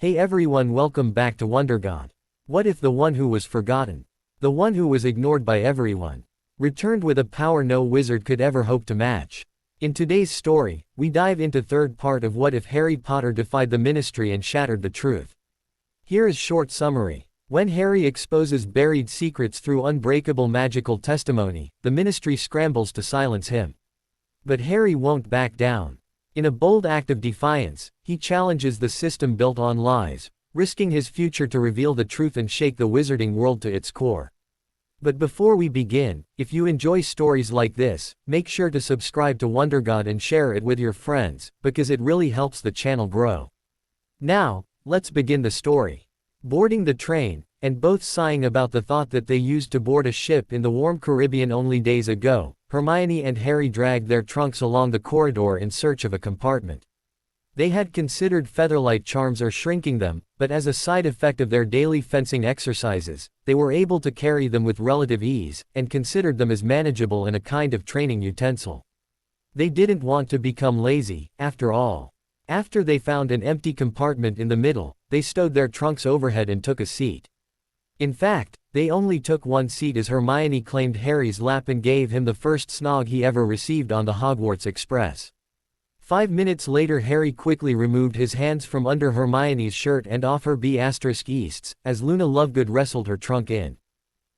Hey everyone, welcome back to WonderGod. What if the one who was forgotten, the one who was ignored by everyone, returned with a power no wizard could ever hope to match? In today's story, we dive into third part of What If Harry Potter Defied the Ministry and Shattered the Truth. Here is short summary. When Harry exposes buried secrets through unbreakable magical testimony, the Ministry scrambles to silence him. But Harry won't back down. In a bold act of defiance, he challenges the system built on lies, risking his future to reveal the truth and shake the wizarding world to its core. But before we begin, if you enjoy stories like this, make sure to subscribe to WonderGod and share it with your friends, because it really helps the channel grow. Now, let's begin the story. Boarding the train, and both sighing about the thought that they used to board a ship in the warm Caribbean only days ago, Hermione and Harry dragged their trunks along the corridor in search of a compartment. They had considered featherlight charms or shrinking them, but as a side effect of their daily fencing exercises, they were able to carry them with relative ease, and considered them as manageable and a kind of training utensil. They didn't want to become lazy, after all. After they found an empty compartment in the middle, they stowed their trunks overhead and took a seat. In fact, they only took one seat as Hermione claimed Harry's lap and gave him the first snog he ever received on the Hogwarts Express. 5 minutes later, Harry quickly removed his hands from under Hermione's shirt and off her B***ests, as Luna Lovegood wrestled her trunk in.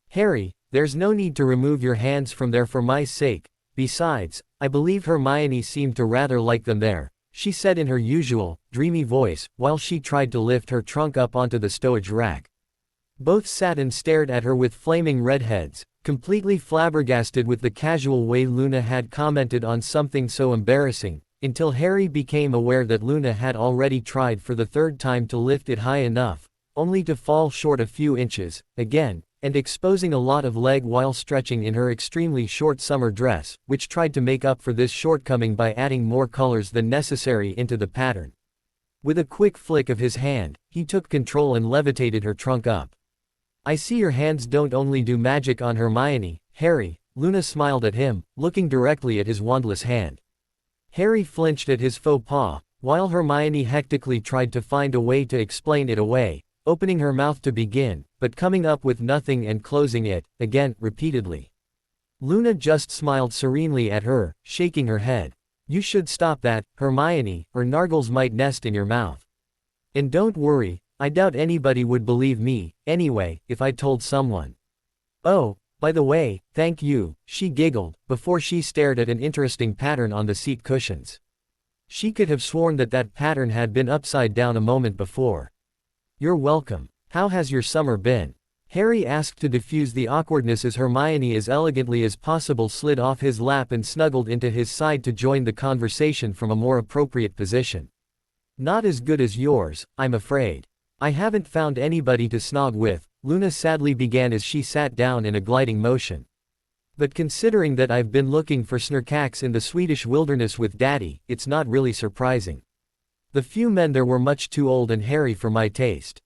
"Harry, there's no need to remove your hands from there for my sake. Besides, I believe Hermione seemed to rather like them there," she said in her usual, dreamy voice, while she tried to lift her trunk up onto the stowage rack. Both sat and stared at her with flaming red heads, completely flabbergasted with the casual way Luna had commented on something so embarrassing, until Harry became aware that Luna had already tried for the third time to lift it high enough, only to fall short a few inches, again, and exposing a lot of leg while stretching in her extremely short summer dress, which tried to make up for this shortcoming by adding more colors than necessary into the pattern. With a quick flick of his hand, he took control and levitated her trunk up. "I see your hands don't only do magic on Hermione, Harry," Luna smiled at him, looking directly at his wandless hand. Harry flinched at his faux pas, while Hermione hectically tried to find a way to explain it away, opening her mouth to begin, but coming up with nothing and closing it, again, repeatedly. Luna just smiled serenely at her, shaking her head. "You should stop that, Hermione, or nargles might nest in your mouth. And don't worry, I doubt anybody would believe me, anyway, if I told someone. Oh, by the way, thank you," she giggled, before she stared at an interesting pattern on the seat cushions. She could have sworn that that pattern had been upside down a moment before. "You're welcome. How has your summer been?" Harry asked to diffuse the awkwardness as Hermione as elegantly as possible slid off his lap and snuggled into his side to join the conversation from a more appropriate position. "Not as good as yours, I'm afraid. I haven't found anybody to snog with," Luna sadly began as she sat down in a gliding motion. "But considering that I've been looking for snurkax in the Swedish wilderness with Daddy, it's not really surprising. The few men there were much too old and hairy for my taste.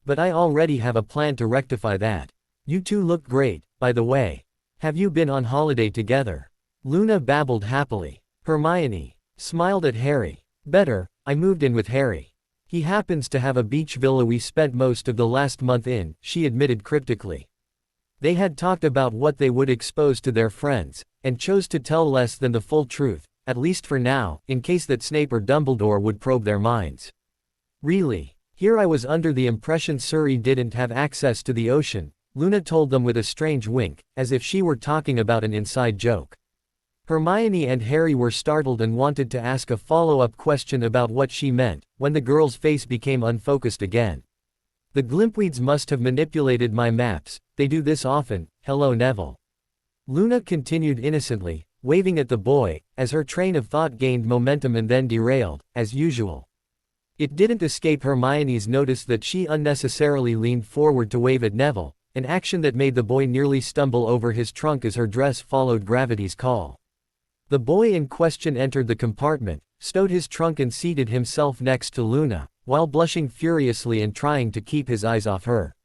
But I already have a plan to rectify that. You two look great, by the way. Have you been on holiday together?" Luna babbled happily. Hermione smiled at Harry. "Better, I moved in with Harry. He happens to have a beach villa we spent most of the last month in," she admitted cryptically. They had talked about what they would expose to their friends, and chose to tell less than the full truth, at least for now, in case that Snape or Dumbledore would probe their minds. "Really? Here I was under the impression Surrey didn't have access to the ocean," Luna told them with a strange wink, as if she were talking about an inside joke. Hermione and Harry were startled and wanted to ask a follow-up question about what she meant, when the girl's face became unfocused again. "The Glimpweeds must have manipulated my maps, they do this often, hello Neville." Luna continued innocently, waving at the boy, as her train of thought gained momentum and then derailed, as usual. It didn't escape Hermione's notice that she unnecessarily leaned forward to wave at Neville, an action that made the boy nearly stumble over his trunk as her dress followed gravity's call. The boy in question entered the compartment, stowed his trunk and seated himself next to Luna, while blushing furiously and trying to keep his eyes off her.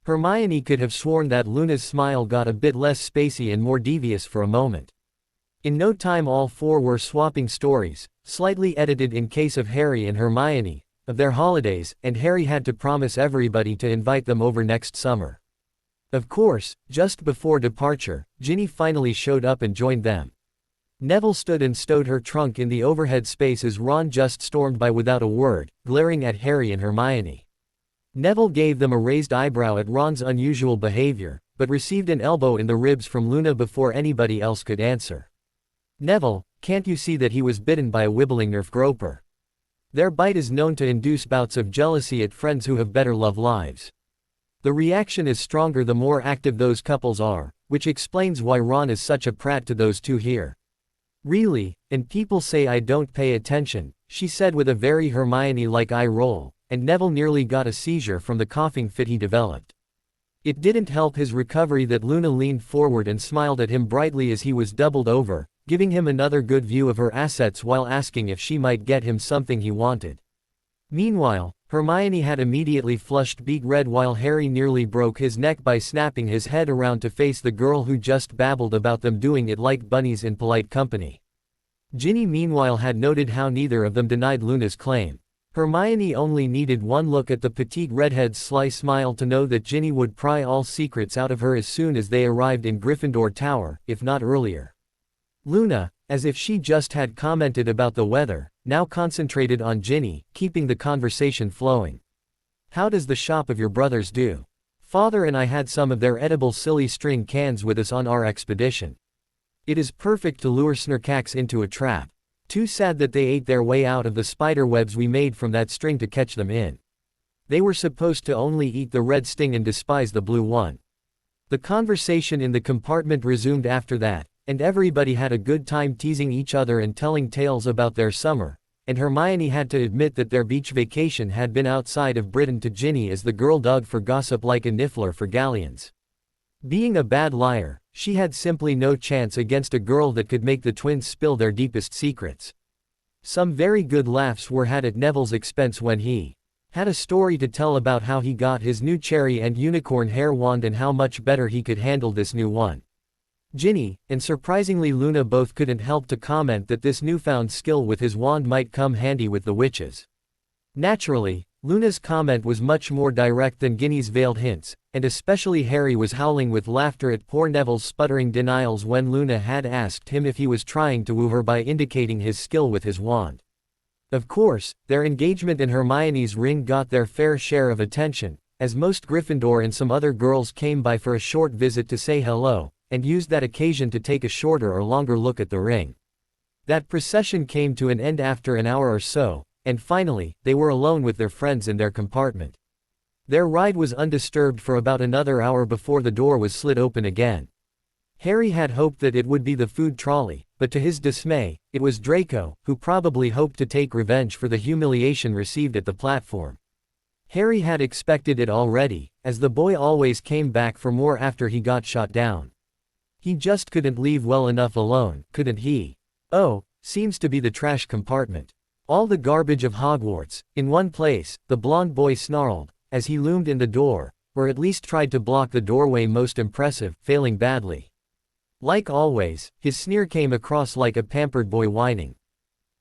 Hermione could have sworn that Luna's smile got a bit less spacey and more devious for a moment. In no time all four were swapping stories, slightly edited in case of Harry and Hermione, of their holidays, and Harry had to promise everybody to invite them over next summer. Of course, just before departure, Ginny finally showed up and joined them. Neville stood and stowed her trunk in the overhead space as Ron just stormed by without a word, glaring at Harry and Hermione. Neville gave them a raised eyebrow at Ron's unusual behavior, but received an elbow in the ribs from Luna before anybody else could answer. "Neville, can't you see that he was bitten by a wibbling nerf groper? Their bite is known to induce bouts of jealousy at friends who have better love lives. The reaction is stronger the more active those couples are, which explains why Ron is such a prat to those two here." "Really, and people say I don't pay attention," she said with a very Hermione-like eye roll, and Neville nearly got a seizure from the coughing fit he developed. It didn't help his recovery that Luna leaned forward and smiled at him brightly as he was doubled over, giving him another good view of her assets while asking if she might get him something he wanted. Meanwhile, Hermione had immediately flushed beet red while Harry nearly broke his neck by snapping his head around to face the girl who just babbled about them doing it like bunnies in polite company. Ginny meanwhile had noted how neither of them denied Luna's claim. Hermione only needed one look at the petite redhead's sly smile to know that Ginny would pry all secrets out of her as soon as they arrived in Gryffindor Tower, if not earlier. Luna, as if she just had commented about the weather, now concentrated on Ginny, keeping the conversation flowing. "How does the shop of your brothers do? Father and I had some of their edible silly string cans with us on our expedition. It is perfect to lure Snurkax into a trap. Too sad that they ate their way out of the spider webs we made from that string to catch them in. They were supposed to only eat the red sting and despise the blue one." The conversation in the compartment resumed after that, and everybody had a good time teasing each other and telling tales about their summer, and Hermione had to admit that their beach vacation had been outside of Britain to Ginny as the girl dug for gossip like a niffler for galleons. Being a bad liar, she had simply no chance against a girl that could make the twins spill their deepest secrets. Some very good laughs were had at Neville's expense when he had a story to tell about how he got his new cherry and unicorn hair wand and how much better he could handle this new one. Ginny, and surprisingly Luna both couldn't help to comment that this newfound skill with his wand might come handy with the witches. Naturally, Luna's comment was much more direct than Ginny's veiled hints, and especially Harry was howling with laughter at poor Neville's sputtering denials when Luna had asked him if he was trying to woo her by indicating his skill with his wand. Of course, their engagement in Hermione's ring got their fair share of attention, as most Gryffindor and some other girls came by for a short visit to say hello, and used that occasion to take a shorter or longer look at the ring. That procession came to an end after an hour or so, and finally, they were alone with their friends in their compartment. Their ride was undisturbed for about another hour before the door was slid open again. Harry had hoped that it would be the food trolley, but to his dismay, it was Draco, who probably hoped to take revenge for the humiliation received at the platform. Harry had expected it already, as the boy always came back for more after he got shot down. He just couldn't leave well enough alone, couldn't he? "Oh, seems to be the trash compartment. All the garbage of Hogwarts, in one place," the blonde boy snarled, as he loomed in the door, or at least tried to block the doorway most impressive, failing badly. Like always, his sneer came across like a pampered boy whining.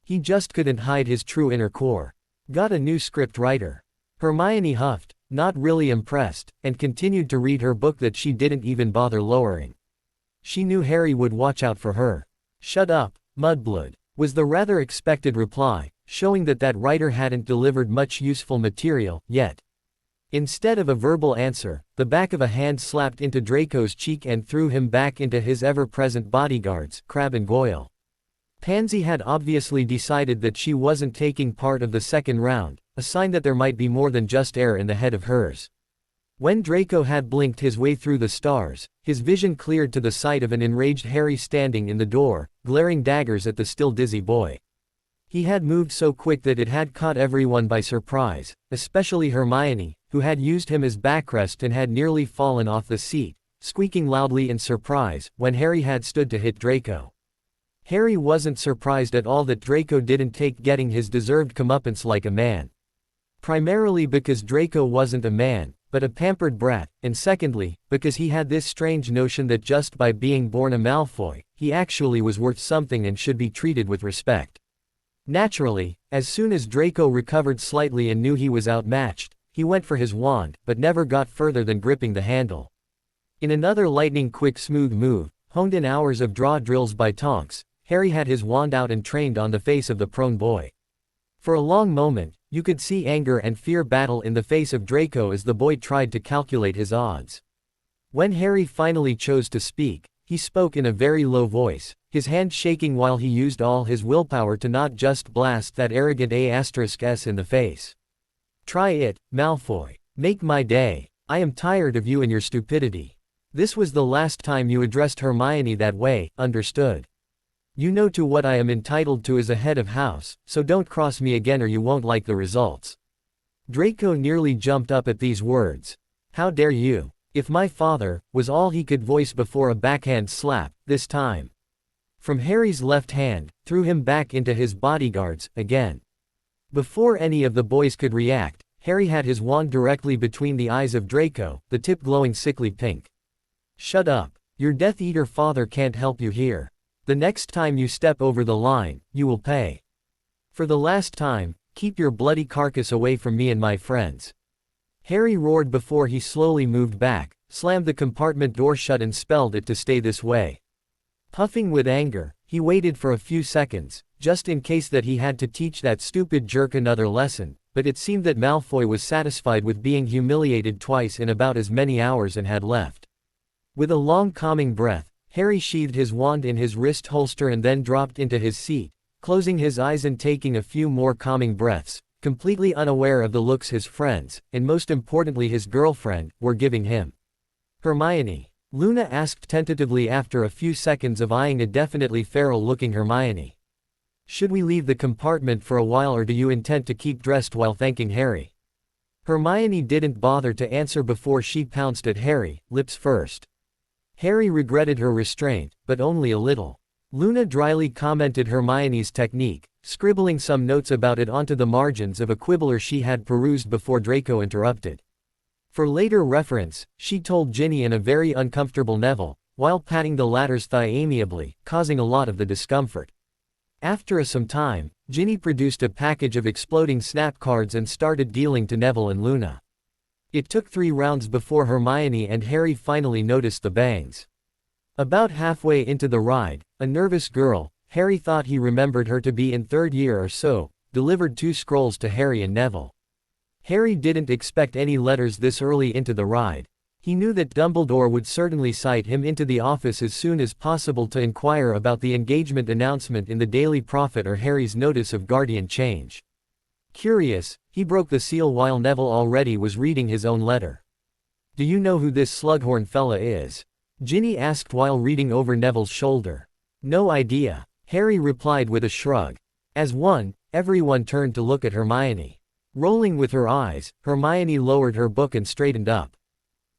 He just couldn't hide his true inner core. "Got a new script writer." Hermione huffed, not really impressed, and continued to read her book that she didn't even bother lowering. She knew Harry would watch out for her. "Shut up, mudblood," was the rather expected reply, showing that that writer hadn't delivered much useful material, yet. Instead of a verbal answer, the back of a hand slapped into Draco's cheek and threw him back into his ever-present bodyguards, Crabbe and Goyle. Pansy had obviously decided that she wasn't taking part of the second round, a sign that there might be more than just air in the head of hers. When Draco had blinked his way through the stars, his vision cleared to the sight of an enraged Harry standing in the door, glaring daggers at the still dizzy boy. He had moved so quick that it had caught everyone by surprise, especially Hermione, who had used him as backrest and had nearly fallen off the seat, squeaking loudly in surprise, when Harry had stood to hit Draco. Harry wasn't surprised at all that Draco didn't take getting his deserved comeuppance like a man. Primarily because Draco wasn't a man, but a pampered brat, and secondly, because he had this strange notion that just by being born a Malfoy, he actually was worth something and should be treated with respect. Naturally, as soon as Draco recovered slightly and knew he was outmatched, he went for his wand, but never got further than gripping the handle. In another lightning-quick smooth move, honed in hours of draw drills by Tonks, Harry had his wand out and trained on the face of the prone boy. For a long moment, you could see anger and fear battle in the face of Draco as the boy tried to calculate his odds. When Harry finally chose to speak, he spoke in a very low voice, his hand shaking while he used all his willpower to not just blast that arrogant A*S in the face. "Try it, Malfoy. Make my day. I am tired of you and your stupidity. This was the last time you addressed Hermione that way, understood? You know to what I am entitled to as a head of house, so don't cross me again or you won't like the results." Draco nearly jumped up at these words. "How dare you? If my father," was all he could voice before a backhand slap, this time from Harry's left hand, threw him back into his bodyguards, again. Before any of the boys could react, Harry had his wand directly between the eyes of Draco, the tip glowing sickly pink. "Shut up. Your Death Eater father can't help you here. The next time you step over the line, you will pay. For the last time, keep your bloody carcass away from me and my friends." Harry roared before he slowly moved back, slammed the compartment door shut and spelled it to stay this way. Puffing with anger, he waited for a few seconds, just in case that he had to teach that stupid jerk another lesson, but it seemed that Malfoy was satisfied with being humiliated twice in about as many hours and had left. With a long calming breath, Harry sheathed his wand in his wrist holster and then dropped into his seat, closing his eyes and taking a few more calming breaths, completely unaware of the looks his friends, and most importantly his girlfriend, were giving him. "Hermione?" Luna asked tentatively after a few seconds of eyeing a definitely feral-looking Hermione. "Should we leave the compartment for a while or do you intend to keep dressed while thanking Harry?" Hermione didn't bother to answer before she pounced at Harry, lips first. Harry regretted her restraint, but only a little. Luna dryly commented Hermione's technique, scribbling some notes about it onto the margins of a quibbler she had perused before Draco interrupted. For later reference, she told Ginny and a very uncomfortable Neville, while patting the latter's thigh amiably, causing a lot of the discomfort. After some time, Ginny produced a package of exploding snap cards and started dealing to Neville and Luna. It took 3 rounds before Hermione and Harry finally noticed the bangs. About halfway into the ride, a nervous girl, Harry thought he remembered her to be in 3rd year or so, delivered 2 scrolls to Harry and Neville. Harry didn't expect any letters this early into the ride. He knew that Dumbledore would certainly cite him into the office as soon as possible to inquire about the engagement announcement in the Daily Prophet or Harry's notice of guardian change. Curious, he broke the seal while Neville already was reading his own letter. "Do you know who this Slughorn fella is?" Ginny asked while reading over Neville's shoulder. "No idea," Harry replied with a shrug. As everyone turned to look at Hermione. Rolling with her eyes, Hermione lowered her book and straightened up.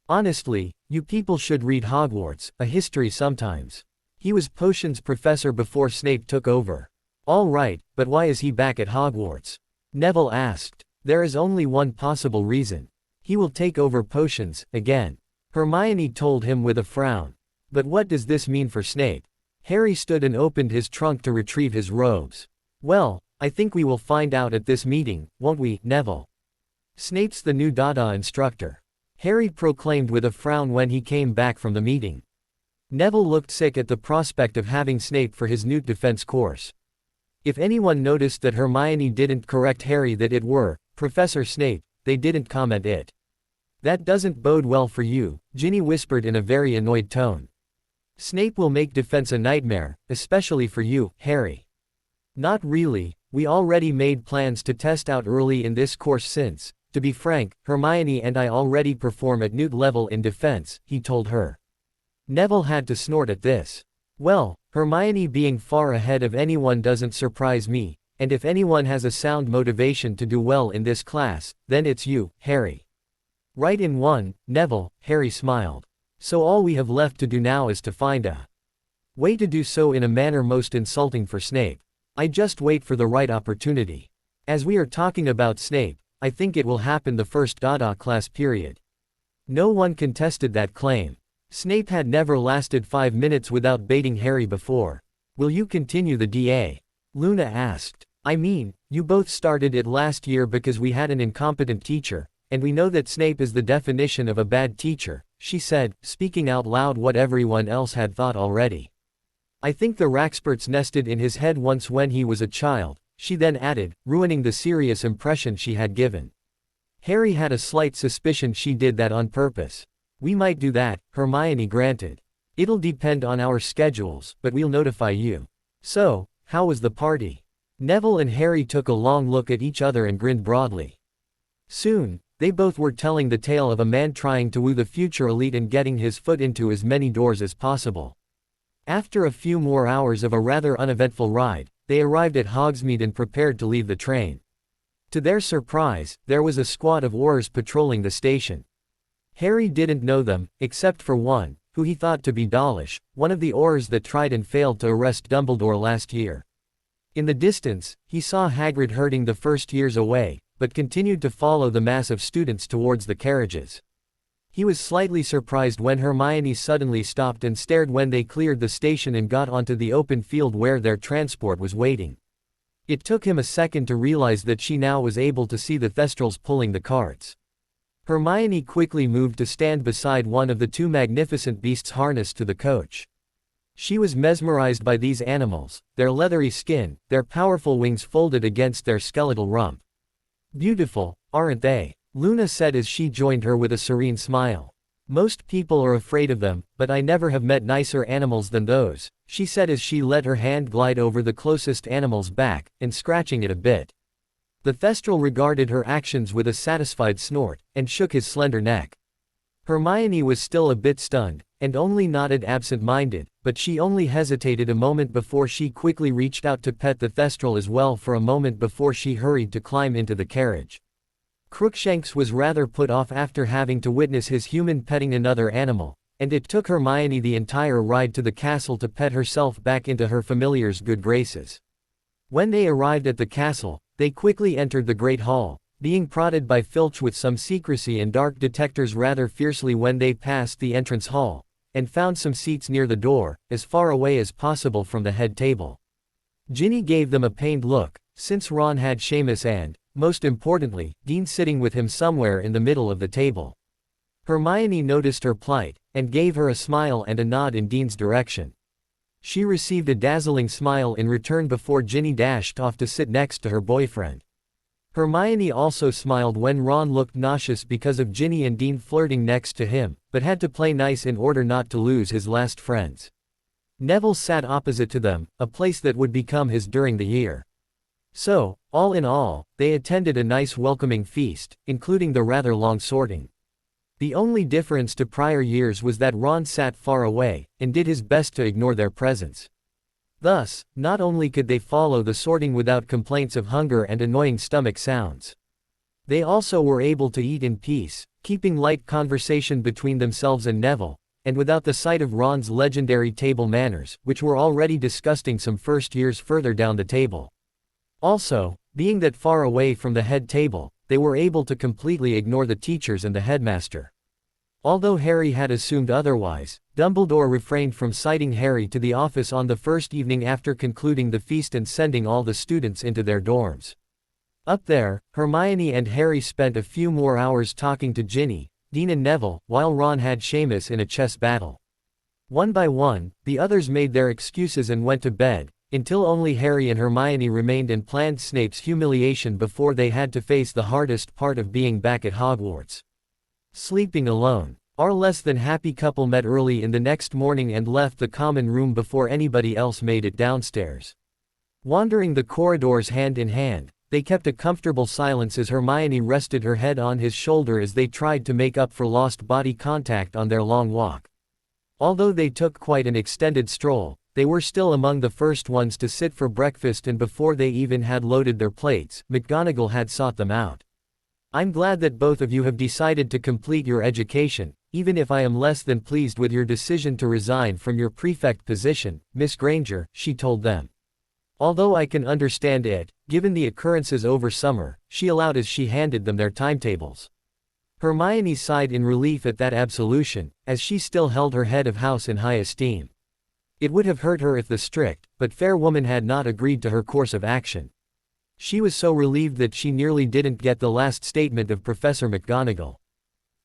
"Honestly, you people should read Hogwarts, a history sometimes. He was potions professor before Snape took over." "All right, but why is he back at Hogwarts?" Neville asked. "There is only one possible reason. He will take over potions, again," Hermione told him with a frown. "But what does this mean for Snape?" Harry stood and opened his trunk to retrieve his robes. "Well, I think we will find out at this meeting, won't we, Neville? Snape's the new Dada instructor," Harry proclaimed with a frown when he came back from the meeting. Neville looked sick at the prospect of having Snape for his new defense course. If anyone noticed that Hermione didn't correct Harry that it were Professor Snape, they didn't comment it. "That doesn't bode well for you," Ginny whispered in a very annoyed tone. "Snape will make defense a nightmare, especially for you, Harry." "Not really, we already made plans to test out early in this course since, to be frank, Hermione and I already perform at Newt level in defense," he told her. Neville had to snort at this. "Well, Hermione being far ahead of anyone doesn't surprise me, and if anyone has a sound motivation to do well in this class, then it's you, Harry." "Right in one, Neville," Harry smiled. "So all we have left to do now is to find a way to do so in a manner most insulting for Snape. I just wait for the right opportunity. As we are talking about Snape, I think it will happen the first Dada class period." No one contested that claim. Snape had never lasted 5 minutes without baiting Harry before. "Will you continue the DA?" Luna asked. I mean, you both started it last year because we had an incompetent teacher, and we know that Snape is the definition of a bad teacher, she said, speaking out loud what everyone else had thought already. I think the Raxperts nested in his head once when he was a child, she then added, ruining the serious impression she had given. Harry had a slight suspicion she did that on purpose. We might do that, Hermione granted. It'll depend on our schedules, but we'll notify you. So, how was the party? Neville and Harry took a long look at each other and grinned broadly. Soon, they both were telling the tale of a man trying to woo the future elite and getting his foot into as many doors as possible. After a few more hours of a rather uneventful ride, they arrived at Hogsmeade and prepared to leave the train. To their surprise, there was a squad of Aurors patrolling the station. Harry didn't know them, except for one, who he thought to be Dawlish, one of the Aurors that tried and failed to arrest Dumbledore last year. In the distance, he saw Hagrid herding the first years away, but continued to follow the mass of students towards the carriages. He was slightly surprised when Hermione suddenly stopped and stared when they cleared the station and got onto the open field where their transport was waiting. It took him a second to realize that she now was able to see the Thestrals pulling the carts. Hermione quickly moved to stand beside one of the two magnificent beasts harnessed to the coach. She was mesmerized by these animals, their leathery skin, their powerful wings folded against their skeletal rump. Beautiful, aren't they? Luna said as she joined her with a serene smile. Most people are afraid of them, but I never have met nicer animals than those, she said as she let her hand glide over the closest animal's back, and scratching it a bit. The Thestral regarded her actions with a satisfied snort, and shook his slender neck. Hermione was still a bit stunned, and only nodded absent-minded, but she only hesitated a moment before she quickly reached out to pet the Thestral as well for a moment before she hurried to climb into the carriage. Crookshanks was rather put off after having to witness his human petting another animal, and it took Hermione the entire ride to the castle to pet herself back into her familiar's good graces. When they arrived at the castle, they quickly entered the Great Hall, being prodded by Filch with some secrecy and dark detectors rather fiercely when they passed the entrance hall, and found some seats near the door, as far away as possible from the head table. Ginny gave them a pained look, since Ron had Seamus and, most importantly, Dean sitting with him somewhere in the middle of the table. Hermione noticed her plight, and gave her a smile and a nod in Dean's direction. She received a dazzling smile in return before Ginny dashed off to sit next to her boyfriend. Hermione also smiled when Ron looked nauseous because of Ginny and Dean flirting next to him, but had to play nice in order not to lose his last friends. Neville sat opposite to them, a place that would become his during the year. So, all in all, they attended a nice welcoming feast, including the rather long sorting. The only difference to prior years was that Ron sat far away, and did his best to ignore their presence. Thus, not only could they follow the sorting without complaints of hunger and annoying stomach sounds, they also were able to eat in peace, keeping light conversation between themselves and Neville, and without the sight of Ron's legendary table manners, which were already disgusting some first years further down the table. Also, being that far away from the head table, they were able to completely ignore the teachers and the headmaster. Although Harry had assumed otherwise, Dumbledore refrained from citing Harry to the office on the first evening after concluding the feast and sending all the students into their dorms. Up there, Hermione and Harry spent a few more hours talking to Ginny, Dean and Neville, while Ron had Seamus in a chess battle. One by one, the others made their excuses and went to bed, until only Harry and Hermione remained and planned Snape's humiliation before they had to face the hardest part of being back at Hogwarts. Sleeping alone. Our less than happy couple met early in the next morning and left the common room before anybody else made it downstairs. Wandering the corridors hand in hand, they kept a comfortable silence as Hermione rested her head on his shoulder as they tried to make up for lost body contact on their long walk. Although they took quite an extended stroll, they were still among the first ones to sit for breakfast, and before they even had loaded their plates, McGonagall had sought them out. "I'm glad that both of you have decided to complete your education, even if I am less than pleased with your decision to resign from your prefect position, Miss Granger," she told them. "Although I can understand it, given the occurrences over summer," she allowed as she handed them their timetables. Hermione sighed in relief at that absolution, as she still held her head of house in high esteem. It would have hurt her if the strict, but fair woman had not agreed to her course of action. She was so relieved that she nearly didn't get the last statement of Professor McGonagall.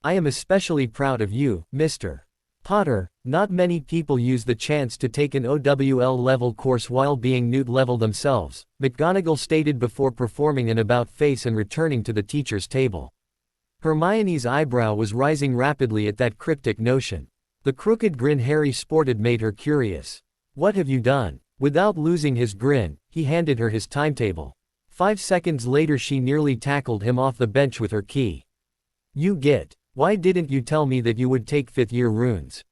I am especially proud of you, Mr. Potter. Not many people use the chance to take an OWL level course while being Newt level themselves, McGonagall stated before performing an about-face and returning to the teacher's table. Hermione's eyebrow was rising rapidly at that cryptic notion. The crooked grin Harry sported made her curious. What have you done? Without losing his grin, he handed her his timetable. 5 seconds later she nearly tackled him off the bench with her key. You git. Why didn't you tell me that you would take 5th year runes?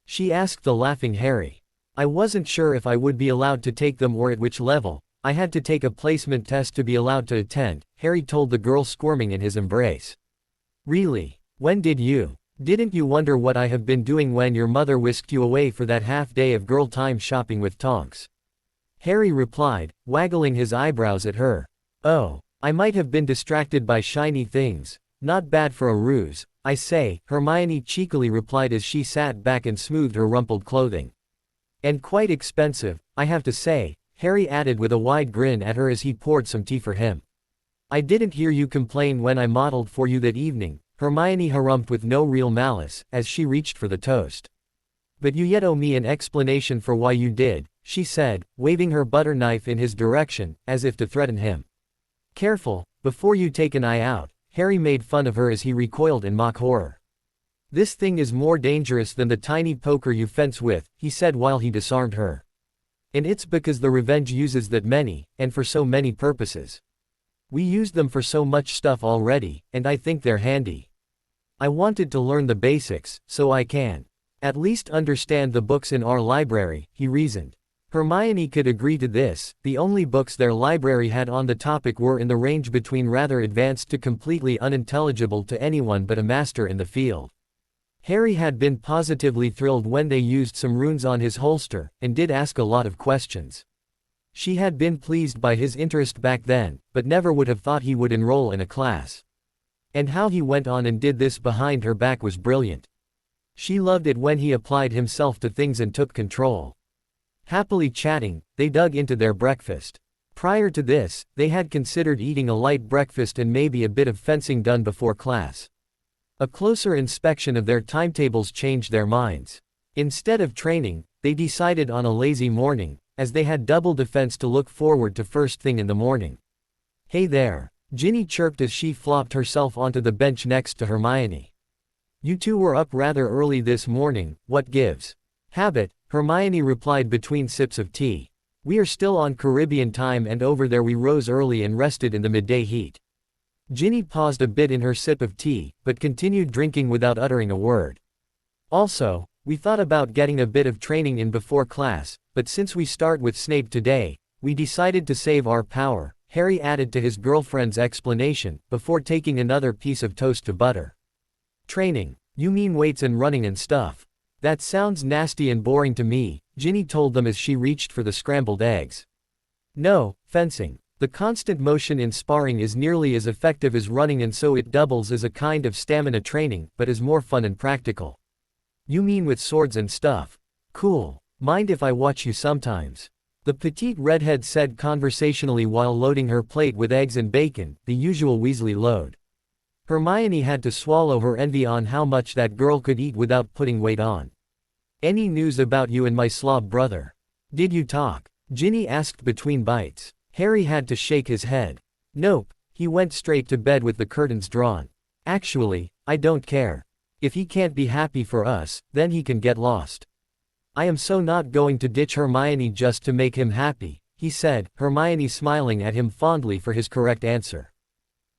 She asked the laughing Harry. I wasn't sure if I would be allowed to take them or at which level. I had to take a placement test to be allowed to attend, Harry told the girl squirming in his embrace. Really? When did you? Didn't you wonder what I have been doing when your mother whisked you away for that half day of girl time shopping with Tonks? Harry replied, waggling his eyebrows at her. Oh, I might have been distracted by shiny things. Not bad for a ruse, I say, Hermione cheekily replied as she sat back and smoothed her rumpled clothing. And quite expensive, I have to say, Harry added with a wide grin at her as he poured some tea for him. I didn't hear you complain when I modeled for you that evening, Hermione harumphed with no real malice, as she reached for the toast. But you yet owe me an explanation for why you did, she said, waving her butter knife in his direction, as if to threaten him. Careful, before you take an eye out, Harry made fun of her as he recoiled in mock horror. This thing is more dangerous than the tiny poker you fence with, he said while he disarmed her. And it's because the revenge uses that many, and for so many purposes. We used them for so much stuff already, and I think they're handy. I wanted to learn the basics, so I can at least understand the books in our library, he reasoned. Hermione could agree to this. The only books their library had on the topic were in the range between rather advanced to completely unintelligible to anyone but a master in the field. Harry had been positively thrilled when they used some runes on his holster, and did ask a lot of questions. She had been pleased by his interest back then, but never would have thought he would enroll in a class. And how he went on and did this behind her back was brilliant. She loved it when he applied himself to things and took control. Happily chatting, they dug into their breakfast. Prior to this, they had considered eating a light breakfast and maybe a bit of fencing done before class. A closer inspection of their timetables changed their minds. Instead of training, they decided on a lazy morning, as they had double defense to look forward to first thing in the morning. Hey there, Ginny chirped as she flopped herself onto the bench next to Hermione. You two were up rather early this morning, what gives? Habit, Hermione replied between sips of tea. We are still on Caribbean time and over there we rose early and rested in the midday heat. Ginny paused a bit in her sip of tea, but continued drinking without uttering a word. Also, we thought about getting a bit of training in before class, but since we start with Snape today, we decided to save our power, Harry added to his girlfriend's explanation, before taking another piece of toast to butter. Training? You mean weights and running and stuff? That sounds nasty and boring to me, Ginny told them as she reached for the scrambled eggs. No, fencing. The constant motion in sparring is nearly as effective as running and so it doubles as a kind of stamina training, but is more fun and practical. You mean with swords and stuff? Cool. Mind if I watch you sometimes? The petite redhead said conversationally while loading her plate with eggs and bacon, the usual Weasley load. Hermione had to swallow her envy on how much that girl could eat without putting weight on. Any news about you and my slob brother? Did you talk? Ginny asked between bites. Harry had to shake his head. Nope, he went straight to bed with the curtains drawn. Actually, I don't care. If he can't be happy for us, then he can get lost. I am so not going to ditch Hermione just to make him happy, he said, Hermione smiling at him fondly for his correct answer.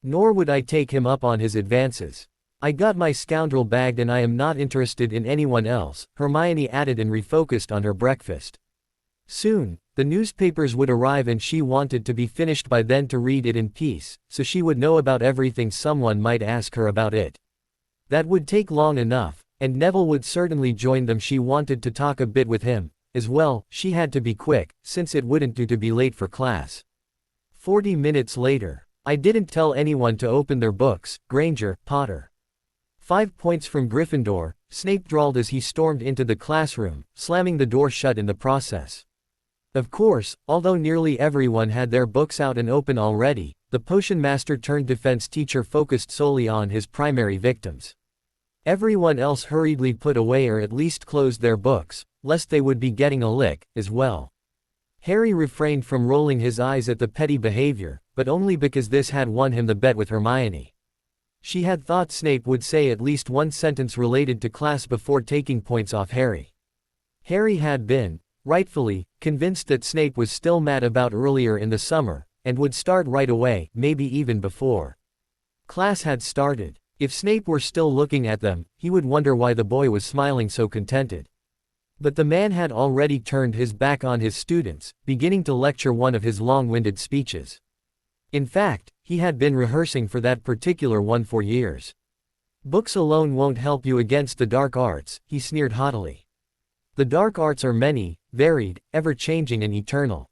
Nor would I take him up on his advances. I got my scoundrel bagged and I am not interested in anyone else, Hermione added and refocused on her breakfast. Soon, the newspapers would arrive and she wanted to be finished by then to read it in peace, so she would know about everything someone might ask her about it. That would take long enough, and Neville would certainly join them. She wanted to talk a bit with him, as well. She had to be quick, since it wouldn't do to be late for class. 40 minutes later. I didn't tell anyone to open their books, Granger, Potter. 5 points from Gryffindor, Snape drawled as he stormed into the classroom, slamming the door shut in the process. Of course, although nearly everyone had their books out and open already, the potion master turned defense teacher focused solely on his primary victims. Everyone else hurriedly put away or at least closed their books, lest they would be getting a lick, as well. Harry refrained from rolling his eyes at the petty behavior, but only because this had won him the bet with Hermione. She had thought Snape would say at least one sentence related to class before taking points off Harry. Harry had been, rightfully, convinced that Snape was still mad about earlier in the summer, and would start right away, maybe even before class had started. If Snape were still looking at them, he would wonder why the boy was smiling so contented. But the man had already turned his back on his students, beginning to lecture one of his long-winded speeches. In fact, he had been rehearsing for that particular one for years. Books alone won't help you against the dark arts, he sneered haughtily. The dark arts are many, varied, ever-changing and eternal.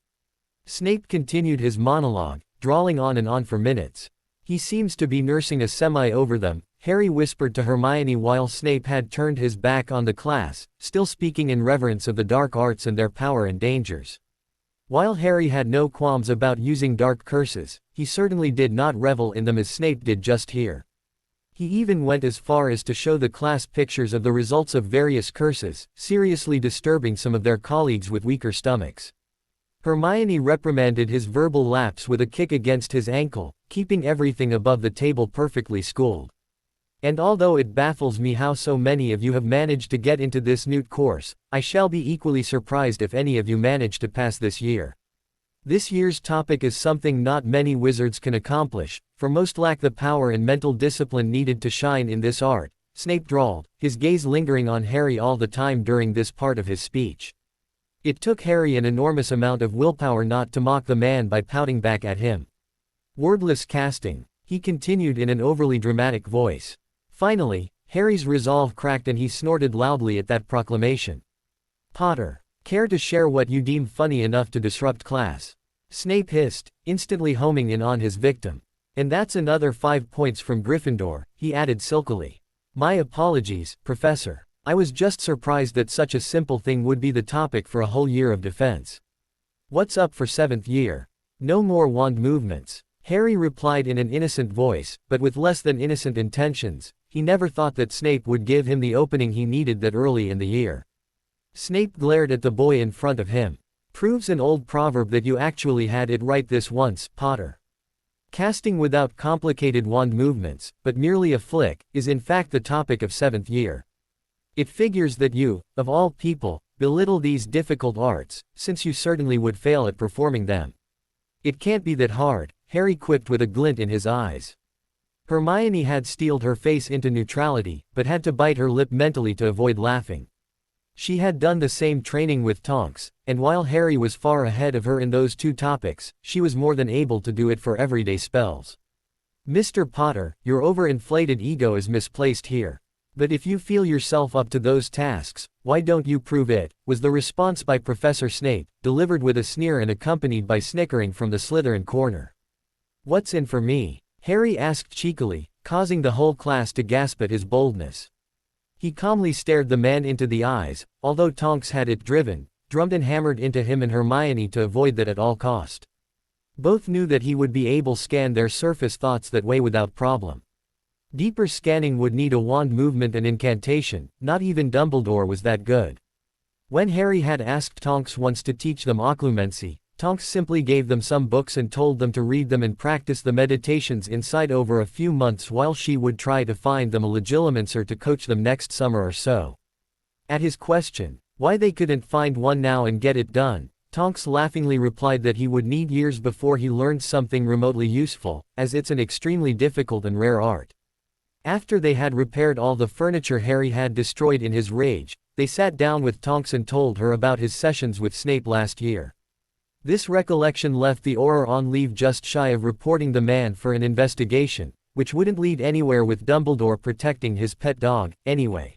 Snape continued his monologue, drawling on and on for minutes. He seems to be nursing a semi over them, Harry whispered to Hermione while Snape had turned his back on the class, still speaking in reverence of the dark arts and their power and dangers. While Harry had no qualms about using dark curses, he certainly did not revel in them as Snape did just here. He even went as far as to show the class pictures of the results of various curses, seriously disturbing some of their colleagues with weaker stomachs. Hermione reprimanded his verbal lapse with a kick against his ankle, keeping everything above the table perfectly schooled. And although it baffles me how so many of you have managed to get into this Newt course, I shall be equally surprised if any of you manage to pass this year. This year's topic is something not many wizards can accomplish, for most lack the power and mental discipline needed to shine in this art, Snape drawled, his gaze lingering on Harry all the time during this part of his speech. It took Harry an enormous amount of willpower not to mock the man by pouting back at him. Wordless casting, he continued in an overly dramatic voice. Finally, Harry's resolve cracked and he snorted loudly at that proclamation. Potter, care to share what you deem funny enough to disrupt class? Snape hissed, instantly homing in on his victim. And that's another 5 points from Gryffindor, he added silkily. My apologies, Professor. I was just surprised that such a simple thing would be the topic for a whole year of defense. What's up for 7th year? No more wand movements. Harry replied in an innocent voice, but with less than innocent intentions. He never thought that Snape would give him the opening he needed that early in the year. Snape glared at the boy in front of him. Proves an old proverb that you actually had it right this once, Potter. Casting without complicated wand movements, but merely a flick, is in fact the topic of 7th year. It figures that you, of all people, belittle these difficult arts, since you certainly would fail at performing them. It can't be that hard, Harry quipped with a glint in his eyes. Hermione had steeled her face into neutrality, but had to bite her lip mentally to avoid laughing. She had done the same training with Tonks, and while Harry was far ahead of her in those two topics, she was more than able to do it for everyday spells. Mr. Potter, your overinflated ego is misplaced here. But if you feel yourself up to those tasks, why don't you prove it, was the response by Professor Snape, delivered with a sneer and accompanied by snickering from the Slytherin corner. What's in for me? Harry asked cheekily, causing the whole class to gasp at his boldness. He calmly stared the man into the eyes, although Tonks had it drummed and hammered into him and Hermione to avoid that at all cost. Both knew that he would be able to scan their surface thoughts that way without problem. Deeper scanning would need a wand movement and incantation, not even Dumbledore was that good. When Harry had asked Tonks once to teach them occlumency, Tonks simply gave them some books and told them to read them and practice the meditations inside over a few months while she would try to find them a legilimencer to coach them next summer or so. At his question, why they couldn't find one now and get it done, Tonks laughingly replied that he would need years before he learned something remotely useful, as it's an extremely difficult and rare art. After they had repaired all the furniture Harry had destroyed in his rage, they sat down with Tonks and told her about his sessions with Snape last year. This recollection left the Auror on leave just shy of reporting the man for an investigation, which wouldn't lead anywhere with Dumbledore protecting his pet dog, anyway.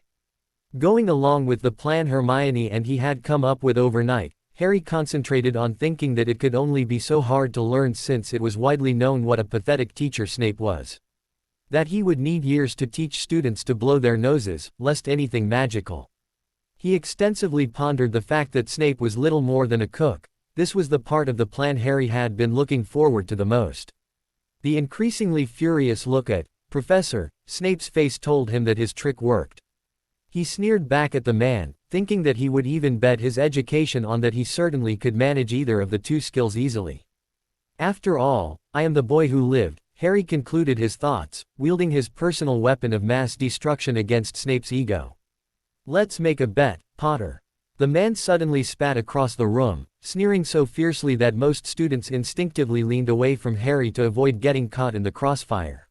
Going along with the plan Hermione and he had come up with overnight, Harry concentrated on thinking that it could only be so hard to learn since it was widely known what a pathetic teacher Snape was. That he would need years to teach students to blow their noses, lest anything magical. He extensively pondered the fact that Snape was little more than a cook, This was the part of the plan Harry had been looking forward to the most. The increasingly furious look at Professor Snape's face told him that his trick worked. He sneered back at the man, thinking that he would even bet his education on that he certainly could manage either of the two skills easily. After all, I am the boy who lived, Harry concluded his thoughts, wielding his personal weapon of mass destruction against Snape's ego. Let's make a bet, Potter. The man suddenly spat across the room, sneering so fiercely that most students instinctively leaned away from Harry to avoid getting caught in the crossfire.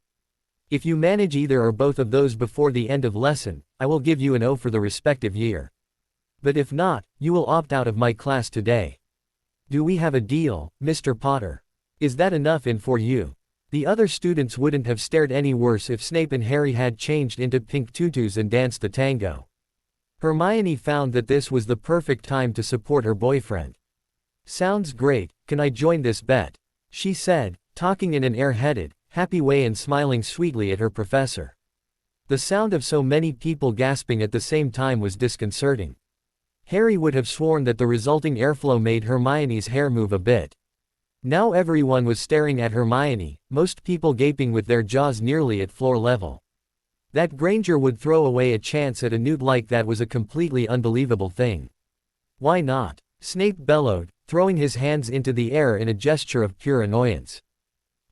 If you manage either or both of those before the end of lesson, I will give you an O for the respective year. But if not, you will opt out of my class today. Do we have a deal, Mr. Potter? Is that enough in for you? The other students wouldn't have stared any worse if Snape and Harry had changed into pink tutus and danced the tango. Hermione found that this was the perfect time to support her boyfriend. Sounds great, can I join this bet? She said, talking in an air-headed, happy way and smiling sweetly at her professor. The sound of so many people gasping at the same time was disconcerting. Harry would have sworn that the resulting airflow made Hermione's hair move a bit. Now everyone was staring at Hermione, most people gaping with their jaws nearly at floor level. That Granger would throw away a chance at a newt like that was a completely unbelievable thing. Why not? Snape bellowed, throwing his hands into the air in a gesture of pure annoyance.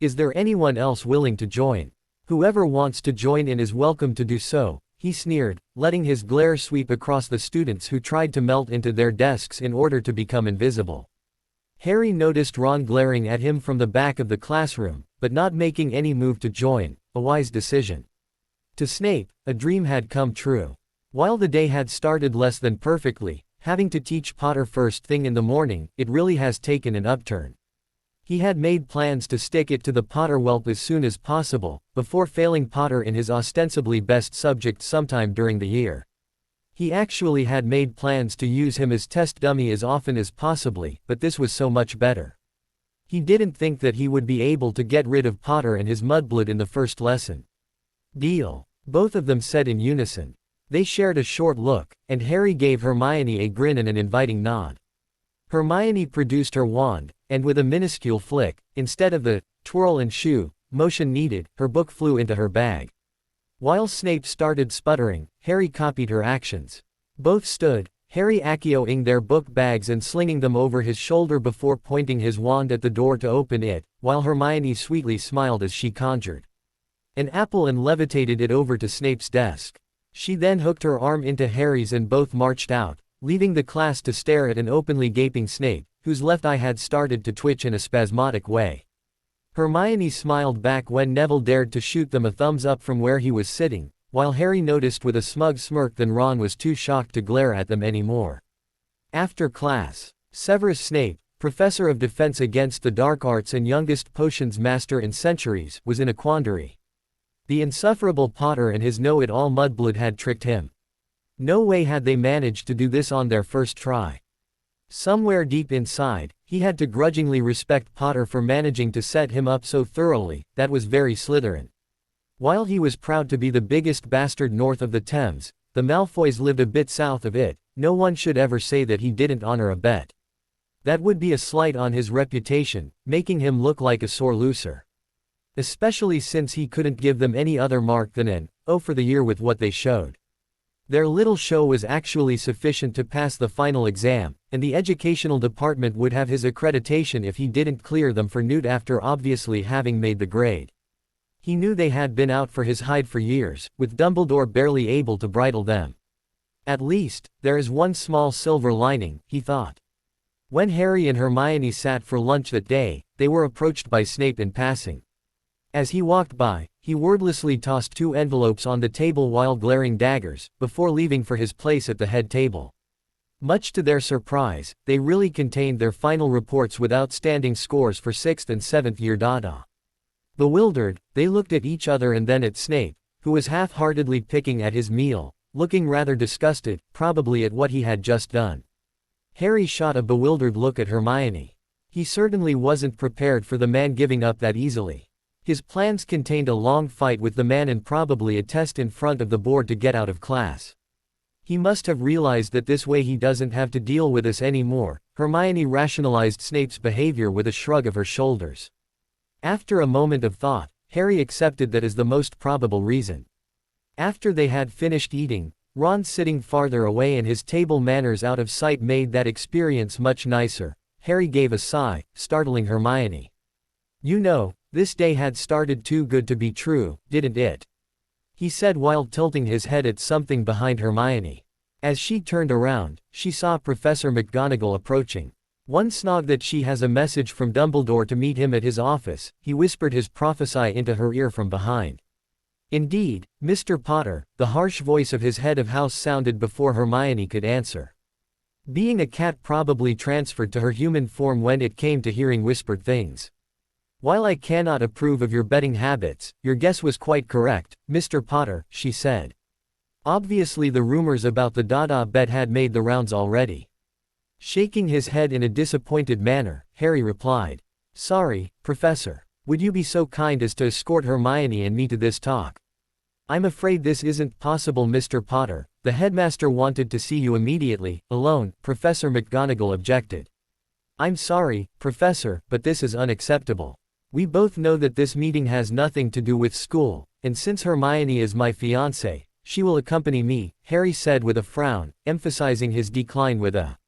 Is there anyone else willing to join? Whoever wants to join in is welcome to do so, he sneered, letting his glare sweep across the students who tried to melt into their desks in order to become invisible. Harry noticed Ron glaring at him from the back of the classroom, but not making any move to join, a wise decision. To Snape, a dream had come true. While the day had started less than perfectly, having to teach Potter first thing in the morning, it really has taken an upturn. He had made plans to stick it to the Potter whelp as soon as possible, before failing Potter in his ostensibly best subject sometime during the year. He actually had made plans to use him as test dummy as often as possibly, but this was so much better. He didn't think that he would be able to get rid of Potter and his mudblood in the first lesson. Deal. Both of them said in unison. They shared a short look, and Harry gave Hermione a grin and an inviting nod. Hermione produced her wand, and with a minuscule flick, instead of the twirl and shoo motion needed, her book flew into her bag. While Snape started sputtering, Harry copied her actions. Both stood, Harry accio-ing their book bags and slinging them over his shoulder before pointing his wand at the door to open it, while Hermione sweetly smiled as she conjured an apple and levitated it over to Snape's desk. She then hooked her arm into Harry's and both marched out, leaving the class to stare at an openly gaping Snape, whose left eye had started to twitch in a spasmodic way. Hermione smiled back when Neville dared to shoot them a thumbs up from where he was sitting, while Harry noticed with a smug smirk that Ron was too shocked to glare at them anymore. After class, Severus Snape, Professor of Defense against the Dark Arts and youngest potions master in centuries, was in a quandary. The insufferable Potter and his know-it-all mudblood had tricked him. No way had they managed to do this on their first try. Somewhere deep inside, he had to grudgingly respect Potter for managing to set him up so thoroughly. That was very Slytherin. While he was proud to be the biggest bastard north of the Thames, the Malfoys lived a bit south of it. No one should ever say that he didn't honor a bet. That would be a slight on his reputation, making him look like a sore loser. Especially since he couldn't give them any other mark than an O for the year with what they showed. Their little show was actually sufficient to pass the final exam, and the educational department would have his accreditation if he didn't clear them for Newt after obviously having made the grade. He knew they had been out for his hide for years, with Dumbledore barely able to bridle them. At least, there is one small silver lining, he thought. When Harry and Hermione sat for lunch that day, they were approached by Snape in passing. As he walked by, he wordlessly tossed 2 envelopes on the table while glaring daggers, before leaving for his place at the head table. Much to their surprise, they really contained their final reports with outstanding scores for 6th and 7th year Dada. Bewildered, they looked at each other and then at Snape, who was half-heartedly picking at his meal, looking rather disgusted, probably at what he had just done. Harry shot a bewildered look at Hermione. He certainly wasn't prepared for the man giving up that easily. His plans contained a long fight with the man and probably a test in front of the board to get out of class. He must have realized that this way he doesn't have to deal with us anymore. Hermione rationalized Snape's behavior with a shrug of her shoulders. After a moment of thought, Harry accepted that as the most probable reason. After they had finished eating, Ron sitting farther away and his table manners out of sight made that experience much nicer. Harry gave a sigh, startling Hermione. "You know, this day had started too good to be true, didn't it?" he said while tilting his head at something behind Hermione. As she turned around, she saw Professor McGonagall approaching. "One snog that she has a message from Dumbledore to meet him at his office," he whispered his prophecy into her ear from behind. "Indeed, Mr. Potter," the harsh voice of his head of house sounded before Hermione could answer. Being a cat probably transferred to her human form when it came to hearing whispered things. "While I cannot approve of your betting habits, your guess was quite correct, Mr. Potter," she said. Obviously the rumors about the Dada bet had made the rounds already. Shaking his head in a disappointed manner, Harry replied, "Sorry, Professor. Would you be so kind as to escort Hermione and me to this talk?" "I'm afraid this isn't possible, Mr. Potter. The headmaster wanted to see you immediately, alone," Professor McGonagall objected. "I'm sorry, Professor, but this is unacceptable. We both know that this meeting has nothing to do with school, and since Hermione is my fiancée, she will accompany me," Harry said with a frown, emphasizing his decline with a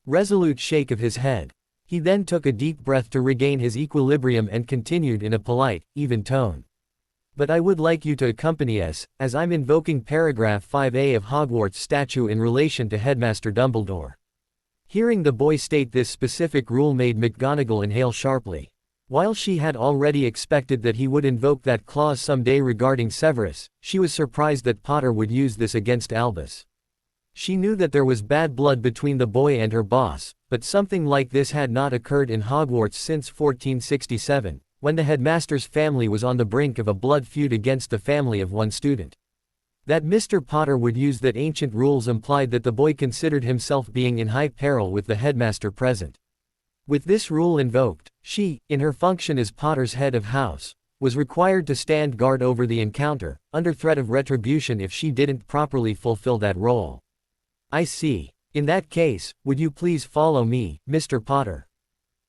resolute shake of his head. He then took a deep breath to regain his equilibrium and continued in a polite, even tone. "But I would like you to accompany us, as I'm invoking paragraph 5A of Hogwarts statute in relation to Headmaster Dumbledore." Hearing the boy state this specific rule made McGonagall inhale sharply. While she had already expected that he would invoke that clause someday regarding Severus, she was surprised that Potter would use this against Albus. She knew that there was bad blood between the boy and her boss, but something like this had not occurred in Hogwarts since 1467, when the headmaster's family was on the brink of a blood feud against the family of one student. That Mr. Potter would use that ancient rules implied that the boy considered himself being in high peril with the headmaster present. With this rule invoked, she, in her function as Potter's head of house, was required to stand guard over the encounter, under threat of retribution if she didn't properly fulfill that role. "I see. In that case, would you please follow me, Mr. Potter?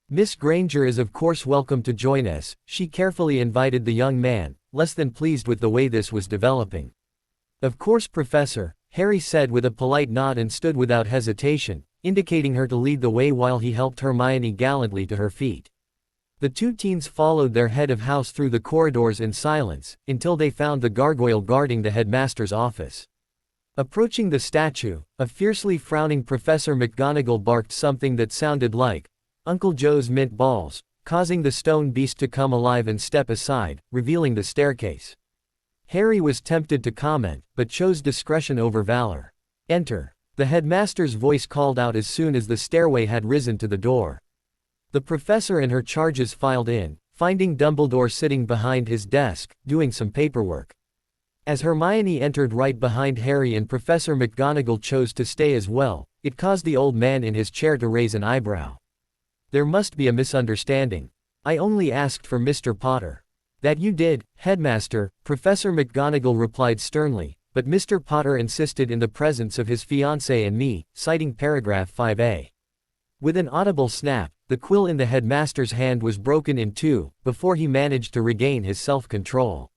Miss Granger is of course welcome to join us," she carefully invited the young man, less than pleased with the way this was developing. "Of course, Professor," Harry said with a polite nod and stood without hesitation, indicating her to lead the way while he helped Hermione gallantly to her feet. The two teens followed their head of house through the corridors in silence, until they found the gargoyle guarding the headmaster's office. Approaching the statue, a fiercely frowning Professor McGonagall barked something that sounded like Uncle Joe's mint balls, causing the stone beast to come alive and step aside, revealing the staircase. Harry was tempted to comment, but chose discretion over valor. "Enter," the headmaster's voice called out as soon as the stairway had risen to the door. The professor and her charges filed in, finding Dumbledore sitting behind his desk, doing some paperwork. As Hermione entered right behind Harry and Professor McGonagall chose to stay as well, it caused the old man in his chair to raise an eyebrow. "There must be a misunderstanding. I only asked for Mr. Potter." "That you did, Headmaster," Professor McGonagall replied sternly, "but Mr. Potter insisted in the presence of his fiancée and me," citing paragraph 5A. With an audible snap, the quill in the headmaster's hand was broken in two, before he managed to regain his self-control.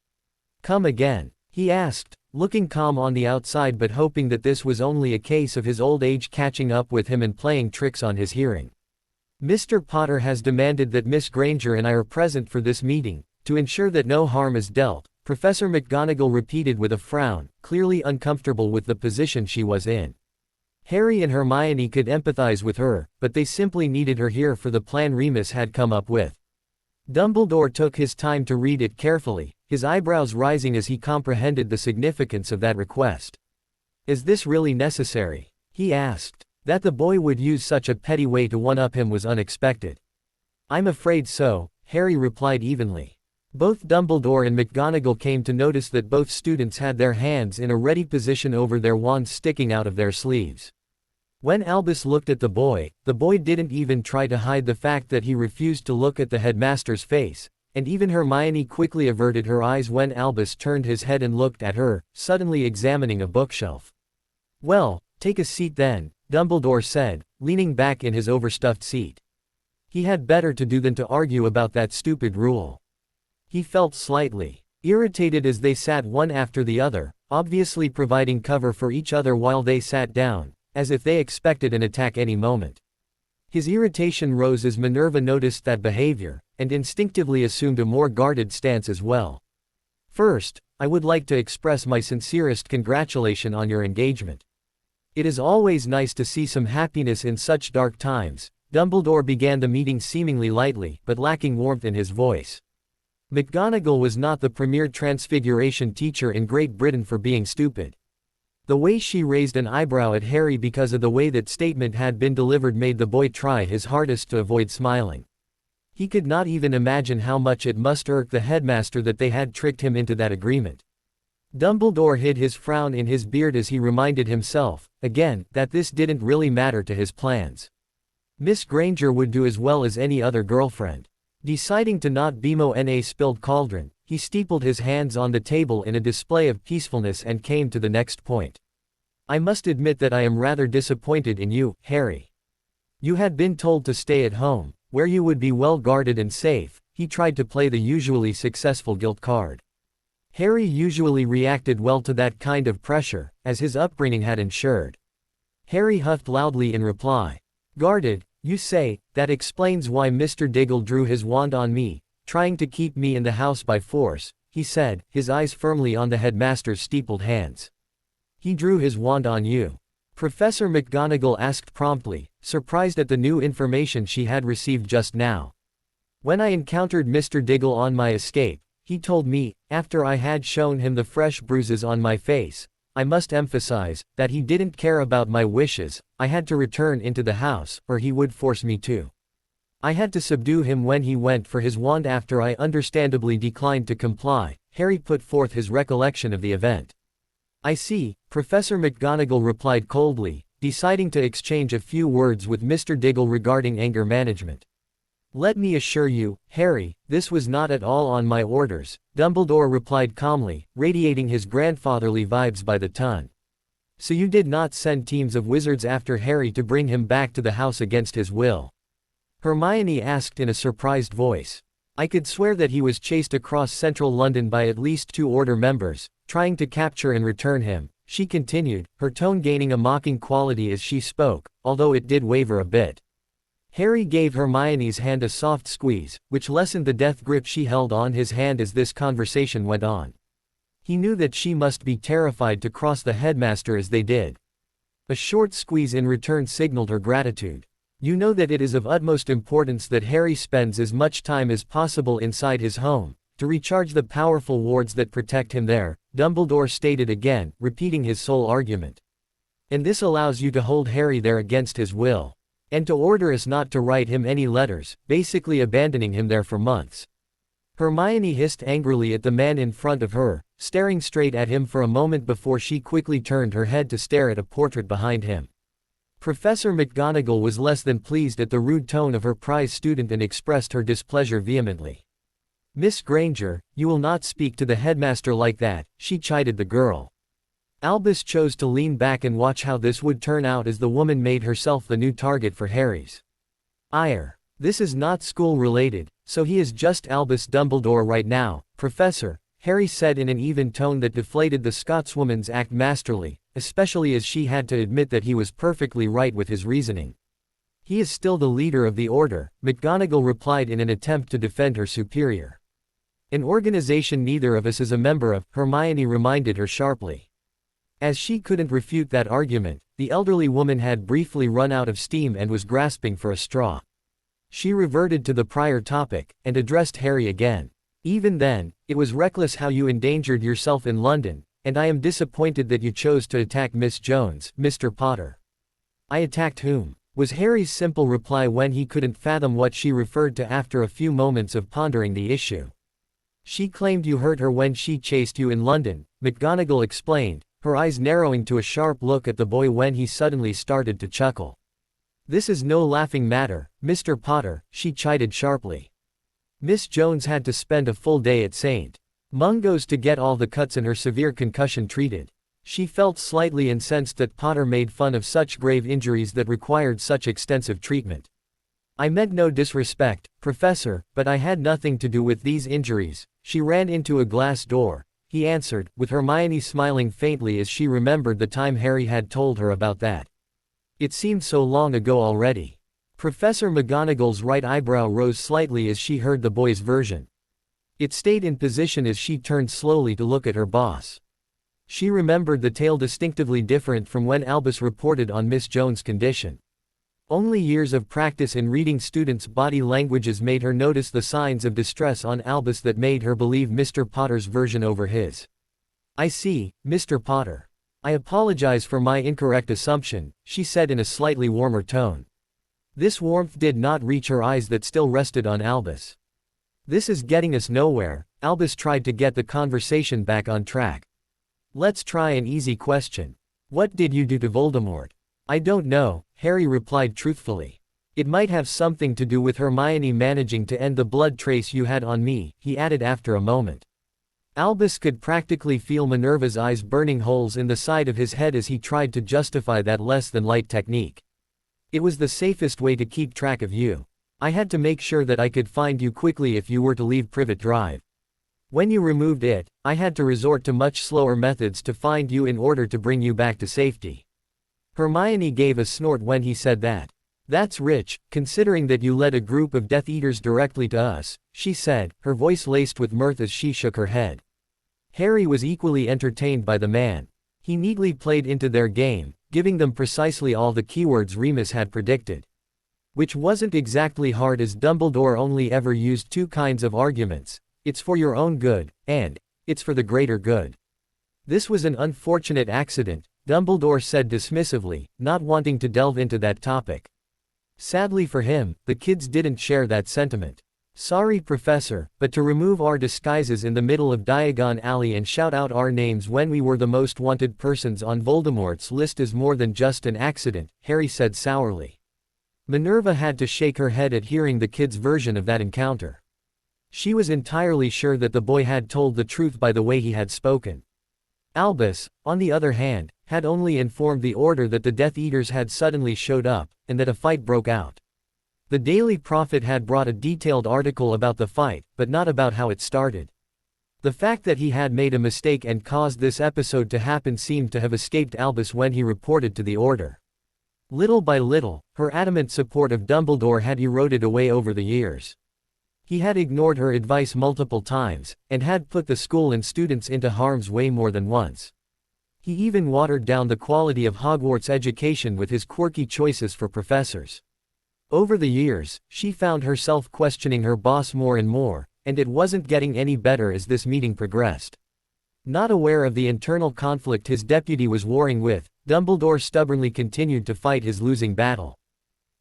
"Come again?" he asked, looking calm on the outside but hoping that this was only a case of his old age catching up with him and playing tricks on his hearing. "Mr. Potter has demanded that Miss Granger and I are present for this meeting, to ensure that no harm is dealt," Professor McGonagall repeated with a frown, clearly uncomfortable with the position she was in. Harry and Hermione could empathize with her, but they simply needed her here for the plan Remus had come up with. Dumbledore took his time to read it carefully, his eyebrows rising as he comprehended the significance of that request. "Is this really necessary?" he asked. That the boy would use such a petty way to one-up him was unexpected. "I'm afraid so," Harry replied evenly. Both Dumbledore and McGonagall came to notice that both students had their hands in a ready position over their wands sticking out of their sleeves. When Albus looked at the boy didn't even try to hide the fact that he refused to look at the headmaster's face, and even Hermione quickly averted her eyes when Albus turned his head and looked at her, suddenly examining a bookshelf. "Well, take a seat then," Dumbledore said, leaning back in his overstuffed seat. He had better to do than to argue about that stupid rule. He felt slightly irritated as they sat one after the other, obviously providing cover for each other while they sat down, as if they expected an attack any moment. His irritation rose as Minerva noticed that behavior, and instinctively assumed a more guarded stance as well. First, I would like to express my sincerest congratulation on your engagement. It is always nice to see some happiness in such dark times. Dumbledore began the meeting seemingly lightly, but lacking warmth in his voice. McGonagall was not the premier transfiguration teacher in Great Britain for being stupid. The way she raised an eyebrow at Harry because of the way that statement had been delivered made the boy try his hardest to avoid smiling. He could not even imagine how much it must irk the headmaster that they had tricked him into that agreement. Dumbledore hid his frown in his beard as he reminded himself, again, that this didn't really matter to his plans. Miss Granger would do as well as any other girlfriend. Deciding to not BMO NA spilled cauldron, he steepled his hands on the table in a display of peacefulness and came to the next point. I must admit that I am rather disappointed in you, Harry. You had been told to stay at home, where you would be well guarded and safe. He tried to play the usually successful guilt card. Harry usually reacted well to that kind of pressure, as his upbringing had ensured. Harry huffed loudly in reply. Guarded, you say? That explains why Mr. Diggle drew his wand on me, trying to keep me in the house by force, he said, his eyes firmly on the headmaster's steepled hands. He drew his wand on you? Professor McGonagall asked promptly, surprised at the new information she had received just now. When I encountered Mr. Diggle on my escape, he told me, after I had shown him the fresh bruises on my face, I must emphasize, that he didn't care about my wishes. I had to return into the house, or he would force me to. I had to subdue him when he went for his wand after I understandably declined to comply. Harry put forth his recollection of the event. I see, Professor McGonagall replied coldly, deciding to exchange a few words with Mr. Diggle regarding anger management. Let me assure you, Harry, this was not at all on my orders, Dumbledore replied calmly, radiating his grandfatherly vibes by the ton. So you did not send teams of wizards after Harry to bring him back to the house against his will? Hermione asked in a surprised voice. I could swear that he was chased across central London by at least 2 Order members, trying to capture and return him, she continued, her tone gaining a mocking quality as she spoke, although it did waver a bit. Harry gave Hermione's hand a soft squeeze, which lessened the death grip she held on his hand as this conversation went on. He knew that she must be terrified to cross the headmaster as they did. A short squeeze in return signaled her gratitude. You know that it is of utmost importance that Harry spends as much time as possible inside his home, to recharge the powerful wards that protect him there, Dumbledore stated again, repeating his sole argument. And this allows you to hold Harry there against his will. And to order us not to write him any letters, basically abandoning him there for months. Hermione hissed angrily at the man in front of her, staring straight at him for a moment before she quickly turned her head to stare at a portrait behind him. Professor McGonagall was less than pleased at the rude tone of her prize student and expressed her displeasure vehemently. Miss Granger, you will not speak to the headmaster like that, she chided the girl. Albus chose to lean back and watch how this would turn out as the woman made herself the new target for Harry's ire. This is not school-related, so he is just Albus Dumbledore right now, Professor, Harry said in an even tone that deflated the Scotswoman's act masterly, especially as she had to admit that he was perfectly right with his reasoning. He is still the leader of the Order, McGonagall replied in an attempt to defend her superior. An organization neither of us is a member of, Hermione reminded her sharply. As she couldn't refute that argument, the elderly woman had briefly run out of steam and was grasping for a straw. She reverted to the prior topic, and addressed Harry again. Even then, it was reckless how you endangered yourself in London, and I am disappointed that you chose to attack Miss Jones, Mr. Potter. I attacked whom? Was Harry's simple reply when he couldn't fathom what she referred to after a few moments of pondering the issue. She claimed you hurt her when she chased you in London, McGonagall explained, her eyes narrowing to a sharp look at the boy when he suddenly started to chuckle. This is no laughing matter, Mr. Potter, she chided sharply. Miss Jones had to spend a full day at St. Mungo's to get all the cuts in her severe concussion treated. She felt slightly incensed that Potter made fun of such grave injuries that required such extensive treatment. I meant no disrespect, Professor, but I had nothing to do with these injuries. She ran into a glass door, he answered, with Hermione smiling faintly as she remembered the time Harry had told her about that. It seemed so long ago already. Professor McGonagall's right eyebrow rose slightly as she heard the boy's version. It stayed in position as she turned slowly to look at her boss. She remembered the tale distinctively different from when Albus reported on Miss Jones' condition. Only years of practice in reading students' body languages made her notice the signs of distress on Albus that made her believe Mr. Potter's version over his. I see, Mr. Potter. I apologize for my incorrect assumption, she said in a slightly warmer tone. This warmth did not reach her eyes that still rested on Albus. This is getting us nowhere. Albus tried to get the conversation back on track. Let's try an easy question. What did you do to Voldemort? I don't know, Harry replied truthfully. It might have something to do with Hermione managing to end the blood trace you had on me, he added after a moment. Albus could practically feel Minerva's eyes burning holes in the side of his head as he tried to justify that less-than-light technique. It was the safest way to keep track of you. I had to make sure that I could find you quickly if you were to leave Privet Drive. When you removed it, I had to resort to much slower methods to find you in order to bring you back to safety. Hermione gave a snort when he said that. That's rich, considering that you led a group of Death Eaters directly to us, she said, her voice laced with mirth as she shook her head. Harry was equally entertained by the man. He neatly played into their game, giving them precisely all the keywords Remus had predicted. Which wasn't exactly hard as Dumbledore only ever used two kinds of arguments. It's for your own good, and it's for the greater good. This was an unfortunate accident, Dumbledore said dismissively, not wanting to delve into that topic. Sadly for him, the kids didn't share that sentiment. Sorry Professor, but to remove our disguises in the middle of Diagon Alley and shout out our names when we were the most wanted persons on Voldemort's list is more than just an accident, Harry said sourly. Minerva had to shake her head at hearing the kids' version of that encounter. She was entirely sure that the boy had told the truth by the way he had spoken. Albus, on the other hand, had only informed the Order that the Death Eaters had suddenly showed up, and that a fight broke out. The Daily Prophet had brought a detailed article about the fight, but not about how it started. The fact that he had made a mistake and caused this episode to happen seemed to have escaped Albus when he reported to the Order. Little by little, her adamant support of Dumbledore had eroded away over the years. He had ignored her advice multiple times, and had put the school and students into harm's way more than once. He even watered down the quality of Hogwarts education with his quirky choices for professors. Over the years, she found herself questioning her boss more and more, and it wasn't getting any better as this meeting progressed. Not aware of the internal conflict his deputy was warring with, Dumbledore stubbornly continued to fight his losing battle.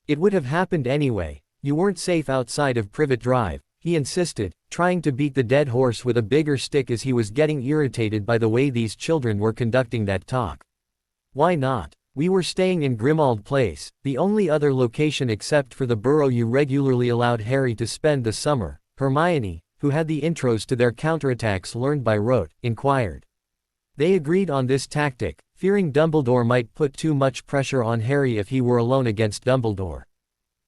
It would have happened anyway. You weren't safe outside of Privet Drive, he insisted, trying to beat the dead horse with a bigger stick as he was getting irritated by the way these children were conducting that talk. Why not? We were staying in Grimmauld Place, the only other location except for the burrow you regularly allowed Harry to spend the summer, Hermione, who had the intros to their counterattacks learned by rote, inquired. They agreed on this tactic, fearing Dumbledore might put too much pressure on Harry if he were alone against Dumbledore.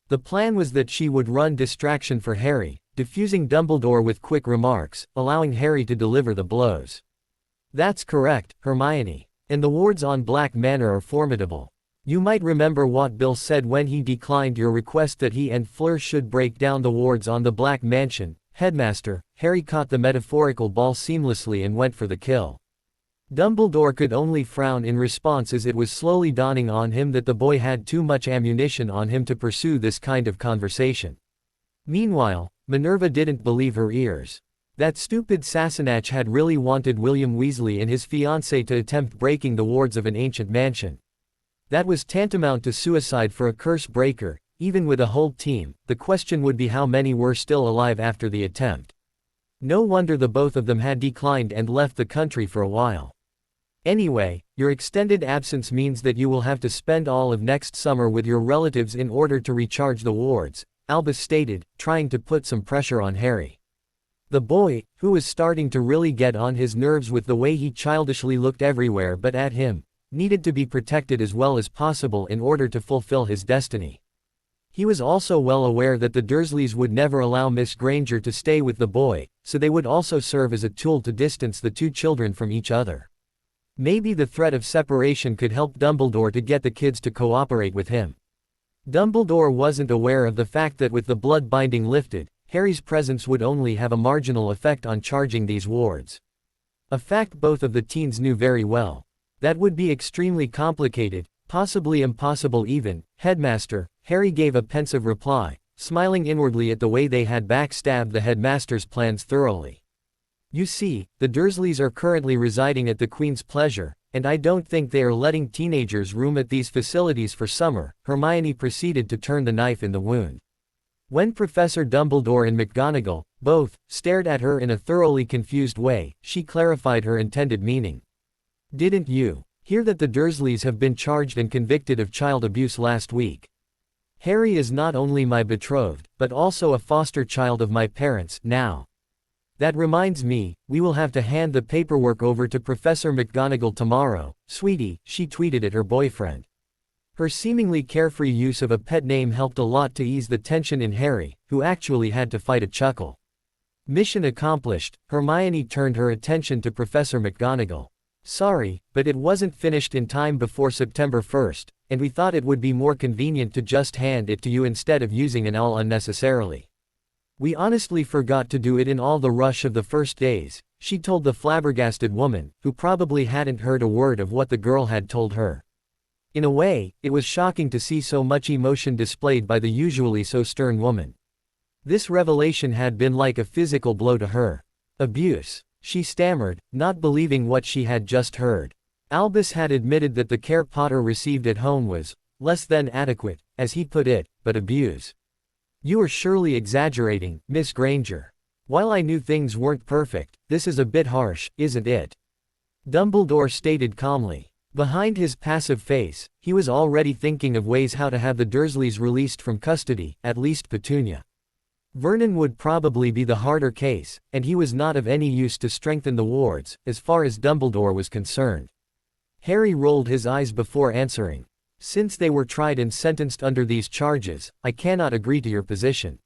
The plan was that she would run distraction for Harry, diffusing Dumbledore with quick remarks, allowing Harry to deliver the blows. That's correct, Hermione. And the wards on Black Manor are formidable. You might remember what Bill said when he declined your request that he and Fleur should break down the wards on the Black Mansion. Headmaster, Harry caught the metaphorical ball seamlessly and went for the kill. Dumbledore could only frown in response as it was slowly dawning on him that the boy had too much ammunition on him to pursue this kind of conversation. Meanwhile, Minerva didn't believe her ears. That stupid Sassenach had really wanted William Weasley and his fiancée to attempt breaking the wards of an ancient mansion. That was tantamount to suicide for a curse breaker, even with a whole team. The question would be how many were still alive after the attempt. No wonder the both of them had declined and left the country for a while. Anyway, your extended absence means that you will have to spend all of next summer with your relatives in order to recharge the wards, Albus stated, trying to put some pressure on Harry. The boy, who was starting to really get on his nerves with the way he childishly looked everywhere but at him, needed to be protected as well as possible in order to fulfill his destiny. He was also well aware that the Dursleys would never allow Miss Granger to stay with the boy, so they would also serve as a tool to distance the two children from each other. Maybe the threat of separation could help Dumbledore to get the kids to cooperate with him. Dumbledore wasn't aware of the fact that with the blood binding lifted, Harry's presence would only have a marginal effect on charging these wards. A fact both of the teens knew very well. That would be extremely complicated, possibly impossible even. Headmaster, Harry gave a pensive reply, smiling inwardly at the way they had backstabbed the headmaster's plans thoroughly. You see, the Dursleys are currently residing at the Queen's pleasure, and I don't think they are letting teenagers room at these facilities for summer. Hermione proceeded to turn the knife in the wound. When Professor Dumbledore and McGonagall, both, stared at her in a thoroughly confused way, she clarified her intended meaning. Didn't you hear that the Dursleys have been charged and convicted of child abuse last week? Harry is not only my betrothed, but also a foster child of my parents now. That reminds me, we will have to hand the paperwork over to Professor McGonagall tomorrow, sweetie, she tweeted at her boyfriend. Her seemingly carefree use of a pet name helped a lot to ease the tension in Harry, who actually had to fight a chuckle. Mission accomplished, Hermione turned her attention to Professor McGonagall. Sorry, but it wasn't finished in time before September 1st, and we thought it would be more convenient to just hand it to you instead of using an all unnecessarily. We honestly forgot to do it in all the rush of the first days, she told the flabbergasted woman, who probably hadn't heard a word of what the girl had told her. In a way, it was shocking to see so much emotion displayed by the usually so stern woman. This revelation had been like a physical blow to her. Abuse, she stammered, not believing what she had just heard. Albus had admitted that the care Potter received at home was less than adequate, as he put it, but abuse. You are surely exaggerating, Miss Granger. While I knew things weren't perfect, this is a bit harsh, isn't it? Dumbledore stated calmly. Behind his passive face, he was already thinking of ways how to have the Dursleys released from custody, at least Petunia. Vernon would probably be the harder case, and he was not of any use to strengthen the wards, as far as Dumbledore was concerned. Harry rolled his eyes before answering. Since they were tried and sentenced under these charges, I cannot agree to your position.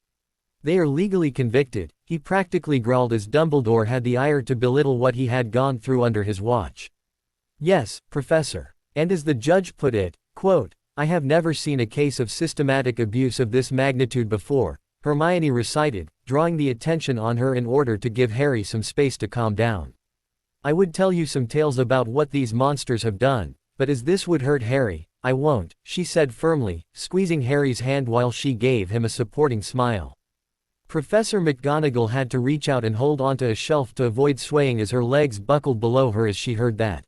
They are legally convicted, he practically growled as Dumbledore had the ire to belittle what he had gone through under his watch. Yes, Professor. And as the judge put it, quote, I have never seen a case of systematic abuse of this magnitude before, Hermione recited, drawing the attention on her in order to give Harry some space to calm down. I would tell you some tales about what these monsters have done, but as this would hurt Harry, I won't, she said firmly, squeezing Harry's hand while she gave him a supporting smile. Professor McGonagall had to reach out and hold onto a shelf to avoid swaying as her legs buckled below her as she heard that.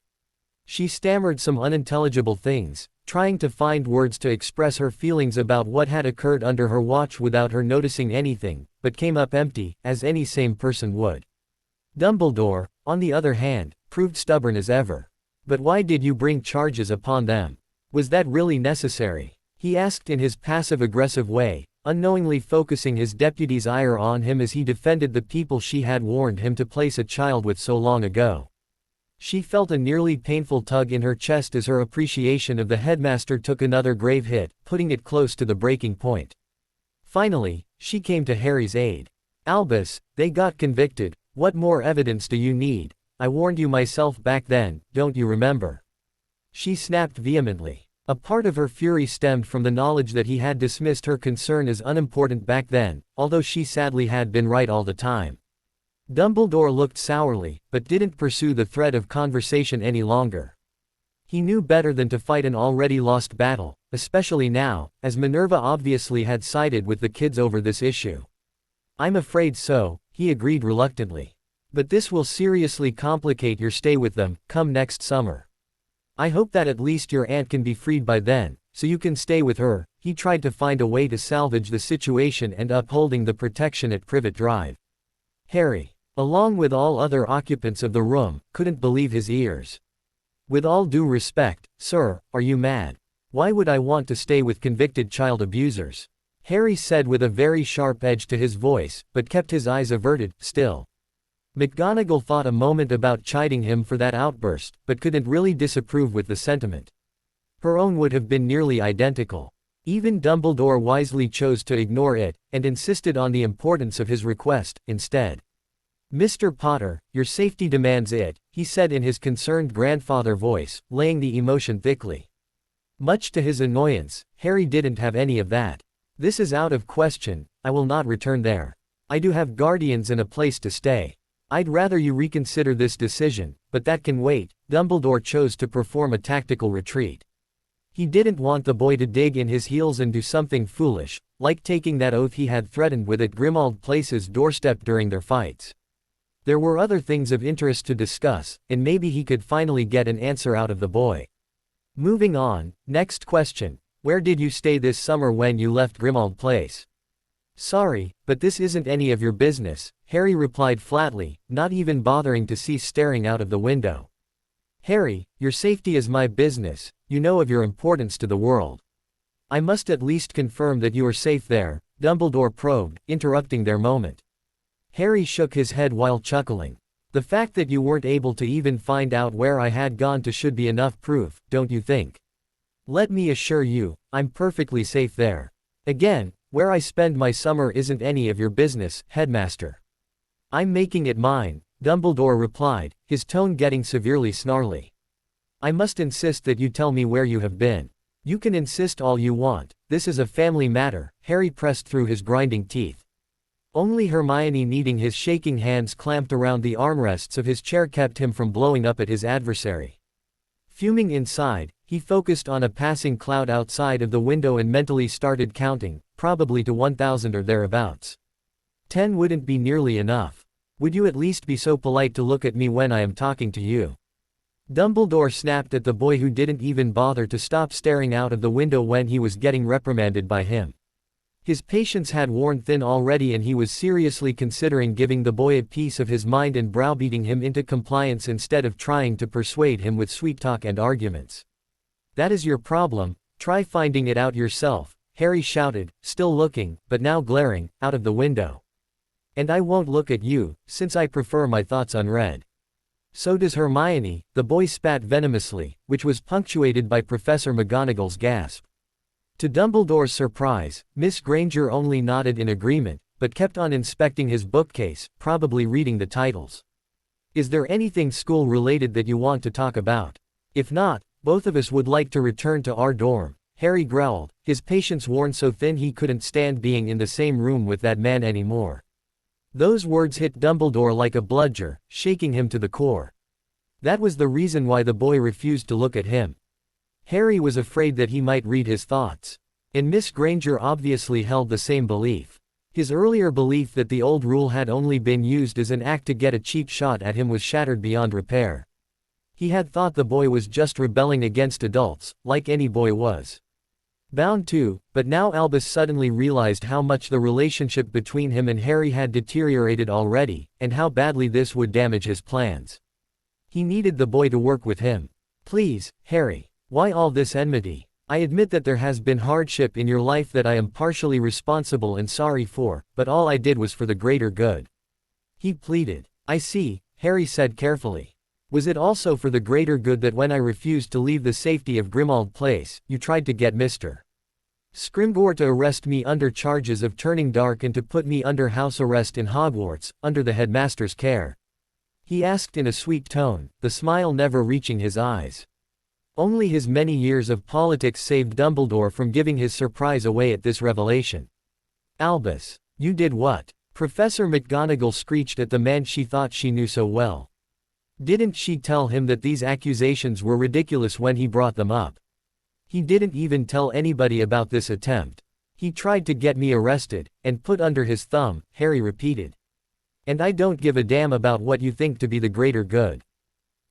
She stammered some unintelligible things, trying to find words to express her feelings about what had occurred under her watch without her noticing anything, but came up empty, as any sane person would. Dumbledore, on the other hand, proved stubborn as ever. But why did you bring charges upon them? Was that really necessary? He asked in his passive-aggressive way, unknowingly focusing his deputy's ire on him as he defended the people she had warned him to place a child with so long ago. She felt a nearly painful tug in her chest as her appreciation of the headmaster took another grave hit, putting it close to the breaking point. Finally, she came to Harry's aid. Albus, they got convicted, what more evidence do you need? I warned you myself back then, don't you remember? She snapped vehemently. A part of her fury stemmed from the knowledge that he had dismissed her concern as unimportant back then, although she sadly had been right all the time. Dumbledore looked sourly, but didn't pursue the thread of conversation any longer. He knew better than to fight an already lost battle, especially now, as Minerva obviously had sided with the kids over this issue. I'm afraid so, he agreed reluctantly. But this will seriously complicate your stay with them, come next summer. I hope that at least your aunt can be freed by then, so you can stay with her. He tried to find a way to salvage the situation and upholding the protection at Privet Drive. Harry, along with all other occupants of the room, couldn't believe his ears. With all due respect, sir, are you mad? Why would I want to stay with convicted child abusers? Harry said with a very sharp edge to his voice, but kept his eyes averted, still. McGonagall thought a moment about chiding him for that outburst, but couldn't really disapprove with the sentiment. Her own would have been nearly identical. Even Dumbledore wisely chose to ignore it, and insisted on the importance of his request, instead. "Mr. Potter, your safety demands it," he said in his concerned grandfather voice, laying the emotion thickly. Much to his annoyance, Harry didn't have any of that. "This is out of question, I will not return there. I do have guardians and a place to stay. I'd rather you reconsider this decision, but that can wait." Dumbledore chose to perform a tactical retreat. He didn't want the boy to dig in his heels and do something foolish, like taking that oath he had threatened with at Grimmauld Place's doorstep during their fights. There were other things of interest to discuss, and maybe he could finally get an answer out of the boy. Moving on, next question. Where did you stay this summer when you left Grimmauld Place? Sorry, but this isn't any of your business, Harry replied flatly, not even bothering to cease staring out of the window. Harry, your safety is my business, you know of your importance to the world. I must at least confirm that you are safe there, Dumbledore probed, interrupting their moment. Harry shook his head while chuckling. The fact that you weren't able to even find out where I had gone to should be enough proof, don't you think? Let me assure you, I'm perfectly safe there. Again, where I spend my summer isn't any of your business, Headmaster. I'm making it mine, Dumbledore replied, his tone getting severely snarly. I must insist that you tell me where you have been. You can insist all you want, this is a family matter, Harry pressed through his grinding teeth. Only Hermione needing his shaking hands clamped around the armrests of his chair kept him from blowing up at his adversary. Fuming inside, he focused on a passing cloud outside of the window and mentally started counting, probably to 1,000 or thereabouts. 10 wouldn't be nearly enough. Would you at least be so polite to look at me when I am talking to you? Dumbledore snapped at the boy who didn't even bother to stop staring out of the window when he was getting reprimanded by him. His patience had worn thin already and he was seriously considering giving the boy a piece of his mind and browbeating him into compliance instead of trying to persuade him with sweet talk and arguments. That is your problem, try finding it out yourself, Harry shouted, still looking, but now glaring, out of the window. And I won't look at you, since I prefer my thoughts unread. So does Hermione, the boy spat venomously, which was punctuated by Professor McGonagall's gasp. To Dumbledore's surprise, Miss Granger only nodded in agreement, but kept on inspecting his bookcase, probably reading the titles. Is there anything school-related that you want to talk about? If not, both of us would like to return to our dorm, Harry growled, his patience worn so thin he couldn't stand being in the same room with that man anymore. Those words hit Dumbledore like a bludger, shaking him to the core. That was the reason why the boy refused to look at him. Harry was afraid that he might read his thoughts. And Miss Granger obviously held the same belief. His earlier belief that the old rule had only been used as an act to get a cheap shot at him was shattered beyond repair. He had thought the boy was just rebelling against adults, like any boy was bound to, but now Albus suddenly realized how much the relationship between him and Harry had deteriorated already, and how badly this would damage his plans. He needed the boy to work with him. Please, Harry. Why all this enmity? I admit that there has been hardship in your life that I am partially responsible and sorry for, but all I did was for the greater good. He pleaded. I see, Harry said carefully. Was it also for the greater good that when I refused to leave the safety of Grimmauld Place, you tried to get Mr. Scrimgeour to arrest me under charges of turning dark and to put me under house arrest in Hogwarts, under the headmaster's care? He asked in a sweet tone, the smile never reaching his eyes. Only his many years of politics saved Dumbledore from giving his surprise away at this revelation. Albus, you did what? Professor McGonagall screeched at the man she thought she knew so well. Didn't she tell him that these accusations were ridiculous when he brought them up? He didn't even tell anybody about this attempt. He tried to get me arrested, and put under his thumb, Harry repeated. And I don't give a damn about what you think to be the greater good.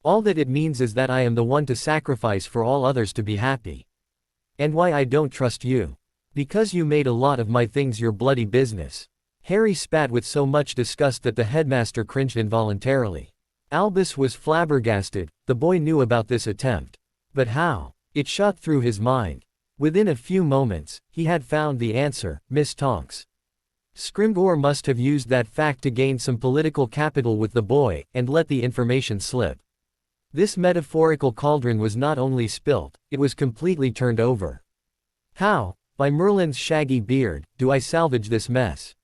All that it means is that I am the one to sacrifice for all others to be happy. And why I don't trust you. Because you made a lot of my things your bloody business. Harry spat with so much disgust that the headmaster cringed involuntarily. Albus was flabbergasted, the boy knew about this attempt. But how? It shot through his mind. Within a few moments, he had found the answer, Miss Tonks. Scrimgeour must have used that fact to gain some political capital with the boy, and let the information slip. This metaphorical cauldron was not only spilt, it was completely turned over. How, by Merlin's shaggy beard, do I salvage this mess?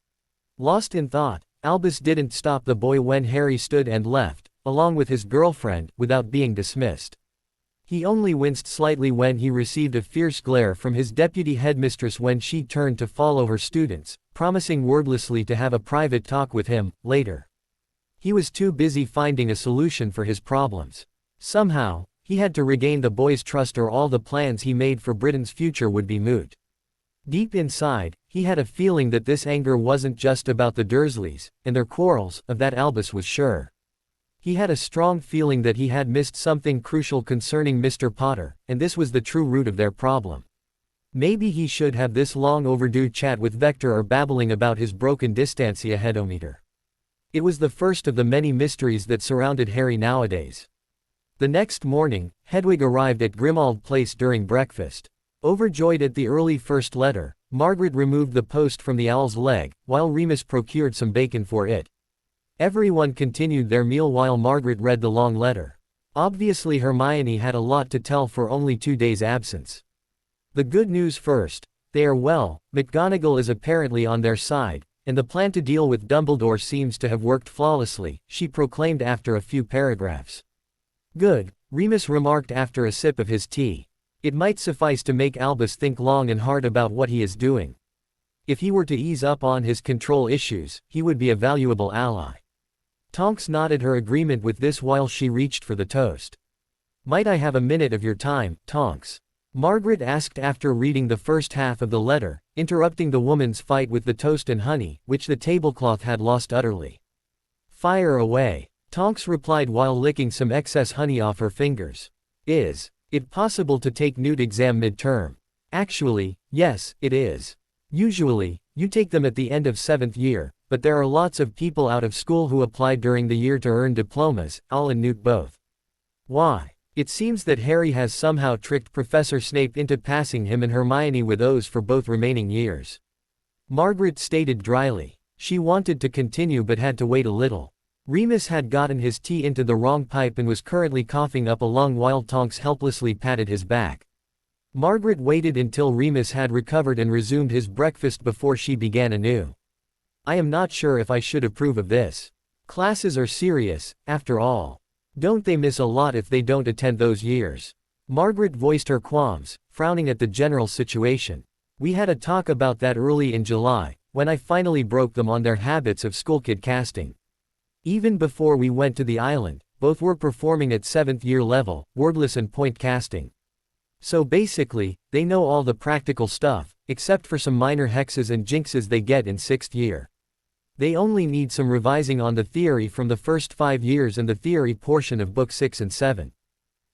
Lost in thought, Albus didn't stop the boy when Harry stood and left, along with his girlfriend, without being dismissed. He only winced slightly when he received a fierce glare from his deputy headmistress when she turned to follow her students, promising wordlessly to have a private talk with him, later. He was too busy finding a solution for his problems. Somehow, he had to regain the boy's trust or all the plans he made for Britain's future would be moot. Deep inside, he had a feeling that this anger wasn't just about the Dursleys, and their quarrels, of that Albus was sure. He had a strong feeling that he had missed something crucial concerning Mr. Potter, and this was the true root of their problem. Maybe he should have this long overdue chat with Vector or babbling about his broken distancia headometer. It was the first of the many mysteries that surrounded Harry nowadays. The next morning, Hedwig arrived at Grimmauld Place during breakfast. Overjoyed at the early first letter, Margaret removed the post from the owl's leg, while Remus procured some bacon for it. Everyone continued their meal while Margaret read the long letter. Obviously Hermione had a lot to tell for only 2 days' absence. The good news first, they are well, McGonagall is apparently on their side, and the plan to deal with Dumbledore seems to have worked flawlessly, she proclaimed after a few paragraphs. Good, Remus remarked after a sip of his tea. It might suffice to make Albus think long and hard about what he is doing. If he were to ease up on his control issues, he would be a valuable ally. Tonks nodded her agreement with this while she reached for the toast. Might I have a minute of your time, Tonks? Margaret asked after reading the first half of the letter, interrupting the woman's fight with the toast and honey, which the tablecloth had lost utterly. Fire away, Tonks replied while licking some excess honey off her fingers. Is it possible to take Newt exam midterm? Actually, yes, it is. Usually, you take them at the end of 7th year, but there are lots of people out of school who applied during the year to earn diplomas, Al and Newt both. Why? It seems that Harry has somehow tricked Professor Snape into passing him and Hermione with O's for both remaining years. Margaret stated dryly. She wanted to continue but had to wait a little. Remus had gotten his tea into the wrong pipe and was currently coughing up a lung while Tonks helplessly patted his back. Margaret waited until Remus had recovered and resumed his breakfast before she began anew. I am not sure if I should approve of this. Classes are serious, after all. Don't they miss a lot if they don't attend those years? Margaret voiced her qualms, frowning at the general situation. We had a talk about that early in July, when I finally broke them on their habits of schoolkid casting. Even before we went to the island, both were performing at 7th year level, wordless and point casting. So basically, they know all the practical stuff, except for some minor hexes and jinxes they get in 6th year. They only need some revising on the theory from the first 5 years and the theory portion of Book 6 and 7.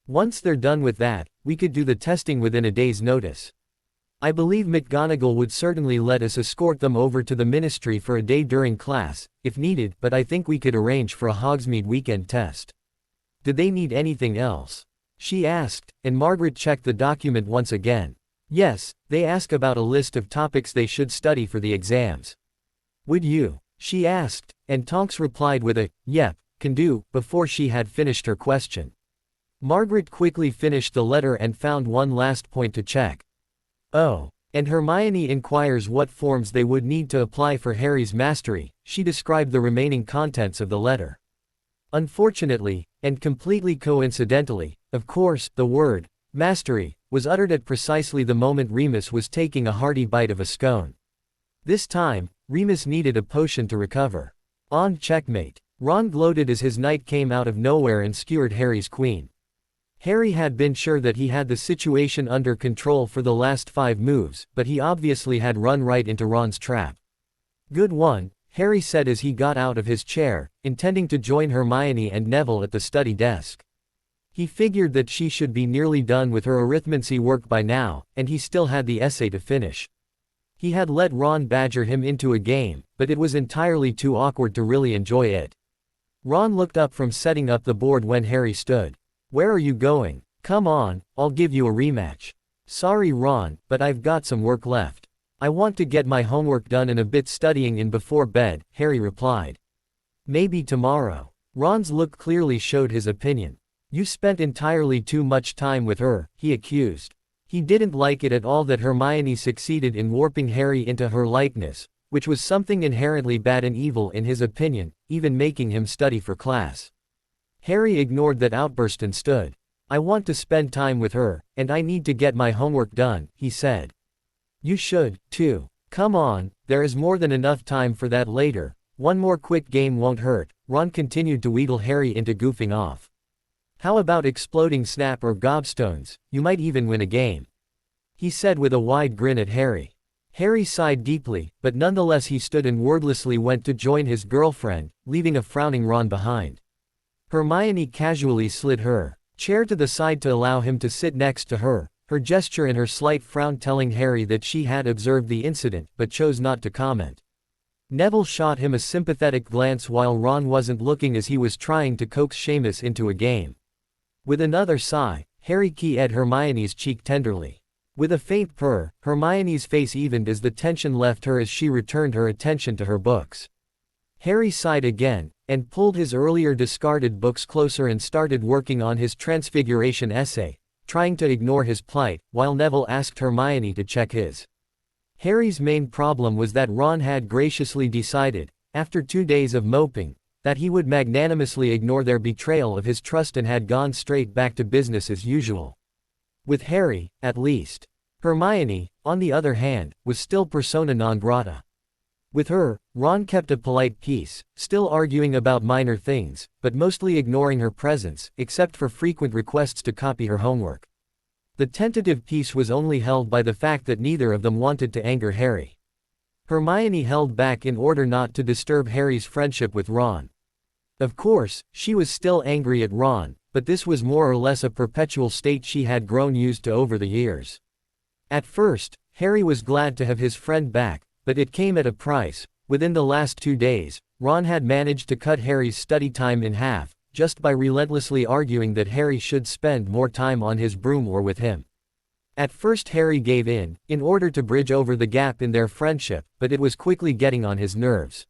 Once they're done with that, we could do the testing within a day's notice. I believe McGonagall would certainly let us escort them over to the Ministry for a day during class, if needed, but I think we could arrange for a Hogsmeade weekend test. Did they need anything else? She asked, and Margaret checked the document once again. Yes, they ask about a list of topics they should study for the exams. Would you? She asked, and Tonks replied with a, yep, can do, before she had finished her question. Margaret quickly finished the letter and found one last point to check. Oh, and Hermione inquires what forms they would need to apply for Harry's mastery. She described the remaining contents of the letter. Unfortunately, and completely coincidentally, of course, the word, mastery, was uttered at precisely the moment Remus was taking a hearty bite of a scone. This time, Remus needed a potion to recover. On checkmate. Ron gloated as his knight came out of nowhere and skewered Harry's queen. Harry had been sure that he had the situation under control for the last 5 moves, but he obviously had run right into Ron's trap. Good one, Harry said as he got out of his chair, intending to join Hermione and Neville at the study desk. He figured that she should be nearly done with her arithmancy work by now, and he still had the essay to finish. He had let Ron badger him into a game, but it was entirely too awkward to really enjoy it. Ron looked up from setting up the board when Harry stood. Where are you going? Come on, I'll give you a rematch. Sorry Ron, but I've got some work left. I want to get my homework done and a bit studying in before bed, Harry replied. Maybe tomorrow. Ron's look clearly showed his opinion. You spent entirely too much time with her, he accused. He didn't like it at all that Hermione succeeded in warping Harry into her likeness, which was something inherently bad and evil in his opinion, even making him study for class. Harry ignored that outburst and stood. I want to spend time with her, and I need to get my homework done, he said. You should, too. Come on, there is more than enough time for that later. One more quick game won't hurt, Ron continued to wheedle Harry into goofing off. How about exploding snap or gobstones, you might even win a game. He said with a wide grin at Harry. Harry sighed deeply, but nonetheless he stood and wordlessly went to join his girlfriend, leaving a frowning Ron behind. Hermione casually slid her chair to the side to allow him to sit next to her, her gesture and her slight frown telling Harry that she had observed the incident but chose not to comment. Neville shot him a sympathetic glance while Ron wasn't looking as he was trying to coax Seamus into a game. With another sigh, Harry kissed Hermione's cheek tenderly. With a faint purr, Hermione's face evened as the tension left her as she returned her attention to her books. Harry sighed again, and pulled his earlier discarded books closer and started working on his transfiguration essay, trying to ignore his plight, while Neville asked Hermione to check his. Harry's main problem was that Ron had graciously decided, after 2 days of moping, that he would magnanimously ignore their betrayal of his trust and had gone straight back to business as usual. With Harry, at least. Hermione, on the other hand, was still persona non grata. With her, Ron kept a polite peace, still arguing about minor things, but mostly ignoring her presence, except for frequent requests to copy her homework. The tentative peace was only held by the fact that neither of them wanted to anger Harry. Hermione held back in order not to disturb Harry's friendship with Ron. Of course, she was still angry at Ron, but this was more or less a perpetual state she had grown used to over the years. At first, Harry was glad to have his friend back, but it came at a price. Within the last 2 days, Ron had managed to cut Harry's study time in half, just by relentlessly arguing that Harry should spend more time on his broom or with him. At first Harry gave in order to bridge over the gap in their friendship, but it was quickly getting on his nerves.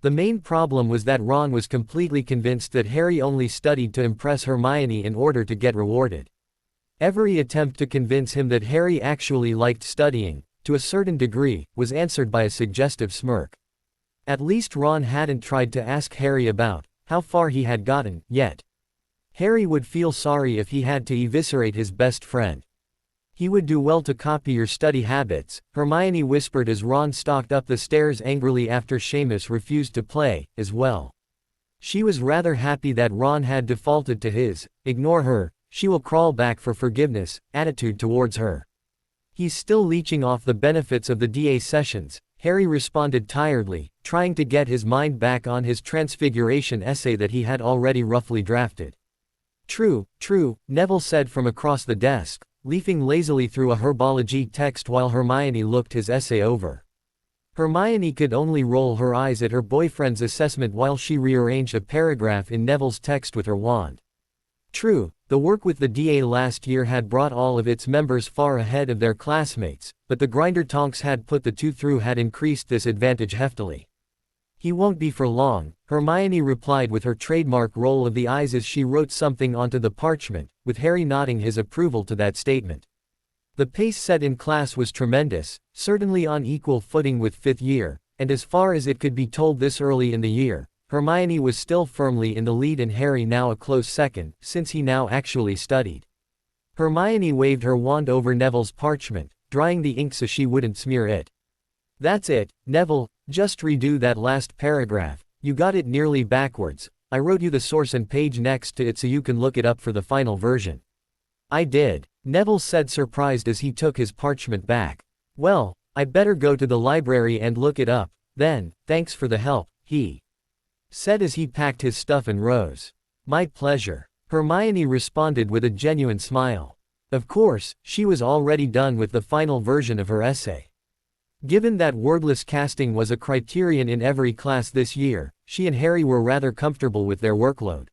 The main problem was that Ron was completely convinced that Harry only studied to impress Hermione in order to get rewarded. Every attempt to convince him that Harry actually liked studying, to a certain degree, was answered by a suggestive smirk. At least Ron hadn't tried to ask Harry about how far he had gotten, yet. Harry would feel sorry if he had to eviscerate his best friend. He would do well to copy your study habits, Hermione whispered as Ron stalked up the stairs angrily after Seamus refused to play, as well. She was rather happy that Ron had defaulted to his, ignore her, she will crawl back for forgiveness, attitude towards her. He's still leeching off the benefits of the DA sessions, Harry responded tiredly, trying to get his mind back on his transfiguration essay that he had already roughly drafted. True, Neville said from across the desk, leafing lazily through a herbology text while Hermione looked his essay over. Hermione could only roll her eyes at her boyfriend's assessment while she rearranged a paragraph in Neville's text with her wand. True, the work with the DA last year had brought all of its members far ahead of their classmates, but the grinder Tonks had put the two through had increased this advantage heftily. He won't be for long, Hermione replied with her trademark roll of the eyes as she wrote something onto the parchment, with Harry nodding his approval to that statement. The pace set in class was tremendous, certainly on equal footing with fifth year, and as far as it could be told this early in the year, Hermione was still firmly in the lead and Harry now a close second, since he now actually studied. Hermione waved her wand over Neville's parchment, drying the ink so she wouldn't smear it. That's it, Neville, just redo that last paragraph, you got it nearly backwards, I wrote you the source and page next to it so you can look it up for the final version. I did, Neville said surprised as he took his parchment back. Well, I'd better go to the library and look it up, then, thanks for the help, he said as he packed his stuff and rose. My pleasure, Hermione responded with a genuine smile. Of course, she was already done with the final version of her essay. Given that wordless casting was a criterion in every class this year, she and Harry were rather comfortable with their workload.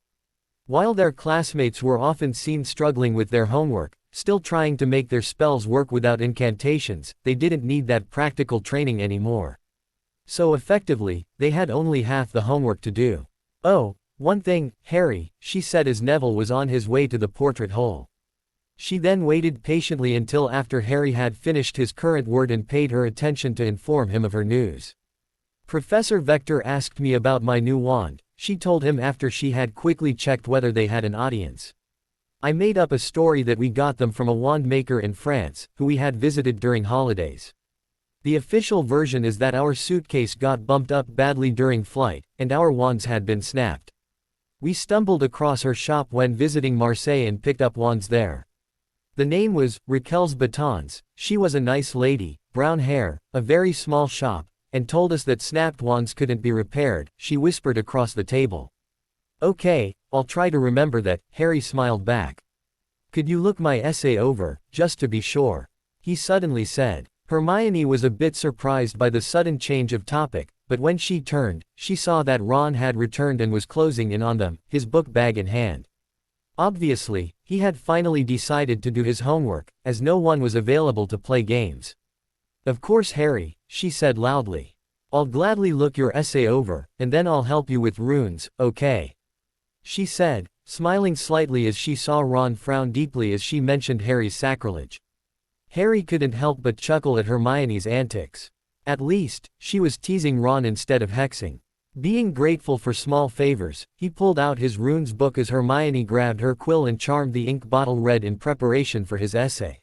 While their classmates were often seen struggling with their homework, still trying to make their spells work without incantations. They didn't need that practical training anymore. So effectively, they had only half the homework to do. "Oh, one thing, Harry," she said as Neville was on his way to the portrait hole. She then waited patiently until after Harry had finished his current word and paid her attention to inform him of her news. "Professor Vector asked me about my new wand," she told him after she had quickly checked whether they had an audience. "I made up a story that we got them from a wand maker in France, who we had visited during holidays. The official version is that our suitcase got bumped up badly during flight, and our wands had been snapped. We stumbled across her shop when visiting Marseille and picked up wands there. The name was Raquel's Batons. She was a nice lady, brown hair, a very small shop, and told us that snapped wands couldn't be repaired," she whispered across the table. "Okay, I'll try to remember that," Harry smiled back. "Could you look my essay over, just to be sure?" he suddenly said. Hermione was a bit surprised by the sudden change of topic, but when she turned, she saw that Ron had returned and was closing in on them, his book bag in hand. Obviously, he had finally decided to do his homework, as no one was available to play games. "Of course, Harry," she said loudly. "I'll gladly look your essay over, and then I'll help you with runes, okay?" she said, smiling slightly as she saw Ron frown deeply as she mentioned Harry's sacrilege. Harry couldn't help but chuckle at Hermione's antics. At least, she was teasing Ron instead of hexing. Being grateful for small favors, he pulled out his runes book as Hermione grabbed her quill and charmed the ink bottle red in preparation for his essay.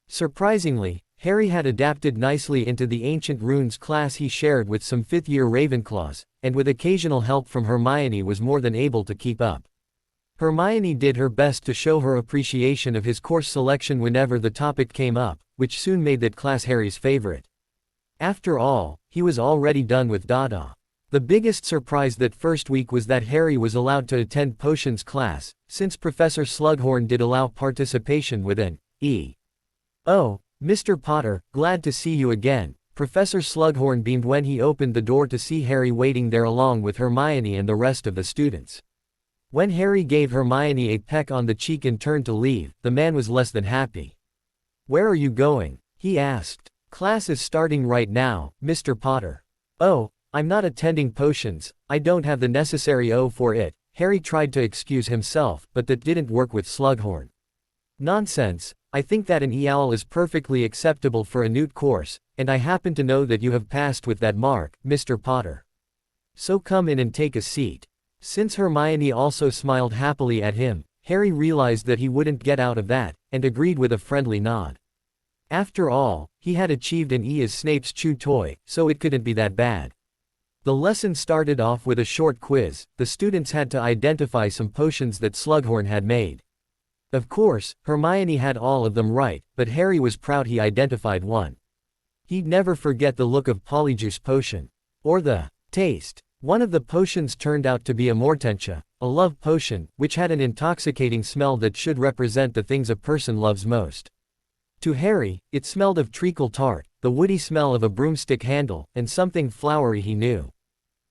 Surprisingly, Harry had adapted nicely into the ancient runes class he shared with some fifth-year Ravenclaws, and with occasional help from Hermione was more than able to keep up. Hermione did her best to show her appreciation of his course selection whenever the topic came up, which soon made that class Harry's favorite. After all, he was already done with Dada. The biggest surprise that first week was that Harry was allowed to attend potions class, since Professor Slughorn did allow participation with an E. "Oh, Mr. Potter, glad to see you again," Professor Slughorn beamed when he opened the door to see Harry waiting there along with Hermione and the rest of the students. When Harry gave Hermione a peck on the cheek and turned to leave, the man was less than happy. "Where are you going?" he asked. "Class is starting right now, Mr. Potter." "Oh, I'm not attending potions, I don't have the necessary O for it," Harry tried to excuse himself, but that didn't work with Slughorn. "Nonsense, I think that an EOL is perfectly acceptable for a Newt course, and I happen to know that you have passed with that mark, Mr. Potter. So come in and take a seat." Since Hermione also smiled happily at him, Harry realized that he wouldn't get out of that, and agreed with a friendly nod. After all, he had achieved an E as Snape's chew toy, so it couldn't be that bad. The lesson started off with a short quiz. The students had to identify some potions that Slughorn had made. Of course, Hermione had all of them right, but Harry was proud he identified one. He'd never forget the look of Polyjuice potion. Or the taste. One of the potions turned out to be a Mortentia, a love potion, which had an intoxicating smell that should represent the things a person loves most. To Harry, it smelled of treacle tart, the woody smell of a broomstick handle, and something flowery he knew.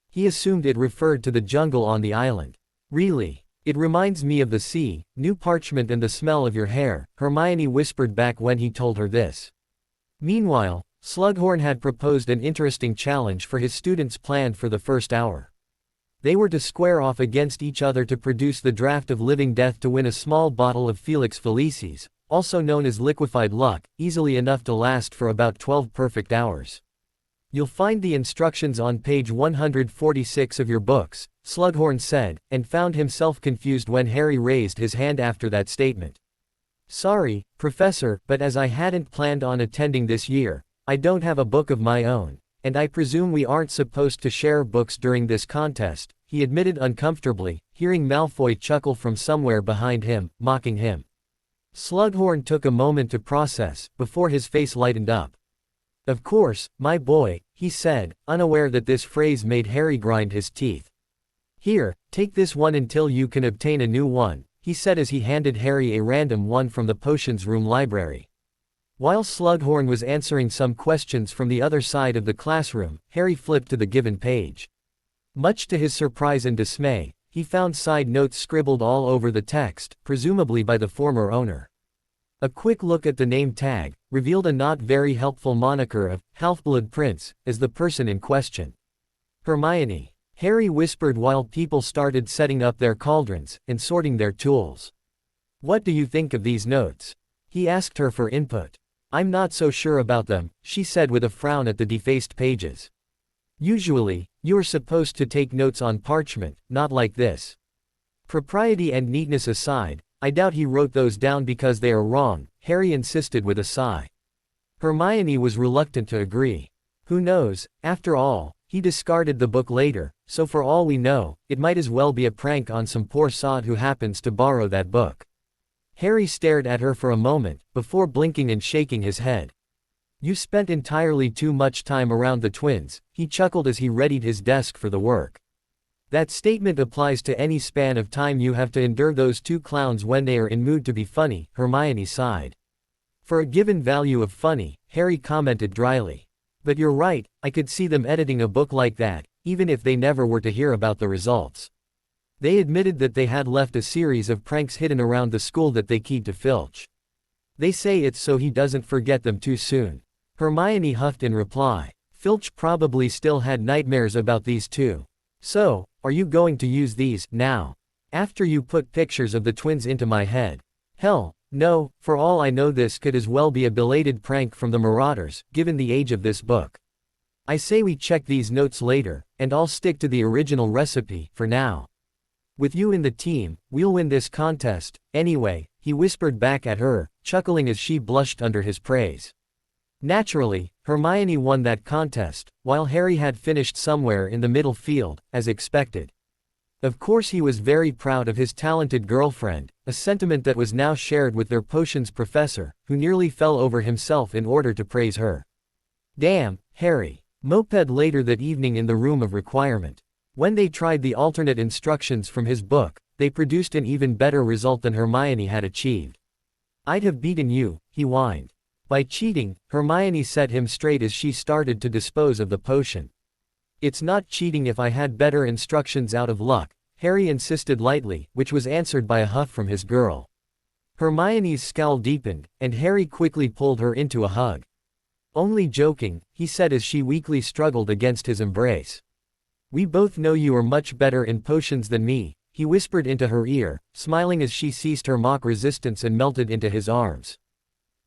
He assumed it referred to the jungle on the island. "Really? It reminds me of the sea, new parchment and the smell of your hair," Hermione whispered back when he told her this. Meanwhile, Slughorn had proposed an interesting challenge for his students planned for the first hour. They were to square off against each other to produce the draft of living death to win a small bottle of Felix Felicis, also known as liquefied luck, easily enough to last for about 12 perfect hours. "You'll find the instructions on page 146 of your books," Slughorn said, and found himself confused when Harry raised his hand after that statement. "Sorry, Professor, but as I hadn't planned on attending this year, I don't have a book of my own, and I presume we aren't supposed to share books during this contest," he admitted uncomfortably, hearing Malfoy chuckle from somewhere behind him, mocking him. Slughorn took a moment to process, before his face lightened up. "Of course, my boy," he said, unaware that this phrase made Harry grind his teeth. "Here, take this one until you can obtain a new one," he said as he handed Harry a random one from the potions room library. While Slughorn was answering some questions from the other side of the classroom, Harry flipped to the given page. Much to his surprise and dismay, he found side notes scribbled all over the text, presumably by the former owner. A quick look at the name tag revealed a not very helpful moniker of Half-Blood Prince as the person in question. Hermione. Harry whispered while people started setting up their cauldrons and sorting their tools. What do you think of these notes? He asked her for input. I'm not so sure about them, she said with a frown at the defaced pages. Usually, you're supposed to take notes on parchment, not like this. Propriety and neatness aside, I doubt he wrote those down because they are wrong, Harry insisted with a sigh. Hermione was reluctant to agree. Who knows, after all, he discarded the book later, so for all we know, it might as well be a prank on some poor sod who happens to borrow that book. Harry stared at her for a moment, before blinking and shaking his head. You spent entirely too much time around the twins, he chuckled as he readied his desk for the work. That statement applies to any span of time you have to endure those two clowns when they are in mood to be funny, Hermione sighed. For a given value of funny, Harry commented dryly. But you're right, I could see them editing a book like that, even if they never were to hear about the results. They admitted that they had left a series of pranks hidden around the school that they keyed to Filch. They say it's so he doesn't forget them too soon. Hermione huffed in reply. Filch probably still had nightmares about these two. So, are you going to use these, now? After you put pictures of the twins into my head? Hell, no, for all I know this could as well be a belated prank from the Marauders, given the age of this book. I say we check these notes later, and I'll stick to the original recipe, for now. With you in the team, we'll win this contest, anyway, he whispered back at her, chuckling as she blushed under his praise. Naturally, Hermione won that contest, while Harry had finished somewhere in the middle field, as expected. Of course he was very proud of his talented girlfriend, a sentiment that was now shared with their potions professor, who nearly fell over himself in order to praise her. Damn, Harry. Moped later that evening in the room of requirement. When they tried the alternate instructions from his book, they produced an even better result than Hermione had achieved. I'd have beaten you, he whined. By cheating, Hermione set him straight as she started to dispose of the potion. It's not cheating if I had better instructions out of luck, Harry insisted lightly, which was answered by a huff from his girl. Hermione's scowl deepened, and Harry quickly pulled her into a hug. Only joking, he said as she weakly struggled against his embrace. We both know you are much better in potions than me, he whispered into her ear, smiling as she ceased her mock resistance and melted into his arms.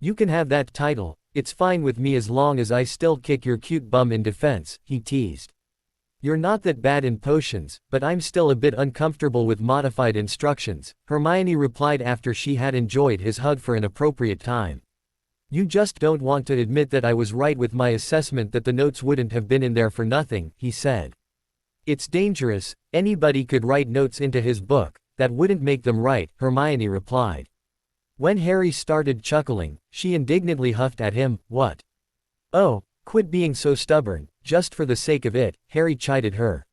You can have that title, it's fine with me as long as I still kick your cute bum in defense, he teased. You're not that bad in potions, but I'm still a bit uncomfortable with modified instructions, Hermione replied after she had enjoyed his hug for an appropriate time. You just don't want to admit that I was right with my assessment that the notes wouldn't have been in there for nothing, he said. It's dangerous, anybody could write notes into his book, that wouldn't make them right, Hermione replied. When Harry started chuckling, she indignantly huffed at him, what? Oh, quit being so stubborn, just for the sake of it, Harry chided her.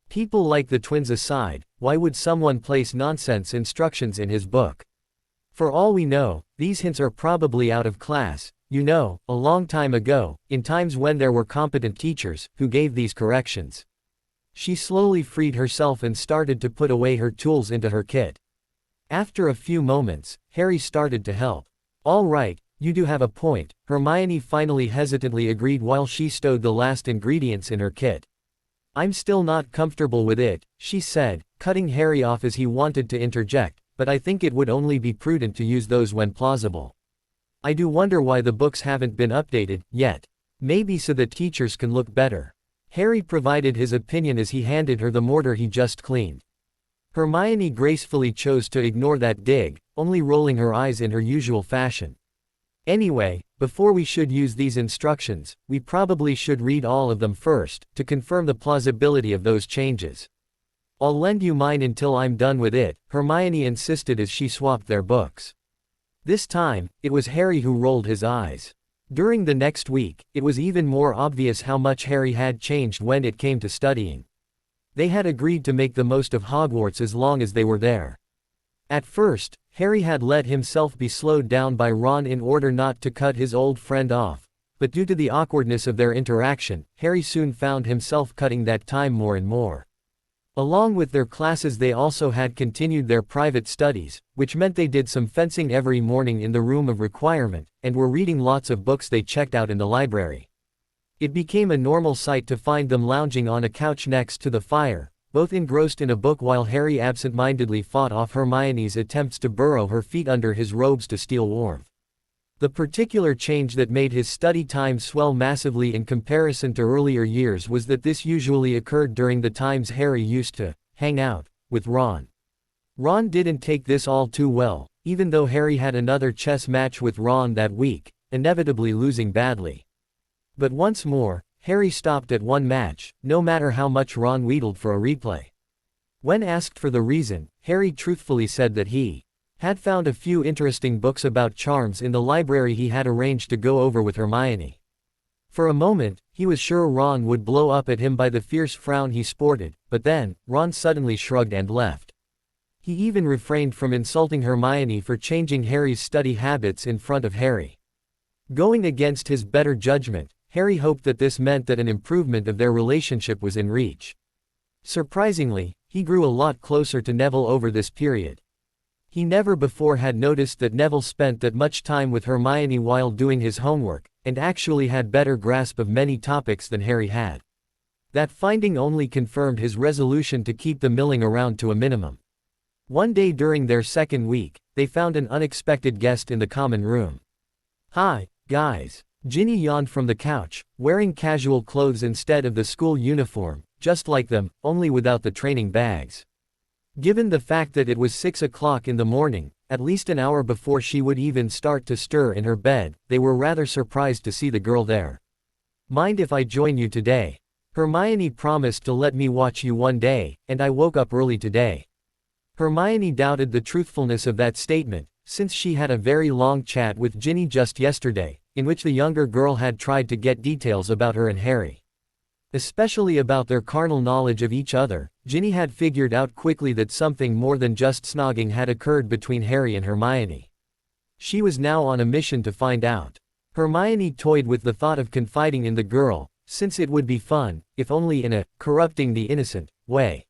People like the twins aside, why would someone place nonsense instructions in his book? For all we know, these hints are probably out of class, you know, a long time ago, in times when there were competent teachers, who gave these corrections. She slowly freed herself and started to put away her tools into her kit. After a few moments, Harry started to help. All right, you do have a point, Hermione finally hesitantly agreed while she stowed the last ingredients in her kit. I'm still not comfortable with it, she said, cutting Harry off as he wanted to interject, but I think it would only be prudent to use those when plausible. I do wonder why the books haven't been updated, yet. Maybe so that teachers can look better. Harry provided his opinion as he handed her the mortar he just cleaned. Hermione gracefully chose to ignore that dig, only rolling her eyes in her usual fashion. Anyway, before we should use these instructions, we probably should read all of them first, to confirm the plausibility of those changes. I'll lend you mine until I'm done with it, Hermione insisted as she swapped their books. This time, it was Harry who rolled his eyes. During the next week, it was even more obvious how much Harry had changed when it came to studying. They had agreed to make the most of Hogwarts as long as they were there. At first, Harry had let himself be slowed down by Ron in order not to cut his old friend off, but due to the awkwardness of their interaction, Harry soon found himself cutting that time more and more. Along with their classes they also had continued their private studies, which meant they did some fencing every morning in the room of requirement, and were reading lots of books they checked out in the library. It became a normal sight to find them lounging on a couch next to the fire, both engrossed in a book while Harry absent-mindedly fought off Hermione's attempts to burrow her feet under his robes to steal warmth. The particular change that made his study time swell massively in comparison to earlier years was that this usually occurred during the times Harry used to hang out with Ron. Ron didn't take this all too well, even though Harry had another chess match with Ron that week, inevitably losing badly. But once more, Harry stopped at one match, no matter how much Ron wheedled for a replay. When asked for the reason, Harry truthfully said that he had found a few interesting books about charms in the library he had arranged to go over with Hermione. For a moment, he was sure Ron would blow up at him by the fierce frown he sported, but then, Ron suddenly shrugged and left. He even refrained from insulting Hermione for changing Harry's study habits in front of Harry. Going against his better judgment, Harry hoped that this meant that an improvement of their relationship was in reach. Surprisingly, he grew a lot closer to Neville over this period. He never before had noticed that Neville spent that much time with Hermione while doing his homework, and actually had better grasp of many topics than Harry had. That finding only confirmed his resolution to keep the milling around to a minimum. One day during their second week, they found an unexpected guest in the common room. "Hi, guys." Ginny yawned from the couch, wearing casual clothes instead of the school uniform, just like them, only without the training bags. Given the fact that it was 6 o'clock in the morning, at least an hour before she would even start to stir in her bed, they were rather surprised to see the girl there. "Mind if I join you today? Hermione promised to let me watch you one day, and I woke up early today." Hermione doubted the truthfulness of that statement, since she had a very long chat with Ginny just yesterday, in which the younger girl had tried to get details about her and Harry. Especially about their carnal knowledge of each other, Ginny had figured out quickly that something more than just snogging had occurred between Harry and Hermione. She was now on a mission to find out. Hermione toyed with the thought of confiding in the girl, since it would be fun, if only in a corrupting the innocent way.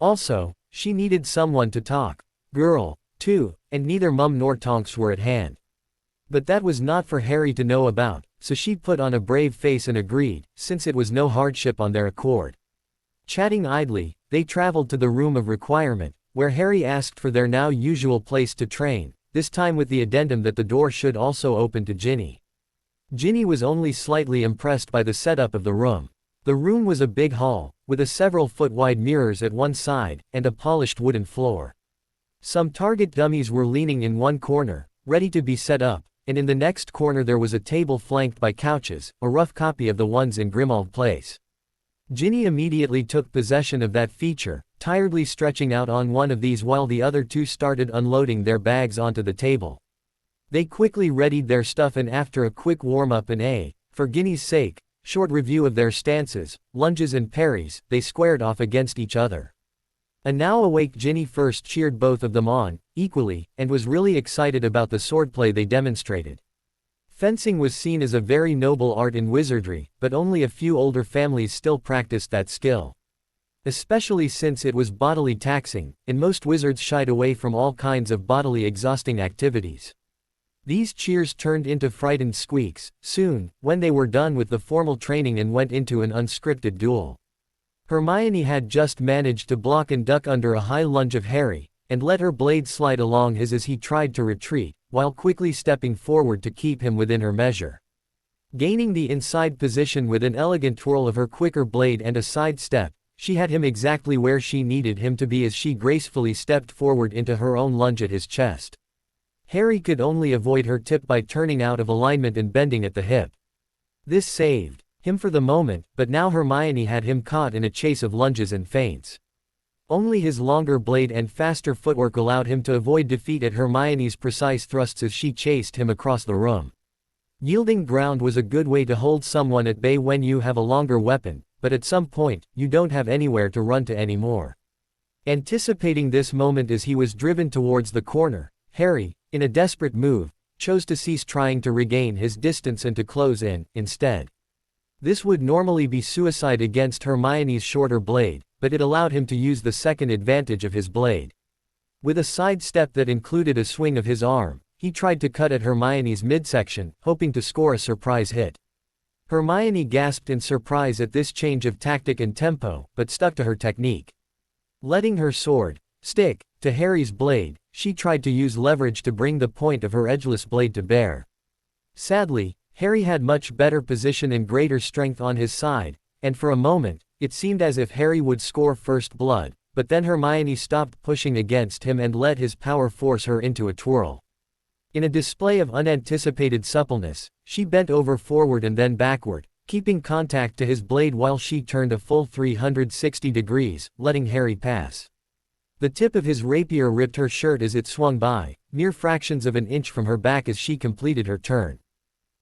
Also, she needed someone to talk girl to, and neither Mum nor Tonks were at hand. But that was not for Harry to know about, so she put on a brave face and agreed, since it was no hardship on their accord. Chatting idly, they traveled to the room of requirement, where Harry asked for their now usual place to train, this time with the addendum that the door should also open to Ginny. Ginny was only slightly impressed by the setup of the room. The room was a big hall, with a several-foot-wide mirrors at one side, and a polished wooden floor. Some target dummies were leaning in one corner, ready to be set up, and in the next corner there was a table flanked by couches, a rough copy of the ones in Grimmauld Place. Ginny immediately took possession of that feature, tiredly stretching out on one of these while the other two started unloading their bags onto the table. They quickly readied their stuff and after a quick warm-up and for Ginny's sake, short review of their stances, lunges and parries, they squared off against each other. A now awake Ginny first cheered both of them on, equally, and was really excited about the swordplay they demonstrated. Fencing was seen as a very noble art in wizardry, but only a few older families still practiced that skill. Especially since it was bodily taxing, and most wizards shied away from all kinds of bodily exhausting activities. These cheers turned into frightened squeaks, soon, when they were done with the formal training and went into an unscripted duel. Hermione had just managed to block and duck under a high lunge of Harry, and let her blade slide along his as he tried to retreat, while quickly stepping forward to keep him within her measure. Gaining the inside position with an elegant twirl of her quicker blade and a side step, she had him exactly where she needed him to be as she gracefully stepped forward into her own lunge at his chest. Harry could only avoid her tip by turning out of alignment and bending at the hip. This saved him for the moment, but now Hermione had him caught in a chase of lunges and feints. Only his longer blade and faster footwork allowed him to avoid defeat at Hermione's precise thrusts as she chased him across the room. Yielding ground was a good way to hold someone at bay when you have a longer weapon, but at some point, you don't have anywhere to run to anymore. Anticipating this moment as he was driven towards the corner, Harry, in a desperate move, chose to cease trying to regain his distance and to close in, instead. This would normally be suicide against Hermione's shorter blade, but it allowed him to use the second advantage of his blade. With a sidestep that included a swing of his arm, he tried to cut at Hermione's midsection, hoping to score a surprise hit. Hermione gasped in surprise at this change of tactic and tempo, but stuck to her technique. Letting her sword stick to Harry's blade, she tried to use leverage to bring the point of her edgeless blade to bear. Sadly, Harry had much better position and greater strength on his side, and for a moment, it seemed as if Harry would score first blood, but then Hermione stopped pushing against him and let his power force her into a twirl. In a display of unanticipated suppleness, she bent over forward and then backward, keeping contact to his blade while she turned a full 360 degrees, letting Harry pass. The tip of his rapier ripped her shirt as it swung by, mere fractions of an inch from her back as she completed her turn.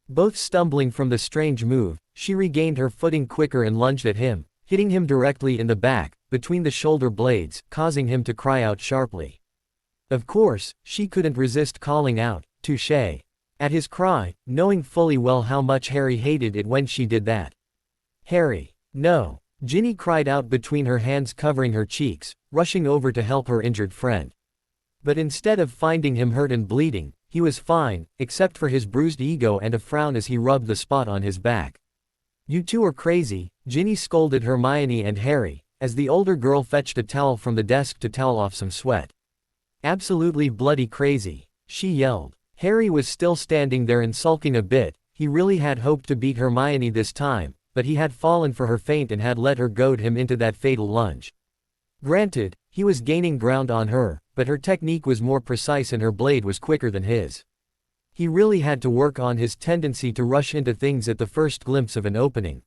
Both stumbling from the strange move, she regained her footing quicker and lunged at him, hitting him directly in the back, between the shoulder blades, causing him to cry out sharply. Of course, she couldn't resist calling out, "Touché!" at his cry, knowing fully well how much Harry hated it when she did that. "Harry! No!" Ginny cried out between her hands covering her cheeks, rushing over to help her injured friend. But instead of finding him hurt and bleeding, he was fine, except for his bruised ego and a frown as he rubbed the spot on his back. "You two are crazy," Ginny scolded Hermione and Harry, as the older girl fetched a towel from the desk to towel off some sweat. "Absolutely bloody crazy," she yelled. Harry was still standing there and sulking a bit. He really had hoped to beat Hermione this time, but he had fallen for her feint and had let her goad him into that fatal lunge. Granted, he was gaining ground on her, but her technique was more precise and her blade was quicker than his. He really had to work on his tendency to rush into things at the first glimpse of an opening.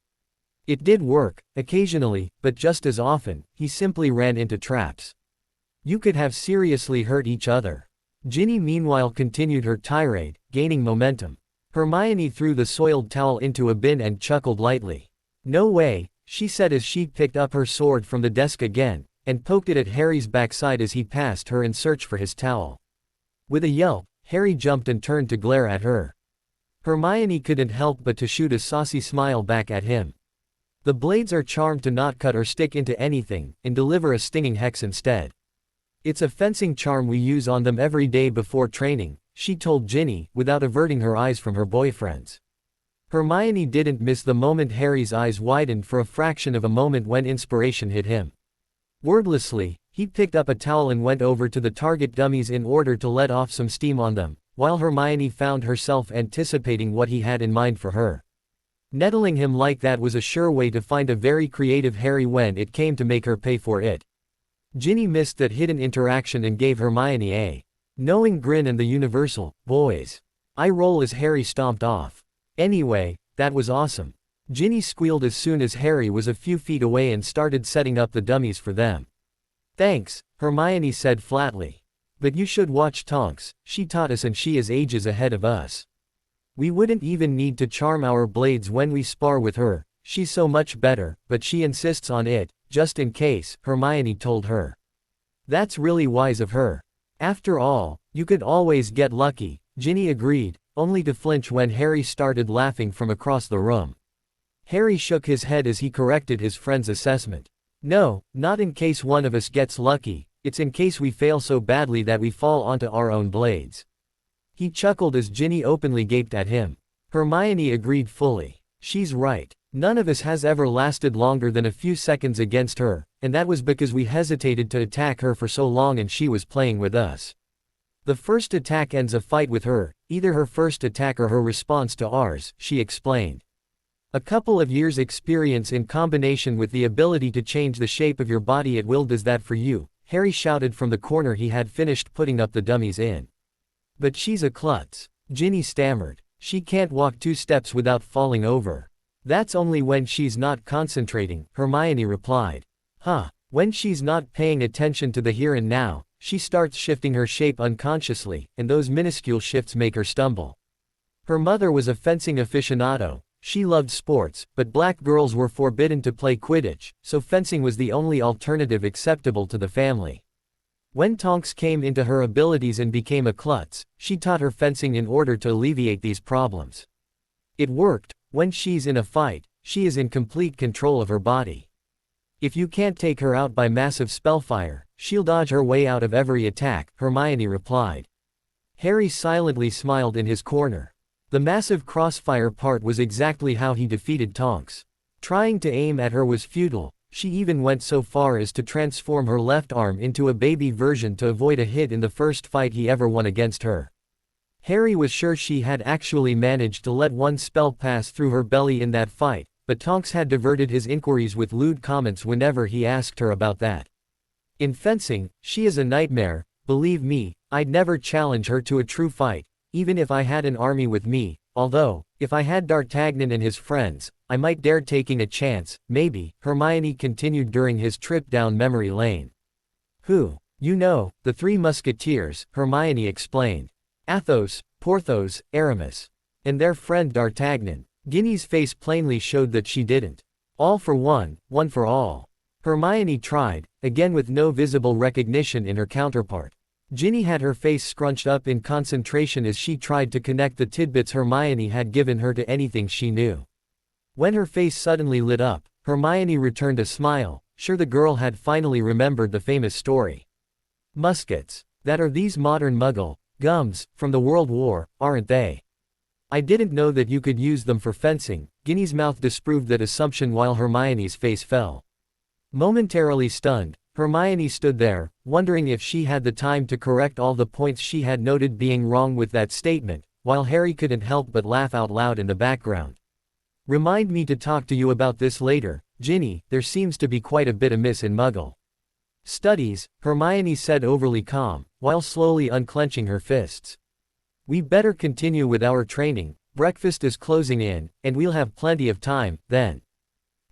It did work, occasionally, but just as often, he simply ran into traps. You could have seriously hurt each other. Ginny meanwhile continued her tirade, gaining momentum. Hermione threw the soiled towel into a bin and chuckled lightly. "No way," she said as she picked up her sword from the desk again, and poked it at Harry's backside as he passed her in search for his towel. With a yelp, Harry jumped and turned to glare at her. Hermione couldn't help but to shoot a saucy smile back at him. The blades are charmed to not cut or stick into anything, and deliver a stinging hex instead. "It's a fencing charm we use on them every day before training," she told Ginny, without averting her eyes from her boyfriend's. Hermione didn't miss the moment Harry's eyes widened for a fraction of a moment when inspiration hit him. Wordlessly, he picked up a towel and went over to the target dummies in order to let off some steam on them, while Hermione found herself anticipating what he had in mind for her. Nettling him like that was a sure way to find a very creative Harry when it came to make her pay for it. Ginny missed that hidden interaction and gave Hermione a knowing grin and the universal, "Boys!" eye roll as Harry stomped off. "Anyway, that was awesome." Ginny squealed as soon as Harry was a few feet away and started setting up the dummies for them. "Thanks," Hermione said flatly. "But you should watch Tonks, she taught us and she is ages ahead of us. We wouldn't even need to charm our blades when we spar with her, she's so much better, but she insists on it, just in case," Hermione told her. "That's really wise of her. After all, you could always get lucky," Ginny agreed, only to flinch when Harry started laughing from across the room. Harry shook his head as he corrected his friend's assessment. "No, not in case one of us gets lucky, it's in case we fail so badly that we fall onto our own blades." He chuckled as Ginny openly gaped at him. Hermione agreed fully. She's right. None of us has ever lasted longer than a few seconds against her, and that was because we hesitated to attack her for so long and she was playing with us. The first attack ends a fight with her, either her first attack or her response to ours, she explained. A couple of years' experience in combination with the ability to change the shape of your body at will does that for you, Harry shouted from the corner he had finished putting up the dummies in. "But she's a klutz," Ginny stammered. "She can't walk 2 steps without falling over." "That's only when she's not concentrating," Hermione replied. "Huh, when she's not paying attention to the here and now, she starts shifting her shape unconsciously, and those minuscule shifts make her stumble." Her mother was a fencing aficionado. She loved sports, but black girls were forbidden to play Quidditch, so fencing was the only alternative acceptable to the family. When Tonks came into her abilities and became a klutz, she taught her fencing in order to alleviate these problems. It worked. When she's in a fight, she is in complete control of her body. If you can't take her out by massive spellfire, she'll dodge her way out of every attack, Hermione replied. Harry silently smiled in his corner. The massive crossfire part was exactly how he defeated Tonks. Trying to aim at her was futile. She even went so far as to transform her left arm into a baby version to avoid a hit in the first fight he ever won against her. Harry was sure she had actually managed to let one spell pass through her belly in that fight, but Tonks had diverted his inquiries with lewd comments whenever he asked her about that. In fencing, she is a nightmare, believe me, I'd never challenge her to a true fight, even if I had an army with me, although, if I had D'Artagnan and his friends, I might dare taking a chance, maybe, Hermione continued during his trip down memory lane. Who? You know, the three musketeers, Hermione explained. Athos, Porthos, Aramis. And their friend D'Artagnan. Ginny's face plainly showed that she didn't. All for one for all. Hermione tried, again with no visible recognition in her counterpart. Ginny had her face scrunched up in concentration as she tried to connect the tidbits Hermione had given her to anything she knew. When her face suddenly lit up, Hermione returned a smile, sure the girl had finally remembered the famous story. Muskets. That are these modern muggle gums from the World War, aren't they? I didn't know that you could use them for fencing. Ginny's mouth disproved that assumption while Hermione's face fell. Momentarily stunned, Hermione stood there, wondering if she had the time to correct all the points she had noted being wrong with that statement, while Harry couldn't help but laugh out loud in the background. Remind me to talk to you about this later, Ginny, there seems to be quite a bit amiss in Muggle studies, Hermione said overly calm, while slowly unclenching her fists. We better continue with our training, breakfast is closing in, and we'll have plenty of time, then.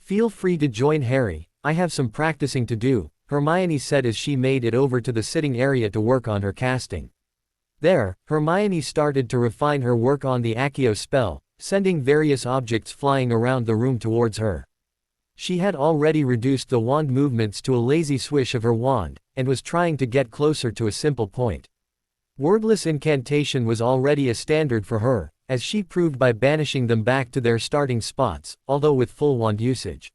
Feel free to join Harry, I have some practicing to do, Hermione said as she made it over to the sitting area to work on her casting. There, Hermione started to refine her work on the Accio spell, sending various objects flying around the room towards her. She had already reduced the wand movements to a lazy swish of her wand, and was trying to get closer to a simple point. Wordless incantation was already a standard for her, as she proved by banishing them back to their starting spots, although with full wand usage.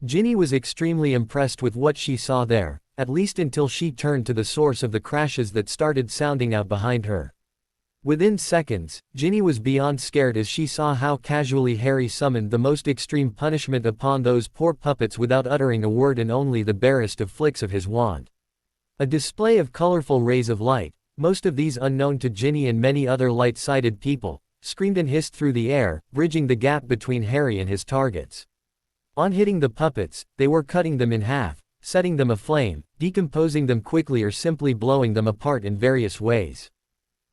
Ginny was extremely impressed with what she saw there, at least until she turned to the source of the crashes that started sounding out behind her. Within seconds, Ginny was beyond scared as she saw how casually Harry summoned the most extreme punishment upon those poor puppets without uttering a word and only the barest of flicks of his wand. A display of colorful rays of light, most of these unknown to Ginny and many other light-sighted people, screamed and hissed through the air, bridging the gap between Harry and his targets. On hitting the puppets, they were cutting them in half, setting them aflame, decomposing them quickly or simply blowing them apart in various ways.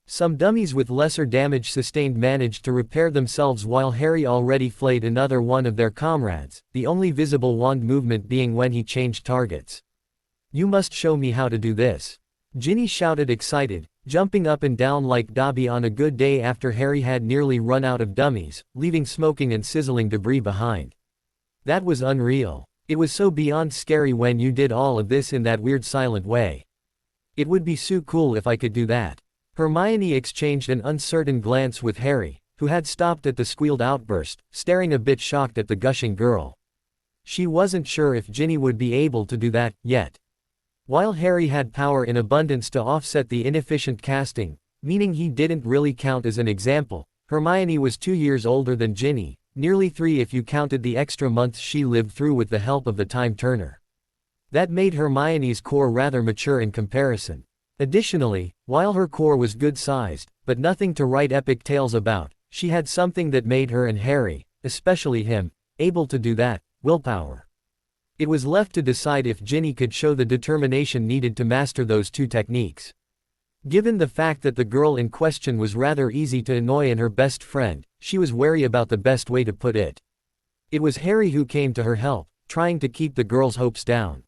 Some dummies with lesser damage sustained managed to repair themselves while Harry already flayed another one of their comrades, the only visible wand movement being when he changed targets. You must show me how to do this. Ginny shouted excited, jumping up and down like Dobby on a good day after Harry had nearly run out of dummies, leaving smoking and sizzling debris behind. That was unreal. It was so beyond scary when you did all of this in that weird silent way. It would be so cool if I could do that. Hermione exchanged an uncertain glance with Harry, who had stopped at the squealed outburst, staring a bit shocked at the gushing girl. She wasn't sure if Ginny would be able to do that, yet. While Harry had power in abundance to offset the inefficient casting, meaning he didn't really count as an example, Hermione was 2 years older than Ginny, nearly 3 if you counted the extra months she lived through with the help of the Time Turner. That made Hermione's core rather mature in comparison. Additionally, while her core was good-sized, but nothing to write epic tales about, she had something that made her and Harry, especially him, able to do that: willpower. It was left to decide if Ginny could show the determination needed to master those two techniques. Given the fact that the girl in question was rather easy to annoy and her best friend, she was wary about the best way to put it. It was Harry who came to her help, trying to keep the girl's hopes down.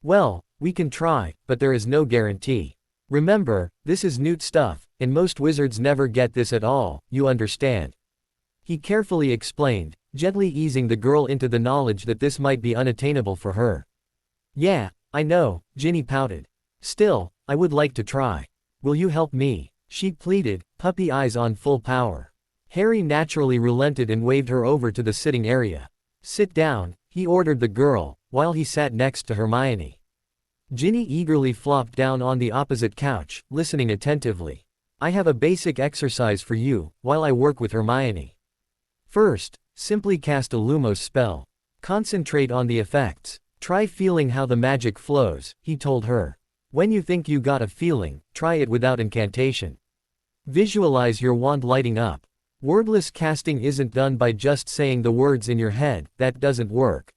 Well, we can try, but there is no guarantee. Remember, this is Newt stuff, and most wizards never get this at all, you understand. He carefully explained, gently easing the girl into the knowledge that this might be unattainable for her. Yeah, I know, Ginny pouted. Still, I would like to try. Will you help me? She pleaded, puppy eyes on full power. Harry naturally relented and waved her over to the sitting area. "Sit down," he ordered the girl, while he sat next to Hermione. Ginny eagerly flopped down on the opposite couch, listening attentively. "I have a basic exercise for you, while I work with Hermione. First, simply cast a Lumos spell. Concentrate on the effects. Try feeling how the magic flows," he told her. "When you think you got a feeling, try it without incantation. Visualize your wand lighting up. Wordless casting isn't done by just saying the words in your head, that doesn't work.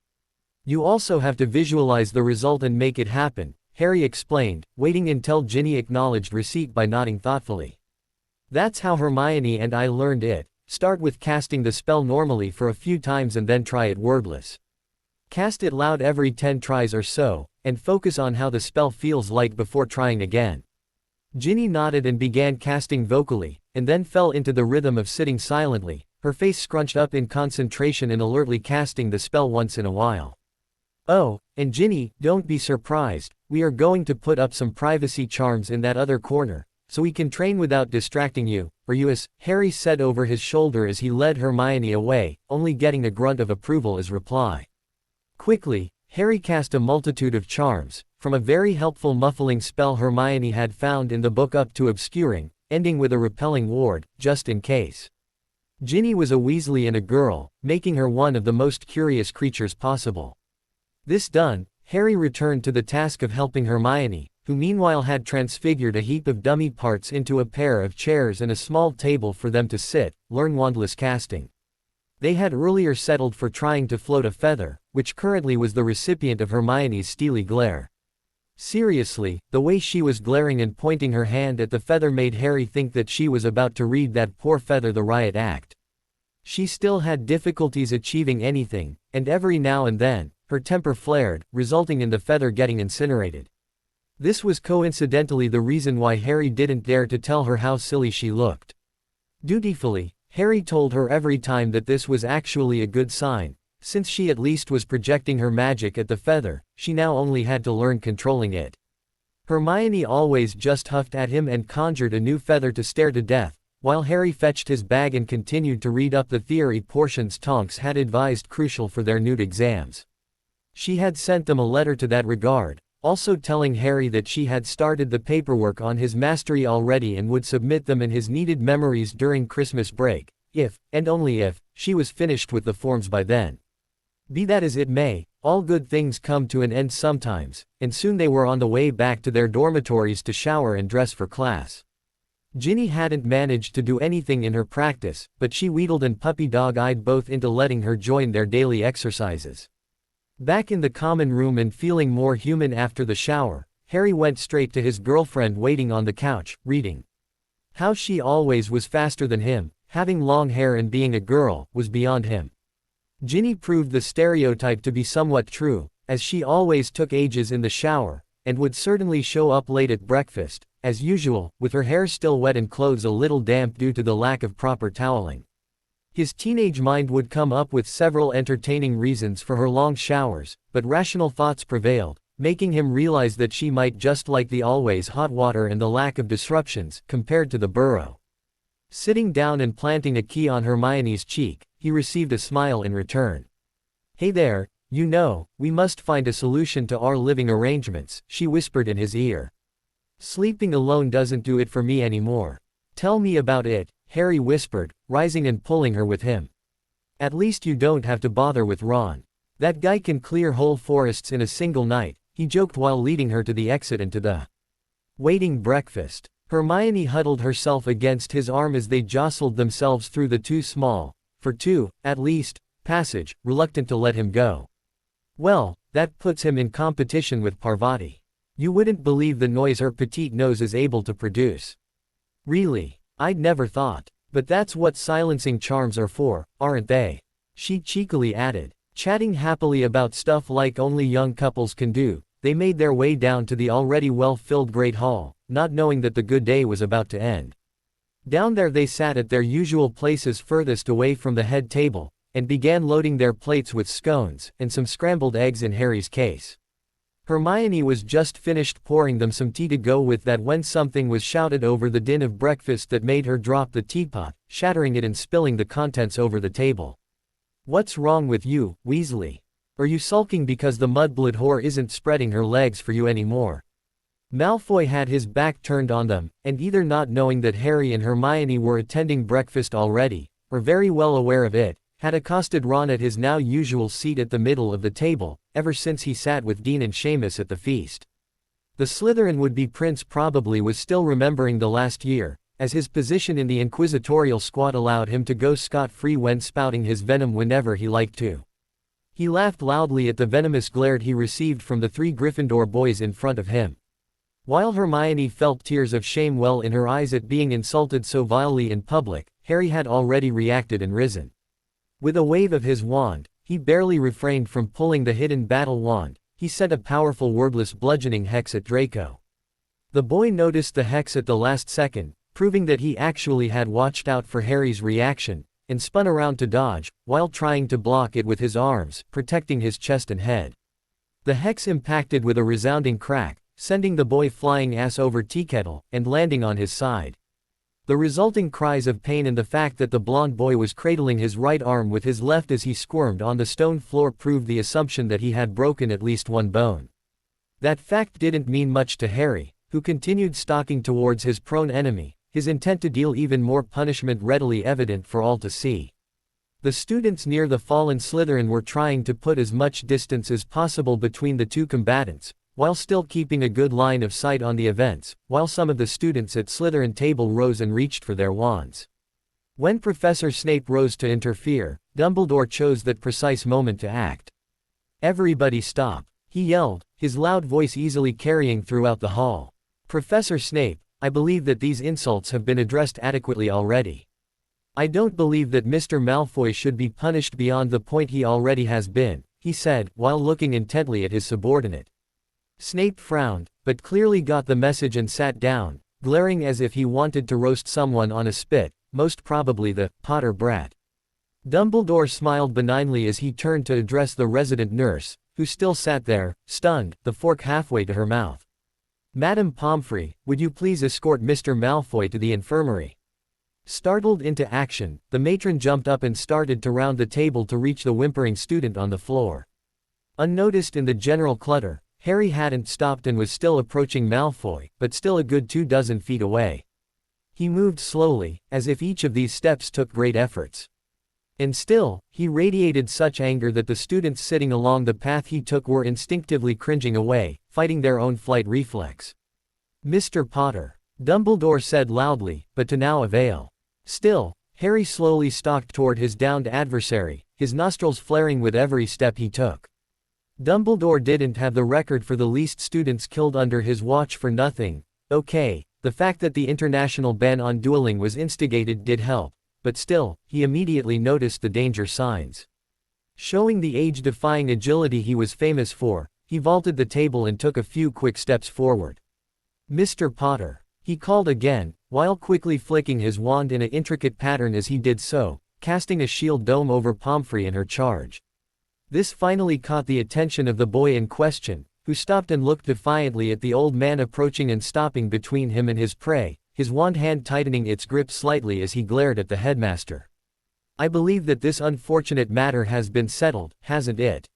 You also have to visualize the result and make it happen," Harry explained, waiting until Ginny acknowledged receipt by nodding thoughtfully. "That's how Hermione and I learned it. Start with casting the spell normally for a few times and then try it wordless. Cast it loud every 10 tries or so, and focus on how the spell feels like before trying again." Ginny nodded and began casting vocally, and then fell into the rhythm of sitting silently, her face scrunched up in concentration and alertly casting the spell once in a while. "Oh, and Ginny, don't be surprised, we are going to put up some privacy charms in that other corner, so we can train without distracting you, or you," Harry said over his shoulder as he led Hermione away, only getting a grunt of approval as reply. Quickly, Harry cast a multitude of charms, from a very helpful muffling spell Hermione had found in the book up to obscuring, ending with a repelling ward, just in case. Ginny was a Weasley and a girl, making her one of the most curious creatures possible. This done, Harry returned to the task of helping Hermione, who meanwhile had transfigured a heap of dummy parts into a pair of chairs and a small table for them to sit, learn wandless casting. They had earlier settled for trying to float a feather, which currently was the recipient of Hermione's steely glare. Seriously, the way she was glaring and pointing her hand at the feather made Harry think that she was about to read that poor feather the riot act. She still had difficulties achieving anything, and every now and then, her temper flared, resulting in the feather getting incinerated. This was coincidentally the reason why Harry didn't dare to tell her how silly she looked. Dutifully, Harry told her every time that this was actually a good sign. Since she at least was projecting her magic at the feather, she now only had to learn controlling it. Hermione always just huffed at him and conjured a new feather to stare to death, while Harry fetched his bag and continued to read up the theory portions Tonks had advised crucial for their Newt exams. She had sent them a letter to that regard, also telling Harry that she had started the paperwork on his mastery already and would submit them and his needed memories during Christmas break, if, and only if, she was finished with the forms by then. Be that as it may, all good things come to an end sometimes, and soon they were on the way back to their dormitories to shower and dress for class. Ginny hadn't managed to do anything in her practice, but she wheedled and puppy dog-eyed both into letting her join their daily exercises. Back in the common room and feeling more human after the shower, Harry went straight to his girlfriend waiting on the couch, reading. How she always was faster than him, having long hair and being a girl, was beyond him. Ginny proved the stereotype to be somewhat true, as she always took ages in the shower, and would certainly show up late at breakfast, as usual, with her hair still wet and clothes a little damp due to the lack of proper toweling. His teenage mind would come up with several entertaining reasons for her long showers, but rational thoughts prevailed, making him realize that she might just like the always hot water and the lack of disruptions, compared to the burrow. Sitting down and planting a key on Hermione's cheek, he received a smile in return. "Hey there, you know, we must find a solution to our living arrangements," she whispered in his ear. "Sleeping alone doesn't do it for me anymore." "Tell me about it," Harry whispered, rising and pulling her with him. "At least you don't have to bother with Ron. That guy can clear whole forests in a single night," he joked while leading her to the exit and to the waiting breakfast. Hermione huddled herself against his arm as they jostled themselves through the too small, for two, at least, passage, reluctant to let him go. "Well, that puts him in competition with Parvati. You wouldn't believe the noise her petite nose is able to produce." "Really? I'd never thought. But that's what silencing charms are for, aren't they?" she cheekily added. Chatting happily about stuff like only young couples can do, they made their way down to the already well-filled Great Hall, not knowing that the good day was about to end. Down there they sat at their usual places furthest away from the head table, and began loading their plates with scones, and some scrambled eggs in Harry's case. Hermione was just finished pouring them some tea to go with that when something was shouted over the din of breakfast that made her drop the teapot, shattering it and spilling the contents over the table. What's wrong with you, Weasley? Are you sulking because the mudblood whore isn't spreading her legs for you anymore? Malfoy had his back turned on them, and either not knowing that Harry and Hermione were attending breakfast already, or very well aware of it, had accosted Ron at his now usual seat at the middle of the table, ever since he sat with Dean and Seamus at the feast. The Slytherin would-be prince probably was still remembering the last year, as his position in the inquisitorial squad allowed him to go scot-free when spouting his venom whenever he liked to. He laughed loudly at the venomous glare he received from the 3 Gryffindor boys in front of him. While Hermione felt tears of shame well in her eyes at being insulted so vilely in public, Harry had already reacted and risen. With a wave of his wand, he barely refrained from pulling the hidden battle wand. He sent a powerful wordless bludgeoning hex at Draco. The boy noticed the hex at the last second, proving that he actually had watched out for Harry's reaction, and spun around to dodge, while trying to block it with his arms, protecting his chest and head. The hex impacted with a resounding crack, sending the boy flying ass over teakettle, and landing on his side. The resulting cries of pain and the fact that the blond boy was cradling his right arm with his left as he squirmed on the stone floor proved the assumption that he had broken at least one bone. That fact didn't mean much to Harry, who continued stalking towards his prone enemy, his intent to deal even more punishment readily evident for all to see. The students near the fallen Slytherin were trying to put as much distance as possible between the two combatants, while still keeping a good line of sight on the events, while some of the students at Slytherin table rose and reached for their wands. When Professor Snape rose to interfere, Dumbledore chose that precise moment to act. "Everybody stop," he yelled, his loud voice easily carrying throughout the hall. "Professor Snape, I believe that these insults have been addressed adequately already. I don't believe that Mr. Malfoy should be punished beyond the point he already has been," he said, while looking intently at his subordinate. Snape frowned, but clearly got the message and sat down, glaring as if he wanted to roast someone on a spit, most probably the Potter brat. Dumbledore smiled benignly as he turned to address the resident nurse, who still sat there, stunned, the fork halfway to her mouth. "Madame Pomfrey, would you please escort Mr. Malfoy to the infirmary?" Startled into action, the matron jumped up and started to round the table to reach the whimpering student on the floor. Unnoticed in the general clutter, Harry hadn't stopped and was still approaching Malfoy, but still a good 24 feet away. He moved slowly, as if each of these steps took great efforts. And still, he radiated such anger that the students sitting along the path he took were instinctively cringing away, fighting their own flight reflex. "Mr. Potter," Dumbledore said loudly, but to no avail. Still, Harry slowly stalked toward his downed adversary, his nostrils flaring with every step he took. Dumbledore didn't have the record for the least students killed under his watch for nothing. Okay, the fact that the international ban on dueling was instigated did help, but still, he immediately noticed the danger signs. Showing the age-defying agility he was famous for, he vaulted the table and took a few quick steps forward. "Mr. Potter," he called again, while quickly flicking his wand in an intricate pattern as he did so, casting a shield dome over Pomfrey and her charge. This finally caught the attention of the boy in question, who stopped and looked defiantly at the old man approaching and stopping between him and his prey, his wand hand tightening its grip slightly as he glared at the headmaster. "I believe that this unfortunate matter has been settled, hasn't it?"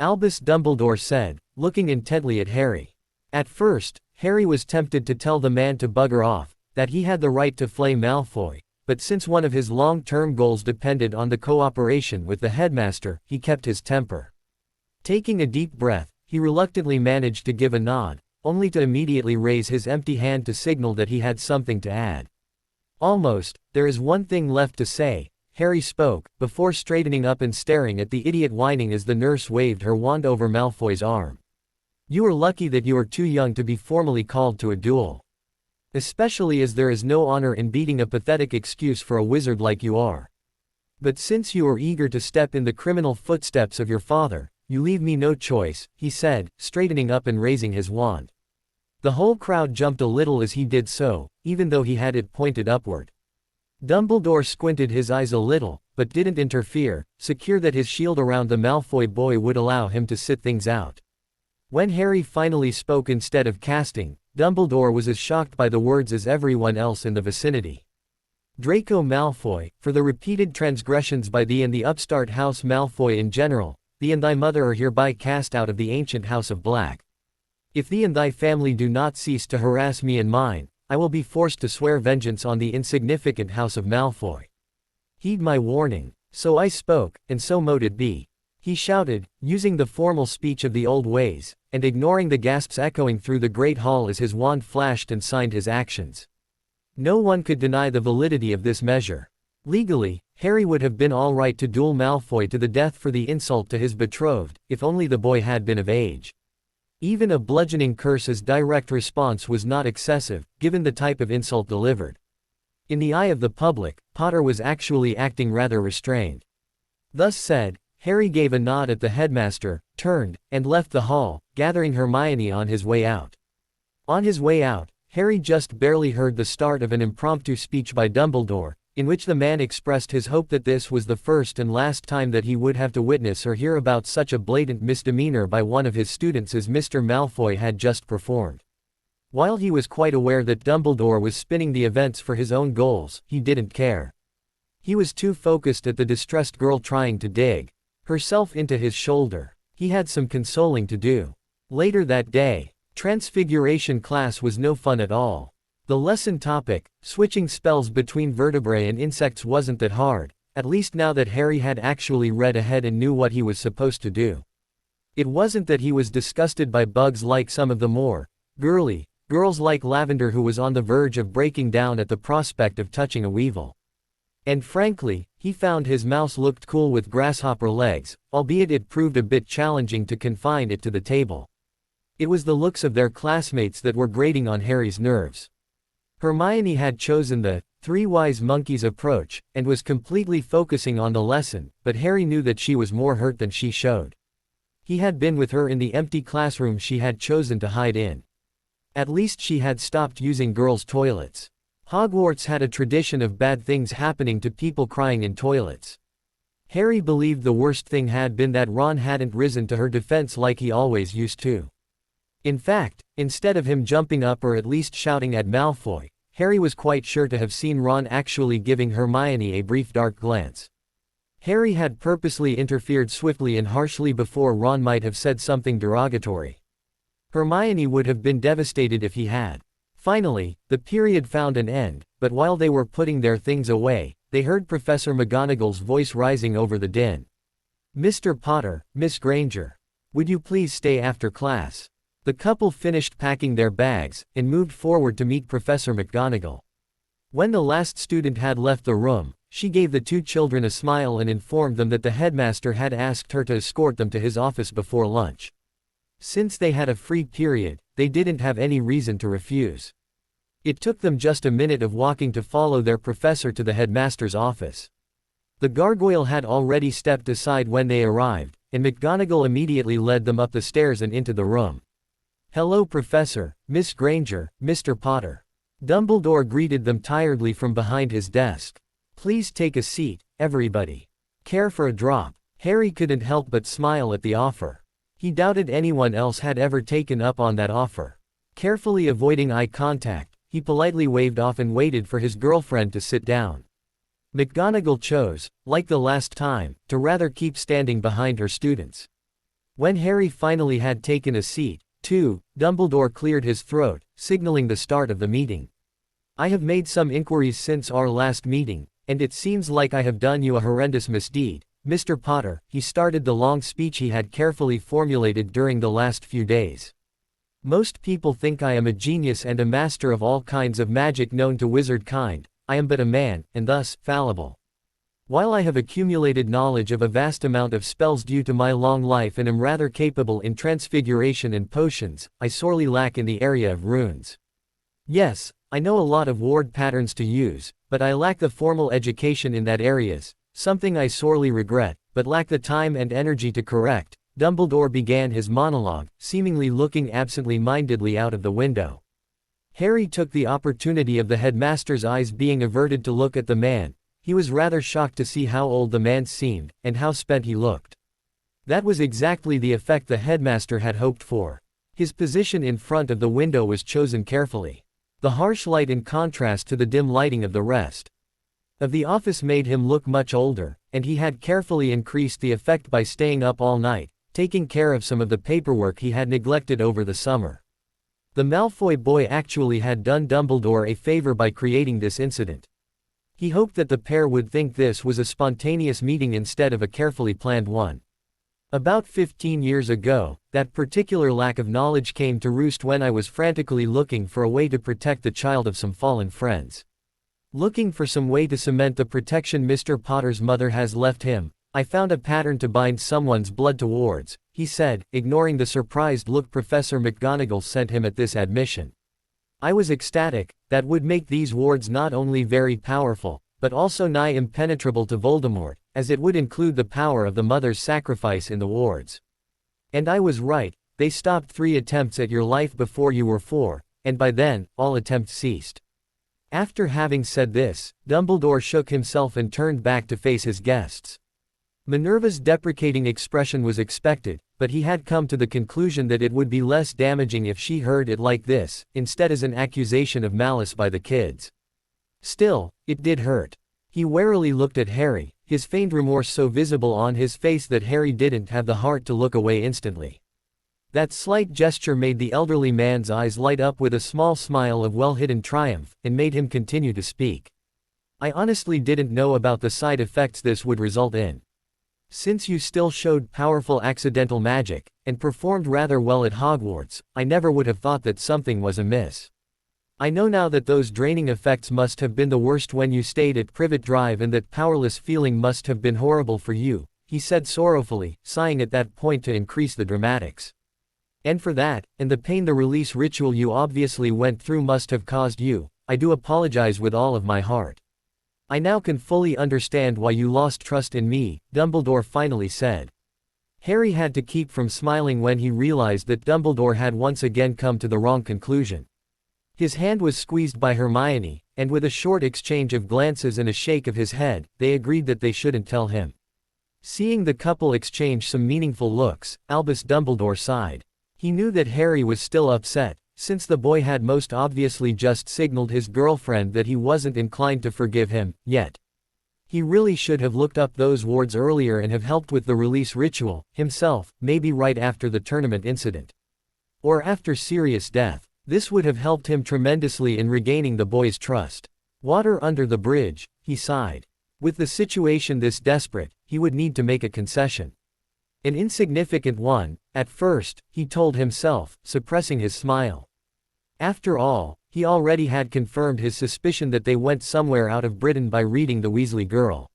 Albus Dumbledore said, looking intently at Harry. At first, Harry was tempted to tell the man to bugger off, that he had the right to flay Malfoy, but since one of his long-term goals depended on the cooperation with the headmaster, he kept his temper. Taking a deep breath, he reluctantly managed to give a nod, only to immediately raise his empty hand to signal that he had something to add. "Almost, there is one thing left to say," Harry spoke, before straightening up and staring at the idiot whining as the nurse waved her wand over Malfoy's arm. "You are lucky that you are too young to be formally called to a duel. Especially as there is no honor in beating a pathetic excuse for a wizard like you are. But since you are eager to step in the criminal footsteps of your father, you leave me no choice," he said, straightening up and raising his wand. The whole crowd jumped a little as he did so, even though he had it pointed upward. Dumbledore squinted his eyes a little, but didn't interfere, secure that his shield around the Malfoy boy would allow him to sit things out. When Harry finally spoke instead of casting, Dumbledore was as shocked by the words as everyone else in the vicinity. Draco Malfoy, for the repeated transgressions by thee and the upstart house Malfoy in general, thee and thy mother are hereby cast out of the ancient house of Black. If thee and thy family do not cease to harass me and mine, I will be forced to swear vengeance on the insignificant house of Malfoy. Heed my warning. So I spoke, and so mote it be. He shouted, using the formal speech of the old ways, and ignoring the gasps echoing through the great hall as his wand flashed and signed his actions. No one could deny the validity of this measure. Legally, Harry would have been all right to duel Malfoy to the death for the insult to his betrothed, if only the boy had been of age. Even a bludgeoning curse as direct response was not excessive, given the type of insult delivered. In the eye of the public, Potter was actually acting rather restrained. Thus said, Harry gave a nod at the headmaster, turned, and left the hall, gathering Hermione on his way out. On his way out, Harry just barely heard the start of an impromptu speech by Dumbledore, in which the man expressed his hope that this was the first and last time that he would have to witness or hear about such a blatant misdemeanor by one of his students as Mr. Malfoy had just performed. While he was quite aware that Dumbledore was spinning the events for his own goals, he didn't care. He was too focused at the distressed girl trying to dig herself into his shoulder. He had some consoling to do. Later that day, Transfiguration class was no fun at all. The lesson topic, switching spells between vertebrae and insects, wasn't that hard, at least now that Harry had actually read ahead and knew what he was supposed to do. It wasn't that he was disgusted by bugs like some of the more girly girls like Lavender, who was on the verge of breaking down at the prospect of touching a weevil. And frankly, he found his mouse looked cool with grasshopper legs, albeit it proved a bit challenging to confine it to the table. It was the looks of their classmates that were grating on Harry's nerves. Hermione had chosen the three wise monkeys approach, and was completely focusing on the lesson, but Harry knew that she was more hurt than she showed. He had been with her in the empty classroom she had chosen to hide in. At least she had stopped using girls' toilets. Hogwarts had a tradition of bad things happening to people crying in toilets. Harry believed the worst thing had been that Ron hadn't risen to her defense like he always used to. In fact, instead of him jumping up or at least shouting at Malfoy, Harry was quite sure to have seen Ron actually giving Hermione a brief dark glance. Harry had purposely interfered swiftly and harshly before Ron might have said something derogatory. Hermione would have been devastated if he had. Finally, the period found an end, but while they were putting their things away, they heard Professor McGonagall's voice rising over the din. "Mr. Potter, Miss Granger. Would you please stay after class?" The couple finished packing their bags, and moved forward to meet Professor McGonagall. When the last student had left the room, she gave the two children a smile and informed them that the headmaster had asked her to escort them to his office before lunch. Since they had a free period, they didn't have any reason to refuse. It took them just a minute of walking to follow their professor to the headmaster's office. The gargoyle had already stepped aside when they arrived, and McGonagall immediately led them up the stairs and into the room. "Hello, Professor, Miss Granger, Mr. Potter." Dumbledore greeted them tiredly from behind his desk. "Please take a seat, everybody. Care for a drop?" Harry couldn't help but smile at the offer. He doubted anyone else had ever taken up on that offer. Carefully avoiding eye contact, he politely waved off and waited for his girlfriend to sit down. McGonagall chose, like the last time, to rather keep standing behind her students. When Harry finally had taken a seat, too, Dumbledore cleared his throat, signaling the start of the meeting. "I have made some inquiries since our last meeting, and it seems like I have done you a horrendous misdeed, Mr. Potter." He started the long speech he had carefully formulated during the last few days. "Most people think I am a genius and a master of all kinds of magic known to wizard kind. I am but a man, and thus, fallible. While I have accumulated knowledge of a vast amount of spells due to my long life and am rather capable in transfiguration and potions, I sorely lack in the area of runes. Yes, I know a lot of ward patterns to use, but I lack the formal education in that areas, something I sorely regret, but lack the time and energy to correct." Dumbledore began his monologue, seemingly looking absently-mindedly out of the window. Harry took the opportunity of the headmaster's eyes being averted to look at the man. He was rather shocked to see how old the man seemed, and how spent he looked. That was exactly the effect the headmaster had hoped for. His position in front of the window was chosen carefully. The harsh light in contrast to the dim lighting of the rest. of the office made him look much older, and he had carefully increased the effect by staying up all night, taking care of some of the paperwork he had neglected over the summer. The Malfoy boy actually had done Dumbledore a favor by creating this incident. He hoped that the pair would think this was a spontaneous meeting instead of a carefully planned one. About 15 years ago, that particular lack of knowledge came to roost when I was frantically looking for a way to protect the child of some fallen friends. Looking for some way to cement the protection Mr. Potter's mother has left him, I found a pattern to bind someone's blood to wards, he said, ignoring the surprised look Professor McGonagall sent him at this admission. I was ecstatic. That would make these wards not only very powerful, but also nigh impenetrable to Voldemort, as it would include the power of the mother's sacrifice in the wards. And I was right, they stopped 3 attempts at your life before you were 4, and by then, all attempts ceased. After having said this, Dumbledore shook himself and turned back to face his guests. Minerva's deprecating expression was expected, but he had come to the conclusion that it would be less damaging if she heard it like this, instead as an accusation of malice by the kids. Still, it did hurt. He warily looked at Harry, his feigned remorse so visible on his face that Harry didn't have the heart to look away instantly. That slight gesture made the elderly man's eyes light up with a small smile of well-hidden triumph, and made him continue to speak. I honestly didn't know about the side effects this would result in. Since you still showed powerful accidental magic, and performed rather well at Hogwarts, I never would have thought that something was amiss. I know now that those draining effects must have been the worst when you stayed at Privet Drive, and that powerless feeling must have been horrible for you, he said sorrowfully, sighing at that point to increase the dramatics. And for that, and the pain the release ritual you obviously went through must have caused you, I do apologize with all of my heart. I now can fully understand why you lost trust in me, Dumbledore finally said. Harry had to keep from smiling when he realized that Dumbledore had once again come to the wrong conclusion. His hand was squeezed by Hermione, and with a short exchange of glances and a shake of his head, they agreed that they shouldn't tell him. Seeing the couple exchange some meaningful looks, Albus Dumbledore sighed. He knew that Harry was still upset, since the boy had most obviously just signaled his girlfriend that he wasn't inclined to forgive him, yet. He really should have looked up those wards earlier and have helped with the release ritual, himself, maybe right after the tournament incident. Or after Sirius' death. This would have helped him tremendously in regaining the boy's trust. Water under the bridge, he sighed. With the situation this desperate, he would need to make a concession. An insignificant one, at first, he told himself, suppressing his smile. After all, he already had confirmed his suspicion that they went somewhere out of Britain by reading The Weasley Girl.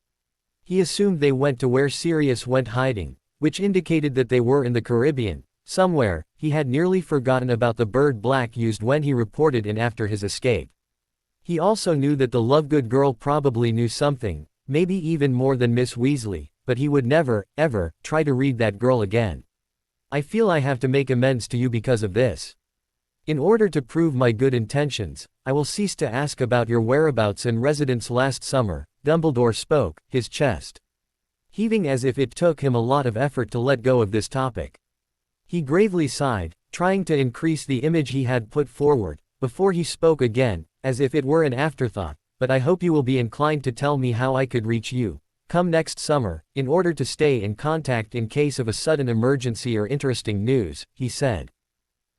He assumed they went to where Sirius went hiding, which indicated that they were in the Caribbean. Somewhere, he had nearly forgotten about the bird Black used when he reported in after his escape. He also knew that the Lovegood girl probably knew something, maybe even more than Miss Weasley, but he would never, ever, try to read that girl again. I feel I have to make amends to you because of this. In order to prove my good intentions, I will cease to ask about your whereabouts and residence last summer, Dumbledore spoke, his chest heaving as if it took him a lot of effort to let go of this topic. He gravely sighed, trying to increase the image he had put forward, before he spoke again, as if it were an afterthought, but I hope you will be inclined to tell me how I could reach you, come next summer, in order to stay in contact in case of a sudden emergency or interesting news, he said.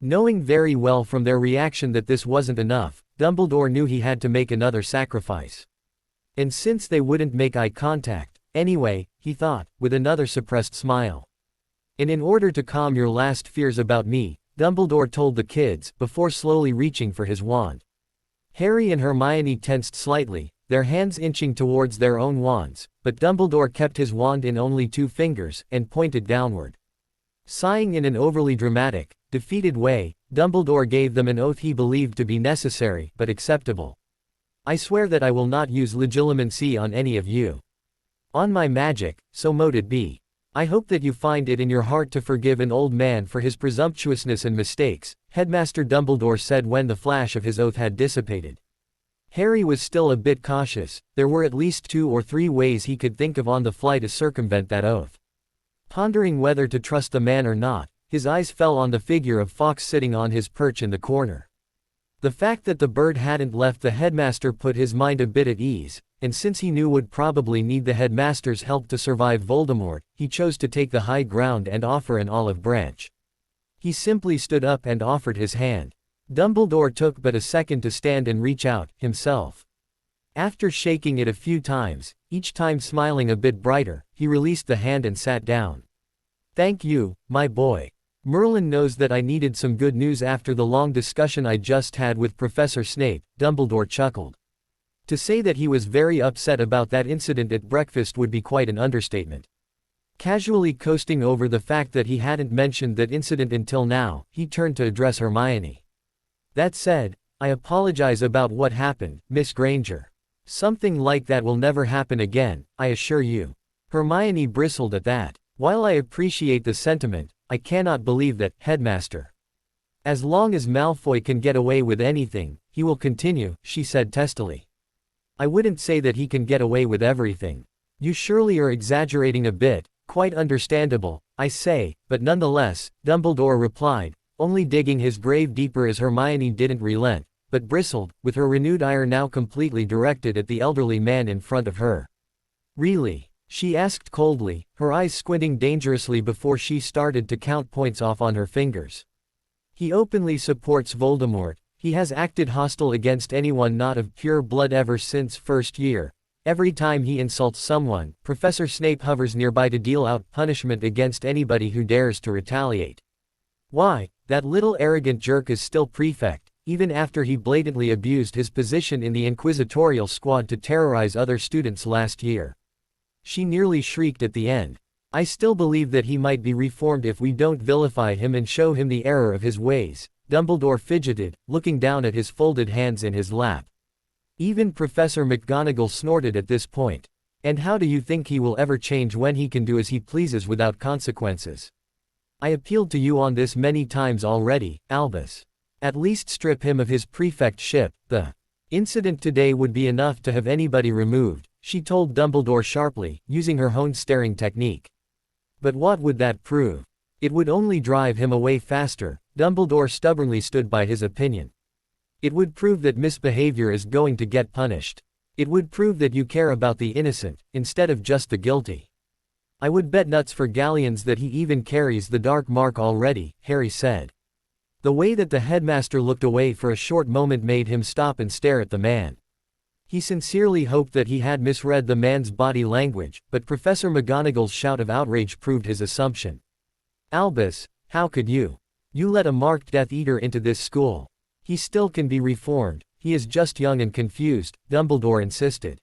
Knowing very well from their reaction that this wasn't enough, Dumbledore knew he had to make another sacrifice. And since they wouldn't make eye contact, anyway, he thought, with another suppressed smile. And in order to calm your last fears about me, Dumbledore told the kids, before slowly reaching for his wand. Harry and Hermione tensed slightly, their hands inching towards their own wands, but Dumbledore kept his wand in only 2 fingers, and pointed downward. Sighing in an overly dramatic, defeated way, Dumbledore gave them an oath he believed to be necessary, but acceptable. I swear that I will not use legilimency on any of you. On my magic, so mote it be. I hope that you find it in your heart to forgive an old man for his presumptuousness and mistakes, Headmaster Dumbledore said when the flash of his oath had dissipated. Harry was still a bit cautious. There were at least 2 or 3 ways he could think of on the fly to circumvent that oath. Pondering whether to trust the man or not, his eyes fell on the figure of Fawkes sitting on his perch in the corner. The fact that the bird hadn't left the headmaster put his mind a bit at ease, and since he knew would probably need the headmaster's help to survive Voldemort, he chose to take the high ground and offer an olive branch. He simply stood up and offered his hand. Dumbledore took but a second to stand and reach out, himself. After shaking it a few times, each time smiling a bit brighter, he released the hand and sat down. "Thank you, my boy. Merlin knows that I needed some good news after the long discussion I just had with Professor Snape," Dumbledore chuckled. To say that he was very upset about that incident at breakfast would be quite an understatement. Casually coasting over the fact that he hadn't mentioned that incident until now, he turned to address Hermione. "That said, I apologize about what happened, Miss Granger. Something like that will never happen again, I assure you." Hermione bristled at that. "While I appreciate the sentiment, I cannot believe that, Headmaster. As long as Malfoy can get away with anything, he will continue," she said testily. "I wouldn't say that he can get away with everything. You surely are exaggerating a bit." "Quite understandable, I say, but nonetheless," Dumbledore replied, only digging his grave deeper as Hermione didn't relent, but bristled, with her renewed ire now completely directed at the elderly man in front of her. "Really?" she asked coldly, her eyes squinting dangerously before she started to count points off on her fingers. "He openly supports Voldemort, he has acted hostile against anyone not of pure blood ever since first year. Every time he insults someone, Professor Snape hovers nearby to deal out punishment against anybody who dares to retaliate. Why, that little arrogant jerk is still prefect, even after he blatantly abused his position in the inquisitorial squad to terrorize other students last year." She nearly shrieked at the end. "I still believe that he might be reformed if we don't vilify him and show him the error of his ways." Dumbledore fidgeted, looking down at his folded hands in his lap. Even Professor McGonagall snorted at this point. "And how do you think he will ever change when he can do as he pleases without consequences? I appealed to you on this many times already, Albus. At least strip him of his prefectship. The incident today would be enough to have anybody removed," she told Dumbledore sharply, using her own staring technique. "But what would that prove? It would only drive him away faster." Dumbledore stubbornly stood by his opinion. "It would prove that misbehavior is going to get punished. It would prove that you care about the innocent, instead of just the guilty. I would bet nuts for galleons that he even carries the dark mark already," Harry said. The way that the headmaster looked away for a short moment made him stop and stare at the man. He sincerely hoped that he had misread the man's body language, but Professor McGonagall's shout of outrage proved his assumption. "Albus, how could you? You let a marked Death Eater into this school. He still can be reformed, he is just young and confused," Dumbledore insisted.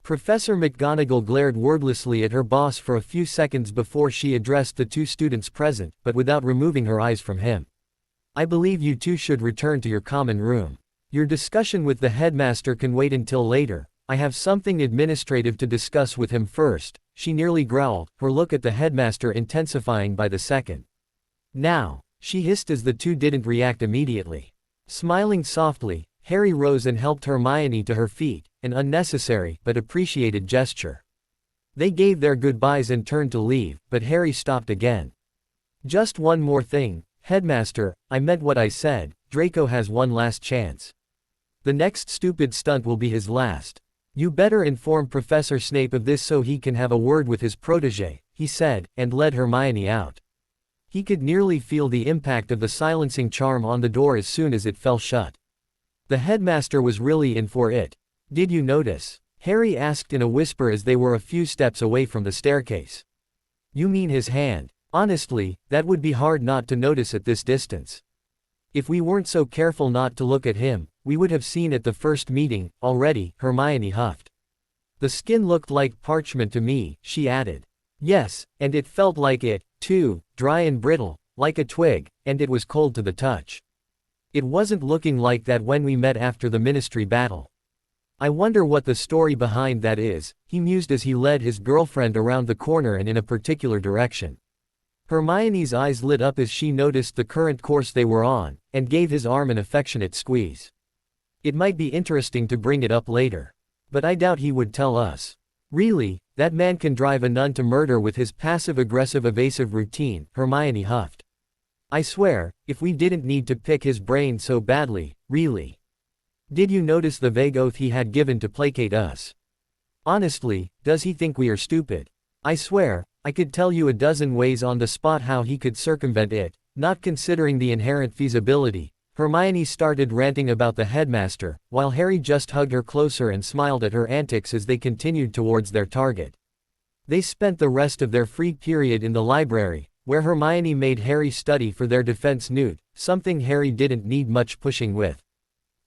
Professor McGonagall glared wordlessly at her boss for a few seconds before she addressed the two students present, but without removing her eyes from him. "I believe you two should return to your common room. Your discussion with the headmaster can wait until later. I have something administrative to discuss with him first," she nearly growled, her look at the headmaster intensifying by the second. "Now," she hissed as the two didn't react immediately. Smiling softly, Harry rose and helped Hermione to her feet, an unnecessary but appreciated gesture. They gave their goodbyes and turned to leave, but Harry stopped again. "Just one more thing, Headmaster, I meant what I said, Draco has one last chance. The next stupid stunt will be his last. You better inform Professor Snape of this so he can have a word with his protégé," he said, and led Hermione out. He could nearly feel the impact of the silencing charm on the door as soon as it fell shut. The headmaster was really in for it. "Did you notice?" Harry asked in a whisper as they were a few steps away from the staircase. "You mean his hand? Honestly, that would be hard not to notice at this distance. If we weren't so careful not to look at him, we would have seen at the first meeting, already," Hermione huffed. "The skin looked like parchment to me," she added. "Yes, and it felt like it, too, dry and brittle, like a twig, and it was cold to the touch. It wasn't looking like that when we met after the Ministry battle. I wonder what the story behind that is," he mused as he led his girlfriend around the corner and in a particular direction. Hermione's eyes lit up as she noticed the current course they were on, and gave his arm an affectionate squeeze. "It might be interesting to bring it up later. But I doubt he would tell us. Really, that man can drive a nun to murder with his passive-aggressive evasive routine," Hermione huffed. I swear, if we didn't need to pick his brain so badly, really. Did you notice the vague oath he had given to placate us? Honestly, does he think we are stupid? I swear, I could tell you a dozen ways on the spot how he could circumvent it, not considering the inherent feasibility. Hermione started ranting about the headmaster, while Harry just hugged her closer and smiled at her antics as they continued towards their target. They spent the rest of their free period in the library, where Hermione made Harry study for their defense newt, something Harry didn't need much pushing with.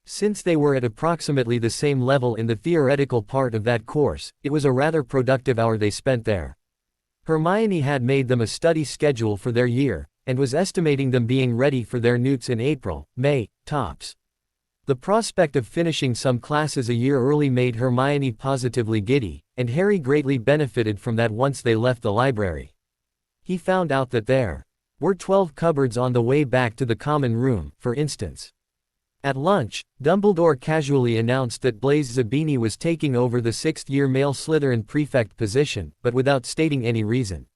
Since they were at approximately the same level in the theoretical part of that course, it was a rather productive hour they spent there. Hermione had made them a study schedule for their year, and was estimating them being ready for their newts in April, May, tops. The prospect of finishing some classes a year early made Hermione positively giddy, and Harry greatly benefited from that once they left the library. He found out that there were 12 cupboards on the way back to the common room, for instance. At lunch, Dumbledore casually announced that Blaise Zabini was taking over the 6th-year male Slytherin prefect position, but without stating any reason.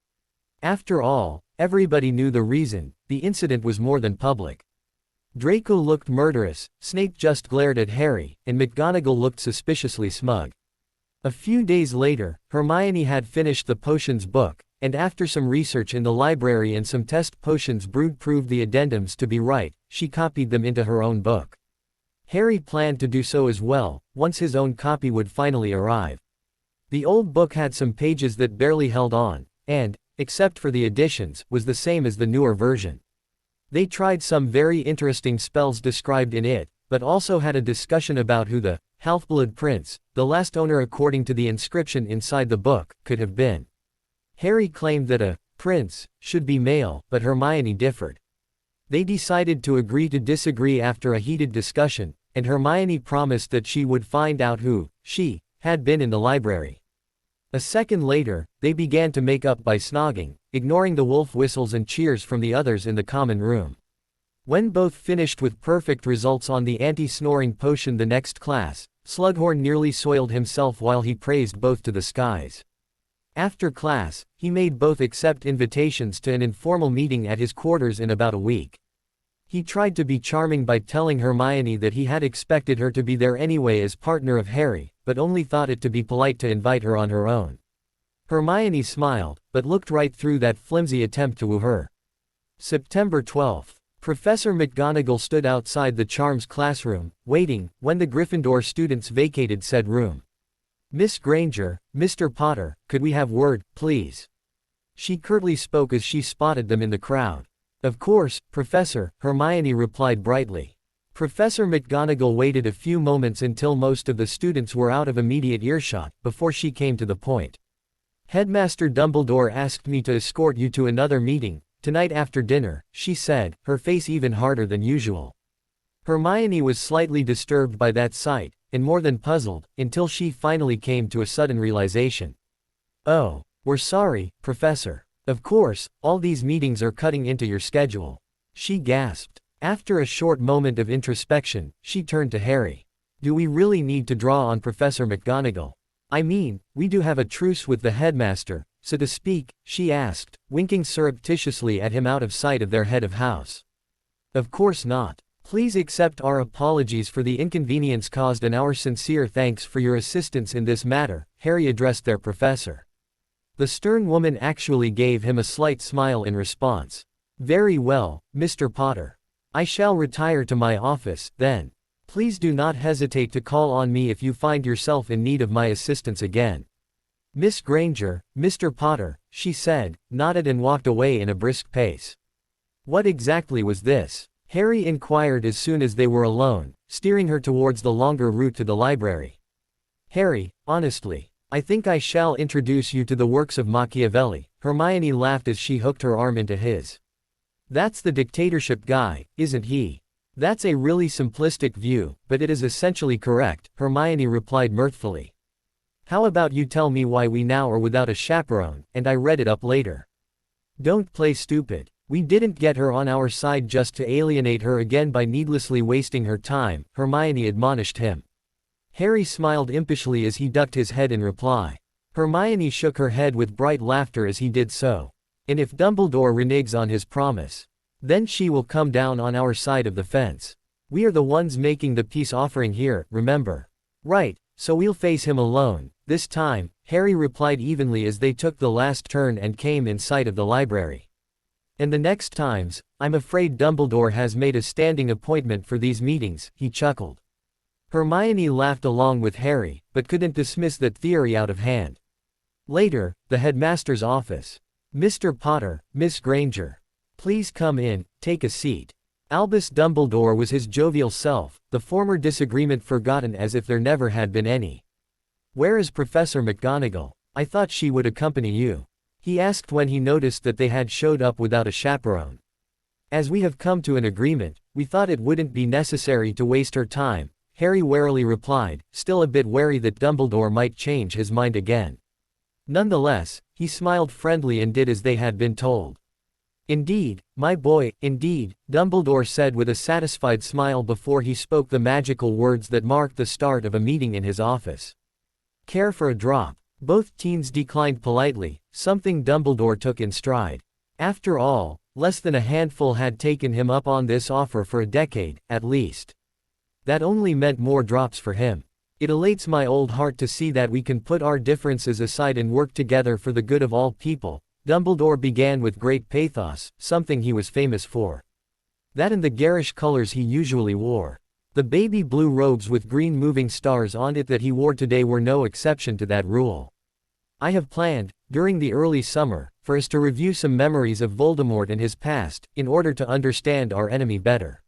After all, everybody knew the reason: the incident was more than public. Draco looked murderous, Snape just glared at Harry, and McGonagall looked suspiciously smug. A few days later, Hermione had finished the potions book, and after some research in the library and some test potions Brood proved the addendums to be right, she copied them into her own book. Harry planned to do so as well, once his own copy would finally arrive. The old book had some pages that barely held on, and, except for the additions, was the same as the newer version. They tried some very interesting spells described in it, but also had a discussion about who the Half-Blood Prince, the last owner according to the inscription inside the book, could have been. Harry claimed that a prince should be male, but Hermione differed. They decided to agree to disagree after a heated discussion, and Hermione promised that she would find out who she had been in the library. A second later, they began to make up by snogging, ignoring the wolf whistles and cheers from the others in the common room. When both finished with perfect results on the anti-snoring potion the next class, Slughorn nearly soiled himself while he praised both to the skies. After class, he made both accept invitations to an informal meeting at his quarters in about a week. He tried to be charming by telling Hermione that he had expected her to be there anyway as partner of Harry, but only thought it to be polite to invite her on her own. Hermione smiled, but looked right through that flimsy attempt to woo her. September 12th. Professor McGonagall stood outside the Charms classroom, waiting, when the Gryffindor students vacated said room. "Miss Granger, Mr. Potter, could we have word, please?" She curtly spoke as she spotted them in the crowd. "Of course, Professor," Hermione replied brightly. Professor McGonagall waited a few moments until most of the students were out of immediate earshot, before she came to the point. "Headmaster Dumbledore asked me to escort you to another meeting, tonight after dinner," she said, her face even harder than usual. Hermione was slightly disturbed by that sight, and more than puzzled, until she finally came to a sudden realization. "Oh, we're sorry, Professor. Of course, all these meetings are cutting into your schedule," she gasped. After a short moment of introspection, she turned to Harry. "Do we really need to draw on Professor McGonagall? I mean, we do have a truce with the headmaster, so to speak," she asked, winking surreptitiously at him out of sight of their head of house. "Of course not. Please accept our apologies for the inconvenience caused and our sincere thanks for your assistance in this matter," Harry addressed their professor. The stern woman actually gave him a slight smile in response. "Very well, Mr. Potter. I shall retire to my office, then. Please do not hesitate to call on me if you find yourself in need of my assistance again." "Miss Granger, Mr. Potter," she said, nodded and walked away in a brisk pace. "What exactly was this?" Harry inquired as soon as they were alone, steering her towards the longer route to the library. "Harry, honestly, I think I shall introduce you to the works of Machiavelli," Hermione laughed as she hooked her arm into his. "That's the dictatorship guy, isn't he?" "That's a really simplistic view, but it is essentially correct," Hermione replied mirthfully. "How about you tell me why we now are without a chaperone, and I read it up later." "Don't play stupid. We didn't get her on our side just to alienate her again by needlessly wasting her time," Hermione admonished him. Harry smiled impishly as he ducked his head in reply. Hermione shook her head with bright laughter as he did so. "And if Dumbledore reneges on his promise?" Then she will come down on our side of the fence. We are the ones making the peace offering here, remember? Right, so we'll face him alone, this time, Harry replied evenly as they took the last turn and came in sight of the library. And the next times, I'm afraid Dumbledore has made a standing appointment for these meetings, he chuckled. Hermione laughed along with Harry, but couldn't dismiss that theory out of hand. Later, the headmaster's office. Mr. Potter, Miss Granger. Please come in, take a seat. Albus Dumbledore was his jovial self, the former disagreement forgotten as if there never had been any. Where is Professor McGonagall? I thought she would accompany you. He asked when he noticed that they had showed up without a chaperone. As we have come to an agreement, we thought it wouldn't be necessary to waste her time, Harry warily replied, still a bit wary that Dumbledore might change his mind again. Nonetheless, he smiled friendly and did as they had been told. Indeed, my boy, indeed, Dumbledore said with a satisfied smile before he spoke the magical words that marked the start of a meeting in his office. Care for a drop? Both teens declined politely, something Dumbledore took in stride. After all, less than a handful had taken him up on this offer for a decade, at least. That only meant more drops for him. It elates my old heart to see that we can put our differences aside and work together for the good of all people, Dumbledore began with great pathos, something he was famous for. That and the garish colors he usually wore. The baby blue robes with green moving stars on it that he wore today were no exception to that rule. I have planned, during the early summer, for us to review some memories of Voldemort and his past, in order to understand our enemy better.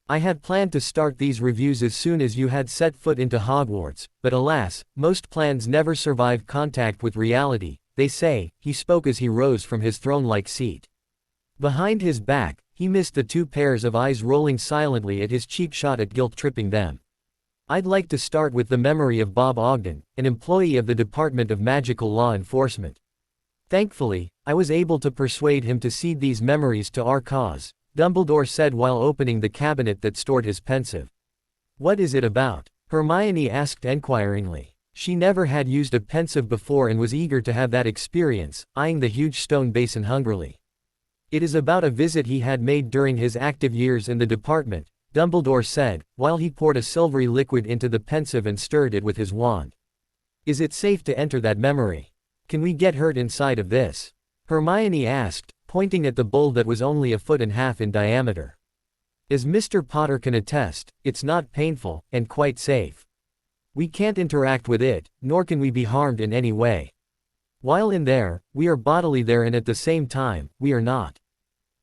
I had planned to start these reviews as soon as you had set foot into Hogwarts, but alas, most plans never survive contact with reality, they say, he spoke as he rose from his throne-like seat. Behind his back, he missed the two pairs of eyes rolling silently at his cheap shot at guilt-tripping them. I'd like to start with the memory of Bob Ogden, an employee of the Department of Magical Law Enforcement. Thankfully, I was able to persuade him to cede these memories to our cause, Dumbledore said while opening the cabinet that stored his pensieve. What is it about? Hermione asked enquiringly. She never had used a pensieve before and was eager to have that experience, eyeing the huge stone basin hungrily. It is about a visit he had made during his active years in the department, Dumbledore said, while he poured a silvery liquid into the pensieve and stirred it with his wand. Is it safe to enter that memory? Can we get hurt inside of this? Hermione asked, pointing at the bowl that was only 1.5 feet in diameter. As Mr. Potter can attest, it's not painful, and quite safe. We can't interact with it, nor can we be harmed in any way. While in there, we are bodily there and at the same time, we are not.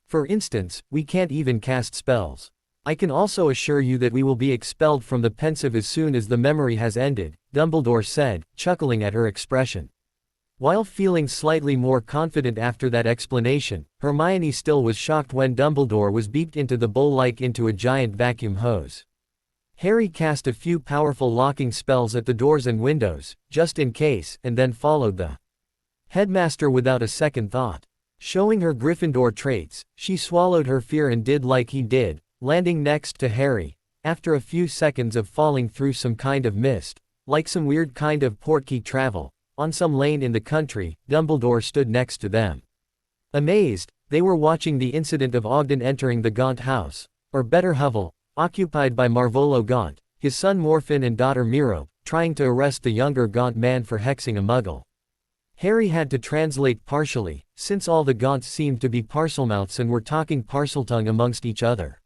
For instance, we can't even cast spells. I can also assure you that we will be expelled from the pensieve as soon as the memory has ended, Dumbledore said, chuckling at her expression. While feeling slightly more confident after that explanation, Hermione still was shocked when Dumbledore was beeped into the bowl like into a giant vacuum hose. Harry cast a few powerful locking spells at the doors and windows, just in case, and then followed the headmaster without a second thought. Showing her Gryffindor traits, she swallowed her fear and did like he did, landing next to Harry, after a few seconds of falling through some kind of mist, like some weird kind of portkey travel, on some lane in the country. Dumbledore stood next to them. Amazed, they were watching the incident of Ogden entering the Gaunt house, or better hovel, occupied by Marvolo Gaunt, his son Morphin and daughter Merope, trying to arrest the younger Gaunt man for hexing a muggle. Harry had to translate partially, since all the Gaunts seemed to be Parselmouths and were talking Parseltongue amongst each other.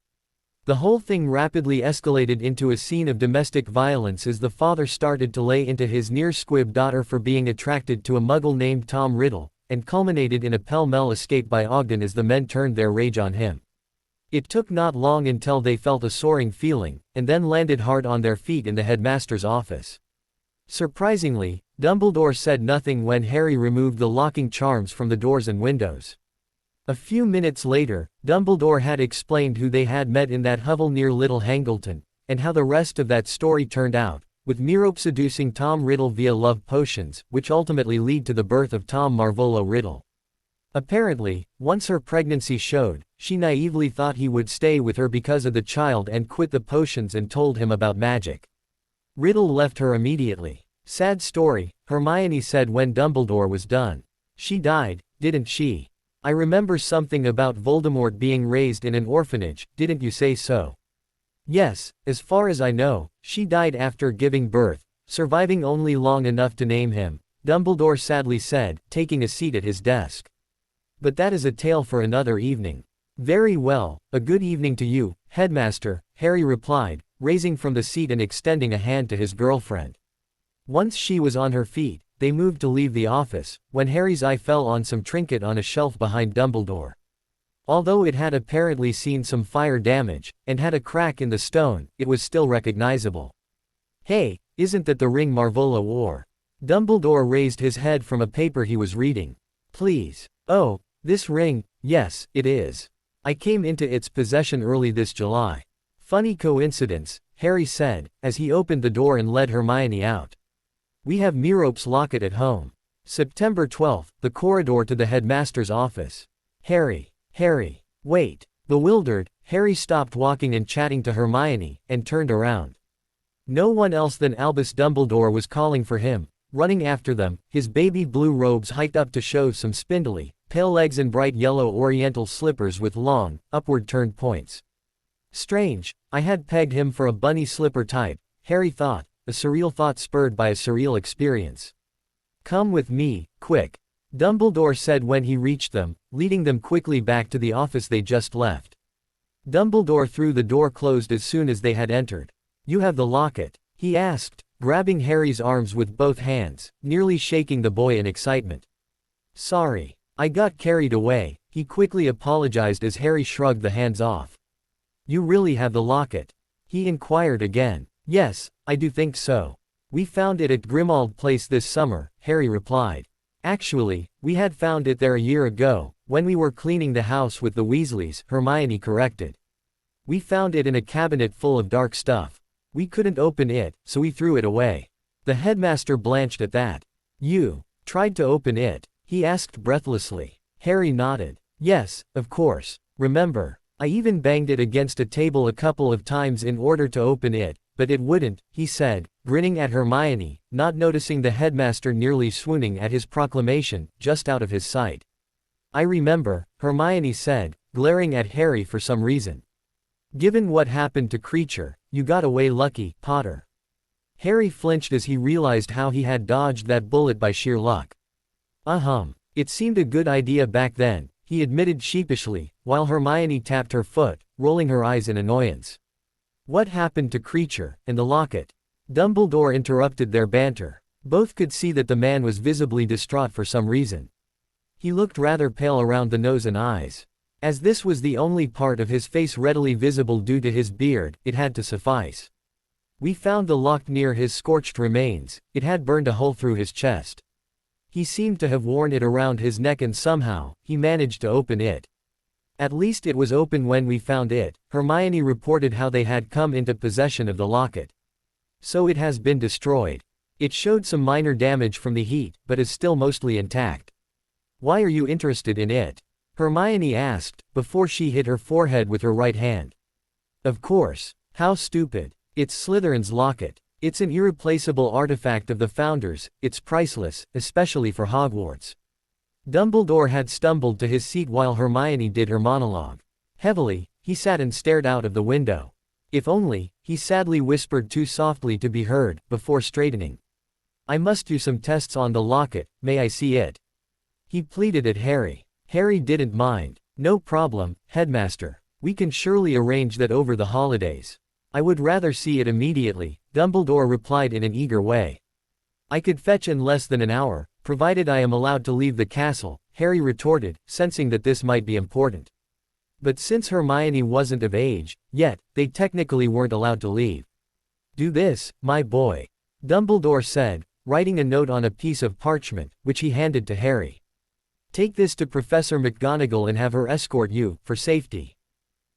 The whole thing rapidly escalated into a scene of domestic violence as the father started to lay into his near-squib daughter for being attracted to a muggle named Tom Riddle, and culminated in a pell-mell escape by Ogden as the men turned their rage on him. It took not long until they felt a soaring feeling, and then landed hard on their feet in the headmaster's office. Surprisingly, Dumbledore said nothing when Harry removed the locking charms from the doors and windows. A few minutes later, Dumbledore had explained who they had met in that hovel near Little Hangleton, and how the rest of that story turned out, with Merope seducing Tom Riddle via love potions, which ultimately lead to the birth of Tom Marvolo Riddle. Apparently, once her pregnancy showed, she naively thought he would stay with her because of the child and quit the potions and told him about magic. Riddle left her immediately. Sad story, Hermione said when Dumbledore was done. She died, didn't she? I remember something about Voldemort being raised in an orphanage, didn't you say so? Yes, as far as I know, she died after giving birth, surviving only long enough to name him, Dumbledore sadly said, taking a seat at his desk. But that is a tale for another evening. Very well, a good evening to you, Headmaster, Harry replied, raising from the seat and extending a hand to his girlfriend. Once she was on her feet, they moved to leave the office, when Harry's eye fell on some trinket on a shelf behind Dumbledore. Although it had apparently seen some fire damage, and had a crack in the stone, it was still recognizable. Hey, isn't that the ring Marvolo wore? Dumbledore raised his head from a paper he was reading. Please. Oh, this ring, yes, it is. I came into its possession early this July. Funny coincidence, Harry said, as he opened the door and led Hermione out. We have Merope's locket at home. September 12th, the corridor to the headmaster's office. Harry, wait. Bewildered, Harry stopped walking and chatting to Hermione, and turned around. No one else than Albus Dumbledore was calling for him, running after them, his baby blue robes hiked up to show some spindly, pale legs and bright yellow oriental slippers with long, upward-turned points. Strange, I had pegged him for a bunny slipper type, Harry thought, a surreal thought spurred by a surreal experience. Come with me, quick. Dumbledore said when he reached them, leading them quickly back to the office they just left. Dumbledore threw the door closed as soon as they had entered. You have the locket? He asked, grabbing Harry's arms with both hands, nearly shaking the boy in excitement. Sorry. I got carried away, he quickly apologized as Harry shrugged the hands off. You really have the locket? He inquired again. Yes, I do think so. We found it at Grimmauld Place this summer, Harry replied. Actually, we had found it there a year ago, when we were cleaning the house with the Weasleys, Hermione corrected. We found it in a cabinet full of dark stuff. We couldn't open it, so we threw it away. The headmaster blanched at that. You tried to open it? He asked breathlessly. Harry nodded. Yes, of course. Remember, I even banged it against a table a couple of times in order to open it, but it wouldn't, he said, grinning at Hermione, not noticing the headmaster nearly swooning at his proclamation, just out of his sight. I remember, Hermione said, glaring at Harry for some reason. Given what happened to Creature, you got away lucky, Potter. Harry flinched as he realized how he had dodged that bullet by sheer luck. It seemed a good idea back then, he admitted sheepishly, while Hermione tapped her foot, rolling her eyes in annoyance. What happened to Creature, and the locket? Dumbledore interrupted their banter. Both could see that the man was visibly distraught for some reason. He looked rather pale around the nose and eyes. As this was the only part of his face readily visible due to his beard, it had to suffice. We found the lock near his scorched remains, it had burned a hole through his chest. He seemed to have worn it around his neck and somehow, he managed to open it. At least it was open when we found it, Hermione reported how they had come into possession of the locket. So it has been destroyed. It showed some minor damage from the heat, but is still mostly intact. Why are you interested in it? Hermione asked, before she hit her forehead with her right hand. Of course. How stupid. It's Slytherin's locket. It's an irreplaceable artifact of the Founders, it's priceless, especially for Hogwarts. Dumbledore had stumbled to his seat while Hermione did her monologue. Heavily, he sat and stared out of the window. If only, he sadly whispered too softly to be heard, before straightening. I must do some tests on the locket, may I see it? He pleaded at Harry. Harry didn't mind. No problem, Headmaster. We can surely arrange that over the holidays. I would rather see it immediately, Dumbledore replied in an eager way. I could fetch in less than an hour, provided I am allowed to leave the castle, Harry retorted, sensing that this might be important. But since Hermione wasn't of age, yet, they technically weren't allowed to leave. Do this, my boy. Dumbledore said, writing a note on a piece of parchment, which he handed to Harry. Take this to Professor McGonagall and have her escort you, for safety.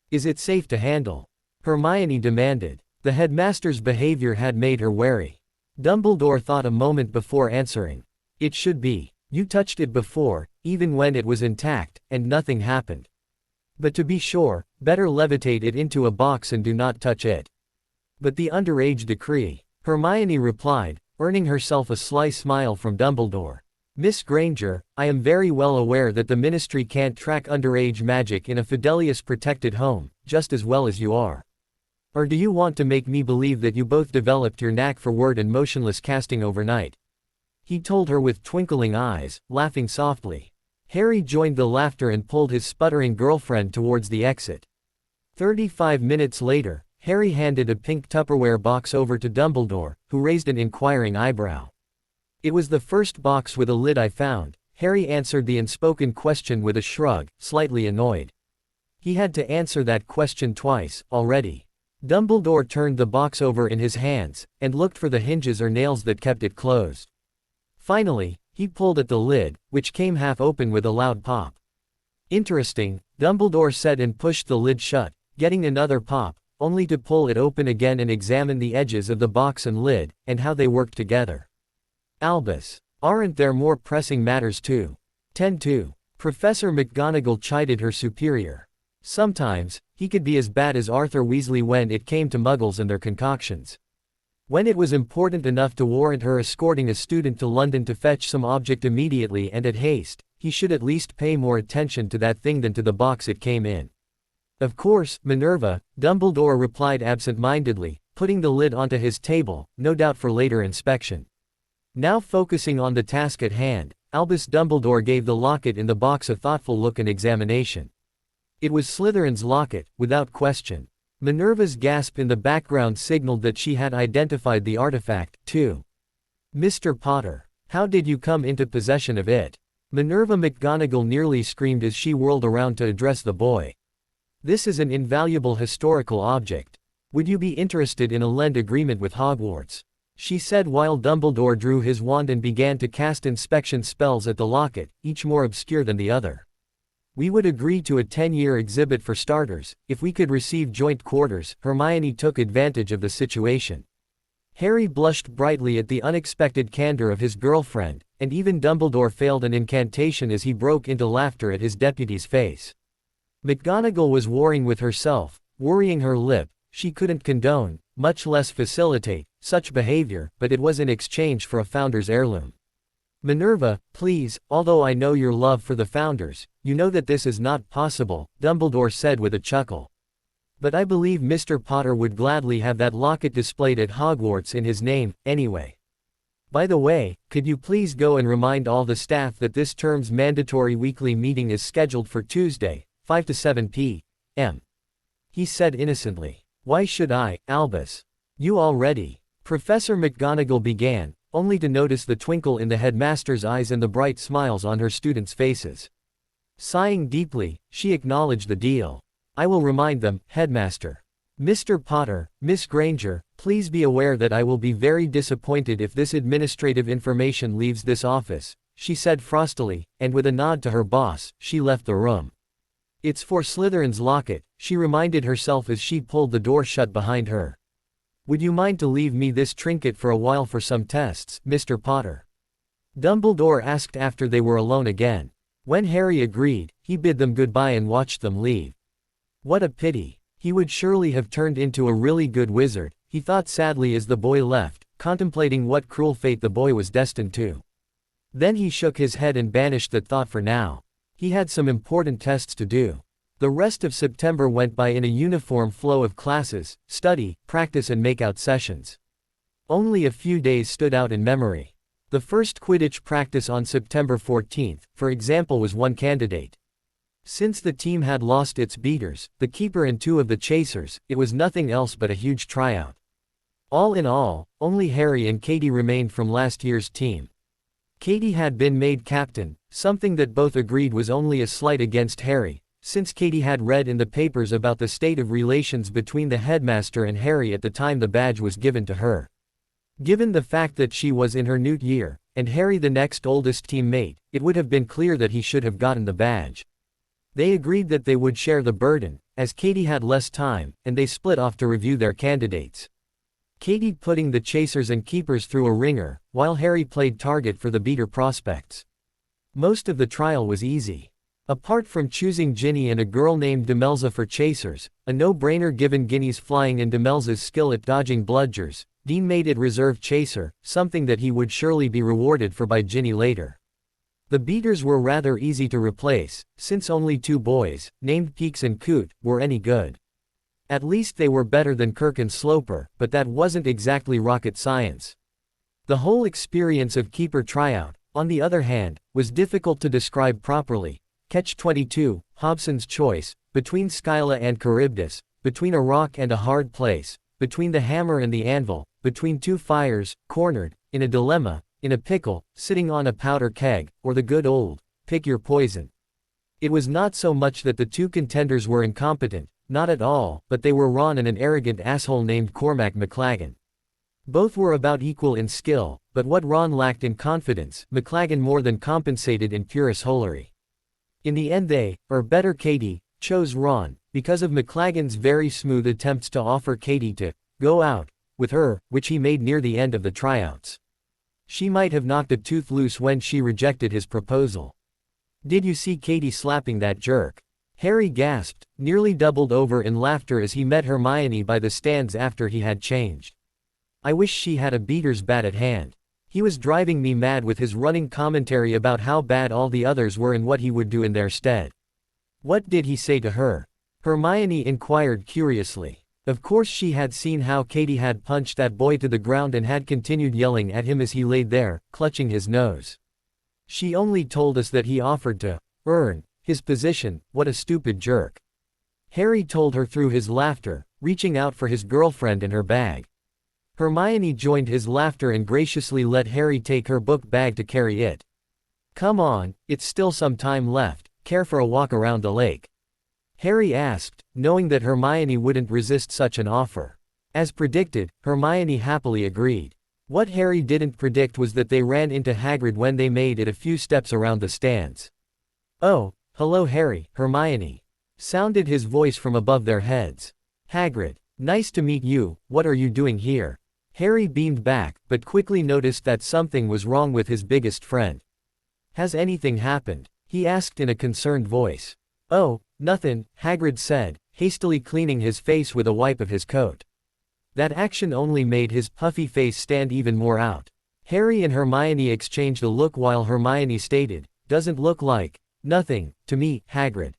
Is it safe to handle? Hermione demanded. The headmaster's behavior had made her wary. Dumbledore thought a moment before answering. It should be. You touched it before, even when it was intact, and nothing happened. But to be sure, better levitate it into a box and do not touch it. But the underage decree, Hermione replied, earning herself a sly smile from Dumbledore. Miss Granger, I am very well aware that the Ministry can't track underage magic in a Fidelius protected home, just as well as you are. Or do you want to make me believe that you both developed your knack for word and motionless casting overnight? He told her with twinkling eyes, laughing softly. Harry joined the laughter and pulled his sputtering girlfriend towards the exit. 35 minutes later, Harry handed a pink Tupperware box over to Dumbledore, who raised an inquiring eyebrow. It was the first box with a lid I found. Harry answered the unspoken question with a shrug, slightly annoyed. He had to answer that question twice, already. Dumbledore turned the box over in his hands, and looked for the hinges or nails that kept it closed. Finally, he pulled at the lid, which came half open with a loud pop. Interesting, Dumbledore said and pushed the lid shut, getting another pop, only to pull it open again and examine the edges of the box and lid, and how they worked together. Albus, aren't there more pressing matters too? 10-2. Professor McGonagall chided her superior. Sometimes, he could be as bad as Arthur Weasley when it came to muggles and their concoctions. When it was important enough to warrant her escorting a student to London to fetch some object immediately and at haste, he should at least pay more attention to that thing than to the box it came in. Of course, Minerva, Dumbledore replied absent-mindedly, putting the lid onto his table, no doubt for later inspection. Now focusing on the task at hand, Albus Dumbledore gave the locket in the box a thoughtful look and examination. It was Slytherin's locket, without question. Minerva's gasp in the background signaled that she had identified the artifact, too. Mr. Potter, how did you come into possession of it? Minerva McGonagall nearly screamed as she whirled around to address the boy. This is an invaluable historical object. Would you be interested in a lend agreement with Hogwarts? She said while Dumbledore drew his wand and began to cast inspection spells at the locket, each more obscure than the other. We would agree to a 10-year exhibit for starters, if we could receive joint quarters. Hermione took advantage of the situation. Harry blushed brightly at the unexpected candor of his girlfriend, and even Dumbledore failed an incantation as he broke into laughter at his deputy's face. McGonagall was warring with herself, worrying her lip. She couldn't condone, much less facilitate, such behavior, but it was in exchange for a Founder's heirloom. Minerva, please, although I know your love for the Founders, you know that this is not possible, Dumbledore said with a chuckle. But I believe Mr. Potter would gladly have that locket displayed at Hogwarts in his name, anyway. By the way, could you please go and remind all the staff that this term's mandatory weekly meeting is scheduled for Tuesday, 5 to 7 p.m. He said innocently. Why should I, Albus? You already. Professor McGonagall began, only to notice the twinkle in the headmaster's eyes and the bright smiles on her students' faces. Sighing deeply, she acknowledged the deal. I will remind them, headmaster. Mr. Potter, Miss Granger, please be aware that I will be very disappointed if this administrative information leaves this office, she said frostily, and with a nod to her boss, she left the room. It's for Slytherin's locket, she reminded herself as she pulled the door shut behind her. Would you mind to leave me this trinket for a while for some tests, Mr. Potter? Dumbledore asked after they were alone again. When Harry agreed, he bid them goodbye and watched them leave. What a pity. He would surely have turned into a really good wizard, he thought sadly as the boy left, contemplating what cruel fate the boy was destined to. Then he shook his head and banished that thought for now. He had some important tests to do. The rest of September went by in a uniform flow of classes, study, practice and make-out sessions. Only a few days stood out in memory. The first Quidditch practice on September 14th, for example, was one candidate. Since the team had lost its beaters, the keeper and two of the chasers, it was nothing else but a huge tryout. All in all, only Harry and Katie remained from last year's team. Katie had been made captain, something that both agreed was only a slight against Harry, since Katie had read in the papers about the state of relations between the headmaster and Harry at the time the badge was given to her. Given the fact that she was in her newt year, and Harry the next oldest teammate, it would have been clear that he should have gotten the badge. They agreed that they would share the burden, as Katie had less time, and they split off to review their candidates. Katie putting the chasers and keepers through a ringer, while Harry played target for the beater prospects. Most of the trial was easy. Apart from choosing Ginny and a girl named Demelza for chasers, a no-brainer given Ginny's flying and Demelza's skill at dodging bludgers, Dean made it reserve chaser, something that he would surely be rewarded for by Ginny later. The beaters were rather easy to replace, since only 2 boys, named Peaks and Coot, were any good. At least they were better than Kirk and Sloper, but that wasn't exactly rocket science. The whole experience of keeper tryout, on the other hand, was difficult to describe properly. Catch-22, Hobson's choice, between Scylla and Charybdis, between a rock and a hard place, between the hammer and the anvil, between 2 fires, cornered, in a dilemma, in a pickle, sitting on a powder keg, or the good old, pick your poison. It was not so much that the 2 contenders were incompetent, not at all, but they were Ron and an arrogant asshole named Cormac McLagan. Both were about equal in skill, but what Ron lacked in confidence, McLagan more than compensated in purest holery. In the end they, or better Katie, chose Ron, because of McLagan's very smooth attempts to offer Katie to go out with her, which he made near the end of the tryouts. She might have knocked a tooth loose when she rejected his proposal. "Did you see Katie slapping that jerk?" Harry gasped, nearly doubled over in laughter as he met Hermione by the stands after he had changed. "I wish she had a beater's bat at hand. He was driving me mad with his running commentary about how bad all the others were and what he would do in their stead." "What did he say to her?" Hermione inquired curiously. Of course she had seen how Katie had punched that boy to the ground and had continued yelling at him as he laid there, clutching his nose. "She only told us that he offered to earn his position. What a stupid jerk." Harry told her through his laughter, reaching out for his girlfriend and her bag. Hermione joined his laughter and graciously let Harry take her book bag to carry it. "Come on, it's still some time left. Care for a walk around the lake?" Harry asked, knowing that Hermione wouldn't resist such an offer. As predicted, Hermione happily agreed. What Harry didn't predict was that they ran into Hagrid when they made it a few steps around the stands. "Oh, hello Harry, Hermione," sounded his voice from above their heads. "Hagrid, nice to meet you, what are you doing here?" Harry beamed back, but quickly noticed that something was wrong with his biggest friend. "Has anything happened?" he asked in a concerned voice. "Oh, nothin'," Hagrid said, hastily cleaning his face with a wipe of his coat. That action only made his puffy face stand even more out. Harry and Hermione exchanged a look while Hermione stated, "Doesn't look like nothing to me, Hagrid.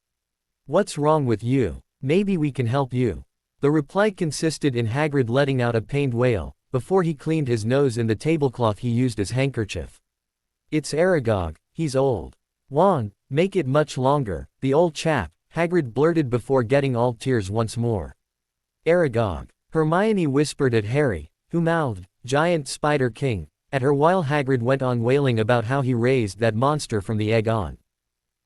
What's wrong with you? Maybe we can help you." The reply consisted in Hagrid letting out a pained wail, before he cleaned his nose in the tablecloth he used as handkerchief. "It's Aragog, he's old. Juan, make it much longer, the old chap," Hagrid blurted before getting all tears once more. "Aragog," Hermione whispered at Harry, who mouthed, "Giant Spider King," at her while Hagrid went on wailing about how he raised that monster from the egg on.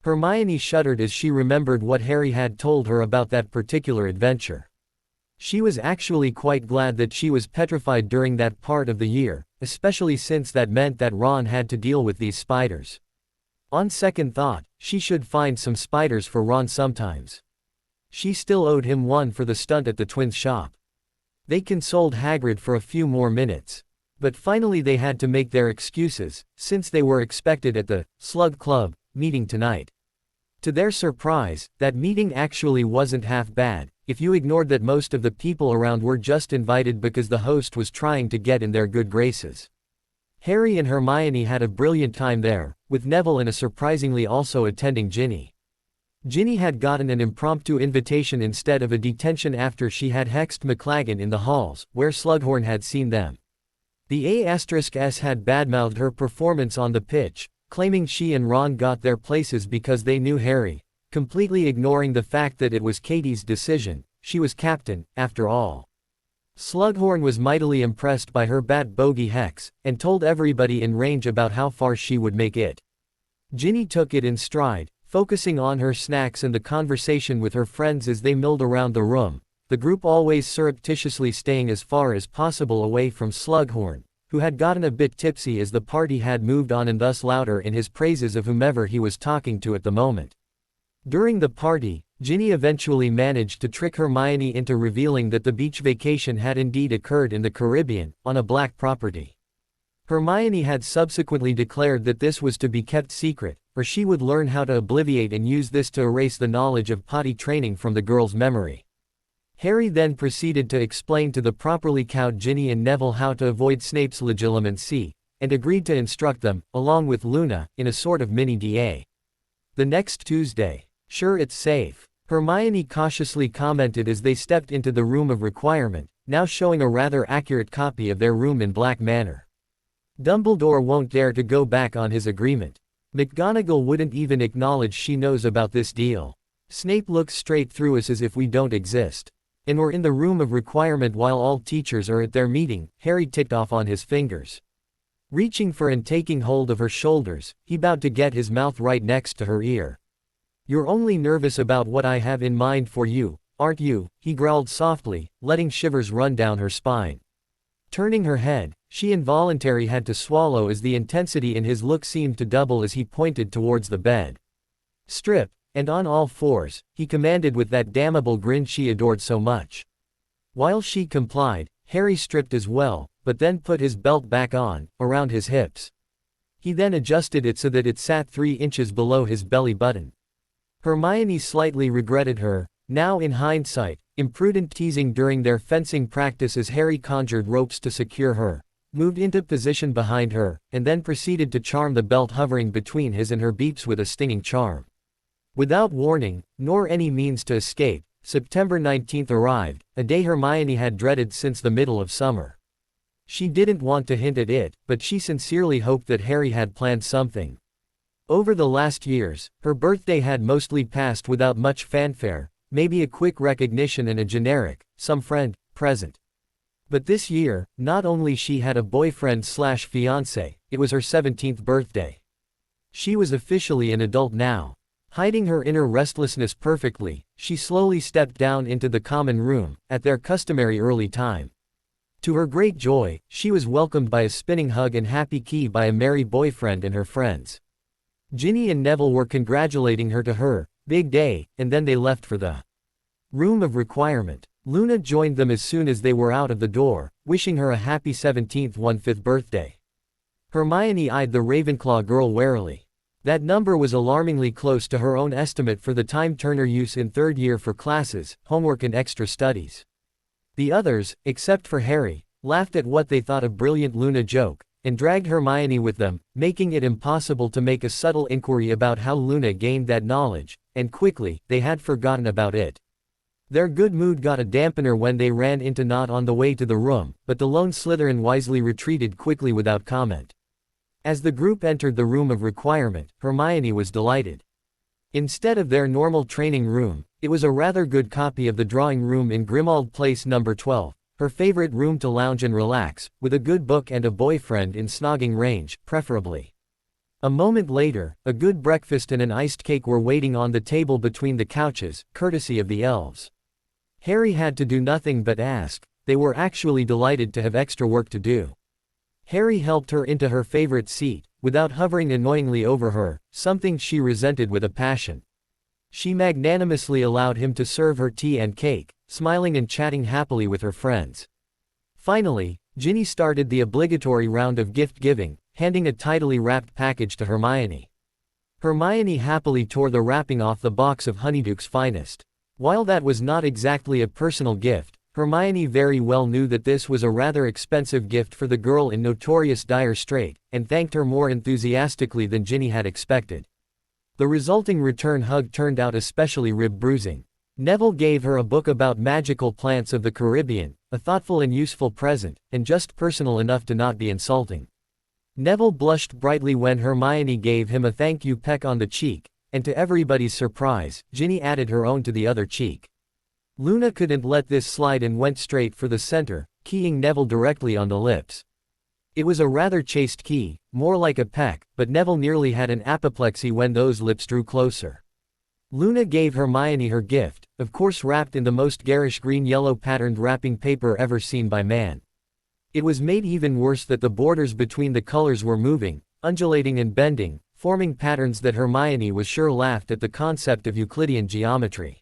Hermione shuddered as she remembered what Harry had told her about that particular adventure. She was actually quite glad that she was petrified during that part of the year, especially since that meant that Ron had to deal with these spiders. On second thought, she should find some spiders for Ron sometimes. She still owed him one for the stunt at the twins' shop. They consoled Hagrid for a few more minutes. But finally they had to make their excuses, since they were expected at the Slug Club meeting tonight. To their surprise, that meeting actually wasn't half bad, if you ignored that most of the people around were just invited because the host was trying to get in their good graces. Harry and Hermione had a brilliant time there, with Neville and a surprisingly also attending Ginny. Ginny had gotten an impromptu invitation instead of a detention after she had hexed McLagan in the halls, where Slughorn had seen them. The A*S had badmouthed her performance on the pitch, claiming she and Ron got their places because they knew Harry, completely ignoring the fact that it was Katie's decision. She was captain, after all. Slughorn was mightily impressed by her bat bogey hex, and told everybody in range about how far she would make it. Ginny took it in stride, focusing on her snacks and the conversation with her friends as they milled around the room, the group always surreptitiously staying as far as possible away from Slughorn, who had gotten a bit tipsy as the party had moved on and thus louder in his praises of whomever he was talking to at the moment. During the party, Ginny eventually managed to trick Hermione into revealing that the beach vacation had indeed occurred in the Caribbean, on a black property. Hermione had subsequently declared that this was to be kept secret, or she would learn how to obliviate and use this to erase the knowledge of potty training from the girl's memory. Harry then proceeded to explain to the properly cowed Ginny and Neville how to avoid Snape's legilimency, and agreed to instruct them, along with Luna, in a sort of mini-DA. The next Tuesday. "Sure it's safe?" Hermione cautiously commented as they stepped into the room of requirement, now showing a rather accurate copy of their room in Black Manor. "Dumbledore won't dare to go back on his agreement. McGonagall wouldn't even acknowledge she knows about this deal. Snape looks straight through us as if we don't exist. And we're in the room of requirement while all teachers are at their meeting," Harry ticked off on his fingers. Reaching for and taking hold of her shoulders, he bowed to get his mouth right next to her ear. "You're only nervous about what I have in mind for you, aren't you?" he growled softly, letting shivers run down her spine. Turning her head, she involuntarily had to swallow as the intensity in his look seemed to double as he pointed towards the bed. "Strip," and on all fours, he commanded with that damnable grin she adored so much. While she complied, Harry stripped as well, but then put his belt back on, around his hips. He then adjusted it so that it sat 3 inches below his belly button. Hermione slightly regretted her, now in hindsight, imprudent teasing during their fencing practice as Harry conjured ropes to secure her, moved into position behind her, and then proceeded to charm the belt hovering between his and her beeps with a stinging charm. Without warning, nor any means to escape, September 19th arrived, a day Hermione had dreaded since the middle of summer. She didn't want to hint at it, but she sincerely hoped that Harry had planned something. Over the last years, her birthday had mostly passed without much fanfare, maybe a quick recognition and a generic, some friend, present. But this year, not only she had a boyfriend/fiancé, it was her 17th birthday. She was officially an adult now. Hiding her inner restlessness perfectly, she slowly stepped down into the common room, at their customary early time. To her great joy, she was welcomed by a spinning hug and happy key by a merry boyfriend and her friends. Ginny and Neville were congratulating her to her big day, and then they left for the room of requirement. Luna joined them as soon as they were out of the door, wishing her a happy 17th 1/5 birthday. Hermione eyed the Ravenclaw girl warily. That number was alarmingly close to her own estimate for the time Turner used in 3rd year for classes, homework and extra studies. The others, except for Harry, laughed at what they thought a brilliant Luna joke, and dragged Hermione with them, making it impossible to make a subtle inquiry about how Luna gained that knowledge, and quickly, they had forgotten about it. Their good mood got a dampener when they ran into Nott on the way to the room, but the lone Slytherin wisely retreated quickly without comment. As the group entered the room of requirement, Hermione was delighted. Instead of their normal training room, it was a rather good copy of the drawing room in Grimmauld Place No. 12, her favorite room to lounge and relax, with a good book and a boyfriend in snogging range, preferably. A moment later, a good breakfast and an iced cake were waiting on the table between the couches, courtesy of the elves. Harry had to do nothing but ask. They were actually delighted to have extra work to do. Harry helped her into her favorite seat, without hovering annoyingly over her, something she resented with a passion. She magnanimously allowed him to serve her tea and cake, smiling and chatting happily with her friends. Finally, Ginny started the obligatory round of gift-giving, handing a tidily wrapped package to Hermione. Hermione happily tore the wrapping off the box of Honeyduke's finest. While that was not exactly a personal gift, Hermione very well knew that this was a rather expensive gift for the girl in notorious dire strait, and thanked her more enthusiastically than Ginny had expected. The resulting return hug turned out especially rib-bruising. Neville gave her a book about magical plants of the Caribbean, a thoughtful and useful present, and just personal enough to not be insulting. Neville blushed brightly when Hermione gave him a thank you peck on the cheek, and to everybody's surprise, Ginny added her own to the other cheek. Luna couldn't let this slide and went straight for the center, keying Neville directly on the lips. It was a rather chaste key, more like a peck, but Neville nearly had an apoplexy when those lips drew closer. Luna gave Hermione her gift, of course wrapped in the most garish green-yellow patterned wrapping paper ever seen by man. It was made even worse that the borders between the colors were moving, undulating and bending, forming patterns that Hermione was sure laughed at the concept of Euclidean geometry.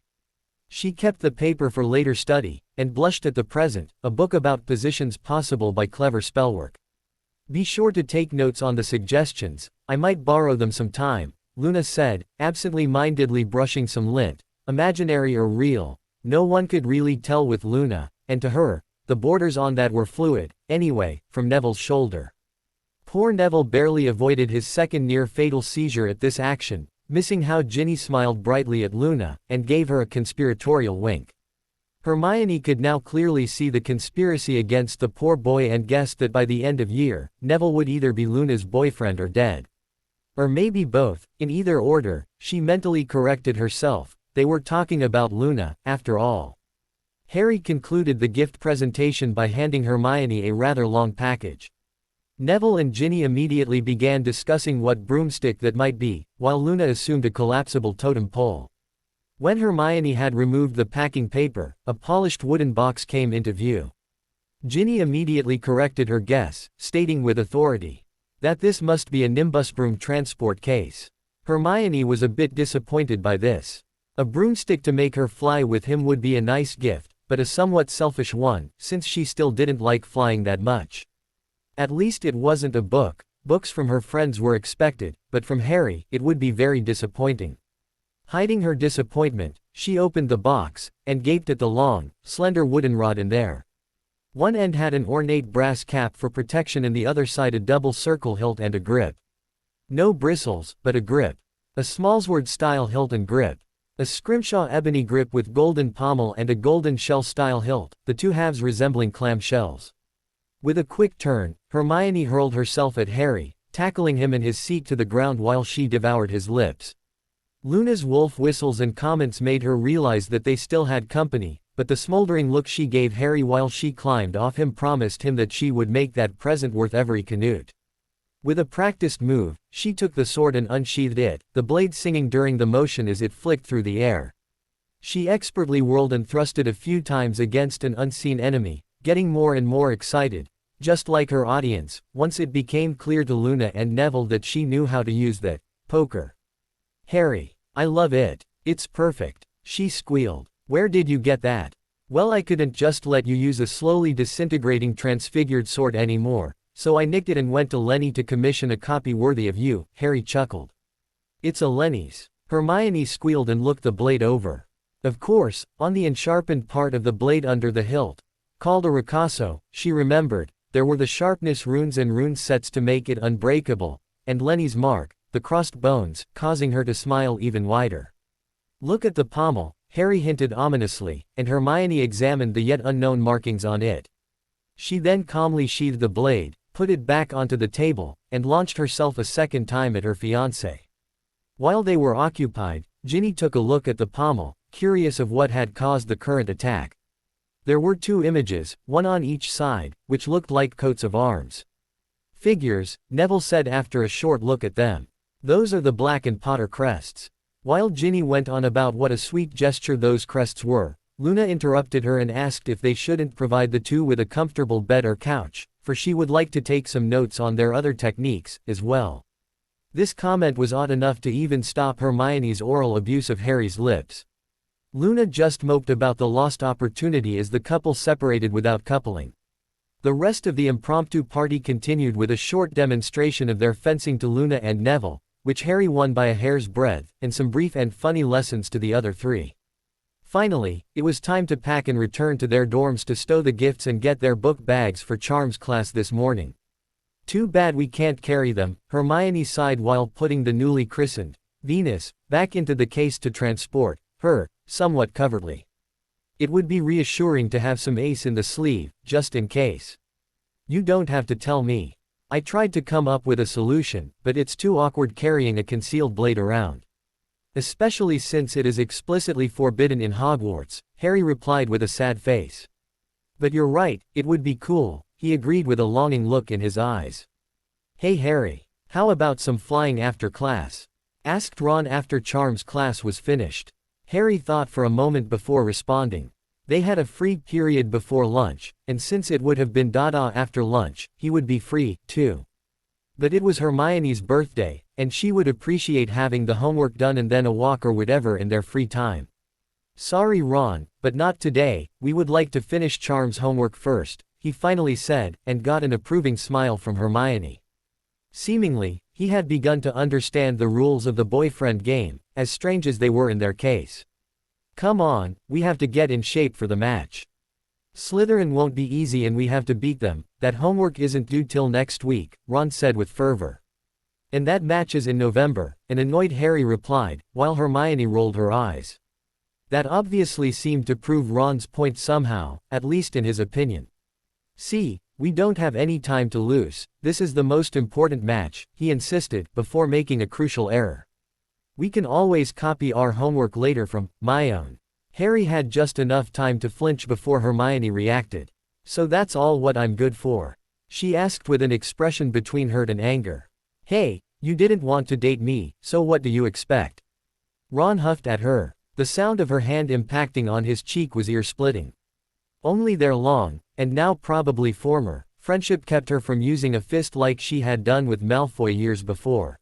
She kept the paper for later study, and blushed at the present, a book about positions possible by clever spellwork. Be sure to take notes on the suggestions, I might borrow them some time, Luna said, absently-mindedly brushing some lint, imaginary or real, no one could really tell with Luna, and to her, the borders on that were fluid, anyway, from Neville's shoulder. Poor Neville barely avoided his second near-fatal seizure at this action, missing how Ginny smiled brightly at Luna, and gave her a conspiratorial wink. Hermione could now clearly see the conspiracy against the poor boy and guessed that by the end of year, Neville would either be Luna's boyfriend or dead. Or maybe both. In either order, she mentally corrected herself, they were talking about Luna, after all. Harry concluded the gift presentation by handing Hermione a rather long package. Neville and Ginny immediately began discussing what broomstick that might be, while Luna assumed a collapsible totem pole. When Hermione had removed the packing paper, a polished wooden box came into view. Ginny immediately corrected her guess, stating with authority that this must be a Nimbus broom transport case. Hermione was a bit disappointed by this. A broomstick to make her fly with him would be a nice gift, but a somewhat selfish one, since she still didn't like flying that much. At least it wasn't a book. Books from her friends were expected, but from Harry, it would be very disappointing. Hiding her disappointment, she opened the box, and gaped at the long, slender wooden rod in there. One end had an ornate brass cap for protection and the other side a double circle hilt and a grip. No bristles, but a grip. A Smallsword-style hilt and grip. A scrimshaw ebony grip with golden pommel and a golden shell-style hilt, the two halves resembling clam shells. With a quick turn, Hermione hurled herself at Harry, tackling him and his seat to the ground while she devoured his lips. Luna's wolf whistles and comments made her realize that they still had company, but the smoldering look she gave Harry while she climbed off him promised him that she would make that present worth every canute. With a practiced move, she took the sword and unsheathed it, the blade singing during the motion as it flicked through the air. She expertly whirled and thrusted a few times against an unseen enemy, getting more and more excited. Just like her audience, once it became clear to Luna and Neville that she knew how to use that poker. "Harry, I love it. It's perfect," she squealed. "Where did you get that?" "Well, I couldn't just let you use a slowly disintegrating transfigured sword anymore, so I nicked it and went to Lenny to commission a copy worthy of you," Harry chuckled. "It's a Lenny's." Hermione squealed and looked the blade over. Of course, on the unsharpened part of the blade under the hilt, called a ricasso, she remembered, there were the sharpness runes and rune sets to make it unbreakable, and Lenny's mark, the crossed bones, causing her to smile even wider. "Look at the pommel," Harry hinted ominously, and Hermione examined the yet unknown markings on it. She then calmly sheathed the blade, put it back onto the table, and launched herself a second time at her fiancé. While they were occupied, Ginny took a look at the pommel, curious of what had caused the current attack. There were two images, one on each side, which looked like coats of arms. "Figures," Neville said after a short look at them. "Those are the Black and Potter crests." While Ginny went on about what a sweet gesture those crests were, Luna interrupted her and asked if they shouldn't provide the two with a comfortable bed or couch, for she would like to take some notes on their other techniques, as well. This comment was odd enough to even stop Hermione's oral abuse of Harry's lips. Luna just moped about the lost opportunity as the couple separated without coupling. The rest of the impromptu party continued with a short demonstration of their fencing to Luna and Neville, which Harry won by a hair's breadth, and some brief and funny lessons to the other three. Finally, it was time to pack and return to their dorms to stow the gifts and get their book bags for Charms class this morning. "Too bad we can't carry them," Hermione sighed while putting the newly christened Venus back into the case to transport her, somewhat covertly. "It would be reassuring to have some ace in the sleeve, just in case." "You don't have to tell me. I tried to come up with a solution, but it's too awkward carrying a concealed blade around. Especially since it is explicitly forbidden in Hogwarts," Harry replied with a sad face. "But you're right, it would be cool," he agreed with a longing look in his eyes. "Hey Harry, how about some flying after class?" asked Ron after Charms class was finished. Harry thought for a moment before responding. They had a free period before lunch, and since it would have been Dada after lunch, he would be free, too. But it was Hermione's birthday, and she would appreciate having the homework done and then a walk or whatever in their free time. "Sorry Ron, but not today, we would like to finish Charms' homework first," he finally said, and got an approving smile from Hermione. Seemingly, he had begun to understand the rules of the boyfriend game, as strange as they were in their case. "Come on, we have to get in shape for the match. Slytherin won't be easy and we have to beat them," That homework isn't due till next week, Ron said with fervor. And that matches in November, an annoyed Harry replied, while Hermione rolled her eyes. That obviously seemed to prove Ron's point somehow, at least in his opinion. See, we don't have any time to lose, this is the most important match, he insisted, before making a crucial error. We can always copy our homework later from my own. Harry had just enough time to flinch before Hermione reacted. So that's all what I'm good for? She asked with an expression between hurt and anger. Hey, you didn't want to date me, so what do you expect? Ron huffed at her. The sound of her hand impacting on his cheek was ear-splitting. Only their long, and now probably former, friendship kept her from using a fist like she had done with Malfoy years before.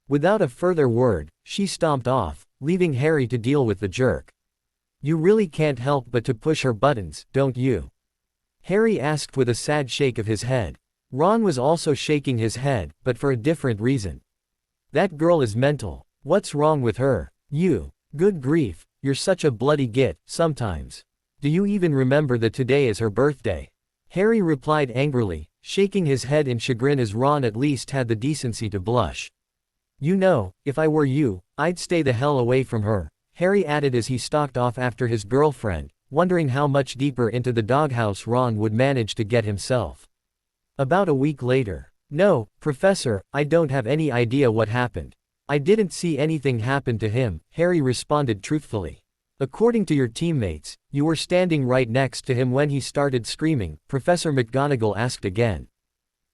Without a further word, she stomped off, leaving Harry to deal with the jerk. You really can't help but to push her buttons, don't you? Harry asked with a sad shake of his head. Ron was also shaking his head, but for a different reason. That girl is mental. What's wrong with her? You. Good grief, you're such a bloody git, sometimes. Do you even remember that today is her birthday? Harry replied angrily, shaking his head in chagrin as Ron at least had the decency to blush. You know, if I were you, I'd stay the hell away from her, Harry added as he stalked off after his girlfriend, wondering how much deeper into the doghouse Ron would manage to get himself. About a week later. No, Professor, I don't have any idea what happened. I didn't see anything happen to him, Harry responded truthfully. According to your teammates, you were standing right next to him when he started screaming, Professor McGonagall asked again.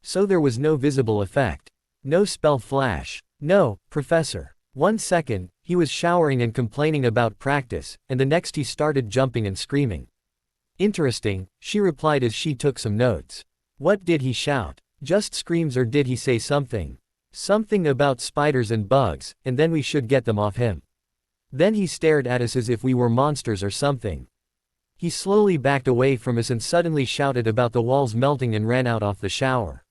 So there was no visible effect. No spell flash. No, Professor. 1 second, he was showering and complaining about practice, and the next he started jumping and screaming. Interesting, she replied as she took some notes. What did he shout? Just screams, or did he say something? Something about spiders and bugs, and then we should get them off him. Then he stared at us as if we were monsters or something. He slowly backed away from us and suddenly shouted about the walls melting and ran out of the shower.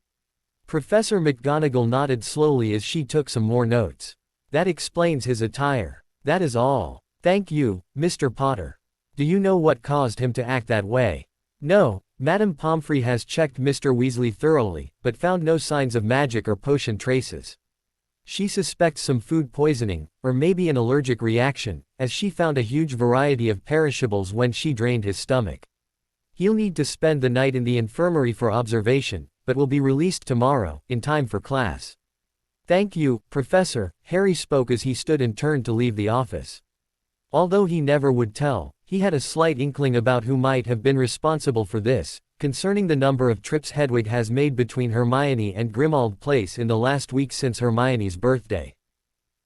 Professor McGonagall nodded slowly as she took some more notes. That explains his attire. That is all. Thank you, Mr. Potter. Do you know what caused him to act that way? No, Madame Pomfrey has checked Mr. Weasley thoroughly, but found no signs of magic or potion traces. She suspects some food poisoning, or maybe an allergic reaction, as she found a huge variety of perishables when she drained his stomach. He'll need to spend the night in the infirmary for observation, but will be released tomorrow, in time for class. Thank you, Professor, Harry spoke as he stood and turned to leave the office. Although he never would tell, he had a slight inkling about who might have been responsible for this, concerning the number of trips Hedwig has made between Hermione and Grimmauld Place in the last week since Hermione's birthday.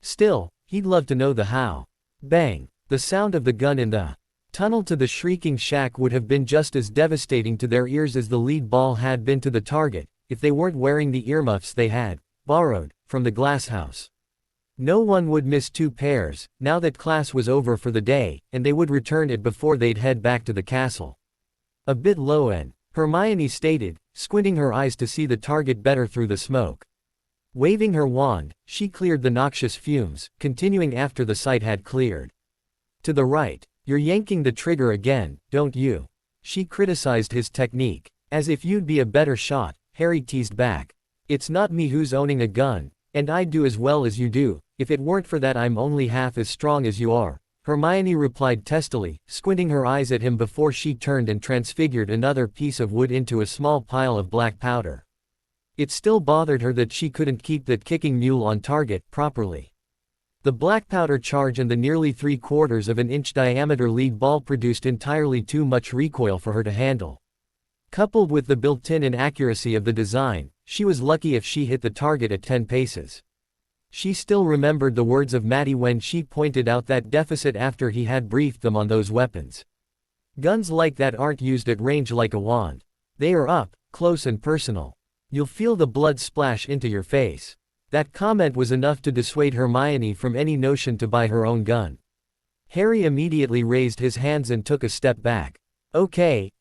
Still, he'd love to know the how. Bang! The sound of the gun in the tunnel to the Shrieking Shack would have been just as devastating to their ears as the lead ball had been to the target, if they weren't wearing the earmuffs they had borrowed from the glass house. No one would miss 2 pairs, now that class was over for the day, and they would return it before they'd head back to the castle. A bit low-end, Hermione stated, squinting her eyes to see the target better through the smoke. Waving her wand, she cleared the noxious fumes, continuing after the sight had cleared. To the right. You're yanking the trigger again, don't you? She criticized his technique. As if you'd be a better shot, Harry teased back. It's not me who's owning a gun, and I'd do as well as you do. If it weren't for that, I'm only half as strong as you are, Hermione replied testily, squinting her eyes at him before she turned and transfigured another piece of wood into a small pile of black powder. It still bothered her that she couldn't keep that kicking mule on target properly. The black powder charge and the nearly 3/4 of an inch diameter lead ball produced entirely too much recoil for her to handle. Coupled with the built-in inaccuracy of the design, she was lucky if she hit the target at 10 paces. She still remembered the words of Matty when she pointed out that deficit after he had briefed them on those weapons. Guns like that aren't used at range like a wand. They are up, close and personal. You'll feel the blood splash into your face. That comment was enough to dissuade Hermione from any notion to buy her own gun. Harry immediately raised his hands and took a step back. Okay,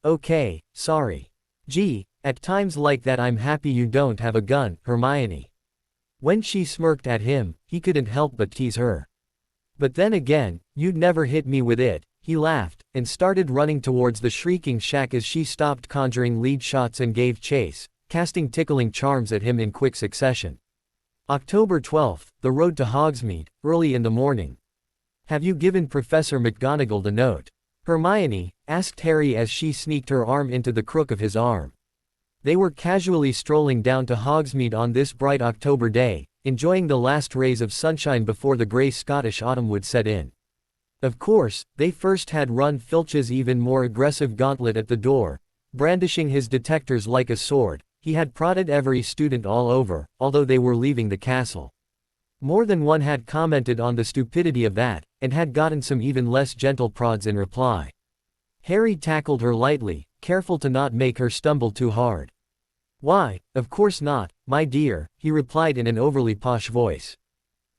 sorry. Gee, at times like that I'm happy you don't have a gun, Hermione. When she smirked at him, he couldn't help but tease her. But then again, you'd never hit me with it, He laughed, and started running towards the shrieking shack as she stopped conjuring lead shots and gave chase, casting tickling charms at him in quick succession. October 12th, the road to Hogsmeade, early in the morning. "Have you given Professor McGonagall the note?" Hermione asked Harry as she sneaked her arm into the crook of his arm. They were casually strolling down to Hogsmeade on this bright October day, enjoying the last rays of sunshine before the grey Scottish autumn would set in. Of course, they first had run Filch's even more aggressive gauntlet at the door. Brandishing his detectors like a sword, he had prodded every student all over, although they were leaving the castle. More than one had commented on the stupidity of that, and had gotten some even less gentle prods in reply. Harry tackled her lightly, careful to not make her stumble too hard. "Why, of course not, my dear," he replied in an overly posh voice.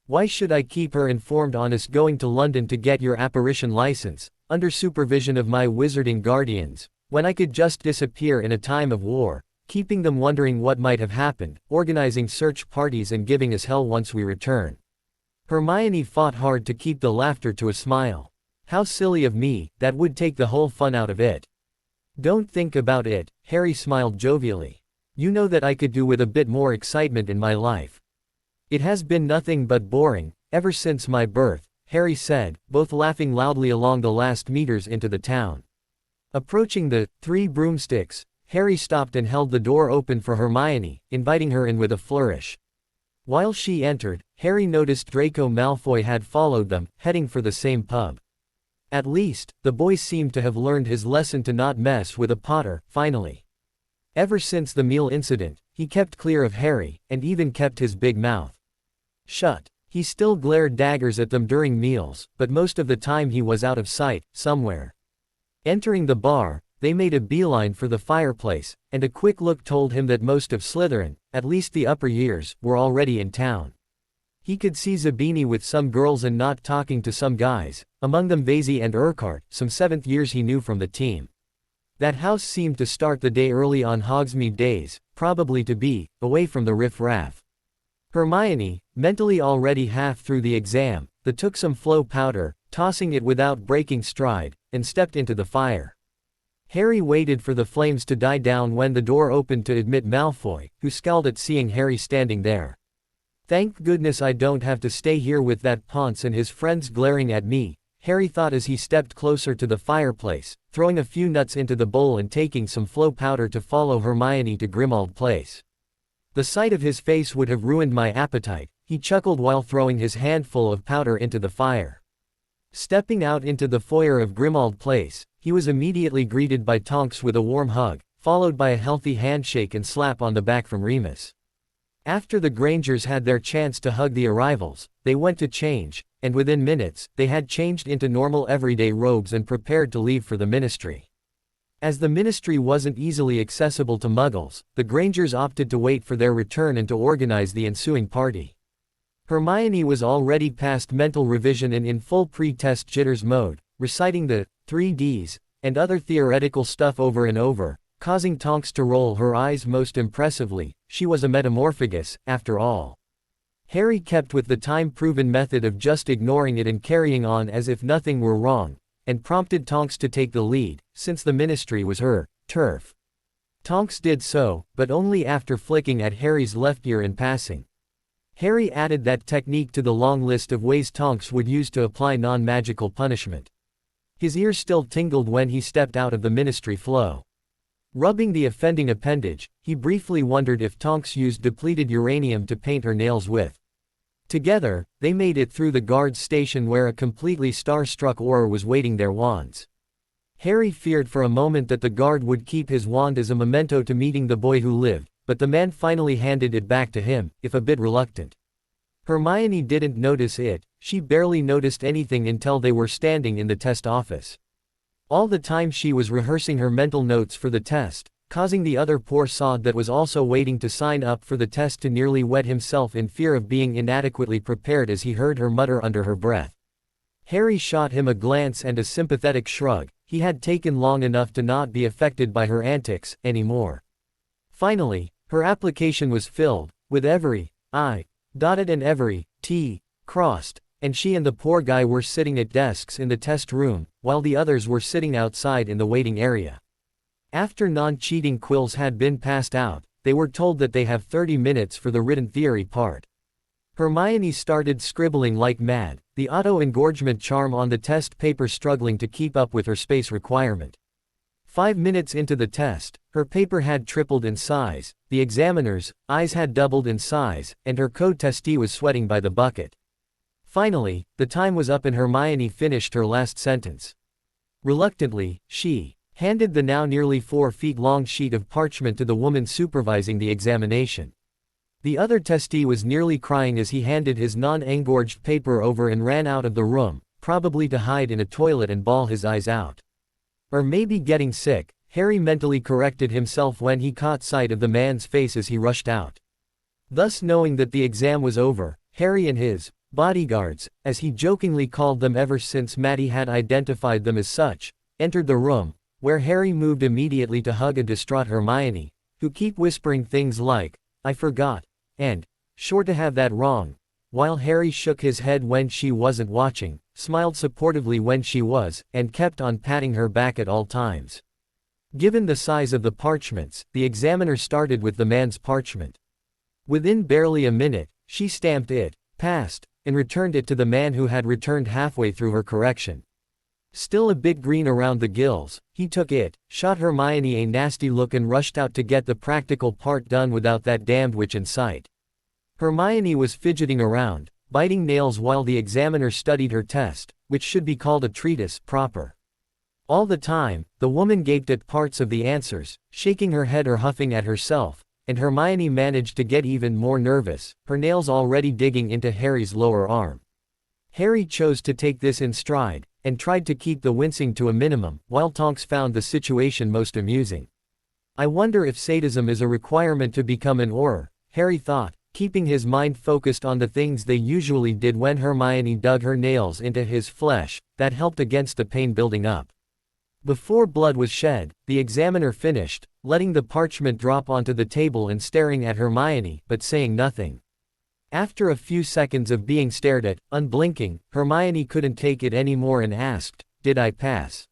"Why should I keep her informed on us going to London to get your apparition license, under supervision of my wizarding guardians, when I could just disappear in a time of war, keeping them wondering what might have happened, organizing search parties and giving us hell once we return?" Hermione fought hard to keep the laughter to a smile. "How silly of me, that would take the whole fun out of it." "Don't think about it," Harry smiled jovially. "You know that I could do with a bit more excitement in my life." "It has been nothing but boring, ever since my birth," Harry said, both laughing loudly along the last meters into the town. Approaching the Three Broomsticks, Harry stopped and held the door open for Hermione, inviting her in with a flourish. While she entered, Harry noticed Draco Malfoy had followed them, heading for the same pub. At least, the boy seemed to have learned his lesson to not mess with a Potter, finally. Ever since the meal incident, he kept clear of Harry, and even kept his big mouth shut. He still glared daggers at them during meals, but most of the time he was out of sight, somewhere. Entering the bar, they made a beeline for the fireplace, and a quick look told him that most of Slytherin, at least the upper years, were already in town. He could see Zabini with some girls and not talking to some guys, among them Vasey and Urquhart, some 7th years he knew from the team. That house seemed to start the day early on Hogsmeade days, probably to be away from the riff-raff. Hermione, mentally already half through the exam, took some flow powder, tossing it without breaking stride, and stepped into the fire. Harry waited for the flames to die down when the door opened to admit Malfoy, who scowled at seeing Harry standing there. "Thank goodness I don't have to stay here with that Ponce and his friends glaring at me," Harry thought as he stepped closer to the fireplace, throwing a few nuts into the bowl and taking some flow powder to follow Hermione to Grimmauld Place. "The sight of his face would have ruined my appetite," he chuckled while throwing his handful of powder into the fire. Stepping out into the foyer of Grimmauld Place, he was immediately greeted by Tonks with a warm hug, followed by a healthy handshake and slap on the back from Remus. After the Grangers had their chance to hug the arrivals, they went to change, and within minutes, they had changed into normal everyday robes and prepared to leave for the Ministry. As the Ministry wasn't easily accessible to Muggles, the Grangers opted to wait for their return and to organize the ensuing party. Hermione was already past mental revision and in full pre-test jitters mode, reciting the 3Ds and other theoretical stuff over and over, causing Tonks to roll her eyes most impressively. She was a metamorphagus, after all. Harry kept with the time-proven method of just ignoring it and carrying on as if nothing were wrong, and prompted Tonks to take the lead, since the Ministry was her turf. Tonks did so, but only after flicking at Harry's left ear in passing. Harry added that technique to the long list of ways Tonks would use to apply non-magical punishment. His ear still tingled when he stepped out of the Ministry flow. Rubbing the offending appendage, he briefly wondered if Tonks used depleted uranium to paint her nails with. Together, they made it through the guard's station where a completely star-struck Auror was waiting their wands. Harry feared for a moment that the guard would keep his wand as a memento to meeting the boy who lived, but the man finally handed it back to him, if a bit reluctant. Hermione didn't notice it, she barely noticed anything until they were standing in the test office. All the time she was rehearsing her mental notes for the test, causing the other poor sod that was also waiting to sign up for the test to nearly wet himself in fear of being inadequately prepared as he heard her mutter under her breath. Harry shot him a glance and a sympathetic shrug. He had taken long enough to not be affected by her antics anymore. Finally, her application was filled, with every I dotted and every T crossed, and she and the poor guy were sitting at desks in the test room, while the others were sitting outside in the waiting area. After non-cheating quills had been passed out, they were told that they have 30 minutes for the written theory part. Hermione started scribbling like mad, the auto-engorgement charm on the test paper struggling to keep up with her space requirement. 5 minutes into the test, her paper had tripled in size, the examiner's eyes had doubled in size, and her co-testee was sweating by the bucket. Finally, the time was up and Hermione finished her last sentence. Reluctantly, she handed the now nearly 4 feet long sheet of parchment to the woman supervising the examination. The other testee was nearly crying as he handed his non-engorged paper over and ran out of the room, probably to hide in a toilet and bawl his eyes out. Or maybe getting sick, Harry mentally corrected himself when he caught sight of the man's face as he rushed out. Thus knowing that the exam was over, Harry and his bodyguards, as he jokingly called them ever since Matty had identified them as such, entered the room, where Harry moved immediately to hug a distraught Hermione, who kept whispering things like, "I forgot," and, "Sure to have that wrong," while Harry shook his head when she wasn't watching, smiled supportively when she was, and kept on patting her back at all times. Given the size of the parchments, the examiner started with the man's parchment. Within barely a minute, she stamped it, passed, and returned it to the man who had returned halfway through her correction. Still a bit green around the gills, he took it, shot Hermione a nasty look and rushed out to get the practical part done without that damned witch in sight. Hermione was fidgeting around, biting nails while the examiner studied her test, which should be called a treatise proper. All the time, the woman gaped at parts of the answers, shaking her head or huffing at herself, and Hermione managed to get even more nervous, her nails already digging into Harry's lower arm. Harry chose to take this in stride, and tried to keep the wincing to a minimum, while Tonks found the situation most amusing. I wonder if sadism is a requirement to become an Auror, Harry thought, keeping his mind focused on the things they usually did when Hermione dug her nails into his flesh, that helped against the pain building up. Before blood was shed, the examiner finished, letting the parchment drop onto the table and staring at Hermione, but saying nothing. After a few seconds of being stared at, unblinking, Hermione couldn't take it anymore and asked, "Did I pass?"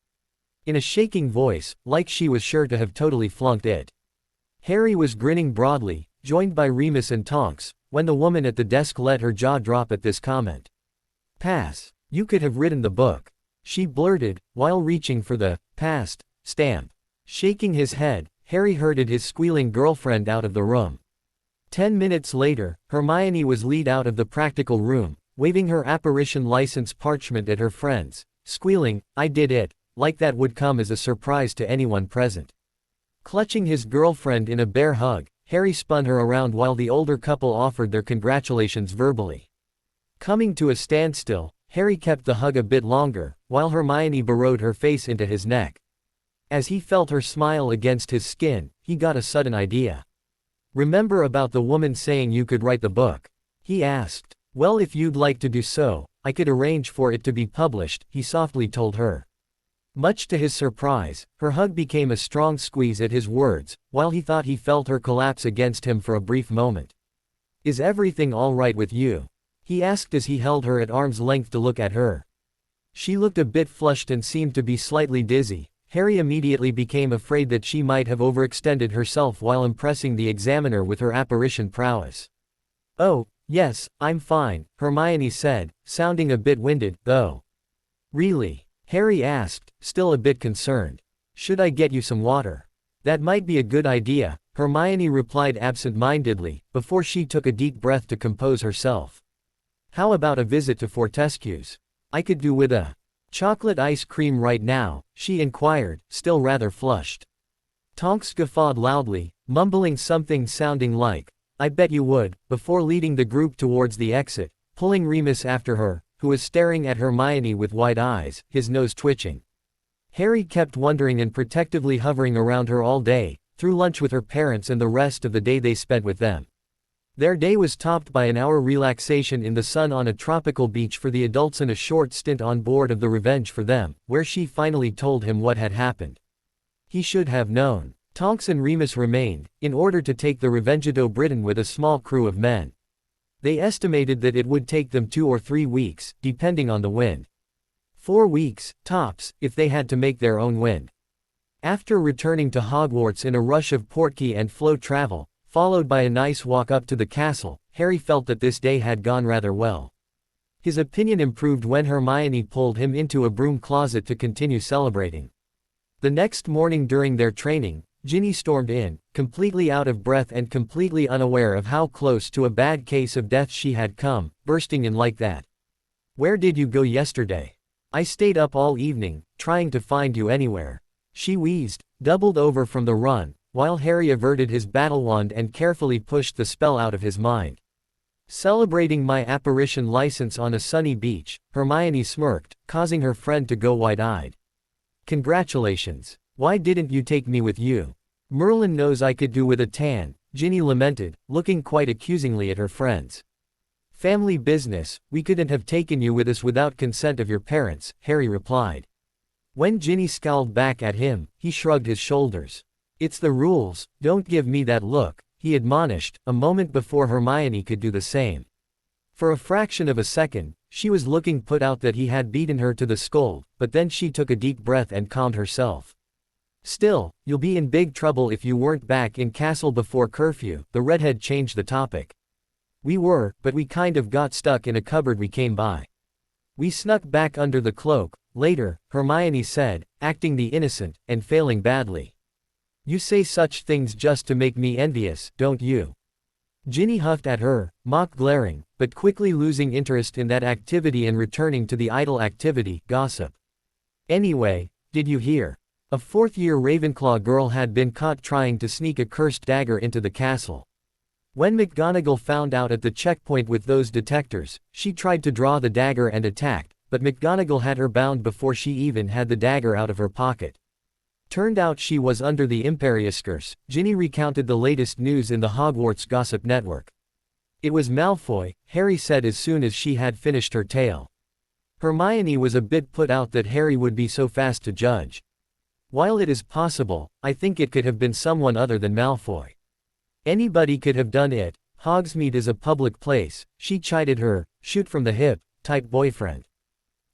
in a shaking voice, like she was sure to have totally flunked it. Harry was grinning broadly, joined by Remus and Tonks, when the woman at the desk let her jaw drop at this comment. "Pass. You could have written the book," she blurted, while reaching for the "passed" stamp. Shaking his head, Harry herded his squealing girlfriend out of the room. 10 minutes later, Hermione was led out of the practical room, waving her apparition license parchment at her friends, squealing, "I did it," like that would come as a surprise to anyone present. Clutching his girlfriend in a bear hug, Harry spun her around while the older couple offered their congratulations verbally. Coming to a standstill, Harry kept the hug a bit longer, while Hermione burrowed her face into his neck. As he felt her smile against his skin, he got a sudden idea. "Remember about the woman saying you could write the book?" he asked. "Well, if you'd like to do so, I could arrange for it to be published," he softly told her. Much to his surprise, her hug became a strong squeeze at his words, while he thought he felt her collapse against him for a brief moment. "Is everything all right with you?" he asked as he held her at arm's length to look at her. She looked a bit flushed and seemed to be slightly dizzy. Harry immediately became afraid that she might have overextended herself while impressing the examiner with her apparition prowess. "Oh, yes, I'm fine," Hermione said, sounding a bit winded, though. "Really?" Harry asked, still a bit concerned. "Should I get you some water?" "That might be a good idea," Hermione replied absent-mindedly, before she took a deep breath to compose herself. "How about a visit to Fortescue's? I could do with a chocolate ice cream right now," she inquired, still rather flushed. Tonks guffawed loudly, mumbling something sounding like, "I bet you would," before leading the group towards the exit, pulling Remus after her, who was staring at Hermione with wide eyes, his nose twitching. Harry kept wondering and protectively hovering around her all day, through lunch with her parents and the rest of the day they spent with them. Their day was topped by an hour relaxation in the sun on a tropical beach for the adults and a short stint on board of the Revenge for them, where she finally told him what had happened. He should have known. Tonks and Remus remained, in order to take the Revengado Britain with a small crew of men. They estimated that it would take them 2 or 3 weeks, depending on the wind. 4 weeks, tops, if they had to make their own wind. After returning to Hogwarts in a rush of portkey and flow travel, followed by a nice walk up to the castle, Harry felt that this day had gone rather well. His opinion improved when Hermione pulled him into a broom closet to continue celebrating. The next morning during their training, Ginny stormed in, completely out of breath and completely unaware of how close to a bad case of death she had come, bursting in like that. "Where did you go yesterday? I stayed up all evening, trying to find you anywhere," she wheezed, doubled over from the run, while Harry averted his battle wand and carefully pushed the spell out of his mind. "Celebrating my apparition license on a sunny beach," Hermione smirked, causing her friend to go wide-eyed. "Congratulations. Why didn't you take me with you? Merlin knows I could do with a tan," Ginny lamented, looking quite accusingly at her friends. "Family business, we couldn't have taken you with us without consent of your parents," Harry replied. When Ginny scowled back at him, he shrugged his shoulders. "It's the rules, don't give me that look," he admonished, a moment before Hermione could do the same. For a fraction of a second, she was looking put out that he had beaten her to the scold, but then she took a deep breath and calmed herself. "Still, you'll be in big trouble if you weren't back in castle before curfew," the redhead changed the topic. "We were, but we kind of got stuck in a cupboard we came by. We snuck back under the cloak, later," Hermione said, acting the innocent, and failing badly. "You say such things just to make me envious, don't you?" Ginny huffed at her, mock glaring, but quickly losing interest in that activity and returning to the idle activity, gossip. "Anyway, did you hear? A 4th-year Ravenclaw girl had been caught trying to sneak a cursed dagger into the castle. When McGonagall found out at the checkpoint with those detectors, she tried to draw the dagger and attacked, but McGonagall had her bound before she even had the dagger out of her pocket. Turned out she was under the Imperius curse." Ginny recounted the latest news in the Hogwarts Gossip Network. "It was Malfoy," Harry said as soon as she had finished her tale. Hermione was a bit put out that Harry would be so fast to judge. "While it is possible, I think it could have been someone other than Malfoy. Anybody could have done it. Hogsmeade is a public place," she chided her, shoot from the hip type boyfriend.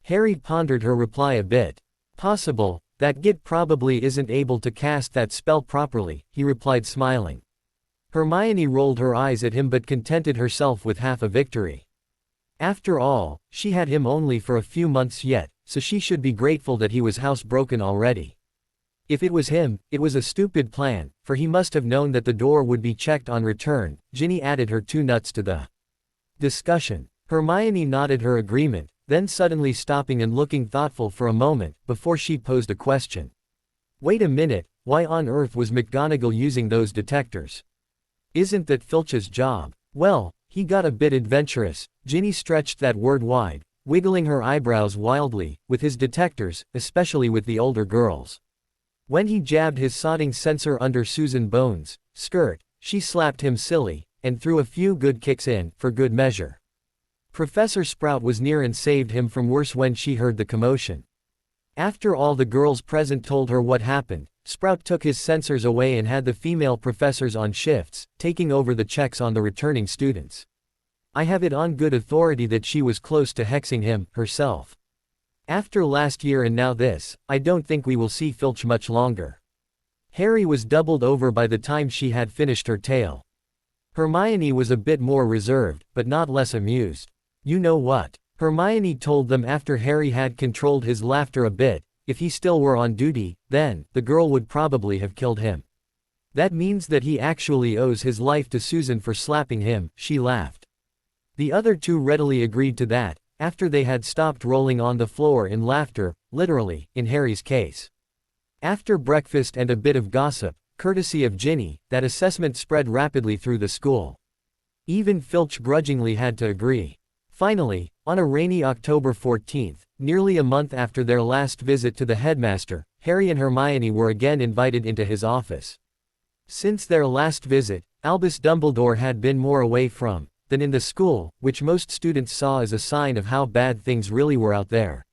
Harry pondered her reply a bit. "Possible, that git probably isn't able to cast that spell properly," he replied smiling. Hermione rolled her eyes at him but contented herself with half a victory. After all, she had him only for a few months yet, so she should be grateful that he was housebroken already. If it was him, it was a stupid plan, for he must have known that the door would be checked on return. Ginny added her 2 nuts to the discussion. Hermione nodded her agreement, then suddenly stopping and looking thoughtful for a moment, before she posed a question. "Wait a minute, why on earth was McGonagall using those detectors? Isn't that Filch's job?" "Well, he got a bit adventurous," Ginny stretched that word wide, wiggling her eyebrows wildly, "with his detectors, especially with the older girls. When he jabbed his sodding sensor under Susan Bones' skirt, she slapped him silly, and threw a few good kicks in, for good measure. Professor Sprout was near and saved him from worse when she heard the commotion. After all the girls present told her what happened, Sprout took his sensors away and had the female professors on shifts, taking over the checks on the returning students. I have it on good authority that she was close to hexing him, herself. After last year and now this, I don't think we will see Filch much longer." Harry was doubled over by the time she had finished her tale. Hermione was a bit more reserved, but not less amused. "You know what?" Hermione told them after Harry had controlled his laughter a bit, "if he still were on duty, then, the girl would probably have killed him. That means that he actually owes his life to Susan for slapping him," she laughed. The other 2 readily agreed to that, after they had stopped rolling on the floor in laughter, literally, in Harry's case. After breakfast and a bit of gossip, courtesy of Ginny, that assessment spread rapidly through the school. Even Filch grudgingly had to agree. Finally, on a rainy October 14th, nearly a month after their last visit to the headmaster, Harry and Hermione were again invited into his office. Since their last visit, Albus Dumbledore had been more away from than in the school, which most students saw as a sign of how bad things really were out there.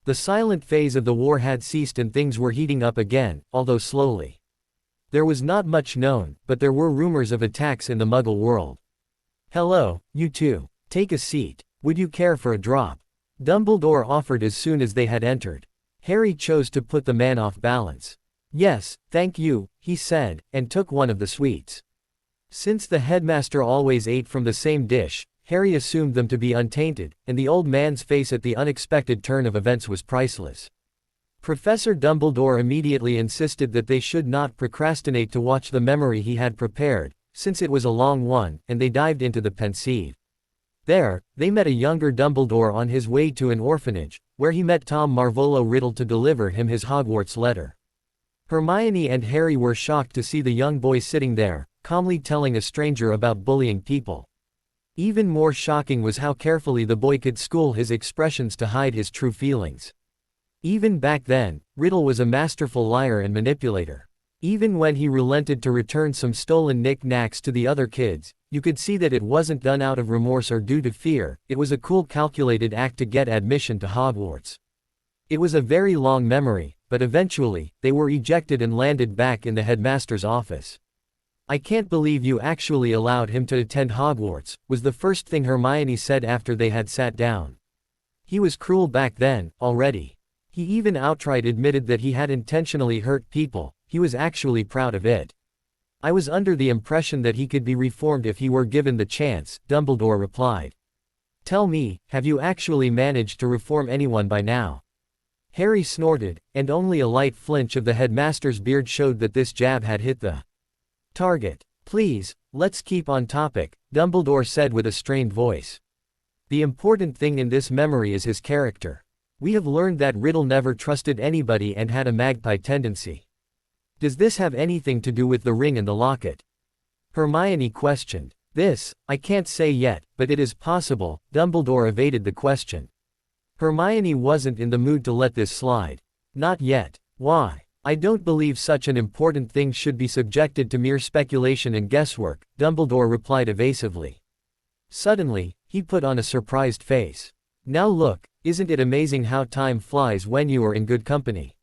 The silent phase of the war had ceased and things were heating up again, although slowly. There was not much known, but there were rumors of attacks in the Muggle world. Hello, you two. Take a seat. Would you care for a drop? Dumbledore offered as soon as they had entered. Harry chose to put the man off balance. Yes, thank you, he said, and took one of the sweets. Since the headmaster always ate from the same dish, Harry assumed them to be untainted, and the old man's face at the unexpected turn of events was priceless. Professor Dumbledore immediately insisted that they should not procrastinate to watch the memory he had prepared, since it was a long one, and they dived into the pensieve. There, they met a younger Dumbledore on his way to an orphanage, where he met Tom Marvolo Riddle to deliver him his Hogwarts letter. Hermione and Harry were shocked to see the young boy sitting there, calmly telling a stranger about bullying people. Even more shocking was how carefully the boy could school his expressions to hide his true feelings. Even back then, Riddle was a masterful liar and manipulator. Even when he relented to return some stolen knick-knacks to the other kids, you could see that it wasn't done out of remorse or due to fear, it was a cool calculated act to get admission to Hogwarts. It was a very long memory, but eventually, they were ejected and landed back in the headmaster's office. I can't believe you actually allowed him to attend Hogwarts, was the first thing Hermione said after they had sat down. He was cruel back then, already. He even outright admitted that he had intentionally hurt people, he was actually proud of it. I was under the impression that he could be reformed if he were given the chance, Dumbledore replied. Tell me, have you actually managed to reform anyone by now? Harry snorted, and only a light flinch of the headmaster's beard showed that this jab had hit the target. Please, let's keep on topic, Dumbledore said with a strained voice. The important thing in this memory is his character. We have learned that Riddle never trusted anybody and had a magpie tendency. Does this have anything to do with the ring and the locket? Hermione questioned. This, I can't say yet, but it is possible, Dumbledore evaded the question. Hermione wasn't in the mood to let this slide. Not yet. Why? I don't believe such an important thing should be subjected to mere speculation and guesswork, Dumbledore replied evasively. Suddenly, he put on a surprised face. Now look, isn't it amazing how time flies when you are in good company?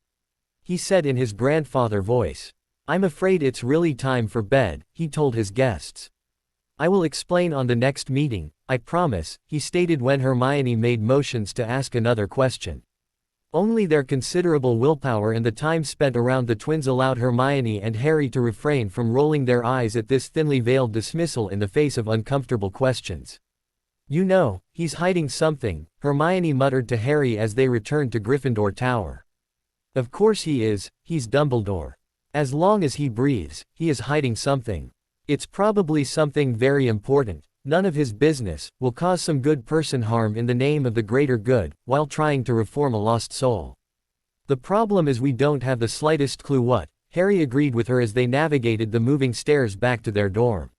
He said in his grandfather voice. I'm afraid it's really time for bed, he told his guests. I will explain on the next meeting, I promise, he stated when Hermione made motions to ask another question. Only their considerable willpower and the time spent around the twins allowed Hermione and Harry to refrain from rolling their eyes at this thinly veiled dismissal in the face of uncomfortable questions. You know, he's hiding something, Hermione muttered to Harry as they returned to Gryffindor Tower. Of course he is, he's Dumbledore. As long as he breathes, he is hiding something. It's probably something very important, none of his business, will cause some good person harm in the name of the greater good, while trying to reform a lost soul. The problem is we don't have the slightest clue what, Harry agreed with her as they navigated the moving stairs back to their dorm.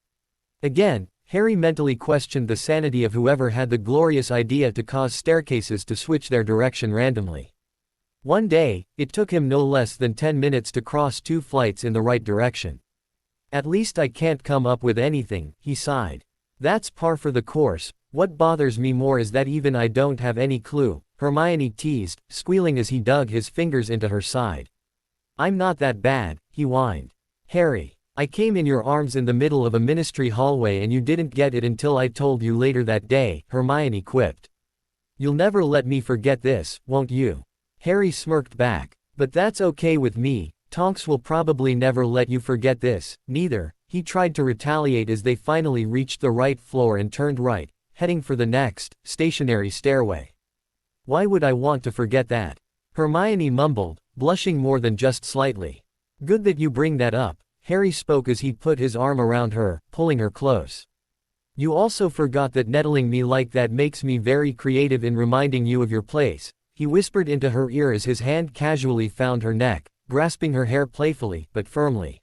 Again, Harry mentally questioned the sanity of whoever had the glorious idea to cause staircases to switch their direction randomly. One day, it took him no less than 10 minutes to cross 2 flights in the right direction. At least I can't come up with anything, he sighed. That's par for the course, what bothers me more is that even I don't have any clue, Hermione teased, squealing as he dug his fingers into her side. I'm not that bad, he whined. Harry, I came in your arms in the middle of a ministry hallway and you didn't get it until I told you later that day, Hermione quipped. You'll never let me forget this, won't you? Harry smirked back. But that's okay with me, Tonks will probably never let you forget this, neither, he tried to retaliate as they finally reached the right floor and turned right, heading for the next, stationary stairway. Why would I want to forget that? Hermione mumbled, blushing more than just slightly. Good that you bring that up, Harry spoke as he put his arm around her, pulling her close. You also forgot that nettling me like that makes me very creative in reminding you of your place, he whispered into her ear as his hand casually found her neck, grasping her hair playfully, but firmly.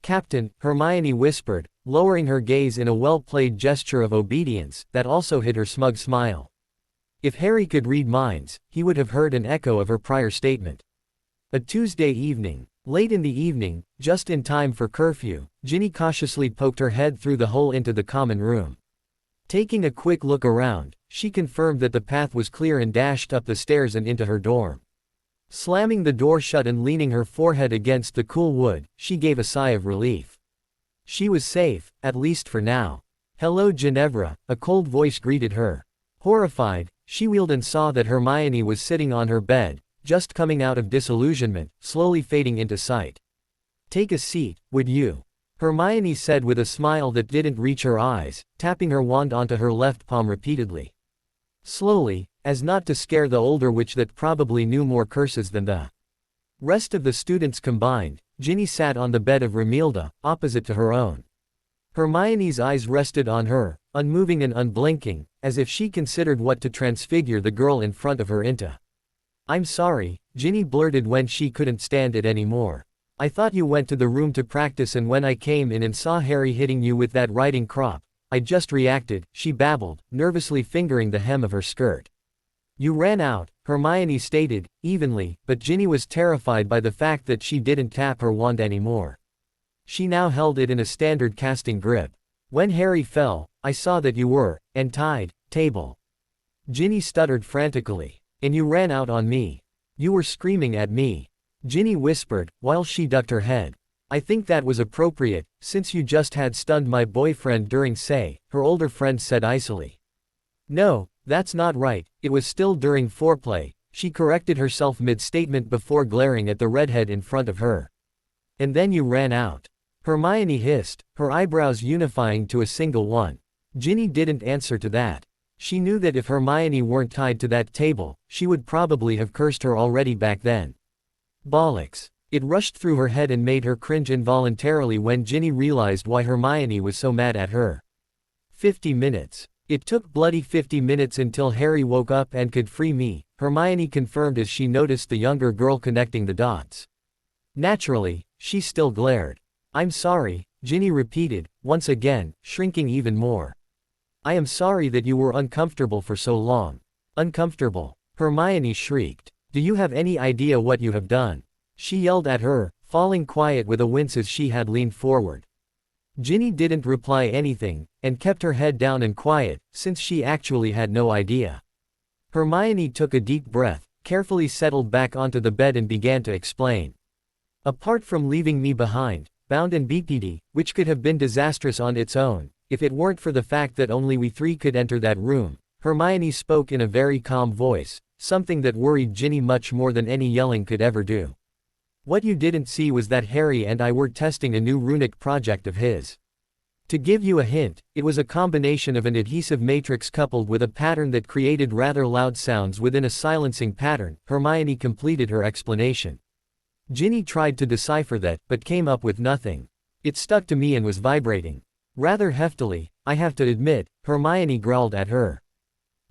Captain, Hermione whispered, lowering her gaze in a well-played gesture of obedience, that also hid her smug smile. If Harry could read minds, he would have heard an echo of her prior statement. A Tuesday evening. Late in the evening, just in time for curfew, Ginny cautiously poked her head through the hole into the common room. Taking a quick look around, she confirmed that the path was clear and dashed up the stairs and into her dorm. Slamming the door shut and leaning her forehead against the cool wood, she gave a sigh of relief. She was safe, at least for now. "Hello Ginevra," a cold voice greeted her. Horrified, she wheeled and saw that Hermione was sitting on her bed, just coming out of disillusionment, slowly fading into sight. "Take a seat, would you?" Hermione said with a smile that didn't reach her eyes, tapping her wand onto her left palm repeatedly. Slowly, as not to scare the older witch that probably knew more curses than the rest of the students combined, Ginny sat on the bed of Romilda, opposite to her own. Hermione's eyes rested on her, unmoving and unblinking, as if she considered what to transfigure the girl in front of her into. "I'm sorry," Ginny blurted when she couldn't stand it anymore. "I thought you went to the room to practice, and when I came in and saw Harry hitting you with that riding crop, I just reacted," she babbled, nervously fingering the hem of her skirt. "You ran out," Hermione stated, evenly, but Ginny was terrified by the fact that she didn't tap her wand anymore. She now held it in a standard casting grip. "When Harry fell, I saw that you were, and tied, table." Ginny stuttered frantically. "And you ran out on me. You were screaming at me," Ginny whispered, while she ducked her head. "I think that was appropriate, since you just had stunned my boyfriend during say," her older friend said icily. "No, that's not right, it was still during foreplay," she corrected herself mid-statement before glaring at the redhead in front of her. "And then you ran out," Hermione hissed, her eyebrows unifying to a single one. Ginny didn't answer to that. She knew that if Hermione weren't tied to that table, she would probably have cursed her already back then. Bollocks. It rushed through her head and made her cringe involuntarily when Ginny realized why Hermione was so mad at her. 50 minutes. "It took bloody 50 minutes until Harry woke up and could free me," Hermione confirmed as she noticed the younger girl connecting the dots. Naturally, she still glared. "I'm sorry," Ginny repeated, once again, shrinking even more. "I am sorry that you were uncomfortable for so long." "Uncomfortable?" Hermione shrieked. "Do you have any idea what you have done?" she yelled at her, falling quiet with a wince as she had leaned forward. Ginny didn't reply anything, and kept her head down and quiet, since she actually had no idea. Hermione took a deep breath, carefully settled back onto the bed and began to explain. "Apart from leaving me behind, bound and beaten, which could have been disastrous on its own, if it weren't for the fact that only we three could enter that room," Hermione spoke in a very calm voice, something that worried Ginny much more than any yelling could ever do. "What you didn't see was that Harry and I were testing a new runic project of his. To give you a hint, it was a combination of an adhesive matrix coupled with a pattern that created rather loud sounds within a silencing pattern," Hermione completed her explanation. Ginny tried to decipher that, but came up with nothing. "It stuck to me and was vibrating. Rather heftily, I have to admit," Hermione growled at her.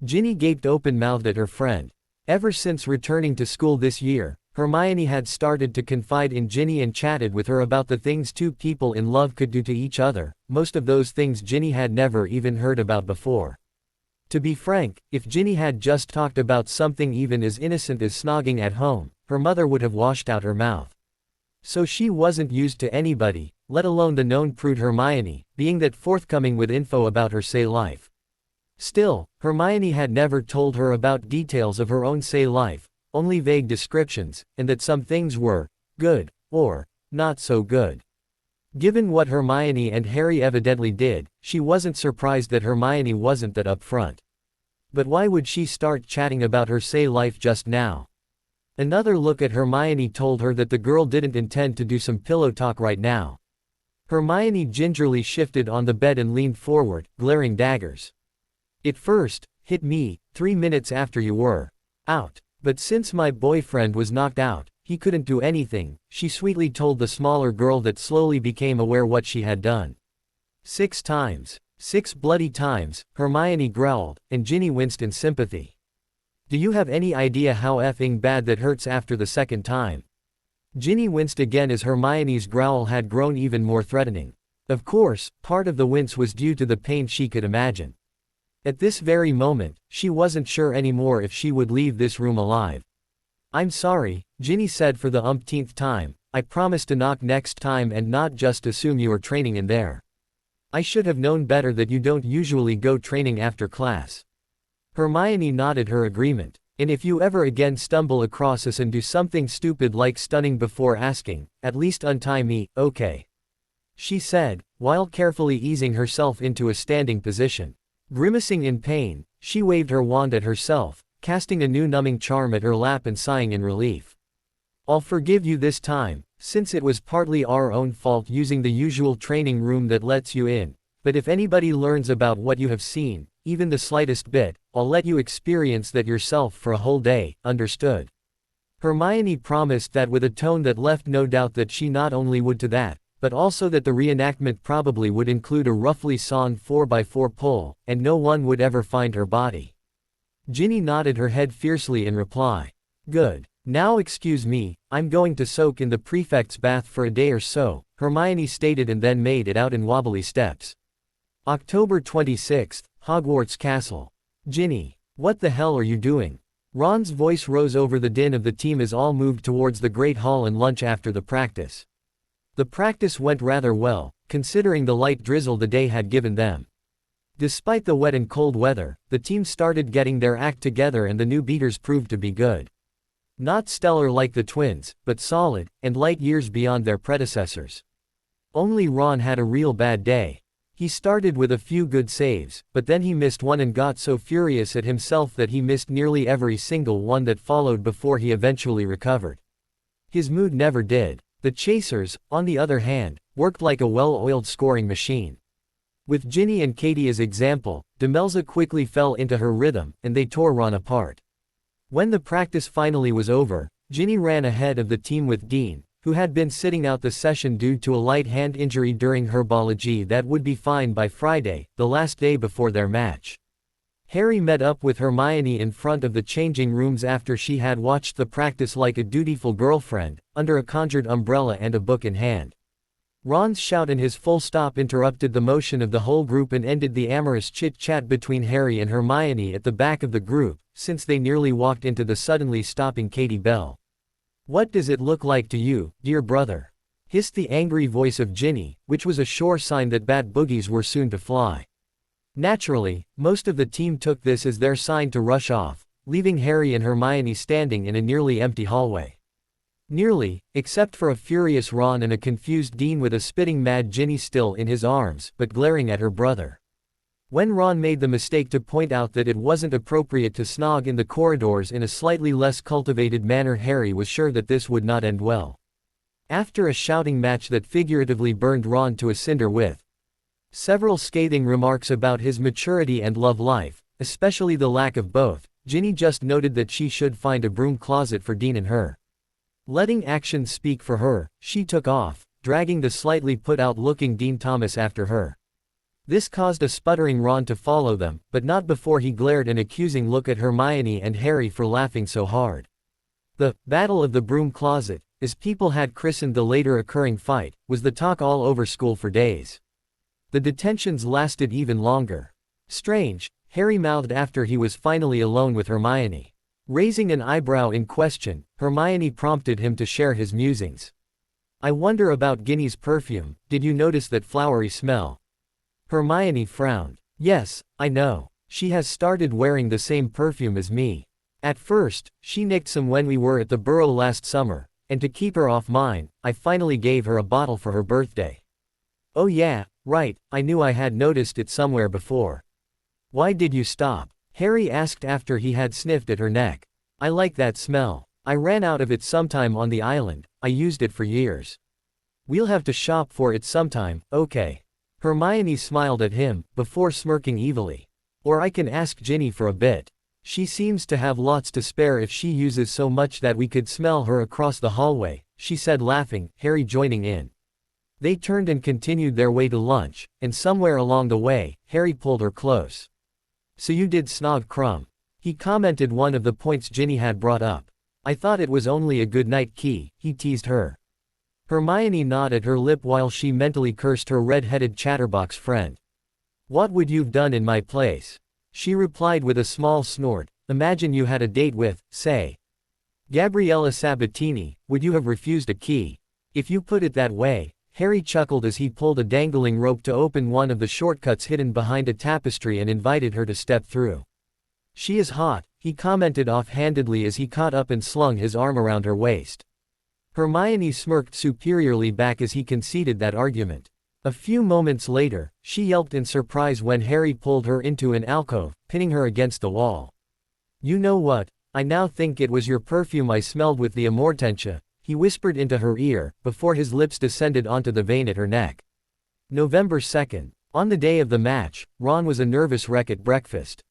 Ginny gaped open-mouthed at her friend. Ever since returning to school this year, Hermione had started to confide in Ginny and chatted with her about the things two people in love could do to each other, most of those things Ginny had never even heard about before. To be frank, if Ginny had just talked about something even as innocent as snogging at home, her mother would have washed out her mouth. So she wasn't used to anybody, let alone the known prude Hermione, being that forthcoming with info about her say life. Still, Hermione had never told her about details of her own say life, only vague descriptions, and that some things were good, or not so good. Given what Hermione and Harry evidently did, she wasn't surprised that Hermione wasn't that upfront. But why would she start chatting about her say life just now? Another look at Hermione told her that the girl didn't intend to do some pillow talk right now. Hermione gingerly shifted on the bed and leaned forward, glaring daggers. "It first hit me 3 minutes after you were out. But since my boyfriend was knocked out, he couldn't do anything," she sweetly told the smaller girl that slowly became aware what she had done. 6 times. 6 bloody times," Hermione growled, and Ginny winced in sympathy. "Do you have any idea how effing bad that hurts after the second time?" Ginny winced again as Hermione's growl had grown even more threatening. Of course, part of the wince was due to the pain she could imagine. At this very moment, she wasn't sure anymore if she would leave this room alive. "I'm sorry," Ginny said for the umpteenth time, "I promise to knock next time and not just assume you are training in there. I should have known better that you don't usually go training after class." Hermione nodded her agreement. "And if you ever again stumble across us and do something stupid like stunning before asking, at least untie me, okay?" she said, while carefully easing herself into a standing position. Grimacing in pain, she waved her wand at herself, casting a new numbing charm at her lap and sighing in relief. I'll forgive you this time, since it was partly our own fault using the usual training room that lets you in, but if anybody learns about what you have seen, even the slightest bit, I'll let you experience that yourself for a whole day, understood? Hermione promised that with a tone that left no doubt that she not only would to that, but also that the reenactment probably would include a roughly sawn 4x4 pole, and no one would ever find her body. Ginny nodded her head fiercely in reply. Good. Now excuse me, I'm going to soak in the prefect's bath for a day or so, Hermione stated and then made it out in wobbly steps. October 26th, Hogwarts Castle. Ginny. What the hell are you doing? Ron's voice rose over the din of the team as all moved towards the Great Hall and lunch after the practice. The practice went rather well, considering the light drizzle the day had given them. Despite the wet and cold weather, the team started getting their act together and the new beaters proved to be good. Not stellar like the twins, but solid, and light years beyond their predecessors. Only Ron had a real bad day. He started with a few good saves, but then he missed one and got so furious at himself that he missed nearly every single one that followed before he eventually recovered. His mood never did. The Chasers, on the other hand, worked like a well-oiled scoring machine. With Ginny and Katie as example, Demelza quickly fell into her rhythm, and they tore Ron apart. When the practice finally was over, Ginny ran ahead of the team with Dean, who had been sitting out the session due to a light hand injury during herbology that would be fine by Friday, the last day before their match. Harry met up with Hermione in front of the changing rooms after she had watched the practice like a dutiful girlfriend, under a conjured umbrella and a book in hand. Ron's shout and his full stop interrupted the motion of the whole group and ended the amorous chit-chat between Harry and Hermione at the back of the group, since they nearly walked into the suddenly stopping Katie Bell. What does it look like to you, dear brother? Hissed the angry voice of Ginny, which was a sure sign that bad boogies were soon to fly. Naturally, most of the team took this as their sign to rush off, leaving Harry and Hermione standing in a nearly empty hallway. Nearly, except for a furious Ron and a confused Dean with a spitting mad Ginny still in his arms but glaring at her brother. When Ron made the mistake to point out that it wasn't appropriate to snog in the corridors in a slightly less cultivated manner, Harry was sure that this would not end well. After a shouting match that figuratively burned Ron to a cinder with several scathing remarks about his maturity and love life, especially the lack of both, Ginny just noted that she should find a broom closet for Dean and her. Letting actions speak for her, she took off, dragging the slightly put-out-looking Dean Thomas after her. This caused a sputtering Ron to follow them, but not before he glared an accusing look at Hermione and Harry for laughing so hard. The Battle of the Broom Closet, as people had christened the later occurring fight, was the talk all over school for days. The detentions lasted even longer. Strange, Harry mouthed after he was finally alone with Hermione. Raising an eyebrow in question, Hermione prompted him to share his musings. I wonder about Ginny's perfume, did you notice that flowery smell? Hermione frowned. Yes, I know. She has started wearing the same perfume as me. At first, she nicked some when we were at the Burrow last summer, and to keep her off mine, I finally gave her a bottle for her birthday. Oh yeah, right, I knew I had noticed it somewhere before. Why did you stop? Harry asked after he had sniffed at her neck. I like that smell. I ran out of it sometime on the island, I used it for years. We'll have to shop for it sometime, okay. Hermione smiled at him, before smirking evilly. Or I can ask Ginny for a bit. She seems to have lots to spare if she uses so much that we could smell her across the hallway, she said laughing, Harry joining in. They turned and continued their way to lunch, and somewhere along the way, Harry pulled her close. So you did snog Crumb. He commented one of the points Ginny had brought up. I thought it was only a good-night key, he teased her. Hermione nodded her lip while she mentally cursed her red-headed chatterbox friend. What would you've done in my place? She replied with a small snort, imagine you had a date with, say, Gabriella Sabatini, would you have refused a key? If you put it that way, Harry chuckled as he pulled a dangling rope to open one of the shortcuts hidden behind a tapestry and invited her to step through. She is hot, he commented offhandedly as he caught up and slung his arm around her waist. Hermione smirked superiorly back as he conceded that argument. A few moments later, she yelped in surprise when Harry pulled her into an alcove, pinning her against the wall. "You know what? I now think it was your perfume I smelled with the amortentia," he whispered into her ear, before his lips descended onto the vein at her neck. November 2nd. On the day of the match, Ron was a nervous wreck at breakfast.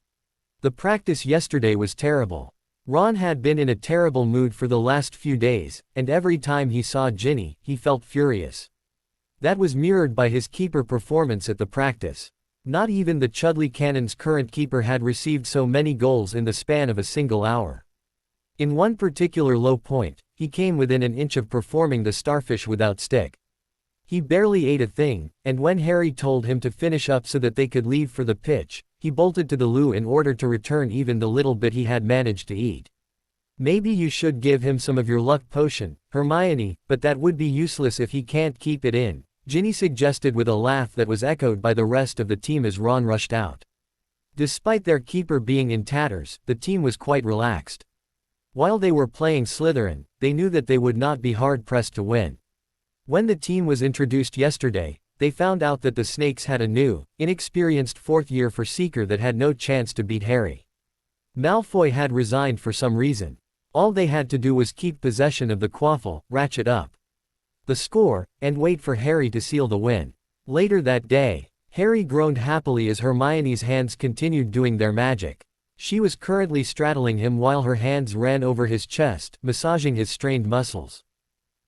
The practice yesterday was terrible. Ron had been in a terrible mood for the last few days, and every time he saw Ginny, he felt furious. That was mirrored by his keeper performance at the practice. Not even the Chudley Cannon's current keeper had received so many goals in the span of a single hour. In one particular low point, he came within an inch of performing the starfish without stick. He barely ate a thing, and when Harry told him to finish up so that they could leave for the pitch, he bolted to the loo in order to return even the little bit he had managed to eat. "Maybe you should give him some of your luck potion, Hermione, but that would be useless if he can't keep it in," Ginny suggested with a laugh that was echoed by the rest of the team as Ron rushed out. Despite their keeper being in tatters, the team was quite relaxed. While they were playing Slytherin, they knew that they would not be hard-pressed to win. When the team was introduced yesterday, they found out that the Snakes had a new, inexperienced fourth-year Seeker that had no chance to beat Harry. Malfoy had resigned for some reason. All they had to do was keep possession of the quaffle, ratchet up the score, and wait for Harry to seal the win. Later that day, Harry groaned happily as Hermione's hands continued doing their magic. She was currently straddling him while her hands ran over his chest, massaging his strained muscles.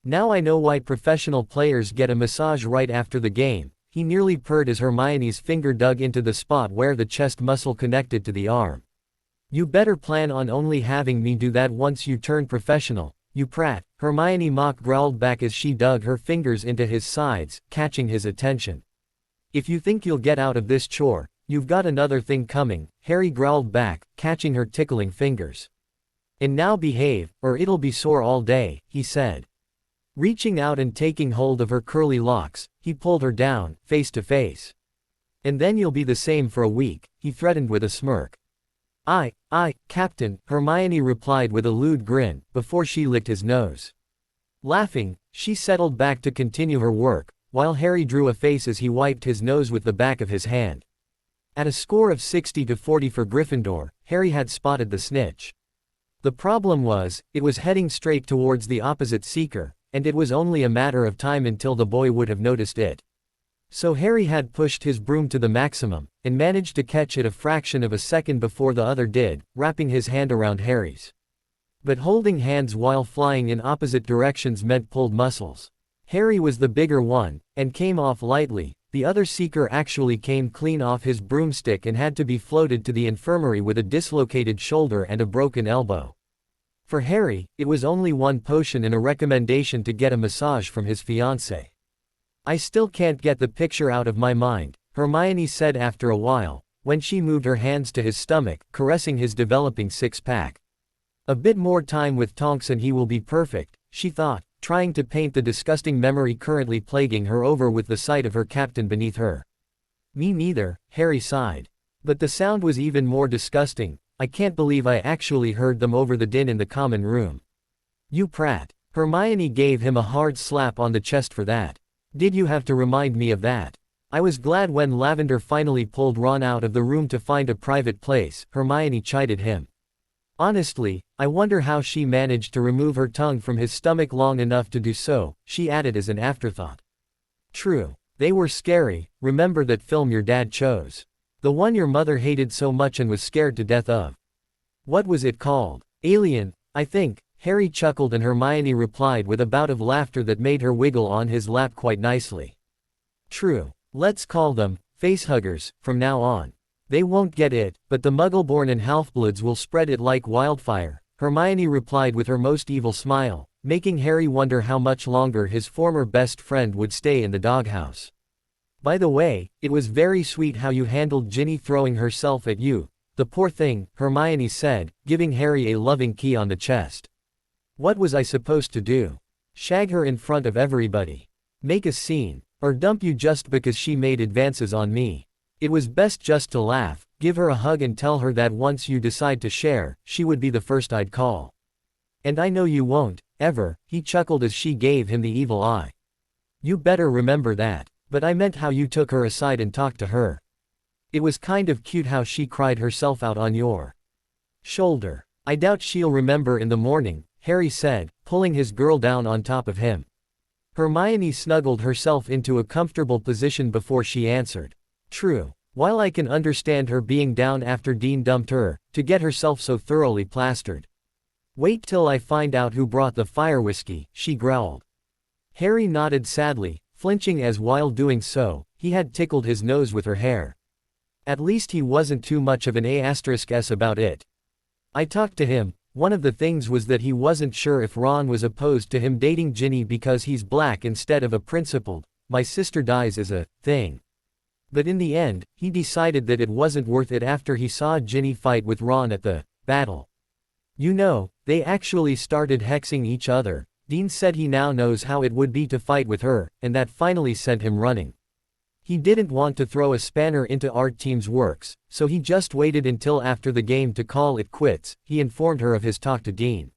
"Now I know why professional players get a massage right after the game," he nearly purred as Hermione's finger dug into the spot where the chest muscle connected to the arm. "You better plan on only having me do that once you turn professional, you prat," Hermione mock growled back as she dug her fingers into his sides, catching his attention. "If you think you'll get out of this chore, you've got another thing coming," Harry growled back, catching her tickling fingers. "And now behave, or it'll be sore all day," he said. Reaching out and taking hold of her curly locks, he pulled her down, face to face. "And then you'll be the same for a week," he threatened with a smirk. I, Captain," Hermione replied with a lewd grin, before she licked his nose. Laughing, she settled back to continue her work, while Harry drew a face as he wiped his nose with the back of his hand. At a score of 60-40 for Gryffindor, Harry had spotted the snitch. The problem was, it was heading straight towards the opposite Seeker, and it was only a matter of time until the boy would have noticed it. So Harry had pushed his broom to the maximum, and managed to catch it a fraction of a second before the other did, wrapping his hand around Harry's. But holding hands while flying in opposite directions meant pulled muscles. Harry was the bigger one, and came off lightly. The other Seeker actually came clean off his broomstick and had to be floated to the infirmary with a dislocated shoulder and a broken elbow. For Harry, it was only one potion and a recommendation to get a massage from his fiancée. "I still can't get the picture out of my mind," Hermione said after a while, when she moved her hands to his stomach, caressing his developing six-pack. "A bit more time with Tonks and he will be perfect," she thought, trying to paint the disgusting memory currently plaguing her over with the sight of her captain beneath her. "Me neither," Harry sighed. "But the sound was even more disgusting. I can't believe I actually heard them over the din in the common room." "You prat." Hermione gave him a hard slap on the chest for that. "Did you have to remind me of that? I was glad when Lavender finally pulled Ron out of the room to find a private place," Hermione chided him. "Honestly, I wonder how she managed to remove her tongue from his stomach long enough to do so," she added as an afterthought. "True. They were scary. Remember that film your dad chose? The one your mother hated so much and was scared to death of. What was it called? Alien, I think." Harry chuckled and Hermione replied with a bout of laughter that made her wiggle on his lap quite nicely. "True. Let's call them facehuggers from now on. They won't get it, but the Muggleborn and Halfbloods will spread it like wildfire," Hermione replied with her most evil smile, making Harry wonder how much longer his former best friend would stay in the doghouse. "By the way, it was very sweet how you handled Ginny throwing herself at you. The poor thing," Hermione said, giving Harry a loving key on the chest. "What was I supposed to do? Shag her in front of everybody? Make a scene? Or dump you just because she made advances on me? It was best just to laugh, give her a hug and tell her that once you decide to share, she would be the first I'd call. And I know you won't, ever," he chuckled as she gave him the evil eye. "You better remember that. But I meant how you took her aside and talked to her. It was kind of cute how she cried herself out on your shoulder. I doubt she'll remember in the morning, Harry said, pulling his girl down on top of him. Hermione snuggled herself into a comfortable position before she answered. True. While I can understand her being down after Dean dumped her, to get herself so thoroughly plastered. Wait till I find out who brought the fire whiskey, she growled. Harry nodded sadly, flinching as while doing so, he had tickled his nose with her hair. At least he wasn't too much of an A*S about it. I talked to him. One of the things was that he wasn't sure if Ron was opposed to him dating Ginny because he's black instead of a principled, my sister dies as a thing. But in the end, he decided that it wasn't worth it after he saw Ginny fight with Ron at the battle. You know, they actually started hexing each other. Dean said he now knows how it would be to fight with her, and that finally sent him running. He didn't want to throw a spanner into our team's works, so he just waited until after the game to call it quits. He informed her of his talk to Dean.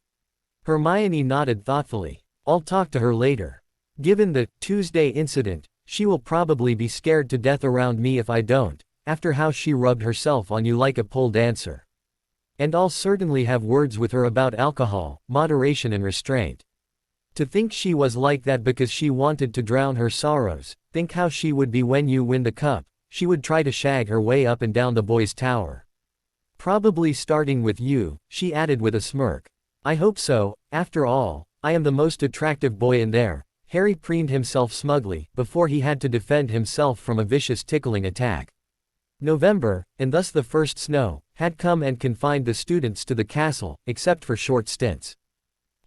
Hermione nodded thoughtfully. I'll talk to her later. Given the Tuesday incident, she will probably be scared to death around me if I don't, after how she rubbed herself on you like a pole dancer. And I'll certainly have words with her about alcohol, moderation and restraint. To think she was like that because she wanted to drown her sorrows. Think how she would be when you win the cup. She would try to shag her way up and down the boys' tower. Probably starting with you, she added with a smirk. I hope so. After all, I am the most attractive boy in there. Harry preened himself smugly, before he had to defend himself from a vicious tickling attack. November, and thus the first snow, had come and confined the students to the castle, except for short stints.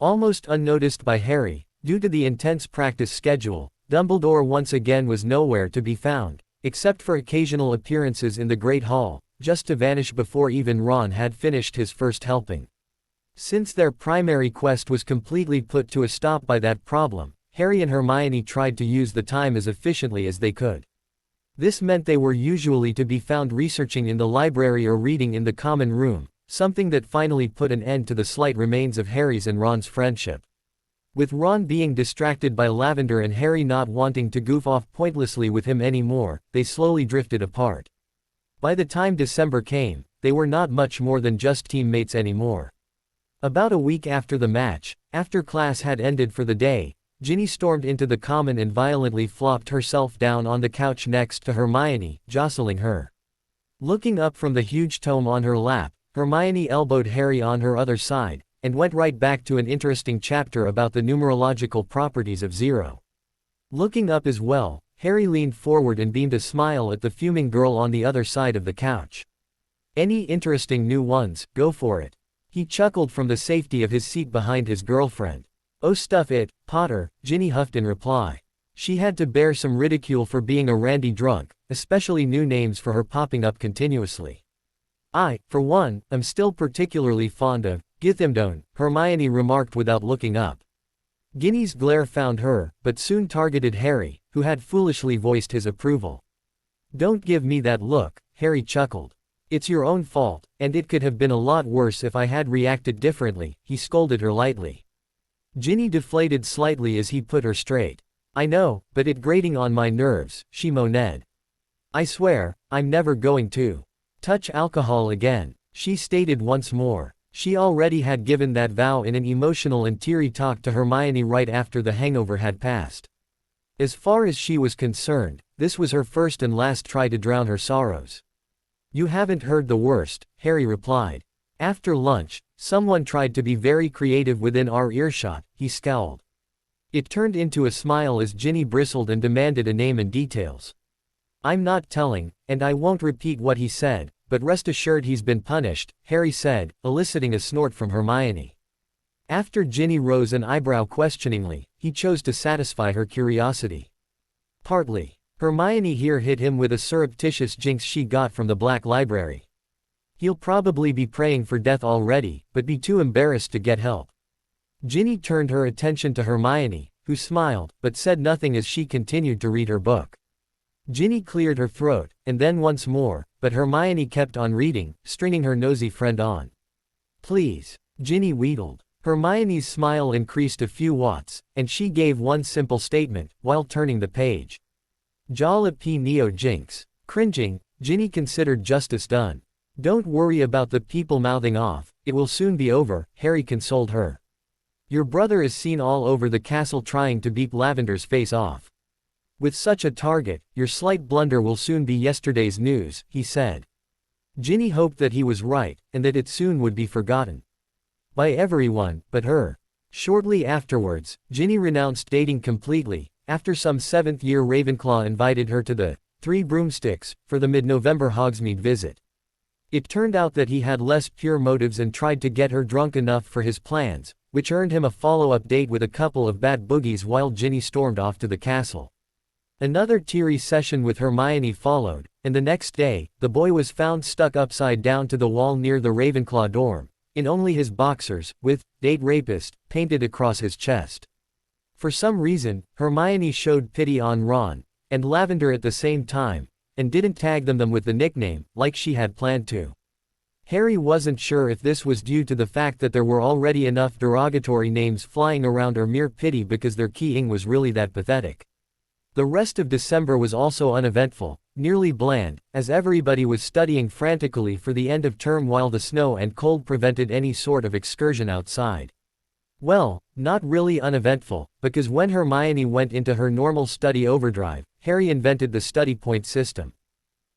Almost unnoticed by Harry, due to the intense practice schedule, Dumbledore once again was nowhere to be found, except for occasional appearances in the Great Hall, just to vanish before even Ron had finished his first helping. Since their primary quest was completely put to a stop by that problem, Harry and Hermione tried to use the time as efficiently as they could. This meant they were usually to be found researching in the library or reading in the common room, something that finally put an end to the slight remains of Harry's and Ron's friendship. With Ron being distracted by Lavender and Harry not wanting to goof off pointlessly with him anymore, they slowly drifted apart. By the time December came, they were not much more than just teammates anymore. About a week after the match, after class had ended for the day, Ginny stormed into the common and violently flopped herself down on the couch next to Hermione, jostling her. Looking up from the huge tome on her lap, Hermione elbowed Harry on her other side, and went right back to an interesting chapter about the numerological properties of zero. Looking up as well, Harry leaned forward and beamed a smile at the fuming girl on the other side of the couch. Any interesting new ones, go for it. He chuckled from the safety of his seat behind his girlfriend. Oh stuff it, Potter, Ginny huffed in reply. She had to bear some ridicule for being a randy drunk, especially new names for her popping up continuously. I, for one, am still particularly fond of Githemdone, Hermione remarked without looking up. Ginny's glare found her, but soon targeted Harry, who had foolishly voiced his approval. Don't give me that look, Harry chuckled. It's your own fault, and it could have been a lot worse if I had reacted differently, he scolded her lightly. Ginny deflated slightly as he put her straight. I know, but it grating on my nerves, she moaned. I swear, I'm never going to touch alcohol again, she stated once more. She already had given that vow in an emotional and teary talk to Hermione right after the hangover had passed. As far as she was concerned, this was her first and last try to drown her sorrows. You haven't heard the worst, Harry replied. After lunch, someone tried to be very creative within our earshot, he scowled. It turned into a smile as Ginny bristled and demanded a name and details. I'm not telling, and I won't repeat what he said, but rest assured he's been punished, Harry said, eliciting a snort from Hermione. After Ginny rose an eyebrow questioningly, he chose to satisfy her curiosity. Partly. Hermione here hit him with a surreptitious jinx she got from the Black Library. He'll probably be praying for death already, but be too embarrassed to get help. Ginny turned her attention to Hermione, who smiled, but said nothing as she continued to read her book. Ginny cleared her throat, and then once more, but Hermione kept on reading, stringing her nosy friend on. Please, Ginny wheedled. Hermione's smile increased a few watts, and she gave one simple statement, while turning the page. Jala P. Neo Jinx. Cringing, Ginny considered justice done. Don't worry about the people mouthing off, it will soon be over, Harry consoled her. Your brother is seen all over the castle trying to beat Lavender's face off. With such a target, your slight blunder will soon be yesterday's news, he said. Ginny hoped that he was right, and that it soon would be forgotten. By everyone, but her. Shortly afterwards, Ginny renounced dating completely, after some 7th year Ravenclaw invited her to the Three Broomsticks for the mid-November Hogsmeade visit. It turned out that he had less pure motives and tried to get her drunk enough for his plans, which earned him a follow-up date with a couple of bad boogies while Ginny stormed off to the castle. Another teary session with Hermione followed, and the next day, the boy was found stuck upside down to the wall near the Ravenclaw dorm, in only his boxers, with "Date Rapist" painted across his chest. For some reason, Hermione showed pity on Ron and Lavender at the same time, and didn't tag them with the nickname, like she had planned to. Harry wasn't sure if this was due to the fact that there were already enough derogatory names flying around or mere pity because their keying was really that pathetic. The rest of December was also uneventful, nearly bland, as everybody was studying frantically for the end of term while the snow and cold prevented any sort of excursion outside. Well, not really uneventful, because when Hermione went into her normal study overdrive, Harry invented the study point system.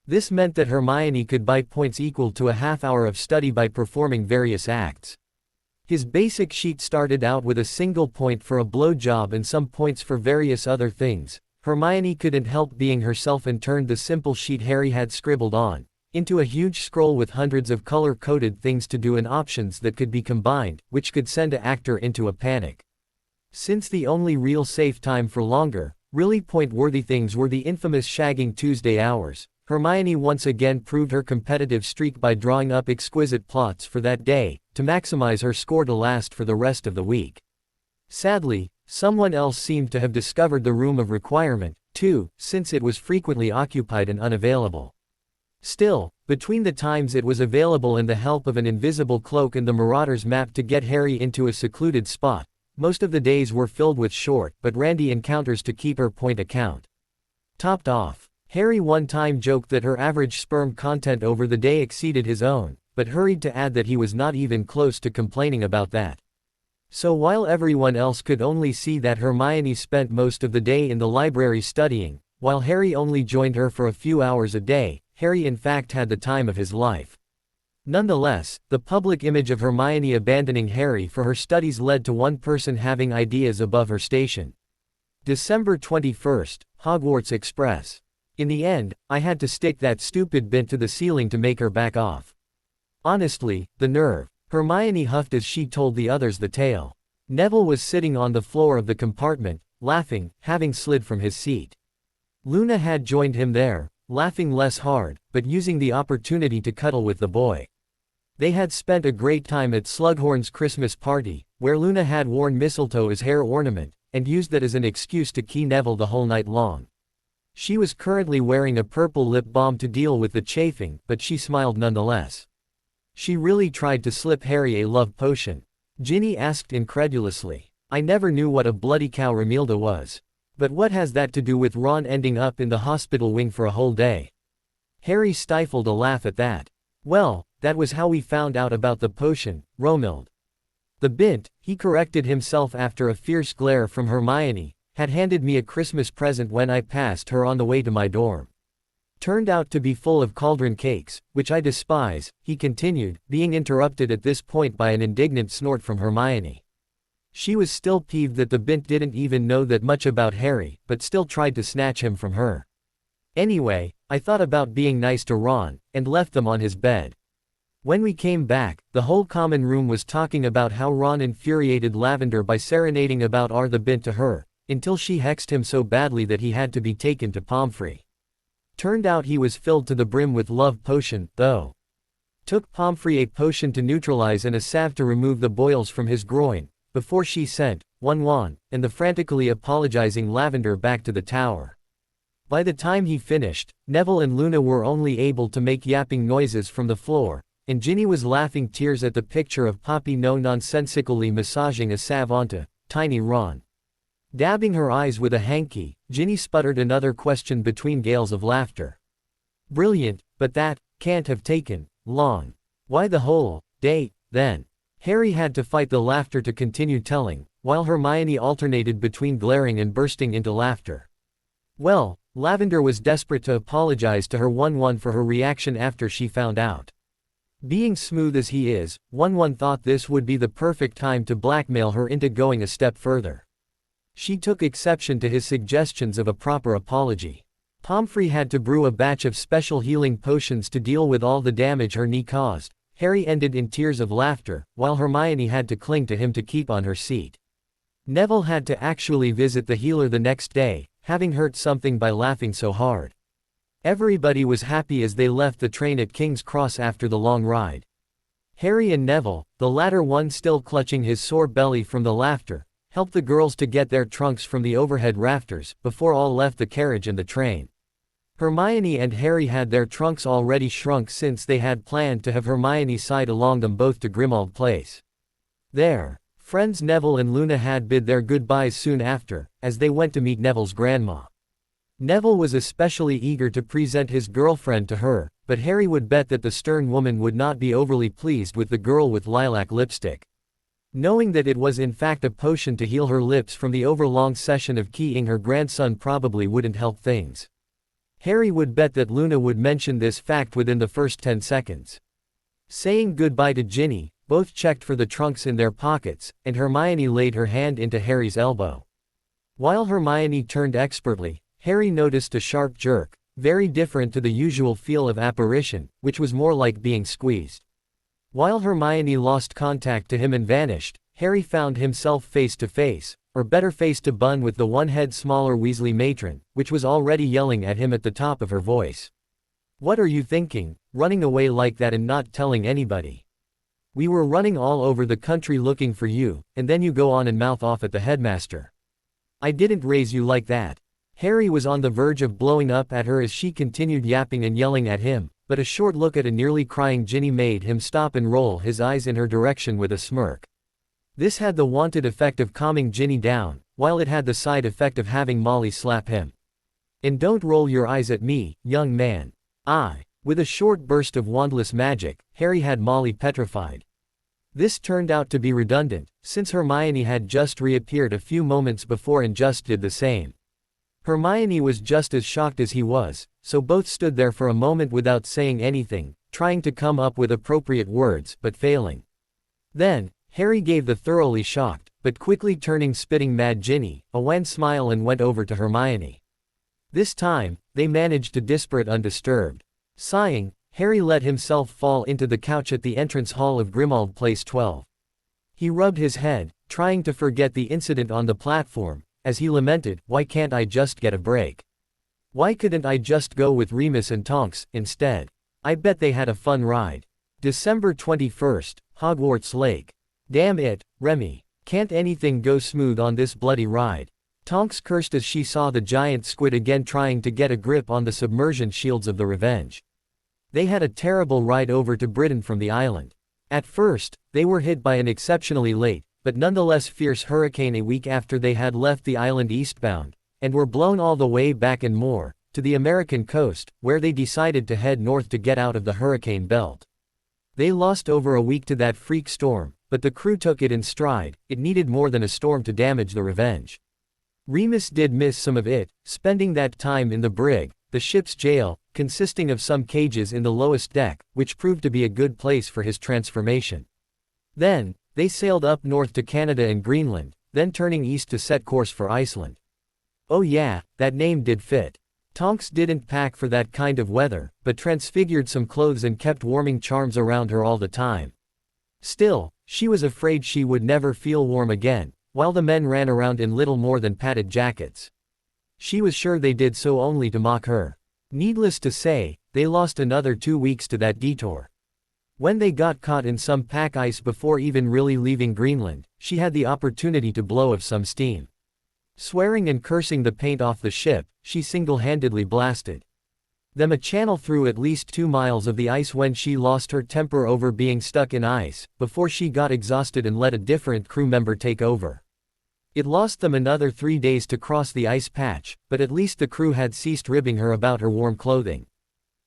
This meant that Hermione could buy points equal to a half hour of study by performing various acts. His basic sheet started out with a single point for a blowjob and some points for various other things. Hermione couldn't help being herself and turned the simple sheet Harry had scribbled on into a huge scroll with hundreds of color-coded things to do and options that could be combined, which could send an actor into a panic. Since the only real safe time for longer, really point-worthy things were the infamous shagging Tuesday hours, Hermione once again proved her competitive streak by drawing up exquisite plots for that day, to maximize her score to last for the rest of the week. Sadly, someone else seemed to have discovered the room of requirement, too, since it was frequently occupied and unavailable. Still, between the times it was available and the help of an invisible cloak and the Marauder's map to get Harry into a secluded spot, most of the days were filled with short but randy encounters to keep her point account. Topped off, Harry one time joked that her average sperm content over the day exceeded his own, but hurried to add that he was not even close to complaining about that. So while everyone else could only see that Hermione spent most of the day in the library studying, while Harry only joined her for a few hours a day, Harry in fact had the time of his life. Nonetheless, the public image of Hermione abandoning Harry for her studies led to one person having ideas above her station. December 21st, Hogwarts Express. In the end, I had to stick that stupid bint to the ceiling to make her back off. Honestly, the nerve. Hermione huffed as she told the others the tale. Neville was sitting on the floor of the compartment, laughing, having slid from his seat. Luna had joined him there, laughing less hard, but using the opportunity to cuddle with the boy. They had spent a great time at Slughorn's Christmas party, where Luna had worn mistletoe as hair ornament, and used that as an excuse to key Neville the whole night long. She was currently wearing a purple lip balm to deal with the chafing, but she smiled nonetheless. She really tried to slip Harry a love potion. Ginny asked incredulously. I never knew what a bloody cow Romilda was. But what has that to do with Ron ending up in the hospital wing for a whole day? Harry stifled a laugh at that. Well, that was how we found out about the potion, Romilda. The bint, he corrected himself after a fierce glare from Hermione, had handed me a Christmas present when I passed her on the way to my dorm. Turned out to be full of cauldron cakes, which I despise, he continued, being interrupted at this point by an indignant snort from Hermione. She was still peeved that the bint didn't even know that much about Harry, but still tried to snatch him from her. Anyway, I thought about being nice to Ron, and left them on his bed. When we came back, the whole common room was talking about how Ron infuriated Lavender by serenading about the bint to her, until she hexed him so badly that he had to be taken to Pomfrey. Turned out he was filled to the brim with love potion, though. Took Pomfrey a potion to neutralize and a salve to remove the boils from his groin, before she sent Wan and the frantically apologizing Lavender back to the tower. By the time he finished, Neville and Luna were only able to make yapping noises from the floor, and Ginny was laughing tears at the picture of Poppy no nonsensically massaging a salve onto tiny Ron. Dabbing her eyes with a hanky, Ginny sputtered another question between gales of laughter. Brilliant, but that can't have taken long. Why the whole day, then? Harry had to fight the laughter to continue telling, while Hermione alternated between glaring and bursting into laughter. Well, Lavender was desperate to apologize to her 1-1 for her reaction after she found out. Being smooth as he is, 1-1 thought this would be the perfect time to blackmail her into going a step further. She took exception to his suggestions of a proper apology. Pomfrey had to brew a batch of special healing potions to deal with all the damage her knee caused. Harry ended in tears of laughter, while Hermione had to cling to him to keep on her seat. Neville had to actually visit the healer the next day, having hurt something by laughing so hard. Everybody was happy as they left the train at King's Cross after the long ride. Harry and Neville, the latter one still clutching his sore belly from the laughter, helped the girls to get their trunks from the overhead rafters before all left the carriage and the train. Hermione and Harry had their trunks already shrunk since they had planned to have Hermione side along them both to Grimmauld Place. There, friends Neville and Luna had bid their goodbyes soon after, as they went to meet Neville's grandma. Neville was especially eager to present his girlfriend to her, but Harry would bet that the stern woman would not be overly pleased with the girl with lilac lipstick. Knowing that it was in fact a potion to heal her lips from the overlong session of keying her grandson probably wouldn't help things. Harry would bet that Luna would mention this fact within the first 10 seconds. Saying goodbye to Ginny, both checked for the trunks in their pockets, and Hermione laid her hand into Harry's elbow. While Hermione turned expertly, Harry noticed a sharp jerk, very different to the usual feel of apparition, which was more like being squeezed. While Hermione lost contact to him and vanished, Harry found himself face to face, or better face to bun with the one head smaller Weasley matron, which was already yelling at him at the top of her voice. "What are you thinking, running away like that and not telling anybody? We were running all over the country looking for you, and then you go on and mouth off at the headmaster. I didn't raise you like that." Harry was on the verge of blowing up at her as she continued yapping and yelling at him, but a short look at a nearly crying Ginny made him stop and roll his eyes in her direction with a smirk. This had the wanted effect of calming Ginny down, while it had the side effect of having Molly slap him. "And don't roll your eyes at me, young man." With a short burst of wandless magic, Harry had Molly petrified. This turned out to be redundant, since Hermione had just reappeared a few moments before and just did the same. Hermione was just as shocked as he was, so both stood there for a moment without saying anything, trying to come up with appropriate words but failing. Then, Harry gave the thoroughly shocked, but quickly turning spitting mad Ginny a wan smile and went over to Hermione. This time, they managed to disparate undisturbed. Sighing, Harry let himself fall into the couch at the entrance hall of Grimmauld Place 12. He rubbed his head, trying to forget the incident on the platform, as he lamented, "Why can't I just get a break? Why couldn't I just go with Remus and Tonks instead? I bet they had a fun ride." December 21st, Hogwarts Lake. "Damn it, Remy. Can't anything go smooth on this bloody ride?" Tonks cursed as she saw the giant squid again trying to get a grip on the submersion shields of the Revenge. They had a terrible ride over to Britain from the island. At first, they were hit by an exceptionally late, but nonetheless fierce hurricane a week after they had left the island eastbound, and were blown all the way back and more, to the American coast, where they decided to head north to get out of the hurricane belt. They lost over a week to that freak storm, but the crew took it in stride. It needed more than a storm to damage the Revenge. Remus did miss some of it, spending that time in the brig, the ship's jail, consisting of some cages in the lowest deck, which proved to be a good place for his transformation. Then, they sailed up north to Canada and Greenland, then turning east to set course for Iceland. Oh yeah, that name did fit. Tonks didn't pack for that kind of weather, but transfigured some clothes and kept warming charms around her all the time. Still, she was afraid she would never feel warm again, while the men ran around in little more than padded jackets. She was sure they did so only to mock her. Needless to say, they lost another 2 weeks to that detour. When they got caught in some pack ice before even really leaving Greenland, she had the opportunity to blow off some steam. Swearing and cursing the paint off the ship, she single-handedly blasted them a channel through at least 2 miles of the ice when she lost her temper over being stuck in ice, before she got exhausted and let a different crew member take over. It lost them another 3 days to cross the ice patch, but at least the crew had ceased ribbing her about her warm clothing.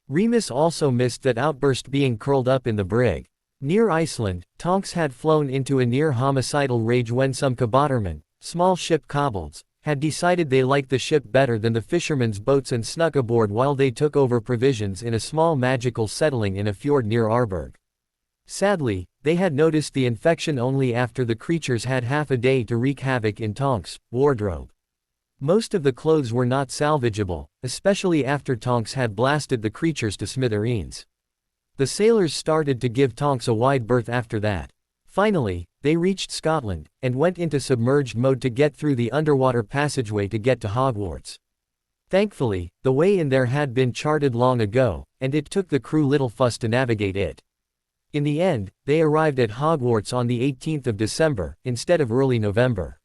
Remus also missed that outburst being curled up in the brig. Near Iceland, Tonks had flown into a near-homicidal rage when some cabotermen, small ship kobolds, had decided they liked the ship better than the fishermen's boats and snuck aboard while they took over provisions in a small magical settling in a fjord near Arberg. Sadly, they had noticed the infection only after the creatures had half a day to wreak havoc in Tonks' wardrobe. Most of the clothes were not salvageable, especially after Tonks had blasted the creatures to smithereens. The sailors started to give Tonks a wide berth after that. Finally, they reached Scotland, and went into submerged mode to get through the underwater passageway to get to Hogwarts. Thankfully, the way in there had been charted long ago, and it took the crew little fuss to navigate it. In the end, they arrived at Hogwarts on the 18th of December, instead of early November.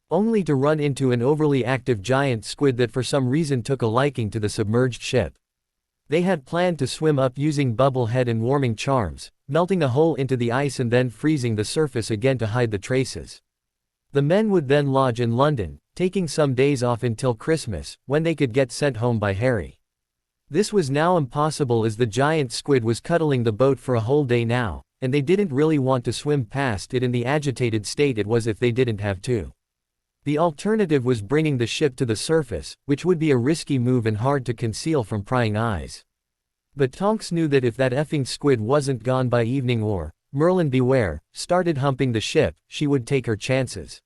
Only to run into an overly active giant squid that for some reason took a liking to the submerged ship. They had planned to swim up using bubble head and warming charms, melting a hole into the ice and then freezing the surface again to hide the traces. The men would then lodge in London, taking some days off until Christmas, when they could get sent home by Harry. This was now impossible as the giant squid was cuddling the boat for a whole day now, and they didn't really want to swim past it in the agitated state it was if they didn't have to. The alternative was bringing the ship to the surface, which would be a risky move and hard to conceal from prying eyes. But Tonks knew that if that effing squid wasn't gone by evening or, Merlin beware, started humping the ship, she would take her chances.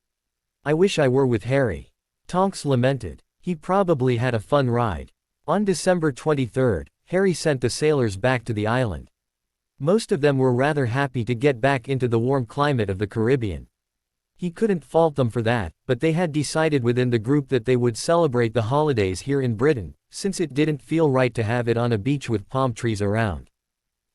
"I wish I were with Harry," Tonks lamented. "He probably had a fun ride." On December 23, Harry sent the sailors back to the island. Most of them were rather happy to get back into the warm climate of the Caribbean. He couldn't fault them for that, but they had decided within the group that they would celebrate the holidays here in Britain, since it didn't feel right to have it on a beach with palm trees around.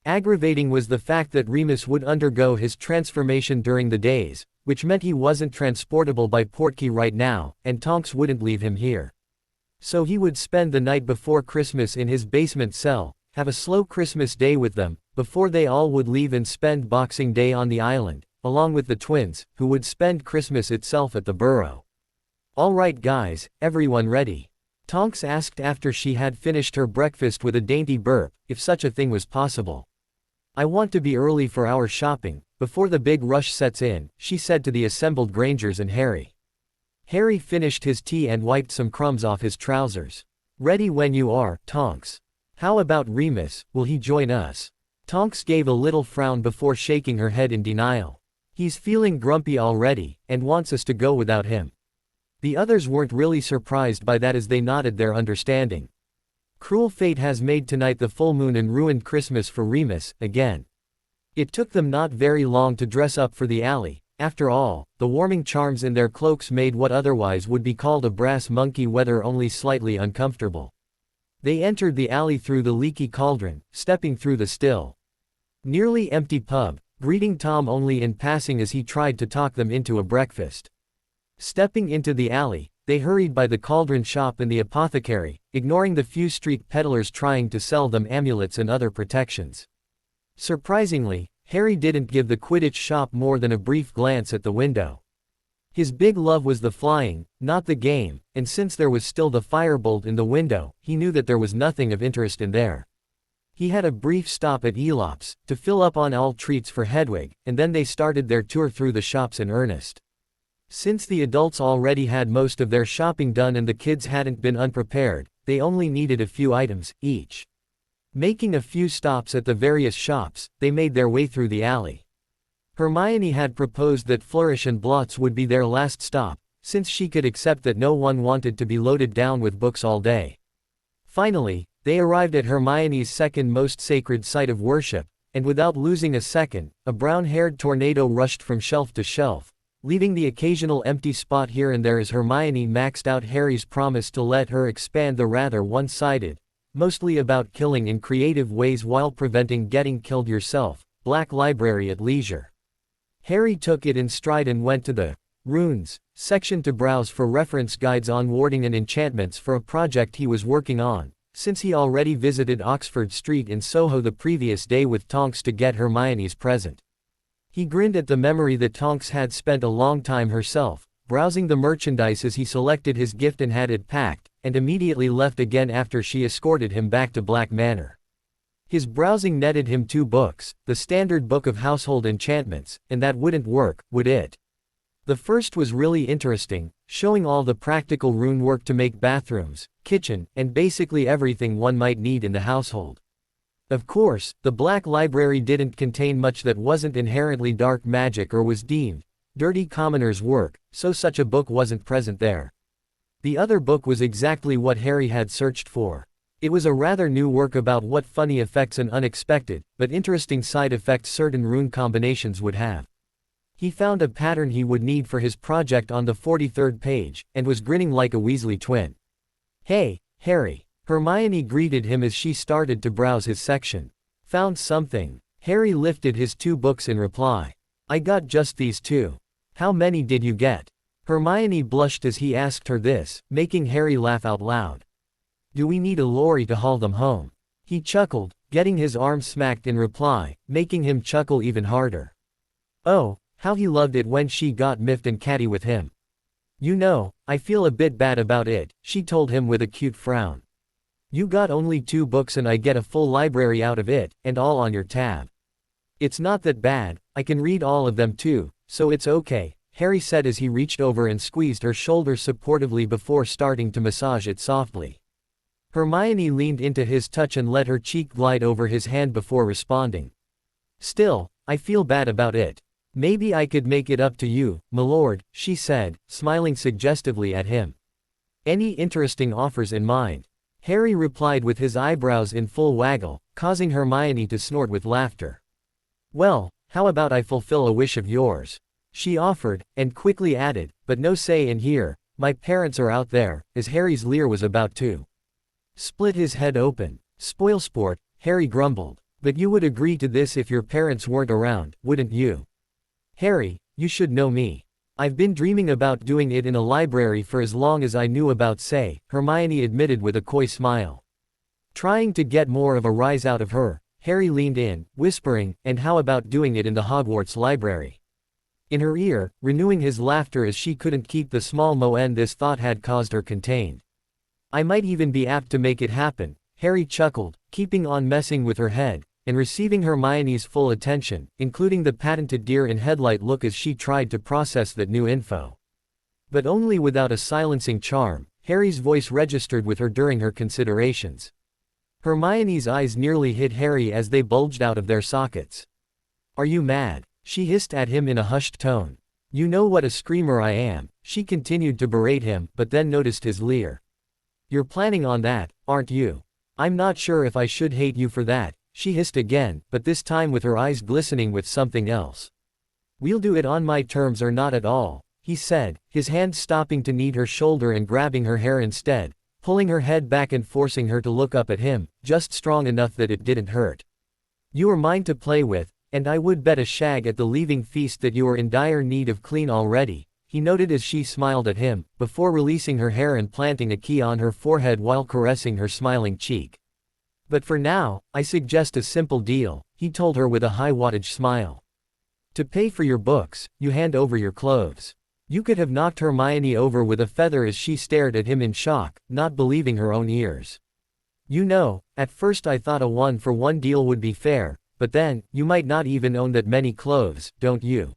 Aggravating was the fact that Remus would undergo his transformation during the days, which meant he wasn't transportable by Portkey right now, and Tonks wouldn't leave him here. So he would spend the night before Christmas in his basement cell, have a slow Christmas day with them, before they all would leave and spend Boxing Day on the island, along with the twins, who would spend Christmas itself at the Burrow. "All right guys, everyone ready?" Tonks asked after she had finished her breakfast with a dainty burp, if such a thing was possible. "I want to be early for our shopping, before the big rush sets in," she said to the assembled Grangers and Harry. Harry finished his tea and wiped some crumbs off his trousers. "Ready when you are, Tonks. How about Remus, will he join us?" Tonks gave a little frown before shaking her head in denial. "He's feeling grumpy already, and wants us to go without him." The others weren't really surprised by that as they nodded their understanding. Cruel fate has made tonight the full moon and ruined Christmas for Remus, again. It took them not very long to dress up for the alley. After all, the warming charms in their cloaks made what otherwise would be called a brass monkey weather only slightly uncomfortable. They entered the alley through the leaky cauldron, stepping through the still, nearly empty pub, greeting Tom only in passing as he tried to talk them into a breakfast. Stepping into the alley, they hurried by the cauldron shop and the apothecary, ignoring the few street peddlers trying to sell them amulets and other protections. Surprisingly, Harry didn't give the Quidditch shop more than a brief glance at the window. His big love was the flying, not the game, and since there was still the firebolt in the window, he knew that there was nothing of interest in there. He had a brief stop at Elop's, to fill up on all treats for Hedwig, and then they started their tour through the shops in earnest. Since the adults already had most of their shopping done and the kids hadn't been unprepared, they only needed a few items, each. Making a few stops at the various shops, they made their way through the alley. Hermione had proposed that Flourish and Blots would be their last stop, since she could accept that no one wanted to be loaded down with books all day. Finally, they arrived at Hermione's second most sacred site of worship, and without losing a second, a brown-haired tornado rushed from shelf to shelf, leaving the occasional empty spot here and there as Hermione maxed out Harry's promise to let her expand the rather one-sided, mostly about killing in creative ways while preventing getting killed yourself, Black Library at leisure. Harry took it in stride and went to the Runes section to browse for reference guides on warding and enchantments for a project he was working on, since he already visited Oxford Street in Soho the previous day with Tonks to get Hermione's present. He grinned at the memory that Tonks had spent a long time herself, browsing the merchandise as he selected his gift and had it packed, and immediately left again after she escorted him back to Black Manor. His browsing netted him 2 books, the standard book of household enchantments, and that wouldn't work, would it? The first was really interesting, showing all the practical rune work to make bathrooms, kitchen, and basically everything one might need in the household. Of course, the Black Library didn't contain much that wasn't inherently dark magic or was deemed dirty commoner's work, so such a book wasn't present there. The other book was exactly what Harry had searched for. It was a rather new work about what funny effects and unexpected, but interesting side effects certain rune combinations would have. He found a pattern he would need for his project on the 43rd page, and was grinning like a Weasley twin. "Hey, Harry." Hermione greeted him as she started to browse his section. "Found something?" Harry lifted his 2 books in reply. "I got just these 2. How many did you get?" Hermione blushed as he asked her this, making Harry laugh out loud. "Do we need a lorry to haul them home?" He chuckled, getting his arm smacked in reply, making him chuckle even harder. Oh, how he loved it when she got miffed and catty with him. "You know, I feel a bit bad about it," she told him with a cute frown. "You got only 2 books and I get a full library out of it, and all on your tab." "It's not that bad, I can read all of them too, so it's okay," Harry said as he reached over and squeezed her shoulder supportively before starting to massage it softly. Hermione leaned into his touch and let her cheek glide over his hand before responding. "Still, I feel bad about it. Maybe I could make it up to you, milord," she said, smiling suggestively at him. "Any interesting offers in mind?" Harry replied with his eyebrows in full waggle, causing Hermione to snort with laughter. "Well, how about I fulfill a wish of yours?" she offered, and quickly added, "But no say in here, my parents are out there," as Harry's leer was about to split his head open. "Spoilsport," Harry grumbled. "But you would agree to this if your parents weren't around, wouldn't you?" "Harry, you should know me. I've been dreaming about doing it in a library for as long as I knew about say," Hermione admitted with a coy smile. Trying to get more of a rise out of her, Harry leaned in, whispering, "And how about doing it in the Hogwarts library?" In her ear, renewing his laughter as she couldn't keep the small moan this thought had caused her contained. "I might even be apt to make it happen," Harry chuckled, keeping on messing with her head, and receiving Hermione's full attention, including the patented deer-in-headlight look as she tried to process that new info. But only without a silencing charm, Harry's voice registered with her during her considerations. Hermione's eyes nearly hit Harry as they bulged out of their sockets. "Are you mad?" she hissed at him in a hushed tone. "You know what a screamer I am," she continued to berate him, but then noticed his leer. "You're planning on that, aren't you? I'm not sure if I should hate you for that," she hissed again, but this time with her eyes glistening with something else. "We'll do it on my terms or not at all," he said, his hand stopping to knead her shoulder and grabbing her hair instead, pulling her head back and forcing her to look up at him, just strong enough that it didn't hurt. "You are mine to play with, and I would bet a shag at the leaving feast that you are in dire need of clean already," he noted as she smiled at him, before releasing her hair and planting a key on her forehead while caressing her smiling cheek. "But for now, I suggest a simple deal," he told her with a high-wattage smile. "To pay for your books, you hand over your clothes." You could have knocked Hermione over with a feather as she stared at him in shock, not believing her own ears. "You know, at first I thought a one-for-one deal would be fair, but then, you might not even own that many clothes, don't you?"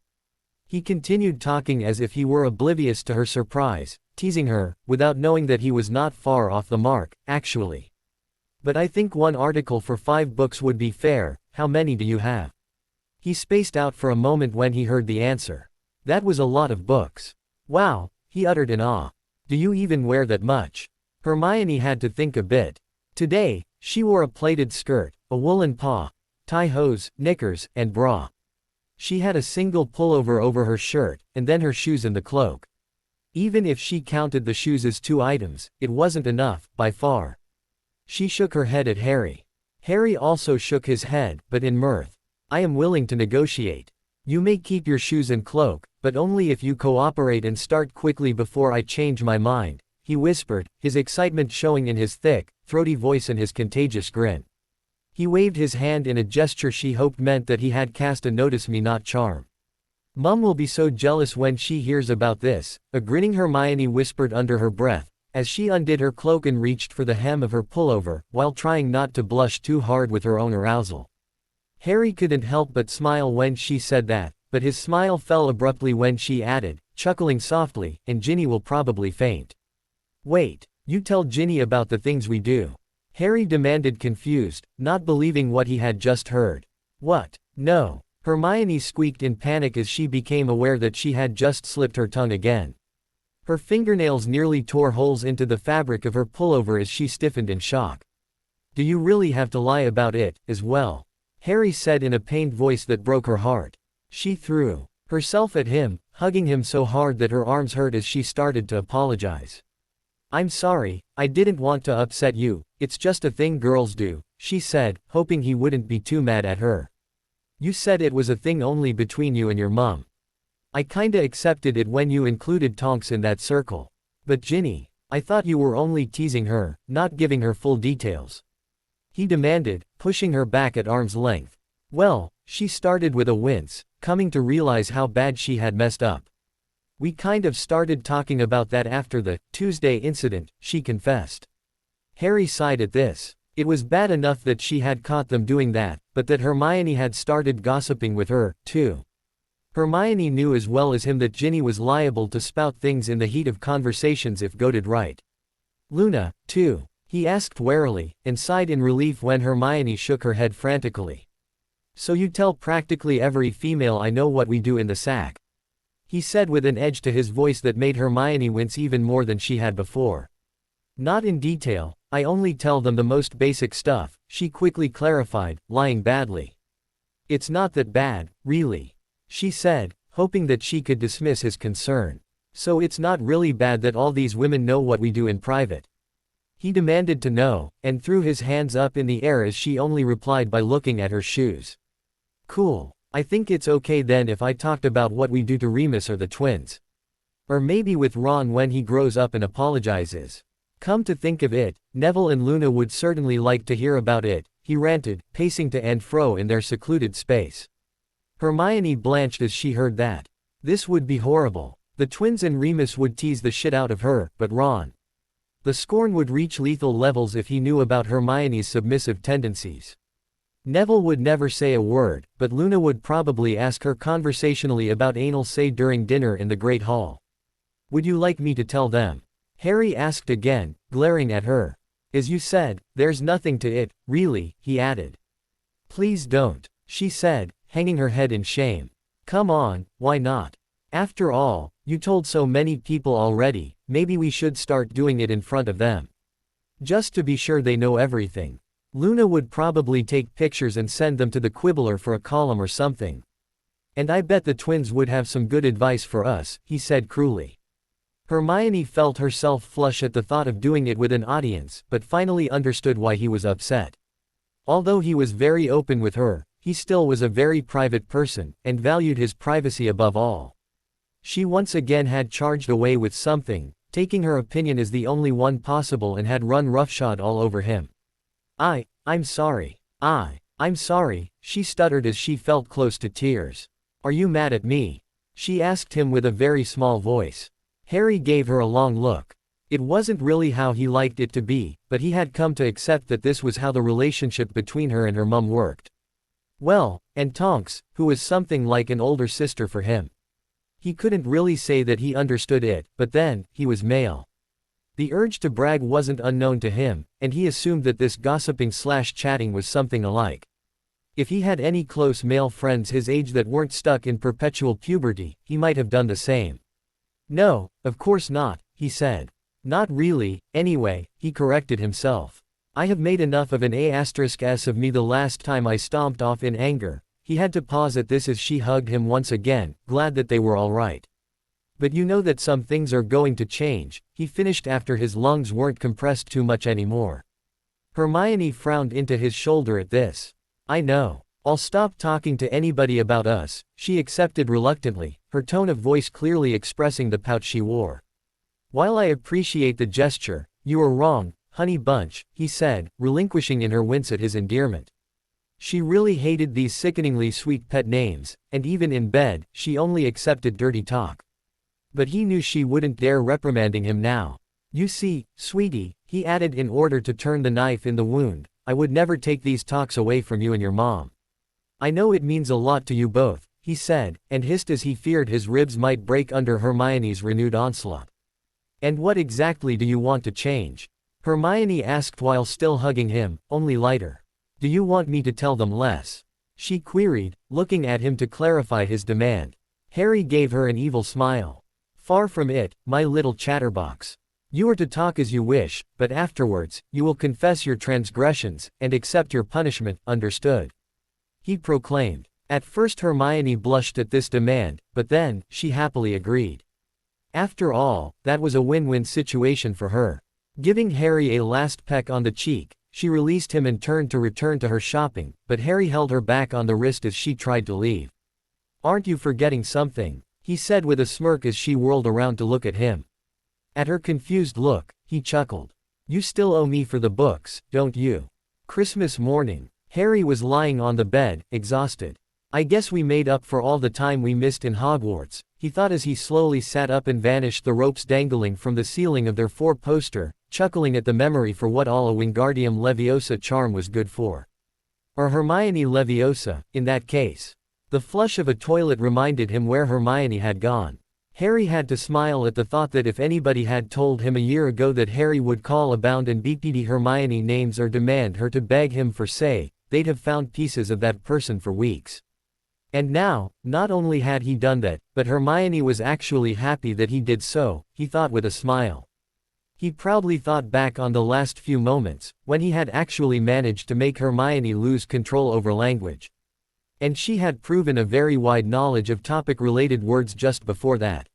He continued talking as if he were oblivious to her surprise, teasing her, without knowing that he was not far off the mark, actually. "But I think one article for 5 books would be fair. How many do you have?" He spaced out for a moment when he heard the answer. That was a lot of books. "Wow," he uttered in awe. "Do you even wear that much?" Hermione had to think a bit. Today, she wore a plaited skirt, a woolen paw, tie hose, knickers, and bra. She had a single pullover over her shirt, and then her shoes and the cloak. Even if she counted the shoes as 2 items, it wasn't enough, by far. She shook her head at Harry. Harry also shook his head, but in mirth. "I am willing to negotiate. You may keep your shoes and cloak, but only if you cooperate and start quickly before I change my mind," he whispered, his excitement showing in his thick, throaty voice and his contagious grin. He waved his hand in a gesture she hoped meant that he had cast a notice me not charm. Mum will be so jealous when she hears about this, a grinning Hermione whispered under her breath, as she undid her cloak and reached for the hem of her pullover, while trying not to blush too hard with her own arousal. Harry couldn't help but smile when she said that, but his smile fell abruptly when she added, chuckling softly, and Ginny will probably faint. Wait, you tell Ginny about the things we do? Harry demanded, confused, not believing what he had just heard. What? No. Hermione squeaked in panic as she became aware that she had just slipped her tongue again. Her fingernails nearly tore holes into the fabric of her pullover as she stiffened in shock. Do you really have to lie about it, as well? Harry said in a pained voice that broke her heart. She threw herself at him, hugging him so hard that her arms hurt as she started to apologize. I'm sorry, I didn't want to upset you, it's just a thing girls do, she said, hoping he wouldn't be too mad at her. You said it was a thing only between you and your mum. I kinda accepted it when you included Tonks in that circle. But Ginny, I thought you were only teasing her, not giving her full details. He demanded, pushing her back at arm's length. Well, she started with a wince, coming to realize how bad she had messed up. We kind of started talking about that after the Tuesday incident, she confessed. Harry sighed at this. It was bad enough that she had caught them doing that, but that Hermione had started gossiping with her, too. Hermione knew as well as him that Ginny was liable to spout things in the heat of conversations if goaded right. Luna, too? He asked warily, and sighed in relief when Hermione shook her head frantically. So you tell practically every female I know what we do in the sack? He said with an edge to his voice that made Hermione wince even more than she had before. Not in detail, I only tell them the most basic stuff, she quickly clarified, lying badly. It's not that bad, really, she said, hoping that she could dismiss his concern. So it's not really bad that all these women know what we do in private? He demanded to know, and threw his hands up in the air as she only replied by looking at her shoes. Cool, I think it's okay then if I talked about what we do to Remus or the twins. Or maybe with Ron when he grows up and apologizes. Come to think of it, Neville and Luna would certainly like to hear about it, he ranted, pacing to and fro in their secluded space. Hermione blanched as she heard that. This would be horrible. The twins and Remus would tease the shit out of her, but Ron. The scorn would reach lethal levels if he knew about Hermione's submissive tendencies. Neville would never say a word, but Luna would probably ask her conversationally about anal say during dinner in the Great Hall. Would you like me to tell them? Harry asked again, glaring at her. As you said, there's nothing to it, really, he added. Please don't, she said, hanging her head in shame. Come on, why not? After all, you told so many people already, maybe we should start doing it in front of them. Just to be sure they know everything. Luna would probably take pictures and send them to the Quibbler for a column or something. And I bet the twins would have some good advice for us, he said cruelly. Hermione felt herself flush at the thought of doing it with an audience, but finally understood why he was upset. Although he was very open with her, he still was a very private person, and valued his privacy above all. She once again had charged away with something, taking her opinion as the only one possible and had run roughshod all over him. I'm sorry. I'm sorry, she stuttered as she felt close to tears. Are you mad at me? She asked him with a very small voice. Harry gave her a long look. It wasn't really how he liked it to be, but he had come to accept that this was how the relationship between her and her mum worked. Well, and Tonks, who was something like an older sister for him. He couldn't really say that he understood it, but then, he was male. The urge to brag wasn't unknown to him, and he assumed that this gossiping/chatting was something alike. If he had any close male friends his age that weren't stuck in perpetual puberty, he might have done the same. No, of course not, he said. Not really, anyway, he corrected himself. I have made enough of an A*S of me the last time I stomped off in anger. He had to pause at this as she hugged him once again, glad that they were all right. But you know that some things are going to change, he finished after his lungs weren't compressed too much anymore. Hermione frowned into his shoulder at this. I know. I'll stop talking to anybody about us, she accepted reluctantly, her tone of voice clearly expressing the pout she wore. While I appreciate the gesture, you are wrong, honey bunch, he said, relinquishing in her wince at his endearment. She really hated these sickeningly sweet pet names, and even in bed, she only accepted dirty talk. But he knew she wouldn't dare reprimanding him now. You see, sweetie, he added in order to turn the knife in the wound, I would never take these talks away from you and your mom. I know it means a lot to you both, he said, and hissed as he feared his ribs might break under Hermione's renewed onslaught. And what exactly do you want to change? Hermione asked while still hugging him, only lighter. Do you want me to tell them less? She queried, looking at him to clarify his demand. Harry gave her an evil smile. Far from it, my little chatterbox. You are to talk as you wish, but afterwards, you will confess your transgressions, and accept your punishment, understood? He proclaimed. At first Hermione blushed at this demand, but then, she happily agreed. After all, that was a win-win situation for her. Giving Harry a last peck on the cheek, she released him and turned to return to her shopping, but Harry held her back on the wrist as she tried to leave. Aren't you forgetting something? He said with a smirk as she whirled around to look at him. At her confused look, he chuckled. You still owe me for the books, don't you? Christmas morning. Harry was lying on the bed, exhausted. I guess we made up for all the time we missed in Hogwarts, he thought as he slowly sat up and vanished the ropes dangling from the ceiling of their four-poster, chuckling at the memory for what all a Wingardium Leviosa charm was good for. Or Hermione Leviosa, in that case. The flush of a toilet reminded him where Hermione had gone. Harry had to smile at the thought that if anybody had told him a year ago that Harry would call abound and BPD Hermione names or demand her to beg him for say, they'd have found pieces of that person for weeks. And now, not only had he done that, but Hermione was actually happy that he did so, he thought with a smile. He proudly thought back on the last few moments, when he had actually managed to make Hermione lose control over language. And she had proven a very wide knowledge of topic-related words just before that.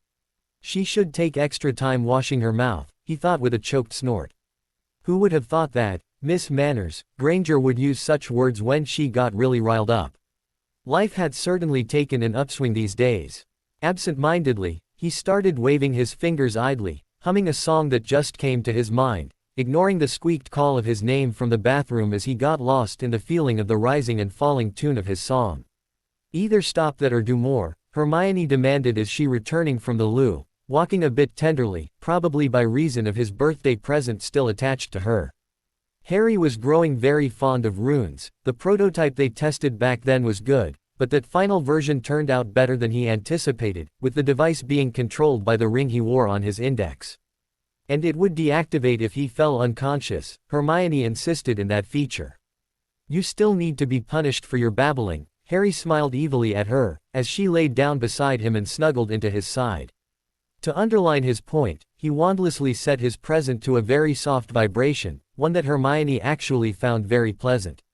She should take extra time washing her mouth, he thought with a choked snort. Who would have thought that, Miss Manners, Granger would use such words when she got really riled up? Life had certainly taken an upswing these days. Absent-mindedly, he started waving his fingers idly, humming a song that just came to his mind, ignoring the squeaked call of his name from the bathroom as he got lost in the feeling of the rising and falling tune of his song. Either stop that or do more, Hermione demanded as she returning from the loo, walking a bit tenderly, probably by reason of his birthday present still attached to her. Harry was growing very fond of runes. The prototype they tested back then was good, but that final version turned out better than he anticipated, with the device being controlled by the ring he wore on his index. And it would deactivate if he fell unconscious, Hermione insisted in that feature. You still need to be punished for your babbling, Harry smiled evilly at her, as she laid down beside him and snuggled into his side. To underline his point, he wandlessly set his present to a very soft vibration, one that Hermione actually found very pleasant.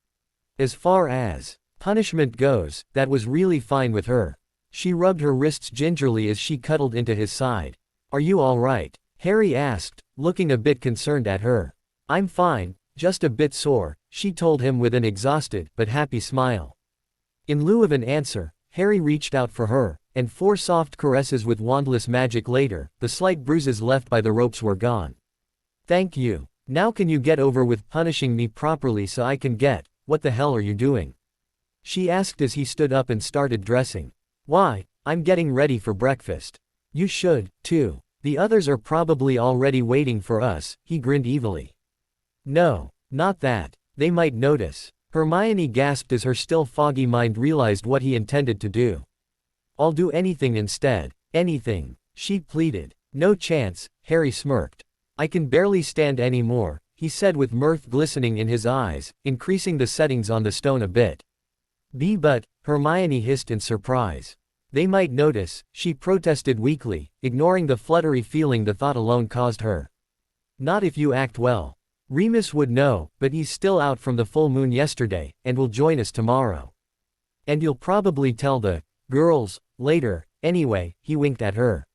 As far as punishment goes, that was really fine with her. She rubbed her wrists gingerly as she cuddled into his side. Are you all right? Harry asked, looking a bit concerned at her. I'm fine, just a bit sore, she told him with an exhausted but happy smile. In lieu of an answer, Harry reached out for her, and 4 soft caresses with wandless magic later, the slight bruises left by the ropes were gone. Thank you. Now can you get over with punishing me properly so I can get, what the hell are you doing? She asked as he stood up and started dressing. Why, I'm getting ready for breakfast. You should, too. The others are probably already waiting for us, he grinned evilly. No, not that. They might notice. Hermione gasped as her still foggy mind realized what he intended to do. I'll do anything instead. Anything, she pleaded. No chance, Harry smirked. I can barely stand anymore, he said with mirth glistening in his eyes, increasing the settings on the stone a bit. But, Hermione hissed in surprise. They might notice, she protested weakly, ignoring the fluttery feeling the thought alone caused her. Not if you act well. Remus would know, but he's still out from the full moon yesterday, and will join us tomorrow. And you'll probably tell the girls later, anyway, he winked at her.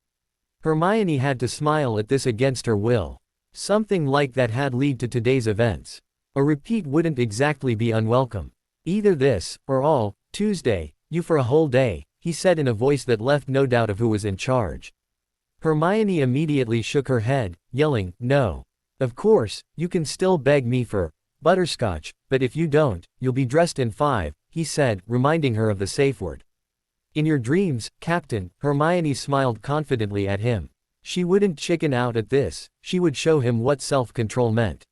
Hermione had to smile at this against her will. Something like that had led to today's events. A repeat wouldn't exactly be unwelcome. Either this, or all, Tuesday, you for a whole day, he said in a voice that left no doubt of who was in charge. Hermione immediately shook her head, yelling, no. Of course, you can still beg me for Butterscotch, but if you don't, you'll be dressed in 5, he said, reminding her of the safe word. In your dreams, Captain, Hermione smiled confidently at him. She wouldn't chicken out at this, she would show him what self-control meant.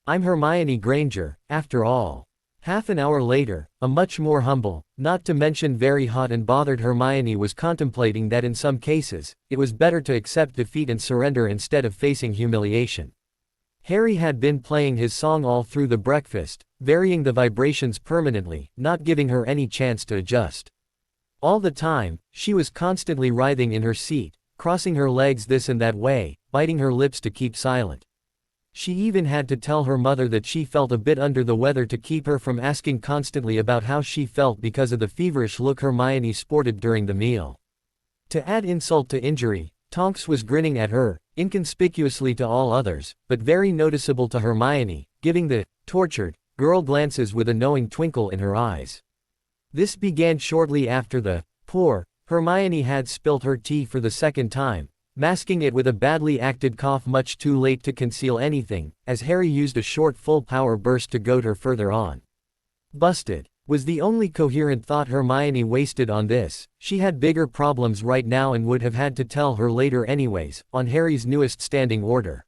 I'm Hermione Granger, after all. Half an hour later, a much more humble, not to mention very hot and bothered Hermione was contemplating that in some cases, it was better to accept defeat and surrender instead of facing humiliation. Harry had been playing his song all through the breakfast, varying the vibrations permanently, not giving her any chance to adjust. All the time, she was constantly writhing in her seat, crossing her legs this and that way, biting her lips to keep silent. She even had to tell her mother that she felt a bit under the weather to keep her from asking constantly about how she felt because of the feverish look Hermione sported during the meal. To add insult to injury, Tonks was grinning at her, inconspicuously to all others, but very noticeable to Hermione, giving the tortured girl glances with a knowing twinkle in her eyes. This began shortly after the pour. Hermione had spilt her tea for the second time, masking it with a badly acted cough much too late to conceal anything, as Harry used a short full-power burst to goad her further on. Busted, was the only coherent thought Hermione wasted on this. She had bigger problems right now and would have had to tell her later anyways, on Harry's newest standing order.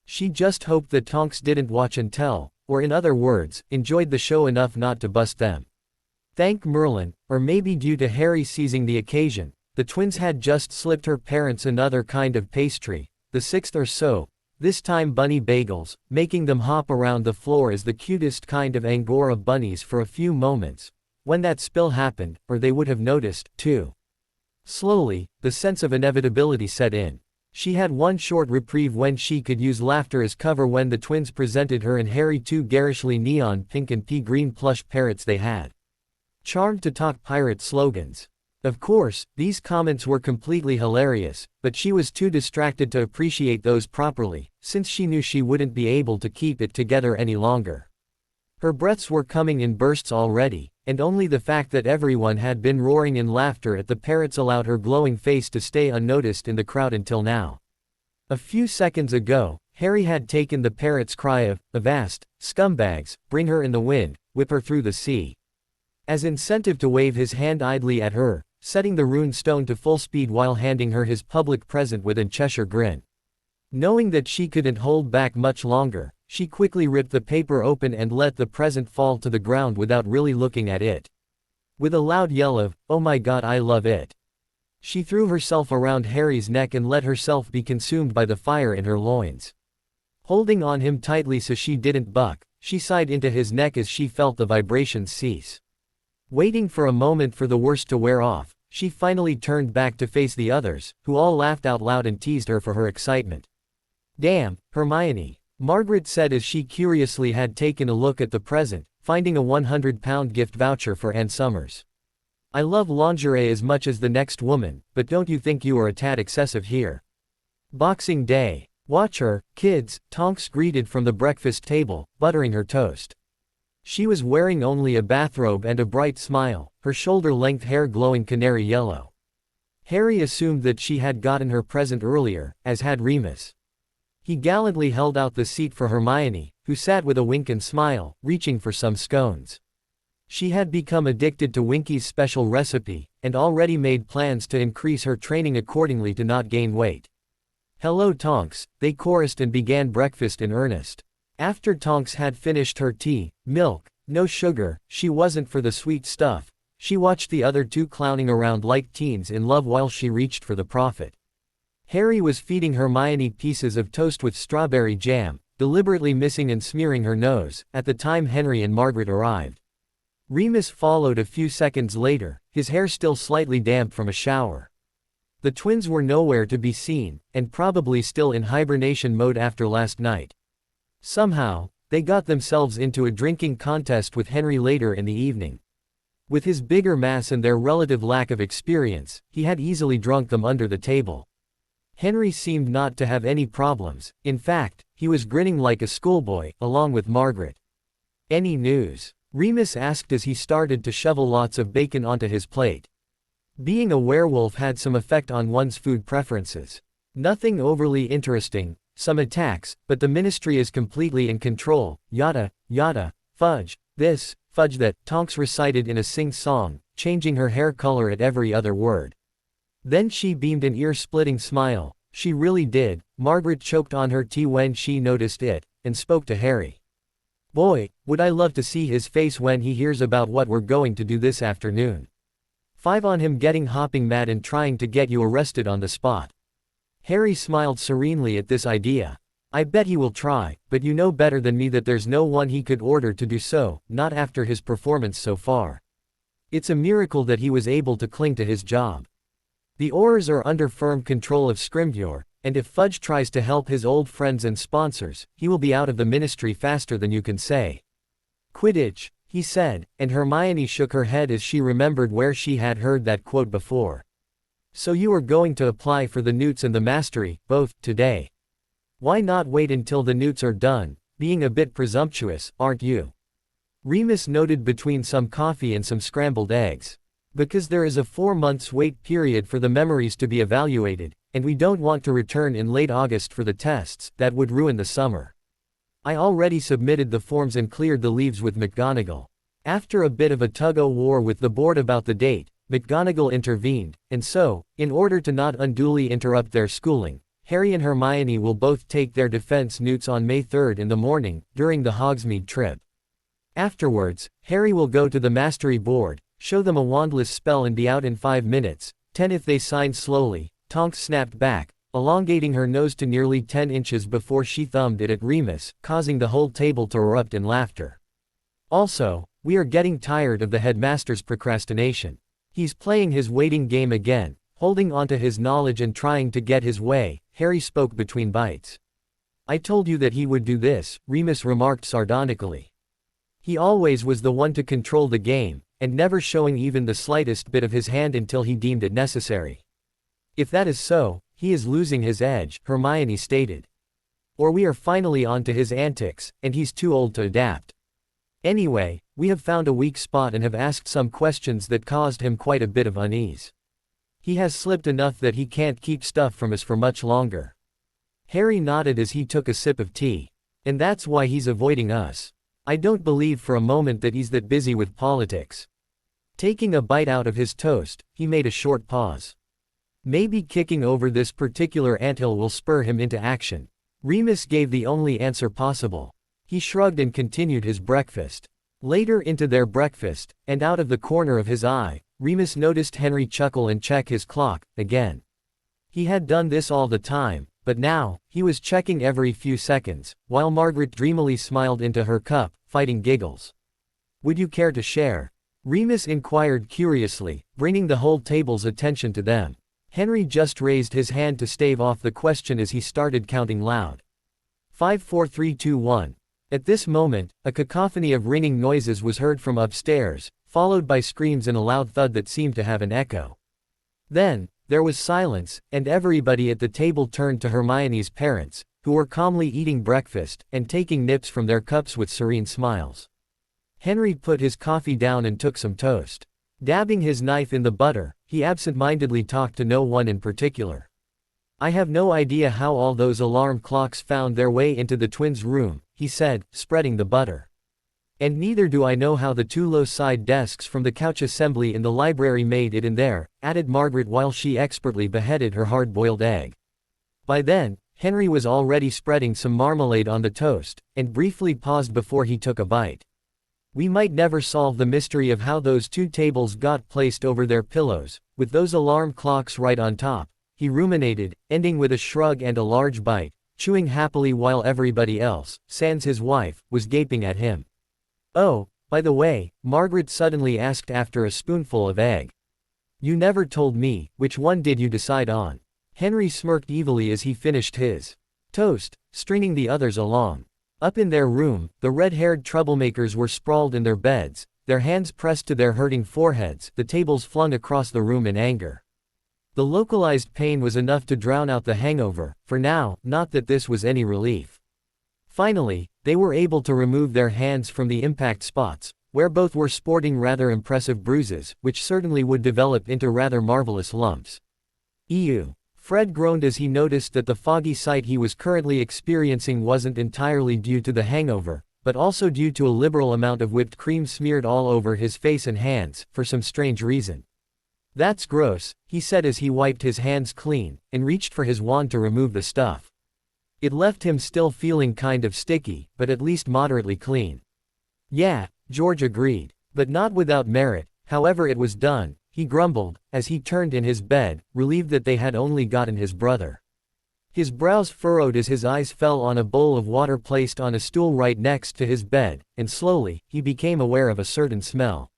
She just hoped that Tonks didn't watch and tell, or in other words, enjoyed the show enough not to bust them. Thank Merlin, or maybe due to Harry seizing the occasion, the twins had just slipped her parents another kind of pastry, the 6th or so, this time bunny bagels, making them hop around the floor as the cutest kind of Angora bunnies for a few moments, when that spill happened, or they would have noticed, too. Slowly, the sense of inevitability set in. She had one short reprieve when she could use laughter as cover when the twins presented her and Harry 2 garishly neon pink and pea green plush parrots they had. Charmed to talk pirate slogans. Of course, these comments were completely hilarious, but she was too distracted to appreciate those properly, since she knew she wouldn't be able to keep it together any longer. Her breaths were coming in bursts already, and only the fact that everyone had been roaring in laughter at the parrots allowed her glowing face to stay unnoticed in the crowd until now. A few seconds ago, Harry had taken the parrot's cry of, "Avast, scumbags, bring her in the wind, whip her through the sea," as incentive to wave his hand idly at her, setting the rune stone to full speed while handing her his public present with a Cheshire grin. Knowing that she couldn't hold back much longer, she quickly ripped the paper open and let the present fall to the ground without really looking at it. With a loud yell of, "Oh my God, I love it!" she threw herself around Harry's neck and let herself be consumed by the fire in her loins. Holding on him tightly so she didn't buck, she sighed into his neck as she felt the vibrations cease. Waiting for a moment for the worst to wear off, she finally turned back to face the others, who all laughed out loud and teased her for her excitement. "Damn, Hermione," Margaret said as she curiously had taken a look at the present, finding a £100 gift voucher for Ann Summers. "I love lingerie as much as the next woman, but don't you think you are a tad excessive here? Boxing Day. Watch her, kids," Tonks greeted from the breakfast table, buttering her toast. She was wearing only a bathrobe and a bright smile, her shoulder-length hair glowing canary yellow. Harry assumed that she had gotten her present earlier, as had Remus. He gallantly held out the seat for Hermione, who sat with a wink and smile, reaching for some scones. She had become addicted to Winky's special recipe, and already made plans to increase her training accordingly to not gain weight. "Hello Tonks," they chorused and began breakfast in earnest. After Tonks had finished her tea, milk, no sugar, she wasn't for the sweet stuff, she watched the other two clowning around like teens in love while she reached for the prophet. Harry was feeding Hermione pieces of toast with strawberry jam, deliberately missing and smearing her nose, at the time Henry and Margaret arrived. Remus followed a few seconds later, his hair still slightly damp from a shower. The twins were nowhere to be seen, and probably still in hibernation mode after last night. Somehow, they got themselves into a drinking contest with Henry later in the evening. With his bigger mass and their relative lack of experience, he had easily drunk them under the table. Henry seemed not to have any problems, in fact, he was grinning like a schoolboy, along with Margaret. "Any news?" Remus asked as he started to shovel lots of bacon onto his plate. Being a werewolf had some effect on one's food preferences. "Nothing overly interesting, some attacks, but the ministry is completely in control, yada, yada, fudge, this, fudge that, Tonks recited in a sing-song, changing her hair color at every other word. Then she beamed an ear-splitting smile. She really did. Margaret choked on her tea when she noticed it, and spoke to Harry. Boy, would I love to see his face when he hears about what we're going to do this afternoon. 5 on him getting hopping mad and trying to get you arrested on the spot. Harry smiled serenely at this idea. I bet he will try, but you know better than me that there's no one he could order to do so, not after his performance so far. It's a miracle that he was able to cling to his job. The Aurors are under firm control of Scrimgeour, and if Fudge tries to help his old friends and sponsors, he will be out of the ministry faster than you can say. Quidditch, he said, and Hermione shook her head as she remembered where she had heard that quote before. So you are going to apply for the Newts and the Mastery, both, today. Why not wait until the Newts are done, being a bit presumptuous, aren't you? Remus noted between some coffee and some scrambled eggs. Because there is a 4 months wait period for the memories to be evaluated, and we don't want to return in late August for the tests, that would ruin the summer. I already submitted the forms and cleared the leaves with McGonagall. After a bit of a tug-o-war with the board about the date, McGonagall intervened, and so, in order to not unduly interrupt their schooling, Harry and Hermione will both take their defense Newts on May 3rd in the morning, during the Hogsmeade trip. Afterwards, Harry will go to the Mastery board, show them a wandless spell and be out in 5 minutes, 10 if they sign slowly. Tonks snapped back, elongating her nose to nearly 10 inches before she thumbed it at Remus, causing the whole table to erupt in laughter. Also, we are getting tired of the headmaster's procrastination. He's playing his waiting game again, holding onto his knowledge and trying to get his way. Harry spoke between bites. I told you that he would do this, Remus remarked sardonically. He always was the one to control the game, and never showing even the slightest bit of his hand until he deemed it necessary. If that is so, he is losing his edge, Hermione stated. Or we are finally on to his antics, and he's too old to adapt. Anyway, we have found a weak spot and have asked some questions that caused him quite a bit of unease. He has slipped enough that he can't keep stuff from us for much longer. Harry nodded as he took a sip of tea. And that's why he's avoiding us. I don't believe for a moment that he's that busy with politics. Taking a bite out of his toast, he made a short pause. Maybe kicking over this particular anthill will spur him into action. Remus gave the only answer possible. He shrugged and continued his breakfast. Later into their breakfast, and out of the corner of his eye, Remus noticed Henry chuckle and check his clock, again. He had done this all the time, but now, he was checking every few seconds, while Margaret dreamily smiled into her cup, fighting giggles. Would you care to share? Remus inquired curiously, bringing the whole table's attention to them. Henry just raised his hand to stave off the question as he started counting loud. 5 4 3 2 1. At this moment, a cacophony of ringing noises was heard from upstairs, followed by screams and a loud thud that seemed to have an echo. Then, there was silence, and everybody at the table turned to Hermione's parents, who were calmly eating breakfast, and taking nips from their cups with serene smiles. Henry put his coffee down and took some toast. Dabbing his knife in the butter, he absent-mindedly talked to no one in particular. I have no idea how all those alarm clocks found their way into the twins' room, he said, spreading the butter. And neither do I know how the 2 low side desks from the couch assembly in the library made it in there, added Margaret while she expertly beheaded her hard-boiled egg. By then, Henry was already spreading some marmalade on the toast, and briefly paused before he took a bite. We might never solve the mystery of how those 2 tables got placed over their pillows, with those alarm clocks right on top, he ruminated, ending with a shrug and a large bite, chewing happily while everybody else, sans his wife, was gaping at him. Oh, by the way, Margaret suddenly asked after a spoonful of egg. You never told me, which one did you decide on? Henry smirked evilly as he finished his toast, stringing the others along. Up in their room, the red-haired troublemakers were sprawled in their beds, their hands pressed to their hurting foreheads, the tables flung across the room in anger. The localized pain was enough to drown out the hangover, for now, not that this was any relief. Finally, they were able to remove their hands from the impact spots, where both were sporting rather impressive bruises, which certainly would develop into rather marvelous lumps. Ew. Fred groaned as he noticed that the foggy sight he was currently experiencing wasn't entirely due to the hangover, but also due to a liberal amount of whipped cream smeared all over his face and hands, for some strange reason. "That's gross," he said as he wiped his hands clean, and reached for his wand to remove the stuff. It left him still feeling kind of sticky, but at least moderately clean. "Yeah," George agreed. "But not without merit, however it was done," he grumbled, as he turned in his bed, relieved that they had only gotten his brother. His brows furrowed as his eyes fell on a bowl of water placed on a stool right next to his bed, and slowly, he became aware of a certain smell.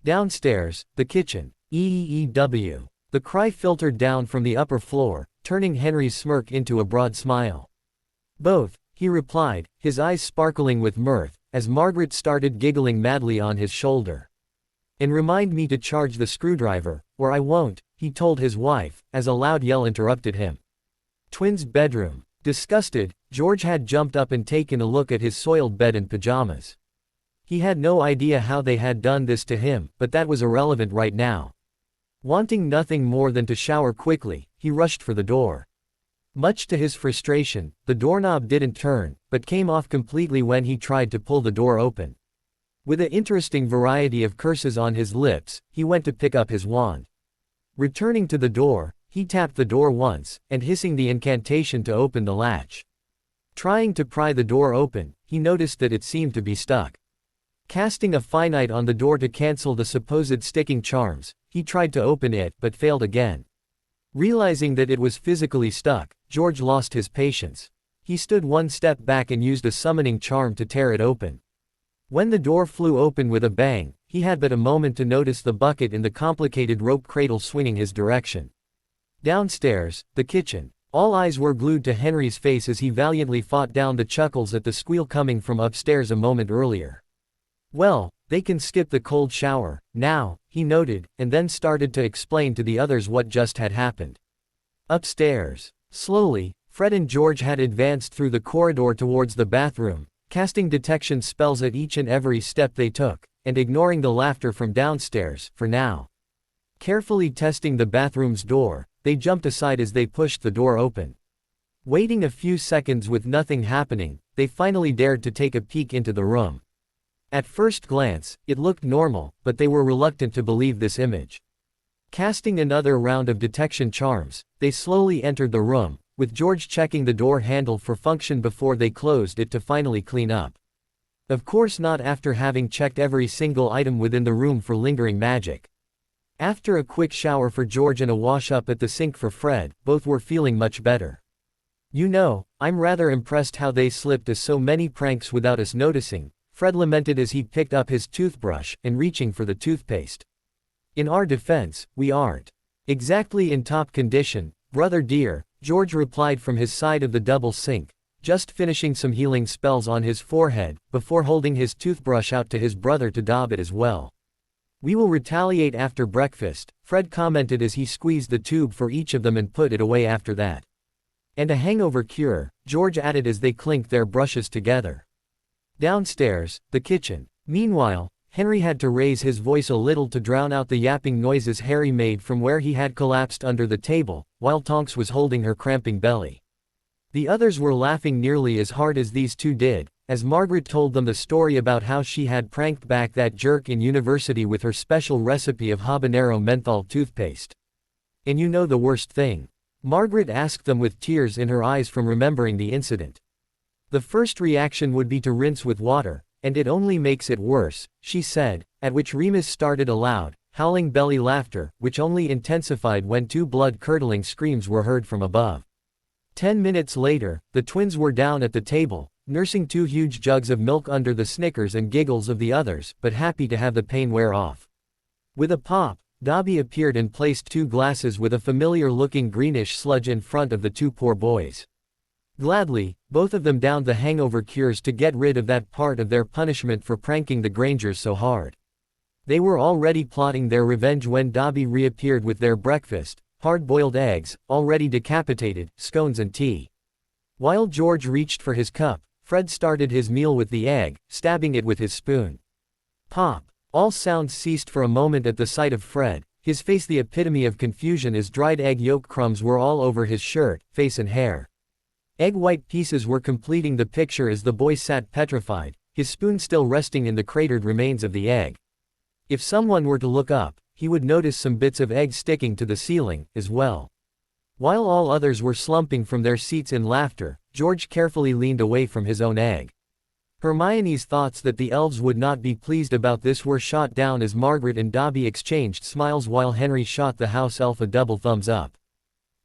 Downstairs, the kitchen. "Eeew." The cry filtered down from the upper floor, turning Henry's smirk into a broad smile. "Both," he replied, his eyes sparkling with mirth, as Margaret started giggling madly on his shoulder. "And remind me to charge the screwdriver, or I won't," he told his wife, as a loud yell interrupted him. Twins' bedroom. Disgusted, George had jumped up and taken a look at his soiled bed and pajamas. He had no idea how they had done this to him, but that was irrelevant right now. Wanting nothing more than to shower quickly, he rushed for the door. Much to his frustration, the doorknob didn't turn, but came off completely when he tried to pull the door open. With an interesting variety of curses on his lips, he went to pick up his wand. Returning to the door, he tapped the door once, and hissing the incantation to open the latch. Trying to pry the door open, he noticed that it seemed to be stuck. Casting a finite on the door to cancel the supposed sticking charms, he tried to open it but failed again. Realizing that it was physically stuck, George lost his patience. He stood one step back and used a summoning charm to tear it open. When the door flew open with a bang, he had but a moment to notice the bucket in the complicated rope cradle swinging his direction. Downstairs, the kitchen. All eyes were glued to Henry's face as he valiantly fought down the chuckles at the squeal coming from upstairs a moment earlier. "Well, they can skip the cold shower, now," he noted, and then started to explain to the others what just had happened. Upstairs. Slowly, Fred and George had advanced through the corridor towards the bathroom, casting detection spells at each and every step they took, and ignoring the laughter from downstairs, for now. Carefully testing the bathroom's door, they jumped aside as they pushed the door open. Waiting a few seconds with nothing happening, they finally dared to take a peek into the room. At first glance, it looked normal, but they were reluctant to believe this image. Casting another round of detection charms, they slowly entered the room, with George checking the door handle for function before they closed it to finally clean up. Of course not after having checked every single item within the room for lingering magic. After a quick shower for George and a wash-up at the sink for Fred, both were feeling much better. "You know, I'm rather impressed how they slipped us so many pranks without us noticing," Fred lamented as he picked up his toothbrush and reaching for the toothpaste. "In our defense, we aren't exactly in top condition, brother dear," George replied from his side of the double sink, just finishing some healing spells on his forehead, before holding his toothbrush out to his brother to daub it as well. "We will retaliate after breakfast," Fred commented as he squeezed the tube for each of them and put it away after that. "And a hangover cure," George added as they clinked their brushes together. Downstairs, the kitchen. Meanwhile, Henry had to raise his voice a little to drown out the yapping noises Harry made from where he had collapsed under the table, while Tonks was holding her cramping belly. The others were laughing nearly as hard as these two did, as Margaret told them the story about how she had pranked back that jerk in university with her special recipe of habanero menthol toothpaste. "And you know the worst thing?" Margaret asked them with tears in her eyes from remembering the incident. "The first reaction would be to rinse with water, and it only makes it worse," she said, at which Remus started a loud, howling belly laughter, which only intensified when two blood-curdling screams were heard from above. 10 minutes later, the twins were down at the table, nursing 2 huge jugs of milk under the snickers and giggles of the others, but happy to have the pain wear off. With a pop, Dobby appeared and placed 2 glasses with a familiar-looking greenish sludge in front of the 2 poor boys. Gladly, both of them downed the hangover cures to get rid of that part of their punishment for pranking the Grangers so hard. They were already plotting their revenge when Dobby reappeared with their breakfast, hard-boiled eggs, already decapitated, scones and tea. While George reached for his cup, Fred started his meal with the egg, stabbing it with his spoon. Pop! All sounds ceased for a moment at the sight of Fred, his face the epitome of confusion as dried egg yolk crumbs were all over his shirt, face and hair. Egg white pieces were completing the picture as the boy sat petrified, his spoon still resting in the cratered remains of the egg. If someone were to look up, he would notice some bits of egg sticking to the ceiling, as well. While all others were slumping from their seats in laughter, George carefully leaned away from his own egg. Hermione's thoughts that the elves would not be pleased about this were shot down as Margaret and Dobby exchanged smiles while Henry shot the house elf a double thumbs up.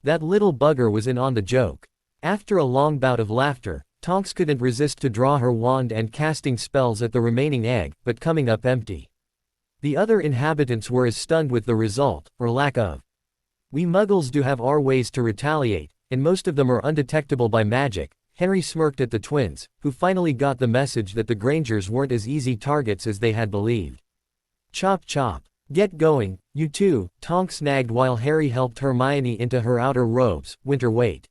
That little bugger was in on the joke. After a long bout of laughter, Tonks couldn't resist to draw her wand and casting spells at the remaining egg, but coming up empty. The other inhabitants were as stunned with the result, or lack of. We Muggles do have our ways to retaliate, and most of them are undetectable by magic. Henry smirked at the twins, who finally got the message that the Grangers weren't as easy targets as they had believed. Chop chop. Get going, you two, Tonks snagged while Harry helped Hermione into her outer robes, winter weight.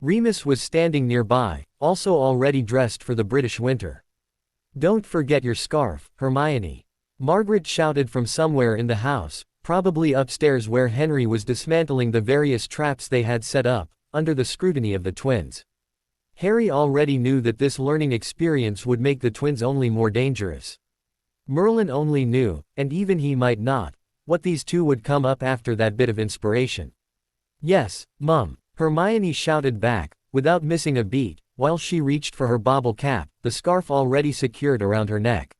Remus was standing nearby, also already dressed for the British winter. Don't forget your scarf, Hermione. Margaret shouted from somewhere in the house, probably upstairs where Henry was dismantling the various traps they had set up, under the scrutiny of the twins. Harry already knew that this learning experience would make the twins only more dangerous. Merlin only knew, and even he might not, what these two would come up after that bit of inspiration. Yes, Mum, Hermione shouted back, without missing a beat, while she reached for her bobble cap, the scarf already secured around her neck.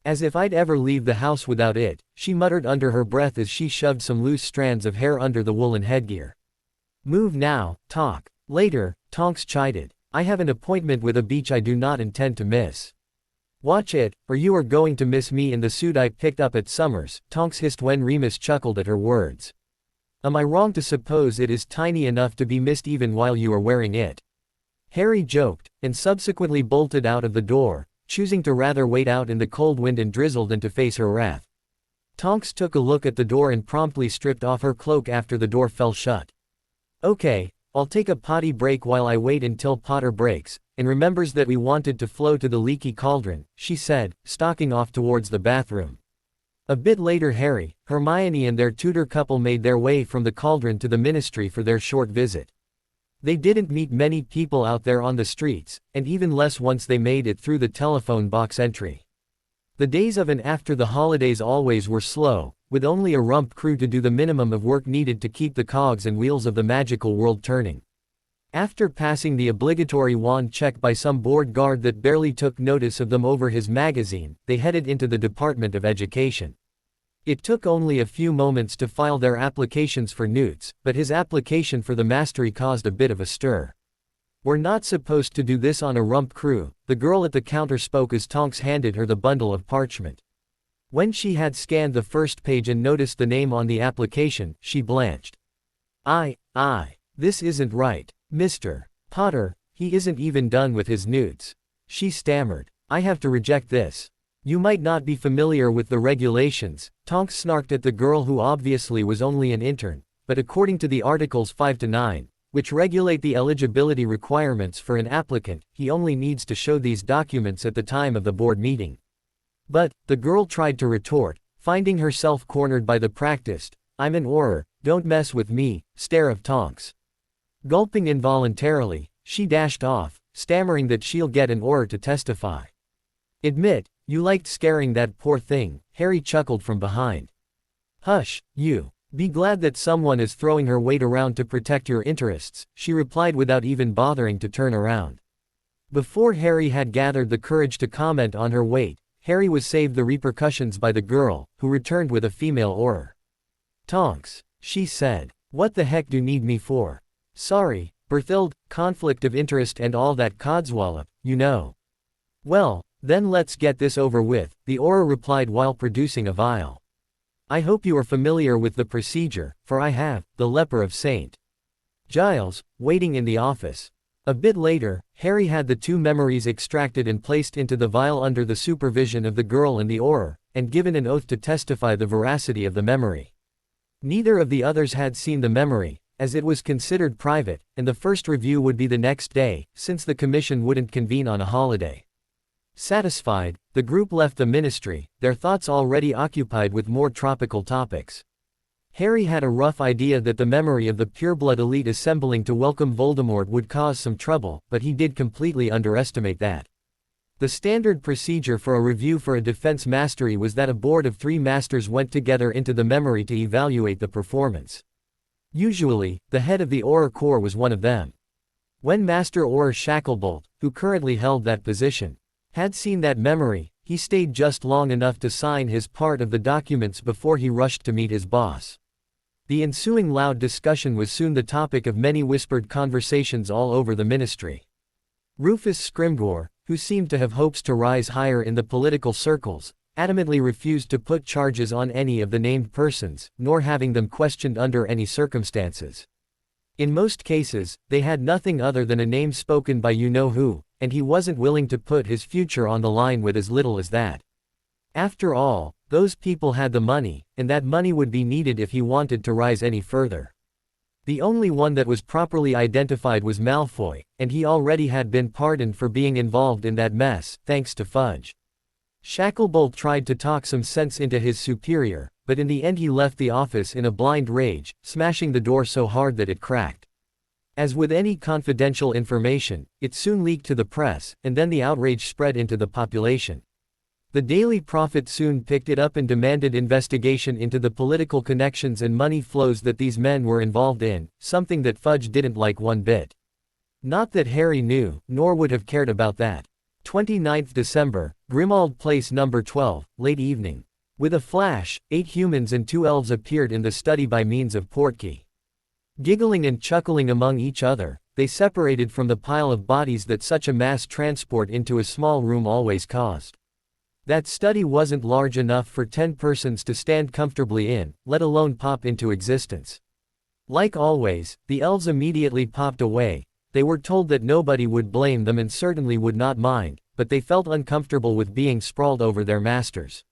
As if I'd ever leave the house without it, she muttered under her breath as she shoved some loose strands of hair under the woolen headgear. Move now, talk later, Tonks chided. I have an appointment with a beach I do not intend to miss. Watch it, or you are going to miss me in the suit I picked up at Summers, Tonks hissed when Remus chuckled at her words. Am I wrong to suppose it is tiny enough to be missed even while you are wearing it? Harry joked, and subsequently bolted out of the door, choosing to rather wait out in the cold wind and drizzle than to face her wrath. Tonks took a look at the door and promptly stripped off her cloak after the door fell shut. Okay, I'll take a potty break while I wait until Potter breaks, and remembers that we wanted to flow to the leaky cauldron, she said, stalking off towards the bathroom. A bit later Harry, Hermione and their tutor couple made their way from the cauldron to the ministry for their short visit. They didn't meet many people out there on the streets, and even less once they made it through the telephone box entry. The days of and after the holidays always were slow, with only a rump crew to do the minimum of work needed to keep the cogs and wheels of the magical world turning. After passing the obligatory wand check by some bored guard that barely took notice of them over his magazine, they headed into the Department of Education. It took only a few moments to file their applications for Newt's, but his application for the mastery caused a bit of a stir. We're not supposed to do this on a rump crew, the girl at the counter spoke as Tonks handed her the bundle of parchment. When she had scanned the first page and noticed the name on the application, she blanched. This isn't right, Mr. Potter, he isn't even done with his Newts. She stammered. I have to reject this. You might not be familiar with the regulations, Tonks snarked at the girl who obviously was only an intern, but according to the Articles 5 to 9, which regulate the eligibility requirements for an applicant, he only needs to show these documents at the time of the board meeting. But, the girl tried to retort, finding herself cornered by the practiced, I'm an Auror, don't mess with me, stare of Tonks. Gulping involuntarily, she dashed off, stammering that she'll get an Auror to testify. Admit, you liked scaring that poor thing, Harry chuckled from behind. Hush, you. Be glad that someone is throwing her weight around to protect your interests, she replied without even bothering to turn around. Before Harry had gathered the courage to comment on her weight, Harry was saved the repercussions by the girl, who returned with a female Auror. Tonks, she said. What the heck do you need me for? Sorry, Berthild, conflict of interest and all that codswallop, you know. Well, then let's get this over with, the Auror replied while producing a vial. I hope you are familiar with the procedure, for I have, the leper of St. Giles, waiting in the office. A bit later, Harry had the two memories extracted and placed into the vial under the supervision of the girl and the Auror, and given an oath to testify the veracity of the memory. Neither of the others had seen the memory, as it was considered private, and the first review would be the next day, since the commission wouldn't convene on a holiday. Satisfied, the group left the ministry, their thoughts already occupied with more tropical topics. Harry had a rough idea that the memory of the pureblood elite assembling to welcome Voldemort would cause some trouble, but he did completely underestimate that. The standard procedure for a review for a defense mastery was that a board of 3 masters went together into the memory to evaluate the performance. Usually, the head of the Auror Corps was one of them. When Master Auror Shacklebolt, who currently held that position, had seen that memory, he stayed just long enough to sign his part of the documents before he rushed to meet his boss. The ensuing loud discussion was soon the topic of many whispered conversations all over the ministry. Rufus Scrimgeour, who seemed to have hopes to rise higher in the political circles, adamantly refused to put charges on any of the named persons, nor having them questioned under any circumstances. In most cases, they had nothing other than a name spoken by you-know-who, and he wasn't willing to put his future on the line with as little as that. After all, those people had the money, and that money would be needed if he wanted to rise any further. The only one that was properly identified was Malfoy, and he already had been pardoned for being involved in that mess, thanks to Fudge. Shacklebolt tried to talk some sense into his superior, but in the end he left the office in a blind rage, smashing the door so hard that it cracked. As with any confidential information, it soon leaked to the press, and then the outrage spread into the population. The Daily Prophet soon picked it up and demanded investigation into the political connections and money flows that these men were involved in, something that Fudge didn't like one bit. Not that Harry knew, nor would have cared about that. 29th December, Grimmauld Place No. 12, late evening. With a flash, 8 humans and 2 elves appeared in the study by means of portkey. Giggling and chuckling among each other, they separated from the pile of bodies that such a mass transport into a small room always caused. That study wasn't large enough for 10 persons to stand comfortably in, let alone pop into existence. Like always, the elves immediately popped away. They were told that nobody would blame them and certainly would not mind, but they felt uncomfortable with being sprawled over their masters.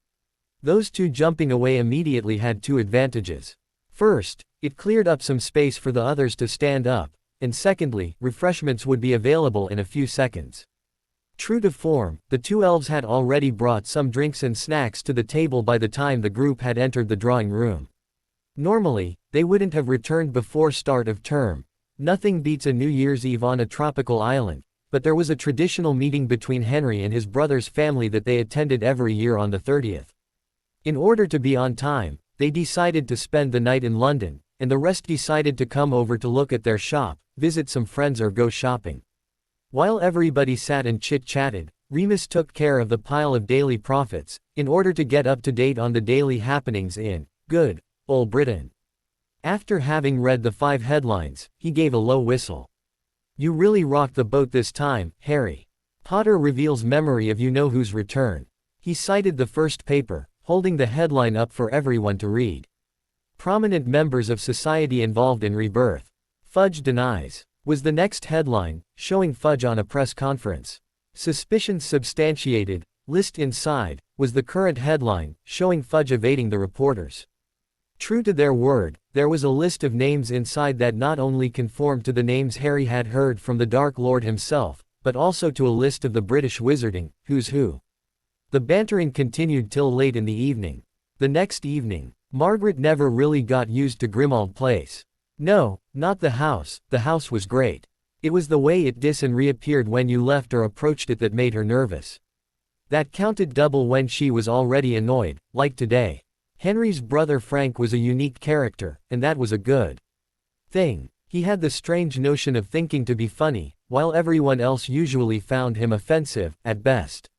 Those 2 jumping away immediately had 2 advantages. First, it cleared up some space for the others to stand up, and secondly, refreshments would be available in a few seconds. True to form, the 2 elves had already brought some drinks and snacks to the table by the time the group had entered the drawing room. Normally, they wouldn't have returned before start of term. Nothing beats a New Year's Eve on a tropical island, but there was a traditional meeting between Henry and his brother's family that they attended every year on the 30th. In order to be on time, they decided to spend the night in London, and the rest decided to come over to look at their shop, visit some friends or go shopping. While everybody sat and chit-chatted, Remus took care of the pile of daily prophets, in order to get up to date on the daily happenings in good old Britain. After having read the 5 headlines, he gave a low whistle. "You really rocked the boat this time, Harry. Potter reveals memory of you-know-who's return." He cited the first paper, holding the headline up for everyone to read. "Prominent members of society involved in rebirth. Fudge denies," was the next headline, showing Fudge on a press conference. "Suspicions substantiated, list inside," was the current headline, showing Fudge evading the reporters. True to their word, there was a list of names inside that not only conformed to the names Harry had heard from the Dark Lord himself, but also to a list of the British wizarding who's who. The bantering continued till late in the evening. The next evening, Margaret never really got used to Grimmauld Place. No, not the house was great. It was the way it dis and reappeared when you left or approached it that made her nervous. That counted double when she was already annoyed, like today. Henry's brother Frank was a unique character, and that was a good thing. He had the strange notion of thinking to be funny, while everyone else usually found him offensive, at best.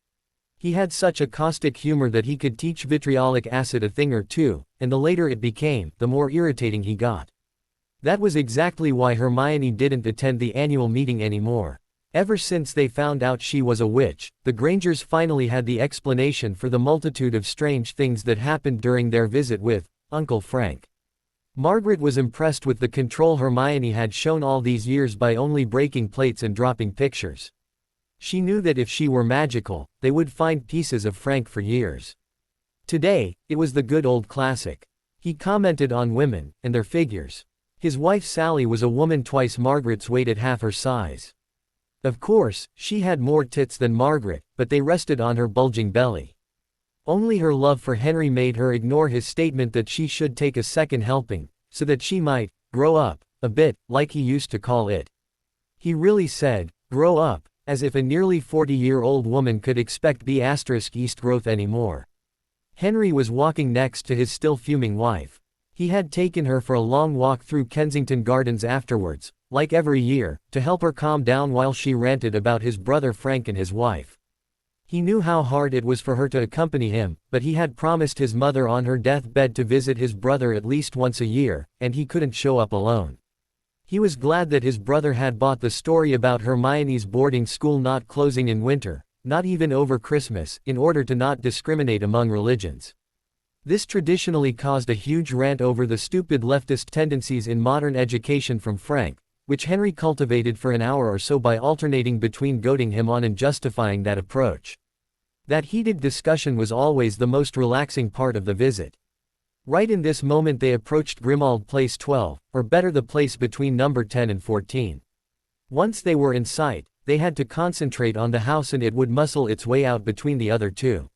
He had such a caustic humor that he could teach vitriolic acid a thing or two, and the later it became, the more irritating he got. That was exactly why Hermione didn't attend the annual meeting anymore. Ever since they found out she was a witch, the Grangers finally had the explanation for the multitude of strange things that happened during their visit with Uncle Frank. Margaret was impressed with the control Hermione had shown all these years by only breaking plates and dropping pictures. She knew that if she were magical, they would find pieces of Frank for years. Today, it was the good old classic. He commented on women, and their figures. His wife Sally was a woman twice Margaret's weight at half her size. Of course, she had more tits than Margaret, but they rested on her bulging belly. Only her love for Henry made her ignore his statement that she should take a second helping, so that she might grow up a bit, like he used to call it. He really said, grow up, as if a nearly 40-year-old woman could expect B***East growth anymore. Henry was walking next to his still fuming wife. He had taken her for a long walk through Kensington Gardens afterwards, like every year, to help her calm down while she ranted about his brother Frank and his wife. He knew how hard it was for her to accompany him, but he had promised his mother on her deathbed to visit his brother at least once a year, and he couldn't show up alone. He was glad that his brother had bought the story about Hermione's boarding school not closing in winter, not even over Christmas, in order to not discriminate among religions. This traditionally caused a huge rant over the stupid leftist tendencies in modern education from Frank, which Henry cultivated for an hour or so by alternating between goading him on and justifying that approach. That heated discussion was always the most relaxing part of the visit. Right in this moment they approached Grimmauld Place 12, or better the place between number 10 and 14. Once they were in sight, they had to concentrate on the house and it would muscle its way out between the other two.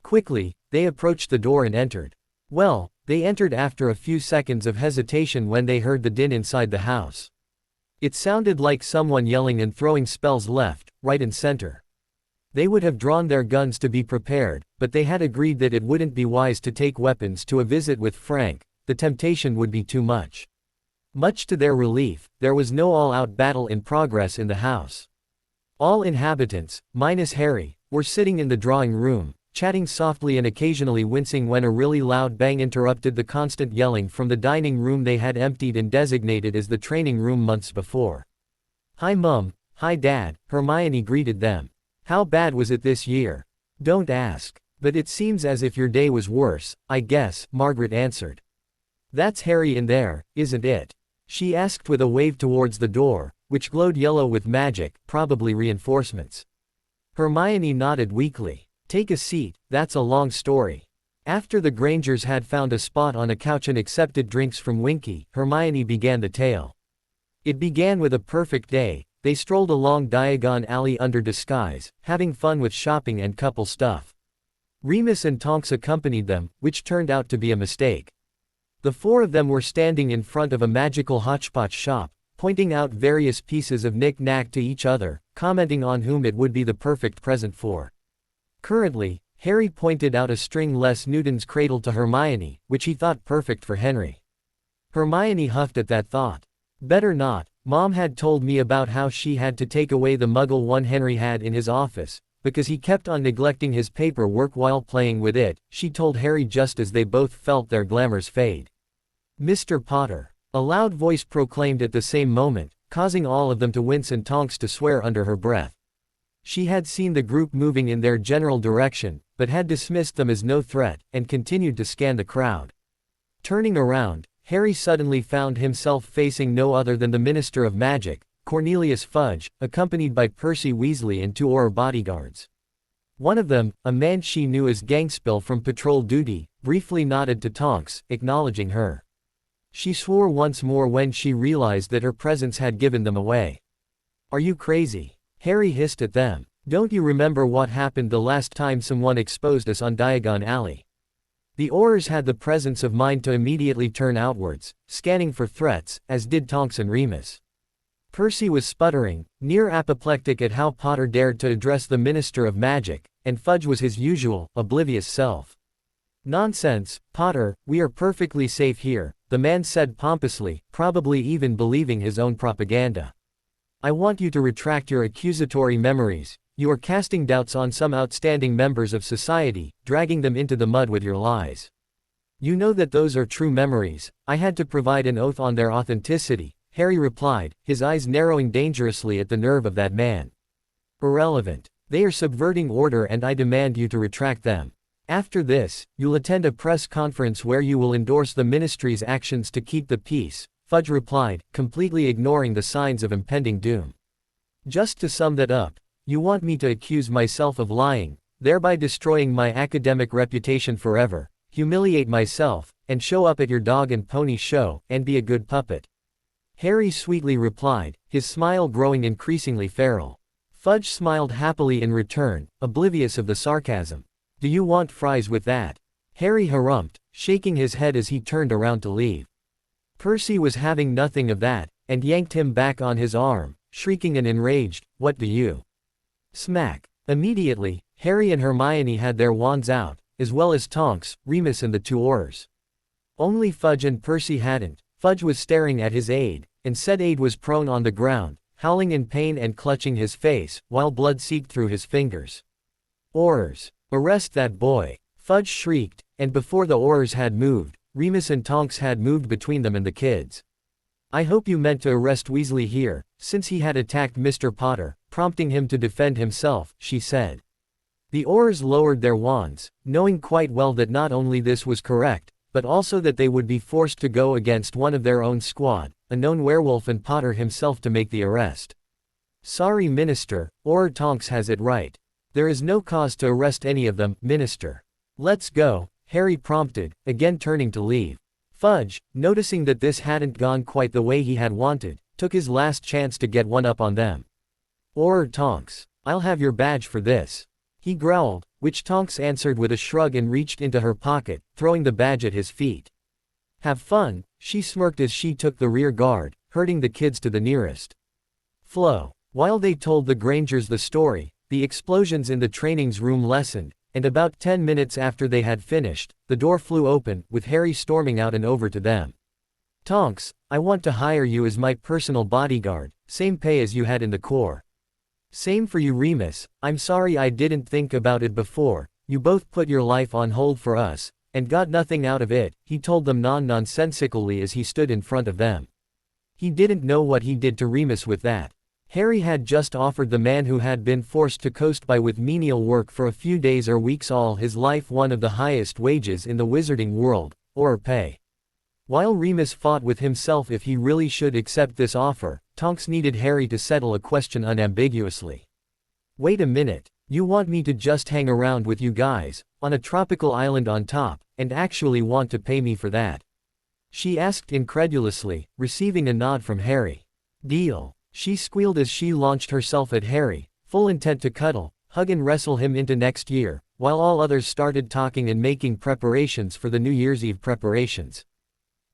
Quickly, they approached the door and entered. Well, they entered after a few seconds of hesitation when they heard the din inside the house. It sounded like someone yelling and throwing spells left, right and center. They would have drawn their guns to be prepared, but they had agreed that it wouldn't be wise to take weapons to a visit with Frank, the temptation would be too much. Much to their relief, there was no all-out battle in progress in the house. All inhabitants, minus Harry, were sitting in the drawing room, chatting softly and occasionally wincing when a really loud bang interrupted the constant yelling from the dining room they had emptied and designated as the training room months before. "Hi Mum, hi Dad," Hermione greeted them. "How bad was it this year?" "Don't ask. But it seems as if your day was worse, I guess," Margaret answered. "That's Harry in there, isn't it?" she asked with a wave towards the door, which glowed yellow with magic, probably reinforcements. Hermione nodded weakly. "Take a seat, that's a long story." After the Grangers had found a spot on a couch and accepted drinks from Winky, Hermione began the tale. It began with a perfect day. They strolled along Diagon Alley under disguise, having fun with shopping and couple stuff. Remus and Tonks accompanied them, which turned out to be a mistake. The four of them were standing in front of a magical hotchpotch shop, pointing out various pieces of knick-knack to each other, commenting on whom it would be the perfect present for. Currently, Harry pointed out a string-less Newton's cradle to Hermione, which he thought perfect for Henry. Hermione huffed at that thought. "Better not. Mom had told me about how she had to take away the Muggle one Henry had in his office, because he kept on neglecting his paperwork while playing with it," she told Harry just as they both felt their glamours fade. "Mr. Potter," a loud voice proclaimed at the same moment, causing all of them to wince and Tonks to swear under her breath. She had seen the group moving in their general direction, but had dismissed them as no threat, and continued to scan the crowd. Turning around, Harry suddenly found himself facing no other than the Minister of Magic, Cornelius Fudge, accompanied by Percy Weasley and two Auror bodyguards. One of them, a man she knew as Gangspill from patrol duty, briefly nodded to Tonks, acknowledging her. She swore once more when she realized that her presence had given them away. "Are you crazy?" Harry hissed at them. "Don't you remember what happened the last time someone exposed us on Diagon Alley?" The Aurors had the presence of mind to immediately turn outwards, scanning for threats, as did Tonks and Remus. Percy was sputtering, near apoplectic at how Potter dared to address the Minister of Magic, and Fudge was his usual, oblivious self. "Nonsense, Potter, we are perfectly safe here," the man said pompously, probably even believing his own propaganda. "I want you to retract your accusatory memories. You are casting doubts on some outstanding members of society, dragging them into the mud with your lies. You know that those are true memories. I had to provide an oath on their authenticity," Harry replied, his eyes narrowing dangerously at the nerve of that man. "Irrelevant. They are subverting order and I demand you to retract them. After this, you'll attend a press conference where you will endorse the Ministry's actions to keep the peace," Fudge replied, completely ignoring the signs of impending doom. "Just to sum that up, you want me to accuse myself of lying, thereby destroying my academic reputation forever, humiliate myself, and show up at your dog and pony show, and be a good puppet." Harry sweetly replied, his smile growing increasingly feral. Fudge smiled happily in return, oblivious of the sarcasm. Do you want fries with that? Harry harumphed, shaking his head as he turned around to leave. Percy was having nothing of that, and yanked him back on his arm, shrieking and enraged, "What do you?" Smack. Immediately, Harry and Hermione had their wands out, as well as Tonks, Remus and the two Aurors. Only Fudge and Percy hadn't. Fudge was staring at his aide, and said aide was prone on the ground, howling in pain and clutching his face, while blood seeped through his fingers. Aurors. Arrest that boy! Fudge shrieked, and before the Aurors had moved, Remus and Tonks had moved between them and the kids. I hope you meant to arrest Weasley here, since he had attacked Mr. Potter, prompting him to defend himself, she said. The Aurors lowered their wands, knowing quite well that not only this was correct, but also that they would be forced to go against one of their own squad, a known werewolf and Potter himself to make the arrest. Sorry Minister, Auror Tonks has it right. There is no cause to arrest any of them, Minister. Let's go, Harry prompted, again turning to leave. Fudge, noticing that this hadn't gone quite the way he had wanted, took his last chance to get one up on them. Auror Tonks, I'll have your badge for this. He growled, which Tonks answered with a shrug and reached into her pocket, throwing the badge at his feet. Have fun, she smirked as she took the rear guard, herding the kids to the nearest flow. While they told the Grangers the story, the explosions in the trainings room lessened, and about 10 minutes after they had finished, the door flew open, with Harry storming out and over to them. Tonks, I want to hire you as my personal bodyguard, same pay as you had in the Corps. Same for you Remus, I'm sorry I didn't think about it before, you both put your life on hold for us, and got nothing out of it, he told them nonsensically as he stood in front of them. He didn't know what he did to Remus with that. Harry had just offered the man who had been forced to coast by with menial work for a few days or weeks all his life one of the highest wages in the wizarding world, or pay. While Remus fought with himself if he really should accept this offer, Tonks needed Harry to settle a question unambiguously. Wait a minute, you want me to just hang around with you guys, on a tropical island on top, and actually want to pay me for that? She asked incredulously, receiving a nod from Harry. Deal. She squealed as she launched herself at Harry, full intent to cuddle, hug and wrestle him into next year, while all others started talking and making preparations for the New Year's Eve preparations.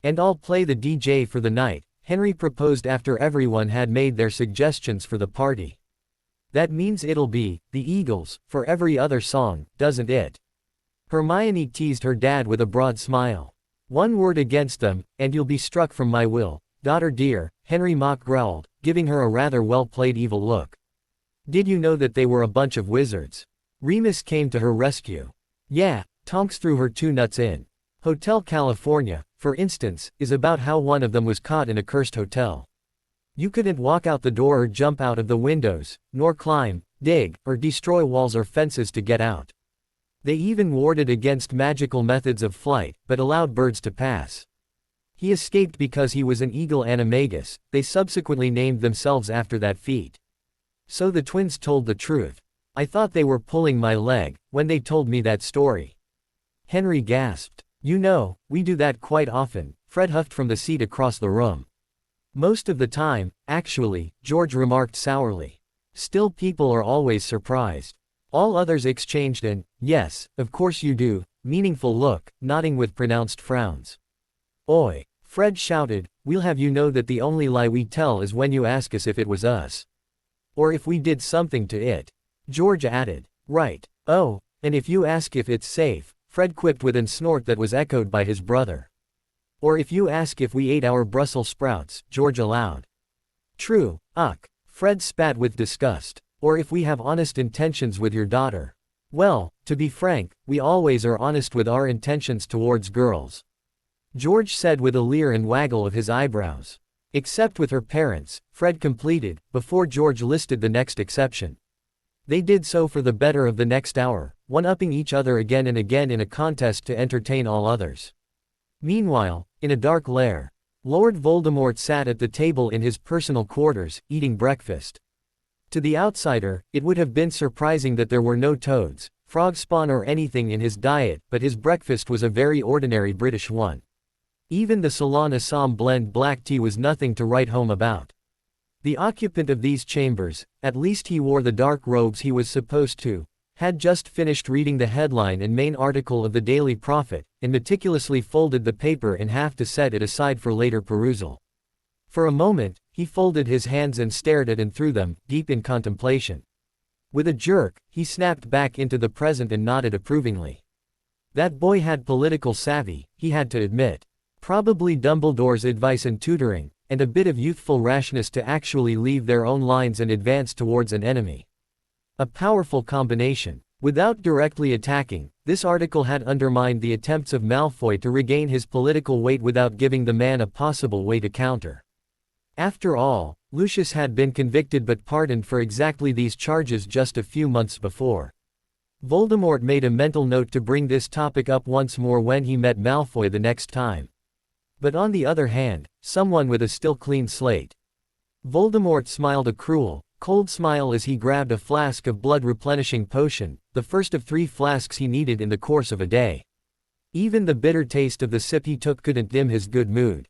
And I'll play the DJ for the night, Henry proposed after everyone had made their suggestions for the party. That means it'll be the Eagles for every other song, doesn't it? Hermione teased her dad with a broad smile. One word against them, and you'll be struck from my will, daughter dear, Henry mock growled, giving her a rather well-played evil look. Did you know that they were a bunch of wizards? Remus came to her rescue. Yeah, Tonks threw her two nuts in. Hotel California, for instance, is about how one of them was caught in a cursed hotel. You couldn't walk out the door or jump out of the windows, nor climb, dig, or destroy walls or fences to get out. They even warded against magical methods of flight, but allowed birds to pass. He escaped because he was an eagle animagus, they subsequently named themselves after that feat. So the twins told the truth. I thought they were pulling my leg, when they told me that story. Henry gasped. You know, we do that quite often, Fred huffed from the seat across the room. Most of the time, actually, George remarked sourly. Still people are always surprised. All others exchanged an, yes, of course you do, meaningful look, nodding with pronounced frowns. Oi, Fred shouted, we'll have you know that the only lie we tell is when you ask us if it was us. Or if we did something to it. George added. Right. Oh, and if you ask if it's safe, Fred quipped with an snort that was echoed by his brother. Or if you ask if we ate our Brussels sprouts, George allowed. True, Fred spat with disgust. Or if we have honest intentions with your daughter. Well, to be frank, we always are honest with our intentions towards girls. George said with a leer and waggle of his eyebrows. Except with her parents, Fred completed, before George listed the next exception. They did so for the better of the next hour, one-upping each other again and again in a contest to entertain all others. Meanwhile, in a dark lair, Lord Voldemort sat at the table in his personal quarters, eating breakfast. To the outsider, it would have been surprising that there were no toads, frog spawn or anything in his diet, but his breakfast was a very ordinary British one. Even the Ceylon Assam blend black tea was nothing to write home about. The occupant of these chambers, at least he wore the dark robes he was supposed to had just finished reading the headline and main article of the Daily Prophet, and meticulously folded the paper in half to set it aside for later perusal. For a moment, he folded his hands and stared at and through them, deep in contemplation. With a jerk, he snapped back into the present and nodded approvingly. That boy had political savvy, he had to admit. Probably Dumbledore's advice and tutoring, and a bit of youthful rashness to actually leave their own lines and advance towards an enemy. A powerful combination. Without directly attacking, this article had undermined the attempts of Malfoy to regain his political weight without giving the man a possible way to counter. After all, Lucius had been convicted but pardoned for exactly these charges just a few months before. Voldemort made a mental note to bring this topic up once more when he met Malfoy the next time. But on the other hand, someone with a still clean slate. Voldemort smiled a cruel, cold smile as he grabbed a flask of blood-replenishing potion, the first of 3 flasks he needed in the course of a day. Even the bitter taste of the sip he took couldn't dim his good mood.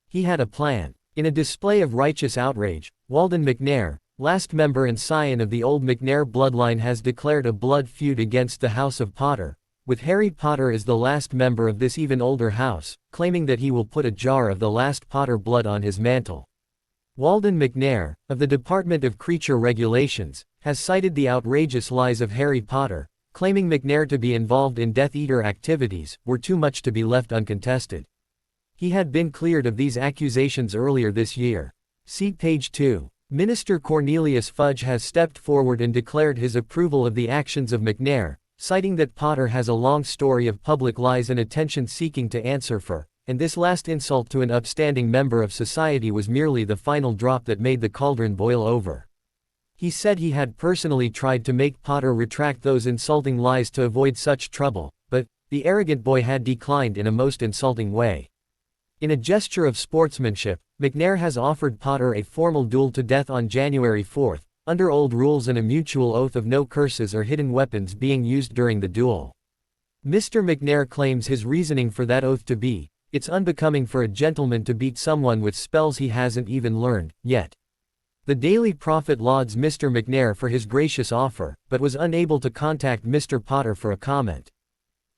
He had a plan. In a display of righteous outrage, Walden McNair, last member and scion of the old McNair bloodline, has declared a blood feud against the House of Potter, with Harry Potter as the last member of this even older house, claiming that he will put a jar of the last Potter blood on his mantle. Walden McNair, of the Department of Creature Regulations, has cited the outrageous lies of Harry Potter, claiming McNair to be involved in Death Eater activities, were too much to be left uncontested. He had been cleared of these accusations earlier this year. See page 2. Minister Cornelius Fudge has stepped forward and declared his approval of the actions of McNair, citing that Potter has a long story of public lies and attention-seeking to answer for, and this last insult to an upstanding member of society was merely the final drop that made the cauldron boil over. He said he had personally tried to make Potter retract those insulting lies to avoid such trouble, but the arrogant boy had declined in a most insulting way. In a gesture of sportsmanship, McNair has offered Potter a formal duel to death on January 4, under old rules and a mutual oath of no curses or hidden weapons being used during the duel. Mr. McNair claims his reasoning for that oath to be, it's unbecoming for a gentleman to beat someone with spells he hasn't even learned, yet. The Daily Prophet lauds Mr. McNair for his gracious offer, but was unable to contact Mr. Potter for a comment.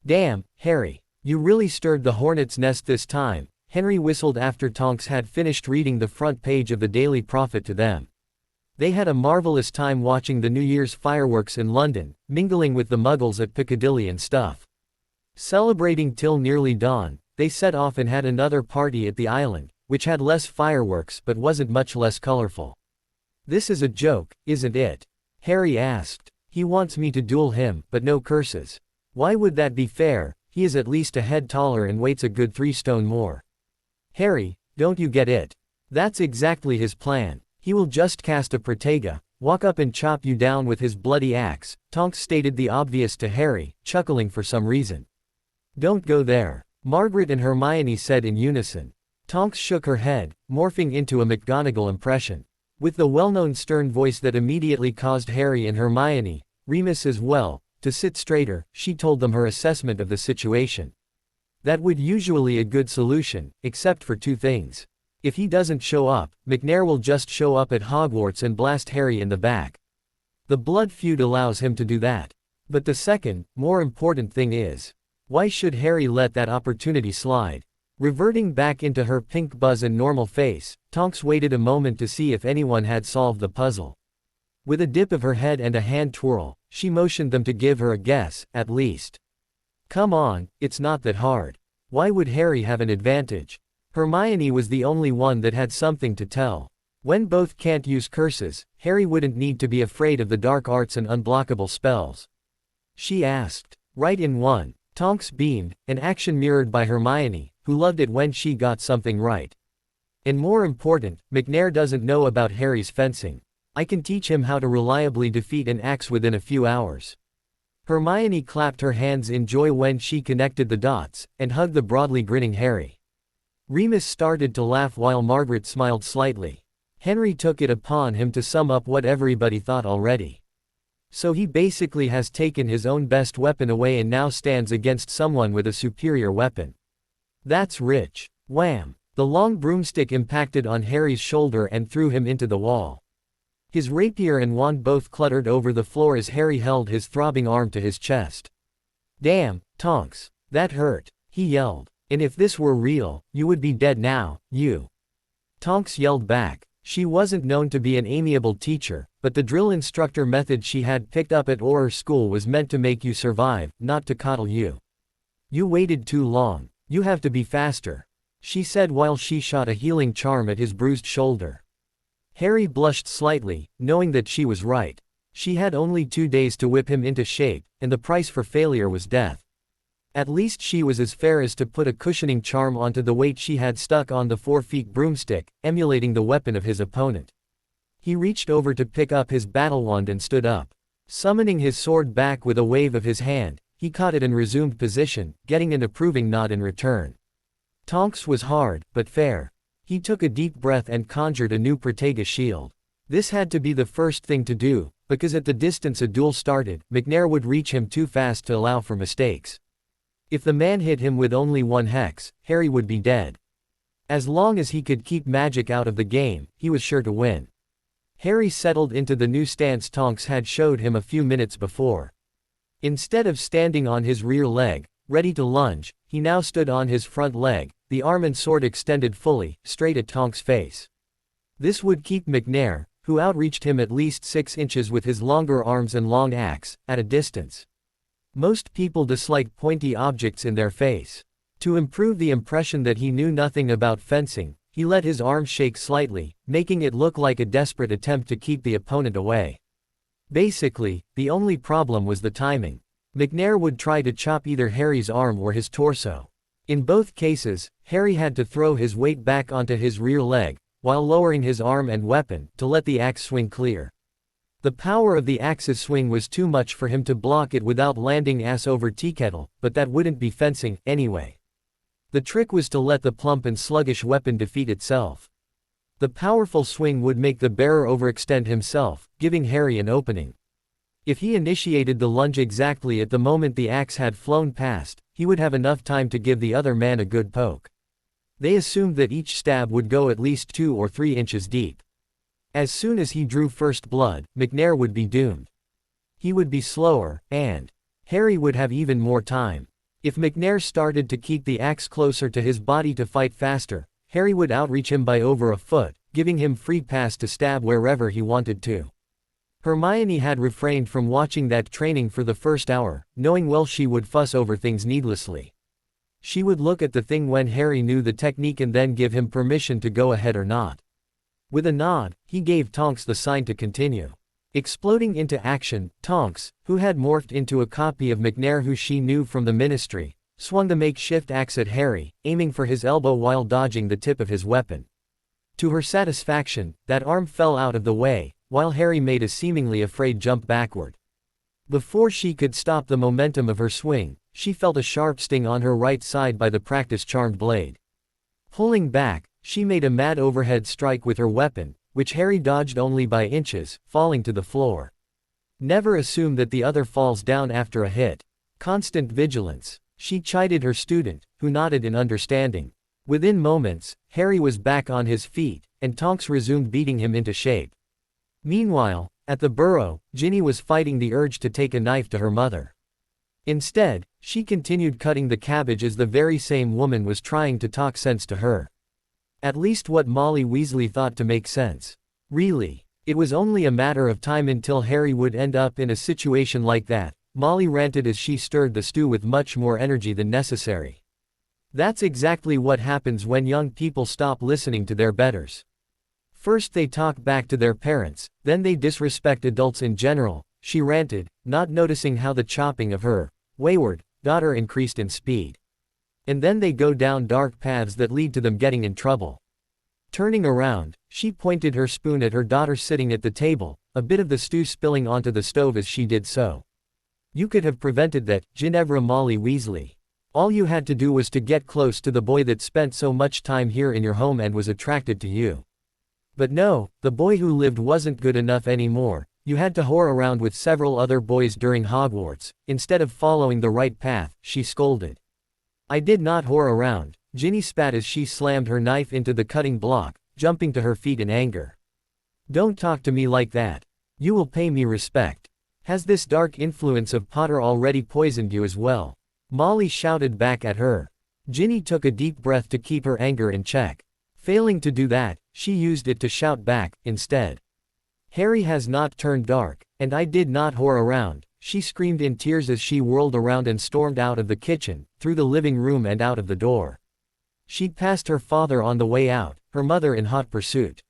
Damn, Harry. You really stirred the hornet's nest this time, Henry whistled after Tonks had finished reading the front page of the Daily Prophet to them. They had a marvelous time watching the New Year's fireworks in London, mingling with the muggles at Piccadilly and stuff. Celebrating till nearly dawn, they set off and had another party at the island, which had less fireworks but wasn't much less colorful. This is a joke, isn't it? Harry asked. He wants me to duel him, but no curses. Why would that be fair? He is at least a head taller and weighs a good 3 stone more. Harry, don't you get it? That's exactly his plan. He will just cast a Protega, walk up and chop you down with his bloody axe. Tonks stated the obvious to Harry, chuckling for some reason. Don't go there, Margaret and Hermione said in unison. Tonks shook her head, morphing into a McGonagall impression. With the well-known stern voice that immediately caused Harry and Hermione, Remus as well, to sit straighter, she told them her assessment of the situation. That would usually a good solution, except for 2 things. If he doesn't show up, McNair will just show up at Hogwarts and blast Harry in the back. The blood feud allows him to do that. But the second, more important thing is, why should Harry let that opportunity slide? Reverting back into her pink buzz and normal face, Tonks waited a moment to see if anyone had solved the puzzle. With a dip of her head and a hand twirl, she motioned them to give her a guess, at least. Come on, it's not that hard. Why would Harry have an advantage? Hermione was the only one that had something to tell. When both can't use curses, Harry wouldn't need to be afraid of the dark arts and unblockable spells. She asked. Right in one. Tonks beamed, an action mirrored by Hermione, who loved it when she got something right. And more important, McNair doesn't know about Harry's fencing. I can teach him how to reliably defeat an axe within a few hours. Hermione clapped her hands in joy when she connected the dots, and hugged the broadly grinning Harry. Remus started to laugh while Margaret smiled slightly. Henry took it upon him to sum up what everybody thought already. So he basically has taken his own best weapon away and now stands against someone with a superior weapon. That's rich. Wham! The long broomstick impacted on Harry's shoulder and threw him into the wall. His rapier and wand both cluttered over the floor as Harry held his throbbing arm to his chest. "Damn, Tonks. That hurt," he yelled. "And if this were real, you would be dead now, you." Tonks yelled back. She wasn't known to be an amiable teacher, but the drill instructor method she had picked up at Auror School was meant to make you survive, not to coddle you. "You waited too long. You have to be faster," she said while she shot a healing charm at his bruised shoulder. Harry blushed slightly, knowing that she was right. She had only 2 days to whip him into shape, and the price for failure was death. At least she was as fair as to put a cushioning charm onto the weight she had stuck on the 4-feet broomstick, emulating the weapon of his opponent. He reached over to pick up his battle wand and stood up. Summoning his sword back with a wave of his hand, he caught it and resumed position, getting an approving nod in return. Tonks was hard, but fair. He took a deep breath and conjured a new Protega shield. This had to be the first thing to do, because at the distance a duel started, McNair would reach him too fast to allow for mistakes. If the man hit him with only 1 hex, Harry would be dead. As long as he could keep magic out of the game, he was sure to win. Harry settled into the new stance Tonks had showed him a few minutes before. Instead of standing on his rear leg, ready to lunge, he now stood on his front leg, the arm and sword extended fully, straight at Tonks' face. This would keep McNair, who outreached him at least 6 inches with his longer arms and long axe, at a distance. Most people dislike pointy objects in their face. To improve the impression that he knew nothing about fencing, he let his arm shake slightly, making it look like a desperate attempt to keep the opponent away. Basically, the only problem was the timing. McNair would try to chop either Harry's arm or his torso. In both cases, Harry had to throw his weight back onto his rear leg, while lowering his arm and weapon, to let the axe swing clear. The power of the axe's swing was too much for him to block it without landing ass over teakettle, but that wouldn't be fencing, anyway. The trick was to let the plump and sluggish weapon defeat itself. The powerful swing would make the bearer overextend himself, giving Harry an opening. If he initiated the lunge exactly at the moment the axe had flown past, he would have enough time to give the other man a good poke. They assumed that each stab would go at least 2 or 3 inches deep. As soon as he drew first blood, McNair would be doomed. He would be slower, and Harry would have even more time. If McNair started to keep the axe closer to his body to fight faster, Harry would outreach him by over a foot, giving him free pass to stab wherever he wanted to. Hermione had refrained from watching that training for the first hour, knowing well she would fuss over things needlessly. She would look at the thing when Harry knew the technique and then give him permission to go ahead or not. With a nod, he gave Tonks the sign to continue. Exploding into action, Tonks, who had morphed into a copy of McNair who she knew from the Ministry, swung the makeshift axe at Harry, aiming for his elbow while dodging the tip of his weapon. To her satisfaction, that arm fell out of the way, while Harry made a seemingly afraid jump backward. Before she could stop the momentum of her swing, she felt a sharp sting on her right side by the practice-charmed blade. Pulling back, she made a mad overhead strike with her weapon, which Harry dodged only by inches, falling to the floor. Never assume that the other falls down after a hit. Constant vigilance. She chided her student, who nodded in understanding. Within moments, Harry was back on his feet, and Tonks resumed beating him into shape. Meanwhile, at the burrow, Ginny was fighting the urge to take a knife to her mother. Instead, she continued cutting the cabbage as the very same woman was trying to talk sense to her. At least what Molly Weasley thought to make sense. Really, it was only a matter of time until Harry would end up in a situation like that, Molly ranted as she stirred the stew with much more energy than necessary. That's exactly what happens when young people stop listening to their betters. First they talk back to their parents, then they disrespect adults in general, she ranted, not noticing how the chopping of her wayward daughter increased in speed. And then they go down dark paths that lead to them getting in trouble. Turning around, she pointed her spoon at her daughter sitting at the table, a bit of the stew spilling onto the stove as she did so. You could have prevented that, Ginevra Molly Weasley. All you had to do was to get close to the boy that spent so much time here in your home and was attracted to you. But no, the boy who lived wasn't good enough anymore. You had to whore around with several other boys during Hogwarts, instead of following the right path, she scolded. I did not whore around, Ginny spat as she slammed her knife into the cutting block, jumping to her feet in anger. Don't talk to me like that. You will pay me respect. Has this dark influence of Potter already poisoned you as well? Molly shouted back at her. Ginny took a deep breath to keep her anger in check. Failing to do that, she used it to shout back, instead. Harry has not turned dark, and I did not whore around, she screamed in tears as she whirled around and stormed out of the kitchen, through the living room and out of the door. She'd passed her father on the way out, her mother in hot pursuit.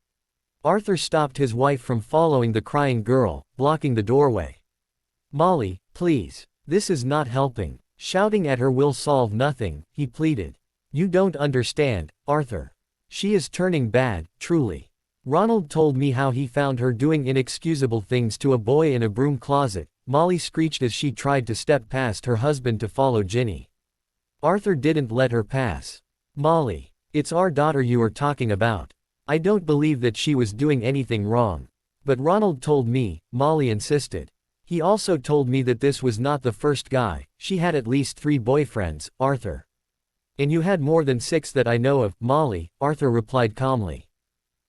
Arthur stopped his wife from following the crying girl, blocking the doorway. Molly, please. This is not helping. Shouting at her will solve nothing, he pleaded. You don't understand, Arthur. She is turning bad, truly. Ronald told me how he found her doing inexcusable things to a boy in a broom closet, Molly screeched as she tried to step past her husband to follow Ginny. Arthur didn't let her pass. Molly, it's our daughter you are talking about. I don't believe that she was doing anything wrong. But Ronald told me, Molly insisted. He also told me that this was not the first guy, she had at least 3 boyfriends, Arthur. And you had more than 6 that I know of, Molly, Arthur replied calmly.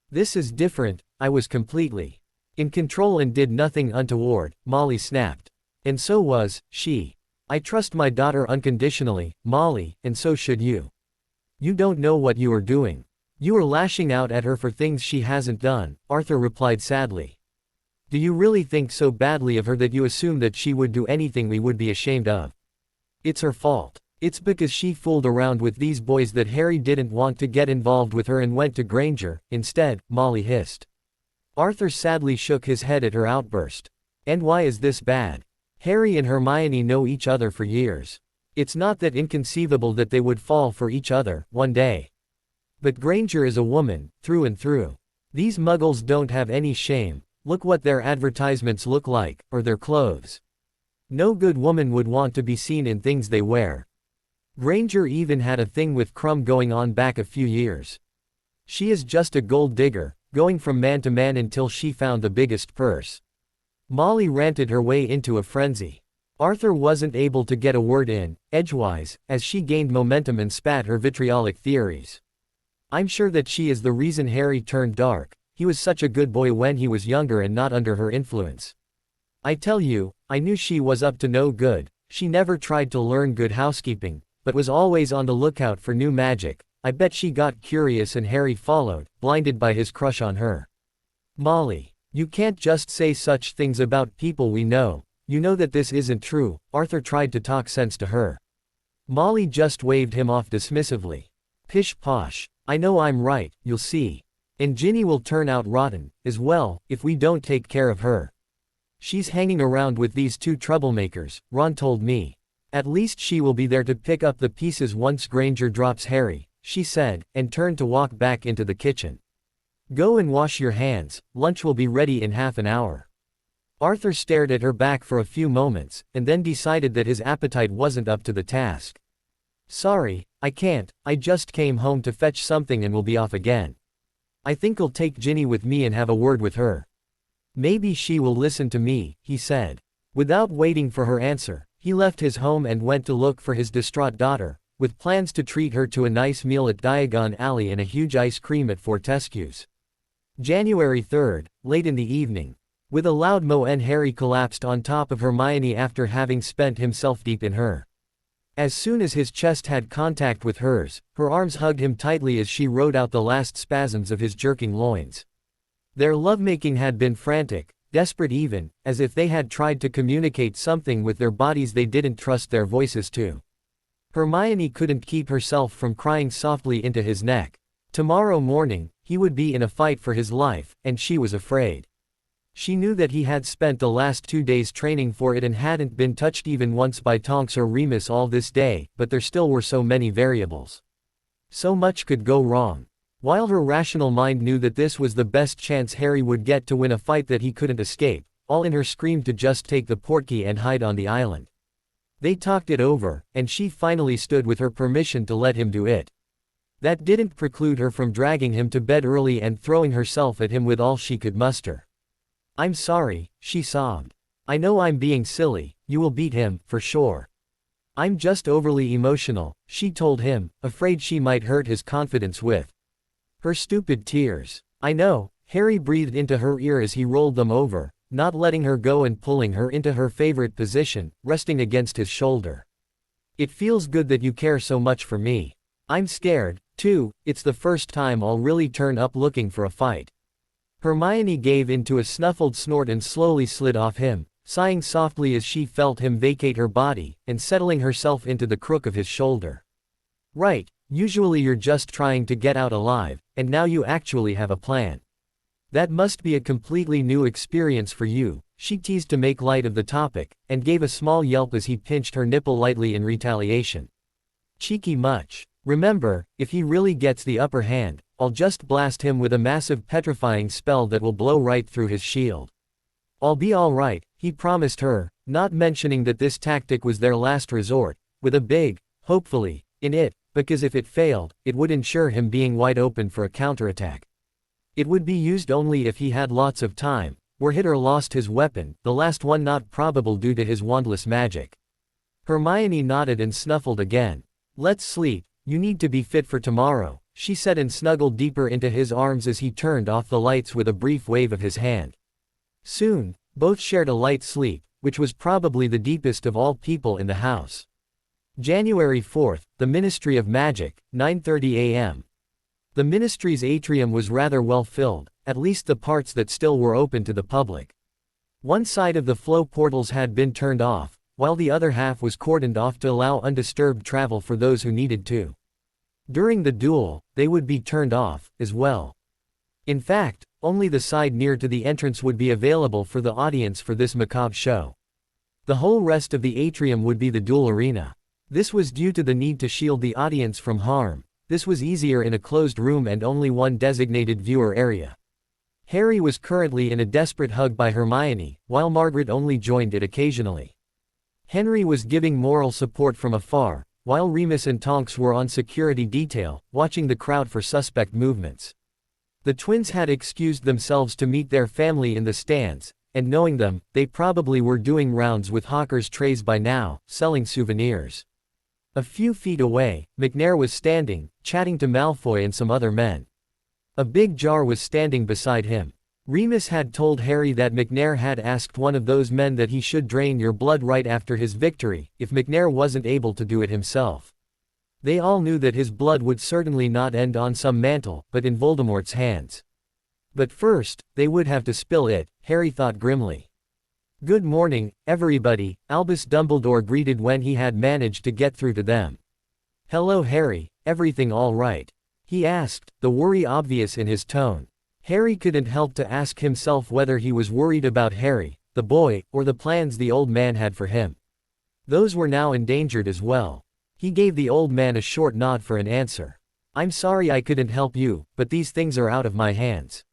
This is different, I was completely in control and did nothing untoward, Molly snapped. And so was she. I trust my daughter unconditionally, Molly, and so should you. You don't know what you are doing. You are lashing out at her for things she hasn't done, Arthur replied sadly. Do you really think so badly of her that you assume that she would do anything we would be ashamed of? It's her fault. It's because she fooled around with these boys that Harry didn't want to get involved with her and went to Granger, instead, Molly hissed. Arthur sadly shook his head at her outburst. And why is this bad? Harry and Hermione know each other for years. It's not that inconceivable that they would fall for each other, one day. But Granger is a woman, through and through. These muggles don't have any shame, look what their advertisements look like, or their clothes. No good woman would want to be seen in things they wear. Granger even had a thing with Crumb going on back a few years. She is just a gold digger, going from man to man until she found the biggest purse. Molly ranted her way into a frenzy. Arthur wasn't able to get a word in, edgewise, as she gained momentum and spat her vitriolic theories. I'm sure that she is the reason Harry turned dark. He was such a good boy when he was younger and not under her influence. I tell you, I knew she was up to no good. She never tried to learn good housekeeping, but was always on the lookout for new magic. I bet she got curious and Harry followed, blinded by his crush on her. Molly, you can't just say such things about people we know. You know that this isn't true. Arthur tried to talk sense to her. Molly just waved him off dismissively. Pish posh. I know I'm right, you'll see. And Ginny will turn out rotten, as well, if we don't take care of her. She's hanging around with these 2 troublemakers, Ron told me. At least she will be there to pick up the pieces once Granger drops Harry, she said, and turned to walk back into the kitchen. Go and wash your hands, lunch will be ready in half an hour. Arthur stared at her back for a few moments, and then decided that his appetite wasn't up to the task. Sorry, I can't, I just came home to fetch something and will be off again. I think I'll take Ginny with me and have a word with her. Maybe she will listen to me, he said. Without waiting for her answer, he left his home and went to look for his distraught daughter, with plans to treat her to a nice meal at Diagon Alley and a huge ice cream at Fortescue's. January 3rd, late in the evening. With a loud moan, Harry collapsed on top of Hermione after having spent himself deep in her. As soon as his chest had contact with hers, her arms hugged him tightly as she rode out the last spasms of his jerking loins. Their lovemaking had been frantic, desperate even, as if they had tried to communicate something with their bodies they didn't trust their voices to. Hermione couldn't keep herself from crying softly into his neck. Tomorrow morning, he would be in a fight for his life, and she was afraid. She knew that he had spent the last 2 days training for it and hadn't been touched even once by Tonks or Remus all this day, but there still were so many variables. So much could go wrong. While her rational mind knew that this was the best chance Harry would get to win a fight that he couldn't escape, all in her screamed to just take the portkey and hide on the island. They talked it over, and she finally stood with her permission to let him do it. That didn't preclude her from dragging him to bed early and throwing herself at him with all she could muster. I'm sorry, she sobbed. I know I'm being silly, you will beat him, for sure. I'm just overly emotional, she told him, afraid she might hurt his confidence with her stupid tears. I know, Harry breathed into her ear as he rolled them over, not letting her go and pulling her into her favorite position, resting against his shoulder. It feels good that you care so much for me. I'm scared, too, it's the first time I'll really turn up looking for a fight. Hermione gave into a snuffled snort and slowly slid off him, sighing softly as she felt him vacate her body, and settling herself into the crook of his shoulder. Right, usually you're just trying to get out alive, and now you actually have a plan. That must be a completely new experience for you, she teased to make light of the topic, and gave a small yelp as he pinched her nipple lightly in retaliation. Cheeky much. Remember, if he really gets the upper hand, I'll just blast him with a massive petrifying spell that will blow right through his shield. I'll be alright, he promised her, not mentioning that this tactic was their last resort, with a big, hopefully, in it, because if it failed, it would ensure him being wide open for a counterattack. It would be used only if he had lots of time, were hit or lost his weapon, the last one not probable due to his wandless magic. Hermione nodded and snuffled again. Let's sleep, you need to be fit for tomorrow, she said and snuggled deeper into his arms as he turned off the lights with a brief wave of his hand. Soon, both shared a light sleep, which was probably the deepest of all people in the house. January 4th, the Ministry of Magic, 9:30 a.m. The ministry's atrium was rather well filled, at least the parts that still were open to the public. One side of the flow portals had been turned off, while the other half was cordoned off to allow undisturbed travel for those who needed to. During the duel, they would be turned off, as well. In fact, only the side near to the entrance would be available for the audience for this macabre show. The whole rest of the atrium would be the duel arena. This was due to the need to shield the audience from harm. This was easier in a closed room and only one designated viewer area. Harry was currently in a desperate hug by Hermione, while Margaret only joined it occasionally. Henry was giving moral support from afar, while Remus and Tonks were on security detail, watching the crowd for suspect movements. The twins had excused themselves to meet their family in the stands, and knowing them, they probably were doing rounds with hawkers' trays by now, selling souvenirs. A few feet away, McNair was standing, chatting to Malfoy and some other men. A big jar was standing beside him. Remus had told Harry that McNair had asked one of those men that he should drain your blood right after his victory, if McNair wasn't able to do it himself. They all knew that his blood would certainly not end on some mantle, but in Voldemort's hands. But first, they would have to spill it, Harry thought grimly. Good morning, everybody, Albus Dumbledore greeted when he had managed to get through to them. Hello Harry, everything all right? He asked, the worry obvious in his tone. Harry couldn't help to ask himself whether he was worried about Harry, the boy, or the plans the old man had for him. Those were now endangered as well. He gave the old man a short nod for an answer. I'm sorry I couldn't help you, but these things are out of my hands.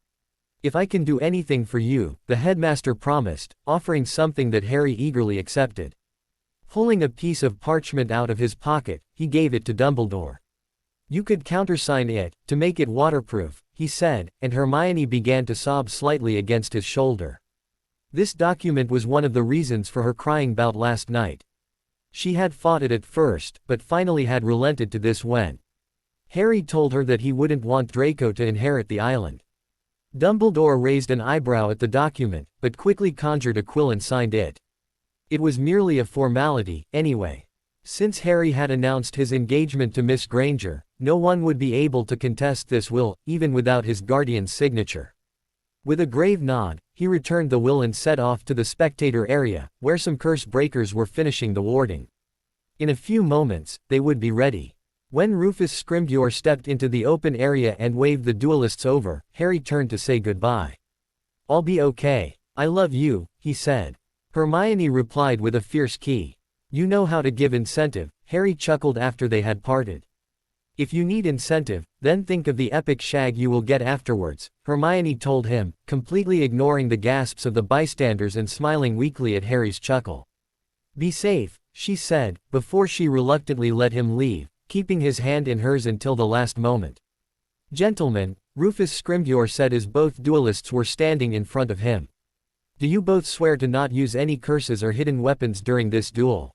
If I can do anything for you, the headmaster promised, offering something that Harry eagerly accepted. Pulling a piece of parchment out of his pocket, he gave it to Dumbledore. You could countersign it, to make it waterproof, he said, and Hermione began to sob slightly against his shoulder. This document was one of the reasons for her crying bout last night. She had fought it at first, but finally had relented to this when Harry told her that he wouldn't want Draco to inherit the island. Dumbledore raised an eyebrow at the document, but quickly conjured a quill and signed it. It was merely a formality, anyway. Since Harry had announced his engagement to Miss Granger, no one would be able to contest this will, even without his guardian's signature. With a grave nod, he returned the will and set off to the spectator area, where some curse breakers were finishing the warding. In a few moments, they would be ready. When Rufus Scrimgeour stepped into the open area and waved the duelists over, Harry turned to say goodbye. I'll be okay. I love you, he said. Hermione replied with a fierce key. You know how to give incentive, Harry chuckled after they had parted. If you need incentive, then think of the epic shag you will get afterwards, Hermione told him, completely ignoring the gasps of the bystanders and smiling weakly at Harry's chuckle. Be safe, she said, before she reluctantly let him leave, keeping his hand in hers until the last moment. Gentlemen, Rufus Scrimgeour said as both duelists were standing in front of him. Do you both swear to not use any curses or hidden weapons during this duel?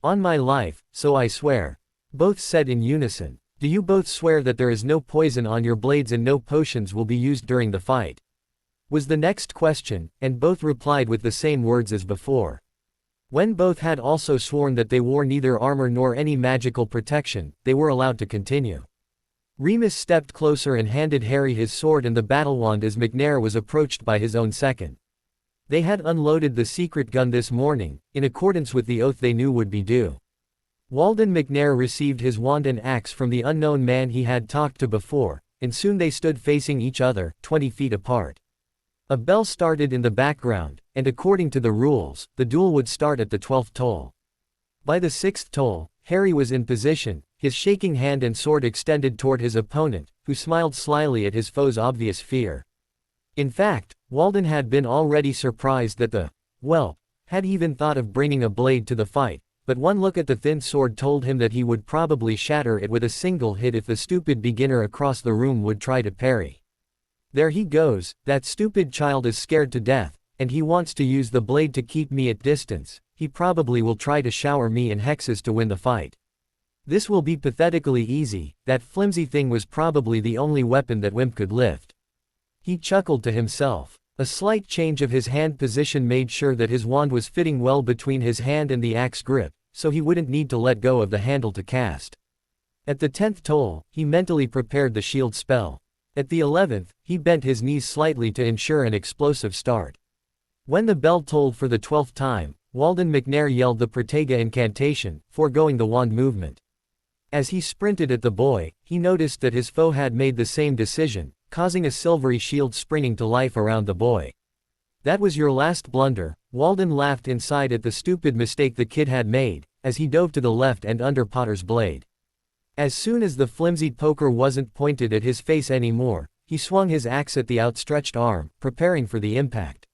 On my life, so I swear. Both said in unison. Do you both swear that there is no poison on your blades and no potions will be used during the fight? Was the next question, and both replied with the same words as before. When both had also sworn that they wore neither armor nor any magical protection, they were allowed to continue. Remus stepped closer and handed Harry his sword and the battle wand as McNair was approached by his own second. They had unloaded the secret gun this morning, in accordance with the oath they knew would be due. Walden McNair received his wand and axe from the unknown man he had talked to before, and soon they stood facing each other, 20 feet apart. A bell started in the background, and according to the rules, the duel would start at the 12th toll. By the 6th toll, Harry was in position, his shaking hand and sword extended toward his opponent, who smiled slyly at his foe's obvious fear. In fact, Walden had been already surprised that the whelp had even thought of bringing a blade to the fight, but one look at the thin sword told him that he would probably shatter it with a single hit if the stupid beginner across the room would try to parry. There he goes, that stupid child is scared to death, and he wants to use the blade to keep me at distance. He probably will try to shower me in hexes to win the fight. This will be pathetically easy, that flimsy thing was probably the only weapon that Wimp could lift. He chuckled to himself. A slight change of his hand position made sure that his wand was fitting well between his hand and the axe grip, so he wouldn't need to let go of the handle to cast. At the 10th toll, he mentally prepared the shield spell. At the 11th, he bent his knees slightly to ensure an explosive start. When the bell tolled for the 12th time, Walden McNair yelled the Protega incantation, foregoing the wand movement. As he sprinted at the boy, he noticed that his foe had made the same decision, causing a silvery shield springing to life around the boy. That was your last blunder. Walden laughed inside at the stupid mistake the kid had made, as he dove to the left and under Potter's blade. As soon as the flimsy poker wasn't pointed at his face anymore, he swung his axe at the outstretched arm, preparing for the impact.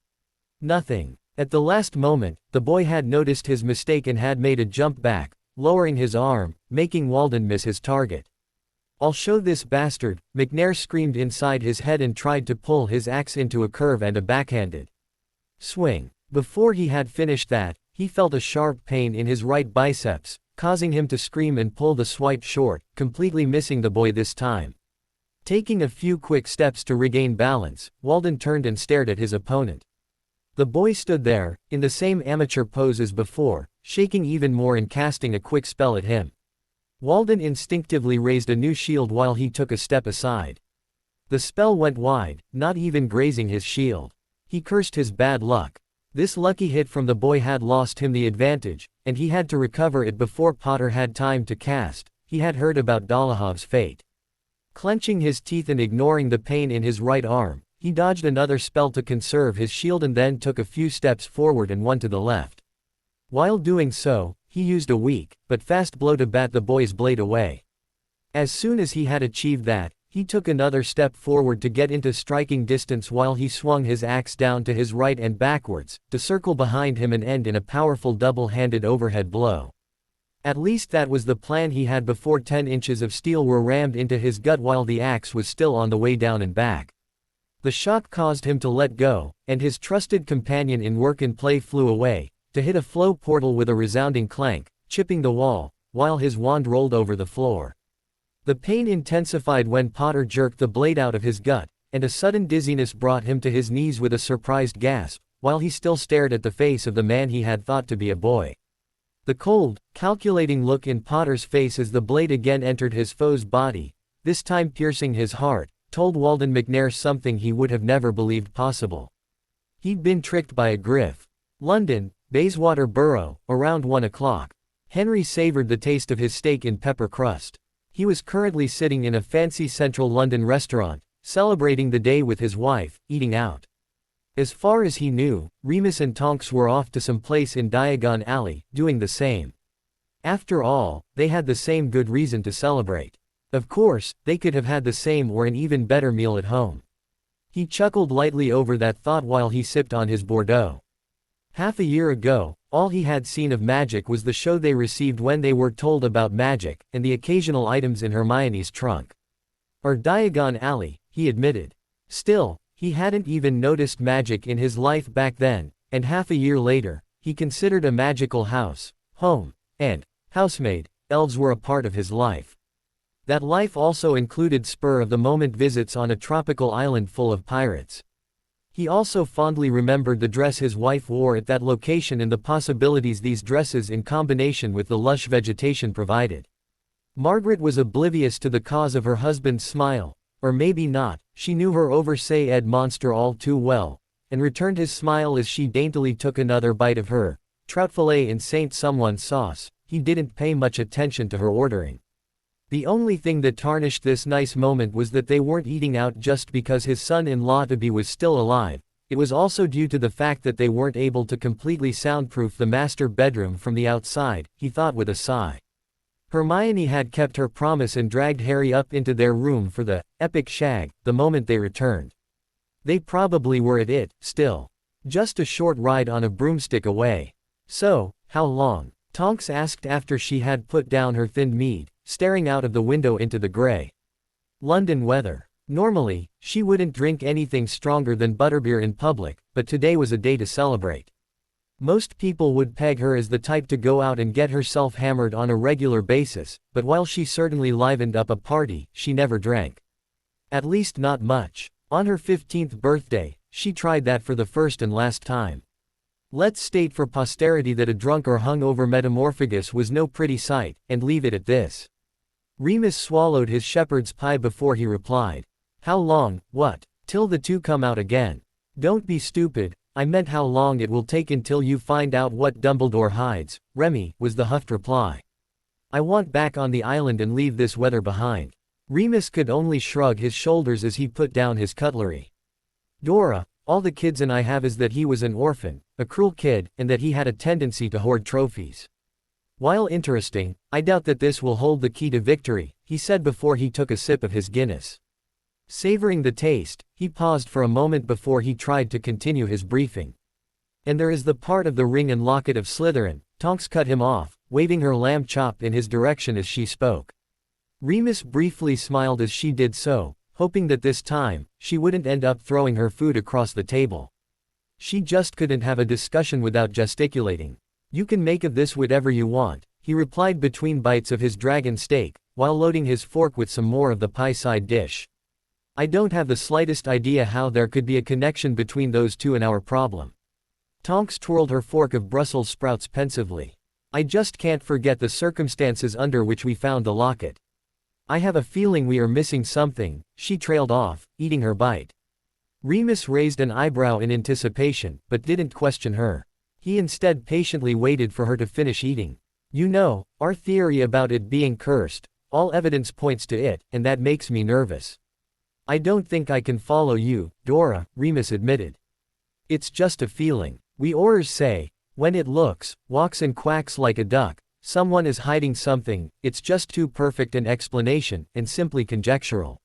Nothing. At the last moment, the boy had noticed his mistake and had made a jump back, lowering his arm, making Walden miss his target. "I'll show this bastard," McNair screamed inside his head and tried to pull his axe into a curve and a backhanded swing. Before he had finished that, he felt a sharp pain in his right biceps, causing him to scream and pull the swipe short, completely missing the boy this time. Taking a few quick steps to regain balance, Walden turned and stared at his opponent. The boy stood there, in the same amateur pose as before, shaking even more and casting a quick spell at him. Walden instinctively raised a new shield while he took a step aside. The spell went wide, not even grazing his shield. He cursed his bad luck. This lucky hit from the boy had lost him the advantage, and he had to recover it before Potter had time to cast. He had heard about Dolahov's fate. Clenching his teeth and ignoring the pain in his right arm, he dodged another spell to conserve his shield and then took a few steps forward and one to the left. While doing so, he used a weak, but fast blow to bat the boy's blade away. As soon as he had achieved that, he took another step forward to get into striking distance while he swung his axe down to his right and backwards, to circle behind him and end in a powerful double-handed overhead blow. At least that was the plan he had before 10 inches of steel were rammed into his gut while the axe was still on the way down and back. The shock caused him to let go, and his trusted companion in work and play flew away, to hit a flow portal with a resounding clank, chipping the wall, while his wand rolled over the floor. The pain intensified when Potter jerked the blade out of his gut, and a sudden dizziness brought him to his knees with a surprised gasp, while he still stared at the face of the man he had thought to be a boy. The cold, calculating look in Potter's face as the blade again entered his foe's body, this time piercing his heart, told Walden McNair something he would have never believed possible. He'd been tricked by a griff. London, Bayswater Borough, around 1 o'clock. Henry savored the taste of his steak in pepper crust. He was currently sitting in a fancy central London restaurant, celebrating the day with his wife, eating out. As far as he knew, Remus and Tonks were off to some place in Diagon Alley, doing the same. After all, they had the same good reason to celebrate. Of course, they could have had the same or an even better meal at home. He chuckled lightly over that thought while he sipped on his Bordeaux. Half a year ago, all he had seen of magic was the show they received when they were told about magic, and the occasional items in Hermione's trunk. Or Diagon Alley, he admitted. Still, he hadn't even noticed magic in his life back then, and half a year later, he considered a magical house, home, and housemaid, elves were a part of his life. That life also included spur-of-the-moment visits on a tropical island full of pirates. He also fondly remembered the dress his wife wore at that location and the possibilities these dresses in combination with the lush vegetation provided. Margaret was oblivious to the cause of her husband's smile, or maybe not, she knew her oversay monster all too well, and returned his smile as she daintily took another bite of her trout fillet in Saint Someone sauce. He didn't pay much attention to her ordering. The only thing that tarnished this nice moment was that they weren't eating out just because his son-in-law-to-be was still alive. It was also due to the fact that they weren't able to completely soundproof the master bedroom from the outside, he thought with a sigh. Hermione had kept her promise and dragged Harry up into their room for the epic shag the moment they returned. They probably were at it, still. Just a short ride on a broomstick away. So, how long? Tonks asked after she had put down her thinned mead, staring out of the window into the grey London weather. Normally, she wouldn't drink anything stronger than butterbeer in public, but today was a day to celebrate. Most people would peg her as the type to go out and get herself hammered on a regular basis, but while she certainly livened up a party, she never drank. At least not much. On her 15th birthday, she tried that for the first and last time. Let's state for posterity that a drunk or hung-over metamorphagus was no pretty sight, and leave it at this. Remus swallowed his shepherd's pie before he replied. How long, what? Till the two come out again. Don't be stupid, I meant how long it will take until you find out what Dumbledore hides, Remy, was the huffed reply. I want back on the island and leave this weather behind. Remus could only shrug his shoulders as he put down his cutlery. Dora, all the kids and I have is that he was an orphan, a cruel kid, and that he had a tendency to hoard trophies. While interesting, I doubt that this will hold the key to victory, he said before he took a sip of his Guinness. Savoring the taste, he paused for a moment before he tried to continue his briefing. And there is the part of the ring and locket of Slytherin, Tonks cut him off, waving her lamb chop in his direction as she spoke. Remus briefly smiled as she did so, hoping that this time, she wouldn't end up throwing her food across the table. She just couldn't have a discussion without gesticulating. You can make of this whatever you want, he replied between bites of his dragon steak, while loading his fork with some more of the pie side dish. I don't have the slightest idea how there could be a connection between those two and our problem. Tonks twirled her fork of Brussels sprouts pensively. I just can't forget the circumstances under which we found the locket. I have a feeling we are missing something, she trailed off, eating her bite. Remus raised an eyebrow in anticipation, but didn't question her. He instead patiently waited for her to finish eating. You know, our theory about it being cursed, all evidence points to it, and that makes me nervous. I don't think I can follow you, Dora, Remus admitted. It's just a feeling. We Aurors say, when it looks, walks and quacks like a duck, someone is hiding something. It's just too perfect an explanation, and simply conjectural.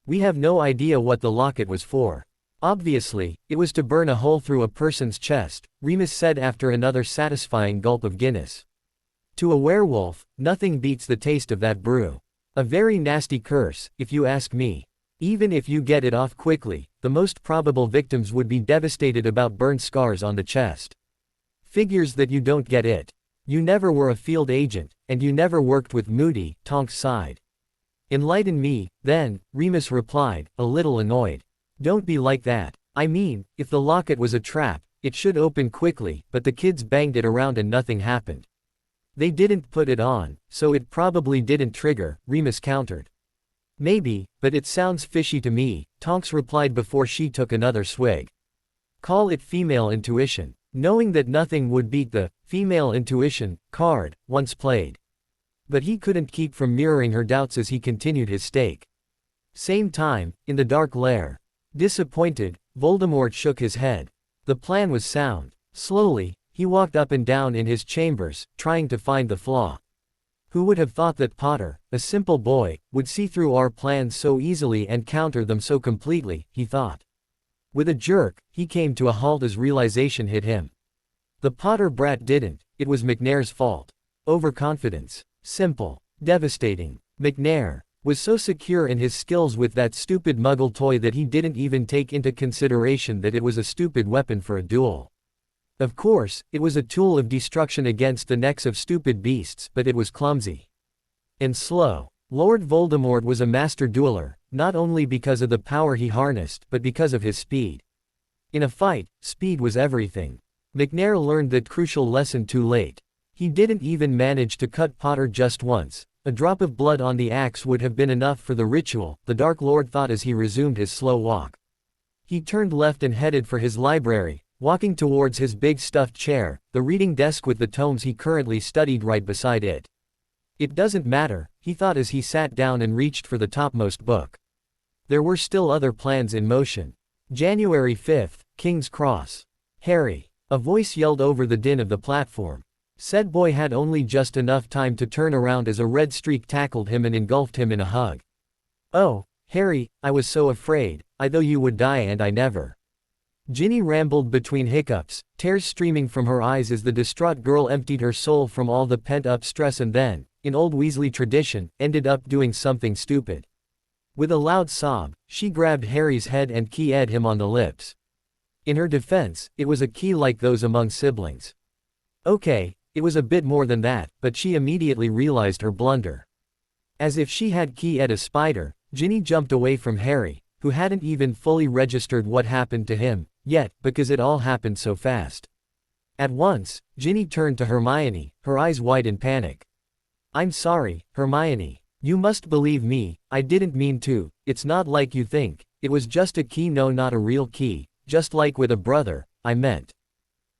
We have no idea what the locket was for. Obviously, it was to burn a hole through a person's chest, Remus said after another satisfying gulp of Guinness. To a werewolf, nothing beats the taste of that brew. A very nasty curse, if you ask me. Even if you get it off quickly, the most probable victims would be devastated about burn scars on the chest. Figures that you don't get it. You never were a field agent, and you never worked with Moody, Tonks sighed. Enlighten me, then, Remus replied, a little annoyed. Don't be like that. I mean, if the locket was a trap, it should open quickly, but the kids banged it around and nothing happened. They didn't put it on, so it probably didn't trigger, Remus countered. Maybe, but it sounds fishy to me, Tonks replied before she took another swig. Call it female intuition. Knowing that nothing would beat the female intuition card once played. But he couldn't keep from mirroring her doubts as he continued his steak. Same time, in the dark lair. Disappointed, Voldemort shook his head. The plan was sound. Slowly, he walked up and down in his chambers, trying to find the flaw. Who would have thought that Potter, a simple boy, would see through our plans so easily and counter them so completely, he thought. With a jerk, he came to a halt as realization hit him. The Potter brat didn't, it was McNair's fault. Overconfidence. Simple. Devastating. McNair was so secure in his skills with that stupid muggle toy that he didn't even take into consideration that it was a stupid weapon for a duel. Of course, it was a tool of destruction against the necks of stupid beasts, but it was clumsy. And slow. Lord Voldemort was a master dueler, not only because of the power he harnessed but because of his speed. In a fight, speed was everything. McNair learned that crucial lesson too late. He didn't even manage to cut Potter just once. A drop of blood on the axe would have been enough for the ritual, the Dark Lord thought as he resumed his slow walk. He turned left and headed for his library, walking towards his big stuffed chair, the reading desk with the tomes he currently studied right beside it. It doesn't matter, he thought as he sat down and reached for the topmost book. There were still other plans in motion. January 5th, King's Cross. Harry. A voice yelled over the din of the platform. Said boy had only just enough time to turn around as a red streak tackled him and engulfed him in a hug. "Oh, Harry, I was so afraid, I thought you would die and I never." Ginny rambled between hiccups, tears streaming from her eyes as the distraught girl emptied her soul from all the pent-up stress and then, in old Weasley tradition, ended up doing something stupid. With a loud sob, she grabbed Harry's head and keyed him on the lips. In her defense, it was a key like those among siblings. Okay, it was a bit more than that, but she immediately realized her blunder. As if she had keyed a spider, Ginny jumped away from Harry, who hadn't even fully registered what happened to him, yet, because it all happened so fast. At once, Ginny turned to Hermione, her eyes wide in panic. "I'm sorry, Hermione. You must believe me, I didn't mean to, it's not like you think, it was just a key, no, not a real key, just like with a brother, I meant.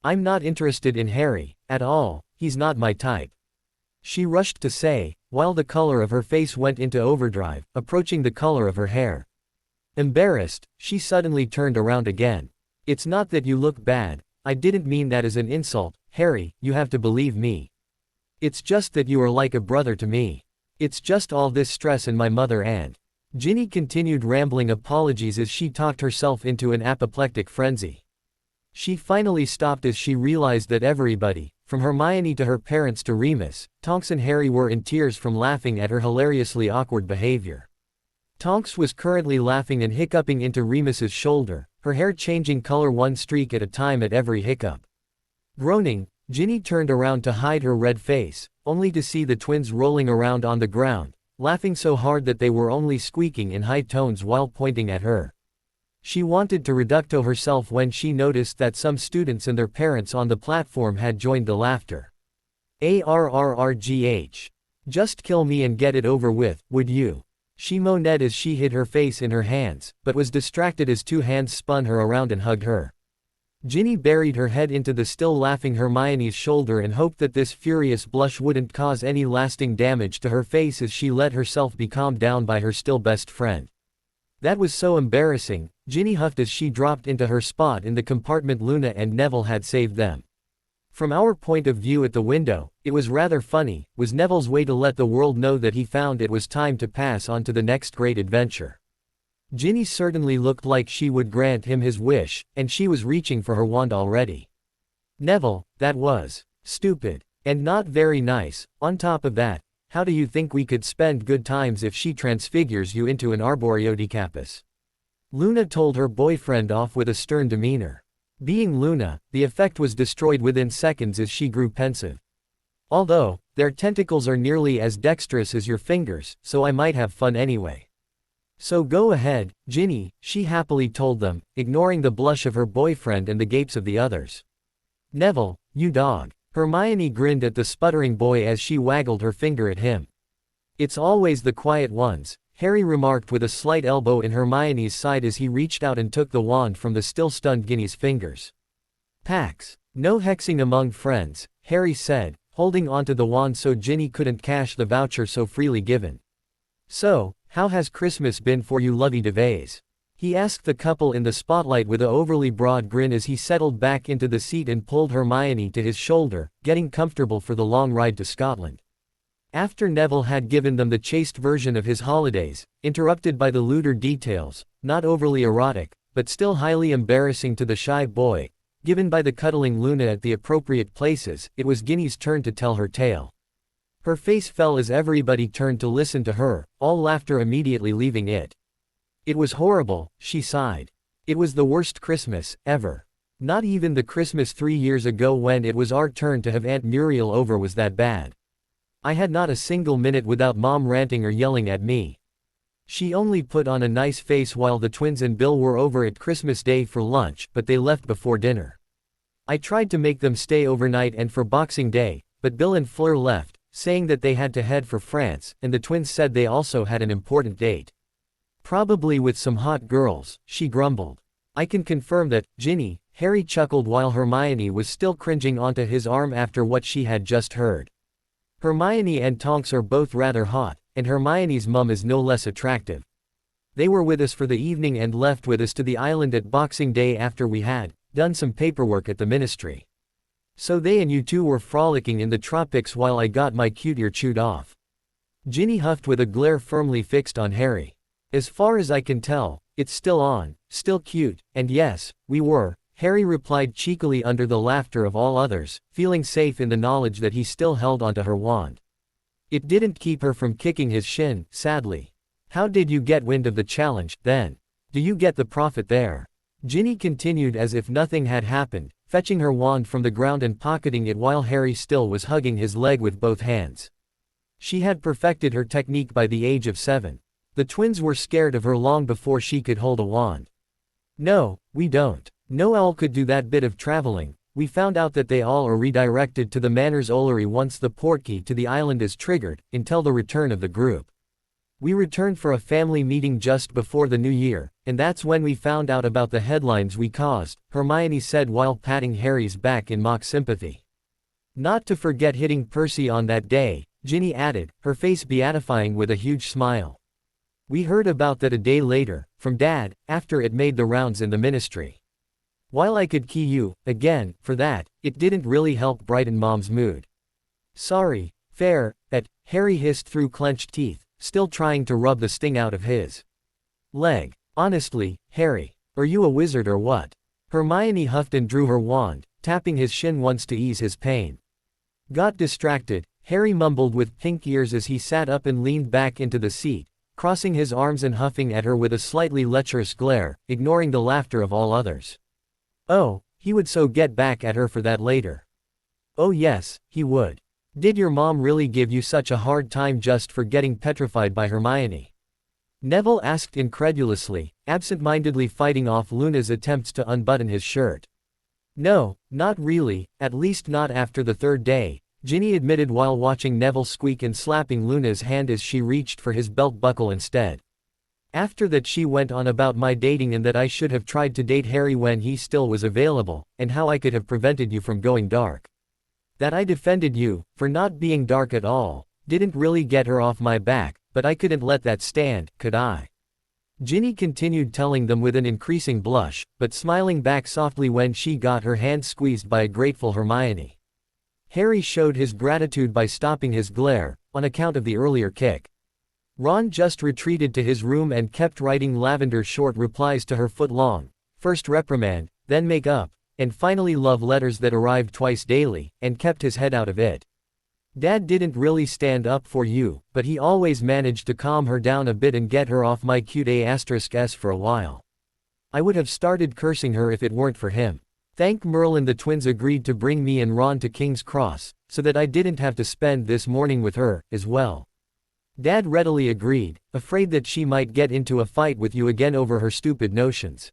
I'm not interested in Harry, at all, he's not my type," she rushed to say, while the color of her face went into overdrive, approaching the color of her hair. Embarrassed, she suddenly turned around again. "It's not that you look bad, I didn't mean that as an insult, Harry, you have to believe me. It's just that you are like a brother to me. It's just all this stress and my mother and..." Ginny continued rambling apologies as she talked herself into an apoplectic frenzy. She finally stopped as she realized that everybody, from Hermione to her parents to Remus, Tonks and Harry were in tears from laughing at her hilariously awkward behavior. Tonks was currently laughing and hiccuping into Remus's shoulder, her hair changing color one streak at a time at every hiccup. Groaning, Ginny turned around to hide her red face, only to see the twins rolling around on the ground, laughing so hard that they were only squeaking in high tones while pointing at her. She wanted to reducto herself when she noticed that some students and their parents on the platform had joined the laughter. "Arrrgh. Just kill me and get it over with, would you?" she moaned as she hid her face in her hands, but was distracted as two hands spun her around and hugged her. Ginny buried her head into the still laughing Hermione's shoulder and hoped that this furious blush wouldn't cause any lasting damage to her face as she let herself be calmed down by her still best friend. That was so embarrassing, Ginny huffed as she dropped into her spot in the compartment Luna and Neville had saved them. From our point of view at the window, it was rather funny, was Neville's way to let the world know that he found it was time to pass on to the next great adventure. Ginny certainly looked like she would grant him his wish, and she was reaching for her wand already. "Neville, that was stupid. And not very nice. On top of that, how do you think we could spend good times if she transfigures you into an Arborioticapus?" Luna told her boyfriend off with a stern demeanor. Being Luna, the effect was destroyed within seconds as she grew pensive. "Although, their tentacles are nearly as dexterous as your fingers, so I might have fun anyway." "So go ahead, Ginny," she happily told them, ignoring the blush of her boyfriend and the gapes of the others. "Neville, you dog." Hermione grinned at the sputtering boy as she waggled her finger at him. "It's always the quiet ones," Harry remarked with a slight elbow in Hermione's side as he reached out and took the wand from the still stunned Ginny's fingers. "Pax. No hexing among friends," Harry said, holding onto the wand so Ginny couldn't cash the voucher so freely given. "So, how has Christmas been for you lovey-dovey's?" he asked the couple in the spotlight with a overly broad grin as he settled back into the seat and pulled Hermione to his shoulder, getting comfortable for the long ride to Scotland. After Neville had given them the chaste version of his holidays, interrupted by the lewder details, not overly erotic, but still highly embarrassing to the shy boy, given by the cuddling Luna at the appropriate places, it was Ginny's turn to tell her tale. Her face fell as everybody turned to listen to her, all laughter immediately leaving it. "It was horrible," she sighed. "It was the worst Christmas, ever. Not even the Christmas 3 years ago when it was our turn to have Aunt Muriel over was that bad. I had not a single minute without Mom ranting or yelling at me. She only put on a nice face while the twins and Bill were over at Christmas Day for lunch, but they left before dinner. I tried to make them stay overnight and for Boxing Day, but Bill and Fleur left, saying that they had to head for France, and the twins said they also had an important date. Probably with some hot girls, she grumbled. I can confirm that, Ginny, Harry chuckled while Hermione was still cringing onto his arm after what she had just heard. Hermione and Tonks are both rather hot, and Hermione's mum is no less attractive. They were with us for the evening and left with us to the island at Boxing Day after we had done some paperwork at the ministry. So they and you two were frolicking in the tropics while I got my cute ear chewed off. Ginny huffed with a glare firmly fixed on Harry. As far as I can tell, it's still on, still cute, and yes, we were, Harry replied cheekily under the laughter of all others, feeling safe in the knowledge that he still held onto her wand. It didn't keep her from kicking his shin, sadly. How did you get wind of the challenge, then? Do you get the profit there? Ginny continued as if nothing had happened, fetching her wand from the ground and pocketing it while Harry still was hugging his leg with both hands. She had perfected her technique by the age of 7. The twins were scared of her long before she could hold a wand. No, we don't. No owl could do that bit of traveling. We found out that they all are redirected to the Manor's Ollery once the portkey to the island is triggered, until the return of the group. We returned for a family meeting just before the new year, and that's when we found out about the headlines we caused, Hermione said while patting Harry's back in mock sympathy. Not to forget hitting Percy on that day, Ginny added, her face beatifying with a huge smile. We heard about that a day later, from Dad, after it made the rounds in the ministry. While I could key you, again, for that, it didn't really help brighten Mom's mood. Sorry, fair, Harry hissed through clenched teeth, still trying to rub the sting out of his leg. Honestly, Harry, are you a wizard or what? Hermione huffed and drew her wand, tapping his shin once to ease his pain. Got distracted, Harry mumbled with pink ears as he sat up and leaned back into the seat, crossing his arms and huffing at her with a slightly lecherous glare, ignoring the laughter of all others. Oh, he would so get back at her for that later. Oh yes, he would. Did your mom really give you such a hard time just for getting petrified by Hermione? Neville asked incredulously, absent-mindedly fighting off Luna's attempts to unbutton his shirt. No, not really, at least not after the third day, Ginny admitted while watching Neville squeak and slapping Luna's hand as she reached for his belt buckle instead. After that she went on about my dating and that I should have tried to date Harry when he still was available, and how I could have prevented you from going dark. That I defended you, for not being dark at all, didn't really get her off my back, but I couldn't let that stand, could I? Ginny continued telling them with an increasing blush, but smiling back softly when she got her hand squeezed by a grateful Hermione. Harry showed his gratitude by stopping his glare, on account of the earlier kick. Ron just retreated to his room and kept writing Lavender's short replies to her foot-long, first reprimand, then make up, and finally love letters that arrived twice daily, and kept his head out of it. Dad didn't really stand up for you, but he always managed to calm her down a bit and get her off my cute A*S for a while. I would have started cursing her if it weren't for him. Thank Merlin the twins agreed to bring me and Ron to King's Cross, so that I didn't have to spend this morning with her, as well. Dad readily agreed, afraid that she might get into a fight with you again over her stupid notions.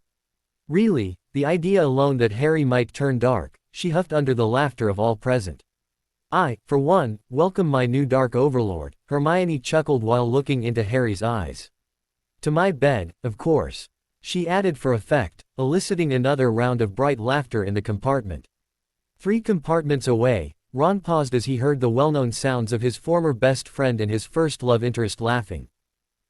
Really, the idea alone that Harry might turn dark, she huffed under the laughter of all present. I, for one, welcome my new dark overlord, Hermione chuckled while looking into Harry's eyes. To my bed, of course. She added for effect, eliciting another round of bright laughter in the compartment. 3 compartments away, Ron paused as he heard the well-known sounds of his former best friend and his first love interest laughing.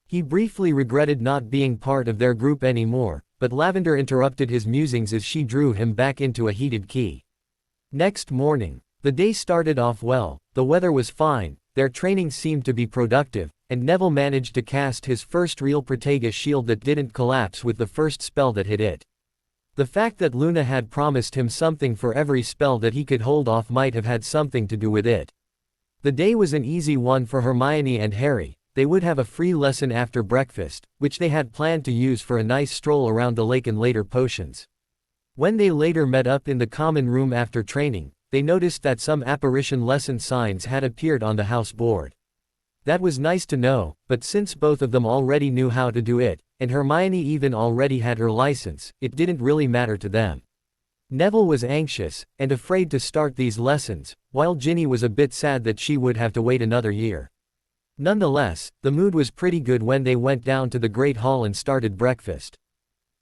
He briefly regretted not being part of their group anymore, but Lavender interrupted his musings as she drew him back into a heated key. Next morning, the day started off well, the weather was fine, their training seemed to be productive, and Neville managed to cast his first real Protega shield that didn't collapse with the first spell that hit it. The fact that Luna had promised him something for every spell that he could hold off might have had something to do with it. The day was an easy one for Hermione and Harry. They would have a free lesson after breakfast, which they had planned to use for a nice stroll around the lake and later potions. When they later met up in the common room after training, they noticed that some apparition lesson signs had appeared on the house board. That was nice to know, but since both of them already knew how to do it, and Hermione even already had her license, it didn't really matter to them. Neville was anxious, and afraid to start these lessons, while Ginny was a bit sad that she would have to wait another year. Nonetheless, the mood was pretty good when they went down to the Great Hall and started breakfast.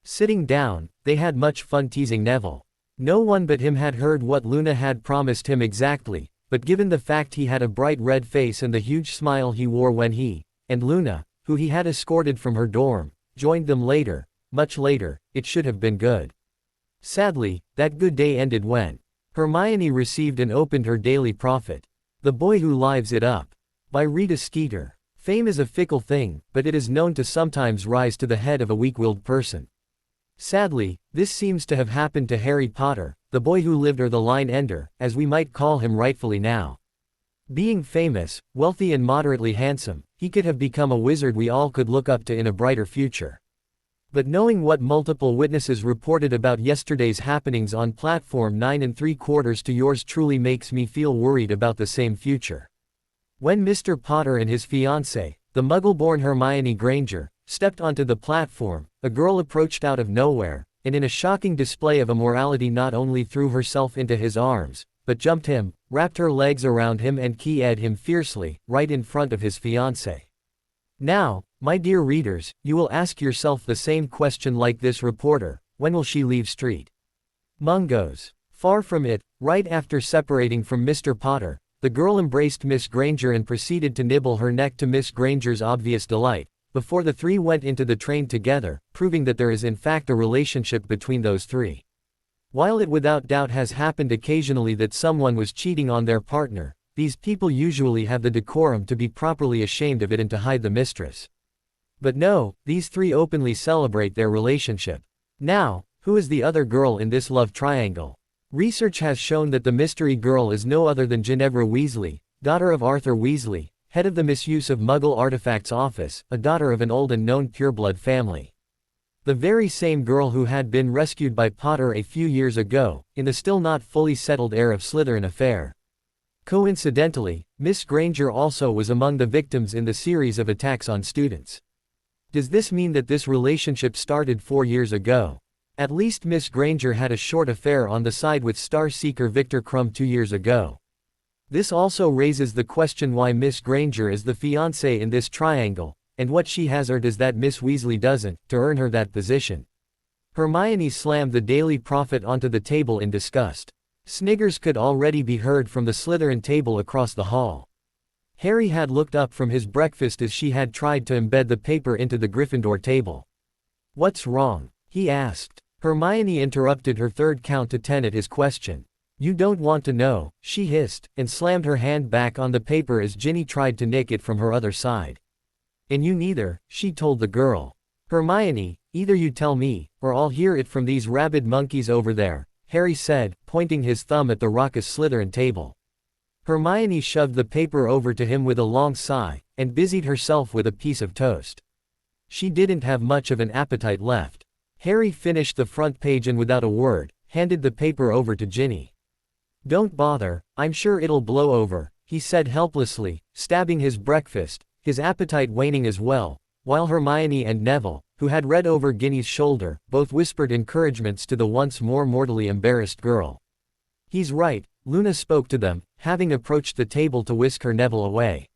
Sitting down, they had much fun teasing Neville. No one but him had heard what Luna had promised him exactly, but given the fact he had a bright red face and the huge smile he wore when he, and Luna, who he had escorted from her dorm, joined them later, much later, it should have been good. Sadly, that good day ended when Hermione received and opened her daily prophet. The Boy Who Lives It Up. By Rita Skeeter. Fame is a fickle thing, but it is known to sometimes rise to the head of a weak-willed person. Sadly, this seems to have happened to Harry Potter, the boy who lived, or the line ender, as we might call him rightfully now. Being famous, wealthy and moderately handsome, he could have become a wizard we all could look up to in a brighter future. But knowing what multiple witnesses reported about yesterday's happenings on platform 9 3/4 to yours truly makes me feel worried about the same future. When Mr. Potter and his fiancée, the Muggle-born Hermione Granger, stepped onto the platform, a girl approached out of nowhere, and in a shocking display of immorality not only threw herself into his arms, but jumped him, wrapped her legs around him and keyed him fiercely, right in front of his fiancée. Now, my dear readers, you will ask yourself the same question like this reporter: when will she leave Street Mungos? Far from it. Right after separating from Mr. Potter, the girl embraced Miss Granger and proceeded to nibble her neck to Miss Granger's obvious delight, before the three went into the train together, proving that there is in fact a relationship between those three. While it without doubt has happened occasionally that someone was cheating on their partner, these people usually have the decorum to be properly ashamed of it and to hide the mistress. But no, these three openly celebrate their relationship. Now, who is the other girl in this love triangle? Research has shown that the mystery girl is no other than Ginevra Weasley, daughter of Arthur Weasley, head of the Misuse of Muggle Artifacts Office, a daughter of an old and known pureblood family. The very same girl who had been rescued by Potter a few years ago, in the still not fully settled heir of Slytherin affair. Coincidentally, Miss Granger also was among the victims in the series of attacks on students. Does this mean that this relationship started 4 years ago? At least Miss Granger had a short affair on the side with Star Seeker Victor Crumb 2 years ago. This also raises the question why Miss Granger is the fiancée in this triangle, and what she has or does that Miss Weasley doesn't, to earn her that position. Hermione slammed the Daily Prophet onto the table in disgust. Sniggers could already be heard from the Slytherin table across the hall. Harry had looked up from his breakfast as she had tried to embed the paper into the Gryffindor table. "What's wrong?" he asked. Hermione interrupted her third count to 10 at his question. "You don't want to know," she hissed, and slammed her hand back on the paper as Ginny tried to nick it from her other side. "And you neither," she told the girl. "Hermione, either you tell me, or I'll hear it from these rabid monkeys over there," Harry said, pointing his thumb at the raucous Slytherin table. Hermione shoved the paper over to him with a long sigh, and busied herself with a piece of toast. She didn't have much of an appetite left. Harry finished the front page and without a word, handed the paper over to Ginny. "Don't bother, I'm sure it'll blow over," he said helplessly, stabbing his breakfast, his appetite waning as well, while Hermione and Neville, who had read over Ginny's shoulder, both whispered encouragements to the once more mortally embarrassed girl. "He's right," Luna spoke to them, having approached the table to whisk her Neville away.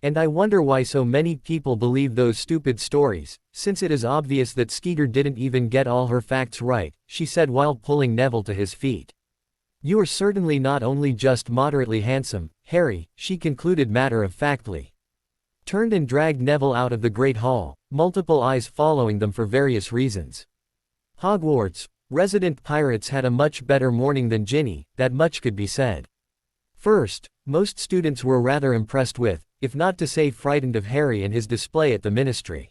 "And I wonder why so many people believe those stupid stories, since it is obvious that Skeeter didn't even get all her facts right," she said while pulling Neville to his feet. "You are certainly not only just moderately handsome, Harry," she concluded matter-of-factly. Turned and dragged Neville out of the Great Hall, multiple eyes following them for various reasons. Hogwarts resident pirates had a much better morning than Ginny, that much could be said. First, most students were rather impressed with, if not to say frightened of, Harry and his display at the Ministry.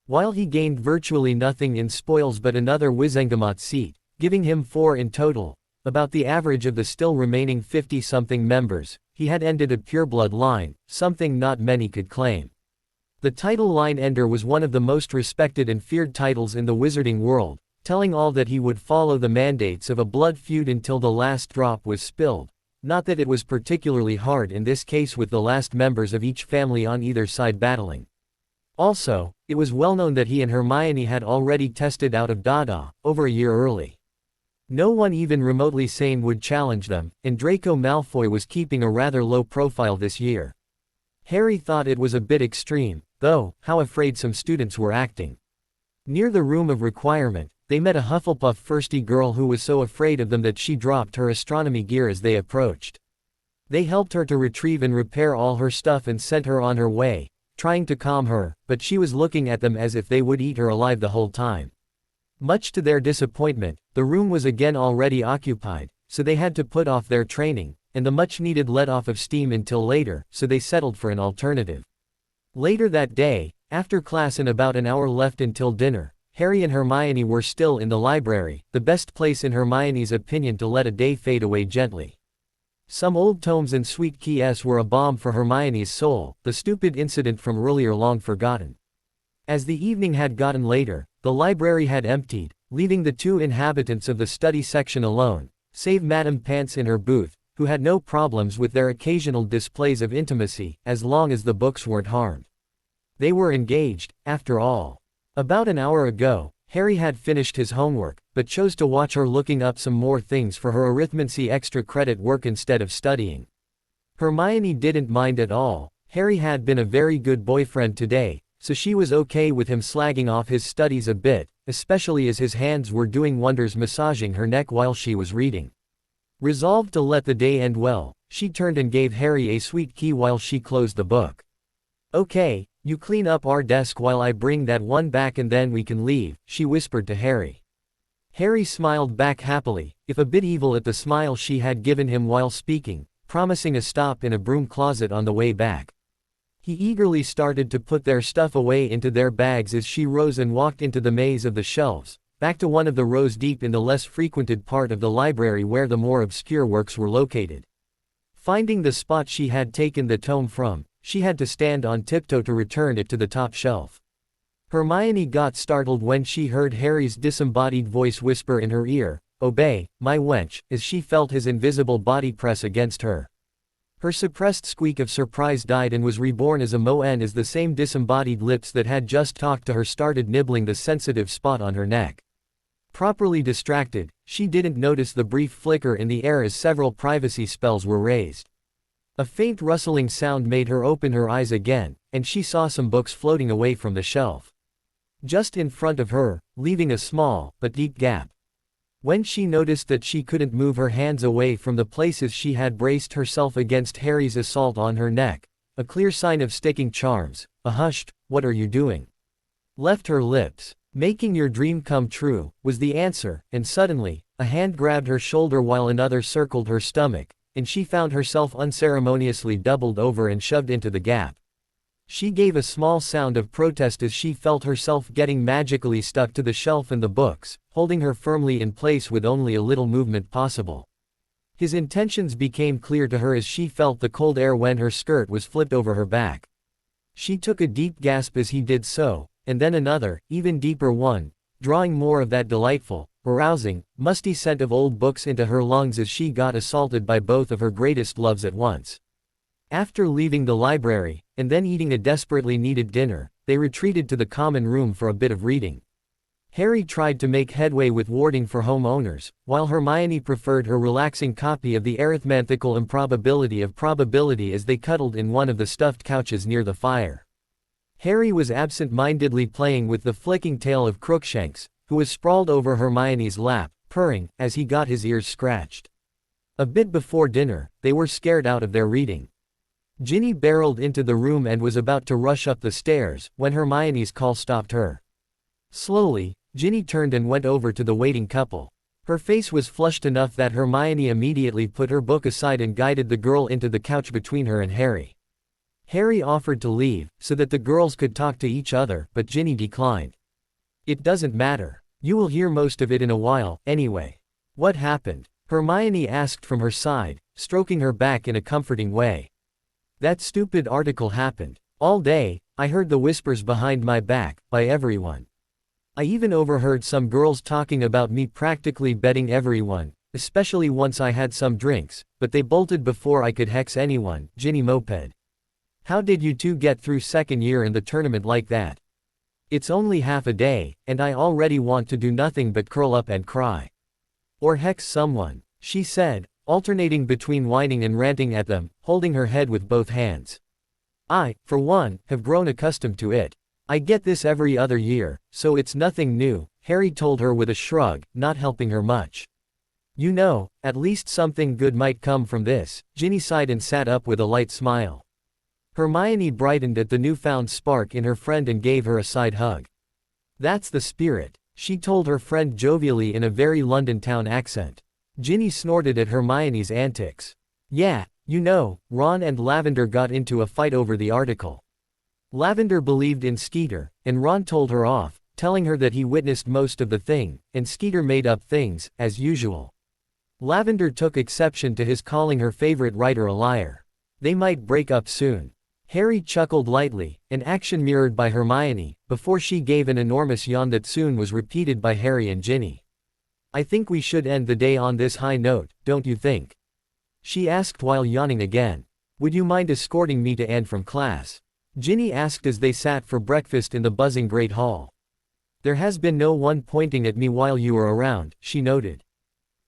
While he gained virtually nothing in spoils but another Wizengamot seat, giving him 4 in total, about the average of the still remaining 50-something members, he had ended a pureblood line, something not many could claim. The title line ender was one of the most respected and feared titles in the wizarding world, telling all that he would follow the mandates of a blood feud until the last drop was spilled. Not that it was particularly hard in this case with the last members of each family on either side battling. Also, it was well known that he and Hermione had already tested out of Dada, over a year early. No one even remotely sane would challenge them, and Draco Malfoy was keeping a rather low profile this year. Harry thought it was a bit extreme, though, how afraid some students were acting. Near the room of requirement, they met a Hufflepuff firstie girl who was so afraid of them that she dropped her astronomy gear as they approached. They helped her to retrieve and repair all her stuff and sent her on her way, trying to calm her, but she was looking at them as if they would eat her alive the whole time. Much to their disappointment, the room was again already occupied, so they had to put off their training, and the much-needed let-off of steam until later, so they settled for an alternative. Later that day, after class and about an hour left until dinner, Harry and Hermione were still in the library, the best place in Hermione's opinion to let a day fade away gently. Some old tomes and sweet keys were a balm for Hermione's soul, the stupid incident from earlier long forgotten. As the evening had gotten later, the library had emptied, leaving the two inhabitants of the study section alone, save Madame Pants in her booth, who had no problems with their occasional displays of intimacy, as long as the books weren't harmed. They were engaged, after all. About an hour ago, Harry had finished his homework, but chose to watch her looking up some more things for her arithmancy extra credit work instead of studying. Hermione didn't mind at all. Harry had been a very good boyfriend today, so she was okay with him slagging off his studies a bit, especially as his hands were doing wonders massaging her neck while she was reading. Resolved to let the day end well, she turned and gave Harry a sweet key while she closed the book. "Okay, you clean up our desk while I bring that one back and then we can leave," she whispered to Harry. Harry smiled back happily, if a bit evil at the smile she had given him while speaking, promising a stop in a broom closet on the way back. He eagerly started to put their stuff away into their bags as she rose and walked into the maze of the shelves, back to one of the rows deep in the less frequented part of the library where the more obscure works were located. Finding the spot she had taken the tome from, she had to stand on tiptoe to return it to the top shelf. Hermione got startled when she heard Harry's disembodied voice whisper in her ear, "Obey, my wench," as she felt his invisible body press against her. Her suppressed squeak of surprise died and was reborn as a moan as the same disembodied lips that had just talked to her started nibbling the sensitive spot on her neck. Properly distracted, she didn't notice the brief flicker in the air as several privacy spells were raised. A faint rustling sound made her open her eyes again, and she saw some books floating away from the shelf. Just in front of her, leaving a small, but deep gap. When she noticed that she couldn't move her hands away from the places she had braced herself against Harry's assault on her neck, a clear sign of sticking charms, a hushed, "What are you doing?" left her lips. "Making your dream come true," was the answer, and suddenly, a hand grabbed her shoulder while another circled her stomach, and she found herself unceremoniously doubled over and shoved into the gap. She gave a small sound of protest as she felt herself getting magically stuck to the shelf and the books, holding her firmly in place with only a little movement possible. His intentions became clear to her as she felt the cold air when her skirt was flipped over her back. She took a deep gasp as he did so, and then another, even deeper one, drawing more of that delightful, arousing, musty scent of old books into her lungs as she got assaulted by both of her greatest loves at once. After leaving the library, and then eating a desperately needed dinner, they retreated to the common room for a bit of reading. Harry tried to make headway with warding for homeowners, while Hermione preferred her relaxing copy of the arithmetical improbability of probability as they cuddled in one of the stuffed couches near the fire. Harry was absent-mindedly playing with the flicking tail of Crookshanks, who was sprawled over Hermione's lap, purring, as he got his ears scratched. A bit before dinner, they were scared out of their reading. Ginny barreled into the room and was about to rush up the stairs, when Hermione's call stopped her. Slowly, Ginny turned and went over to the waiting couple. Her face was flushed enough that Hermione immediately put her book aside and guided the girl into the couch between her and Harry. Harry offered to leave, so that the girls could talk to each other, but Ginny declined. "It doesn't matter. You will hear most of it in a while, anyway." "What happened?" Hermione asked from her side, stroking her back in a comforting way. "That stupid article happened. All day, I heard the whispers behind my back, by everyone. I even overheard some girls talking about me practically betting everyone, especially once I had some drinks, but they bolted before I could hex anyone." Ginny moped. "How did you two get through second year in the tournament like that? It's only half a day, and I already want to do nothing but curl up and cry. Or hex someone," she said, alternating between whining and ranting at them, holding her head with both hands. "I, for one, have grown accustomed to it. I get this every other year, so it's nothing new," Harry told her with a shrug, not helping her much. "You know, at least something good might come from this," Ginny sighed and sat up with a light smile. Hermione brightened at the newfound spark in her friend and gave her a side hug. "That's the spirit," she told her friend jovially in a very London town accent. Ginny snorted at Hermione's antics. "Yeah, you know, Ron and Lavender got into a fight over the article. Lavender believed in Skeeter, and Ron told her off, telling her that he witnessed most of the thing, and Skeeter made up things, as usual. Lavender took exception to his calling her favorite writer a liar. They might break up soon." Harry chuckled lightly, an action mirrored by Hermione, before she gave an enormous yawn that soon was repeated by Harry and Ginny. "I think we should end the day on this high note, don't you think?" she asked while yawning again. "Would you mind escorting me to and from class?" Ginny asked as they sat for breakfast in the buzzing Great Hall. "There has been no one pointing at me while you were around," she noted.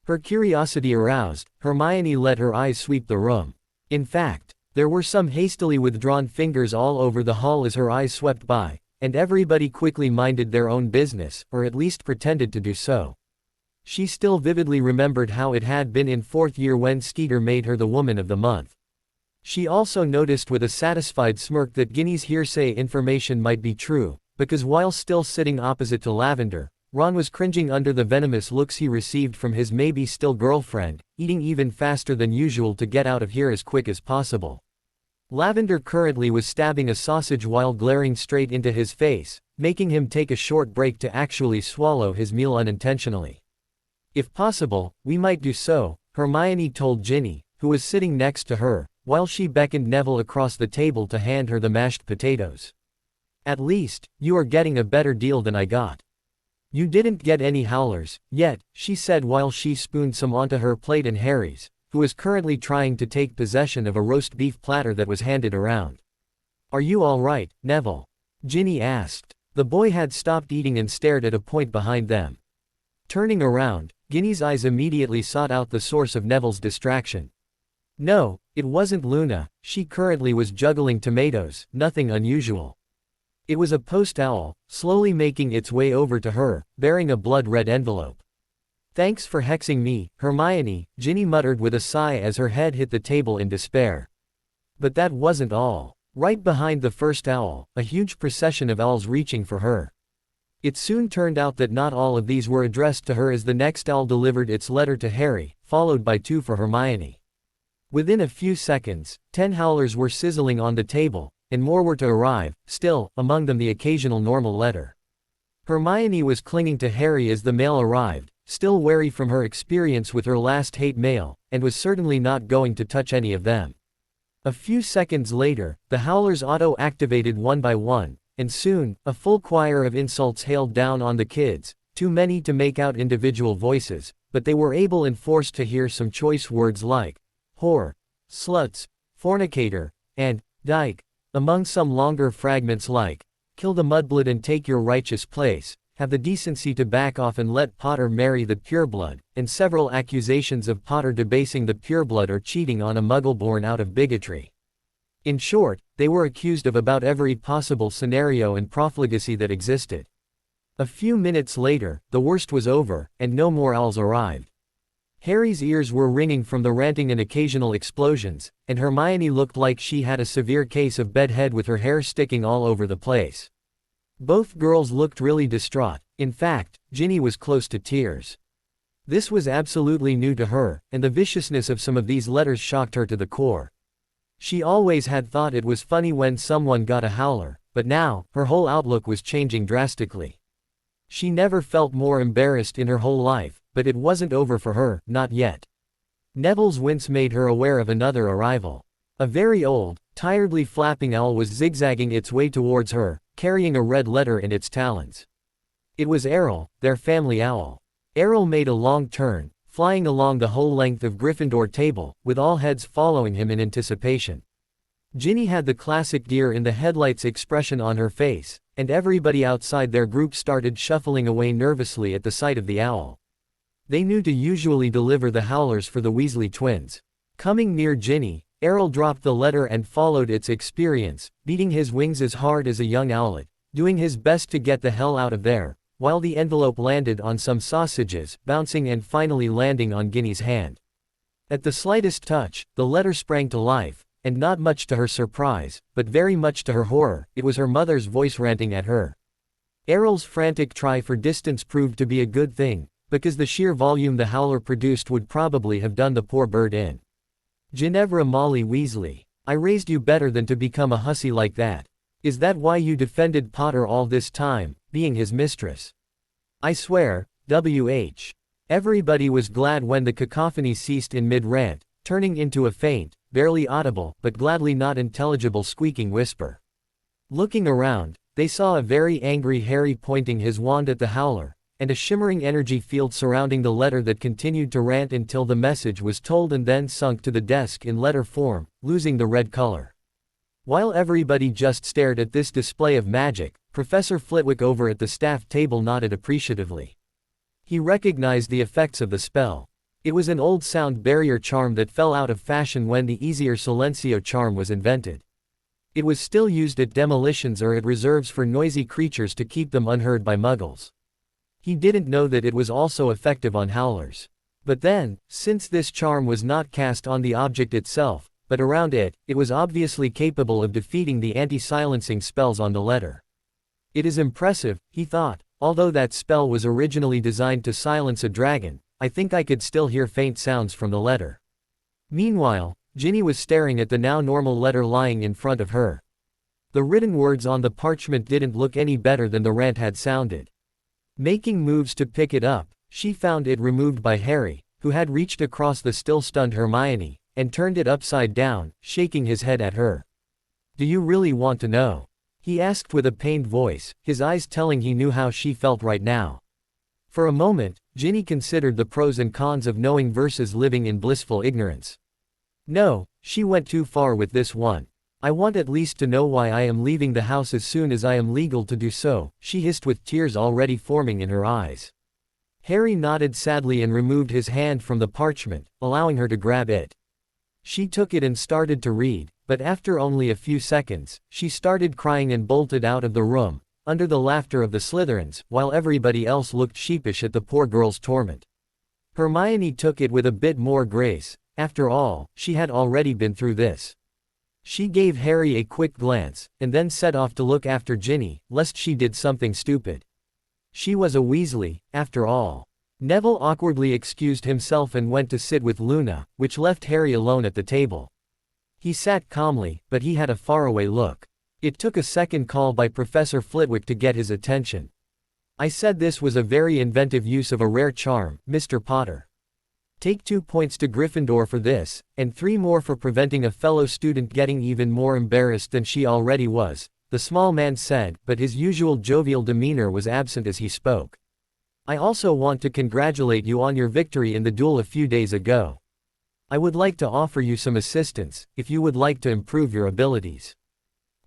Her curiosity aroused, Hermione let her eyes sweep the room. In fact, there were some hastily withdrawn fingers all over the hall as her eyes swept by, and everybody quickly minded their own business, or at least pretended to do so. She still vividly remembered how it had been in fourth year when Skeeter made her the Woman of the Month. She also noticed with a satisfied smirk that Ginny's hearsay information might be true, because while still sitting opposite to Lavender, Ron was cringing under the venomous looks he received from his maybe-still girlfriend, eating even faster than usual to get out of here as quick as possible. Lavender currently was stabbing a sausage while glaring straight into his face, making him take a short break to actually swallow his meal unintentionally. "If possible, we might do so," Hermione told Ginny, who was sitting next to her, while she beckoned Neville across the table to hand her the mashed potatoes. "At least, you are getting a better deal than I got. You didn't get any howlers, yet," she said while she spooned some onto her plate and Harry's, who was currently trying to take possession of a roast beef platter that was handed around. "Are you all right, Neville?" Ginny asked. The boy had stopped eating and stared at a point behind them. Turning around, Ginny's eyes immediately sought out the source of Neville's distraction. No, it wasn't Luna, she currently was juggling tomatoes, nothing unusual. It was a post owl, slowly making its way over to her, bearing a blood-red envelope. "Thanks for hexing me, Hermione," Ginny muttered with a sigh as her head hit the table in despair. But that wasn't all. Right behind the first owl, a huge procession of owls reaching for her. It soon turned out that not all of these were addressed to her as the next owl delivered its letter to Harry, followed by 2 for Hermione. Within a few seconds, 10 howlers were sizzling on the table, and more were to arrive, still, among them the occasional normal letter. Hermione was clinging to Harry as the mail arrived, still wary from her experience with her last hate mail, and was certainly not going to touch any of them. A few seconds later, the howlers auto-activated one by one, and soon, a full choir of insults hailed down on the kids, too many to make out individual voices, but they were able and forced to hear some choice words like whore, sluts, fornicator, and dyke, among some longer fragments like kill the mudblood and take your righteous place, have the decency to back off and let Potter marry the pureblood, and several accusations of Potter debasing the pureblood or cheating on a muggle born out of bigotry. In short, they were accused of about every possible scenario and profligacy that existed. A few minutes later, the worst was over, and no more owls arrived. Harry's ears were ringing from the ranting and occasional explosions, and Hermione looked like she had a severe case of bedhead with her hair sticking all over the place. Both girls looked really distraught. In fact, Ginny was close to tears. This was absolutely new to her, and the viciousness of some of these letters shocked her to the core. She always had thought it was funny when someone got a howler, but now, her whole outlook was changing drastically. She never felt more embarrassed in her whole life, but it wasn't over for her, not yet. Neville's wince made her aware of another arrival. A very old, tiredly flapping owl was zigzagging its way towards her, carrying a red letter in its talons. It was Errol, their family owl. Errol made a long turn, flying along the whole length of Gryffindor table, with all heads following him in anticipation. Ginny had the classic deer in the headlights expression on her face, and everybody outside their group started shuffling away nervously at the sight of the owl. They knew to usually deliver the howlers for the Weasley twins. Coming near Ginny, Errol dropped the letter and followed its experience, beating his wings as hard as a young owlet, doing his best to get the hell out of there, while the envelope landed on some sausages, bouncing and finally landing on Ginny's hand. At the slightest touch, the letter sprang to life, and not much to her surprise, but very much to her horror, it was her mother's voice ranting at her. Errol's frantic try for distance proved to be a good thing, because the sheer volume the howler produced would probably have done the poor bird in. Ginevra Molly Weasley, I raised you better than to become a hussy like that. Is that why you defended Potter all this time, being his mistress? I swear, W.H. Everybody was glad when the cacophony ceased in mid-rant, turning into a faint, barely audible, but gladly not intelligible squeaking whisper. Looking around, they saw a very angry Harry pointing his wand at the howler, and a shimmering energy field surrounding the letter that continued to rant until the message was told and then sunk to the desk in letter form, losing the red color. While everybody just stared at this display of magic, Professor Flitwick over at the staff table nodded appreciatively. He recognized the effects of the spell. It was an old sound barrier charm that fell out of fashion when the easier Silencio charm was invented. It was still used at demolitions or at reserves for noisy creatures to keep them unheard by muggles. He didn't know that it was also effective on howlers. But then, since this charm was not cast on the object itself, but around it, it was obviously capable of defeating the anti-silencing spells on the letter. It is impressive, he thought, although that spell was originally designed to silence a dragon, I think I could still hear faint sounds from the letter. Meanwhile, Ginny was staring at the now normal letter lying in front of her. The written words on the parchment didn't look any better than the rant had sounded. Making moves to pick it up, she found it removed by Harry, who had reached across the still stunned Hermione, and turned it upside down, shaking his head at her. Do you really want to know? He asked with a pained voice, his eyes telling he knew how she felt right now. For a moment, Ginny considered the pros and cons of knowing versus living in blissful ignorance. No, she went too far with this one. I want at least to know why I am leaving the house as soon as I am legal to do so, she hissed with tears already forming in her eyes. Harry nodded sadly and removed his hand from the parchment, allowing her to grab it. She took it and started to read, but after only a few seconds, she started crying and bolted out of the room, under the laughter of the Slytherins, while everybody else looked sheepish at the poor girl's torment. Hermione took it with a bit more grace, after all, she had already been through this. She gave Harry a quick glance, and then set off to look after Ginny, lest she did something stupid. She was a Weasley, after all. Neville awkwardly excused himself and went to sit with Luna, which left Harry alone at the table. He sat calmly, but he had a faraway look. It took a second call by Professor Flitwick to get his attention. I said this was a very inventive use of a rare charm, Mr. Potter. Take 2 points to Gryffindor for this, and 3 more for preventing a fellow student getting even more embarrassed than she already was, the small man said, but his usual jovial demeanor was absent as he spoke. I also want to congratulate you on your victory in the duel a few days ago. I would like to offer you some assistance, if you would like to improve your abilities.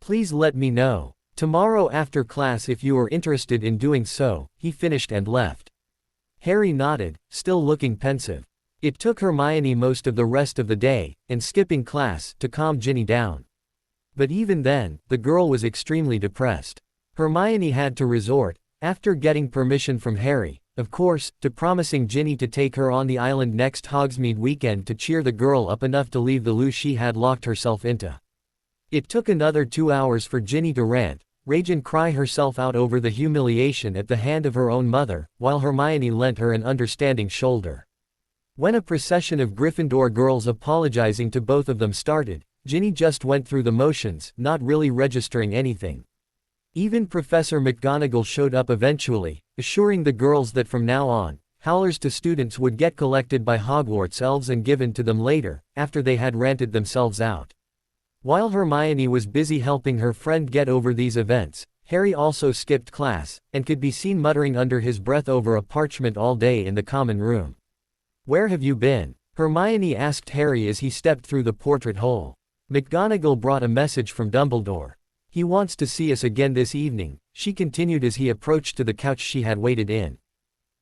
Please let me know tomorrow after class if you are interested in doing so, he finished and left. Harry nodded, still looking pensive. It took Hermione most of the rest of the day, and skipping class, to calm Ginny down. But even then, the girl was extremely depressed. Hermione had to resort, after getting permission from Harry, of course, to promising Ginny to take her on the island next Hogsmeade weekend to cheer the girl up enough to leave the loo she had locked herself into. It took another 2 hours for Ginny to rant, rage and cry herself out over the humiliation at the hand of her own mother, while Hermione lent her an understanding shoulder. When a procession of Gryffindor girls apologizing to both of them started, Ginny just went through the motions, not really registering anything. Even Professor McGonagall showed up eventually, assuring the girls that from now on, howlers to students would get collected by Hogwarts elves and given to them later, after they had ranted themselves out. While Hermione was busy helping her friend get over these events, Harry also skipped class, and could be seen muttering under his breath over a parchment all day in the common room. "Where have you been?" Hermione asked Harry as he stepped through the portrait hole. "McGonagall brought a message from Dumbledore. He wants to see us again this evening," she continued as he approached to the couch she had waited in.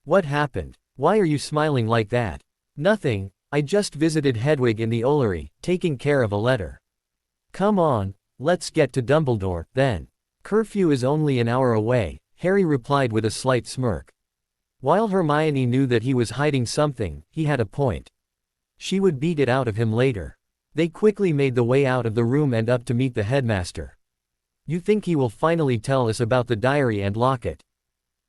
"What happened? Why are you smiling like that?" "Nothing, I just visited Hedwig in the Ollery, taking care of a letter." "Come on, let's get to Dumbledore, then. Curfew is only an hour away," Harry replied with a slight smirk. While Hermione knew that he was hiding something, he had a point. She would beat it out of him later. They quickly made the way out of the room and up to meet the headmaster. "You think he will finally tell us about the diary and locket?"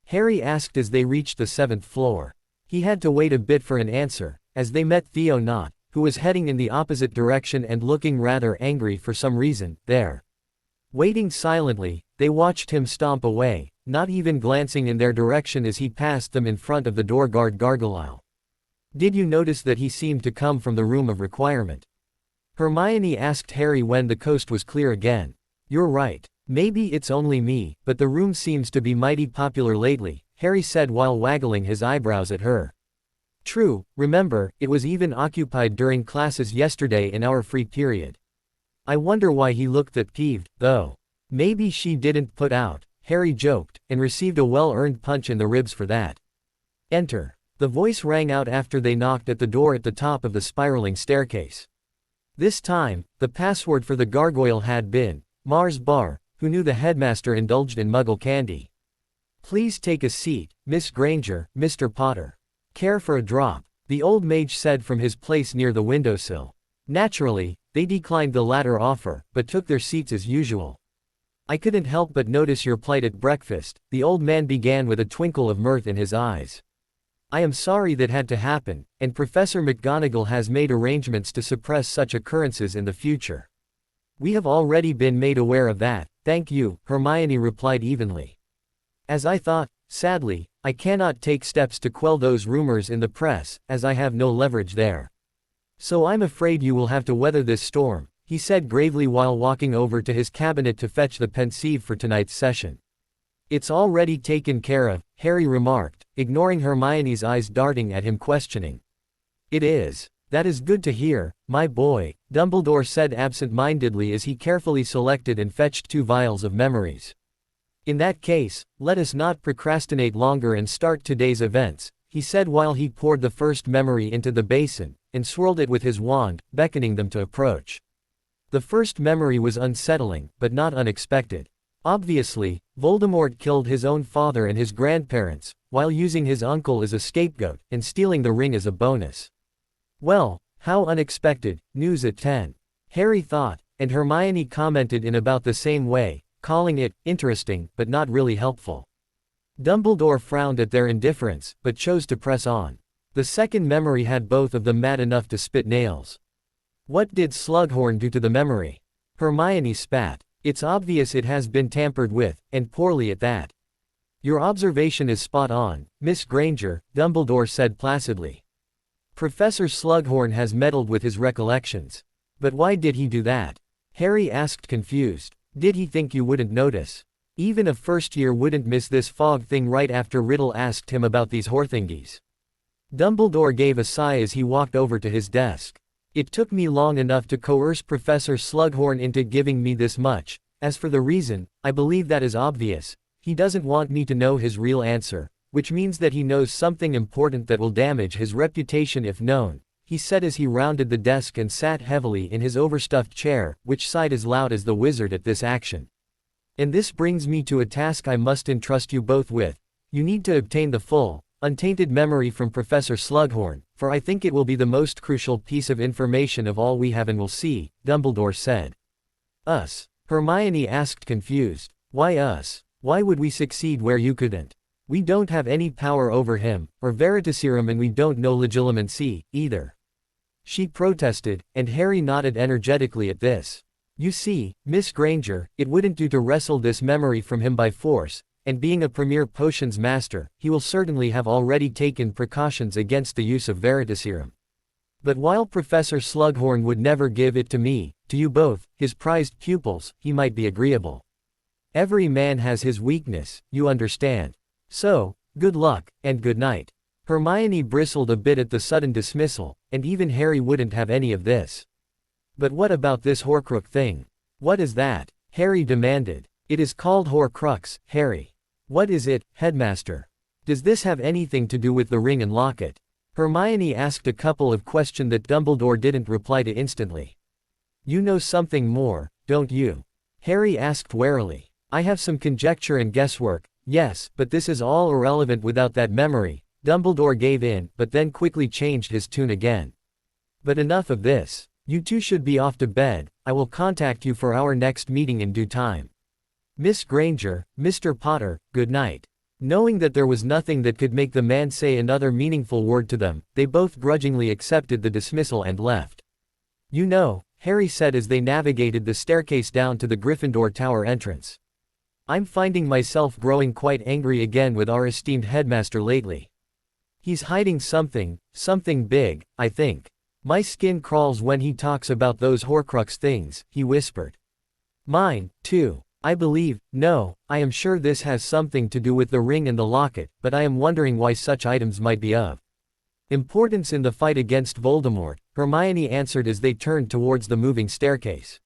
Harry asked as they reached the 7th floor. He had to wait a bit for an answer, as they met Theo Knott, who was heading in the opposite direction and looking rather angry for some reason, there. Waiting silently, they watched him stomp away, not even glancing in their direction as he passed them in front of the door guard Gargoyle. "Did you notice that he seemed to come from the room of requirement?" Hermione asked Harry when the coast was clear again. "You're right. Maybe it's only me, but the room seems to be mighty popular lately," Harry said while waggling his eyebrows at her. "True, remember, it was even occupied during classes yesterday in our free period. I wonder why he looked that peeved, though." "Maybe she didn't put out," Harry joked, and received a well-earned punch in the ribs for that. "Enter." The voice rang out after they knocked at the door at the top of the spiraling staircase. This time, the password for the gargoyle had been Mars Bar, who knew the headmaster indulged in Muggle candy. "Please take a seat, Miss Granger, Mr. Potter. Care for a drop?" the old mage said from his place near the windowsill. Naturally, they declined the latter offer, but took their seats as usual. "I couldn't help but notice your plight at breakfast," the old man began with a twinkle of mirth in his eyes. "I am sorry that had to happen, and Professor McGonagall has made arrangements to suppress such occurrences in the future." "We have already been made aware of that, thank you," Hermione replied evenly. "As I thought, sadly, I cannot take steps to quell those rumors in the press, as I have no leverage there. So I'm afraid you will have to weather this storm," he said gravely while walking over to his cabinet to fetch the pensieve for tonight's session. "It's already taken care of," Harry remarked, ignoring Hermione's eyes darting at him questioning. "It is. That is good to hear, my boy," Dumbledore said absent-mindedly as he carefully selected and fetched 2 vials of memories. "In that case, let us not procrastinate longer and start today's events," he said while he poured the first memory into the basin, and swirled it with his wand, beckoning them to approach. The first memory was unsettling, but not unexpected. Obviously, Voldemort killed his own father and his grandparents, while using his uncle as a scapegoat, and stealing the ring as a bonus. Well, how unexpected, news at 10. Harry thought, and Hermione commented in about the same way, calling it interesting, but not really helpful. Dumbledore frowned at their indifference, but chose to press on. The second memory had both of them mad enough to spit nails. "What did Slughorn do to the memory?" Hermione spat. "It's obvious it has been tampered with, and poorly at that." "Your observation is spot on, Miss Granger," Dumbledore said placidly. "Professor Slughorn has meddled with his recollections. But why did he do that?" Harry asked confused. "Did he think you wouldn't notice? Even a first year wouldn't miss this fog thing right after Riddle asked him about these Horthingies." Dumbledore gave a sigh as he walked over to his desk. "It took me long enough to coerce Professor Slughorn into giving me this much. As for the reason, I believe that is obvious. He doesn't want me to know his real answer, which means that he knows something important that will damage his reputation if known," he said as he rounded the desk and sat heavily in his overstuffed chair, which sighed as loud as the wizard at this action. "And this brings me to a task I must entrust you both with. You need to obtain the full, untainted memory from Professor Slughorn, for I think it will be the most crucial piece of information of all we have and will see," Dumbledore said. "Us?" Hermione asked confused. "Why us? Why would we succeed where you couldn't? We don't have any power over him, or Veritaserum, and we don't know Legilimency, either." She protested, and Harry nodded energetically at this. "You see, Miss Granger, it wouldn't do to wrestle this memory from him by force, and being a premier potions master, he will certainly have already taken precautions against the use of Veritaserum. But while Professor Slughorn would never give it to me, to you both, his prized pupils, he might be agreeable." Every man has his weakness, you understand. So, good luck, and good night. Hermione bristled a bit at the sudden dismissal, and even Harry wouldn't have any of this. But what about this Horcrux thing? What is that? Harry demanded. It is called Horcrux, Harry. What is it, Headmaster? Does this have anything to do with the ring and locket? Hermione asked a couple of questions that Dumbledore didn't reply to instantly. You know something more, don't you? Harry asked warily. I have some conjecture and guesswork, yes, but this is all irrelevant without that memory. Dumbledore gave in, but then quickly changed his tune again. But enough of this. You two should be off to bed. I will contact you for our next meeting in due time. Miss Granger, Mr. Potter, good night. Knowing that there was nothing that could make the man say another meaningful word to them, they both grudgingly accepted the dismissal and left. You know, Harry said as they navigated the staircase down to the Gryffindor Tower entrance. I'm finding myself growing quite angry again with our esteemed headmaster lately. He's hiding something big, I think. My skin crawls when he talks about those Horcrux things, he whispered. Mine, too. I believe, no, I am sure this has something to do with the ring and the locket, but I am wondering why such items might be of importance in the fight against Voldemort, Hermione answered as they turned towards the moving staircase.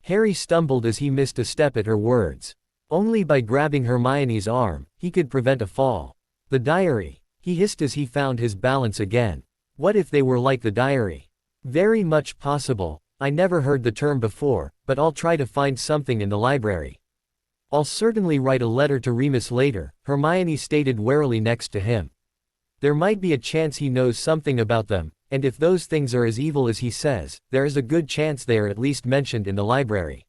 Harry stumbled as he missed a step at her words. Only by grabbing Hermione's arm, he could prevent a fall. The diary, he hissed as he found his balance again. What if they were like the diary? Very much possible. I never heard the term before, but I'll try to find something in the library. I'll certainly write a letter to Remus later, Hermione stated warily next to him. There might be a chance he knows something about them, and if those things are as evil as he says, there is a good chance they are at least mentioned in the library.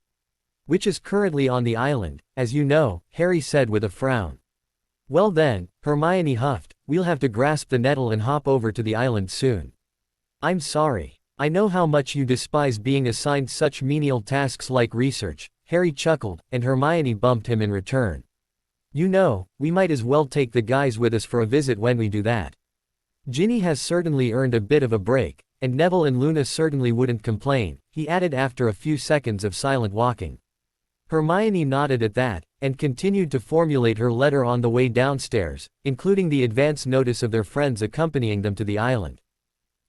Which is currently on the island, as you know, Harry said with a frown. Well then, Hermione huffed, we'll have to grasp the nettle and hop over to the island soon. I'm sorry. I know how much you despise being assigned such menial tasks like research, Harry chuckled, and Hermione bumped him in return. You know, we might as well take the guys with us for a visit when we do that. Ginny has certainly earned a bit of a break, and Neville and Luna certainly wouldn't complain, he added after a few seconds of silent walking. Hermione nodded at that, and continued to formulate her letter on the way downstairs, including the advance notice of their friends accompanying them to the island.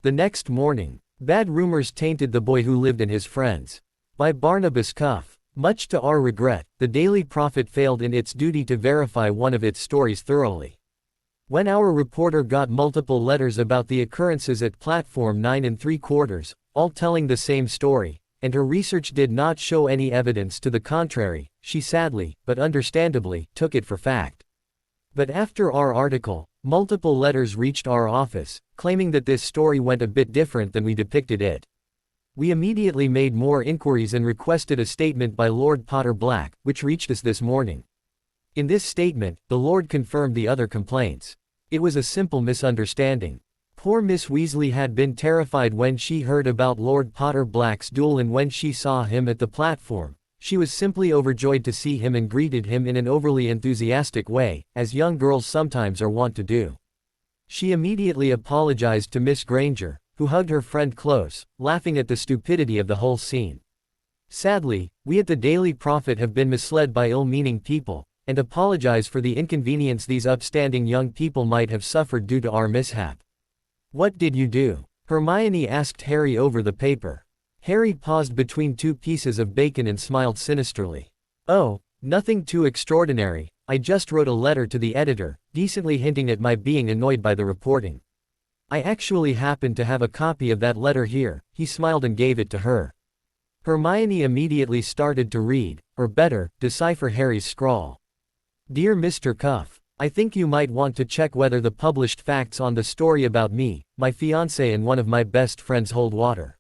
The next morning, bad rumors tainted The Boy Who Lived in His Friends. By Barnabas Cuff. Much to our regret, the Daily Prophet failed in its duty to verify one of its stories thoroughly. When our reporter got multiple letters about the occurrences at Platform 9 3/4, all telling the same story, and her research did not show any evidence to the contrary, she sadly, but understandably, took it for fact. But after our article, multiple letters reached our office, claiming that this story went a bit different than we depicted it. We immediately made more inquiries and requested a statement by Lord Potter Black, which reached us this morning. In this statement, the Lord confirmed the other complaints. It was a simple misunderstanding. Poor Miss Weasley had been terrified when she heard about Lord Potter Black's duel, and when she saw him at the platform, she was simply overjoyed to see him and greeted him in an overly enthusiastic way, as young girls sometimes are wont to do. She immediately apologized to Miss Granger, who hugged her friend close, laughing at the stupidity of the whole scene. Sadly, we at the Daily Prophet have been misled by ill-meaning people, and apologize for the inconvenience these upstanding young people might have suffered due to our mishap. What did you do? Hermione asked Harry over the paper. Harry paused between two pieces of bacon and smiled sinisterly. Oh, nothing too extraordinary, I just wrote a letter to the editor, decently hinting at my being annoyed by the reporting. I actually happen to have a copy of that letter here, he smiled and gave it to her. Hermione immediately started to read, or better, decipher Harry's scrawl. Dear Mr. Cuff, I think you might want to check whether the published facts on the story about me, my fiancé and one of my best friends hold water.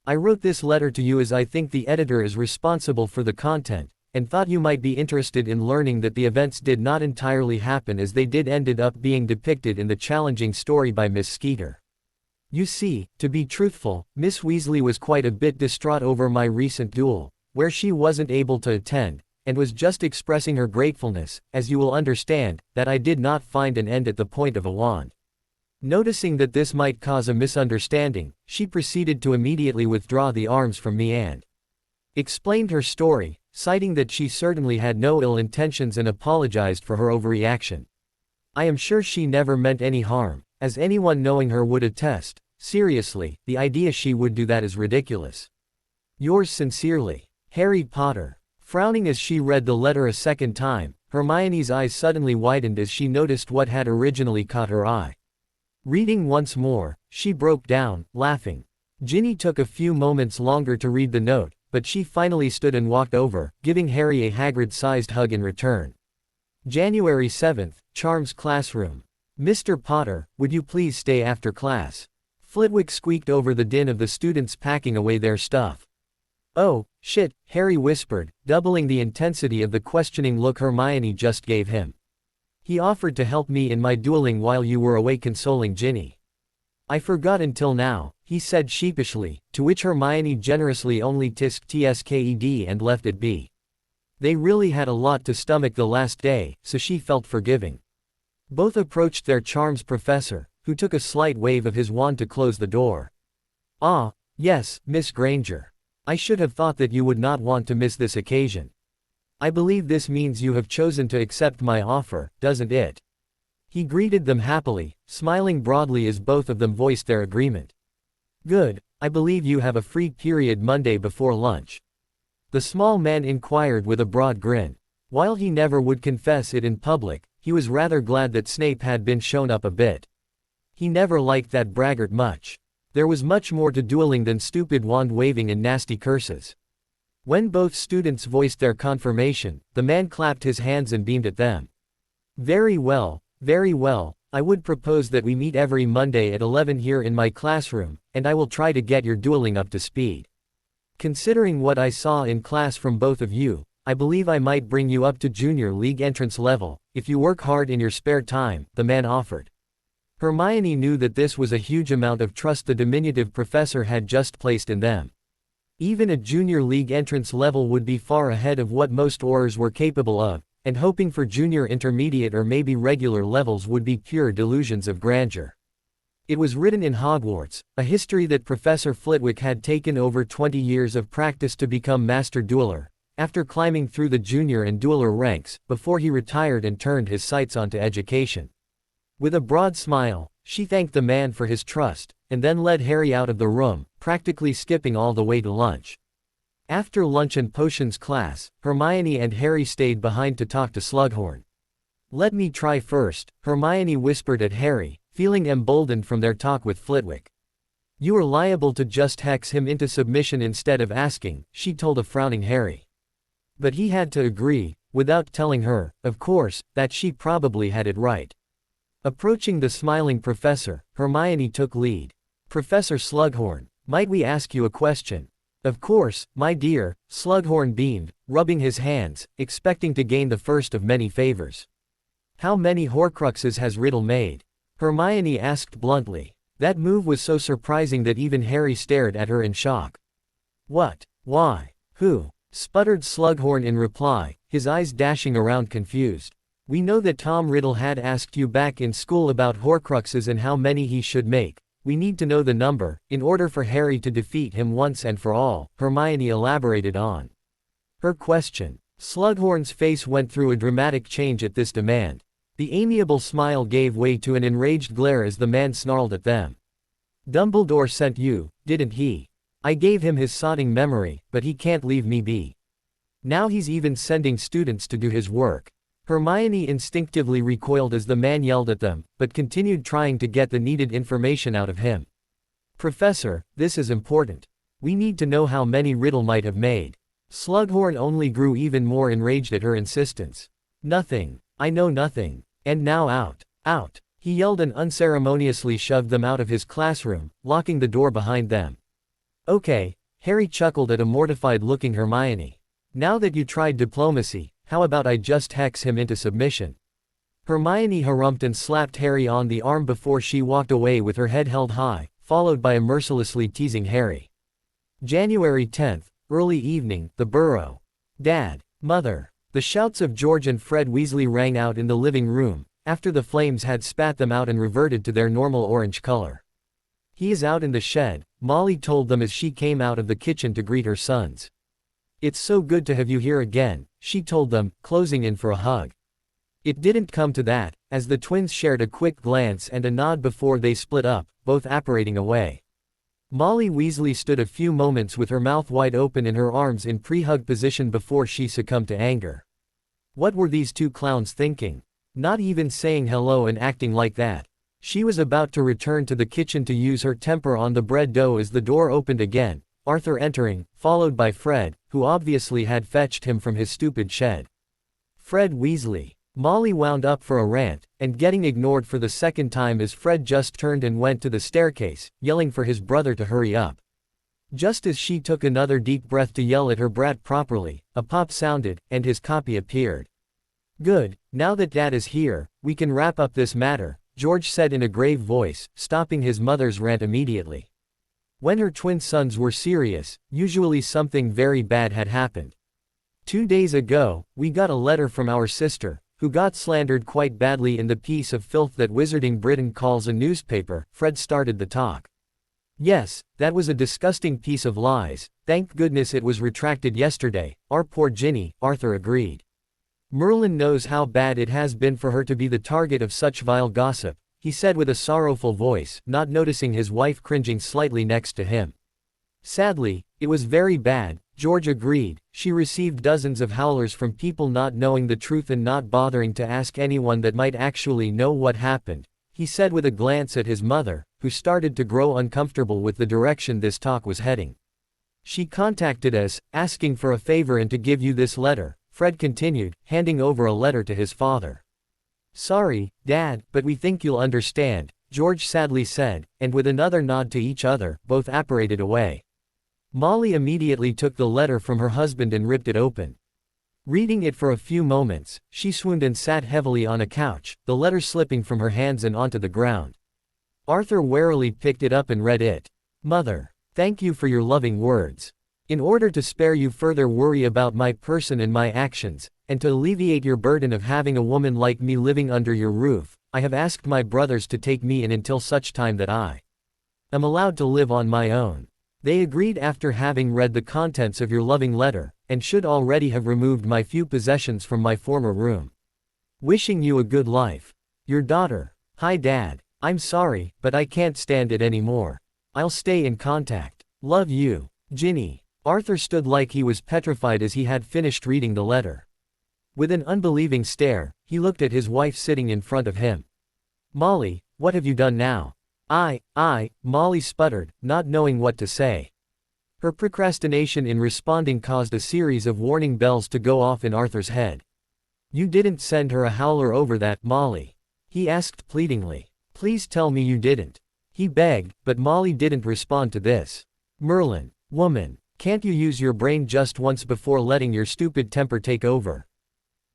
I wrote this letter to you as I think the editor is responsible for the content, and thought you might be interested in learning that the events did not entirely happen as they did ended up being depicted in the challenging story by Miss Skeeter. You see, to be truthful, Miss Weasley was quite a bit distraught over my recent duel, where she wasn't able to attend, and was just expressing her gratefulness, as you will understand, that I did not find an end at the point of a wand. Noticing that this might cause a misunderstanding, she proceeded to immediately withdraw the arms from me and explained her story, citing that she certainly had no ill intentions and apologized for her overreaction. I am sure she never meant any harm, as anyone knowing her would attest. Seriously, the idea she would do that is ridiculous. Yours sincerely, Harry Potter. Frowning as she read the letter a second time, Hermione's eyes suddenly widened as she noticed what had originally caught her eye. Reading once more, she broke down, laughing. Ginny took a few moments longer to read the note, but she finally stood and walked over, giving Harry a Hagrid-sized hug in return. January 7th, Charms Classroom. Mr. Potter, would you please stay after class? Flitwick squeaked over the din of the students packing away their stuff. Oh, shit, Harry whispered, doubling the intensity of the questioning look Hermione just gave him. He offered to help me in my dueling while you were away consoling Ginny. I forgot until now, he said sheepishly, to which Hermione generously only tisked tsked and left it be. They really had a lot to stomach the last day, so she felt forgiving. Both approached their charms professor, who took a slight wave of his wand to close the door. Ah, yes, Miss Granger. I should have thought that you would not want to miss this occasion. I believe this means you have chosen to accept my offer, doesn't it? He greeted them happily, smiling broadly as both of them voiced their agreement. Good, I believe you have a free period Monday before lunch. The small man inquired with a broad grin. While he never would confess it in public, he was rather glad that Snape had been shown up a bit. He never liked that braggart much. There was much more to dueling than stupid wand-waving and nasty curses. When both students voiced their confirmation, the man clapped his hands and beamed at them. Very well, I would propose that we meet every Monday at 11 here in my classroom, and I will try to get your dueling up to speed. Considering what I saw in class from both of you, I believe I might bring you up to junior league entrance level, if you work hard in your spare time, the man offered. Hermione knew that this was a huge amount of trust the diminutive professor had just placed in them. Even a junior league entrance level would be far ahead of what most Aurors were capable of, and hoping for junior intermediate or maybe regular levels would be pure delusions of grandeur. It was written in Hogwarts, a history that Professor Flitwick had taken over 20 years of practice to become Master Dueler, after climbing through the junior and dueler ranks, before he retired and turned his sights onto education. With a broad smile, she thanked the man for his trust, and then led Harry out of the room, practically skipping all the way to lunch. After lunch and potions class, Hermione and Harry stayed behind to talk to Slughorn. Let me try first, Hermione whispered at Harry, feeling emboldened from their talk with Flitwick. You are liable to just hex him into submission instead of asking, she told a frowning Harry. But he had to agree, without telling her, of course, that she probably had it right. Approaching the smiling professor, Hermione took lead. Professor Slughorn, might we ask you a question? Of course, my dear, Slughorn beamed, rubbing his hands, expecting to gain the first of many favors. How many Horcruxes has Riddle made? Hermione asked bluntly. That move was so surprising that even Harry stared at her in shock. What? Why? Who? Sputtered Slughorn in reply, his eyes dashing around confused. We know that Tom Riddle had asked you back in school about Horcruxes and how many he should make. We need to know the number, in order for Harry to defeat him once and for all, Hermione elaborated on her question. Slughorn's face went through a dramatic change at this demand. The amiable smile gave way to an enraged glare as the man snarled at them. Dumbledore sent you, didn't he? I gave him his sodding memory, but he can't leave me be. Now he's even sending students to do his work. Hermione instinctively recoiled as the man yelled at them, but continued trying to get the needed information out of him. Professor, this is important. We need to know how many Riddle might have made. Slughorn only grew even more enraged at her insistence. Nothing. I know nothing. And now out. Out. He yelled and unceremoniously shoved them out of his classroom, locking the door behind them. Okay, Harry chuckled at a mortified-looking Hermione. Now that you tried diplomacy, how about I just hex him into submission? Hermione harumphed and slapped Harry on the arm before she walked away with her head held high, followed by a mercilessly teasing Harry. January 10th, early evening, the Burrow. Dad, Mother. The shouts of George and Fred Weasley rang out in the living room, after the flames had spat them out and reverted to their normal orange color. He is out in the shed, Molly told them as she came out of the kitchen to greet her sons. It's so good to have you here again, she told them, closing in for a hug. It didn't come to that, as the twins shared a quick glance and a nod before they split up, both apparating away. Molly Weasley stood a few moments with her mouth wide open in her arms in pre-hug position before she succumbed to anger. What were these two clowns thinking? Not even saying hello and acting like that. She was about to return to the kitchen to use her temper on the bread dough as the door opened again, Arthur entering, followed by Fred, who obviously had fetched him from his stupid shed. Fred Weasley. Molly wound up for a rant, and getting ignored for the second time as Fred just turned and went to the staircase, yelling for his brother to hurry up. Just as she took another deep breath to yell at her brat properly, a pop sounded, and his copy appeared. Good, now that Dad is here, we can wrap up this matter, George said in a grave voice, stopping his mother's rant immediately. When her twin sons were serious, usually something very bad had happened. 2 days ago, we got a letter from our sister, who got slandered quite badly in the piece of filth that Wizarding Britain calls a newspaper. Fred started the talk. Yes, that was a disgusting piece of lies, thank goodness it was retracted yesterday, our poor Ginny, Arthur agreed. Merlin knows how bad it has been for her to be the target of such vile gossip, he said with a sorrowful voice, not noticing his wife cringing slightly next to him. Sadly, it was very bad, George agreed. She received dozens of howlers from people not knowing the truth and not bothering to ask anyone that might actually know what happened, he said with a glance at his mother, who started to grow uncomfortable with the direction this talk was heading. She contacted us, asking for a favor and to give you this letter, Fred continued, handing over a letter to his father. Sorry, Dad, but we think you'll understand, George sadly said, and with another nod to each other, both apparated away. Molly immediately took the letter from her husband and ripped it open. Reading it for a few moments, she swooned and sat heavily on a couch, the letter slipping from her hands and onto the ground. Arthur warily picked it up and read it. Mother, thank you for your loving words. In order to spare you further worry about my person and my actions, and to alleviate your burden of having a woman like me living under your roof, I have asked my brothers to take me in until such time that I am allowed to live on my own. They agreed after having read the contents of your loving letter, and should already have removed my few possessions from my former room. Wishing you a good life. Your daughter. Hi Dad, I'm sorry, but I can't stand it anymore. I'll stay in contact. Love you, Ginny. Arthur stood like he was petrified as he had finished reading the letter. With an unbelieving stare, he looked at his wife sitting in front of him. Molly, what have you done now? Molly sputtered, not knowing what to say. Her procrastination in responding caused a series of warning bells to go off in Arthur's head. You didn't send her a howler over that, Molly? He asked pleadingly. Please tell me you didn't. He begged, but Molly didn't respond to this. Merlin, woman, can't you use your brain just once before letting your stupid temper take over?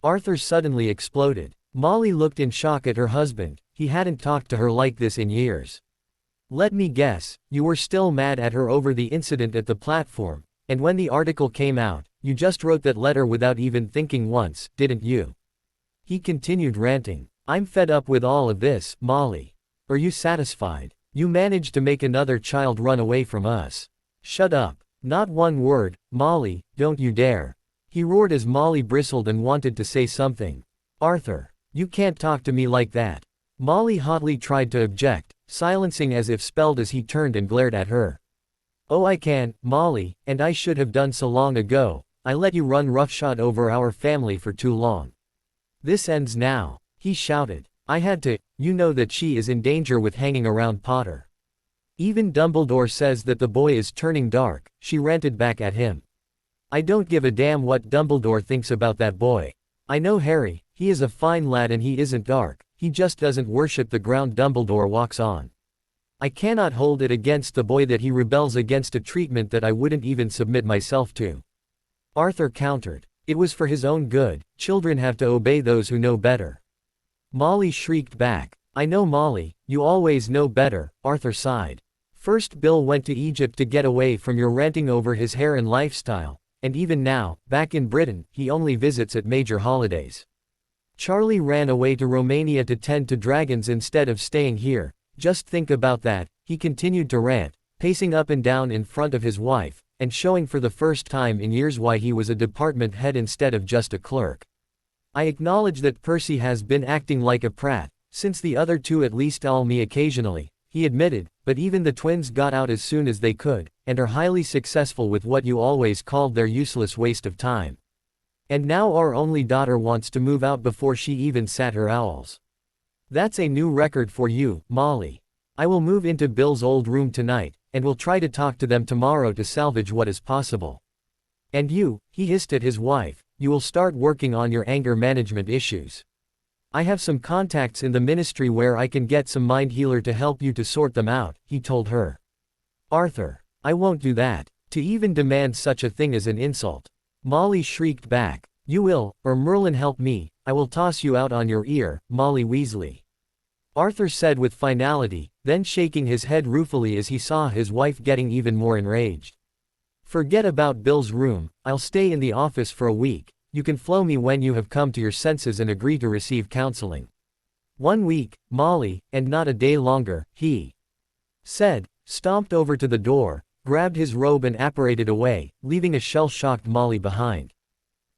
Arthur suddenly exploded. Molly looked in shock at her husband, he hadn't talked to her like this in years. Let me guess, you were still mad at her over the incident at the platform, and when the article came out, you just wrote that letter without even thinking once, didn't you? He continued ranting. I'm fed up with all of this, Molly. Are you satisfied? You managed to make another child run away from us. Shut up. Not one word, Molly, don't you dare. He roared as Molly bristled and wanted to say something. Arthur, you can't talk to me like that. Molly hotly tried to object, silencing as if spelled as he turned and glared at her. Oh I can, Molly, and I should have done so long ago. I let you run roughshod over our family for too long. This ends now, he shouted. I had to, you know that she is in danger with hanging around Potter. Even Dumbledore says that the boy is turning dark, she ranted back at him. I don't give a damn what Dumbledore thinks about that boy. I know Harry, he is a fine lad and he isn't dark, he just doesn't worship the ground Dumbledore walks on. I cannot hold it against the boy that he rebels against a treatment that I wouldn't even submit myself to. Arthur countered. It was for his own good, children have to obey those who know better. Molly shrieked back. I know Molly, you always know better, Arthur sighed. First Bill went to Egypt to get away from your ranting over his hair and lifestyle, and even now, back in Britain, he only visits at major holidays. Charlie ran away to Romania to tend to dragons instead of staying here, just think about that, he continued to rant, pacing up and down in front of his wife, and showing for the first time in years why he was a department head instead of just a clerk. I acknowledge that Percy has been acting like a prat, since the other two at least awl me occasionally, he admitted, but even the twins got out as soon as they could, and are highly successful with what you always called their useless waste of time. And now our only daughter wants to move out before she even sat her owls. That's a new record for you, Molly. I will move into Bill's old room tonight, and will try to talk to them tomorrow to salvage what is possible. And you, he hissed at his wife, you will start working on your anger management issues. I have some contacts in the ministry where I can get some mind healer to help you to sort them out, he told her. Arthur, I won't do that. To even demand such a thing is an insult. Molly shrieked back. You will, or Merlin help me, I will toss you out on your ear, Molly Weasley. Arthur said with finality, then shaking his head ruefully as he saw his wife getting even more enraged. Forget about Bill's room, I'll stay in the office for a week. You can flow me when you have come to your senses and agree to receive counseling. 1 week, Molly, and not a day longer, he said, stomped over to the door, grabbed his robe and apparated away, leaving a shell-shocked Molly behind.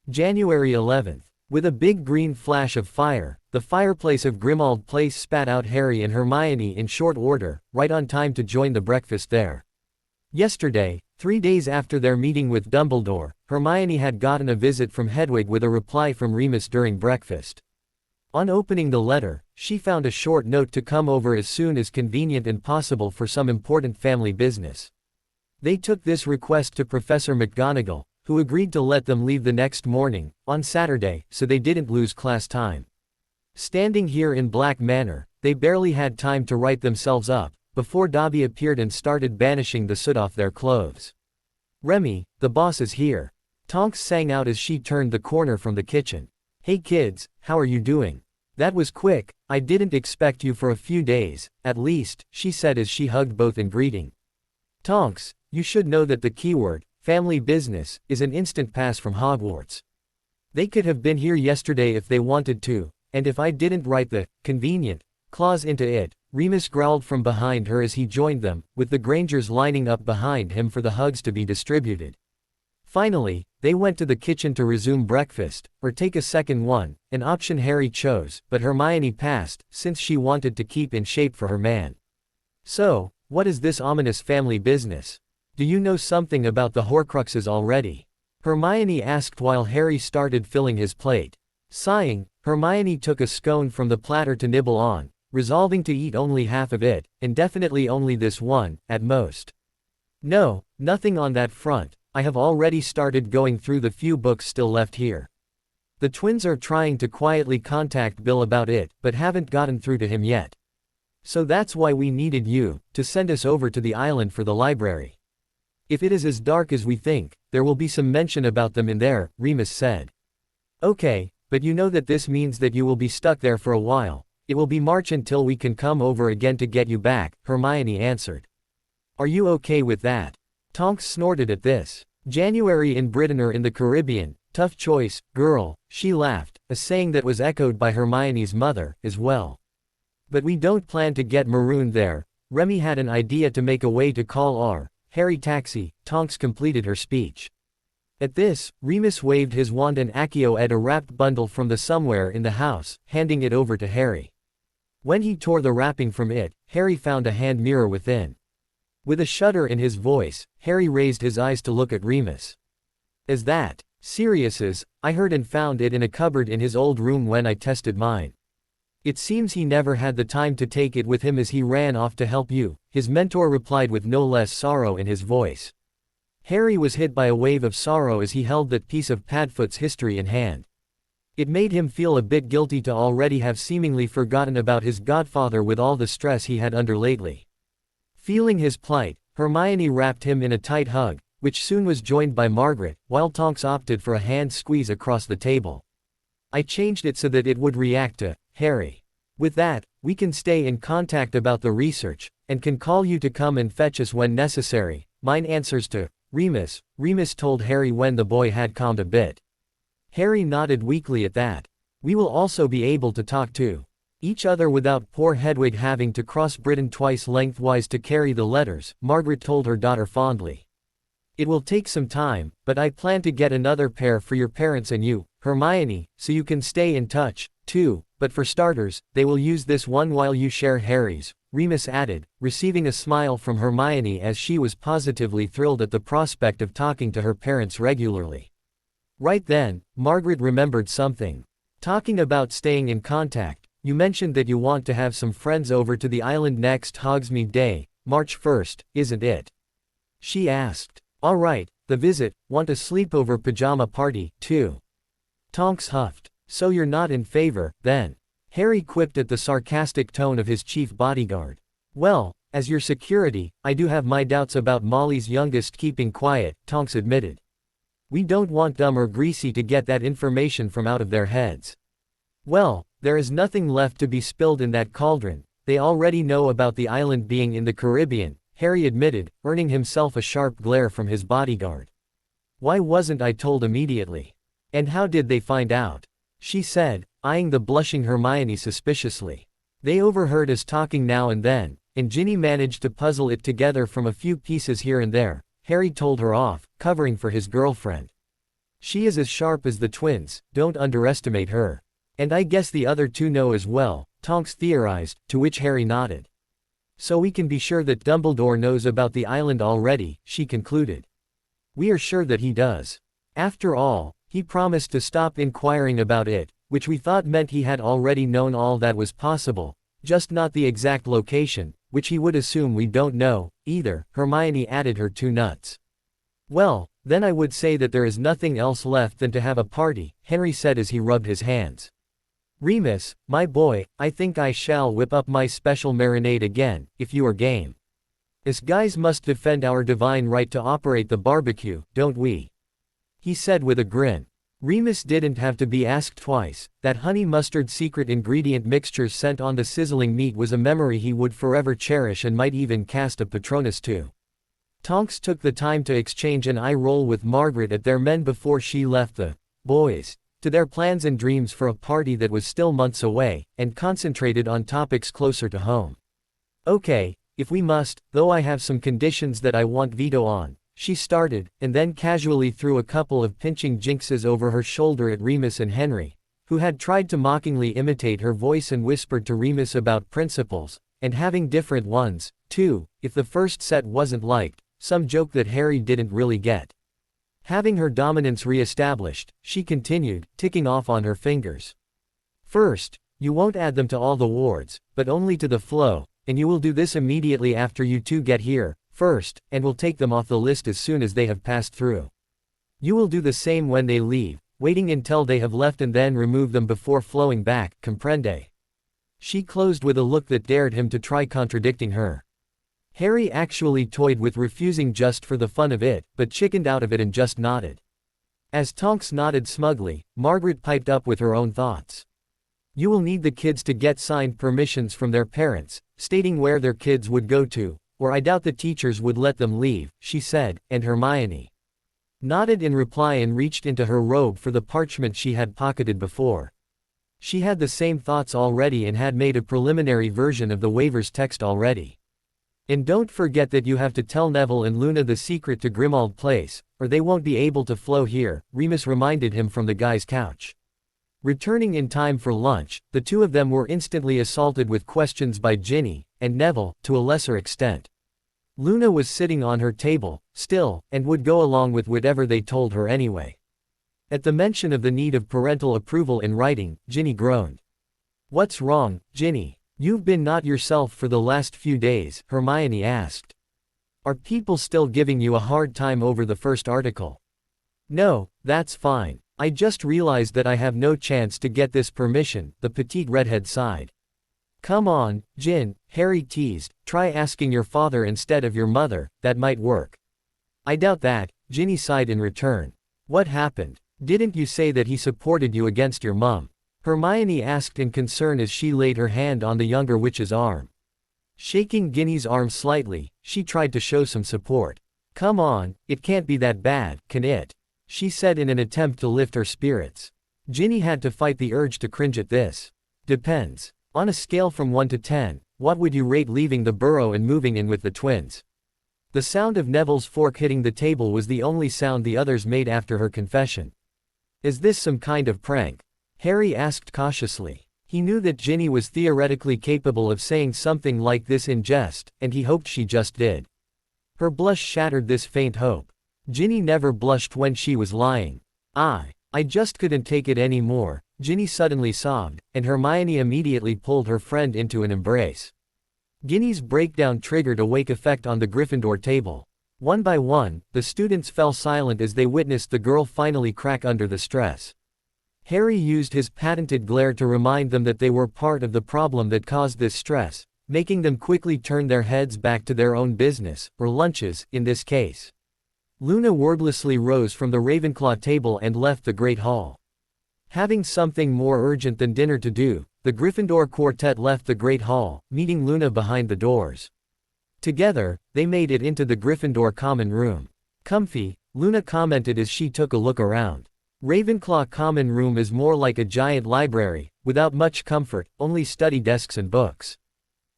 January 11th. With a big green flash of fire, the fireplace of Grimmauld Place spat out Harry and Hermione in short order, right on time to join the breakfast there. Yesterday, 3 days after their meeting with Dumbledore, Hermione had gotten a visit from Hedwig with a reply from Remus during breakfast. On opening the letter, she found a short note to come over as soon as convenient and possible for some important family business. They took this request to Professor McGonagall, who agreed to let them leave the next morning, on Saturday, so they didn't lose class time. Standing here in Black Manor, they barely had time to write themselves up, before Dobby appeared and started banishing the soot off their clothes. Remy, the boss is here. Tonks sang out as she turned the corner from the kitchen. Hey kids, how are you doing? That was quick, I didn't expect you for a few days, at least, she said as she hugged both in greeting. Tonks, you should know that the keyword, family business, is an instant pass from Hogwarts. They could have been here yesterday if they wanted to, and if I didn't write the convenient clause into it, Remus growled from behind her as he joined them, with the Grangers lining up behind him for the hugs to be distributed. Finally, they went to the kitchen to resume breakfast, or take a second one, an option Harry chose, but Hermione passed, since she wanted to keep in shape for her man. So, what is this ominous family business? Do you know something about the Horcruxes already? Hermione asked while Harry started filling his plate. Sighing, Hermione took a scone from the platter to nibble on, resolving to eat only half of it, and definitely only this one, at most. No, nothing on that front, I have already started going through the few books still left here. The twins are trying to quietly contact Bill about it, but haven't gotten through to him yet. So that's why we needed you, to send us over to the island for the library. If it is as dark as we think, there will be some mention about them in there, Remus said. Okay, but you know that this means that you will be stuck there for a while. It will be March until we can come over again to get you back, Hermione answered. Are you okay with that? Tonks snorted at this. January in Britain or in the Caribbean, tough choice, girl, she laughed, a saying that was echoed by Hermione's mother, as well. But we don't plan to get marooned there. Remy had an idea to make a way to call our Harry taxi, Tonks completed her speech. At this, Remus waved his wand and Accio ed a wrapped bundle from the somewhere in the house, handing it over to Harry. When he tore the wrapping from it, Harry found a hand mirror within. With a shudder in his voice, Harry raised his eyes to look at Remus. Is that Sirius's? I heard and found it in a cupboard in his old room when I tested mine. It seems he never had the time to take it with him as he ran off to help you, his mentor replied with no less sorrow in his voice. Harry was hit by a wave of sorrow as he held that piece of Padfoot's history in hand. It made him feel a bit guilty to already have seemingly forgotten about his godfather with all the stress he had under lately. Feeling his plight, Hermione wrapped him in a tight hug, which soon was joined by Margaret, while Tonks opted for a hand squeeze across the table. I changed it so that it would react to Harry. With that, we can stay in contact about the research, and can call you to come and fetch us when necessary. Mine answers to Remus, Remus told Harry when the boy had calmed a bit. Harry nodded weakly at that. We will also be able to talk to each other without poor Hedwig having to cross Britain twice lengthwise to carry the letters, Margaret told her daughter fondly. It will take some time, but I plan to get another pair for your parents and you, Hermione, so you can stay in touch, too, but for starters, they will use this one while you share Harry's, Remus added, receiving a smile from Hermione as she was positively thrilled at the prospect of talking to her parents regularly. Right then, Margaret remembered something. Talking about staying in contact, you mentioned that you want to have some friends over to the island next Hogsmeade Day, March 1st, isn't it? She asked. Alright, the visit, want a sleepover pajama party, too. Tonks huffed. So you're not in favor, then? Harry quipped at the sarcastic tone of his chief bodyguard. Well, as your security, I do have my doubts about Molly's youngest keeping quiet, Tonks admitted. We don't want Dumb or Greasy to get that information from out of their heads. Well, there is nothing left to be spilled in that cauldron, they already know about the island being in the Caribbean, Harry admitted, earning himself a sharp glare from his bodyguard. Why wasn't I told immediately? And how did they find out? She said, eyeing the blushing Hermione suspiciously. They overheard us talking now and then, and Ginny managed to puzzle it together from a few pieces here and there. Harry told her off, covering for his girlfriend. She is as sharp as the twins, don't underestimate her. And I guess the other two know as well, Tonks theorized, to which Harry nodded. So we can be sure that Dumbledore knows about the island already, she concluded. We are sure that he does. After all, he promised to stop inquiring about it, which we thought meant he had already known all that was possible, just not the exact location, which he would assume we don't know, either, Hermione added her two nuts. Well, then I would say that there is nothing else left than to have a party, Henry said as he rubbed his hands. Remus, my boy, I think I shall whip up my special marinade again, if you are game. Us guys must defend our divine right to operate the barbecue, don't we? He said with a grin. Remus didn't have to be asked twice, that honey mustard secret ingredient mixture sent on the sizzling meat was a memory he would forever cherish and might even cast a Patronus to. Tonks took the time to exchange an eye roll with Margaret at their men before she left the boys to their plans and dreams for a party that was still months away, and concentrated on topics closer to home. Okay, if we must, though I have some conditions that I want veto on, she started, and then casually threw a couple of pinching jinxes over her shoulder at Remus and Henry, who had tried to mockingly imitate her voice and whispered to Remus about principles, and having different ones, too, if the first set wasn't liked, some joke that Harry didn't really get. Having her dominance re-established, she continued, ticking off on her fingers. First, you won't add them to all the wards, but only to the flow, and you will do this immediately after you two get here, first, and will take them off the list as soon as they have passed through. You will do the same when they leave, waiting until they have left and then remove them before flowing back, comprende? She closed with a look that dared him to try contradicting her. Harry actually toyed with refusing just for the fun of it, but chickened out of it and just nodded. As Tonks nodded smugly, Margaret piped up with her own thoughts. You will need the kids to get signed permissions from their parents, stating where their kids would go to, or I doubt the teachers would let them leave, she said, and Hermione nodded in reply and reached into her robe for the parchment she had pocketed before. She had the same thoughts already and had made a preliminary version of the waivers text already. And don't forget that you have to tell Neville and Luna the secret to Grimmauld Place, or they won't be able to flow here, Remus reminded him from the guy's couch. Returning in time for lunch, the two of them were instantly assaulted with questions by Ginny, and Neville, to a lesser extent. Luna was sitting on her table, still, and would go along with whatever they told her anyway. At the mention of the need of parental approval in writing, Ginny groaned. What's wrong, Ginny? You've been not yourself for the last few days, Hermione asked. Are people still giving you a hard time over the first article? No, that's fine. I just realized that I have no chance to get this permission, the petite redhead sighed. Come on, Gin, Harry teased, try asking your father instead of your mother, that might work. I doubt that, Ginny sighed in return. What happened? Didn't you say that he supported you against your mum? Hermione asked in concern as she laid her hand on the younger witch's arm. Shaking Ginny's arm slightly, she tried to show some support. Come on, it can't be that bad, can it? She said in an attempt to lift her spirits. Ginny had to fight the urge to cringe at this. Depends. On a scale from 1 to 10, what would you rate leaving the burrow and moving in with the twins? The sound of Neville's fork hitting the table was the only sound the others made after her confession. Is this some kind of prank? Harry asked cautiously. He knew that Ginny was theoretically capable of saying something like this in jest, and he hoped she just did. Her blush shattered this faint hope. Ginny never blushed when she was lying. I just couldn't take it anymore, Ginny suddenly sobbed, and Hermione immediately pulled her friend into an embrace. Ginny's breakdown triggered a wake effect on the Gryffindor table. One by one, the students fell silent as they witnessed the girl finally crack under the stress. Harry used his patented glare to remind them that they were part of the problem that caused this stress, making them quickly turn their heads back to their own business, or lunches, in this case. Luna wordlessly rose from the Ravenclaw table and left the Great Hall. Having something more urgent than dinner to do, the Gryffindor quartet left the Great Hall, meeting Luna behind the doors. Together, they made it into the Gryffindor common room. Comfy, Luna commented as she took a look around. Ravenclaw common room is more like a giant library, without much comfort, only study desks and books.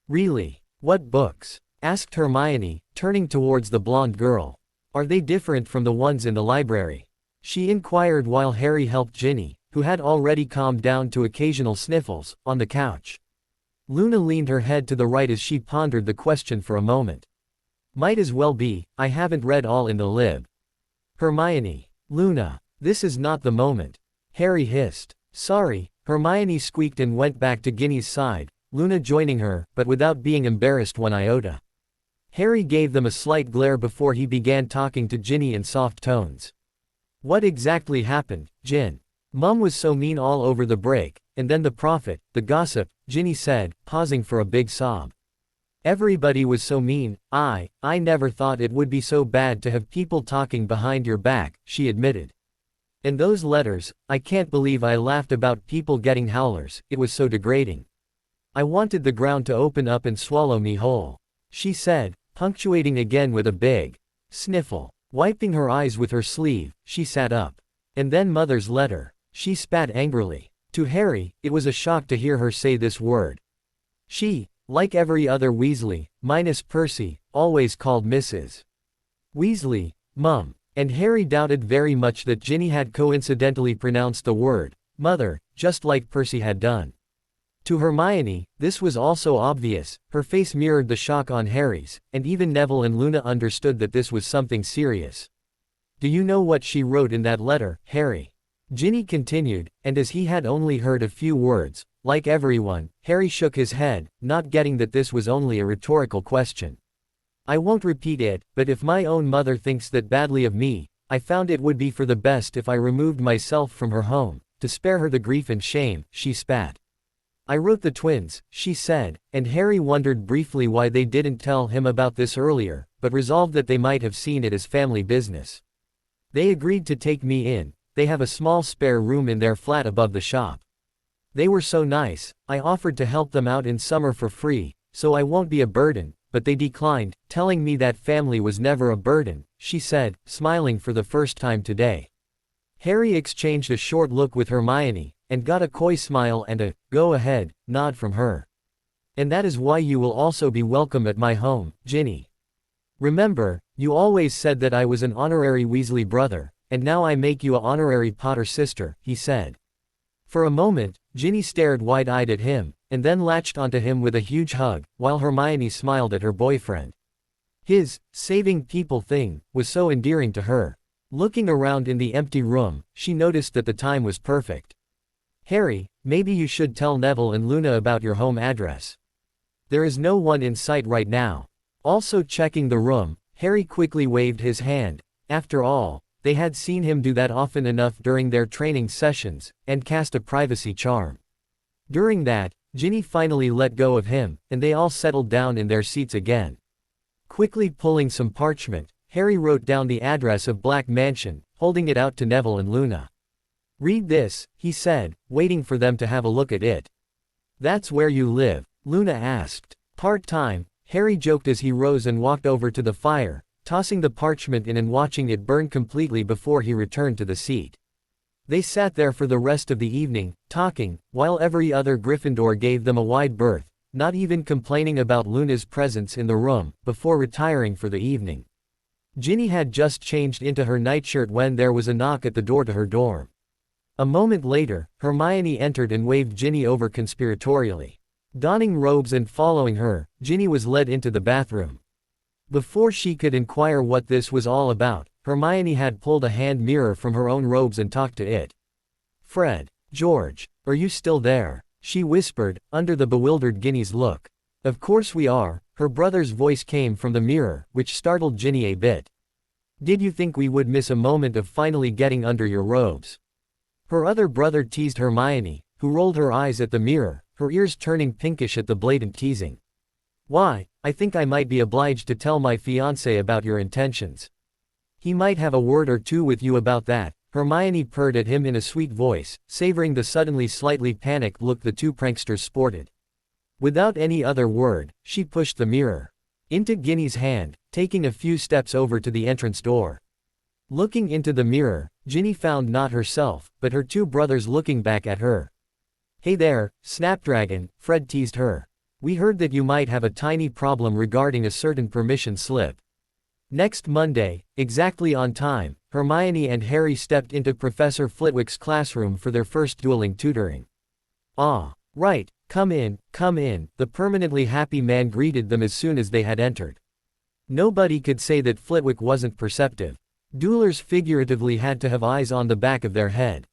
Really? What books? Asked Hermione, turning towards the blonde girl. Are they different from the ones in the library? She inquired while Harry helped Ginny, who had already calmed down to occasional sniffles, on the couch. Luna leaned her head to the right as she pondered the question for a moment. Might as well be, I haven't read all in the lib. Hermione. Luna. This is not the moment. Harry hissed. Sorry, Hermione squeaked and went back to Ginny's side, Luna joining her, but without being embarrassed one iota. Harry gave them a slight glare before he began talking to Ginny in soft tones. What exactly happened, Gin? Mum was so mean all over the break, and then the prophet, the gossip, Ginny said, pausing for a big sob. Everybody was so mean. I never thought it would be so bad to have people talking behind your back, she admitted. And those letters, I can't believe I laughed about people getting howlers, it was so degrading. I wanted the ground to open up and swallow me whole, she said, punctuating again with a big sniffle. Wiping her eyes with her sleeve, she sat up. And then Mother's letter. She spat angrily. To Harry, it was a shock to hear her say this word. She, like every other Weasley, minus Percy, always called Mrs. Weasley, Mum. And Harry doubted very much that Ginny had coincidentally pronounced the word, Mother, just like Percy had done. To Hermione, this was also obvious, her face mirrored the shock on Harry's, and even Neville and Luna understood that this was something serious. Do you know what she wrote in that letter, Harry? Ginny continued, and as he had only heard a few words, like everyone, Harry shook his head, not getting that this was only a rhetorical question. I won't repeat it, but if my own mother thinks that badly of me, I found it would be for the best if I removed myself from her home, to spare her the grief and shame, she spat. I wrote the twins, she said, and Harry wondered briefly why they didn't tell him about this earlier, but resolved that they might have seen it as family business. They agreed to take me in, they have a small spare room in their flat above the shop. They were so nice, I offered to help them out in summer for free, so I won't be a burden, but they declined, telling me that family was never a burden, she said, smiling for the first time today. Harry exchanged a short look with Hermione, and got a coy smile and a, go ahead, nod from her. And that is why you will also be welcome at my home, Ginny. Remember, you always said that I was an honorary Weasley brother, and now I make you a honorary Potter sister, he said. For a moment, Ginny stared wide-eyed at him, and then latched onto him with a huge hug, while Hermione smiled at her boyfriend. His saving people thing was so endearing to her. Looking around in the empty room, she noticed that the time was perfect. Harry, maybe you should tell Neville and Luna about your home address. There is no one in sight right now. Also checking the room, Harry quickly waved his hand. After all, they had seen him do that often enough during their training sessions, and cast a privacy charm. During that, Ginny finally let go of him, and they all settled down in their seats again. Quickly pulling some parchment, Harry wrote down the address of Black Mansion, holding it out to Neville and Luna. Read this, he said, waiting for them to have a look at it. That's where you live? Luna asked. Part-time, Harry joked as he rose and walked over to the fire, tossing the parchment in and watching it burn completely before he returned to the seat. They sat there for the rest of the evening, talking, while every other Gryffindor gave them a wide berth, not even complaining about Luna's presence in the room, before retiring for the evening. Ginny had just changed into her nightshirt when there was a knock at the door to her dorm. A moment later, Hermione entered and waved Ginny over conspiratorially. Donning robes and following her, Ginny was led into the bathroom. Before she could inquire what this was all about, Hermione had pulled a hand mirror from her own robes and talked to it. "Fred, George, are you still there?" she whispered, under the bewildered Ginny's look. "Of course we are," her brother's voice came from the mirror, which startled Ginny a bit. "Did you think we would miss a moment of finally getting under your robes?" Her other brother teased Hermione, who rolled her eyes at the mirror, her ears turning pinkish at the blatant teasing. "Why, I think I might be obliged to tell my fiancé about your intentions. He might have a word or two with you about that," Hermione purred at him in a sweet voice, savoring the suddenly slightly panicked look the two pranksters sported. Without any other word, she pushed the mirror into Ginny's hand, taking a few steps over to the entrance door. Looking into the mirror, Ginny found not herself, but her two brothers looking back at her. "Hey there, Snapdragon," Fred teased her. "We heard that you might have a tiny problem regarding a certain permission slip." Next Monday, exactly on time, Hermione and Harry stepped into Professor Flitwick's classroom for their first dueling tutoring. "Ah, right, come in, the permanently happy man greeted them as soon as they had entered. Nobody could say that Flitwick wasn't perceptive. Duelers figuratively had to have eyes on the back of their head.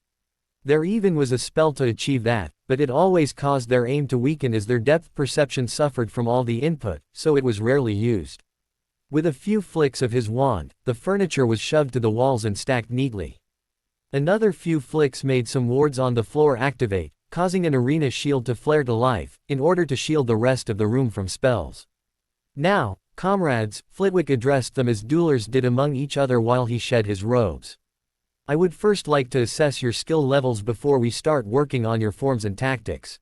There even was a spell to achieve that, but it always caused their aim to weaken as their depth perception suffered from all the input, so it was rarely used. With a few flicks of his wand, the furniture was shoved to the walls and stacked neatly. Another few flicks made some wards on the floor activate, causing an arena shield to flare to life, in order to shield the rest of the room from spells. "Now, comrades," Flitwick addressed them as duelers did among each other while he shed his robes. "I would first like to assess your skill levels before we start working on your forms and tactics.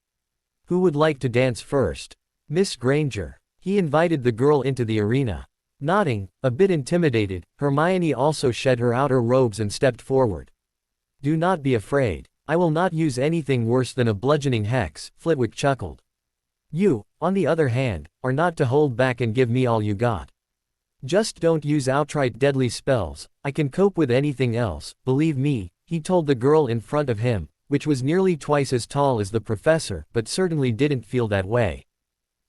Who would like to dance first? Miss Granger." He invited the girl into the arena. Nodding, a bit intimidated, Hermione also shed her outer robes and stepped forward. "Do not be afraid. I will not use anything worse than a bludgeoning hex," Flitwick chuckled. "You, on the other hand, are not to hold back and give me all you got. Just don't use outright deadly spells. I can cope with anything else, believe me," he told the girl in front of him, which was nearly twice as tall as the professor, but certainly didn't feel that way.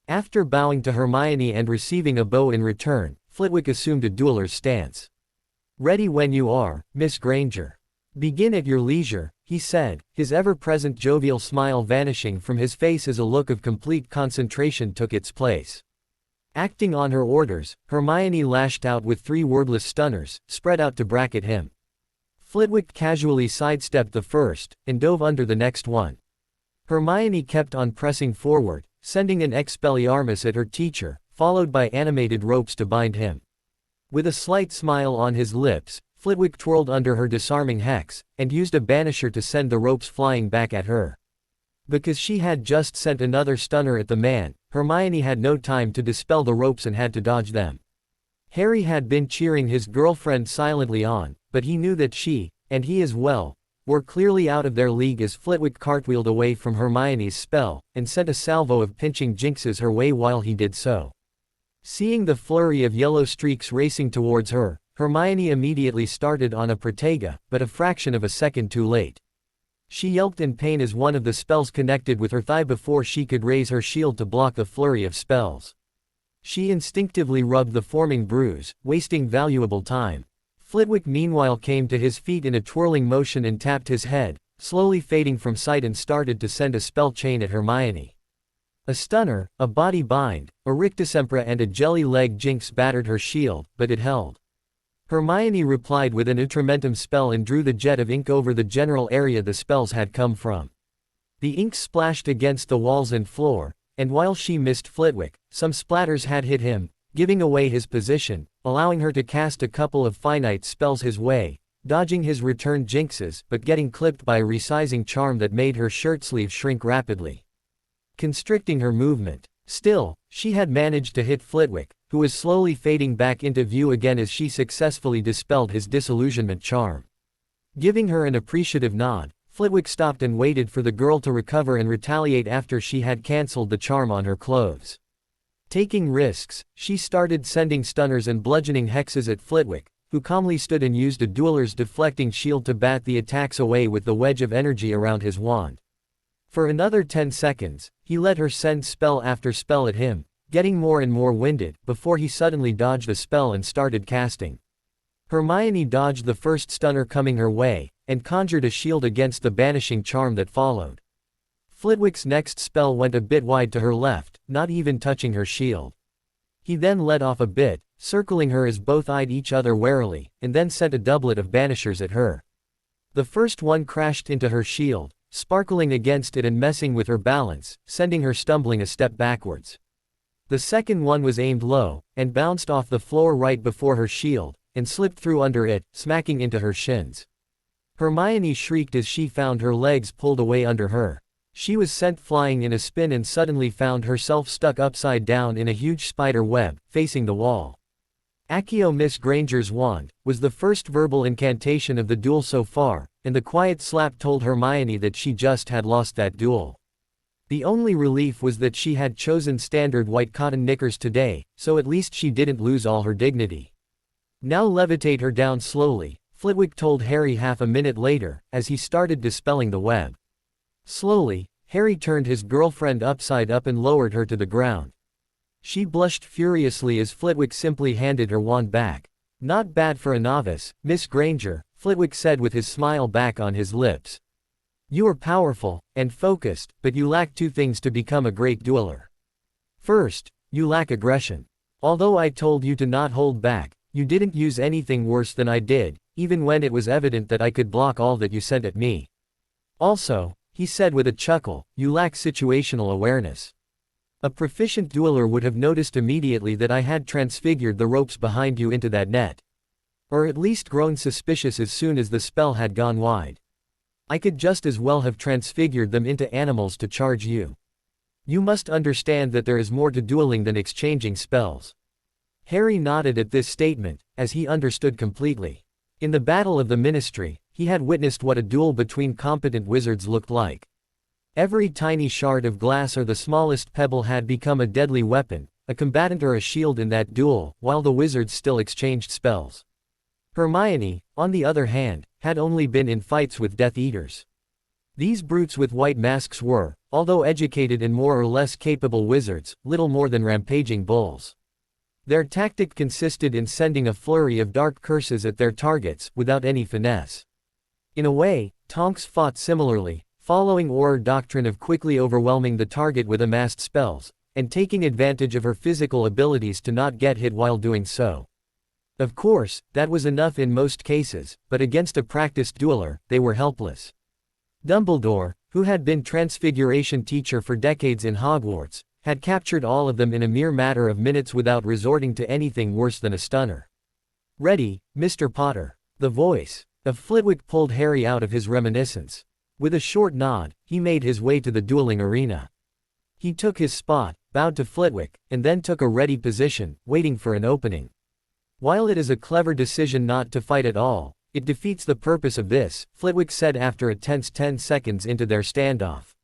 After bowing to Hermione and receiving a bow in return, Flitwick assumed a dueler's stance. "Ready when you are, Miss Granger. Begin at your leisure," he said, his ever-present jovial smile vanishing from his face as a look of complete concentration took its place. Acting on her orders, Hermione lashed out with 3 wordless stunners, spread out to bracket him. Flitwick casually sidestepped the first, and dove under the next one. Hermione kept on pressing forward, sending an Expelliarmus at her teacher, followed by animated ropes to bind him. With a slight smile on his lips, Flitwick twirled under her disarming hex, and used a banisher to send the ropes flying back at her. Because she had just sent another stunner at the man, Hermione had no time to dispel the ropes and had to dodge them. Harry had been cheering his girlfriend silently on, but he knew that she, and he as well, were clearly out of their league as Flitwick cartwheeled away from Hermione's spell, and sent a salvo of pinching jinxes her way while he did so. Seeing the flurry of yellow streaks racing towards her, Hermione immediately started on a Protega, but a fraction of a second too late. She yelped in pain as one of the spells connected with her thigh before she could raise her shield to block the flurry of spells. She instinctively rubbed the forming bruise, wasting valuable time. Flitwick meanwhile came to his feet in a twirling motion and tapped his head, slowly fading from sight, and started to send a spell chain at Hermione. A stunner, a body bind, a rictusempra and a jelly leg jinx battered her shield, but it held. Hermione replied with an Utramentum spell and drew the jet of ink over the general area the spells had come from. The ink splashed against the walls and floor, and while she missed Flitwick, some splatters had hit him, giving away his position, allowing her to cast a couple of finite spells his way, dodging his return jinxes but getting clipped by a resizing charm that made her shirt sleeve shrink rapidly, constricting her movement. Still, she had managed to hit Flitwick, who was slowly fading back into view again as she successfully dispelled his disillusionment charm. Giving her an appreciative nod, Flitwick stopped and waited for the girl to recover and retaliate after she had cancelled the charm on her clothes. Taking risks, she started sending stunners and bludgeoning hexes at Flitwick, who calmly stood and used a dueler's deflecting shield to bat the attacks away with the wedge of energy around his wand. For another 10 seconds, he let her send spell after spell at him, getting more and more winded, before he suddenly dodged a spell and started casting. Hermione dodged the first stunner coming her way, and conjured a shield against the banishing charm that followed. Flitwick's next spell went a bit wide to her left, not even touching her shield. He then let off a bit, circling her as both eyed each other warily, and then sent a doublet of banishers at her. The first one crashed into her shield, sparkling against it and messing with her balance, sending her stumbling a step backwards. The second one was aimed low, and bounced off the floor right before her shield, and slipped through under it, smacking into her shins. Hermione shrieked as she found her legs pulled away under her. She was sent flying in a spin and suddenly found herself stuck upside down in a huge spider web, facing the wall. Accio Miss Granger's wand was the first verbal incantation of the duel so far, and the quiet slap told Hermione that she just had lost that duel. The only relief was that she had chosen standard white cotton knickers today, so at least she didn't lose all her dignity. Now levitate her down slowly, Flitwick told Harry half a minute later, as he started dispelling the web. Slowly, Harry turned his girlfriend upside up and lowered her to the ground. She blushed furiously as Flitwick simply handed her wand back. Not bad for a novice, Miss Granger, Flitwick said with his smile back on his lips. You are powerful and focused, but you lack two things to become a great dueler. First, you lack aggression. Although I told you to not hold back, you didn't use anything worse than I did, even when it was evident that I could block all that you sent at me. Also, he said with a chuckle, you lack situational awareness. A proficient dueler would have noticed immediately that I had transfigured the ropes behind you into that net. Or at least grown suspicious as soon as the spell had gone wide. I could just as well have transfigured them into animals to charge you. You must understand that there is more to dueling than exchanging spells. Harry nodded at this statement, as he understood completely. In the Battle of the Ministry, he had witnessed what a duel between competent wizards looked like. Every tiny shard of glass or the smallest pebble had become a deadly weapon, a combatant or a shield in that duel, while the wizards still exchanged spells. Hermione, on the other hand, had only been in fights with Death Eaters. These brutes with white masks were, although educated and more or less capable wizards, little more than rampaging bulls. Their tactic consisted in sending a flurry of dark curses at their targets, without any finesse. In a way, Tonks fought similarly, following Auror's doctrine of quickly overwhelming the target with amassed spells, and taking advantage of her physical abilities to not get hit while doing so. Of course, that was enough in most cases, but against a practiced dueler, they were helpless. Dumbledore, who had been Transfiguration teacher for decades in Hogwarts, had captured all of them in a mere matter of minutes without resorting to anything worse than a stunner. Ready, Mr. Potter. The voice of Flitwick pulled Harry out of his reminiscence. With a short nod, he made his way to the dueling arena. He took his spot, bowed to Flitwick, and then took a ready position, waiting for an opening. While it is a clever decision not to fight at all, it defeats the purpose of this, Flitwick said after a tense 10 seconds into their standoff.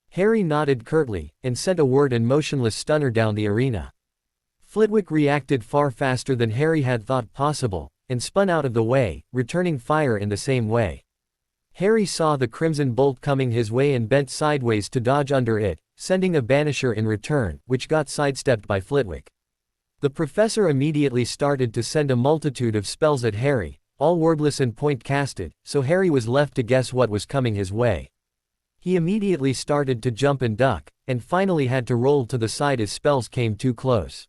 Harry nodded curtly, and sent a word and motionless stunner down the arena. Flitwick reacted far faster than Harry had thought possible, and spun out of the way, returning fire in the same way. Harry saw the crimson bolt coming his way and bent sideways to dodge under it, sending a banisher in return, which got sidestepped by Flitwick. The professor immediately started to send a multitude of spells at Harry, all wordless and point-casted, so Harry was left to guess what was coming his way. He immediately started to jump and duck, and finally had to roll to the side as spells came too close.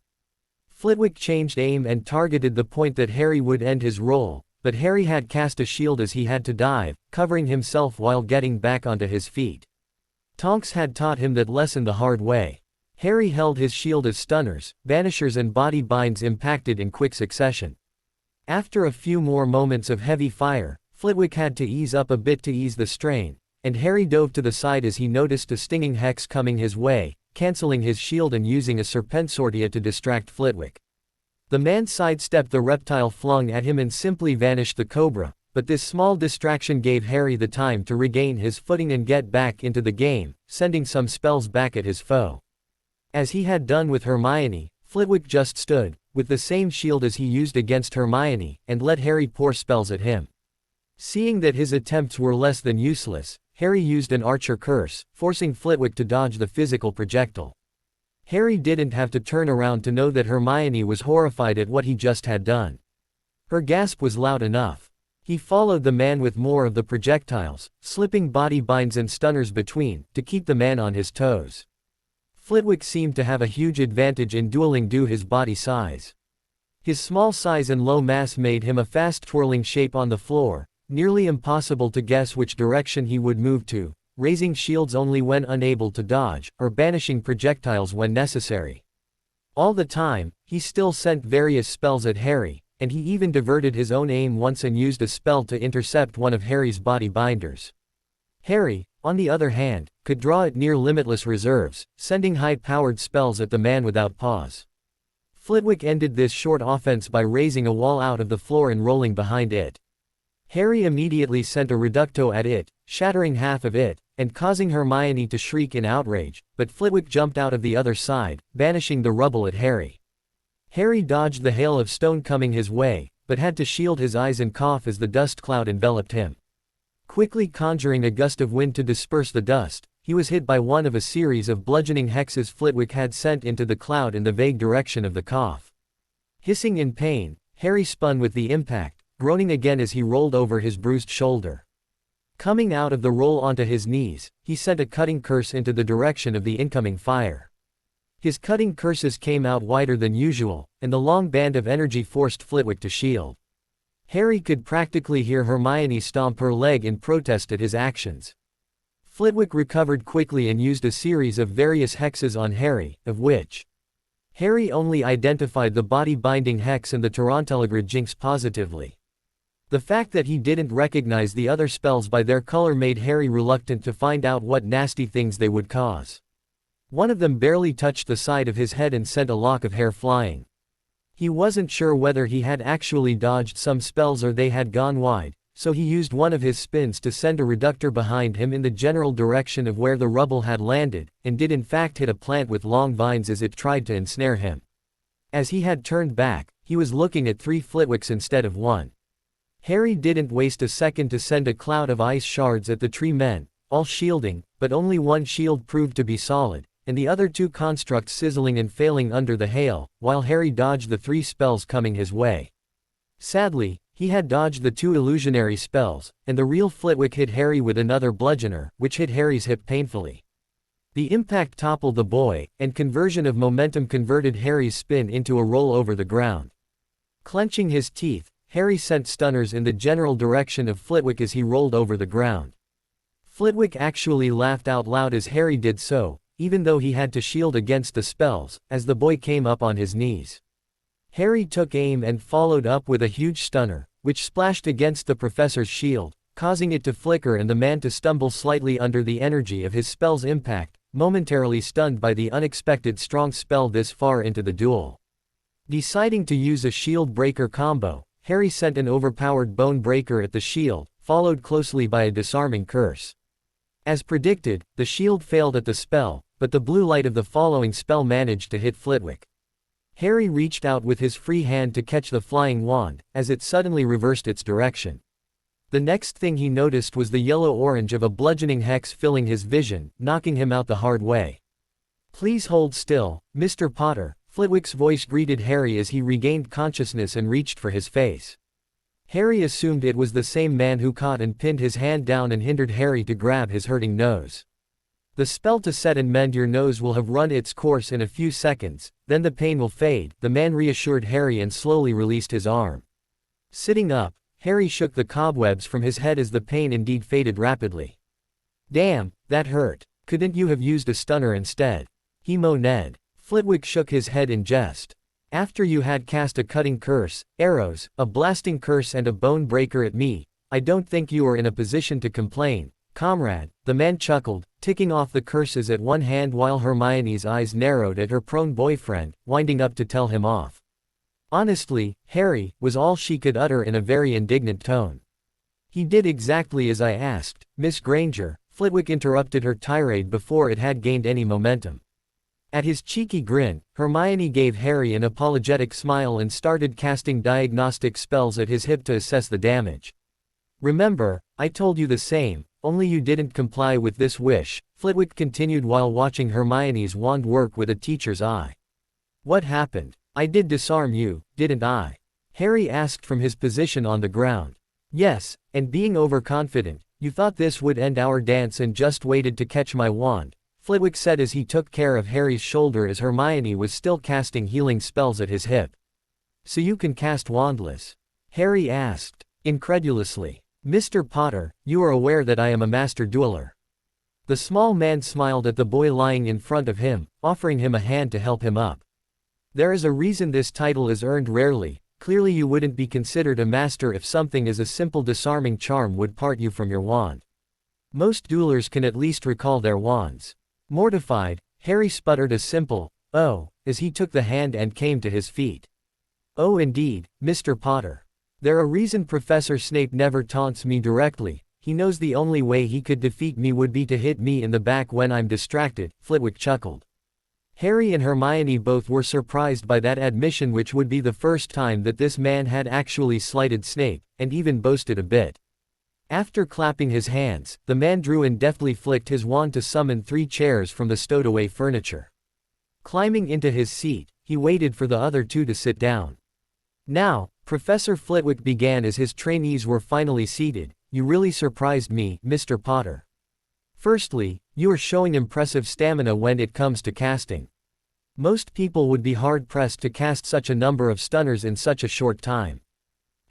Flitwick changed aim and targeted the point that Harry would end his roll, but Harry had cast a shield as he had to dive, covering himself while getting back onto his feet. Tonks had taught him that lesson the hard way. Harry held his shield as stunners, banishers and body binds impacted in quick succession. After a few more moments of heavy fire, Flitwick had to ease up a bit to ease the strain, and Harry dove to the side as he noticed a stinging hex coming his way, canceling his shield and using a serpensortia to distract Flitwick. The man sidestepped the reptile flung at him and simply vanished the cobra, but this small distraction gave Harry the time to regain his footing and get back into the game, sending some spells back at his foe. As he had done with Hermione, Flitwick just stood, with the same shield as he used against Hermione, and let Harry pour spells at him. Seeing that his attempts were less than useless, Harry used an Archer curse, forcing Flitwick to dodge the physical projectile. Harry didn't have to turn around to know that Hermione was horrified at what he just had done. Her gasp was loud enough. He followed the man with more of the projectiles, slipping body binds and stunners between, to keep the man on his toes. Flitwick seemed to have a huge advantage in dueling due his body size. His small size and low mass made him a fast twirling shape on the floor, nearly impossible to guess which direction he would move to, raising shields only when unable to dodge, or banishing projectiles when necessary. All the time, he still sent various spells at Harry, and he even diverted his own aim once and used a spell to intercept one of Harry's body binders. Harry, on the other hand, could draw at near limitless reserves, sending high-powered spells at the man without pause. Flitwick ended this short offense by raising a wall out of the floor and rolling behind it. Harry immediately sent a reducto at it, shattering half of it, and causing Hermione to shriek in outrage, but Flitwick jumped out of the other side, banishing the rubble at Harry. Harry dodged the hail of stone coming his way, but had to shield his eyes and cough as the dust cloud enveloped him. Quickly conjuring a gust of wind to disperse the dust, he was hit by one of a series of bludgeoning hexes Flitwick had sent into the cloud in the vague direction of the cough. Hissing in pain, Harry spun with the impact, groaning again as he rolled over his bruised shoulder. Coming out of the roll onto his knees, he sent a cutting curse into the direction of the incoming fire. His cutting curses came out wider than usual, and the long band of energy forced Flitwick to shield. Harry could practically hear Hermione stomp her leg in protest at his actions. Flitwick recovered quickly and used a series of various hexes on Harry, of which Harry only identified the body-binding hex and the Tarantellagra jinx positively. The fact that he didn't recognize the other spells by their color made Harry reluctant to find out what nasty things they would cause. One of them barely touched the side of his head and sent a lock of hair flying. He wasn't sure whether he had actually dodged some spells or they had gone wide, so he used one of his spins to send a reductor behind him in the general direction of where the rubble had landed, and did in fact hit a plant with long vines as it tried to ensnare him. As he had turned back, he was looking at 3 Flitwicks instead of 1. Harry didn't waste a second to send a cloud of ice shards at the 3 men, all shielding, but only one shield proved to be solid, and the other 2 constructs sizzling and failing under the hail, while Harry dodged the 3 spells coming his way. Sadly, he had dodged the 2 illusionary spells, and the real Flitwick hit Harry with another bludgeoner, which hit Harry's hip painfully. The impact toppled the boy, and conversion of momentum converted Harry's spin into a roll over the ground. Clenching his teeth, Harry sent stunners in the general direction of Flitwick as he rolled over the ground. Flitwick actually laughed out loud as Harry did so, even though he had to shield against the spells, as the boy came up on his knees. Harry took aim and followed up with a huge stunner, which splashed against the professor's shield, causing it to flicker and the man to stumble slightly under the energy of his spell's impact, momentarily stunned by the unexpected strong spell this far into the duel. Deciding to use a shield breaker combo, Harry sent an overpowered bone breaker at the shield, followed closely by a disarming curse. As predicted, the shield failed at the spell, but the blue light of the following spell managed to hit Flitwick. Harry reached out with his free hand to catch the flying wand, as it suddenly reversed its direction. The next thing he noticed was the yellow-orange of a bludgeoning hex filling his vision, knocking him out the hard way. "Please hold still, Mr. Potter," Flitwick's voice greeted Harry as he regained consciousness and reached for his face. Harry assumed it was the same man who caught and pinned his hand down and hindered Harry to grab his hurting nose. "The spell to set and mend your nose will have run its course in a few seconds, then the pain will fade," the man reassured Harry and slowly released his arm. Sitting up, Harry shook the cobwebs from his head as the pain indeed faded rapidly. "Damn, that hurt. Couldn't you have used a stunner instead?" he moaned. Flitwick shook his head in jest. "After you had cast a cutting curse, arrows, a blasting curse and a bone breaker at me, I don't think you are in a position to complain, comrade," the man chuckled, ticking off the curses at one hand while Hermione's eyes narrowed at her prone boyfriend, winding up to tell him off. "Honestly, Harry," was all she could utter in a very indignant tone. "He did exactly as I asked, Miss Granger," Flitwick interrupted her tirade before it had gained any momentum. At his cheeky grin, Hermione gave Harry an apologetic smile and started casting diagnostic spells at his hip to assess the damage. "Remember, I told you the same, only you didn't comply with this wish," Flitwick continued while watching Hermione's wand work with a teacher's eye. "What happened? I did disarm you, didn't I?" Harry asked from his position on the ground. "Yes, and being overconfident, you thought this would end our dance and just waited to catch my wand," Flitwick said as he took care of Harry's shoulder as Hermione was still casting healing spells at his hip. "So you can cast wandless?" Harry asked, incredulously. "Mr. Potter, you are aware that I am a master dueler." The small man smiled at the boy lying in front of him, offering him a hand to help him up. "There is a reason this title is earned rarely. Clearly you wouldn't be considered a master if something as a simple disarming charm would part you from your wand. Most duelers can at least recall their wands." Mortified, Harry sputtered a simple, "Oh," as he took the hand and came to his feet. "Oh indeed, Mr. Potter. There's a reason Professor Snape never taunts me directly. He knows the only way he could defeat me would be to hit me in the back when I'm distracted," Flitwick chuckled. Harry and Hermione both were surprised by that admission, which would be the first time that this man had actually slighted Snape, and even boasted a bit. After clapping his hands, the man drew and deftly flicked his wand to summon 3 chairs from the stowed-away furniture. Climbing into his seat, he waited for the other 2 to sit down. "Now," Professor Flitwick began as his trainees were finally seated, "you really surprised me, Mr. Potter. Firstly, you are showing impressive stamina when it comes to casting. Most people would be hard-pressed to cast such a number of stunners in such a short time.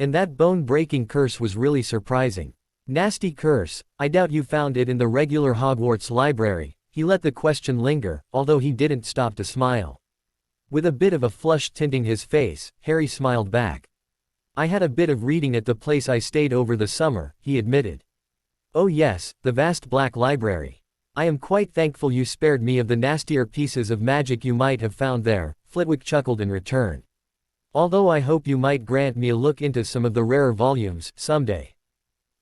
And that bone-breaking curse was really surprising. Nasty curse, I doubt you found it in the regular Hogwarts library." He let the question linger, although he didn't stop to smile. With a bit of a flush tinting his face, Harry smiled back. "I had a bit of reading at the place I stayed over the summer," he admitted. "Oh yes, the vast black library. I am quite thankful you spared me of the nastier pieces of magic you might have found there," Flitwick chuckled in return. "Although I hope you might grant me a look into some of the rarer volumes, someday."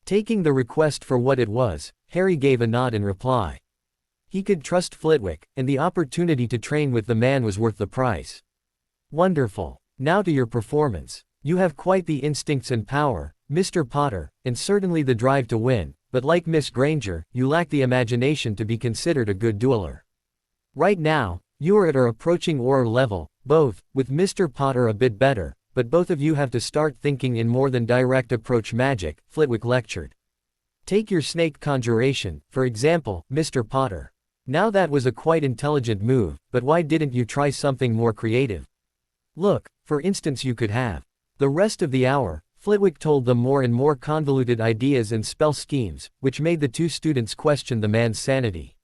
Taking the request for what it was, Harry gave a nod in reply. He could trust Flitwick, and the opportunity to train with the man was worth the price. "Wonderful. Now to your performance. You have quite the instincts and power, Mr. Potter, and certainly the drive to win, but like Miss Granger, you lack the imagination to be considered a good dueler. Right now, you are at or approaching aura level, both, with Mr. Potter a bit better, but both of you have to start thinking in more than direct approach magic," Flitwick lectured. "Take your snake conjuration, for example, Mr. Potter. Now that was a quite intelligent move, but why didn't you try something more creative? Look, for instance, you could have." The rest of the hour, Flitwick told them more and more convoluted ideas and spell schemes, which made the 2 students question the man's sanity.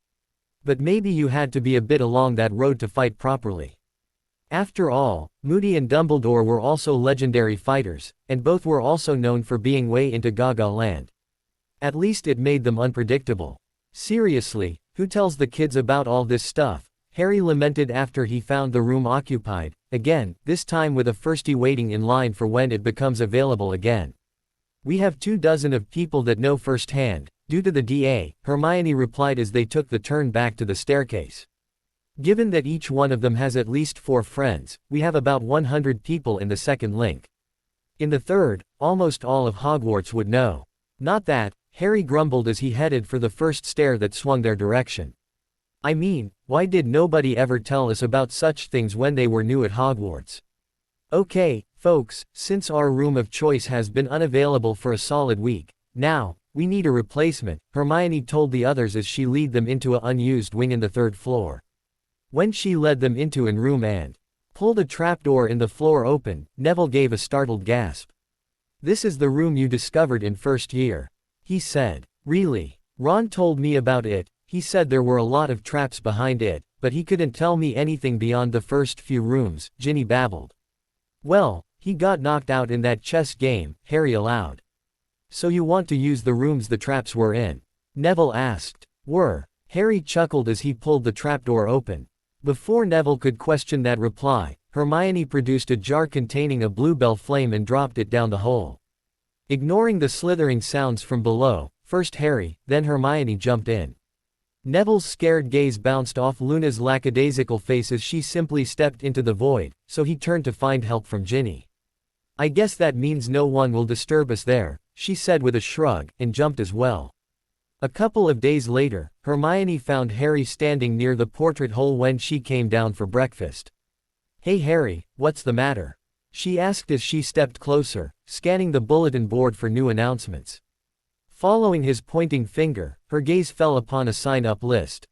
"But maybe you had to be a bit along that road to fight properly. After all, Moody and Dumbledore were also legendary fighters, and both were also known for being way into Gaga Land. At least it made them unpredictable. Seriously, who tells the kids about all this stuff?" Harry lamented after he found the room occupied, again, this time with a firstie waiting in line for when it becomes available again. "We have 24 of people that know firsthand, due to the DA," Hermione replied as they took the turn back to the staircase. "Given that each one of them has at least 4 friends, we have about 100 people in the second link. In the third, almost all of Hogwarts would know." "Not that," Harry grumbled as he headed for the first stair that swung their direction. "I mean, why did nobody ever tell us about such things when they were new at Hogwarts? Okay, folks, since our room of choice has been unavailable for a solid week, now, we need a replacement," Hermione told the others as she led them into an unused wing in the 3rd floor. When she led them into an room and pulled a trapdoor in the floor open, Neville gave a startled gasp. "This is the room you discovered in first year," he said. "Really? Ron told me about it. He said there were a lot of traps behind it, but he couldn't tell me anything beyond the first few rooms," Ginny babbled. "Well, he got knocked out in that chess game," Harry allowed. "So you want to use the rooms the traps were in?" Neville asked. Harry chuckled as he pulled the trapdoor open. Before Neville could question that reply, Hermione produced a jar containing a bluebell flame and dropped it down the hole. Ignoring the slithering sounds from below, first Harry, then Hermione jumped in. Neville's scared gaze bounced off Luna's lackadaisical face as she simply stepped into the void, so he turned to find help from Ginny. "I guess that means no one will disturb us there," she said with a shrug, and jumped as well. A couple of days later, Hermione found Harry standing near the portrait hole when she came down for breakfast. "Hey Harry, what's the matter?" she asked as she stepped closer, scanning the bulletin board for new announcements. Following his pointing finger, her gaze fell upon a sign-up list.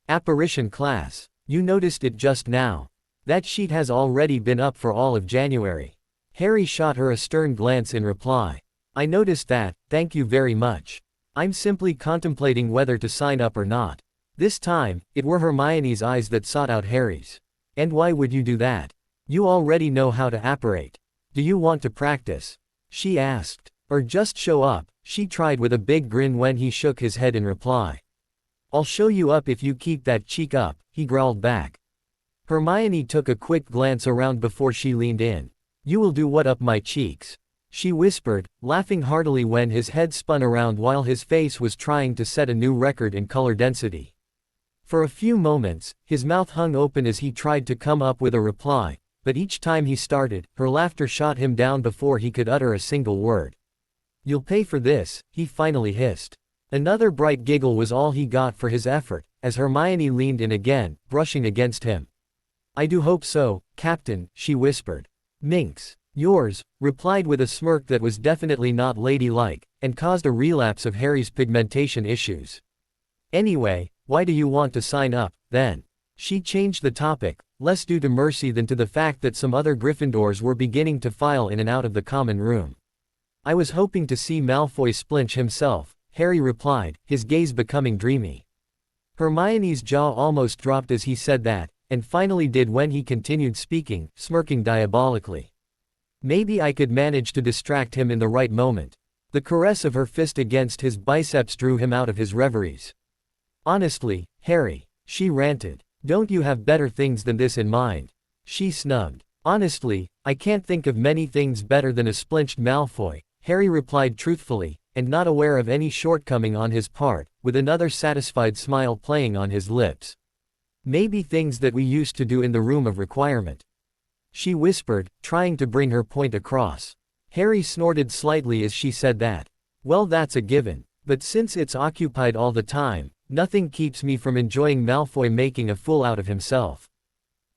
"Apparition class. You noticed it just now. That sheet has already been up for all of January." Harry shot her a stern glance in reply. "I noticed that, thank you very much. I'm simply contemplating whether to sign up or not." This time, it were Hermione's eyes that sought out Harry's. "And why would you do that? You already know how to apparate. Do you want to practice?" she asked. "Or just show up?" she tried with a big grin when he shook his head in reply. "I'll show you up if you keep that cheek up," he growled back. Hermione took a quick glance around before she leaned in. "You will do what up my cheeks?" she whispered, laughing heartily when his head spun around while his face was trying to set a new record in color density. For a few moments, his mouth hung open as he tried to come up with a reply, but each time he started, her laughter shot him down before he could utter a single word. "You'll pay for this," he finally hissed. Another bright giggle was all he got for his effort, as Hermione leaned in again, brushing against him. "I do hope so, Captain," she whispered. "Minx. Yours," replied with a smirk that was definitely not ladylike, and caused a relapse of Harry's pigmentation issues. "Anyway, why do you want to sign up, then?" She changed the topic, less due to mercy than to the fact that some other Gryffindors were beginning to file in and out of the common room. "I was hoping to see Malfoy Splinch himself," Harry replied, his gaze becoming dreamy. Hermione's jaw almost dropped as he said that, and finally did when he continued speaking, smirking diabolically. "Maybe I could manage to distract him in the right moment." The caress of her fist against his biceps drew him out of his reveries. "Honestly, Harry," she ranted, "don't you have better things than this in mind?" She snubbed. "Honestly, I can't think of many things better than a splinched Malfoy," Harry replied truthfully, and not aware of any shortcoming on his part, with another satisfied smile playing on his lips. "Maybe things that we used to do in the room of requirement," she whispered, trying to bring her point across. Harry snorted slightly as she said that. "Well, that's a given. But since it's occupied all the time, nothing keeps me from enjoying Malfoy making a fool out of himself."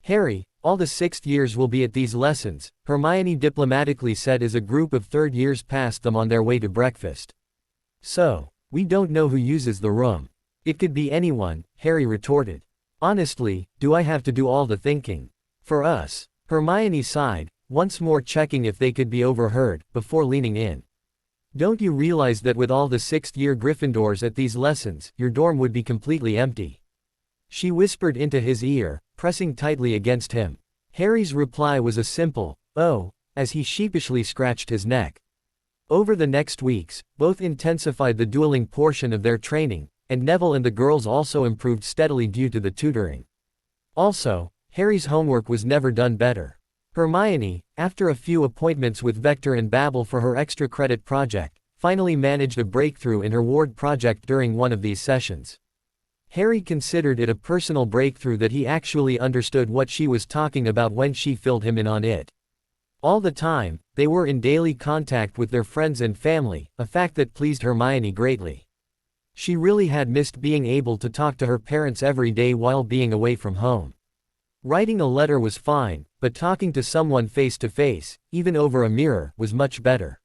"Harry, all the sixth years will be at these lessons," Hermione diplomatically said as a group of third years passed them on their way to breakfast. "So, we don't know who uses the room." "It could be anyone," Harry retorted. "Honestly, do I have to do all the thinking?" "For us." Hermione sighed, once more checking if they could be overheard, before leaning in. "Don't you realize that with all the sixth-year Gryffindors at these lessons, your dorm would be completely empty?" she whispered into his ear, pressing tightly against him. Harry's reply was a simple, "Oh," as he sheepishly scratched his neck. Over the next weeks, both intensified the dueling portion of their training, and Neville and the girls also improved steadily due to the tutoring. Also, Harry's homework was never done better. Hermione, after a few appointments with Vector and Babel for her extra credit project, finally managed a breakthrough in her ward project during one of these sessions. Harry considered it a personal breakthrough that he actually understood what she was talking about when she filled him in on it. All the time, they were in daily contact with their friends and family, a fact that pleased Hermione greatly. She really had missed being able to talk to her parents every day while being away from home. Writing a letter was fine, but talking to someone face to face, even over a mirror, was much better.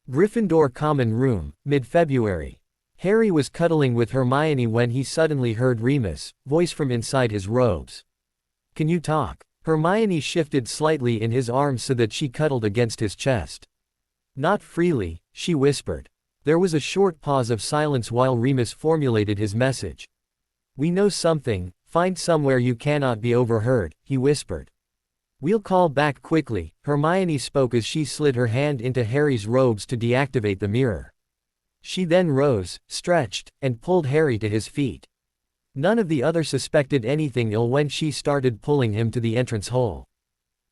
Gryffindor Common Room, mid-February. Harry was cuddling with Hermione when he suddenly heard Remus' voice from inside his robes. "Can you talk?" Hermione shifted slightly in his arms so that she cuddled against his chest. "Not freely," she whispered. There was a short pause of silence while Remus formulated his message. "We know something, find somewhere you cannot be overheard," he whispered. "We'll call back quickly," Hermione spoke as she slid her hand into Harry's robes to deactivate the mirror. She then rose, stretched, and pulled Harry to his feet. None of the others suspected anything ill when she started pulling him to the entrance hole.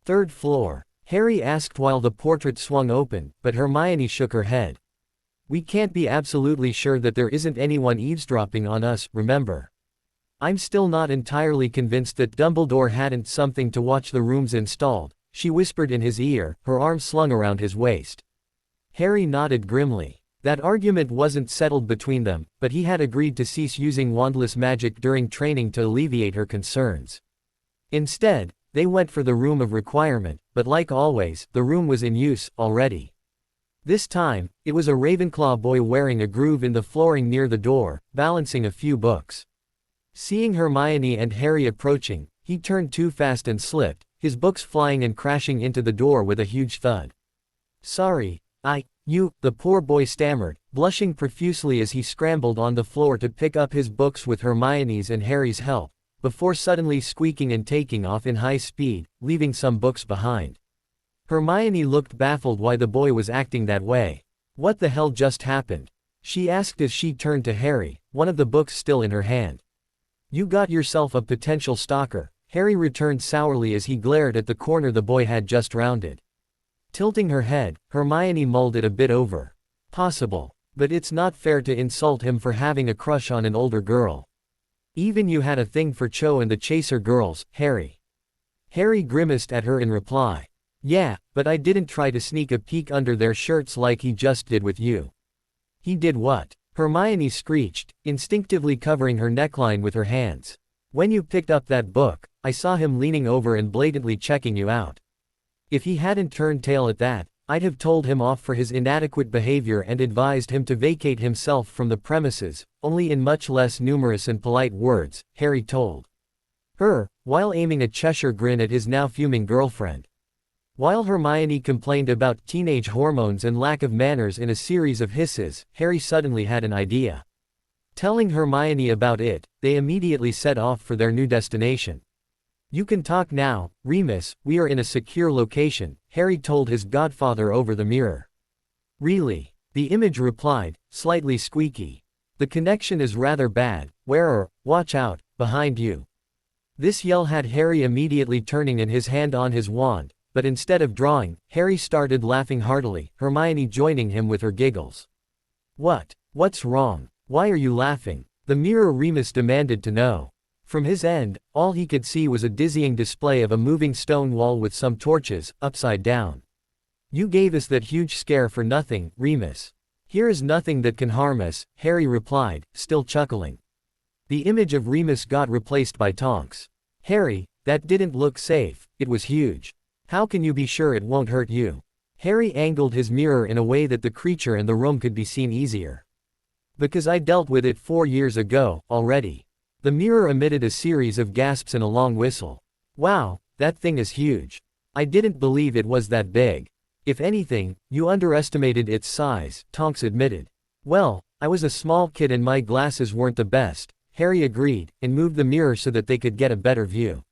"Third floor?" Harry asked while the portrait swung open, but Hermione shook her head. "We can't be absolutely sure that there isn't anyone eavesdropping on us, remember?" I'm still not entirely convinced that Dumbledore hadn't something to watch the rooms installed, she whispered in his ear, her arm slung around his waist. Harry nodded grimly. That argument wasn't settled between them, but he had agreed to cease using wandless magic during training to alleviate her concerns. Instead, they went for the room of requirement, but like always, the room was in use, already. This time, it was a Ravenclaw boy wearing a groove in the flooring near the door, balancing a few books. Seeing Hermione and Harry approaching, he turned too fast and slipped, his books flying and crashing into the door with a huge thud. Sorry, the poor boy stammered, blushing profusely as he scrambled on the floor to pick up his books with Hermione's and Harry's help, before suddenly squeaking and taking off in high speed, leaving some books behind. Hermione looked baffled why the boy was acting that way. What the hell just happened? She asked as she turned to Harry, one of the books still in her hand. You got yourself a potential stalker, Harry returned sourly as he glared at the corner the boy had just rounded. Tilting her head, Hermione mulled it a bit over. Possible. But it's not fair to insult him for having a crush on an older girl. Even you had a thing for Cho and the Chaser girls, Harry. Harry grimaced at her in reply. Yeah, but I didn't try to sneak a peek under their shirts like he just did with you. He did what? Hermione screeched, instinctively covering her neckline with her hands. When you picked up that book, I saw him leaning over and blatantly checking you out. If he hadn't turned tail at that, I'd have told him off for his inadequate behavior and advised him to vacate himself from the premises, only in much less numerous and polite words, Harry told her, while aiming a Cheshire grin at his now fuming girlfriend. While Hermione complained about teenage hormones and lack of manners in a series of hisses, Harry suddenly had an idea. Telling Hermione about it, they immediately set off for their new destination. You can talk now, Remus, we are in a secure location, Harry told his godfather over the mirror. Really? The image replied, slightly squeaky. The connection is rather bad, wearer, watch out, behind you. This yell had Harry immediately turning in his hand on his wand, but instead of drawing, Harry started laughing heartily, Hermione joining him with her giggles. What's wrong? Why are you laughing? The mirror Remus demanded to know. From his end, all he could see was a dizzying display of a moving stone wall with some torches, upside down. You gave us that huge scare for nothing, Remus. Here is nothing that can harm us, Harry replied, still chuckling. The image of Remus got replaced by Tonks. Harry, that didn't look safe, it was huge. How can you be sure it won't hurt you? Harry angled his mirror in a way that the creature in the room could be seen easier. Because I dealt with it 4 years ago, already. The mirror emitted a series of gasps and a long whistle. Wow, that thing is huge. I didn't believe it was that big. If anything, you underestimated its size, Tonks admitted. Well, I was a small kid and my glasses weren't the best, Harry agreed, and moved the mirror so that they could get a better view.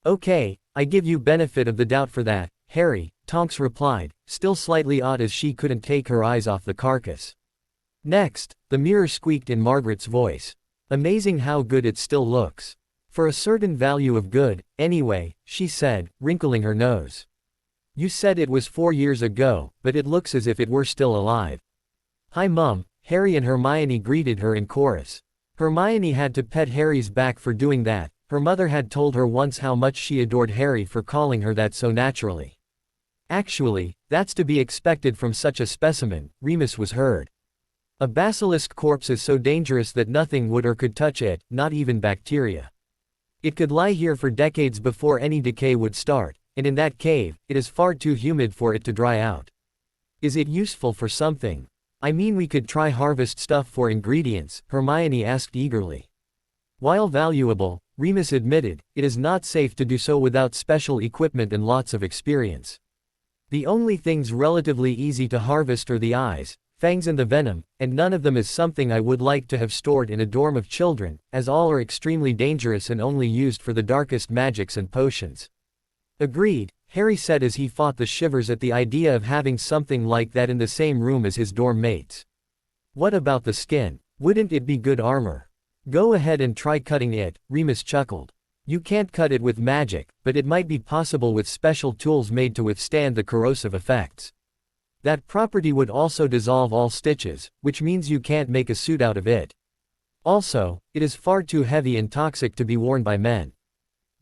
Okay, I give you benefit of the doubt for that, Harry, Tonks replied, still slightly awed as she couldn't take her eyes off the carcass. Next, the mirror squeaked in Margaret's voice. Amazing how good it still looks. For a certain value of good, anyway, she said, wrinkling her nose. You said it was 4 years ago, but it looks as if it were still alive. Hi Mum, Harry and Hermione greeted her in chorus. Hermione had to pet Harry's back for doing that. Her mother had told her once how much she adored Harry for calling her that so naturally. Actually, that's to be expected from such a specimen, Remus was heard. A basilisk corpse is so dangerous that nothing would or could touch it, not even bacteria. It could lie here for decades before any decay would start, and in that cave, it is far too humid for it to dry out. Is it useful for something? I mean we could try harvest stuff for ingredients, Hermione asked eagerly. While valuable, Remus admitted, it is not safe to do so without special equipment and lots of experience. The only things relatively easy to harvest are the eyes, fangs and the venom, and none of them is something I would like to have stored in a dorm of children, as all are extremely dangerous and only used for the darkest magics and potions. Agreed, Harry said as he fought the shivers at the idea of having something like that in the same room as his dorm mates. What about the skin? Wouldn't it be good armor? Go ahead and try cutting it, Remus chuckled. You can't cut it with magic, but it might be possible with special tools made to withstand the corrosive effects. That property would also dissolve all stitches, which means you can't make a suit out of it. Also, it is far too heavy and toxic to be worn by men.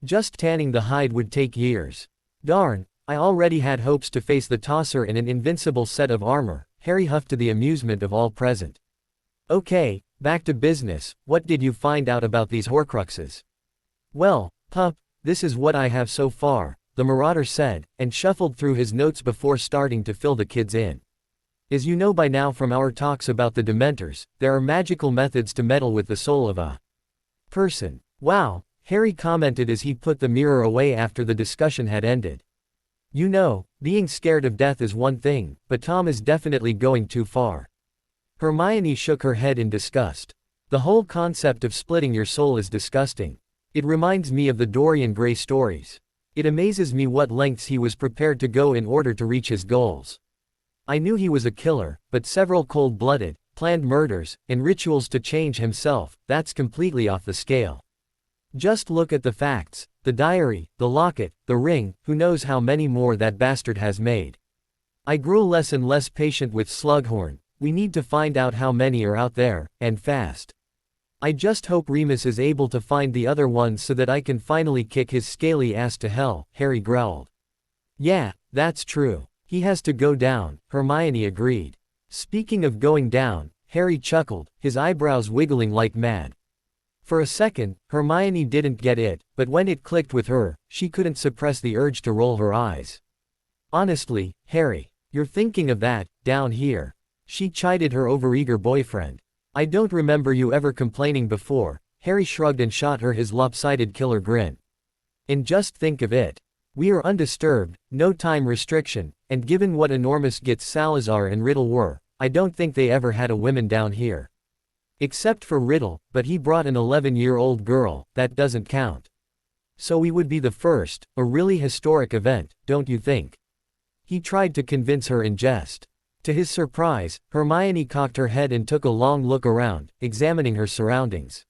Just tanning the hide would take years. Darn, I already had hopes to face the tosser in an invincible set of armor, Harry huffed to the amusement of all present. Okay, back to business, what did you find out about these Horcruxes? Well, pup, this is what I have so far, the Marauder said, and shuffled through his notes before starting to fill the kids in. As you know by now from our talks about the Dementors, there are magical methods to meddle with the soul of a person. Wow, Harry commented as he put the mirror away after the discussion had ended. You know, being scared of death is one thing, but Tom is definitely going too far. Hermione shook her head in disgust. The whole concept of splitting your soul is disgusting. It reminds me of the Dorian Gray stories. It amazes me what lengths he was prepared to go in order to reach his goals. I knew he was a killer, but several cold-blooded, planned murders, and rituals to change himself, that's completely off the scale. Just look at the facts, the diary, the locket, the ring, who knows how many more that bastard has made. I grew less and less patient with Slughorn. We need to find out how many are out there, and fast. I just hope Remus is able to find the other ones so that I can finally kick his scaly ass to hell, Harry growled. Yeah, that's true. He has to go down, Hermione agreed. Speaking of going down, Harry chuckled, his eyebrows wiggling like mad. For a second, Hermione didn't get it, but when it clicked with her, she couldn't suppress the urge to roll her eyes. Honestly, Harry, you're thinking of that, down here. She chided her overeager boyfriend. I don't remember you ever complaining before, Harry shrugged and shot her his lopsided killer grin. And just think of it. We are undisturbed, no time restriction, and given what enormous gets Salazar and Riddle were, I don't think they ever had a women down here. Except for Riddle, but he brought an 11-year-old girl, that doesn't count. So we would be the first, a really historic event, don't you think? He tried to convince her in jest. To his surprise, Hermione cocked her head and took a long look around, examining her surroundings.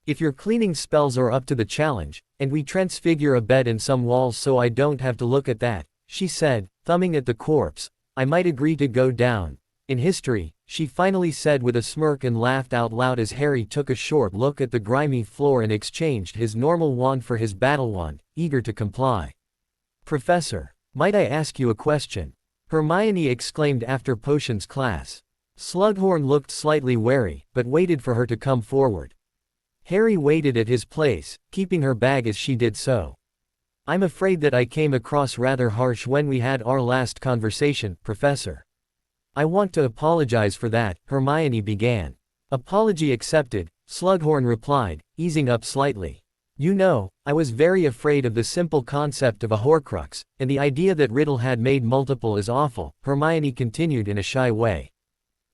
If your cleaning spells are up to the challenge, and we transfigure a bed and some walls so I don't have to look at that, she said, thumbing at the corpse, I might agree to go down. In history, she finally said with a smirk and laughed out loud as Harry took a short look at the grimy floor and exchanged his normal wand for his battle wand, eager to comply. Professor, might I ask you a question? Hermione exclaimed after potions class. Slughorn looked slightly wary, but waited for her to come forward. Harry waited at his place, keeping her bag as she did so. I'm afraid that I came across rather harsh when we had our last conversation, Professor. I want to apologize for that, Hermione began. Apology accepted, Slughorn replied, easing up slightly. You know, I was very afraid of the simple concept of a Horcrux, and the idea that Riddle had made multiple is awful, Hermione continued in a shy way.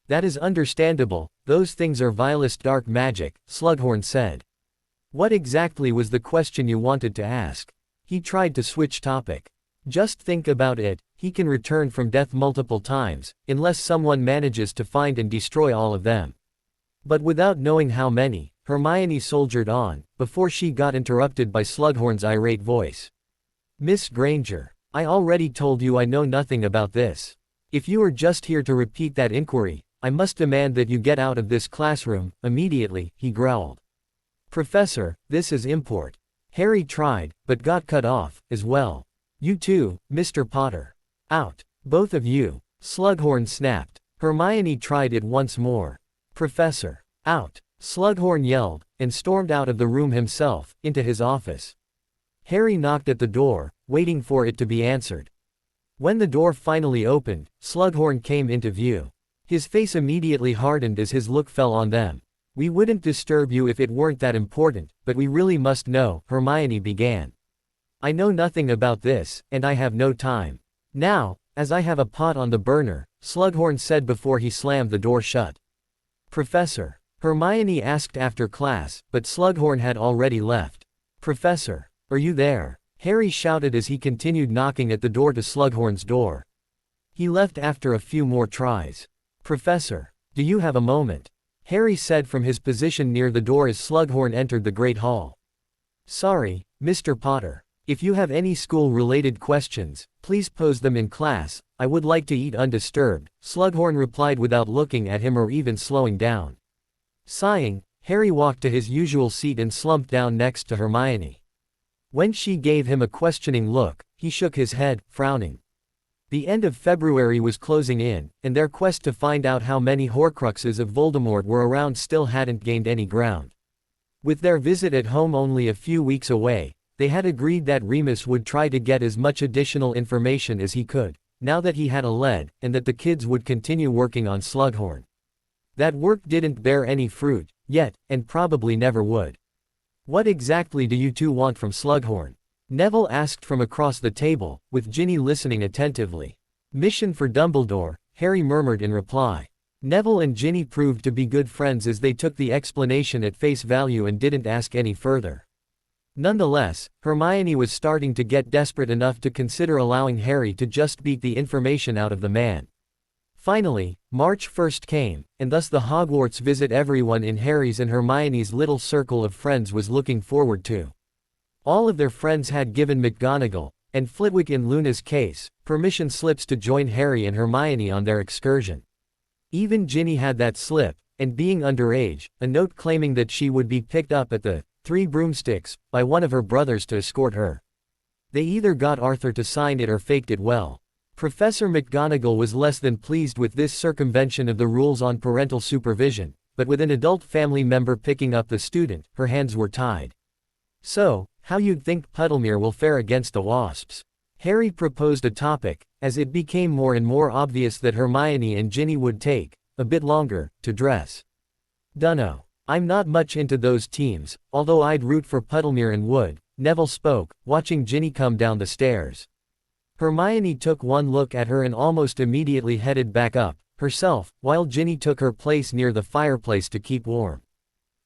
That is understandable, those things are vilest dark magic, Slughorn said. What exactly was the question you wanted to ask? He tried to switch topic. Just think about it, he can return from death multiple times, unless someone manages to find and destroy all of them. But without knowing how many, Hermione soldiered on, before she got interrupted by Slughorn's irate voice. Miss Granger, I already told you I know nothing about this. If you are just here to repeat that inquiry, I must demand that you get out of this classroom, immediately, he growled. Professor, this is import. Harry tried, but got cut off, as well. You too, Mr. Potter. Out. Both of you. Slughorn snapped. Hermione tried it once more. Professor. Out. Slughorn yelled, and stormed out of the room himself, into his office. Harry knocked at the door, waiting for it to be answered. When the door finally opened, Slughorn came into view. His face immediately hardened as his look fell on them. We wouldn't disturb you if it weren't that important, but we really must know, Hermione began. I know nothing about this, and I have no time. Now, as I have a pot on the burner, Slughorn said before he slammed the door shut. Professor. Hermione asked after class, but Slughorn had already left. Professor, are you there? Harry shouted as he continued knocking at the door to Slughorn's door. He left after a few more tries. Professor, do you have a moment? Harry said from his position near the door as Slughorn entered the Great Hall. Sorry, Mr. Potter. If you have any school-related questions, please pose them in class. I would like to eat undisturbed, Slughorn replied without looking at him or even slowing down. Sighing, Harry walked to his usual seat and slumped down next to Hermione. When she gave him a questioning look, he shook his head, frowning. The end of February was closing in, and their quest to find out how many Horcruxes of Voldemort were around still hadn't gained any ground. With their visit at home only a few weeks away, they had agreed that Remus would try to get as much additional information as he could, now that he had a lead, and that the kids would continue working on Slughorn. That work didn't bear any fruit, yet, and probably never would. "What exactly do you two want from Slughorn?" Neville asked from across the table, with Ginny listening attentively. "Mission for Dumbledore," Harry murmured in reply. Neville and Ginny proved to be good friends as they took the explanation at face value and didn't ask any further. Nonetheless, Hermione was starting to get desperate enough to consider allowing Harry to just beat the information out of the man. Finally, March 1st came, and thus the Hogwarts visit everyone in Harry's and Hermione's little circle of friends was looking forward to. All of their friends had given McGonagall, and Flitwick in Luna's case, permission slips to join Harry and Hermione on their excursion. Even Ginny had that slip, and being underage, a note claiming that she would be picked up at the Three Broomsticks by one of her brothers to escort her. They either got Arthur to sign it or faked it well. Professor McGonagall was less than pleased with this circumvention of the rules on parental supervision, but with an adult family member picking up the student, her hands were tied. "So, how you'd think Puddlemere will fare against the Wasps?" Harry proposed a topic, as it became more and more obvious that Hermione and Ginny would take a bit longer to dress. "Dunno. I'm not much into those teams, although I'd root for Puddlemere and Wood," Neville spoke, watching Ginny come down the stairs. Hermione took one look at her and almost immediately headed back up, herself, while Ginny took her place near the fireplace to keep warm.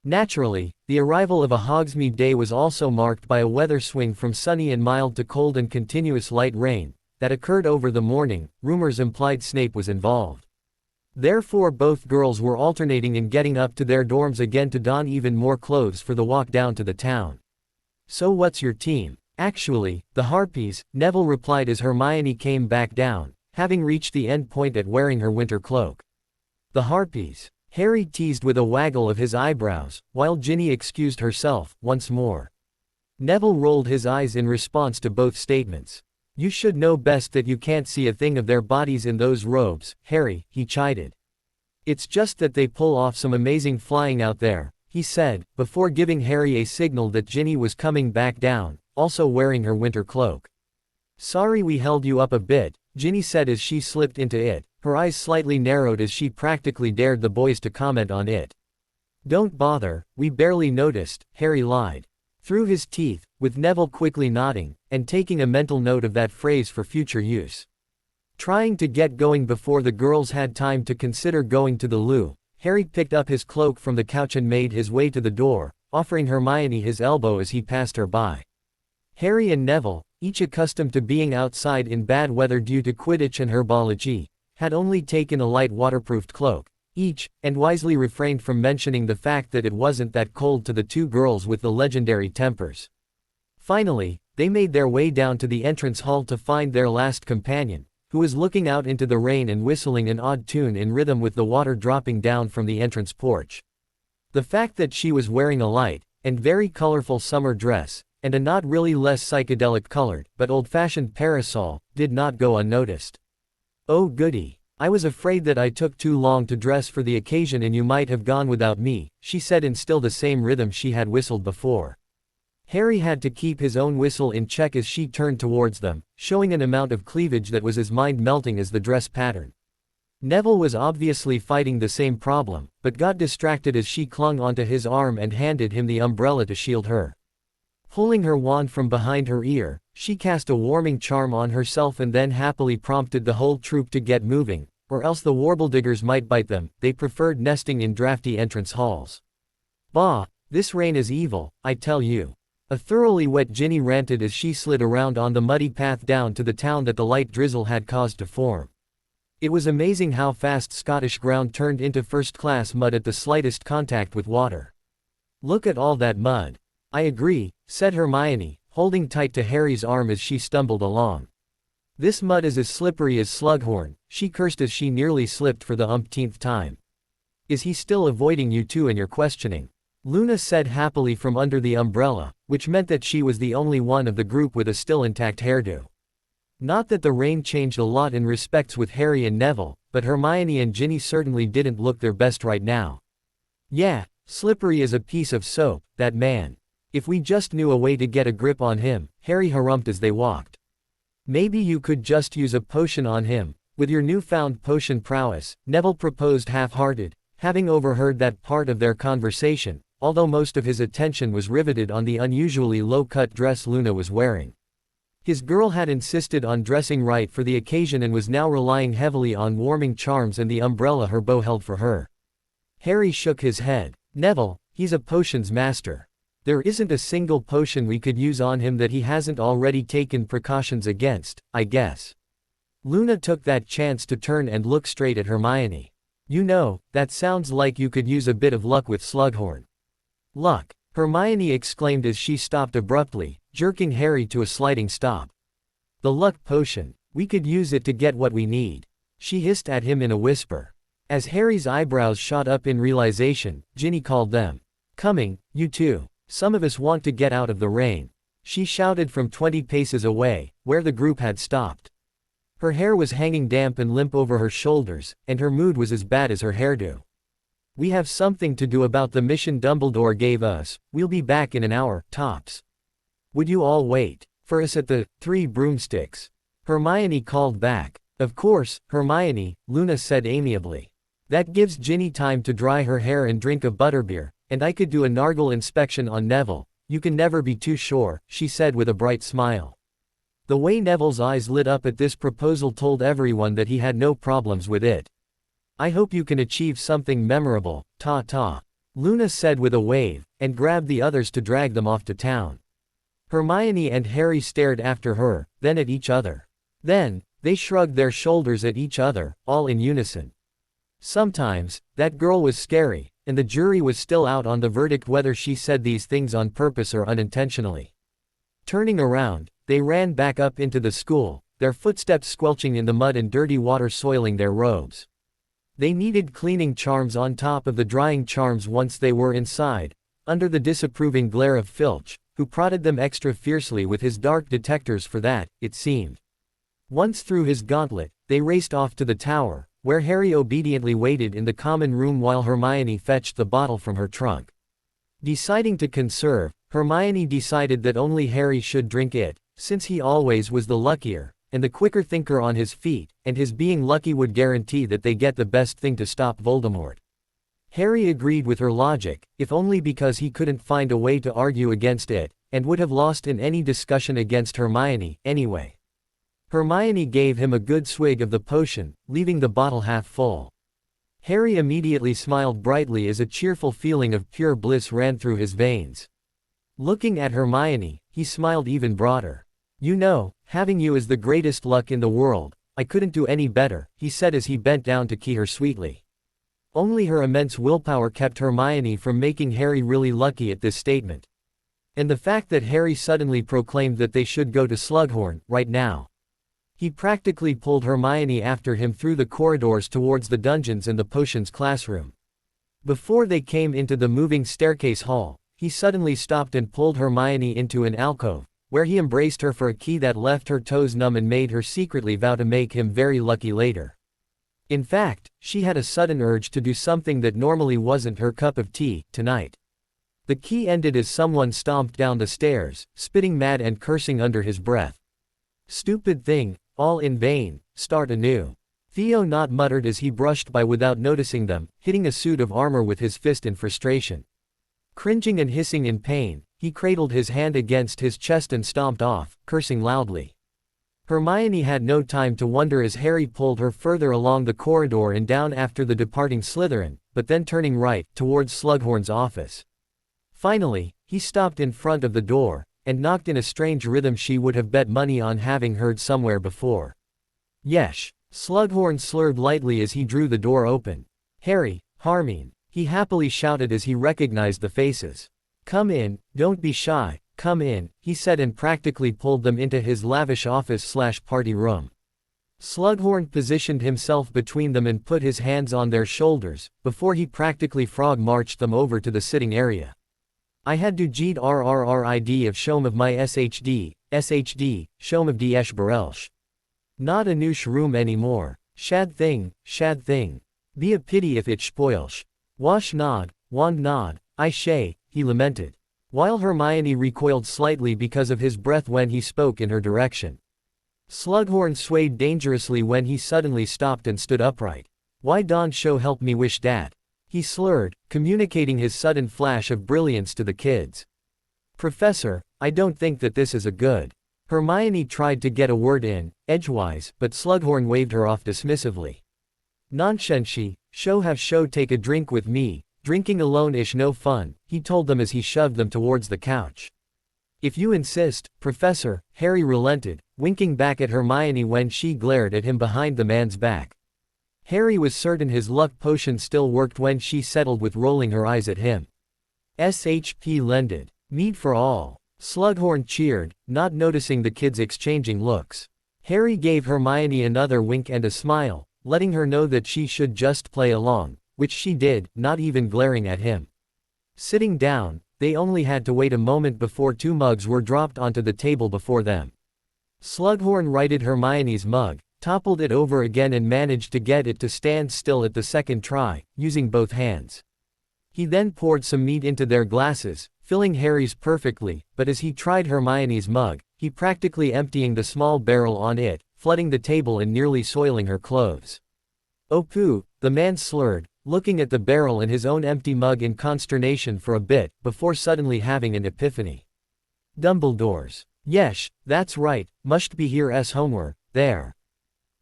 Naturally, the arrival of a Hogsmeade day was also marked by a weather swing from sunny and mild to cold and continuous light rain that occurred over the morning. Rumors implied Snape was involved. Therefore both girls were alternating in getting up to their dorms again to don even more clothes for the walk down to the town. "So what's your team?" "Actually, the Harpies," Neville replied as Hermione came back down, having reached the end point at wearing her winter cloak. "The Harpies," Harry teased with a waggle of his eyebrows, while Ginny excused herself, once more. Neville rolled his eyes in response to both statements. "You should know best that you can't see a thing of their bodies in those robes, Harry," he chided. "It's just that they pull off some amazing flying out there," he said, before giving Harry a signal that Ginny was coming back down, also wearing her winter cloak. "Sorry we held you up a bit," Ginny said as she slipped into it, her eyes slightly narrowed as she practically dared the boys to comment on it. "Don't bother, we barely noticed," Harry lied. Through his teeth, with Neville quickly nodding, and taking a mental note of that phrase for future use. Trying to get going before the girls had time to consider going to the loo, Harry picked up his cloak from the couch and made his way to the door, offering Hermione his elbow as he passed her by. Harry and Neville, each accustomed to being outside in bad weather due to Quidditch and herbology, had only taken a light waterproofed cloak, each, and wisely refrained from mentioning the fact that it wasn't that cold to the two girls with the legendary tempers. Finally, they made their way down to the entrance hall to find their last companion, who was looking out into the rain and whistling an odd tune in rhythm with the water dropping down from the entrance porch. The fact that she was wearing a light, and very colorful summer dress, and a not really less psychedelic colored, but old-fashioned parasol, did not go unnoticed. "Oh goody. I was afraid that I took too long to dress for the occasion and you might have gone without me," she said in still the same rhythm she had whistled before. Harry had to keep his own whistle in check as she turned towards them, showing an amount of cleavage that was as mind-melting as the dress pattern. Neville was obviously fighting the same problem, but got distracted as she clung onto his arm and handed him the umbrella to shield her. Pulling her wand from behind her ear, she cast a warming charm on herself and then happily prompted the whole troop to get moving, or else the Warblediggers might bite them. They preferred nesting in drafty entrance halls. "Bah, this rain is evil, I tell you." A thoroughly wet Ginny ranted as she slid around on the muddy path down to the town that the light drizzle had caused to form. It was amazing how fast Scottish ground turned into first-class mud at the slightest contact with water. "Look at all that mud." "I agree," said Hermione, holding tight to Harry's arm as she stumbled along. "This mud is as slippery as Slughorn," she cursed as she nearly slipped for the umpteenth time. "Is he still avoiding you two in your questioning?" Luna said happily from under the umbrella, which meant that she was the only one of the group with a still intact hairdo. Not that the rain changed a lot in respects with Harry and Neville, but Hermione and Ginny certainly didn't look their best right now. Yeah, slippery as a piece of soap, that man. If we just knew a way to get a grip on him, Harry harumphed as they walked. Maybe you could just use a potion on him, with your newfound potion prowess, Neville proposed half-hearted, having overheard that part of their conversation, although most of his attention was riveted on the unusually low-cut dress Luna was wearing. His girl had insisted on dressing right for the occasion and was now relying heavily on warming charms and the umbrella her beau held for her. Harry shook his head. Neville, he's a potions master. There isn't a single potion we could use on him that he hasn't already taken precautions against, I guess. Luna took that chance to turn and look straight at Hermione. You know, that sounds like you could use a bit of luck with Slughorn. Luck? Hermione exclaimed as she stopped abruptly, jerking Harry to a sliding stop. The luck potion. We could use it to get what we need. She hissed at him in a whisper. As Harry's eyebrows shot up in realization, Ginny called them. Coming, you two. Some of us want to get out of the rain. She shouted from 20 paces away, where the group had stopped. Her hair was hanging damp and limp over her shoulders, and her mood was as bad as her hairdo. We have something to do about the mission Dumbledore gave us. We'll be back in an hour, tops. Would you all wait for us at the Three Broomsticks? Hermione called back. Of course, Hermione, Luna said amiably. That gives Ginny time to dry her hair and drink a butterbeer, and I could do a Nargle inspection on Neville. You can never be too sure, she said with a bright smile. The way Neville's eyes lit up at this proposal told everyone that he had no problems with it. I hope you can achieve something memorable, ta-ta. Luna said with a wave, and grabbed the others to drag them off to town. Hermione and Harry stared after her, then at each other. Then, they shrugged their shoulders at each other, all in unison. Sometimes, that girl was scary, and the jury was still out on the verdict whether she said these things on purpose or unintentionally. Turning around, they ran back up into the school, their footsteps squelching in the mud and dirty water soiling their robes. They needed cleaning charms on top of the drying charms once they were inside, under the disapproving glare of Filch, who prodded them extra fiercely with his dark detectors for that, it seemed. Once through his gauntlet, they raced off to the tower, where Harry obediently waited in the common room while Hermione fetched the bottle from her trunk. Deciding to conserve, Hermione decided that only Harry should drink it, since he always was the luckier, and the quicker thinker on his feet, and his being lucky would guarantee that they get the best thing to stop Voldemort. Harry agreed with her logic, if only because he couldn't find a way to argue against it, and would have lost in any discussion against Hermione, anyway. Hermione gave him a good swig of the potion, leaving the bottle half full. Harry immediately smiled brightly as a cheerful feeling of pure bliss ran through his veins. Looking at Hermione, he smiled even broader. You know, having you is the greatest luck in the world. I couldn't do any better, he said as he bent down to key her sweetly. Only her immense willpower kept Hermione from making Harry really lucky at this statement. And the fact that Harry suddenly proclaimed that they should go to Slughorn, right now. He practically pulled Hermione after him through the corridors towards the dungeons and the potions classroom. Before they came into the moving staircase hall, he suddenly stopped and pulled Hermione into an alcove, where he embraced her for a key that left her toes numb and made her secretly vow to make him very lucky later. In fact, she had a sudden urge to do something that normally wasn't her cup of tea, tonight. The key ended as someone stomped down the stairs, spitting mad and cursing under his breath. Stupid thing, all in vain, start anew. Theo not muttered as he brushed by without noticing them, hitting a suit of armor with his fist in frustration. Cringing and hissing in pain, he cradled his hand against his chest and stomped off, cursing loudly. Hermione had no time to wonder as Harry pulled her further along the corridor and down after the departing Slytherin, but then turning right, towards Slughorn's office. Finally, he stopped in front of the door, and knocked in a strange rhythm she would have bet money on having heard somewhere before. Yesh. Slughorn slurred lightly as he drew the door open. Harry, Hermione, he happily shouted as he recognized the faces. Come in, don't be shy, come in, he said and practically pulled them into his lavish office/party room. Slughorn positioned himself between them and put his hands on their shoulders, before he practically frog-marched them over to the sitting area. I had to jeet rrrid of shom of my shd, shom of diesh barelsh. Not a noosh room anymore. Shad thing, be a pity if it spoilsh. Wash nod, wand nod, I shay, he lamented. While Hermione recoiled slightly because of his breath when he spoke in her direction. Slughorn swayed dangerously when he suddenly stopped and stood upright. Why don't show help me wish dat? He slurred, communicating his sudden flash of brilliance to the kids. Professor, I don't think that this is a good. Hermione tried to get a word in, edgewise, but Slughorn waved her off dismissively. Nonshenshi, show take a drink with me, drinking alone ish no fun, he told them as he shoved them towards the couch. If you insist, Professor, Harry relented, winking back at Hermione when she glared at him behind the man's back. Harry was certain his luck potion still worked when she settled with rolling her eyes at him. SHP lended. Mead for all. Slughorn cheered, not noticing the kids exchanging looks. Harry gave Hermione another wink and a smile, letting her know that she should just play along, which she did, not even glaring at him. Sitting down, they only had to wait a moment before 2 mugs were dropped onto the table before them. Slughorn righted Hermione's mug, toppled it over again and managed to get it to stand still at the second try, using both hands. He then poured some mead into their glasses, filling Harry's perfectly, but as he tried Hermione's mug, he practically emptying the small barrel on it, flooding the table and nearly soiling her clothes. Oh pooh, the man slurred, looking at the barrel and his own empty mug in consternation for a bit, before suddenly having an epiphany. Dumbledore's. Yesh, that's right, must be here homewhere, there.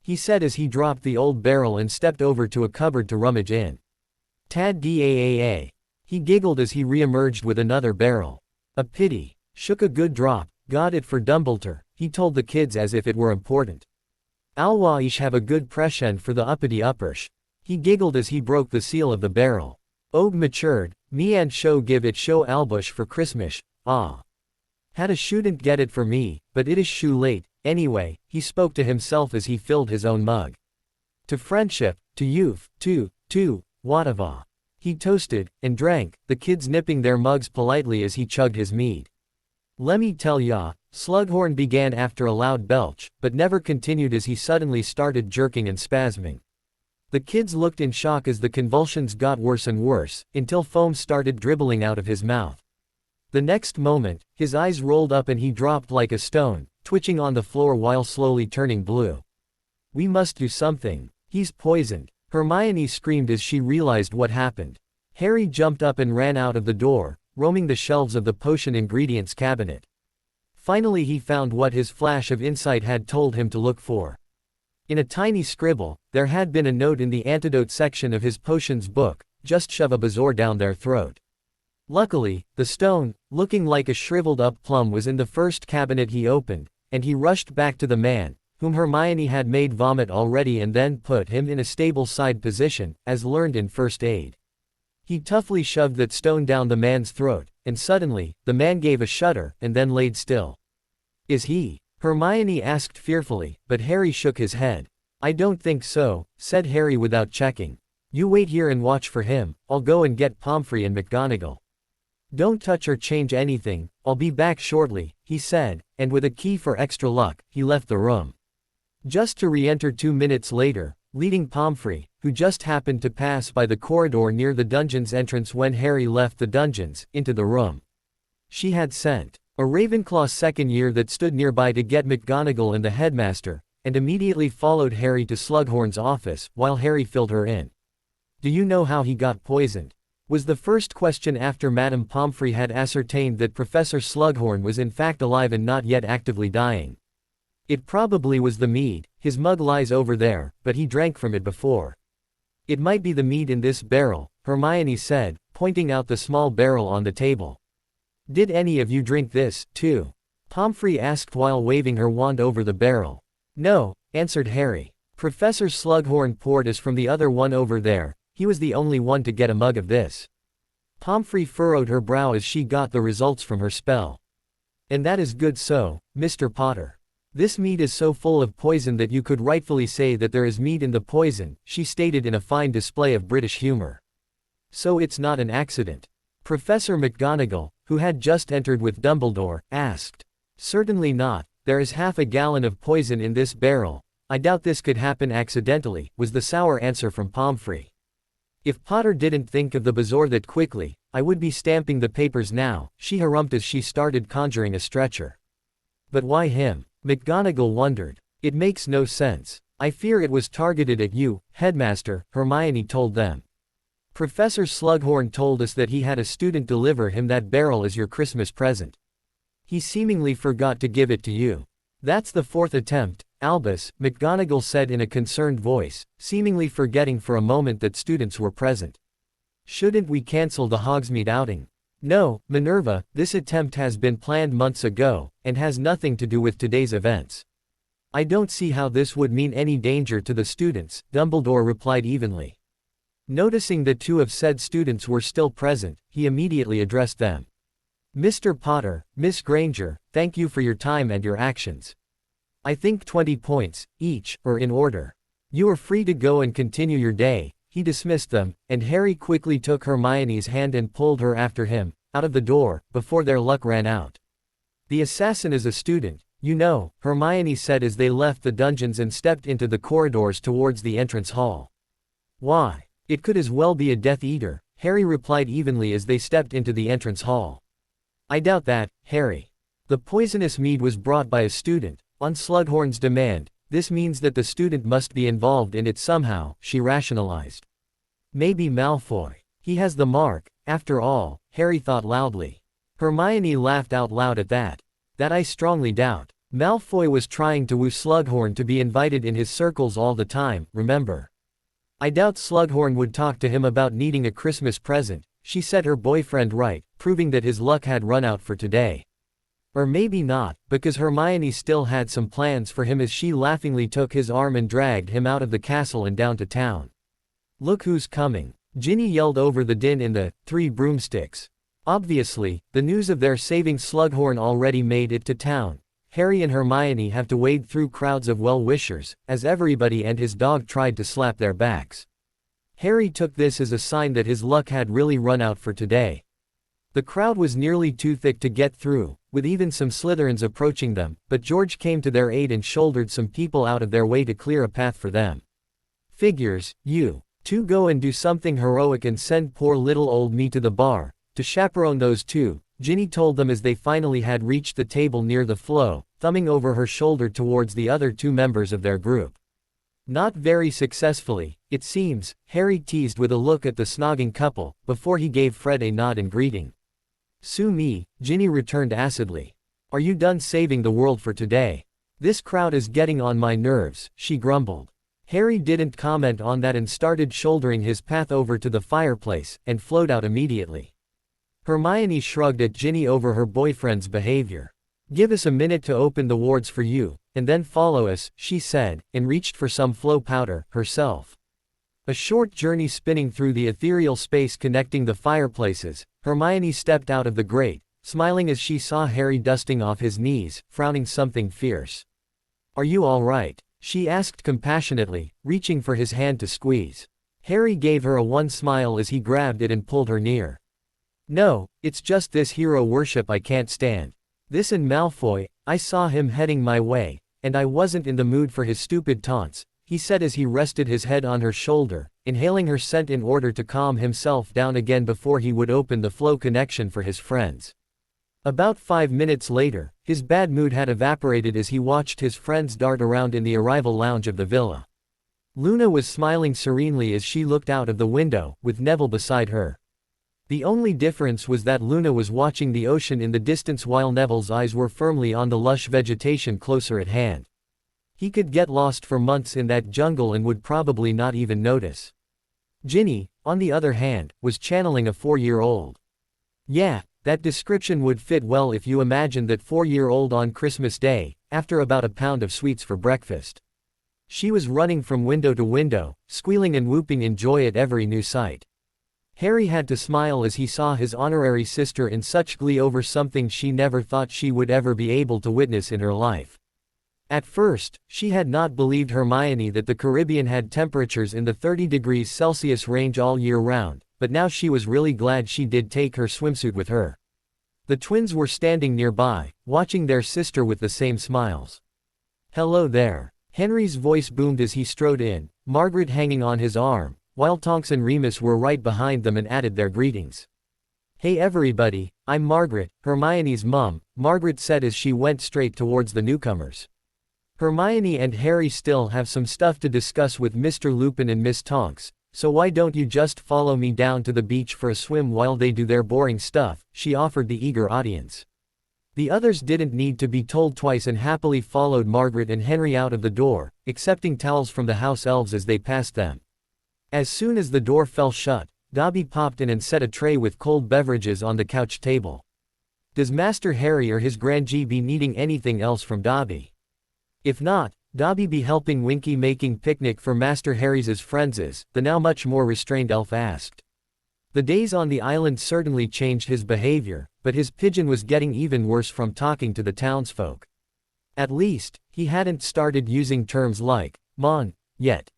He said as he dropped the old barrel and stepped over to a cupboard to rummage in. Tad daa. He giggled as he re-emerged with another barrel. A pity. Shook a good drop, got it for Dumbledore, he told the kids as if it were important. Alwaish have a good prescient for the uppity uppers. He giggled as he broke the seal of the barrel. Og matured, me and show give it show albush for Christmas, ah. Had a shouldn't get it for me, but it is shoe late, anyway, he spoke to himself as he filled his own mug. To friendship, to youth, to, whatava. He toasted, and drank, the kids nipping their mugs politely as he chugged his mead. Lemme tell ya, Slughorn began after a loud belch, but never continued as he suddenly started jerking and spasming. The kids looked in shock as the convulsions got worse and worse, until foam started dribbling out of his mouth. The next moment, his eyes rolled up and he dropped like a stone, twitching on the floor while slowly turning blue. We must do something. He's poisoned. Hermione screamed as she realized what happened. Harry jumped up and ran out of the door, roaming the shelves of the potion ingredients cabinet. Finally he found what his flash of insight had told him to look for. In a tiny scribble, there had been a note in the antidote section of his potions book, just shove a bazoar down their throat. Luckily, the stone, looking like a shriveled up plum was in the first cabinet he opened, and he rushed back to the man, whom Hermione had made vomit already and then put him in a stable side position, as learned in first aid. He toughly shoved that stone down the man's throat, and suddenly, the man gave a shudder, and then laid still. Is he? Hermione asked fearfully, but Harry shook his head. I don't think so, said Harry without checking. You wait here and watch for him, I'll go and get Pomfrey and McGonagall. Don't touch or change anything, I'll be back shortly, he said, and with a key for extra luck, he left the room. Just to re-enter 2 minutes later, leading Pomfrey, who just happened to pass by the corridor near the dungeon's entrance when Harry left the dungeons, into the room. She had sent a Ravenclaw second year that stood nearby to get McGonagall and the headmaster, and immediately followed Harry to Slughorn's office, while Harry filled her in. Do you know how he got poisoned? Was the first question after Madame Pomfrey had ascertained that Professor Slughorn was in fact alive and not yet actively dying. It probably was the mead, his mug lies over there, but he drank from it before. It might be the mead in this barrel, Hermione said, pointing out the small barrel on the table. Did any of you drink this, too? Pomfrey asked while waving her wand over the barrel. No, answered Harry. Professor Slughorn poured us from the other one over there, he was the only one to get a mug of this. Pomfrey furrowed her brow as she got the results from her spell. And that is good so, Mr. Potter. This meat is so full of poison that you could rightfully say that there is meat in the poison, she stated in a fine display of British humor. So it's not an accident? Professor McGonagall, who had just entered with Dumbledore, asked. Certainly not, there is half a gallon of poison in this barrel. I doubt this could happen accidentally, was the sour answer from Pomfrey. If Potter didn't think of the bazaar that quickly, I would be stamping the papers now, she harrumphed as she started conjuring a stretcher. But why him? McGonagall wondered. It makes no sense. I fear it was targeted at you, Headmaster, Hermione told them. Professor Slughorn told us that he had a student deliver him that barrel as your Christmas present. He seemingly forgot to give it to you. That's the fourth attempt, Albus, McGonagall said in a concerned voice, seemingly forgetting for a moment that students were present. Shouldn't we cancel the Hogsmeade outing? No, Minerva, this attempt has been planned months ago, and has nothing to do with today's events. I don't see how this would mean any danger to the students, Dumbledore replied evenly. Noticing that two of said students were still present, he immediately addressed them. Mr. Potter, Miss Granger, thank you for your time and your actions. I think 20 points, each, are in order. You are free to go and continue your day. He dismissed them, and Harry quickly took Hermione's hand and pulled her after him, out of the door, before their luck ran out. The assassin is a student, you know, Hermione said as they left the dungeons and stepped into the corridors towards the entrance hall. Why? It could as well be a Death Eater, Harry replied evenly as they stepped into the entrance hall. I doubt that, Harry. The poisonous mead was brought by a student, on Slughorn's demand. This means that the student must be involved in it somehow, she rationalized. Maybe Malfoy. He has the mark, after all, Harry thought loudly. Hermione laughed out loud at that. That I strongly doubt. Malfoy was trying to woo Slughorn to be invited in his circles all the time, remember? I doubt Slughorn would talk to him about needing a Christmas present, she set her boyfriend right, proving that his luck had run out for today. Or maybe not, because Hermione still had some plans for him as she laughingly took his arm and dragged him out of the castle and down to town. Look who's coming. Ginny yelled over the din in the Three Broomsticks. Obviously, the news of their saving Slughorn already made it to town. Harry and Hermione have to wade through crowds of well-wishers, as everybody and his dog tried to slap their backs. Harry took this as a sign that his luck had really run out for today. The crowd was nearly too thick to get through, with even some Slytherins approaching them, but George came to their aid and shouldered some people out of their way to clear a path for them. Figures, you two go and do something heroic and send poor little old me to the bar, to chaperone those two, Ginny told them as they finally had reached the table near the flow, thumbing over her shoulder towards the other two members of their group. Not very successfully, it seems, Harry teased with a look at the snogging couple, before he gave Fred a nod in greeting. Sue me, Ginny returned acidly. Are you done saving the world for today? This crowd is getting on my nerves, she grumbled. Harry didn't comment on that and started shouldering his path over to the fireplace, and flowed out immediately. Hermione shrugged at Ginny over her boyfriend's behavior. Give us a minute to open the wards for you, and then follow us, she said, and reached for some flow powder, herself. A short journey spinning through the ethereal space connecting the fireplaces, Hermione stepped out of the grate, smiling as she saw Harry dusting off his knees, frowning something fierce. Are you all right? She asked compassionately, reaching for his hand to squeeze. Harry gave her a one smile as he grabbed it and pulled her near. No, it's just this hero worship I can't stand. This and Malfoy, I saw him heading my way, and I wasn't in the mood for his stupid taunts, he said as he rested his head on her shoulder, inhaling her scent in order to calm himself down again before he would open the flow connection for his friends. About 5 minutes later, his bad mood had evaporated as he watched his friends dart around in the arrival lounge of the villa. Luna was smiling serenely as she looked out of the window, with Neville beside her. The only difference was that Luna was watching the ocean in the distance while Neville's eyes were firmly on the lush vegetation closer at hand. He could get lost for months in that jungle and would probably not even notice. Ginny, on the other hand, was channeling a 4-year-old. Yeah, that description would fit well if you imagine that 4-year-old on Christmas Day, after about a pound of sweets for breakfast. She was running from window to window, squealing and whooping in joy at every new sight. Harry had to smile as he saw his honorary sister in such glee over something she never thought she would ever be able to witness in her life. At first, she had not believed Hermione that the Caribbean had temperatures in the 30 degrees Celsius range all year round, but now she was really glad she did take her swimsuit with her. The twins were standing nearby, watching their sister with the same smiles. "Hello there." Henry's voice boomed as he strode in, Margaret hanging on his arm, while Tonks and Remus were right behind them and added their greetings. "Hey everybody, I'm Margaret, Hermione's mum," Margaret said as she went straight towards the newcomers. "Hermione and Harry still have some stuff to discuss with Mr. Lupin and Miss Tonks, so why don't you just follow me down to the beach for a swim while they do their boring stuff," she offered the eager audience. The others didn't need to be told twice and happily followed Margaret and Henry out of the door, accepting towels from the house elves as they passed them. As soon as the door fell shut, Dobby popped in and set a tray with cold beverages on the couch table. Does Master Harry or his Grand G be needing anything else from Dobby? If not, Dobby be helping Winky making picnic for Master Harry's friends, the now much more restrained elf asked. The days on the island certainly changed his behavior, but his pigeon was getting even worse from talking to the townsfolk. At least, he hadn't started using terms like "mon" yet.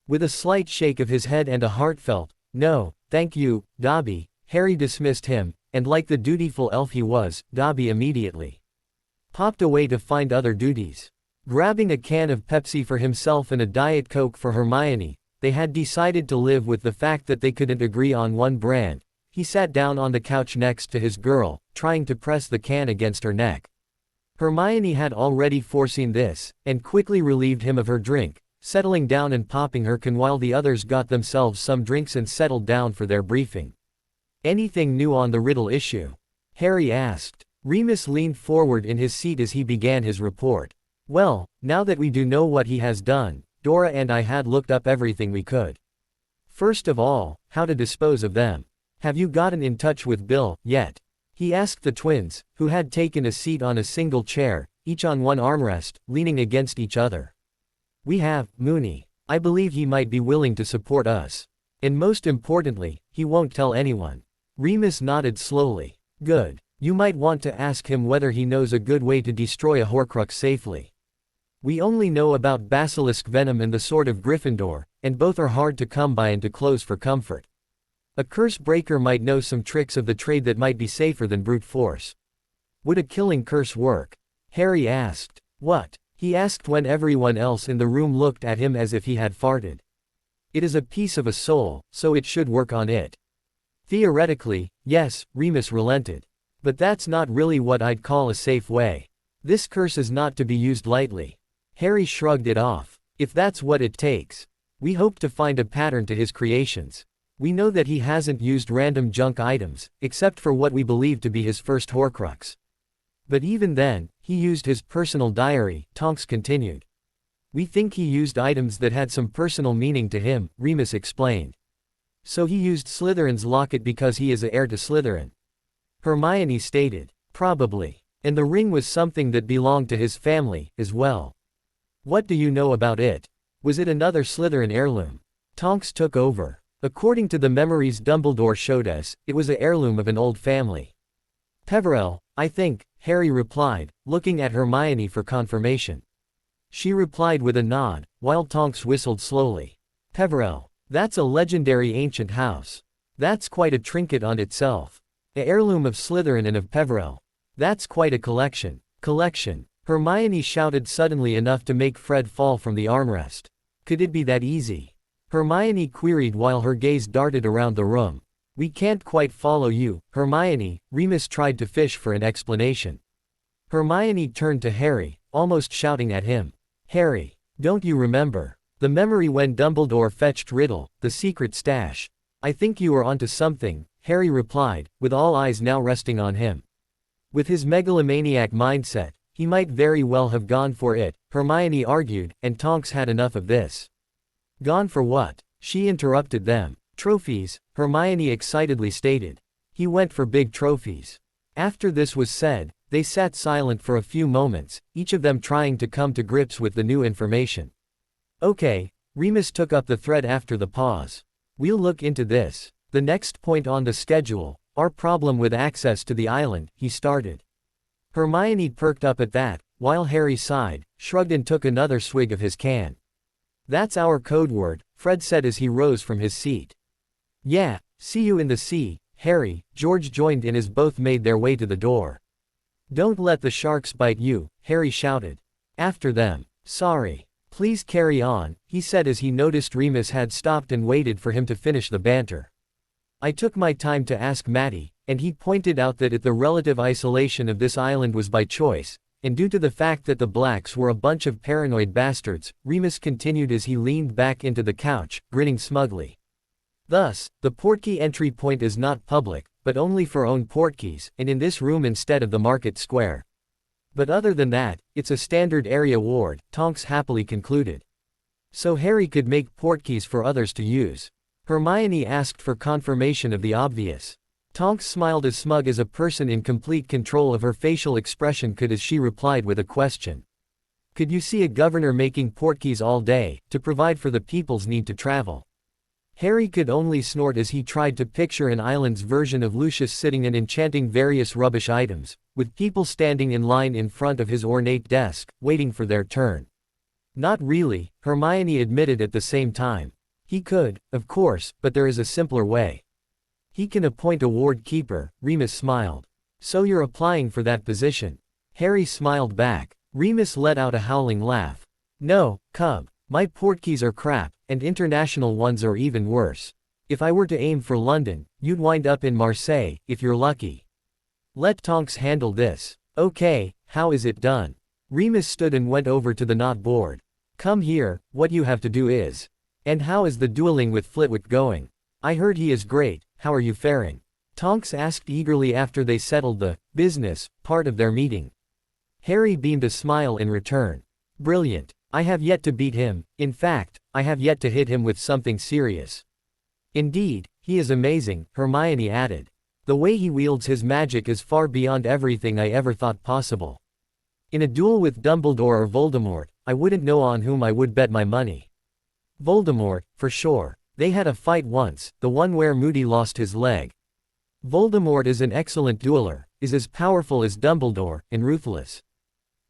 With a slight shake of his head and a heartfelt, "No, thank you, Dobby," Harry dismissed him, and like the dutiful elf he was, Dobby immediately popped away to find other duties. Grabbing a can of Pepsi for himself and a Diet Coke for Hermione, they had decided to live with the fact that they couldn't agree on one brand. He sat down on the couch next to his girl, trying to press the can against her neck. Hermione had already foreseen this, and quickly relieved him of her drink, settling down and popping her can while the others got themselves some drinks and settled down for their briefing. "Anything new on the riddle issue?" Harry asked. Remus leaned forward in his seat as he began his report. "Well, now that we do know what he has done, Dora and I had looked up everything we could. First of all, how to dispose of them. Have you gotten in touch with Bill yet?" he asked the twins, who had taken a seat on a single chair, each on one armrest, leaning against each other. "We have, Moony. I believe he might be willing to support us. And most importantly, he won't tell anyone." Remus nodded slowly. "Good. You might want to ask him whether he knows a good way to destroy a Horcrux safely. We only know about basilisk venom and the Sword of Gryffindor, and both are hard to come by and to close for comfort. A curse breaker might know some tricks of the trade that might be safer than brute force." "Would a killing curse work?" Harry asked. "What?" he asked when everyone else in the room looked at him as if he had farted. "It is a piece of a soul, so it should work on it." "Theoretically, yes," Remus relented. "But that's not really what I'd call a safe way. This curse is not to be used lightly." Harry shrugged it off. "If that's what it takes. We hope to find a pattern to his creations. We know that he hasn't used random junk items, except for what we believe to be his first Horcrux. But even then, he used his personal diary," Tonks continued. "We think he used items that had some personal meaning to him," Remus explained. "So he used Slytherin's locket because he is the heir to Slytherin," Hermione stated. "Probably. And the ring was something that belonged to his family, as well." "What do you know about it? Was it another Slytherin heirloom?" Tonks took over. "According to the memories Dumbledore showed us, it was an heirloom of an old family. Peverell, I think," Harry replied, looking at Hermione for confirmation. She replied with a nod, while Tonks whistled slowly. "Peverell. That's a legendary ancient house. That's quite a trinket on itself. An heirloom of Slytherin and of Peverell. That's quite a collection." "Collection," Hermione shouted suddenly enough to make Fred fall from the armrest. "Could it be that easy?" Hermione queried while her gaze darted around the room. "We can't quite follow you, Hermione," Remus tried to fish for an explanation. Hermione turned to Harry, almost shouting at him. "Harry, don't you remember the memory when Dumbledore fetched Riddle, the secret stash?" "I think you are onto something," Harry replied, with all eyes now resting on him. With his megalomaniac mindset, he might very well have gone for it, Hermione argued, and Tonks had enough of this. "Gone for what?" she interrupted them. "Trophies," Hermione excitedly stated. "He went for big trophies." After this was said, they sat silent for a few moments, each of them trying to come to grips with the new information. "Okay," Remus took up the thread after the pause. "We'll look into this. The next point on the schedule, our problem with access to the island," he started. Hermione perked up at that, while Harry sighed, shrugged and took another swig of his can. "That's our code word," Fred said as he rose from his seat. "Yeah, see you in the sea, Harry," George joined in as both made their way to the door. "Don't let the sharks bite you," Harry shouted. After them. "Sorry. Please carry on," he said as he noticed Remus had stopped and waited for him to finish the banter. "I took my time to ask Matty, and he pointed out that the relative isolation of this island was by choice, and due to the fact that the blacks were a bunch of paranoid bastards," Remus continued as he leaned back into the couch, grinning smugly. "Thus, the portkey entry point is not public, but only for own portkeys, and in this room instead of the market square. But other than that, it's a standard area ward," Tonks happily concluded. "So Harry could make portkeys for others to use?" Hermione asked for confirmation of the obvious. Tonks smiled as smug as a person in complete control of her facial expression could as she replied with a question. "Could you see a governor making portkeys all day, to provide for the people's need to travel?" Harry could only snort as he tried to picture an island's version of Lucius sitting and enchanting various rubbish items, with people standing in line in front of his ornate desk, waiting for their turn. "Not really," Hermione admitted at the same time. "He could, of course, but there is a simpler way. He can appoint a ward keeper," Remus smiled. "So you're applying for that position?" Harry smiled back. Remus let out a howling laugh. "No, cub. My portkeys are crap, and international ones are even worse. If I were to aim for London, you'd wind up in Marseille, if you're lucky. Let Tonks handle this." "Okay, how is it done?" Remus stood and went over to the knot board. "Come here, what you have to do is. And how is the dueling with Flitwick going? I heard he is great, how are you faring?" Tonks asked eagerly after they settled the business part of their meeting. Harry beamed a smile in return. "Brilliant. I have yet to beat him, in fact, I have yet to hit him with something serious." "Indeed, he is amazing," Hermione added. "The way he wields his magic is far beyond everything I ever thought possible. In a duel with Dumbledore or Voldemort, I wouldn't know on whom I would bet my money." "Voldemort, for sure. They had a fight once, the one where Moody lost his leg. Voldemort is an excellent dueler, is as powerful as Dumbledore, and ruthless.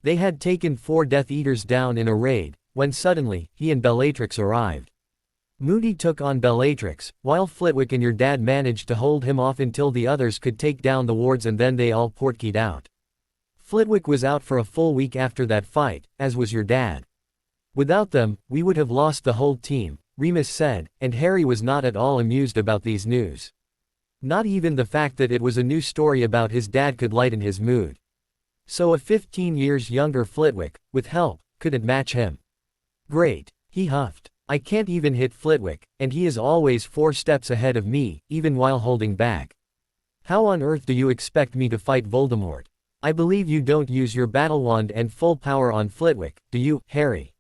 They had taken 4 Death Eaters down in a raid, when suddenly, he and Bellatrix arrived. Moody took on Bellatrix, while Flitwick and your dad managed to hold him off until the others could take down the wards and then they all portkeyed out. Flitwick was out for a full week after that fight, as was your dad. Without them, we would have lost the whole team," Remus said, and Harry was not at all amused about these news. Not even the fact that it was a new story about his dad could lighten his mood. So a 15 years younger Flitwick, with help, couldn't match him. "Great," he huffed. "I can't even hit Flitwick, and he is always 4 steps ahead of me, even while holding back. How on earth do you expect me to fight Voldemort? I believe you don't use your battle wand and full power on Flitwick, do you, Harry?"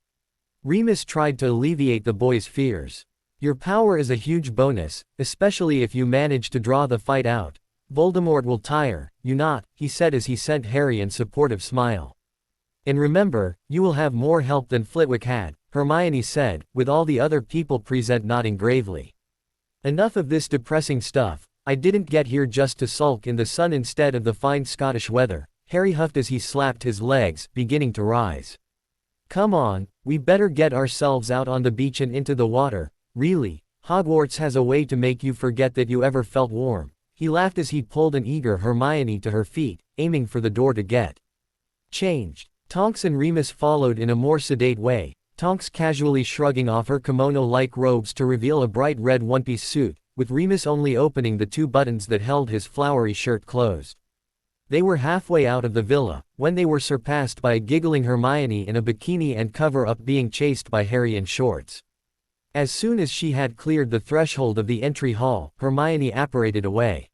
Remus tried to alleviate the boy's fears. "Your power is a huge bonus, especially if you manage to draw the fight out. Voldemort will tire, you not," he said as he sent Harry a supportive smile. "And remember, you will have more help than Flitwick had," Hermione said, with all the other people present nodding gravely. "Enough of this depressing stuff, I didn't get here just to sulk in the sun instead of the fine Scottish weather," Harry huffed as he slapped his legs, beginning to rise. "Come on, we better get ourselves out on the beach and into the water, really, Hogwarts has a way to make you forget that you ever felt warm." He laughed as he pulled an eager Hermione to her feet, aiming for the door to get changed. Tonks and Remus followed in a more sedate way, Tonks casually shrugging off her kimono-like robes to reveal a bright red one-piece suit, with Remus only opening the 2 buttons that held his flowery shirt closed. They were halfway out of the villa, when they were surpassed by a giggling Hermione in a bikini and cover-up being chased by Harry in shorts. As soon as she had cleared the threshold of the entry hall, Hermione apparated away.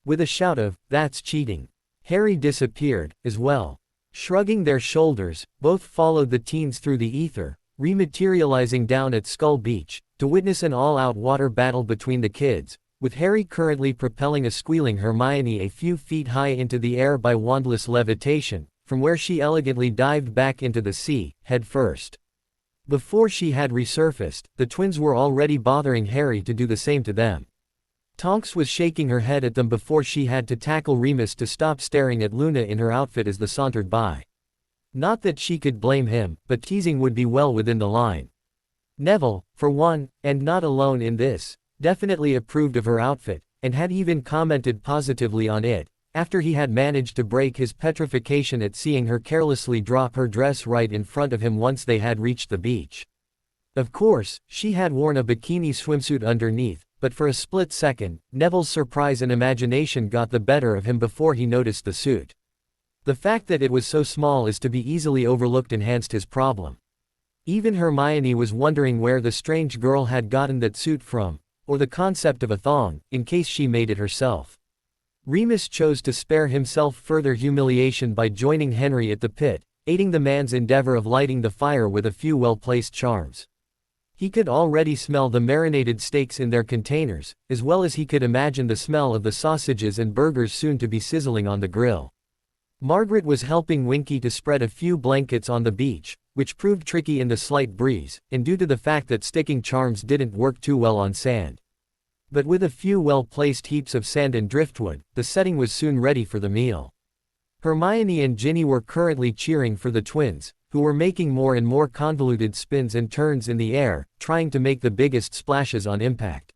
With a shout of, "That's cheating," Harry disappeared, as well. Shrugging their shoulders, both followed the teens through the ether, rematerializing down at Skull Beach, to witness an all-out water battle between the kids, with Harry currently propelling a squealing Hermione a few feet high into the air by wandless levitation, from where she elegantly dived back into the sea, head first. Before she had resurfaced, the twins were already bothering Harry to do the same to them. Tonks was shaking her head at them before she had to tackle Remus to stop staring at Luna in her outfit as they sauntered by. Not that she could blame him, but teasing would be well within the line. Neville, for one, and not alone in this, definitely approved of her outfit, and had even commented positively on it, after he had managed to break his petrification at seeing her carelessly drop her dress right in front of him once they had reached the beach. Of course, she had worn a bikini swimsuit underneath, but for a split second, Neville's surprise and imagination got the better of him before he noticed the suit. The fact that it was so small as to be easily overlooked enhanced his problem. Even Hermione was wondering where the strange girl had gotten that suit from, or the concept of a thong, in case she made it herself. Remus chose to spare himself further humiliation by joining Henry at the pit, aiding the man's endeavor of lighting the fire with a few well-placed charms. He could already smell the marinated steaks in their containers, as well as he could imagine the smell of the sausages and burgers soon to be sizzling on the grill. Margaret was helping Winky to spread a few blankets on the beach, which proved tricky in the slight breeze, and due to the fact that sticking charms didn't work too well on sand. But with a few well-placed heaps of sand and driftwood, the setting was soon ready for the meal. Hermione and Ginny were currently cheering for the twins, who were making more and more convoluted spins and turns in the air, trying to make the biggest splashes on impact.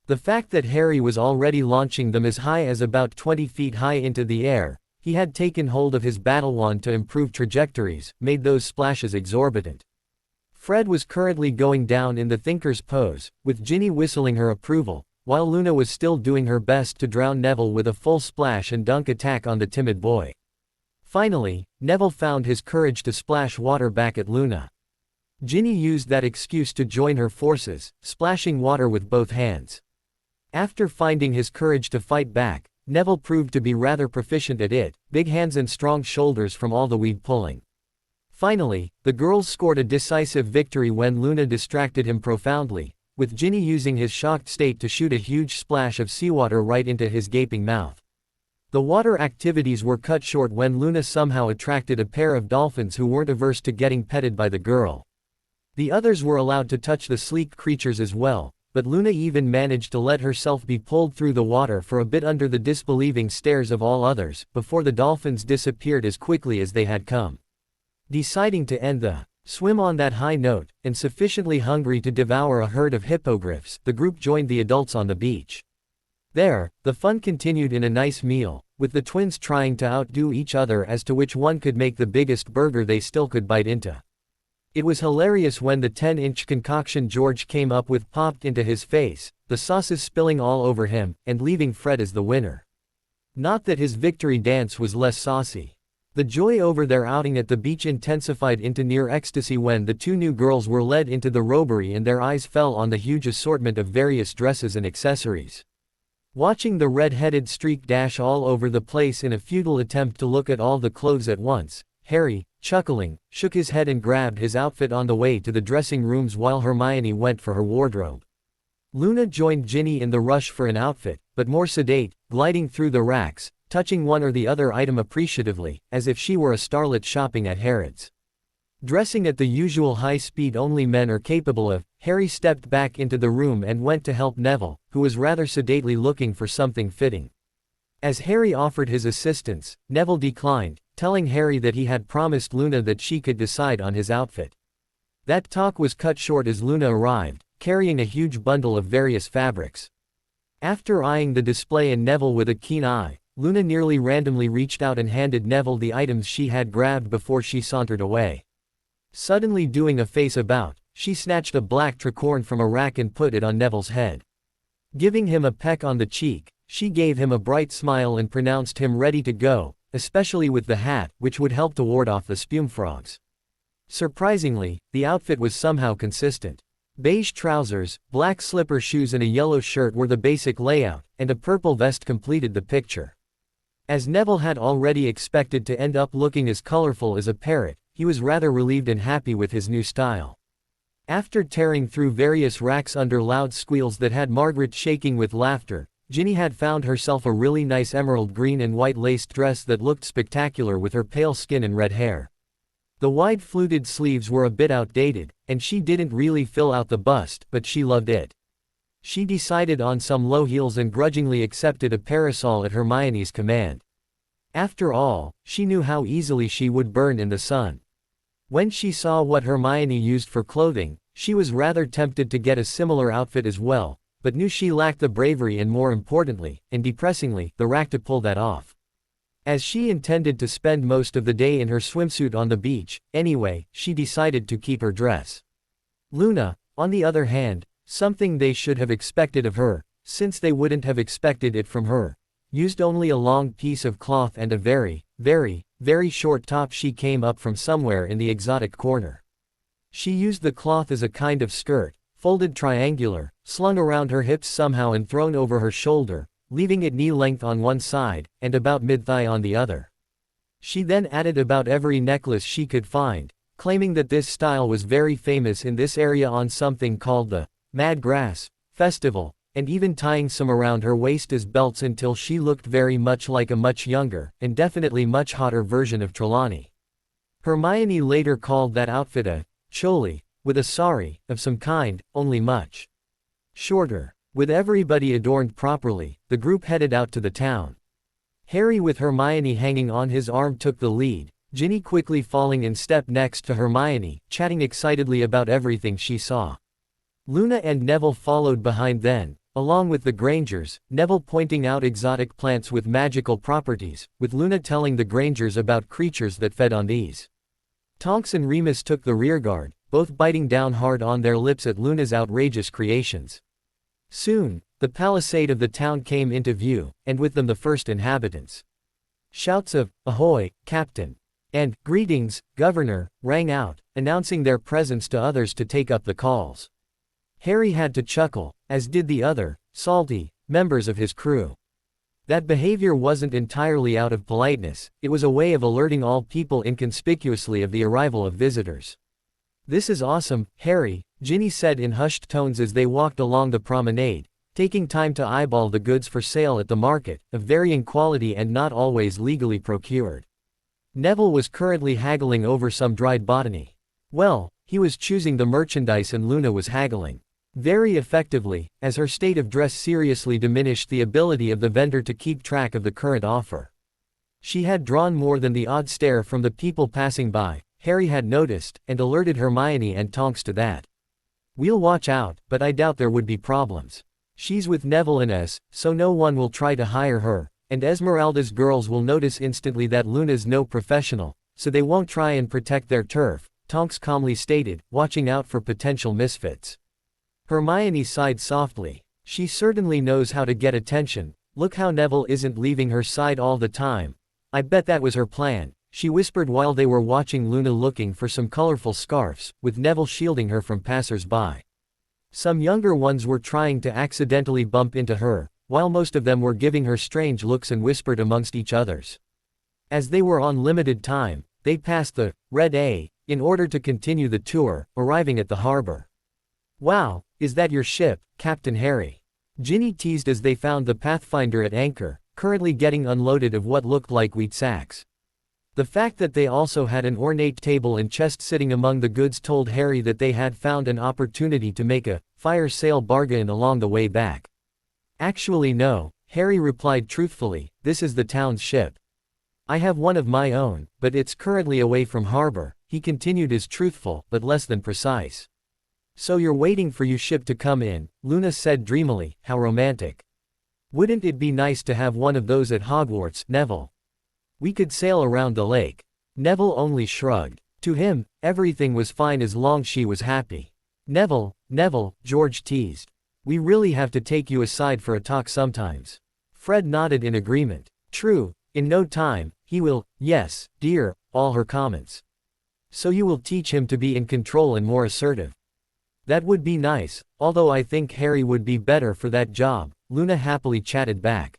The fact that Harry was already launching them as high as about 20 feet high into the air, he had taken hold of his battle wand to improve trajectories, made those splashes exorbitant. Fred was currently going down in the thinker's pose, with Ginny whistling her approval, while Luna was still doing her best to drown Neville with a full splash and dunk attack on the timid boy. Finally, Neville found his courage to splash water back at Luna. Ginny used that excuse to join her forces, splashing water with both hands. After finding his courage to fight back, Neville proved to be rather proficient at it, big hands and strong shoulders from all the weed pulling. Finally, the girls scored a decisive victory when Luna distracted him profoundly, with Ginny using his shocked state to shoot a huge splash of seawater right into his gaping mouth. The water activities were cut short when Luna somehow attracted a pair of dolphins who weren't averse to getting petted by the girl. The others were allowed to touch the sleek creatures as well, but Luna even managed to let herself be pulled through the water for a bit under the disbelieving stares of all others, before the dolphins disappeared as quickly as they had come. Deciding to end the swim on that high note, and sufficiently hungry to devour a herd of hippogriffs, the group joined the adults on the beach. There, the fun continued in a nice meal, with the twins trying to outdo each other as to which one could make the biggest burger they still could bite into. It was hilarious when the 10-inch concoction George came up with popped into his face, the sauces spilling all over him, and leaving Fred as the winner. Not that his victory dance was less saucy. The joy over their outing at the beach intensified into near ecstasy when the two new girls were led into the robery and their eyes fell on the huge assortment of various dresses and accessories. Watching the red-headed streak dash all over the place in a futile attempt to look at all the clothes at once, Harry, chuckling, shook his head and grabbed his outfit on the way to the dressing rooms while Hermione went for her wardrobe. Luna joined Ginny in the rush for an outfit, but more sedate, gliding through the racks, touching one or the other item appreciatively, as if she were a starlet shopping at Harrods. Dressing at the usual high speed only men are capable of, Harry stepped back into the room and went to help Neville, who was rather sedately looking for something fitting. As Harry offered his assistance, Neville declined, telling Harry that he had promised Luna that she could decide on his outfit. That talk was cut short as Luna arrived, carrying a huge bundle of various fabrics. After eyeing the display and Neville with a keen eye, Luna nearly randomly reached out and handed Neville the items she had grabbed before she sauntered away. Suddenly doing a face about, she snatched a black tricorn from a rack and put it on Neville's head. Giving him a peck on the cheek, she gave him a bright smile and pronounced him ready to go, especially with the hat, which would help to ward off the spume frogs. Surprisingly, the outfit was somehow consistent. Beige trousers, black slipper shoes and a yellow shirt were the basic layout, and a purple vest completed the picture. As Neville had already expected to end up looking as colorful as a parrot, he was rather relieved and happy with his new style. After tearing through various racks under loud squeals that had Margaret shaking with laughter, Ginny had found herself a really nice emerald green and white laced dress that looked spectacular with her pale skin and red hair. The wide fluted sleeves were a bit outdated, and she didn't really fill out the bust, but she loved it. She decided on some low heels and grudgingly accepted a parasol at Hermione's command. After all, she knew how easily she would burn in the sun. When she saw what Hermione used for clothing, she was rather tempted to get a similar outfit as well, but knew she lacked the bravery and, more importantly, and depressingly, the rack to pull that off. As she intended to spend most of the day in her swimsuit on the beach, anyway, she decided to keep her dress. Luna, on the other hand, something they should have expected of her, since they wouldn't have expected it from her, used only a long piece of cloth and a very, very, very short top she came up from somewhere in the exotic corner. She used the cloth as a kind of skirt, folded triangular, slung around her hips somehow and thrown over her shoulder, leaving it knee-length on one side, and about mid-thigh on the other. She then added about every necklace she could find, claiming that this style was very famous in this area on something called the Mad Grass Festival, and even tying some around her waist as belts until she looked very much like a much younger, and definitely much hotter version of Trelawney. Hermione later called that outfit a choli, with a sari, of some kind, only much shorter. With everybody adorned properly, the group headed out to the town. Harry with Hermione hanging on his arm took the lead, Ginny quickly falling in step next to Hermione, chatting excitedly about everything she saw. Luna and Neville followed behind then, along with the Grangers, Neville pointing out exotic plants with magical properties, with Luna telling the Grangers about creatures that fed on these. Tonks and Remus took the rearguard, both biting down hard on their lips at Luna's outrageous creations. Soon, the palisade of the town came into view, and with them the first inhabitants. Shouts of, "Ahoy, Captain!" and "Greetings, Governor!" rang out, announcing their presence to others to take up the calls. Harry had to chuckle, as did the other, salty, members of his crew. That behavior wasn't entirely out of politeness, it was a way of alerting all people inconspicuously of the arrival of visitors. "This is awesome, Harry," Ginny said in hushed tones as they walked along the promenade, taking time to eyeball the goods for sale at the market, of varying quality and not always legally procured. Neville was currently haggling over some dried botany. Well, he was choosing the merchandise and Luna was haggling very effectively, as her state of dress seriously diminished the ability of the vendor to keep track of the current offer. She had drawn more than the odd stare from the people passing by, Harry had noticed, and alerted Hermione and Tonks to that. "We'll watch out, but I doubt there would be problems. She's with Neville and us, so no one will try to hire her, and Esmeralda's girls will notice instantly that Luna's no professional, so they won't try and protect their turf," Tonks calmly stated, watching out for potential misfits. Hermione sighed softly. "She certainly knows how to get attention. Look how Neville isn't leaving her side all the time. I bet that was her plan," she whispered while they were watching Luna looking for some colorful scarfs, with Neville shielding her from passers-by. Some younger ones were trying to accidentally bump into her, while most of them were giving her strange looks and whispered amongst each others. As they were on limited time, they passed the Red A in order to continue the tour, arriving at the harbor. "Wow, is that your ship, Captain Harry?" Ginny teased as they found the Pathfinder at anchor, currently getting unloaded of what looked like wheat sacks. The fact that they also had an ornate table and chest sitting among the goods told Harry that they had found an opportunity to make a fire sale bargain along the way back. "Actually no," Harry replied truthfully, "this is the town's ship. I have one of my own, but it's currently away from harbor," he continued as truthful, but less than precise. "So you're waiting for your ship to come in," Luna said dreamily, "how romantic. Wouldn't it be nice to have one of those at Hogwarts, Neville? We could sail around the lake." Neville only shrugged. To him, everything was fine as long as she was happy. "Neville, George teased. "We really have to take you aside for a talk sometimes." Fred nodded in agreement. "True, in no time, he will, yes, dear," all her comments. "So you will teach him to be in control and more assertive." "That would be nice, although I think Harry would be better for that job," Luna happily chatted back.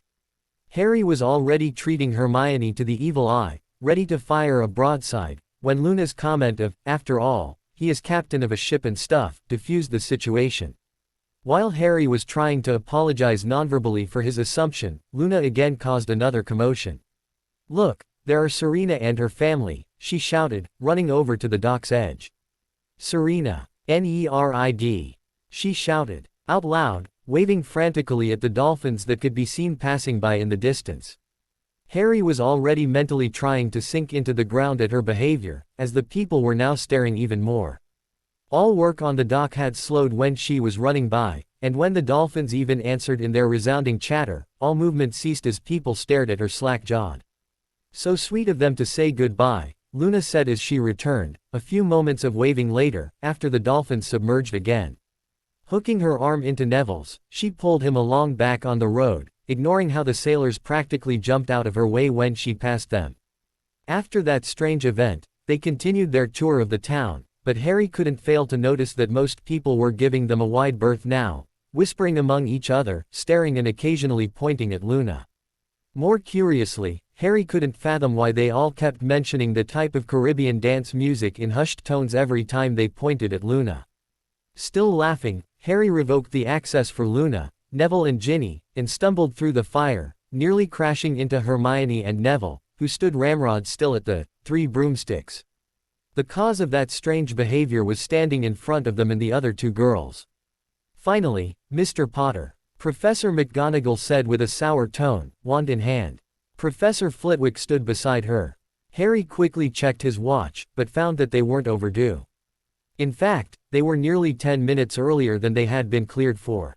Harry was already treating Hermione to the evil eye, ready to fire a broadside, when Luna's comment of, "After all, he is captain of a ship and stuff," diffused the situation. While Harry was trying to apologize nonverbally for his assumption, Luna again caused another commotion. "Look, there are Serena and her family," she shouted, running over to the dock's edge. "Serena. Nerid. She shouted, out loud, waving frantically at the dolphins that could be seen passing by in the distance. Harry was already mentally trying to sink into the ground at her behavior, as the people were now staring even more. All work on the dock had slowed when she was running by, and when the dolphins even answered in their resounding chatter, all movement ceased as people stared at her slack-jawed. "So sweet of them to say goodbye," Luna said as she returned, a few moments of waving later, after the dolphins submerged again. Hooking her arm into Neville's, she pulled him along back on the road, ignoring how the sailors practically jumped out of her way when she passed them. After that strange event, they continued their tour of the town, but Harry couldn't fail to notice that most people were giving them a wide berth now, whispering among each other, staring and occasionally pointing at Luna. More curiously, Harry couldn't fathom why they all kept mentioning the type of Caribbean dance music in hushed tones every time they pointed at Luna. Still laughing, Harry revoked the access for Luna, Neville and Ginny, and stumbled through the fire, nearly crashing into Hermione and Neville, who stood ramrod still at the Three Broomsticks. The cause of that strange behavior was standing in front of them and the other two girls. Finally, Mr. Potter, Professor McGonagall said with a sour tone, wand in hand. Professor Flitwick stood beside her. Harry quickly checked his watch, but found that they weren't overdue. In fact, they were nearly 10 minutes earlier than they had been cleared for.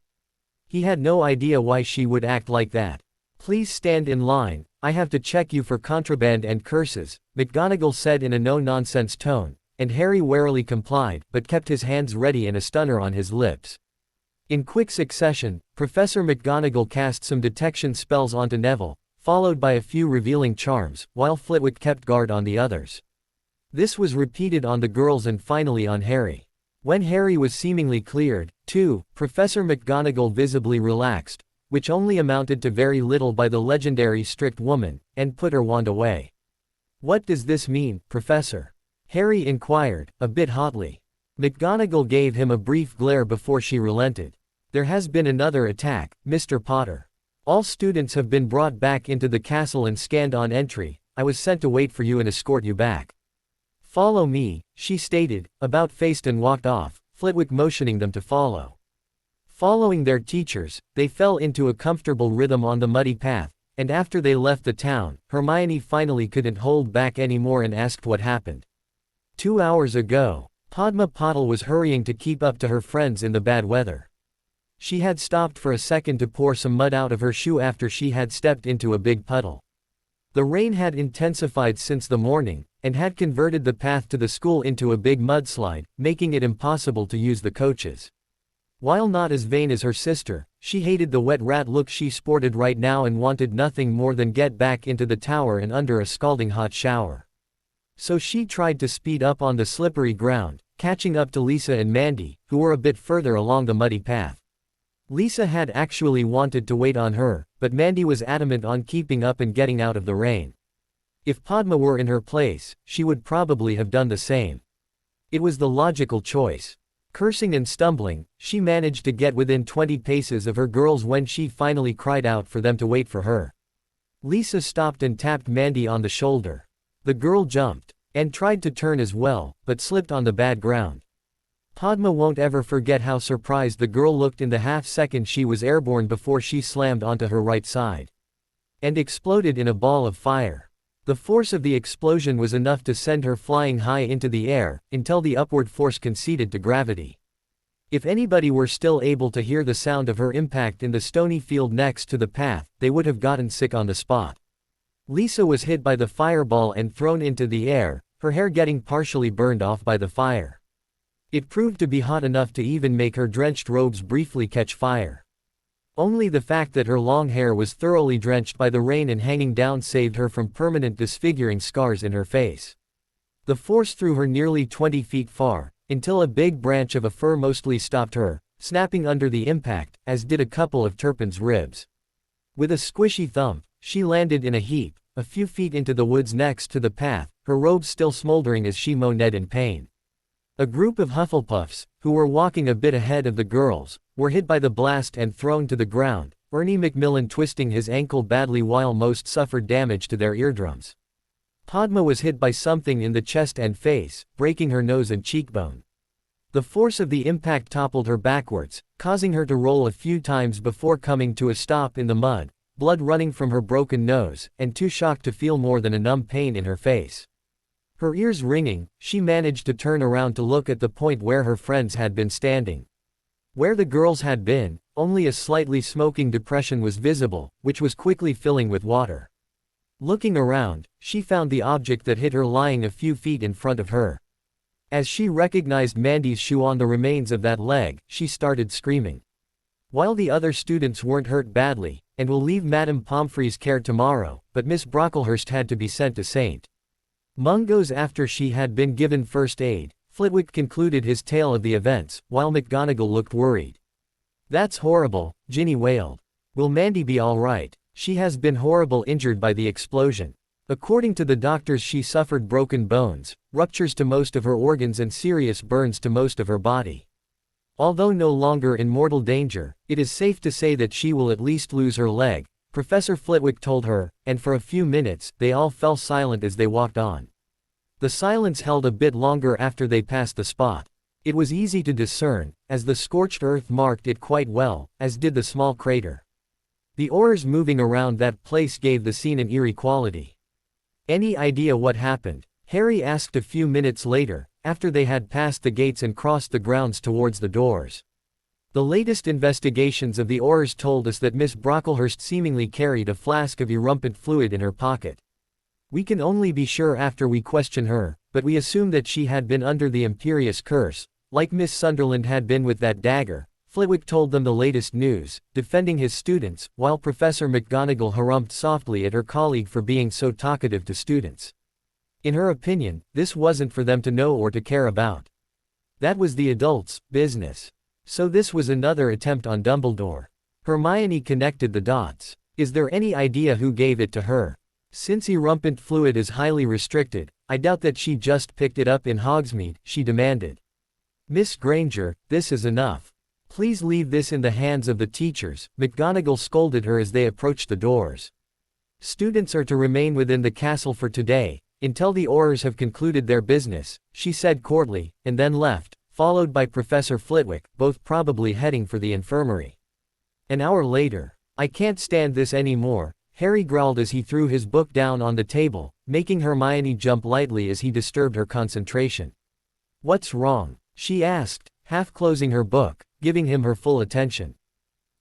He had no idea why she would act like that. "Please stand in line, I have to check you for contraband and curses," McGonagall said in a no-nonsense tone, and Harry warily complied, but kept his hands ready and a stunner on his lips. In quick succession, Professor McGonagall cast some detection spells onto Neville, followed by a few revealing charms, while Flitwick kept guard on the others. This was repeated on the girls and finally on Harry. When Harry was seemingly cleared, too, Professor McGonagall visibly relaxed, which only amounted to very little by the legendary strict woman, and put her wand away. "What does this mean, Professor?" Harry inquired, a bit hotly. McGonagall gave him a brief glare before she relented. "There has been another attack, Mr. Potter. All students have been brought back into the castle and scanned on entry. I was sent to wait for you and escort you back." "Follow me," she stated, about-faced and walked off, Flitwick motioning them to follow. Following their teachers, they fell into a comfortable rhythm on the muddy path, and after they left the town, Hermione finally couldn't hold back anymore and asked what happened. 2 hours ago, Padma Patil was hurrying to keep up to her friends in the bad weather. She had stopped for a second to pour some mud out of her shoe after she had stepped into a big puddle. The rain had intensified since the morning, and had converted the path to the school into a big mudslide, making it impossible to use the coaches. While not as vain as her sister, she hated the wet rat look she sported right now and wanted nothing more than get back into the tower and under a scalding hot shower. So she tried to speed up on the slippery ground, catching up to Lisa and Mandy, who were a bit further along the muddy path. Lisa had actually wanted to wait on her, but Mandy was adamant on keeping up and getting out of the rain. If Padma were in her place, she would probably have done the same. It was the logical choice. Cursing and stumbling, she managed to get within 20 paces of her girls when she finally cried out for them to wait for her. Lisa stopped and tapped Mandy on the shoulder. The girl jumped, and tried to turn as well, but slipped on the bad ground. Padma won't ever forget how surprised the girl looked in the half-second she was airborne before she slammed onto her right side. And exploded in a ball of fire. The force of the explosion was enough to send her flying high into the air, until the upward force conceded to gravity. If anybody were still able to hear the sound of her impact in the stony field next to the path, they would have gotten sick on the spot. Lisa was hit by the fireball and thrown into the air, her hair getting partially burned off by the fire. It proved to be hot enough to even make her drenched robes briefly catch fire. Only the fact that her long hair was thoroughly drenched by the rain and hanging down saved her from permanent disfiguring scars in her face. The force threw her nearly 20 feet far, until a big branch of a fir mostly stopped her, snapping under the impact, as did a couple of Turpin's ribs. With a squishy thump, she landed in a heap, a few feet into the woods next to the path, her robes still smoldering as she moaned in pain. A group of Hufflepuffs, who were walking a bit ahead of the girls, were hit by the blast and thrown to the ground, Ernie Macmillan twisting his ankle badly while most suffered damage to their eardrums. Padma was hit by something in the chest and face, breaking her nose and cheekbone. The force of the impact toppled her backwards, causing her to roll a few times before coming to a stop in the mud, blood running from her broken nose, and too shocked to feel more than a numb pain in her face. Her ears ringing, she managed to turn around to look at the point where her friends had been standing. Where the girls had been, only a slightly smoking depression was visible, which was quickly filling with water. Looking around, she found the object that hit her lying a few feet in front of her. As she recognized Mandy's shoe on the remains of that leg, she started screaming. While the other students weren't hurt badly, and will leave Madame Pomfrey's care tomorrow, but Miss Brocklehurst had to be sent to St. Mungo's after she had been given first aid. Flitwick concluded his tale of the events, while McGonagall looked worried. "That's horrible," Ginny wailed. "Will Mandy be all right? She has been horribly injured by the explosion. According to the doctors, she suffered broken bones, ruptures to most of her organs and serious burns to most of her body. Although no longer in mortal danger, it is safe to say that she will at least lose her leg," Professor Flitwick told her, and for a few minutes, they all fell silent as they walked on. The silence held a bit longer after they passed the spot. It was easy to discern, as the scorched earth marked it quite well, as did the small crater. The ores moving around that place gave the scene an eerie quality. "Any idea what happened?" Harry asked a few minutes later, after they had passed the gates and crossed the grounds towards the doors. "The latest investigations of the ores told us that Miss Brocklehurst seemingly carried a flask of erumpent fluid in her pocket. We can only be sure after we question her, but we assume that she had been under the imperious curse, like Miss Sunderland had been with that dagger." Flitwick told them the latest news, defending his students, while Professor McGonagall harumphed softly at her colleague for being so talkative to students. In her opinion, this wasn't for them to know or to care about. That was the adults' business. So this was another attempt on Dumbledore. Hermione connected the dots. "Is there any idea who gave it to her? Since erumpent fluid is highly restricted, I doubt that she just picked it up in Hogsmeade," she demanded. "Miss Granger, this is enough. Please leave this in the hands of the teachers," McGonagall scolded her as they approached the doors. "Students are to remain within the castle for today, until the Aurors have concluded their business," she said courtly, and then left, followed by Professor Flitwick, both probably heading for the infirmary. An hour later. "I can't stand this anymore," Harry growled as he threw his book down on the table, making Hermione jump lightly as he disturbed her concentration. "What's wrong?" she asked, half closing her book, giving him her full attention.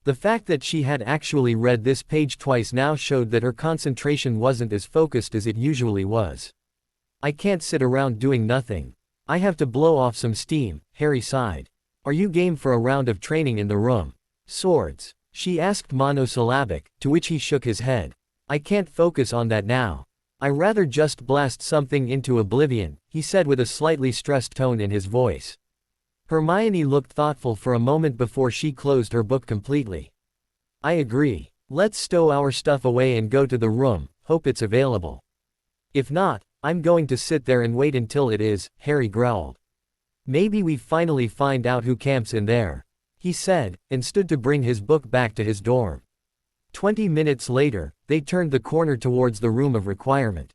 The fact that she had actually read this page twice now showed that her concentration wasn't as focused as it usually was. "I can't sit around doing nothing. I have to blow off some steam," Harry sighed. "Are you game for a round of training in the room? Swords?" she asked monosyllabic, to which he shook his head. "I can't focus on that now. I rather just blast something into oblivion," he said with a slightly stressed tone in his voice. Hermione looked thoughtful for a moment before she closed her book completely. "I agree. Let's stow our stuff away and go to the room, hope it's available. If not, I'm going to sit there and wait until it is," Harry growled. "Maybe we finally find out who camps in there," he said, and stood to bring his book back to his dorm. 20 minutes later, they turned the corner towards the room of requirement.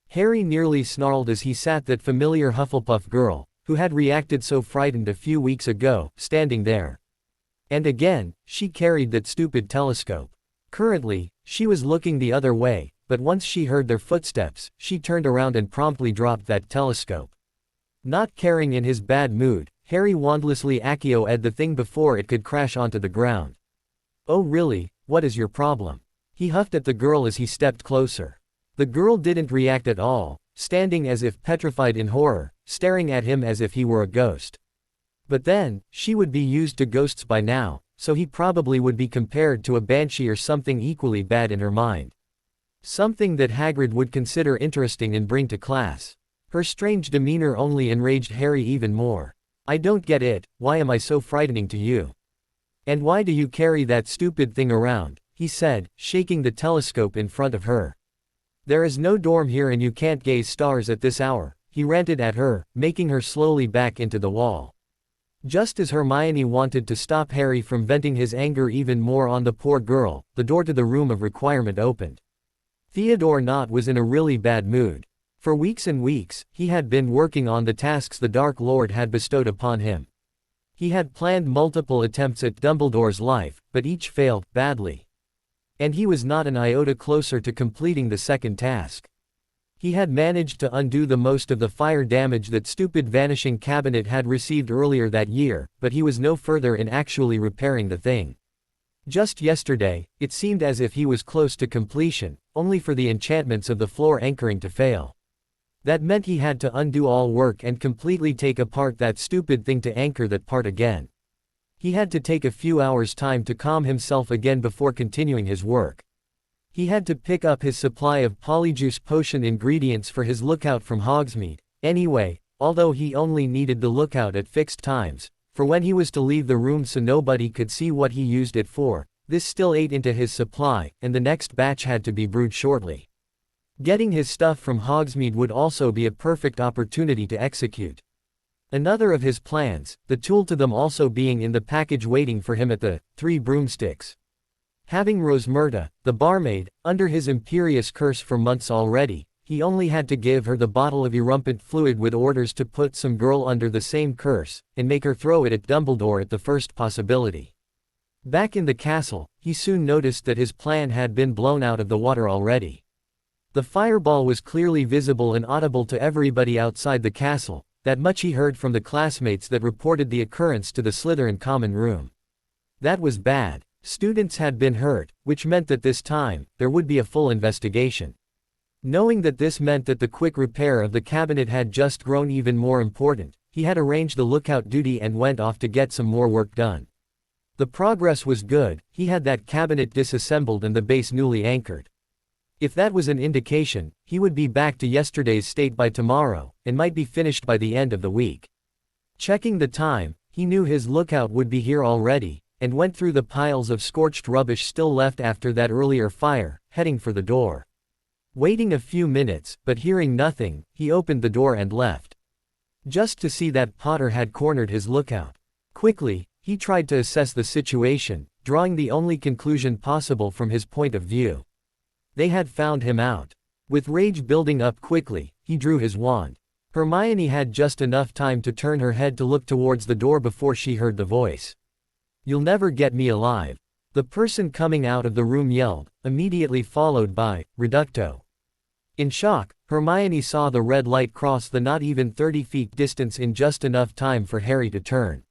Harry nearly snarled as he sat that familiar Hufflepuff girl, who had reacted so frightened a few weeks ago, standing there. And again, she carried that stupid telescope. Currently, she was looking the other way, but once she heard their footsteps, she turned around and promptly dropped that telescope. Not caring in his bad mood, Harry wandlessly accio-ed the thing before it could crash onto the ground. "Oh really, what is your problem?" he huffed at the girl as he stepped closer. The girl didn't react at all, standing as if petrified in horror, staring at him as if he were a ghost. But then, she would be used to ghosts by now, so he probably would be compared to a banshee or something equally bad in her mind. Something that Hagrid would consider interesting and bring to class. Her strange demeanor only enraged Harry even more. "I don't get it, why am I so frightening to you? And why do you carry that stupid thing around?" he said, shaking the telescope in front of her. "There is no dorm here and you can't gaze stars at this hour," he ranted at her, making her slowly back into the wall. Just as Hermione wanted to stop Harry from venting his anger even more on the poor girl, the door to the room of requirement opened. Theodore Nott was in a really bad mood. For weeks and weeks, he had been working on the tasks the Dark Lord had bestowed upon him. He had planned multiple attempts at Dumbledore's life, but each failed, badly. And he was not an iota closer to completing the second task. He had managed to undo the most of the fire damage that stupid vanishing cabinet had received earlier that year, but he was no further in actually repairing the thing. Just yesterday, it seemed as if he was close to completion, only for the enchantments of the floor anchoring to fail. That meant he had to undo all work and completely take apart that stupid thing to anchor that part again. He had to take a few hours' time to calm himself again before continuing his work. He had to pick up his supply of polyjuice potion ingredients for his lookout from Hogsmeade, anyway, although he only needed the lookout at fixed times, for when he was to leave the room so nobody could see what he used it for, this still ate into his supply, and the next batch had to be brewed shortly. Getting his stuff from Hogsmeade would also be a perfect opportunity to execute another of his plans, the tool to them also being in the package waiting for him at the Three Broomsticks. Having Rosmerta, the barmaid, under his imperious curse for months already, he only had to give her the bottle of erumpent fluid with orders to put some girl under the same curse, and make her throw it at Dumbledore at the first possibility. Back in the castle, he soon noticed that his plan had been blown out of the water already. The fireball was clearly visible and audible to everybody outside the castle, that much he heard from the classmates that reported the occurrence to the Slytherin common room. That was bad. Students had been hurt, which meant that this time, there would be a full investigation. Knowing that this meant that the quick repair of the cabinet had just grown even more important, he had arranged the lookout duty and went off to get some more work done. The progress was good, he had that cabinet disassembled and the base newly anchored. If that was an indication, he would be back to yesterday's state by tomorrow, and might be finished by the end of the week. Checking the time, he knew his lookout would be here already, and went through the piles of scorched rubbish still left after that earlier fire, heading for the door. Waiting a few minutes, but hearing nothing, he opened the door and left. Just to see that Potter had cornered his lookout. Quickly, he tried to assess the situation, drawing the only conclusion possible from his point of view. They had found him out. With rage building up quickly, he drew his wand. Hermione had just enough time to turn her head to look towards the door before she heard the voice. "You'll never get me alive," the person coming out of the room yelled, immediately followed by, "Reducto." In shock, Hermione saw the red light cross the not even 30 feet distance in just enough time for Harry to turn.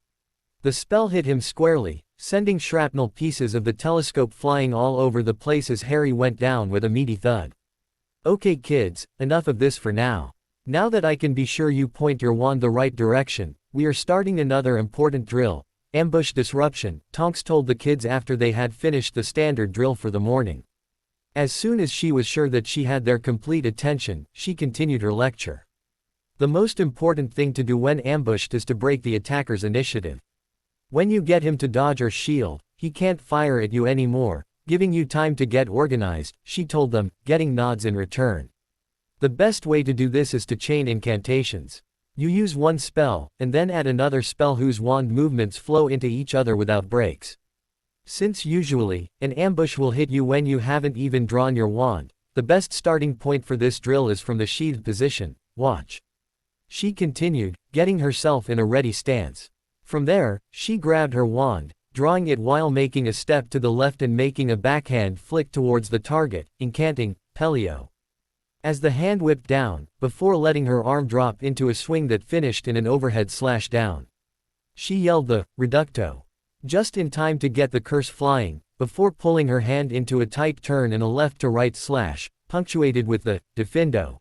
The spell hit him squarely, sending shrapnel pieces of the telescope flying all over the place as Harry went down with a meaty thud. "Okay kids, enough of this for now. Now that I can be sure you point your wand the right direction, we are starting another important drill, ambush disruption," Tonks told the kids after they had finished the standard drill for the morning. As soon as she was sure that she had their complete attention, she continued her lecture. "The most important thing to do when ambushed is to break the attacker's initiative. When you get him to dodge or shield, he can't fire at you anymore, giving you time to get organized," she told them, getting nods in return. "The best way to do this is to chain incantations. You use one spell, and then add another spell whose wand movements flow into each other without breaks. Since usually, an ambush will hit you when you haven't even drawn your wand, the best starting point for this drill is from the sheathed position. Watch," she continued, getting herself in a ready stance. From there, she grabbed her wand, drawing it while making a step to the left and making a backhand flick towards the target, incanting, "Pelio." As the hand whipped down, before letting her arm drop into a swing that finished in an overhead slash down, she yelled the "Reducto" just in time to get the curse flying, before pulling her hand into a tight turn and a left-to-right slash, punctuated with the "Defindo"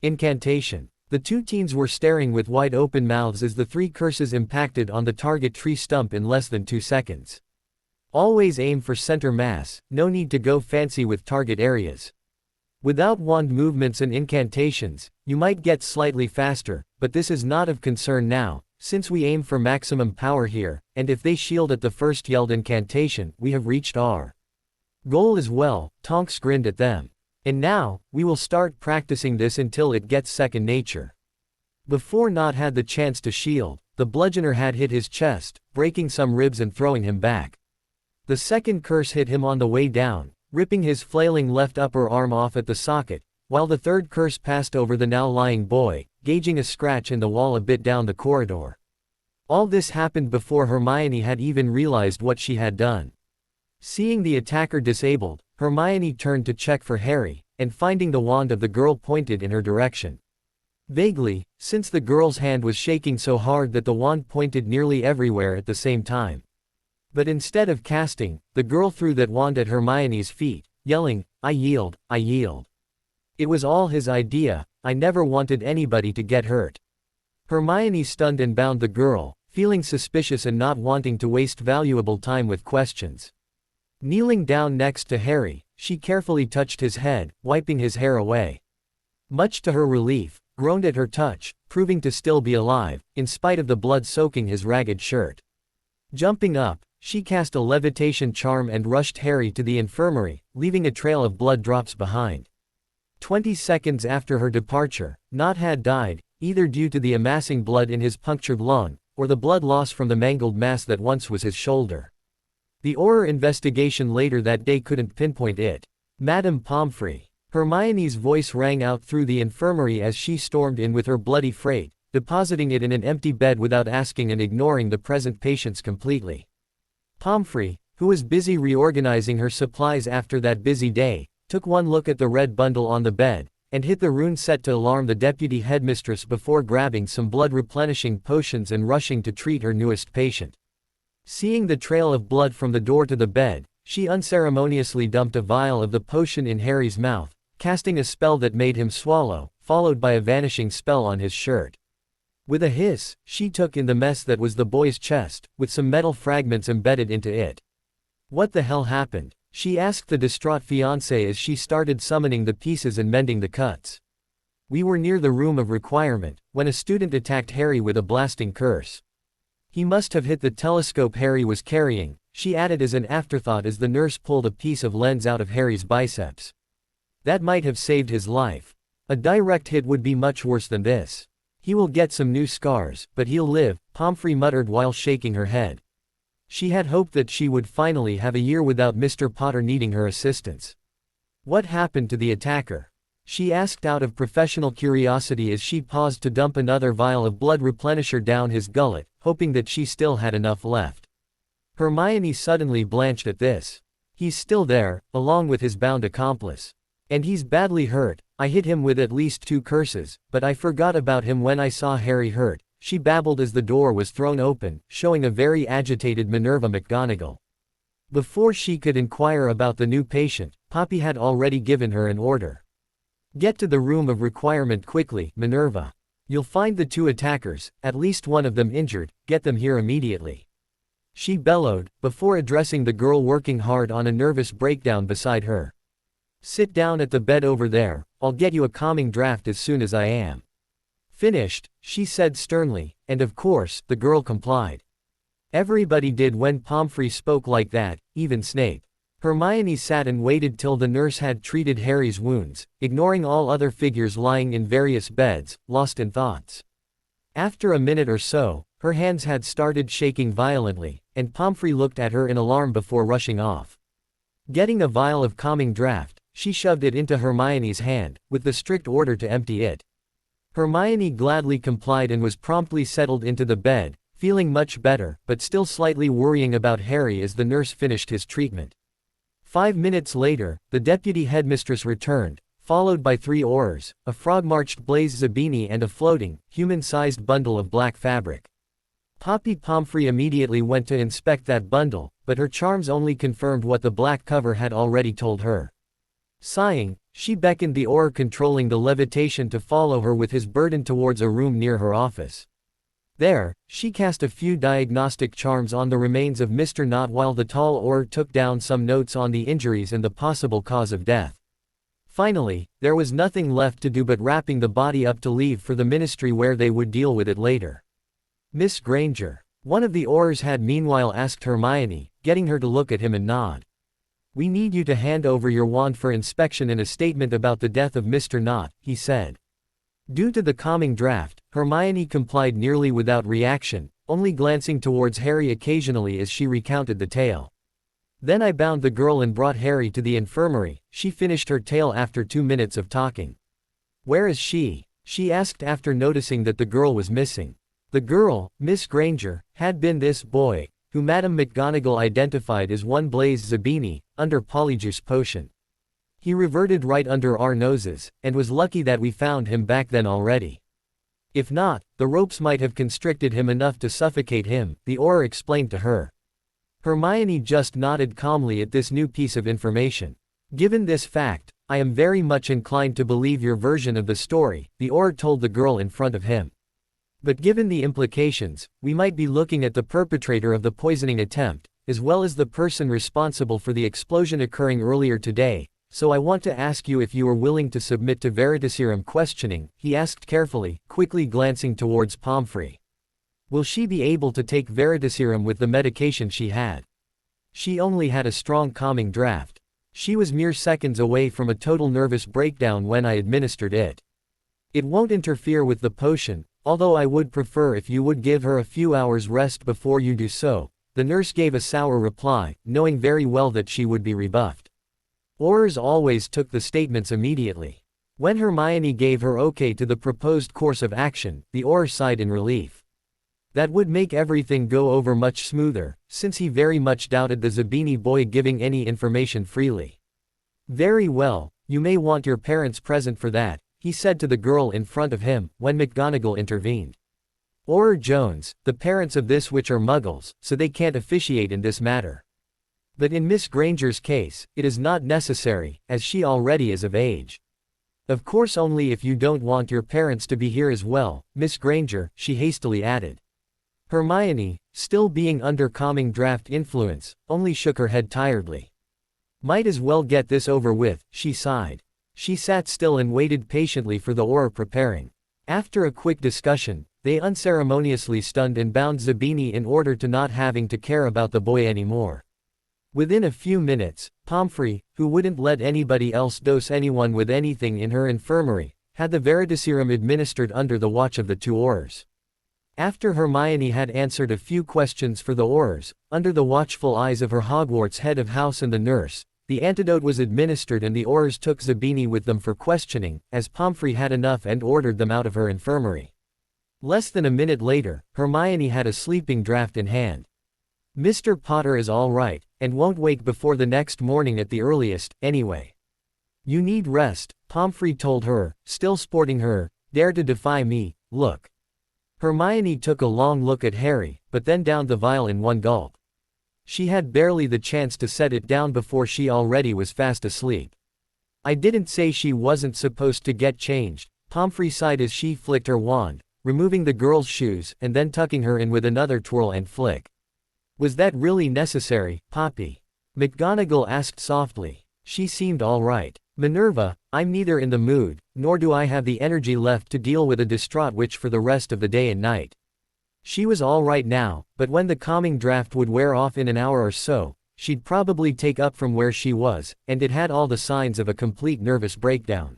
incantation. The two teens were staring with wide-open mouths as the three curses impacted on the target tree stump in less than 2 seconds. Always aim for center mass, no need to go fancy with target areas. Without wand movements and incantations, you might get slightly faster, but this is not of concern now, since we aim for maximum power here, and if they shield at the first yelled incantation, we have reached our goal as well. Tonks grinned at them. "And now, we will start practicing this until it gets second nature." Before Nott had the chance to shield, the bludgeoner had hit his chest, breaking some ribs and throwing him back. The second curse hit him on the way down, ripping his flailing left upper arm off at the socket, while the third curse passed over the now lying boy, gauging a scratch in the wall a bit down the corridor. All this happened before Hermione had even realized what she had done. Seeing the attacker disabled, Hermione turned to check for Harry, and finding the wand of the girl pointed in her direction. Vaguely, since the girl's hand was shaking so hard that the wand pointed nearly everywhere at the same time. But instead of casting, the girl threw that wand at Hermione's feet, yelling, "I yield, I yield." It was all his idea, I never wanted anybody to get hurt. Hermione stunned and bound the girl, feeling suspicious and not wanting to waste valuable time with questions. Kneeling down next to Harry, she carefully touched his head, wiping his hair away. Much to her relief, groaned at her touch, proving to still be alive, in spite of the blood soaking his ragged shirt. Jumping up, she cast a levitation charm and rushed Harry to the infirmary, leaving a trail of blood drops behind. 20 seconds after her departure, Nott had died, either due to the amassing blood in his punctured lung, or the blood loss from the mangled mass that once was his shoulder. The Auror investigation later that day couldn't pinpoint it. "Madame Pomfrey." Hermione's voice rang out through the infirmary as she stormed in with her bloody freight, depositing it in an empty bed without asking and ignoring the present patients completely. Pomfrey, who was busy reorganizing her supplies after that busy day, took one look at the red bundle on the bed, and hit the rune set to alarm the deputy headmistress before grabbing some blood-replenishing potions and rushing to treat her newest patient. Seeing the trail of blood from the door to the bed, she unceremoniously dumped a vial of the potion in Harry's mouth, casting a spell that made him swallow, followed by a vanishing spell on his shirt. With a hiss, she took in the mess that was the boy's chest, with some metal fragments embedded into it. "What the hell happened?" she asked the distraught fiancé as she started summoning the pieces and mending the cuts. "We were near the room of requirement, when a student attacked Harry with a blasting curse. He must have hit the telescope Harry was carrying," she added as an afterthought as the nurse pulled a piece of lens out of Harry's biceps. "That might have saved his life. A direct hit would be much worse than this. He will get some new scars, but he'll live," Pomfrey muttered while shaking her head. She had hoped that she would finally have a year without Mr. Potter needing her assistance. "What happened to the attacker?" she asked out of professional curiosity as she paused to dump another vial of blood replenisher down his gullet, hoping that she still had enough left. Hermione suddenly blanched at this. "He's still there, along with his bound accomplice. And he's badly hurt. I hit him with at least 2 curses, but I forgot about him when I saw Harry hurt," she babbled as the door was thrown open, showing a very agitated Minerva McGonagall. Before she could inquire about the new patient, Poppy had already given her an order. "Get to the room of requirement quickly, Minerva. You'll find the 2 attackers, at least one of them injured, get them here immediately," she bellowed, before addressing the girl working hard on a nervous breakdown beside her. "Sit down at the bed over there, I'll get you a calming draft as soon as I am finished," she said sternly, and of course, the girl complied. Everybody did when Pomfrey spoke like that, even Snape. Hermione sat and waited till the nurse had treated Harry's wounds, ignoring all other figures lying in various beds, lost in thoughts. After a minute or so, her hands had started shaking violently, and Pomfrey looked at her in alarm before rushing off. Getting a vial of calming draft, she shoved it into Hermione's hand, with the strict order to empty it. Hermione gladly complied and was promptly settled into the bed, feeling much better, but still slightly worrying about Harry as the nurse finished his treatment. 5 minutes later, the deputy headmistress returned, followed by 3 Aurors, a frog-marched Blaise Zabini and a floating, human-sized bundle of black fabric. Poppy Pomfrey immediately went to inspect that bundle, but her charms only confirmed what the black cover had already told her. Sighing, she beckoned the Auror controlling the levitation to follow her with his burden towards a room near her office. There, she cast a few diagnostic charms on the remains of Mr. Nott while the tall Auror took down some notes on the injuries and the possible cause of death. Finally, there was nothing left to do but wrapping the body up to leave for the ministry where they would deal with it later. "Miss Granger," one of the Aurors had meanwhile asked Hermione, getting her to look at him and nod. "We need you to hand over your wand for inspection and a statement about the death of Mr. Nott," he said. Due to the calming draft, Hermione complied nearly without reaction, only glancing towards Harry occasionally as she recounted the tale. "Then I bound the girl and brought Harry to the infirmary," she finished her tale after 2 minutes of talking. "Where is she?" she asked after noticing that the girl was missing. The girl, Miss Granger, had been this boy, who Madame McGonagall identified as one Blaise Zabini, under Polyjuice Potion. He reverted right under our noses, and was lucky that we found him back then already. If not, the ropes might have constricted him enough to suffocate him, the Auror explained to her. Hermione just nodded calmly at this new piece of information. Given this fact, I am very much inclined to believe your version of the story, the Auror told the girl in front of him. But given the implications, we might be looking at the perpetrator of the poisoning attempt, as well as the person responsible for the explosion occurring earlier today, so I want to ask you if you are willing to submit to Veritaserum questioning, he asked carefully, quickly glancing towards Pomfrey. Will she be able to take Veritaserum with the medication she had? She only had a strong calming draft. She was mere seconds away from a total nervous breakdown when I administered it. It won't interfere with the potion, although I would prefer if you would give her a few hours rest before you do so, the nurse gave a sour reply, knowing very well that she would be rebuffed. Aurors always took the statements immediately. When Hermione gave her okay to the proposed course of action, the Auror sighed in relief. That would make everything go over much smoother, since he very much doubted the Zabini boy giving any information freely. Very well, you may want your parents present for that, he said to the girl in front of him, when McGonagall intervened. Auror Jones, the parents of this witch are muggles, so they can't officiate in this matter. But in Miss Granger's case, it is not necessary, as she already is of age. Of course only if you don't want your parents to be here as well, Miss Granger, she hastily added. Hermione, still being under calming draft influence, only shook her head tiredly. Might as well get this over with, she sighed. She sat still and waited patiently for the Auror preparing. After a quick discussion, they unceremoniously stunned and bound Zabini in order to not having to care about the boy anymore. Within a few minutes, Pomfrey, who wouldn't let anybody else dose anyone with anything in her infirmary, had the Veritaserum administered under the watch of the two Aurors. After Hermione had answered a few questions for the Aurors, under the watchful eyes of her Hogwarts head of house and the nurse, the antidote was administered and the Aurors took Zabini with them for questioning, as Pomfrey had enough and ordered them out of her infirmary. Less than a minute later, Hermione had a sleeping draught in hand. Mr. Potter is all right, and won't wake before the next morning at the earliest, anyway. You need rest, Pomfrey told her, still sporting her, dare to defy me, look. Hermione took a long look at Harry, but then downed the vial in one gulp. She had barely the chance to set it down before she already was fast asleep. I didn't say she wasn't supposed to get changed, Pomfrey sighed as she flicked her wand, removing the girl's shoes and then tucking her in with another twirl and flick. Was that really necessary, Poppy? McGonagall asked softly. She seemed all right. Minerva, I'm neither in the mood, nor do I have the energy left to deal with a distraught witch for the rest of the day and night. She was all right now, but when the calming draft would wear off in an hour or so, she'd probably take up from where she was, and it had all the signs of a complete nervous breakdown.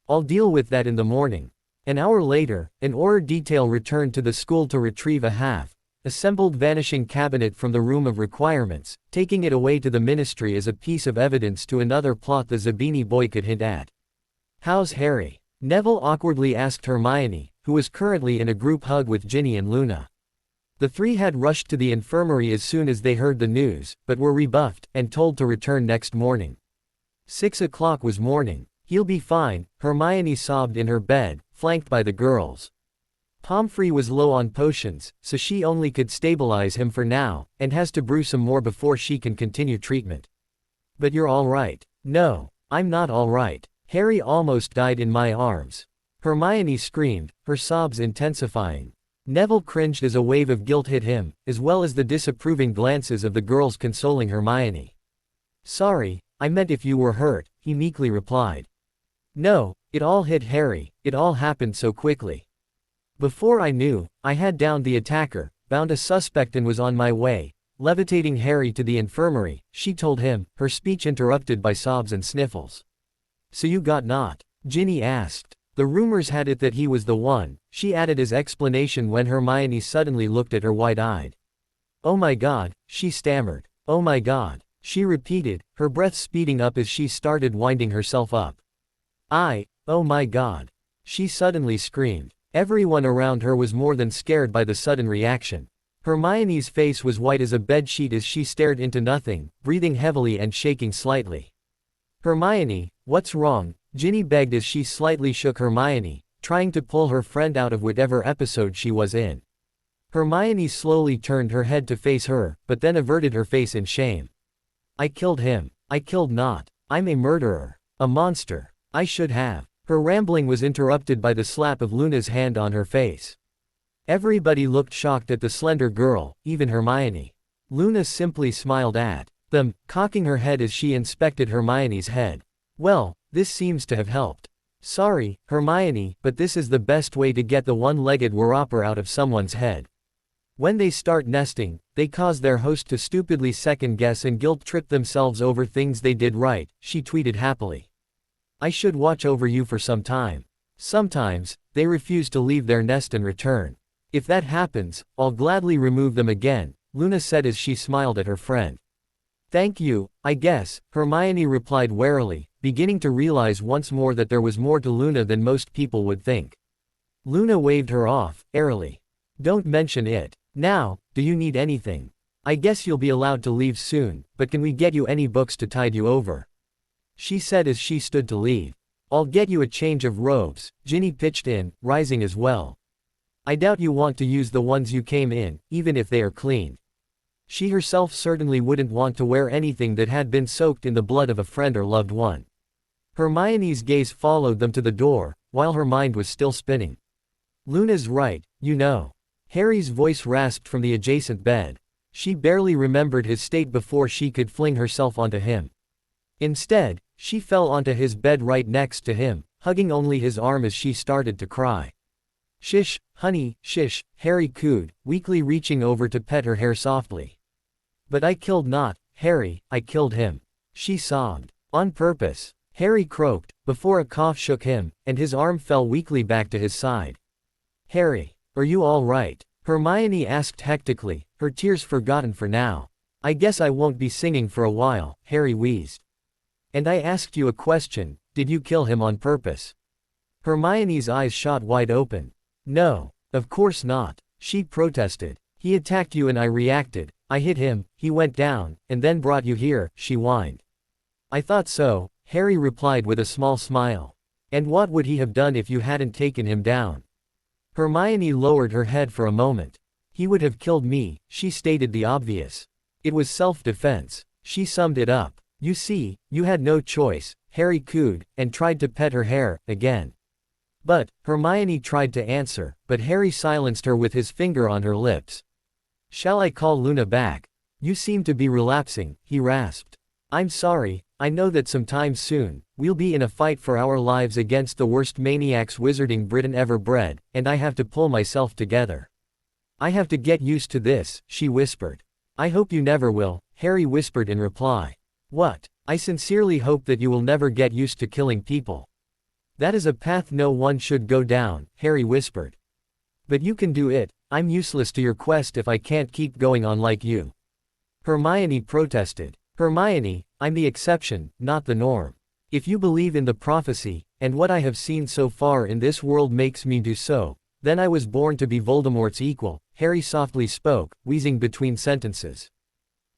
I'll deal with that in the morning. An hour later, an Auror detail returned to the school to retrieve a half-assembled vanishing cabinet from the room of requirements, taking it away to the ministry as a piece of evidence to another plot the Zabini boy could hint at. How's Harry? Neville awkwardly asked Hermione, who was currently in a group hug with Ginny and Luna. The three had rushed to the infirmary as soon as they heard the news, but were rebuffed, and told to return next morning. 6 o'clock was morning. He'll be fine, Hermione sobbed in her bed, flanked by the girls. Pomfrey was low on potions, so she only could stabilize him for now, and has to brew some more before she can continue treatment. But you're all right. No, I'm not all right. Harry almost died in my arms. Hermione screamed, her sobs intensifying. Neville cringed as a wave of guilt hit him, as well as the disapproving glances of the girls consoling Hermione. Sorry, I meant if you were hurt, he meekly replied. No, it all hit Harry, it all happened so quickly. Before I knew, I had downed the attacker, bound a suspect and was on my way, levitating Harry to the infirmary, she told him, her speech interrupted by sobs and sniffles. So you got not? Ginny asked. The rumors had it that he was the one, she added as explanation when Hermione suddenly looked at her wide-eyed. Oh my God, she stammered. Oh my God, she repeated, her breath speeding up as she started winding herself up. Oh my God, she suddenly screamed. Everyone around her was more than scared by the sudden reaction. Hermione's face was white as a bedsheet as she stared into nothing, breathing heavily and shaking slightly. Hermione, what's wrong? Ginny begged as she slightly shook Hermione, trying to pull her friend out of whatever episode she was in. Hermione slowly turned her head to face her, but then averted her face in shame. I killed him. I killed not. I'm a murderer. A monster. I should have. Her rambling was interrupted by the slap of Luna's hand on her face. Everybody looked shocked at the slender girl, even Hermione. Luna simply smiled at them, cocking her head as she inspected Hermione's head. Well, this seems to have helped. Sorry, Hermione, but this is the best way to get the one-legged whopper out of someone's head. When they start nesting, they cause their host to stupidly second-guess and guilt-trip themselves over things they did right, she tweeted happily. I should watch over you for some time. Sometimes, they refuse to leave their nest and return. If that happens, I'll gladly remove them again, Luna said as she smiled at her friend. Thank you, I guess, Hermione replied warily, beginning to realize once more that there was more to Luna than most people would think. Luna waved her off, airily. Don't mention it. Now, do you need anything? I guess you'll be allowed to leave soon, but can we get you any books to tide you over? She said as she stood to leave. I'll get you a change of robes, Ginny pitched in, rising as well. I doubt you want to use the ones you came in, even if they are clean. She herself certainly wouldn't want to wear anything that had been soaked in the blood of a friend or loved one. Hermione's gaze followed them to the door, while her mind was still spinning. Luna's right, you know. Harry's voice rasped from the adjacent bed. She barely remembered his state before she could fling herself onto him. Instead, she fell onto his bed right next to him, hugging only his arm as she started to cry. Shish, honey, shish, Harry cooed, weakly reaching over to pet her hair softly. But I killed not, Harry, I killed him. She sobbed. On purpose. Harry croaked, before a cough shook him, and his arm fell weakly back to his side. Harry, are you all right? Hermione asked hectically, her tears forgotten for now. I guess I won't be singing for a while, Harry wheezed. And I asked you a question, did you kill him on purpose? Hermione's eyes shot wide open. No, of course not, she protested. He attacked you and I reacted, I hit him, he went down, and then brought you here, she whined. I thought so, Harry replied with a small smile. And what would he have done if you hadn't taken him down? Hermione lowered her head for a moment. He would have killed me, she stated the obvious. It was self-defense. She summed it up. You see, you had no choice, Harry cooed, and tried to pet her hair, again. But, Hermione tried to answer, but Harry silenced her with his finger on her lips. Shall I call Luna back? You seem to be relapsing, he rasped. I'm sorry, I know that sometime soon, we'll be in a fight for our lives against the worst maniacs wizarding Britain ever bred, and I have to pull myself together. I have to get used to this, she whispered. I hope you never will, Harry whispered in reply. What? I sincerely hope that you will never get used to killing people. That is a path no one should go down, Harry whispered. But you can do it, I'm useless to your quest if I can't keep going on like you. Hermione protested. Hermione, I'm the exception, not the norm. If you believe in the prophecy, and what I have seen so far in this world makes me do so, then I was born to be Voldemort's equal, Harry softly spoke, wheezing between sentences.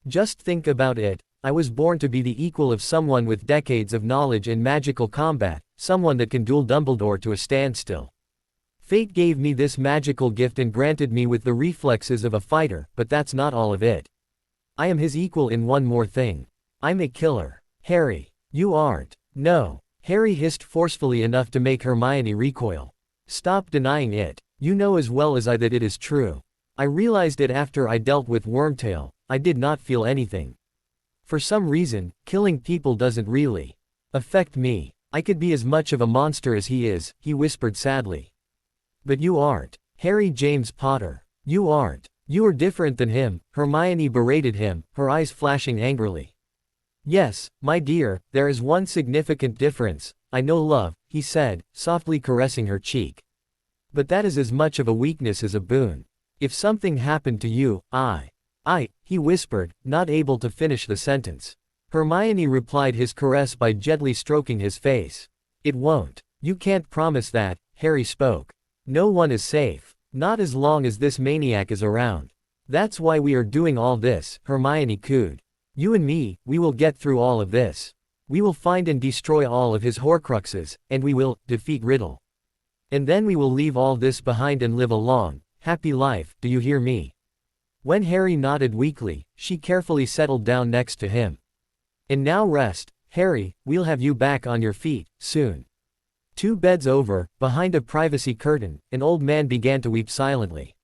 Just think about it, I was born to be the equal of someone with decades of knowledge in magical combat, someone that can duel Dumbledore to a standstill. Fate gave me this magical gift and granted me with the reflexes of a fighter, but that's not all of it. I am his equal in one more thing. I'm a killer. Harry, you aren't. No. Harry hissed forcefully enough to make Hermione recoil. Stop denying it. You know as well as I that it is true. I realized it after I dealt with Wormtail, I did not feel anything. For some reason, killing people doesn't really affect me. I could be as much of a monster as he is, he whispered sadly. But you aren't. Harry James Potter. You aren't. You are different than him, Hermione berated him, her eyes flashing angrily. Yes, my dear, there is one significant difference, I know love, he said, softly caressing her cheek. But that is as much of a weakness as a boon. If something happened to you, he whispered, not able to finish the sentence. Hermione replied his caress by gently stroking his face. It won't. You can't promise that, Harry spoke. No one is safe. Not as long as this maniac is around. That's why we are doing all this, Hermione cooed. You and me, we will get through all of this. We will find and destroy all of his Horcruxes, and we will defeat Riddle. And then we will leave all this behind and live a long, happy life, do you hear me? When Harry nodded weakly, she carefully settled down next to him. And now rest, Harry, we'll have you back on your feet, soon. 2 beds over, behind a privacy curtain, an old man began to weep silently.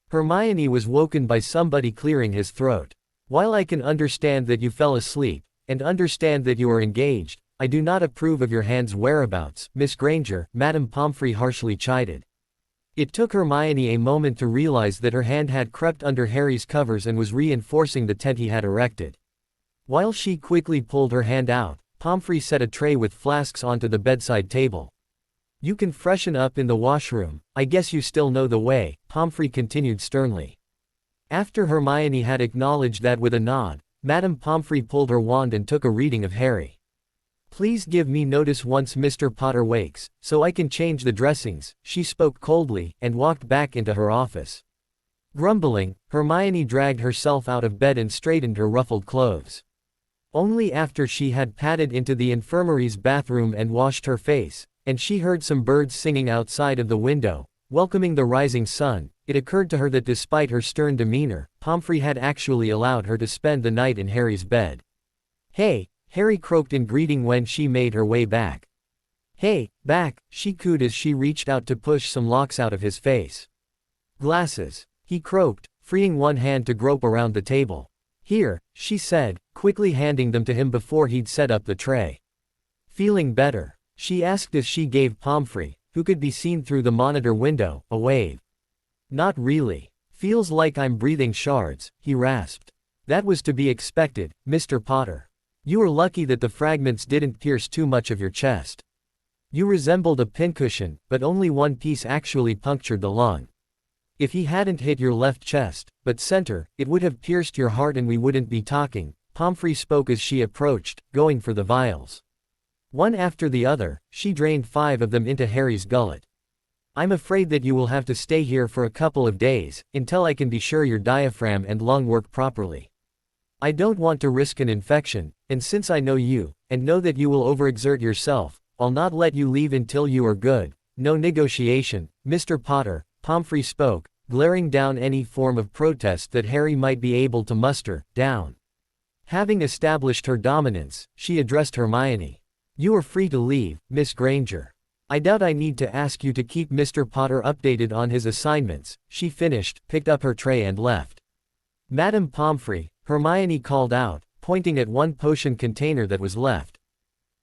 Hermione was woken by somebody clearing his throat. While I can understand that you fell asleep, and understand that you are engaged, I do not approve of your hand's whereabouts, Miss Granger, Madame Pomfrey harshly chided. It took Hermione a moment to realize that her hand had crept under Harry's covers and was reinforcing the tent he had erected. While she quickly pulled her hand out, Pomfrey set a tray with flasks onto the bedside table. You can freshen up in the washroom, I guess you still know the way, Pomfrey continued sternly. After Hermione had acknowledged that with a nod, Madame Pomfrey pulled her wand and took a reading of Harry. Please give me notice once Mr. Potter wakes, so I can change the dressings, she spoke coldly, and walked back into her office. Grumbling, Hermione dragged herself out of bed and straightened her ruffled clothes. Only after she had padded into the infirmary's bathroom and washed her face, and she heard some birds singing outside of the window, welcoming the rising sun, it occurred to her that despite her stern demeanor, Pomfrey had actually allowed her to spend the night in Harry's bed. Hey, Harry croaked in greeting when she made her way back. Hey, back, she cooed as she reached out to push some locks out of his face. Glasses, he croaked, freeing one hand to grope around the table. Here, she said, quickly handing them to him before he'd set up the tray. Feeling better? She asked as she gave Pomfrey, who could be seen through the monitor window, a wave. Not really. Feels like I'm breathing shards, he rasped. That was to be expected, Mr. Potter. You were lucky that the fragments didn't pierce too much of your chest. You resembled a pincushion, but only one piece actually punctured the lung. If he hadn't hit your left chest, but center, it would have pierced your heart and we wouldn't be talking, Pomfrey spoke as she approached, going for the vials. One after the other, she drained 5 of them into Harry's gullet. I'm afraid that you will have to stay here for a couple of days, until I can be sure your diaphragm and lung work properly. I don't want to risk an infection, and since I know you, and know that you will overexert yourself, I'll not let you leave until you are good. No negotiation, Mr. Potter, Pomfrey spoke, glaring down any form of protest that Harry might be able to muster, down. Having established her dominance, she addressed Hermione. You are free to leave, Miss Granger. I doubt I need to ask you to keep Mr. Potter updated on his assignments, she finished, picked up her tray and left. Madame Pomfrey, Hermione called out, pointing at one potion container that was left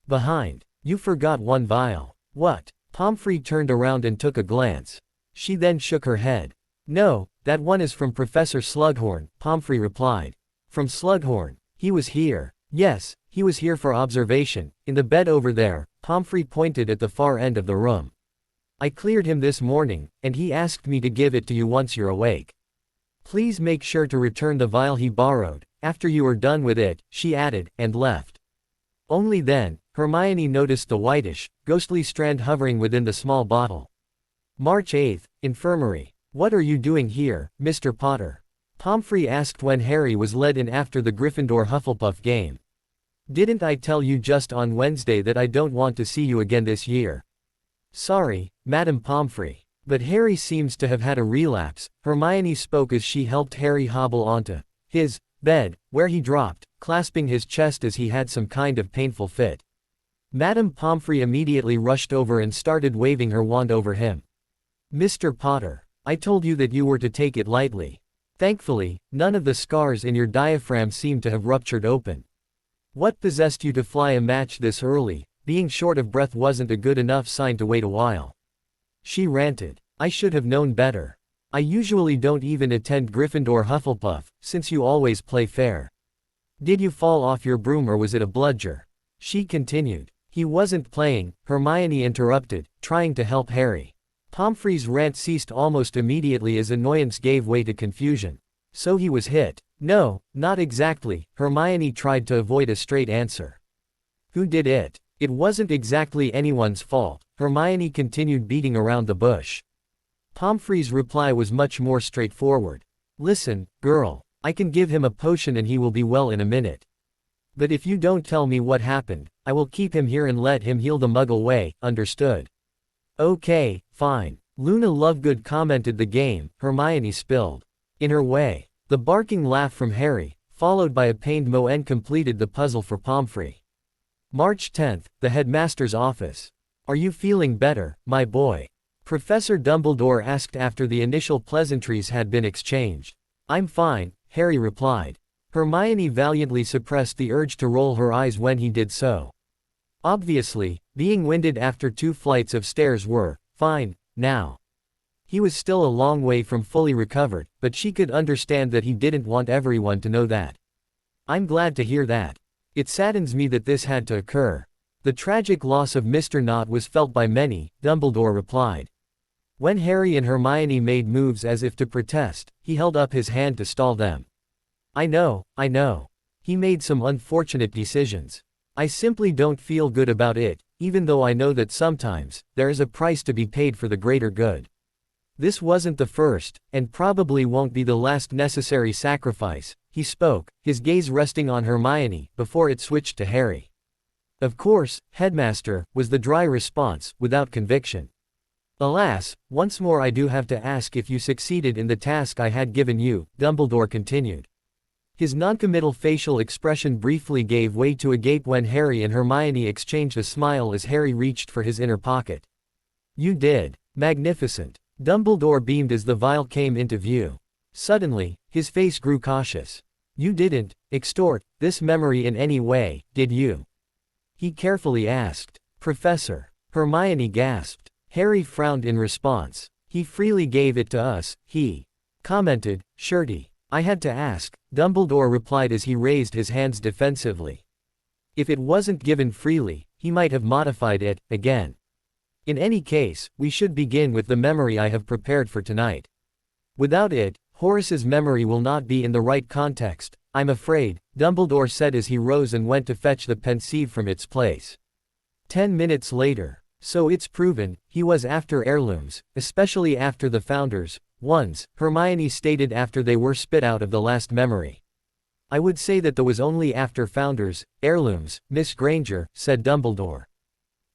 behind. You forgot one vial. What? Pomfrey turned around and took a glance. She then shook her head. No, that one is from Professor Slughorn, Pomfrey replied. From Slughorn? He was here. Yes, he was here for observation, in the bed over there, Pomfrey pointed at the far end of the room. I cleared him this morning, and he asked me to give it to you once you're awake. Please make sure to return the vial he borrowed, after you are done with it, she added, and left. Only then, Hermione noticed the whitish, ghostly strand hovering within the small bottle. March 8th, Infirmary. What are you doing here, Mr. Potter? Pomfrey asked when Harry was led in after the Gryffindor-Hufflepuff game. Didn't I tell you just on Wednesday that I don't want to see you again this year? Sorry, Madame Pomfrey. But Harry seems to have had a relapse, Hermione spoke as she helped Harry hobble onto his bed, where he dropped, clasping his chest as he had some kind of painful fit. Madame Pomfrey immediately rushed over and started waving her wand over him. Mr. Potter, I told you that you were to take it lightly. Thankfully, none of the scars in your diaphragm seem to have ruptured open. What possessed you to fly a match this early? Being short of breath wasn't a good enough sign to wait a while. She ranted. I should have known better. I usually don't even attend Gryffindor Hufflepuff, since you always play fair. Did you fall off your broom or was it a bludger? She continued. He wasn't playing, Hermione interrupted, trying to help Harry. Pomfrey's rant ceased almost immediately as annoyance gave way to confusion. So he was hit. No, not exactly, Hermione tried to avoid a straight answer. Who did it? It wasn't exactly anyone's fault, Hermione continued beating around the bush. Pomfrey's reply was much more straightforward. Listen, girl. I can give him a potion and he will be well in a minute. But if you don't tell me what happened, I will keep him here and let him heal the Muggle way, understood? Okay, fine. Luna Lovegood commented the game, Hermione spilled. In her way. The barking laugh from Harry, followed by a pained moan completed the puzzle for Pomfrey. March 10th, the headmaster's office. Are you feeling better, my boy? Professor Dumbledore asked after the initial pleasantries had been exchanged. I'm fine, Harry replied. Hermione valiantly suppressed the urge to roll her eyes when he did so. Obviously, being winded after 2 flights of stairs were fine now. He was still a long way from fully recovered, but she could understand that he didn't want everyone to know that. I'm glad to hear that. It saddens me that this had to occur. The tragic loss of Mr. Nott was felt by many, Dumbledore replied. When Harry and Hermione made moves as if to protest, he held up his hand to stall them. I know. He made some unfortunate decisions. I simply don't feel good about it, even though I know that sometimes, there is a price to be paid for the greater good. This wasn't the first, and probably won't be the last necessary sacrifice, he spoke, his gaze resting on Hermione, before it switched to Harry. Of course, Headmaster, was the dry response, without conviction. Alas, once more I do have to ask if you succeeded in the task I had given you, Dumbledore continued. His noncommittal facial expression briefly gave way to a gape when Harry and Hermione exchanged a smile as Harry reached for his inner pocket. You did. Magnificent. Dumbledore beamed as the vial came into view. Suddenly, his face grew cautious. You didn't extort this memory in any way, did you? He carefully asked. Professor. Hermione gasped. Harry frowned in response. He freely gave it to us, he commented, Shirty. I had to ask, Dumbledore replied as he raised his hands defensively. If it wasn't given freely, he might have modified it, again. In any case, we should begin with the memory I have prepared for tonight. Without it, Horace's memory will not be in the right context, I'm afraid, Dumbledore said as he rose and went to fetch the pensieve from its place. 10 minutes later. So it's proven, he was after heirlooms, especially after the Founders' ones, Hermione stated after they were spit out of the last memory. I would say that there was only after Founders' heirlooms, Miss Granger, said Dumbledore.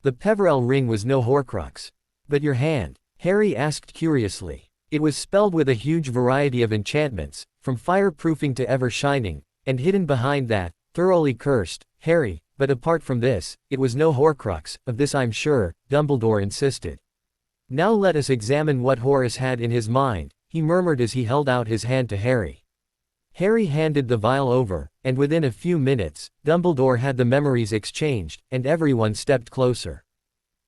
The Peverell ring was no Horcrux. But your hand? Harry asked curiously. It was spelled with a huge variety of enchantments, from fireproofing to ever shining, and hidden behind that, thoroughly cursed, Harry, but apart from this, it was no Horcrux, of this I'm sure, Dumbledore insisted. Now let us examine what Horace had in his mind, he murmured as he held out his hand to Harry. Harry handed the vial over, and within a few minutes, Dumbledore had the memories exchanged, and everyone stepped closer.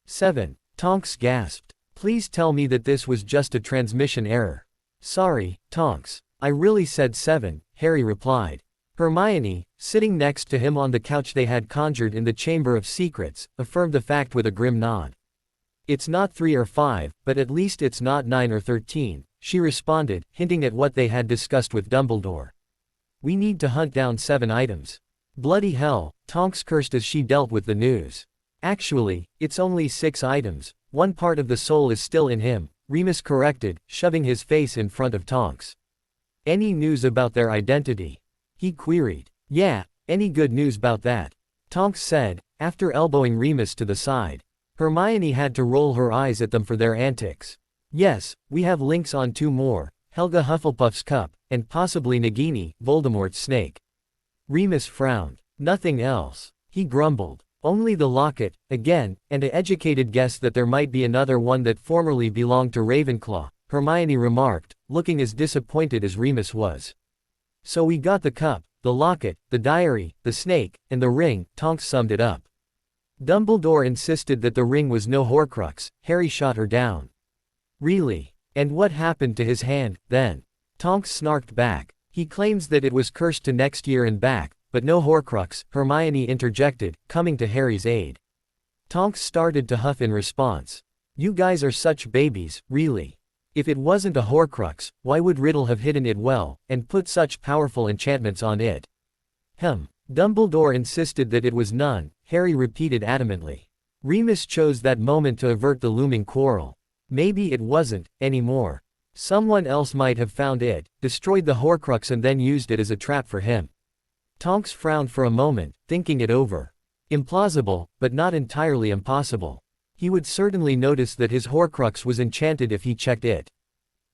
7. Tonks gasped. Please tell me that this was just a transmission error. Sorry, Tonks. I really said 7, Harry replied. Hermione, sitting next to him on the couch they had conjured in the Chamber of Secrets, affirmed the fact with a grim nod. It's not 3 or 5, but at least it's not 9 or 13, she responded, hinting at what they had discussed with Dumbledore. We need to hunt down 7 items. Bloody hell, Tonks cursed as she dealt with the news. Actually, it's only 6 items, one part of the soul is still in him, Remus corrected, shoving his face in front of Tonks. Any news about their identity? He queried. Yeah, any good news about that? Tonks said, after elbowing Remus to the side. Hermione had to roll her eyes at them for their antics. Yes, we have links on 2 more, Helga Hufflepuff's cup, and possibly Nagini, Voldemort's snake. Remus frowned. Nothing else. He grumbled. Only the locket, again, and an educated guess that there might be another one that formerly belonged to Ravenclaw, Hermione remarked, looking as disappointed as Remus was. So we got the cup, the locket, the diary, the snake, and the ring, Tonks summed it up. Dumbledore insisted that the ring was no Horcrux, Harry shot her down. Really? And what happened to his hand, then? Tonks snarked back. He claims that it was cursed to next year and back, but no Horcrux, Hermione interjected, coming to Harry's aid. Tonks started to huff in response. You guys are such babies, really. If it wasn't a Horcrux, why would Riddle have hidden it well, and put such powerful enchantments on it? Dumbledore insisted that it was none, Harry repeated adamantly. Remus chose that moment to avert the looming quarrel. Maybe it wasn't, anymore. Someone else might have found it, destroyed the Horcrux and then used it as a trap for him. Tonks frowned for a moment, thinking it over. Implausible, but not entirely impossible. He would certainly notice that his Horcrux was enchanted if he checked it.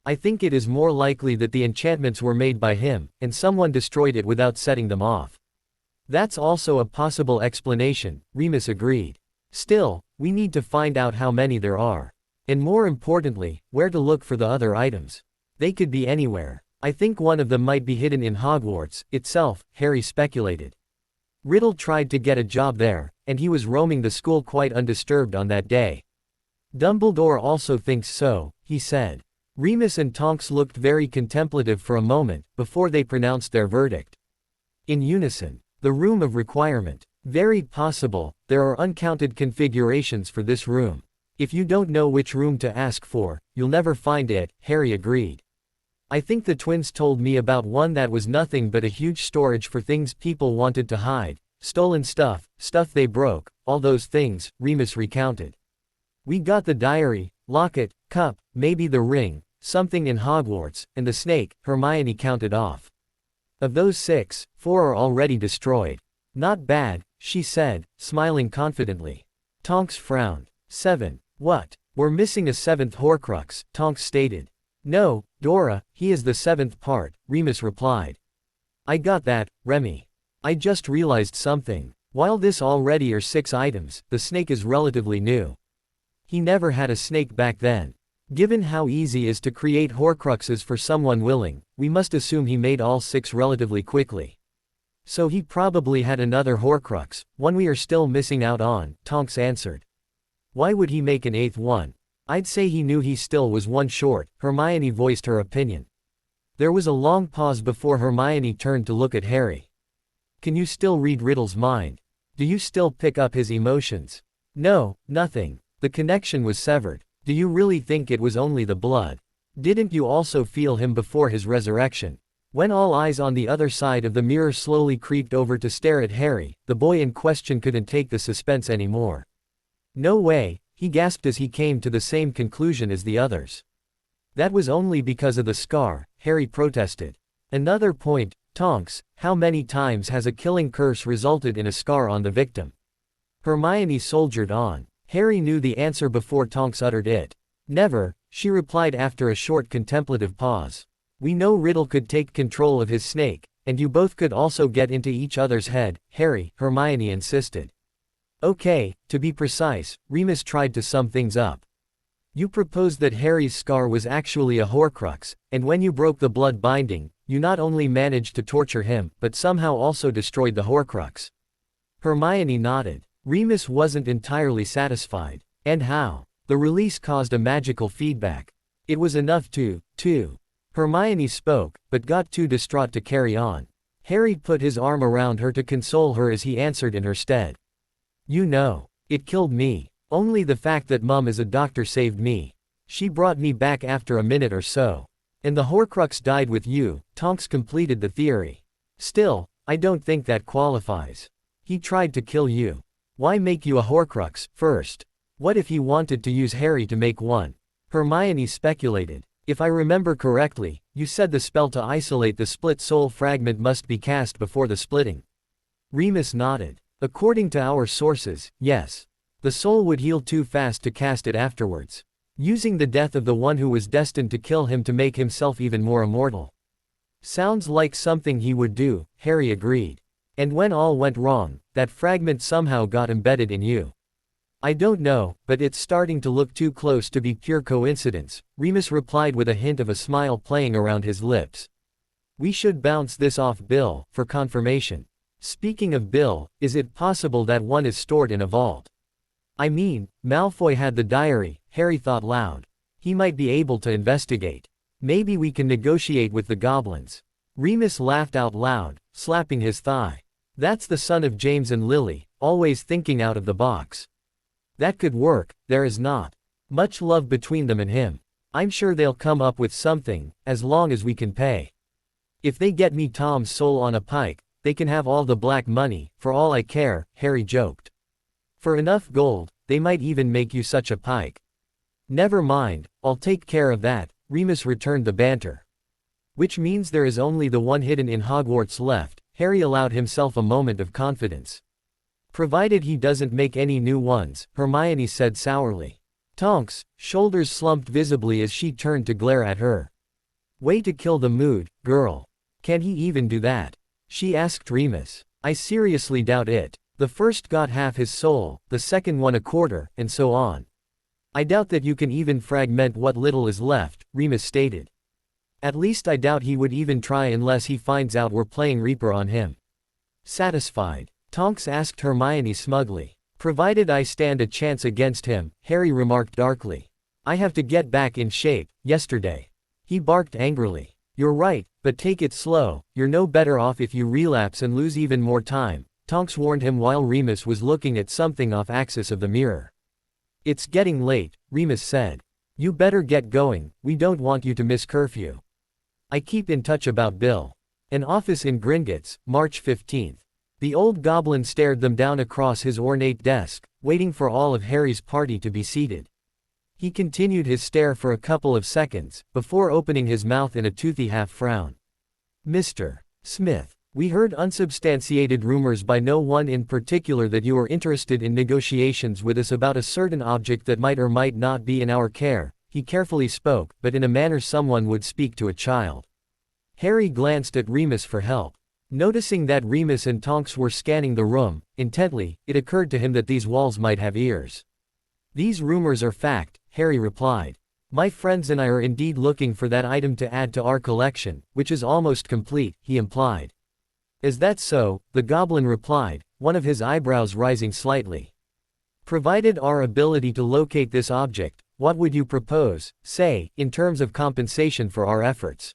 I think it is more likely that the enchantments were made by him, and someone destroyed it without setting them off. That's also a possible explanation, Remus agreed. Still, we need to find out how many there are. And more importantly, where to look for the other items. They could be anywhere. I think one of them might be hidden in Hogwarts itself, Harry speculated. Riddle tried to get a job there, and he was roaming the school quite undisturbed on that day. Dumbledore also thinks so, he said. Remus and Tonks looked very contemplative for a moment, before they pronounced their verdict. In unison. The room of requirement. Very possible, there are uncounted configurations for this room. If you don't know which room to ask for, you'll never find it, Harry agreed. I think the twins told me about one that was nothing but a huge storage for things people wanted to hide, stolen stuff, stuff they broke, all those things, Remus recounted. We got the diary, locket, cup, maybe the ring, something in Hogwarts, and the snake, Hermione counted off. Of those 6, 4 are already destroyed. Not bad, she said, smiling confidently. Tonks frowned. 7. What? We're missing a 7th Horcrux, Tonks stated. No, Dora, he is the 7th part, Remus replied. I got that, Remy. I just realized something. While this already are 6 items, the snake is relatively new. He never had a snake back then. Given how easy it is to create Horcruxes for someone willing, we must assume he made all 6 relatively quickly. So he probably had another Horcrux, one we are still missing out on, Tonks answered. Why would he make an 8th one? I'd say he knew he still was one short, Hermione voiced her opinion. There was a long pause before Hermione turned to look at Harry. Can you still read Riddle's mind? Do you still pick up his emotions? No, nothing. The connection was severed. Do you really think it was only the blood? Didn't you also feel him before his resurrection? When all eyes on the other side of the mirror slowly creeped over to stare at Harry, the boy in question couldn't take the suspense anymore. No way, he gasped as he came to the same conclusion as the others. That was only because of the scar, Harry protested. Another point, Tonks, how many times has a killing curse resulted in a scar on the victim? Hermione soldiered on. Harry knew the answer before Tonks uttered it. Never, she replied after a short contemplative pause. We know Riddle could take control of his snake, and you both could also get into each other's head, Harry, Hermione insisted. Okay, to be precise, Remus tried to sum things up. You proposed that Harry's scar was actually a Horcrux, and when you broke the blood binding, you not only managed to torture him, but somehow also destroyed the Horcrux. Hermione nodded. Remus wasn't entirely satisfied. And how? The release caused a magical feedback. It was enough to. Hermione spoke, but got too distraught to carry on. Harry put his arm around her to console her as he answered in her stead. You know, it killed me. Only the fact that Mum is a doctor saved me. She brought me back after a minute or so. And the Horcrux died with you, Tonks completed the theory. Still, I don't think that qualifies. He tried to kill you. Why make you a Horcrux, first? What if he wanted to use Harry to make one? Hermione speculated. If I remember correctly, you said the spell to isolate the split soul fragment must be cast before the splitting. Remus nodded. According to our sources, yes. The soul would heal too fast to cast it afterwards. Using the death of the one who was destined to kill him to make himself even more immortal. Sounds like something he would do, Harry agreed. And when all went wrong, that fragment somehow got embedded in you. I don't know, but it's starting to look too close to be pure coincidence, Remus replied with a hint of a smile playing around his lips. We should bounce this off Bill, for confirmation. Speaking of Bill, is it possible that one is stored in a vault? I mean, Malfoy had the diary, Harry thought loud. He might be able to investigate. Maybe we can negotiate with the goblins. Remus laughed out loud, slapping his thigh. That's the son of James and Lily, always thinking out of the box. That could work, there is not much love between them and him. I'm sure they'll come up with something, as long as we can pay. If they get me Tom's soul on a pike, they can have all the black money, for all I care, Harry joked. For enough gold, they might even make you such a pike. Never mind, I'll take care of that, Remus returned the banter. Which means there is only the one hidden in Hogwarts left. Harry allowed himself a moment of confidence. Provided he doesn't make any new ones, Hermione said sourly. Tonks' shoulders slumped visibly as she turned to glare at her. Way to kill the mood, girl. Can he even do that? She asked Remus. I seriously doubt it. The first got half his soul, the second one a quarter, and so on. I doubt that you can even fragment what little is left, Remus stated. At least I doubt he would even try unless he finds out we're playing Reaper on him. Satisfied? Tonks asked Hermione smugly. Provided I stand a chance against him, Harry remarked darkly. I have to get back in shape. Yesterday. He barked angrily. You're right, but take it slow. You're no better off if you relapse and lose even more time, Tonks warned him while Remus was looking at something off axis of the mirror. It's getting late, Remus said. You better get going, we don't want you to miss curfew. I keep in touch about Bill. An office in Gringotts, March 15th. The old goblin stared them down across his ornate desk, waiting for all of Harry's party to be seated. He continued his stare for a couple of seconds, before opening his mouth in a toothy half-frown. Mr. Smith, we heard unsubstantiated rumors by no one in particular that you are interested in negotiations with us about a certain object that might or might not be in our care. He carefully spoke, but in a manner someone would speak to a child. Harry glanced at Remus for help. Noticing that Remus and Tonks were scanning the room intently, it occurred to him that these walls might have ears. These rumors are fact, Harry replied. My friends and I are indeed looking for that item to add to our collection, which is almost complete, he implied. Is that so? The goblin replied, one of his eyebrows rising slightly. Provided our ability to locate this object, what would you propose, say, in terms of compensation for our efforts?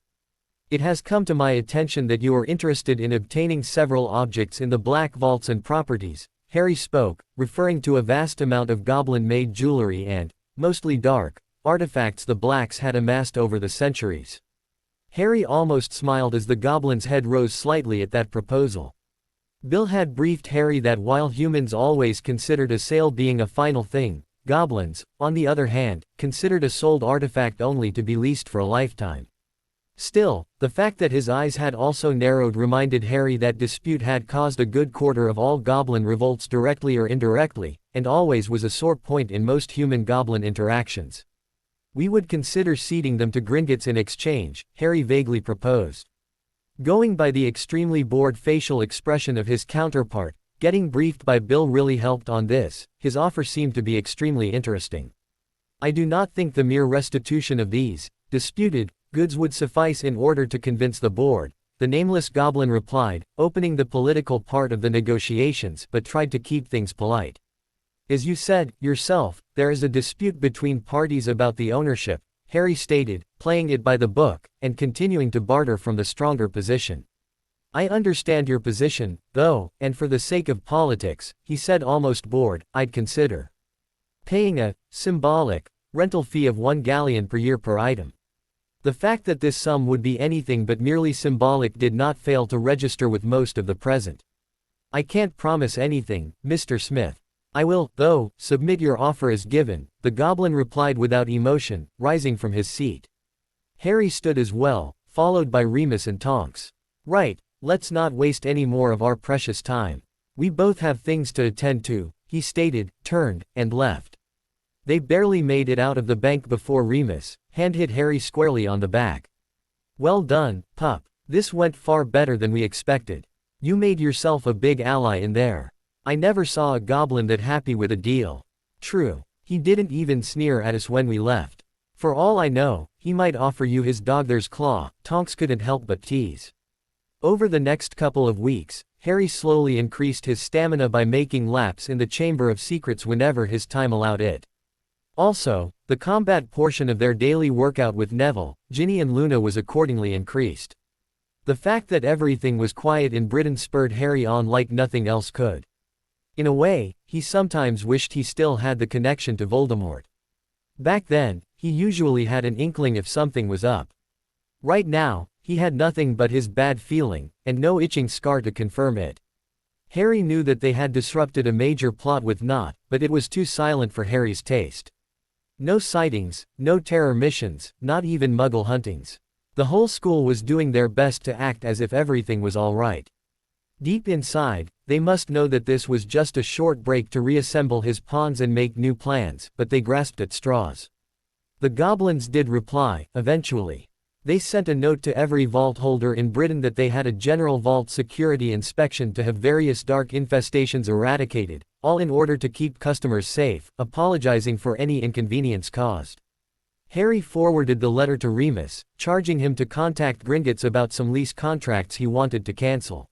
It has come to my attention that you are interested in obtaining several objects in the Black Vaults and properties, Harry spoke, referring to a vast amount of goblin-made jewelry and, mostly dark, artifacts the Blacks had amassed over the centuries. Harry almost smiled as the goblin's head rose slightly at that proposal. Bill had briefed Harry that while humans always considered a sale being a final thing, goblins, on the other hand, considered a sold artifact only to be leased for a lifetime. Still, the fact that his eyes had also narrowed reminded Harry that dispute had caused a good quarter of all goblin revolts directly or indirectly, and always was a sore point in most human-goblin interactions. We would consider ceding them to Gringotts in exchange, Harry vaguely proposed. Going by the extremely bored facial expression of his counterpart, getting briefed by Bill really helped on this. His offer seemed to be extremely interesting. I do not think the mere restitution of these disputed goods would suffice in order to convince the board, the nameless goblin replied, opening the political part of the negotiations but tried to keep things polite. As you said, yourself, there is a dispute between parties about the ownership, Harry stated, playing it by the book, and continuing to barter from the stronger position. I understand your position, though, and for the sake of politics, he said almost bored, I'd consider paying a symbolic rental fee of 1 galleon per year per item. The fact that this sum would be anything but merely symbolic did not fail to register with most of the present. I can't promise anything, Mr. Smith. I will, though, submit your offer as given, the goblin replied without emotion, rising from his seat. Harry stood as well, followed by Remus and Tonks. Right, let's not waste any more of our precious time. We both have things to attend to, he stated, turned, and left. They barely made it out of the bank before Remus hit Harry squarely on the back. Well done, pup. This went far better than we expected. You made yourself a big ally in there. I never saw a goblin that happy with a deal. True, he didn't even sneer at us when we left. For all I know, he might offer you his dogger's claw, Tonks couldn't help but tease. Over the next couple of weeks, Harry slowly increased his stamina by making laps in the Chamber of Secrets whenever his time allowed it. Also, the combat portion of their daily workout with Neville, Ginny and Luna was accordingly increased. The fact that everything was quiet in Britain spurred Harry on like nothing else could. In a way, he sometimes wished he still had the connection to Voldemort. Back then, he usually had an inkling if something was up. Right now, he had nothing but his bad feeling, and no itching scar to confirm it. Harry knew that they had disrupted a major plot with Nott, but it was too silent for Harry's taste. No sightings, no terror missions, not even muggle huntings. The whole school was doing their best to act as if everything was all right. Deep inside, they must know that this was just a short break to reassemble his pawns and make new plans, but they grasped at straws. The goblins did reply, eventually. They sent a note to every vault holder in Britain that they had a general vault security inspection to have various dark infestations eradicated, all in order to keep customers safe, apologizing for any inconvenience caused. Harry forwarded the letter to Remus, charging him to contact Gringotts about some lease contracts he wanted to cancel.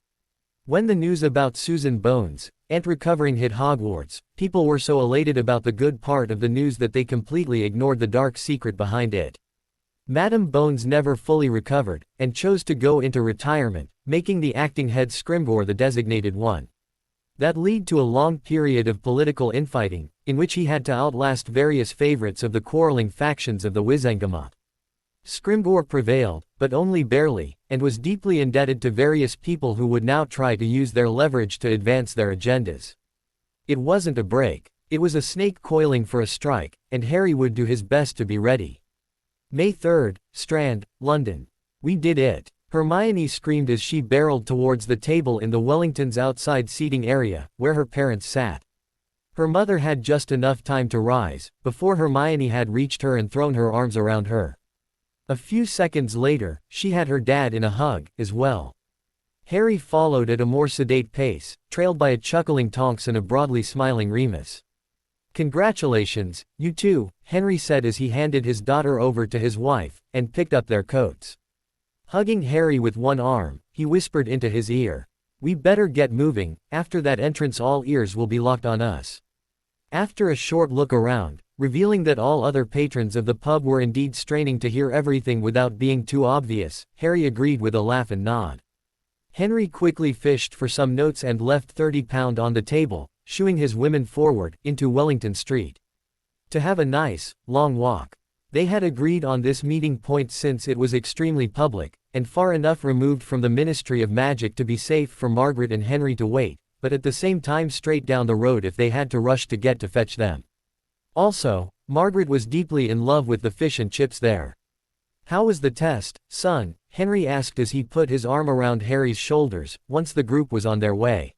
When the news about Susan Bones' aunt recovering hit Hogwarts, people were so elated about the good part of the news that they completely ignored the dark secret behind it. Madame Bones never fully recovered, and chose to go into retirement, making the acting head Scrimgeour the designated one. That led to a long period of political infighting, in which he had to outlast various favorites of the quarreling factions of the Wizengamot. Scrimgeour prevailed, but only barely, and was deeply indebted to various people who would now try to use their leverage to advance their agendas. It wasn't a break, it was a snake coiling for a strike, and Harry would do his best to be ready. May 3rd, Strand, London. We did it. Hermione screamed as she barreled towards the table in the Wellingtons' outside seating area, where her parents sat. Her mother had just enough time to rise, before Hermione had reached her and thrown her arms around her. A few seconds later, she had her dad in a hug, as well. Harry followed at a more sedate pace, trailed by a chuckling Tonks and a broadly smiling Remus. "Congratulations, you two," Henry said as he handed his daughter over to his wife, and picked up their coats. Hugging Harry with one arm, he whispered into his ear, "We better get moving, after that entrance all ears will be locked on us." After a short look around, revealing that all other patrons of the pub were indeed straining to hear everything without being too obvious, Harry agreed with a laugh and nod. Henry quickly fished for some notes and left £30 on the table, shooing his women forward, into Wellington Street. To have a nice, long walk. They had agreed on this meeting point since it was extremely public, and far enough removed from the Ministry of Magic to be safe for Margaret and Henry to wait, but at the same time straight down the road if they had to rush to get to fetch them. Also, Margaret was deeply in love with the fish and chips there. "How was the test, son?" Henry asked as he put his arm around Harry's shoulders, once the group was on their way.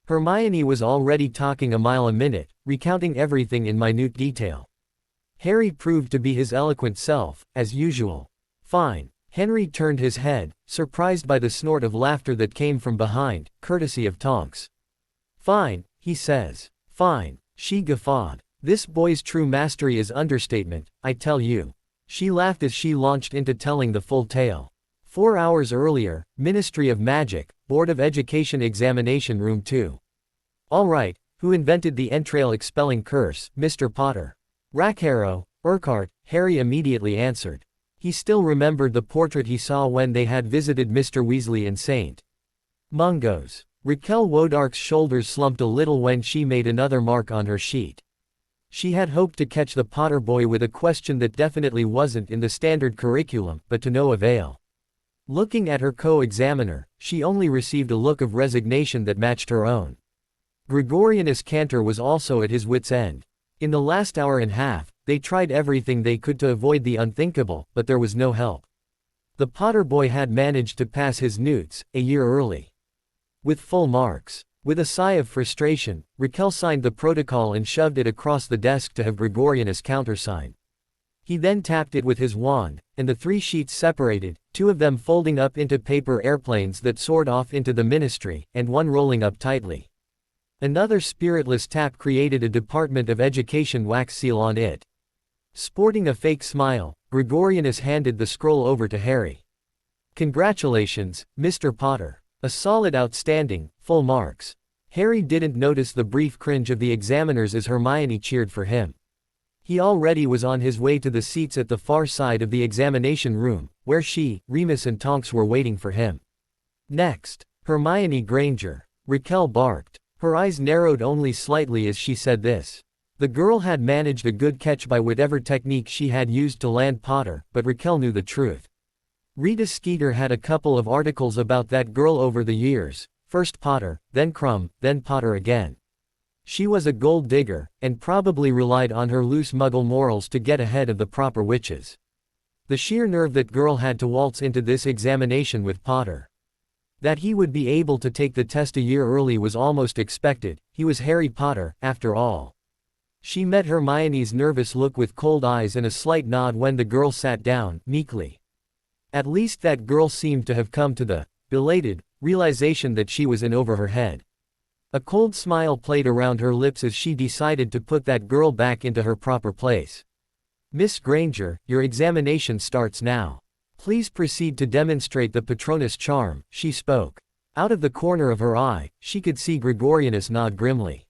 Hermione was already talking a mile a minute, recounting everything in minute detail. Harry proved to be his eloquent self, as usual. "Fine." Henry turned his head, surprised by the snort of laughter that came from behind, courtesy of Tonks. "Fine, he says. Fine." She guffawed. "This boy's true mastery is understatement, I tell you." She laughed as she launched into telling the full tale. 4 hours earlier, Ministry of Magic, Board of Education Examination Room 2. "All right, who invented the entrail expelling curse, Mr. Potter?" "Rackharrow, Urquhart," Harry immediately answered. He still remembered the portrait he saw when they had visited Mr. Weasley in St. Mungo's. Raquel Wodark's shoulders slumped a little when she made another mark on her sheet. She had hoped to catch the Potter boy with a question that definitely wasn't in the standard curriculum, but to no avail. Looking at her co-examiner, she only received a look of resignation that matched her own. Gregorianus Cantor was also at his wit's end. In the last hour and a half, they tried everything they could to avoid the unthinkable, but there was no help. The Potter boy had managed to pass his newts, a year early. With full marks. With a sigh of frustration, Raquel signed the protocol and shoved it across the desk to have Gregorianus countersign. He then tapped it with his wand, and the 3 sheets separated, 2 of them folding up into paper airplanes that soared off into the ministry, and one rolling up tightly. Another spiritless tap created a Department of Education wax seal on it. Sporting a fake smile, Gregorianus handed the scroll over to Harry. "Congratulations, Mr. Potter. A solid outstanding, full marks." Harry didn't notice the brief cringe of the examiners as Hermione cheered for him. He already was on his way to the seats at the far side of the examination room, where she, Remus and Tonks were waiting for him. "Next, Hermione Granger," Raquel barked. Her eyes narrowed only slightly as she said this. The girl had managed a good catch by whatever technique she had used to land Potter, but Raquel knew the truth. Rita Skeeter had a couple of articles about that girl over the years, first Potter, then Crumb, then Potter again. She was a gold digger, and probably relied on her loose muggle morals to get ahead of the proper witches. The sheer nerve that girl had to waltz into this examination with Potter. That he would be able to take the test a year early was almost expected. He was Harry Potter, after all. She met Hermione's nervous look with cold eyes and a slight nod when the girl sat down, meekly. At least that girl seemed to have come to the belated realization that she was in over her head. A cold smile played around her lips as she decided to put that girl back into her proper place. "Miss Granger, your examination starts now. Please proceed to demonstrate the Patronus charm," she spoke. Out of the corner of her eye, she could see Gregorianus nod grimly.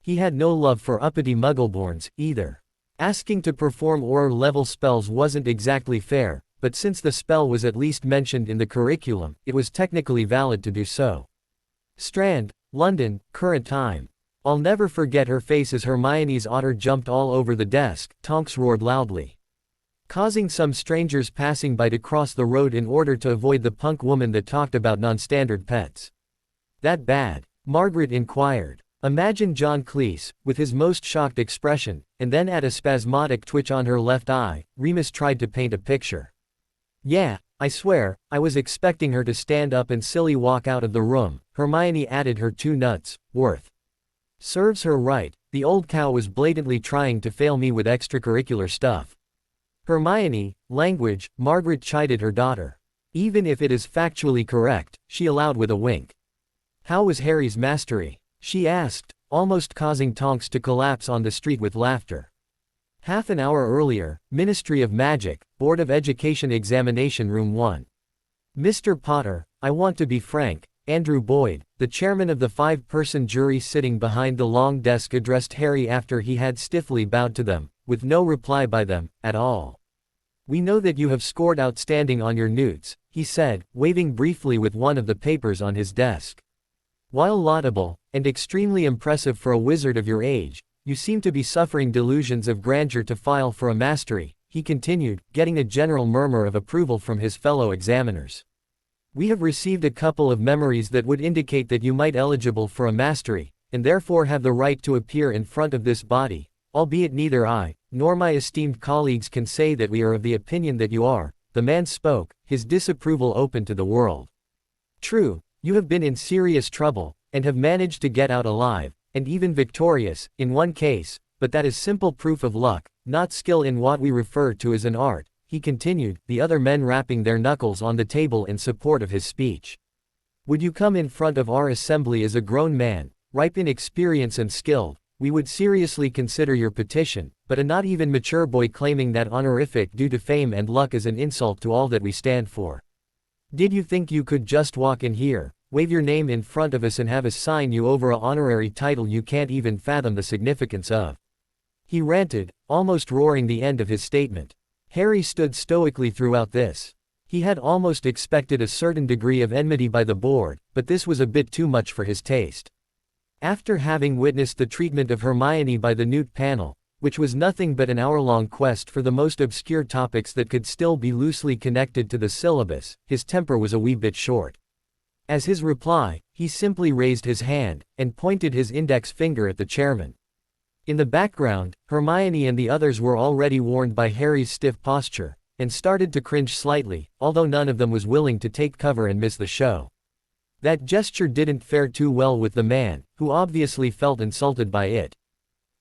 He had no love for uppity muggleborns, either. Asking to perform Auror-level spells wasn't exactly fair, but since the spell was at least mentioned in the curriculum, it was technically valid to do so. Strand, London, current time. I'll never forget her face as Hermione's otter jumped all over the desk. Tonks roared loudly, causing some strangers passing by to cross the road in order to avoid the punk woman that talked about non-standard pets. "That bad?" Margaret inquired. Imagine John Cleese, with his most shocked expression, and then at a spasmodic twitch on her left eye, Remus tried to paint a picture. "Yeah, I swear, I was expecting her to stand up and silly walk out of the room," Hermione added her 2 nuts worth. Serves her right, the old cow was blatantly trying to fail me with extracurricular stuff. Hermione, language, Margaret chided her daughter. Even if it is factually correct, she allowed with a wink. "How was Harry's mastery?" she asked, almost causing Tonks to collapse on the street with laughter. Half an hour earlier, Ministry of Magic, Board of Education Examination Room 1. "Mr. Potter, I want to be frank," Andrew Boyd, the chairman of the 5-person jury sitting behind the long desk, addressed Harry after he had stiffly bowed to them, with no reply by them, at all. "We know that you have scored outstanding on your newts," he said, waving briefly with one of the papers on his desk. "While laudable, and extremely impressive for a wizard of your age, you seem to be suffering delusions of grandeur to file for a mastery," he continued, getting a general murmur of approval from his fellow examiners. "We have received a couple of memories that would indicate that you might eligible for a mastery, and therefore have the right to appear in front of this body, albeit neither I, nor my esteemed colleagues can say that we are of the opinion that you are." The man spoke, his disapproval open to the world. "True, you have been in serious trouble, and have managed to get out alive, and even victorious, in one case, but that is simple proof of luck, not skill in what we refer to as an art," he continued, the other men rapping their knuckles on the table in support of his speech. "Would you come in front of our assembly as a grown man, ripe in experience and skilled, we would seriously consider your petition, but a not even mature boy claiming that honorific due to fame and luck is an insult to all that we stand for. Did you think you could just walk in here, wave your name in front of us and have us sign you over a honorary title you can't even fathom the significance of?" he ranted, almost roaring the end of his statement. Harry stood stoically throughout this. He had almost expected a certain degree of enmity by the board, but this was a bit too much for his taste. After having witnessed the treatment of Hermione by the Newt panel, which was nothing but an hour-long quest for the most obscure topics that could still be loosely connected to the syllabus, his temper was a wee bit short. As his reply, he simply raised his hand, and pointed his index finger at the chairman. In the background, Hermione and the others were already warned by Harry's stiff posture, and started to cringe slightly, although none of them was willing to take cover and miss the show. That gesture didn't fare too well with the man, who obviously felt insulted by it.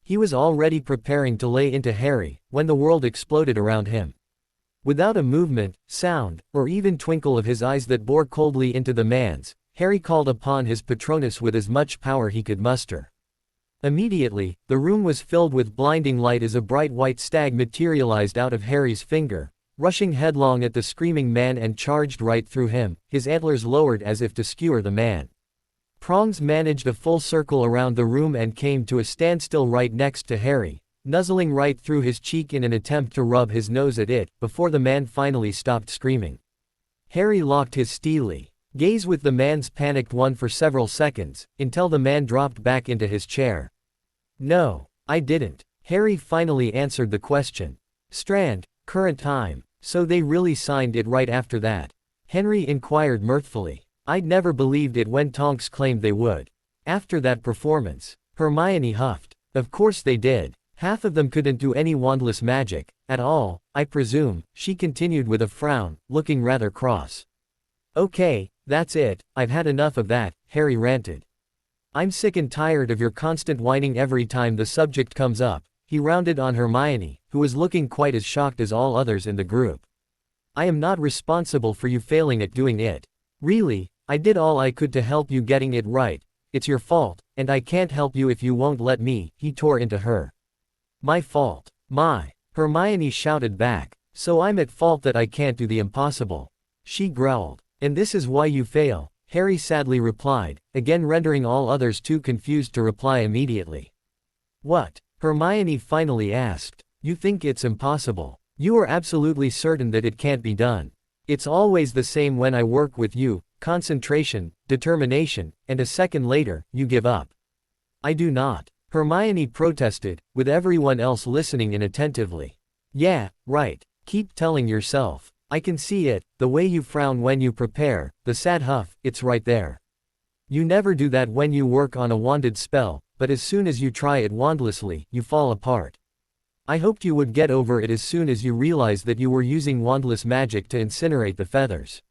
He was already preparing to lay into Harry, when the world exploded around him. Without a movement, sound, or even twinkle of his eyes that bore coldly into the man's, Harry called upon his Patronus with as much power he could muster. Immediately, the room was filled with blinding light as a bright white stag materialized out of Harry's finger, rushing headlong at the screaming man and charged right through him, his antlers lowered as if to skewer the man. Prongs managed a full circle around the room and came to a standstill right next to Harry, nuzzling right through his cheek in an attempt to rub his nose at it, before the man finally stopped screaming. Harry locked his steely gaze with the man's panicked one for several seconds, until the man dropped back into his chair. "No, I didn't." Harry finally answered the question. "Strand, current time. So they really signed it right after that?" Henry inquired mirthfully. "I'd never believed it when Tonks claimed they would. After that performance." Hermione huffed. Of course they did. Half of them couldn't do any wandless magic, at all, I presume, she continued with a frown, looking rather cross. Okay, that's it, I've had enough of that, Harry ranted. I'm sick and tired of your constant whining every time the subject comes up, he rounded on Hermione, who was looking quite as shocked as all others in the group. I am not responsible for you failing at doing it. Really, I did all I could to help you getting it right, it's your fault, and I can't help you if you won't let me, he tore into her. My fault. My. Hermione shouted back. So I'm at fault that I can't do the impossible. She growled. And this is why you fail, Harry sadly replied, again rendering all others too confused to reply immediately. What? Hermione finally asked. You think it's impossible. You are absolutely certain that it can't be done. It's always the same when I work with you, concentration, determination, and a second later, you give up. I do not. Hermione protested, with everyone else listening in attentively. Yeah, right. Keep telling yourself. I can see it, the way you frown when you prepare, the sad huff, it's right there. You never do that when you work on a wanded spell, but as soon as you try it wandlessly, you fall apart. I hoped you would get over it as soon as you realized that you were using wandless magic to incinerate the feathers.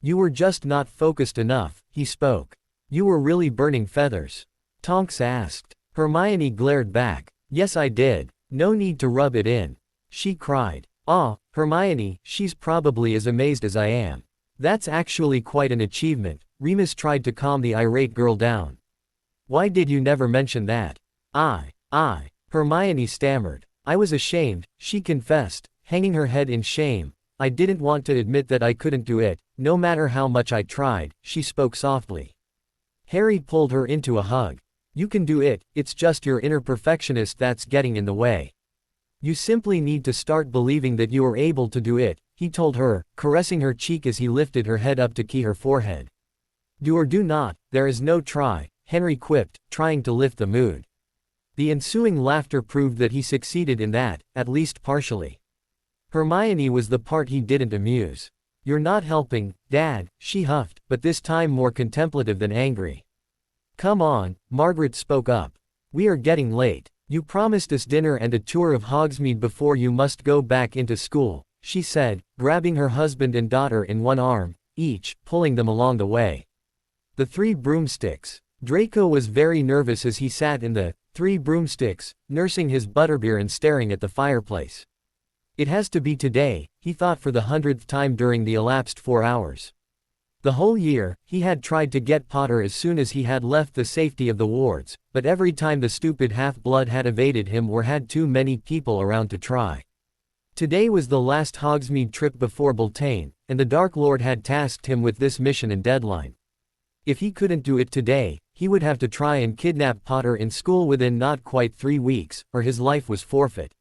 You were just not focused enough, he spoke. You were really burning feathers. Tonks asked. Hermione glared back. Yes I did. No need to rub it in. She cried. Ah, Hermione, she's probably as amazed as I am. That's actually quite an achievement, Remus tried to calm the irate girl down. Why did you never mention that? I, Hermione stammered. I was ashamed, she confessed, hanging her head in shame. I didn't want to admit that I couldn't do it, no matter how much I tried, she spoke softly. Harry pulled her into a hug. You can do it, it's just your inner perfectionist that's getting in the way. You simply need to start believing that you are able to do it, he told her, caressing her cheek as he lifted her head up to key her forehead. Do or do not, there is no try, Henry quipped, trying to lift the mood. The ensuing laughter proved that he succeeded in that, at least partially. Hermione was the part he didn't amuse. You're not helping, Dad, she huffed, but this time more contemplative than angry. Come on, Margaret spoke up. We are getting late. You promised us dinner and a tour of Hogsmeade before you must go back into school, she said, grabbing her husband and daughter in one arm, each, pulling them along the way. The Three Broomsticks. Draco was very nervous as he sat in the Three Broomsticks, nursing his butterbeer and staring at the fireplace. It has to be today, he thought for the 100th time during the elapsed 4 hours. The whole year, he had tried to get Potter as soon as he had left the safety of the wards, but every time the stupid half-blood had evaded him or had too many people around to try. Today was the last Hogsmeade trip before Beltane, and the Dark Lord had tasked him with this mission and deadline. If he couldn't do it today, he would have to try and kidnap Potter in school within not quite 3 weeks, or his life was forfeit.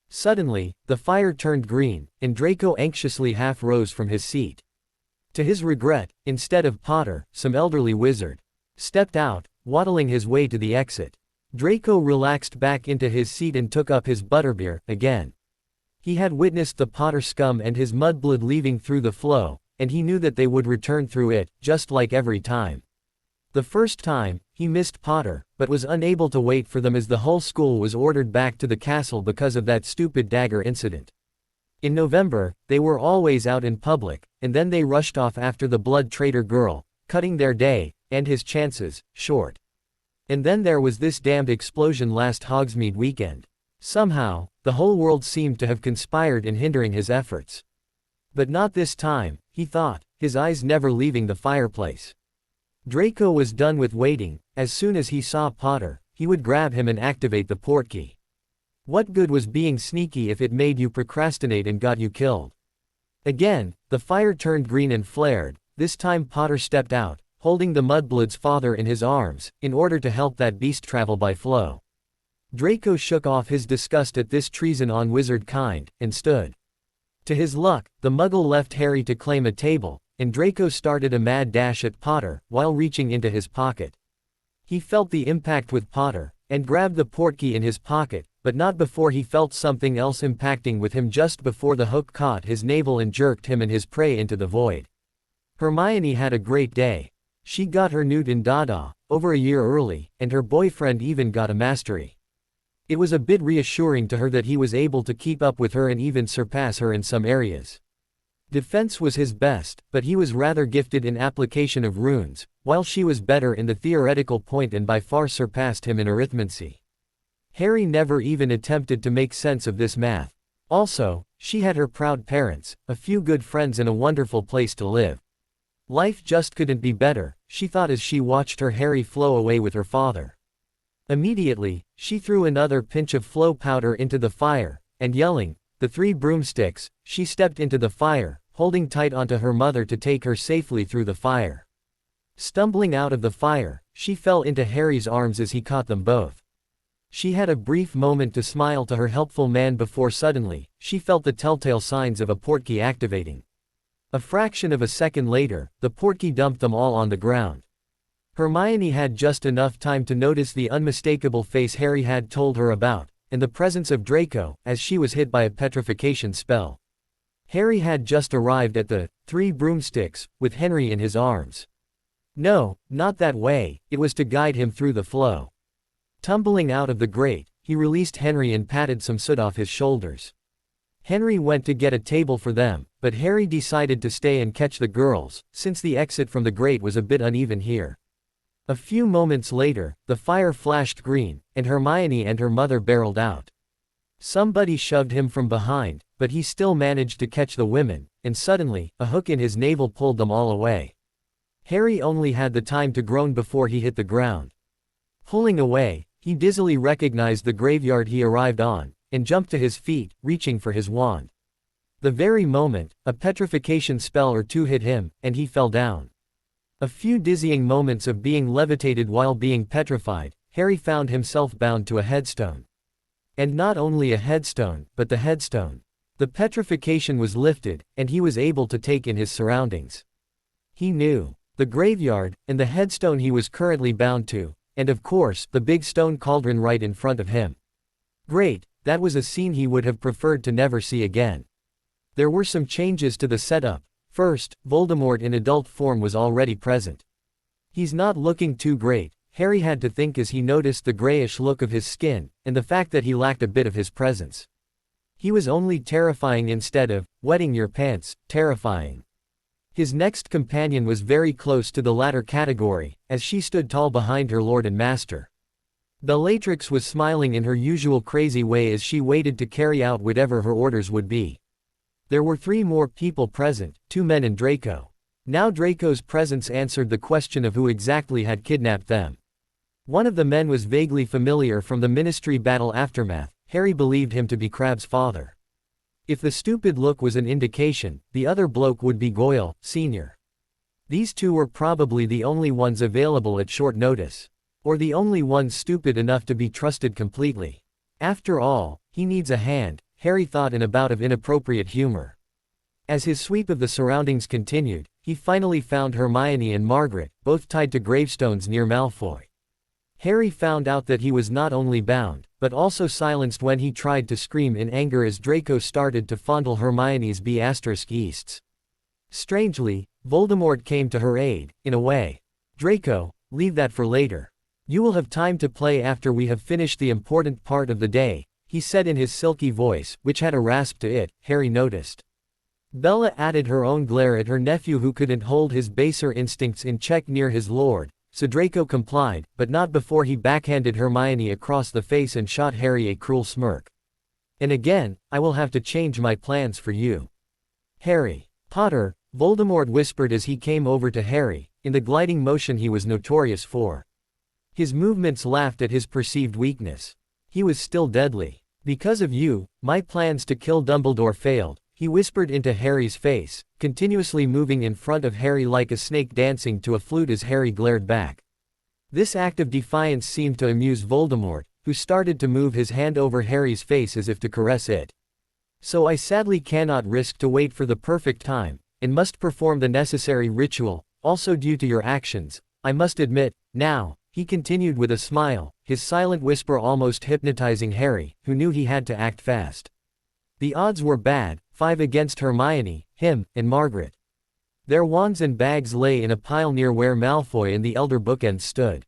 Suddenly, the fire turned green, and Draco anxiously half rose from his seat. To his regret, instead of Potter, some elderly wizard stepped out, waddling his way to the exit. Draco relaxed back into his seat and took up his butterbeer, again. He had witnessed the Potter scum and his mudblood leaving through the flow, and he knew that they would return through it, just like every time. The first time, he missed Potter, but was unable to wait for them as the whole school was ordered back to the castle because of that stupid dagger incident. In November, they were always out in public, and then they rushed off after the blood traitor girl, cutting their day, and his chances, short. And then there was this damned explosion last Hogsmeade weekend. Somehow, the whole world seemed to have conspired in hindering his efforts. But not this time, he thought, his eyes never leaving the fireplace. Draco was done with waiting. As soon as he saw Potter, he would grab him and activate the portkey. What good was being sneaky if it made you procrastinate and got you killed? Again, the fire turned green and flared. This time Potter stepped out, holding the Mudblood's father in his arms, in order to help that beast travel by flow. Draco shook off his disgust at this treason on wizard kind, and stood. To his luck, the Muggle left Harry to claim a table, and Draco started a mad dash at Potter, while reaching into his pocket. He felt the impact with Potter, and grabbed the portkey in his pocket, but not before he felt something else impacting with him just before the hook caught his navel and jerked him and his prey into the void. Hermione had a great day. She got her newt in Dada, over a year early, and her boyfriend even got a mastery. It was a bit reassuring to her that he was able to keep up with her and even surpass her in some areas. Defense was his best, but he was rather gifted in application of runes, while she was better in the theoretical point and by far surpassed him in arithmancy. Harry never even attempted to make sense of this math. Also, she had her proud parents, a few good friends and a wonderful place to live. Life just couldn't be better, she thought as she watched her Harry flow away with her father. Immediately, she threw another pinch of flow powder into the fire, and yelling, "The 3 broomsticks," she stepped into the fire, holding tight onto her mother to take her safely through the fire. Stumbling out of the fire, she fell into Harry's arms as he caught them both. She had a brief moment to smile to her helpful man before suddenly, she felt the telltale signs of a portkey activating. A fraction of a second later, the portkey dumped them all on the ground. Hermione had just enough time to notice the unmistakable face Harry had told her about, and the presence of Draco, as she was hit by a petrification spell. Harry had just arrived at the 3 broomsticks, with Henry in his arms. No, not that way, it was to guide him through the flow. Tumbling out of the grate, he released Henry and patted some soot off his shoulders. Henry went to get a table for them, but Harry decided to stay and catch the girls, since the exit from the grate was a bit uneven here. A few moments later, the fire flashed green, and Hermione and her mother barreled out. Somebody shoved him from behind, but he still managed to catch the women, and suddenly, a hook in his navel pulled them all away. Harry only had the time to groan before he hit the ground. Pulling away, he dizzily recognized the graveyard he arrived on, and jumped to his feet, reaching for his wand. The very moment, a petrification spell or two hit him, and he fell down. A few dizzying moments of being levitated while being petrified, Harry found himself bound to a headstone. And not only a headstone, but the headstone. The petrification was lifted, and he was able to take in his surroundings. He knew the graveyard, and the headstone he was currently bound to, and of course, the big stone cauldron right in front of him. Great, that was a scene he would have preferred to never see again. There were some changes to the setup. First, Voldemort in adult form was already present. He's not looking too great, Harry had to think as he noticed the grayish look of his skin, and the fact that he lacked a bit of his presence. He was only terrifying instead of, wetting your pants, terrifying. His next companion was very close to the latter category, as she stood tall behind her lord and master. Bellatrix was smiling in her usual crazy way as she waited to carry out whatever her orders would be. There were 3 more people present, 2 men and Draco. Now Draco's presence answered the question of who exactly had kidnapped them. One of the men was vaguely familiar from the Ministry battle aftermath. Harry believed him to be Crabbe's father. If the stupid look was an indication, the other bloke would be Goyle, Sr. These 2 were probably the only ones available at short notice. Or the only ones stupid enough to be trusted completely. After all, he needs a hand, Harry thought in a bout of inappropriate humor. As his sweep of the surroundings continued, he finally found Hermione and Margaret, both tied to gravestones near Malfoy. Harry found out that he was not only bound, but also silenced when he tried to scream in anger as Draco started to fondle Hermione's B***easts. Strangely, Voldemort came to her aid, in a way. "Draco, leave that for later. You will have time to play after we have finished the important part of the day," he said in his silky voice, which had a rasp to it, Harry noticed. Bella added her own glare at her nephew who couldn't hold his baser instincts in check near his lord, so Draco complied, but not before he backhanded Hermione across the face and shot Harry a cruel smirk. "And again, I will have to change my plans for you. Harry Potter," Voldemort whispered as he came over to Harry, in the gliding motion he was notorious for. His movements laughed at his perceived weakness. He was still deadly. "Because of you, my plans to kill Dumbledore failed," he whispered into Harry's face, continuously moving in front of Harry like a snake dancing to a flute as Harry glared back. This act of defiance seemed to amuse Voldemort, who started to move his hand over Harry's face as if to caress it. "So I sadly cannot risk to wait for the perfect time, and must perform the necessary ritual, also due to your actions, I must admit, now," he continued with a smile, his silent whisper almost hypnotizing Harry, who knew he had to act fast. The odds were bad, 5 against Hermione, him, and Margaret. Their wands and bags lay in a pile near where Malfoy and the elder bookends stood.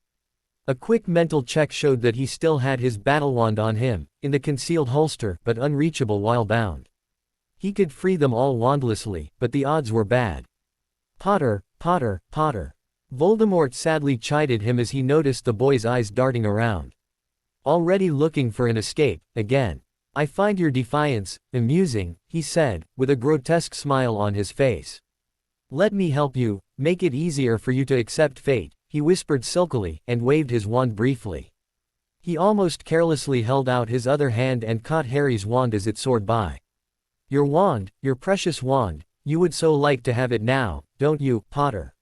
A quick mental check showed that he still had his battle wand on him, in the concealed holster, but unreachable while bound. He could free them all wandlessly, but the odds were bad. Potter, Potter, Potter. Voldemort sadly chided him as he noticed the boy's eyes darting around. Already looking for an escape, again. I find your defiance amusing, he said, with a grotesque smile on his face. Let me help you, make it easier for you to accept fate, he whispered silkily, and waved his wand briefly. He almost carelessly held out his other hand and caught Harry's wand as it soared by. Your wand, your precious wand, you would so like to have it now, don't you, Potter?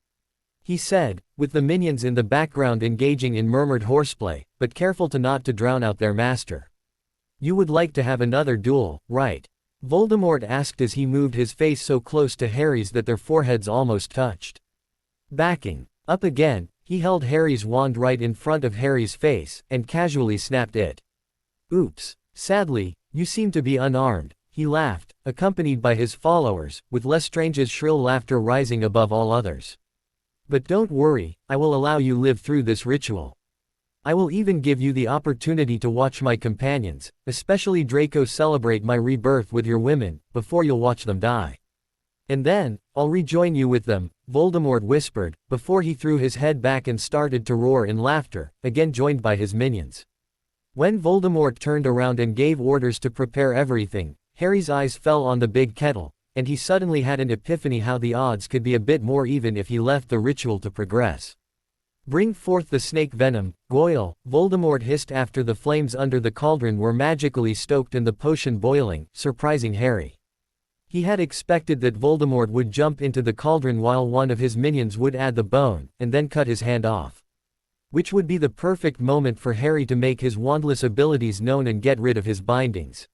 He said, with the minions in the background engaging in murmured horseplay, but careful not to drown out their master. You would like to have another duel, right? Voldemort asked as he moved his face so close to Harry's that their foreheads almost touched. Backing up again, he held Harry's wand right in front of Harry's face, and casually snapped it. Oops. Sadly, you seem to be unarmed, he laughed, accompanied by his followers, with Lestrange's shrill laughter rising above all others. But don't worry, I will allow you live through this ritual. I will even give you the opportunity to watch my companions, especially Draco, celebrate my rebirth with your women, before you'll watch them die. And then, I'll rejoin you with them, Voldemort whispered, before he threw his head back and started to roar in laughter, again joined by his minions. When Voldemort turned around and gave orders to prepare everything, Harry's eyes fell on the big kettle, and he suddenly had an epiphany how the odds could be a bit more even if he left the ritual to progress. Bring forth the snake venom, Goyle, Voldemort hissed after the flames under the cauldron were magically stoked and the potion boiling, surprising Harry. He had expected that Voldemort would jump into the cauldron while one of his minions would add the bone, and then cut his hand off. Which would be the perfect moment for Harry to make his wandless abilities known and get rid of his bindings.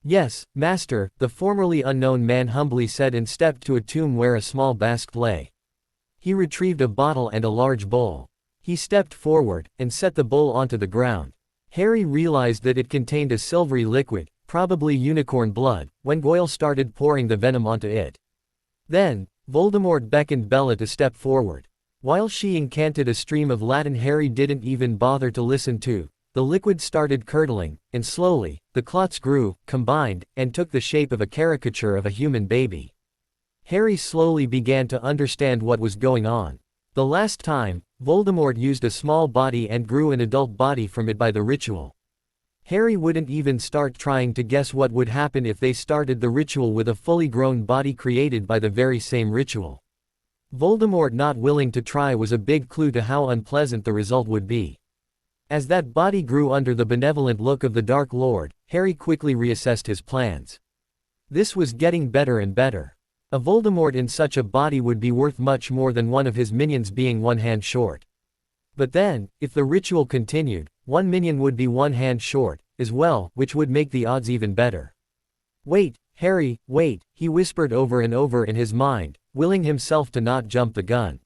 Yes, master, the formerly unknown man humbly said and stepped to a tomb where a small basket lay. He retrieved a bottle and a large bowl. He stepped forward, and set the bowl onto the ground. Harry realized that it contained a silvery liquid, probably unicorn blood, when Goyle started pouring the venom onto it. Then, Voldemort beckoned Bella to step forward. While she incanted a stream of Latin Harry didn't even bother to listen to. The liquid started curdling, and slowly, the clots grew, combined, and took the shape of a caricature of a human baby. Harry slowly began to understand what was going on. The last time, Voldemort used a small body and grew an adult body from it by the ritual. Harry wouldn't even start trying to guess what would happen if they started the ritual with a fully grown body created by the very same ritual. Voldemort not willing to try was a big clue to how unpleasant the result would be. As that body grew under the benevolent look of the Dark Lord, Harry quickly reassessed his plans. This was getting better and better. A Voldemort in such a body would be worth much more than one of his minions being one hand short. But then, if the ritual continued, one minion would be one hand short, as well, which would make the odds even better. Wait, Harry, wait, he whispered over and over in his mind, willing himself to not jump the gun.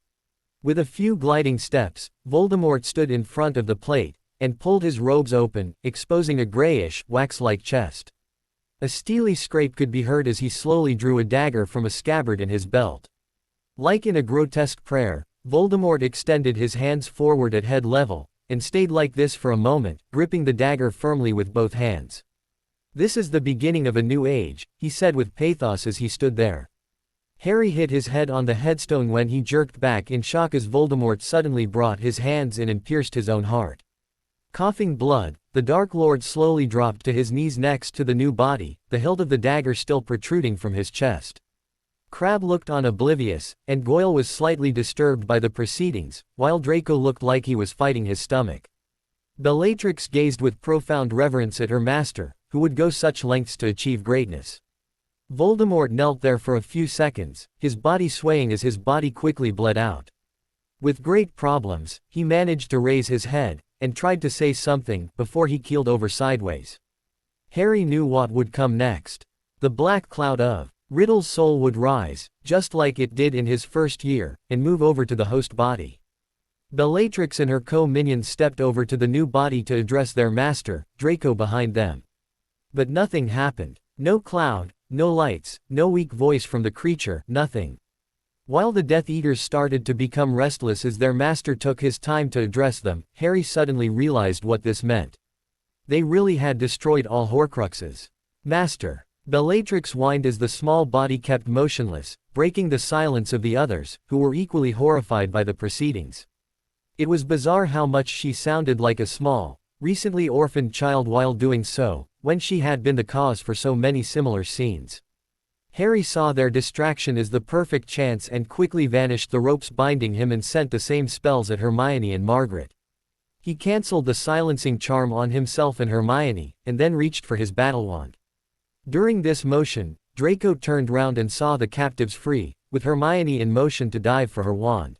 With a few gliding steps, Voldemort stood in front of the plate, and pulled his robes open, exposing a grayish, wax-like chest. A steely scrape could be heard as he slowly drew a dagger from a scabbard in his belt. Like in a grotesque prayer, Voldemort extended his hands forward at head level, and stayed like this for a moment, gripping the dagger firmly with both hands. This is the beginning of a new age, he said with pathos as he stood there. Harry hit his head on the headstone when he jerked back in shock as Voldemort suddenly brought his hands in and pierced his own heart. Coughing blood, the Dark Lord slowly dropped to his knees next to the new body, the hilt of the dagger still protruding from his chest. Crabbe looked on oblivious, and Goyle was slightly disturbed by the proceedings, while Draco looked like he was fighting his stomach. Bellatrix gazed with profound reverence at her master, who would go such lengths to achieve greatness. Voldemort knelt there for a few seconds, his body swaying as his body quickly bled out. With great problems, he managed to raise his head, and tried to say something, before he keeled over sideways. Harry knew what would come next. The black cloud of Riddle's soul would rise, just like it did in his first year, and move over to the host body. Bellatrix and her co-minions stepped over to the new body to address their master, Draco behind them. But nothing happened. No cloud, no lights, no weak voice from the creature, nothing. While the Death Eaters started to become restless as their master took his time to address them, Harry suddenly realized what this meant. They really had destroyed all Horcruxes. Master. Bellatrix whined as the small body kept motionless, breaking the silence of the others, who were equally horrified by the proceedings. It was bizarre how much she sounded like a small, recently orphaned child while doing so, when she had been the cause for so many similar scenes. Harry saw their distraction as the perfect chance and quickly vanished the ropes binding him and sent the same spells at Hermione and Margaret. He cancelled the silencing charm on himself and Hermione, and then reached for his battle wand. During this motion, Draco turned round and saw the captives free, with Hermione in motion to dive for her wand.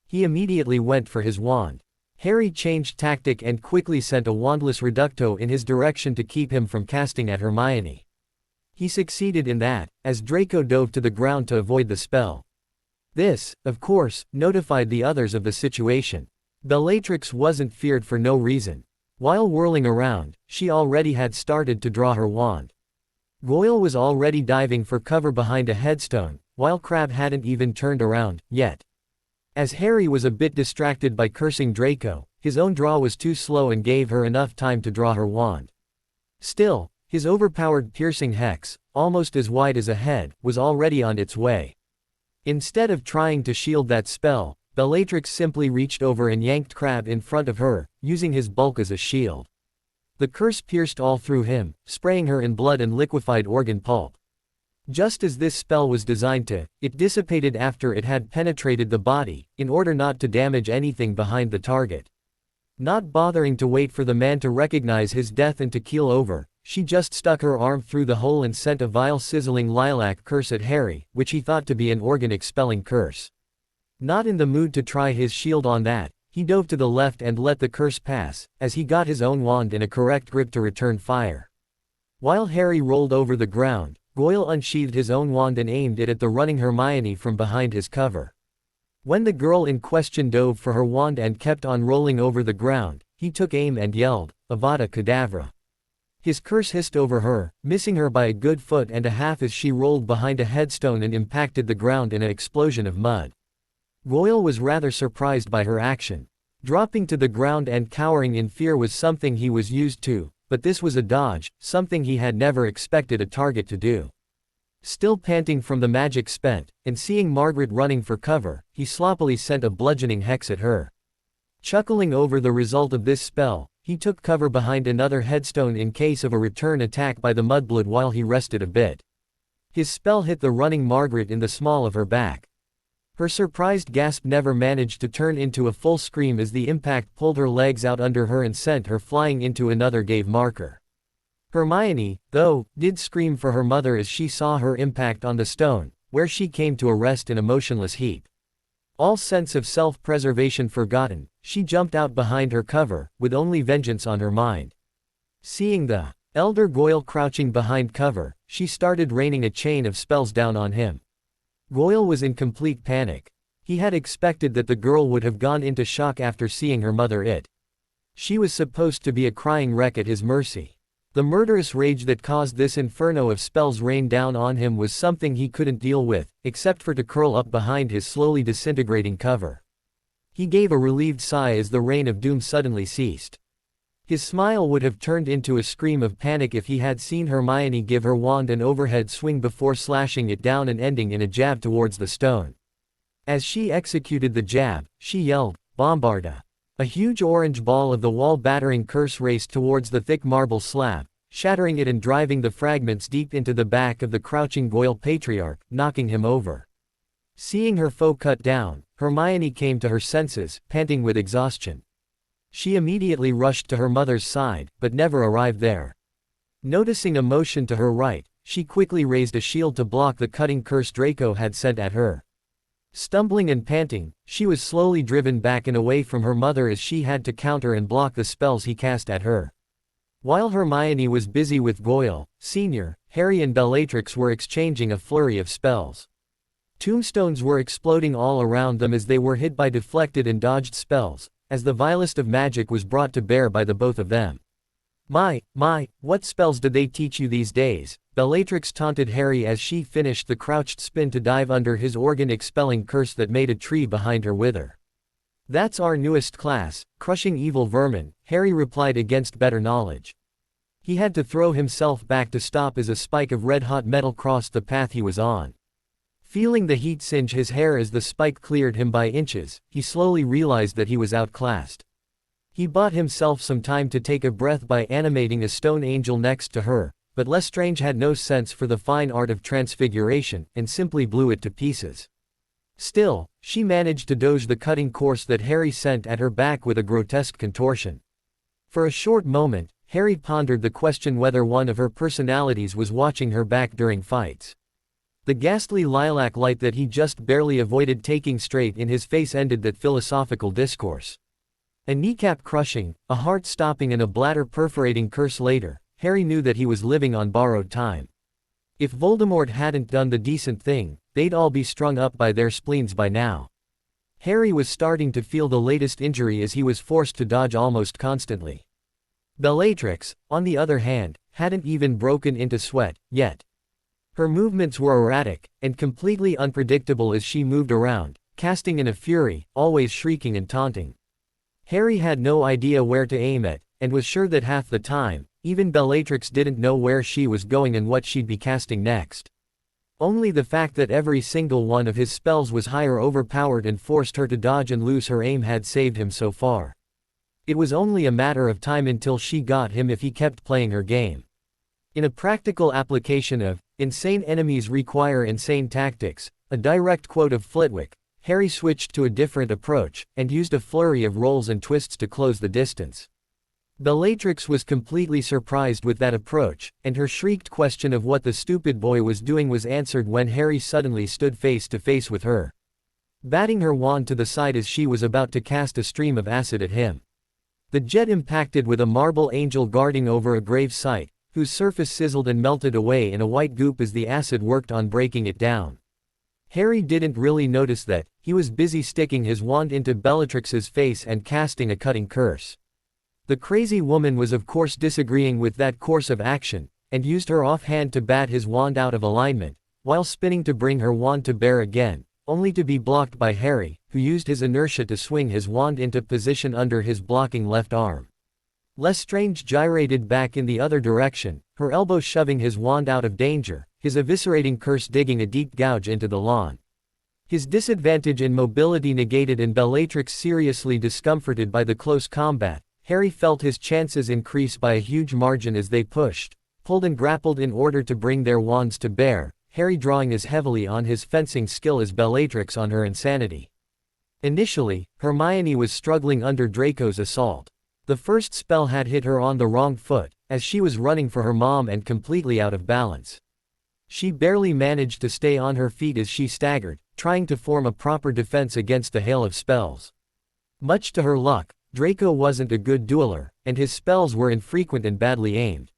He immediately went for his wand. Harry changed tactic and quickly sent a wandless reducto in his direction to keep him from casting at Hermione. He succeeded in that, as Draco dove to the ground to avoid the spell. This, of course, notified the others of the situation. Bellatrix wasn't feared for no reason. While whirling around, she already had started to draw her wand. Goyle was already diving for cover behind a headstone, while Crabbe hadn't even turned around, yet. As Harry was a bit distracted by cursing Draco, his own draw was too slow and gave her enough time to draw her wand. Still, his overpowered piercing hex, almost as wide as a head, was already on its way. Instead of trying to shield that spell, Bellatrix simply reached over and yanked Crabbe in front of her, using his bulk as a shield. The curse pierced all through him, spraying her in blood and liquefied organ pulp. Just as this spell was designed to, it dissipated after it had penetrated the body, in order not to damage anything behind the target. Not bothering to wait for the man to recognize his death and to keel over, she just stuck her arm through the hole and sent a vile sizzling lilac curse at Harry, which he thought to be an organ-expelling curse. Not in the mood to try his shield on that, he dove to the left and let the curse pass, as he got his own wand in a correct grip to return fire. While Harry rolled over the ground, Goyle unsheathed his own wand and aimed it at the running Hermione from behind his cover. When the girl in question dove for her wand and kept on rolling over the ground, he took aim and yelled, "Avada Kedavra." His curse hissed over her, missing her by a good foot and a half as she rolled behind a headstone and impacted the ground in an explosion of mud. Goyle was rather surprised by her action. Dropping to the ground and cowering in fear was something he was used to, but this was a dodge, something he had never expected a target to do. Still panting from the magic spent, and seeing Margaret running for cover, he sloppily sent a bludgeoning hex at her. Chuckling over the result of this spell, he took cover behind another headstone in case of a return attack by the mudblood while he rested a bit. His spell hit the running Margaret in the small of her back. Her surprised gasp never managed to turn into a full scream as the impact pulled her legs out under her and sent her flying into another grave marker. Hermione, though, did scream for her mother as she saw her impact on the stone, where she came to a rest in a motionless heap. All sense of self-preservation forgotten, she jumped out behind her cover, with only vengeance on her mind. Seeing the elder Goyle crouching behind cover, she started raining a chain of spells down on him. Goyle was in complete panic. He had expected that the girl would have gone into shock after seeing her mother. She was supposed to be a crying wreck at his mercy. The murderous rage that caused this inferno of spells rain down on him was something he couldn't deal with, except for to curl up behind his slowly disintegrating cover. He gave a relieved sigh as the rain of doom suddenly ceased. His smile would have turned into a scream of panic if he had seen Hermione give her wand an overhead swing before slashing it down and ending in a jab towards the stone. As she executed the jab, she yelled, "Bombarda!" A huge orange ball of the wall-battering curse raced towards the thick marble slab, shattering it and driving the fragments deep into the back of the crouching Goyle patriarch, knocking him over. Seeing her foe cut down, Hermione came to her senses, panting with exhaustion. She immediately rushed to her mother's side, but never arrived there. Noticing a motion to her right, she quickly raised a shield to block the cutting curse Draco had sent at her. Stumbling and panting, she was slowly driven back and away from her mother as she had to counter and block the spells he cast at her. While Hermione was busy with Goyle, Sr., Harry and Bellatrix were exchanging a flurry of spells. Tombstones were exploding all around them as they were hit by deflected and dodged spells, as the vilest of magic was brought to bear by the both of them. My, what spells did they teach you these days?" Bellatrix taunted Harry as she finished the crouched spin to dive under his organ-expelling curse that made a tree behind her wither. "That's our newest class, crushing evil vermin," Harry replied against better knowledge. He had to throw himself back to stop as a spike of red-hot metal crossed the path he was on. Feeling the heat singe his hair as the spike cleared him by inches, he slowly realized that he was outclassed. He bought himself some time to take a breath by animating a stone angel next to her, but Lestrange had no sense for the fine art of transfiguration, and simply blew it to pieces. Still, she managed to dodge the cutting course that Harry sent at her back with a grotesque contortion. For a short moment, Harry pondered the question whether one of her personalities was watching her back during fights. The ghastly lilac light that he just barely avoided taking straight in his face ended that philosophical discourse. A kneecap-crushing, a heart-stopping and a bladder-perforating curse later, Harry knew that he was living on borrowed time. If Voldemort hadn't done the decent thing, they'd all be strung up by their spleens by now. Harry was starting to feel the latest injury as he was forced to dodge almost constantly. Bellatrix, on the other hand, hadn't even broken into sweat, yet. Her movements were erratic, and completely unpredictable as she moved around, casting in a fury, always shrieking and taunting. Harry had no idea where to aim at, and was sure that half the time, even Bellatrix didn't know where she was going and what she'd be casting next. Only the fact that every single one of his spells was higher overpowered and forced her to dodge and lose her aim had saved him so far. It was only a matter of time until she got him if he kept playing her game. In a practical application of "insane enemies require insane tactics," a direct quote of Flitwick, Harry switched to a different approach, and used a flurry of rolls and twists to close the distance. Bellatrix was completely surprised with that approach, and her shrieked question of what the stupid boy was doing was answered when Harry suddenly stood face to face with her. Batting her wand to the side as she was about to cast a stream of acid at him. The jet impacted with a marble angel guarding over a grave site, whose surface sizzled and melted away in a white goop as the acid worked on breaking it down. Harry didn't really notice that, he was busy sticking his wand into Bellatrix's face and casting a cutting curse. The crazy woman was of course disagreeing with that course of action, and used her offhand to bat his wand out of alignment, while spinning to bring her wand to bear again, only to be blocked by Harry, who used his inertia to swing his wand into position under his blocking left arm. Lestrange gyrated back in the other direction, her elbow shoving his wand out of danger, his eviscerating curse digging a deep gouge into the lawn. His disadvantage in mobility negated and Bellatrix seriously discomforted by the close combat, Harry felt his chances increase by a huge margin as they pushed, pulled and grappled in order to bring their wands to bear, Harry drawing as heavily on his fencing skill as Bellatrix on her insanity. Initially, Hermione was struggling under Draco's assault. The first spell had hit her on the wrong foot, as she was running for her mom and completely out of balance. She barely managed to stay on her feet as she staggered, trying to form a proper defense against the hail of spells. Much to her luck, Draco wasn't a good dueler, and his spells were infrequent and badly aimed.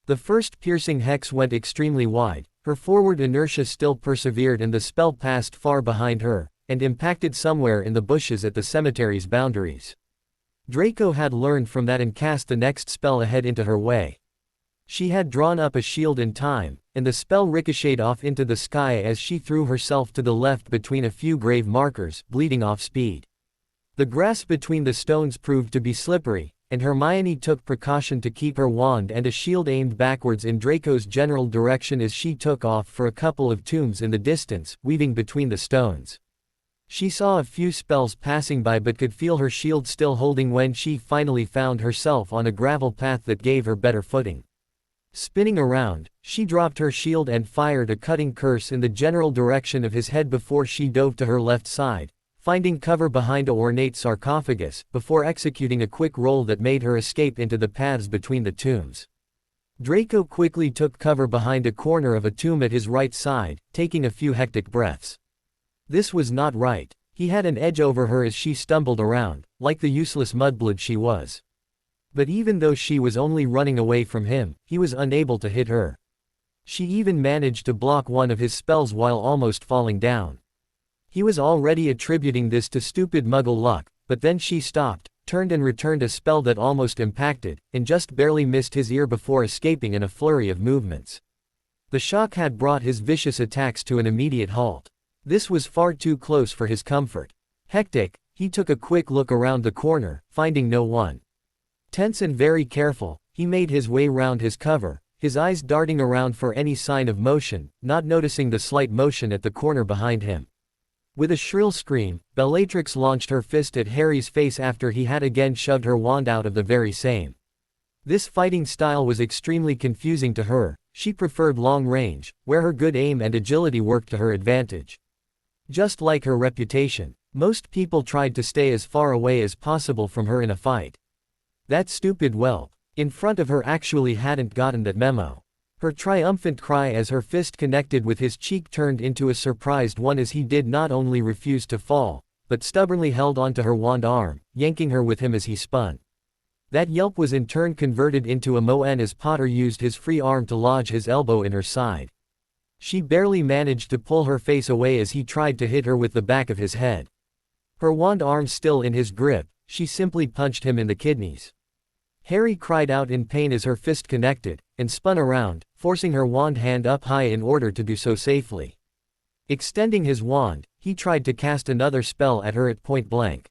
The first piercing hex went extremely wide, her forward inertia still persevered and the spell passed far behind her, and impacted somewhere in the bushes at the cemetery's boundaries. Draco had learned from that and cast the next spell ahead into her way. She had drawn up a shield in time, and the spell ricocheted off into the sky as she threw herself to the left between a few grave markers, bleeding off speed. The grass between the stones proved to be slippery, and Hermione took precaution to keep her wand and a shield aimed backwards in Draco's general direction as she took off for a couple of tombs in the distance, weaving between the stones. She saw a few spells passing by but could feel her shield still holding when she finally found herself on a gravel path that gave her better footing. Spinning around, she dropped her shield and fired a cutting curse in the general direction of his head before she dove to her left side, finding cover behind a ornate sarcophagus, before executing a quick roll that made her escape into the paths between the tombs. Draco quickly took cover behind a corner of a tomb at his right side, taking a few hectic breaths. This was not right. He had an edge over her as she stumbled around, like the useless mudblood she was. But even though she was only running away from him, he was unable to hit her. She even managed to block one of his spells while almost falling down. He was already attributing this to stupid muggle luck, but then she stopped, turned and returned a spell that almost impacted, and just barely missed his ear before escaping in a flurry of movements. The shock had brought his vicious attacks to an immediate halt. This was far too close for his comfort. Hectic, he took a quick look around the corner, finding no one. Tense and very careful, he made his way round his cover, his eyes darting around for any sign of motion, not noticing the slight motion at the corner behind him. With a shrill scream, Bellatrix launched her fist at Harry's face after he had again shoved her wand out of the very same. This fighting style was extremely confusing to her. She preferred long range, where her good aim and agility worked to her advantage. Just like her reputation, most people tried to stay as far away as possible from her in a fight. That stupid whelp in front of her actually hadn't gotten that memo. Her triumphant cry as her fist connected with his cheek turned into a surprised one as he did not only refuse to fall, but stubbornly held onto her wand arm, yanking her with him as he spun. That yelp was in turn converted into a moan as Potter used his free arm to lodge his elbow in her side. She barely managed to pull her face away as he tried to hit her with the back of his head. Her wand arm still in his grip, she simply punched him in the kidneys. Harry cried out in pain as her fist connected, and spun around, forcing her wand hand up high in order to do so safely. Extending his wand, he tried to cast another spell at her at point blank.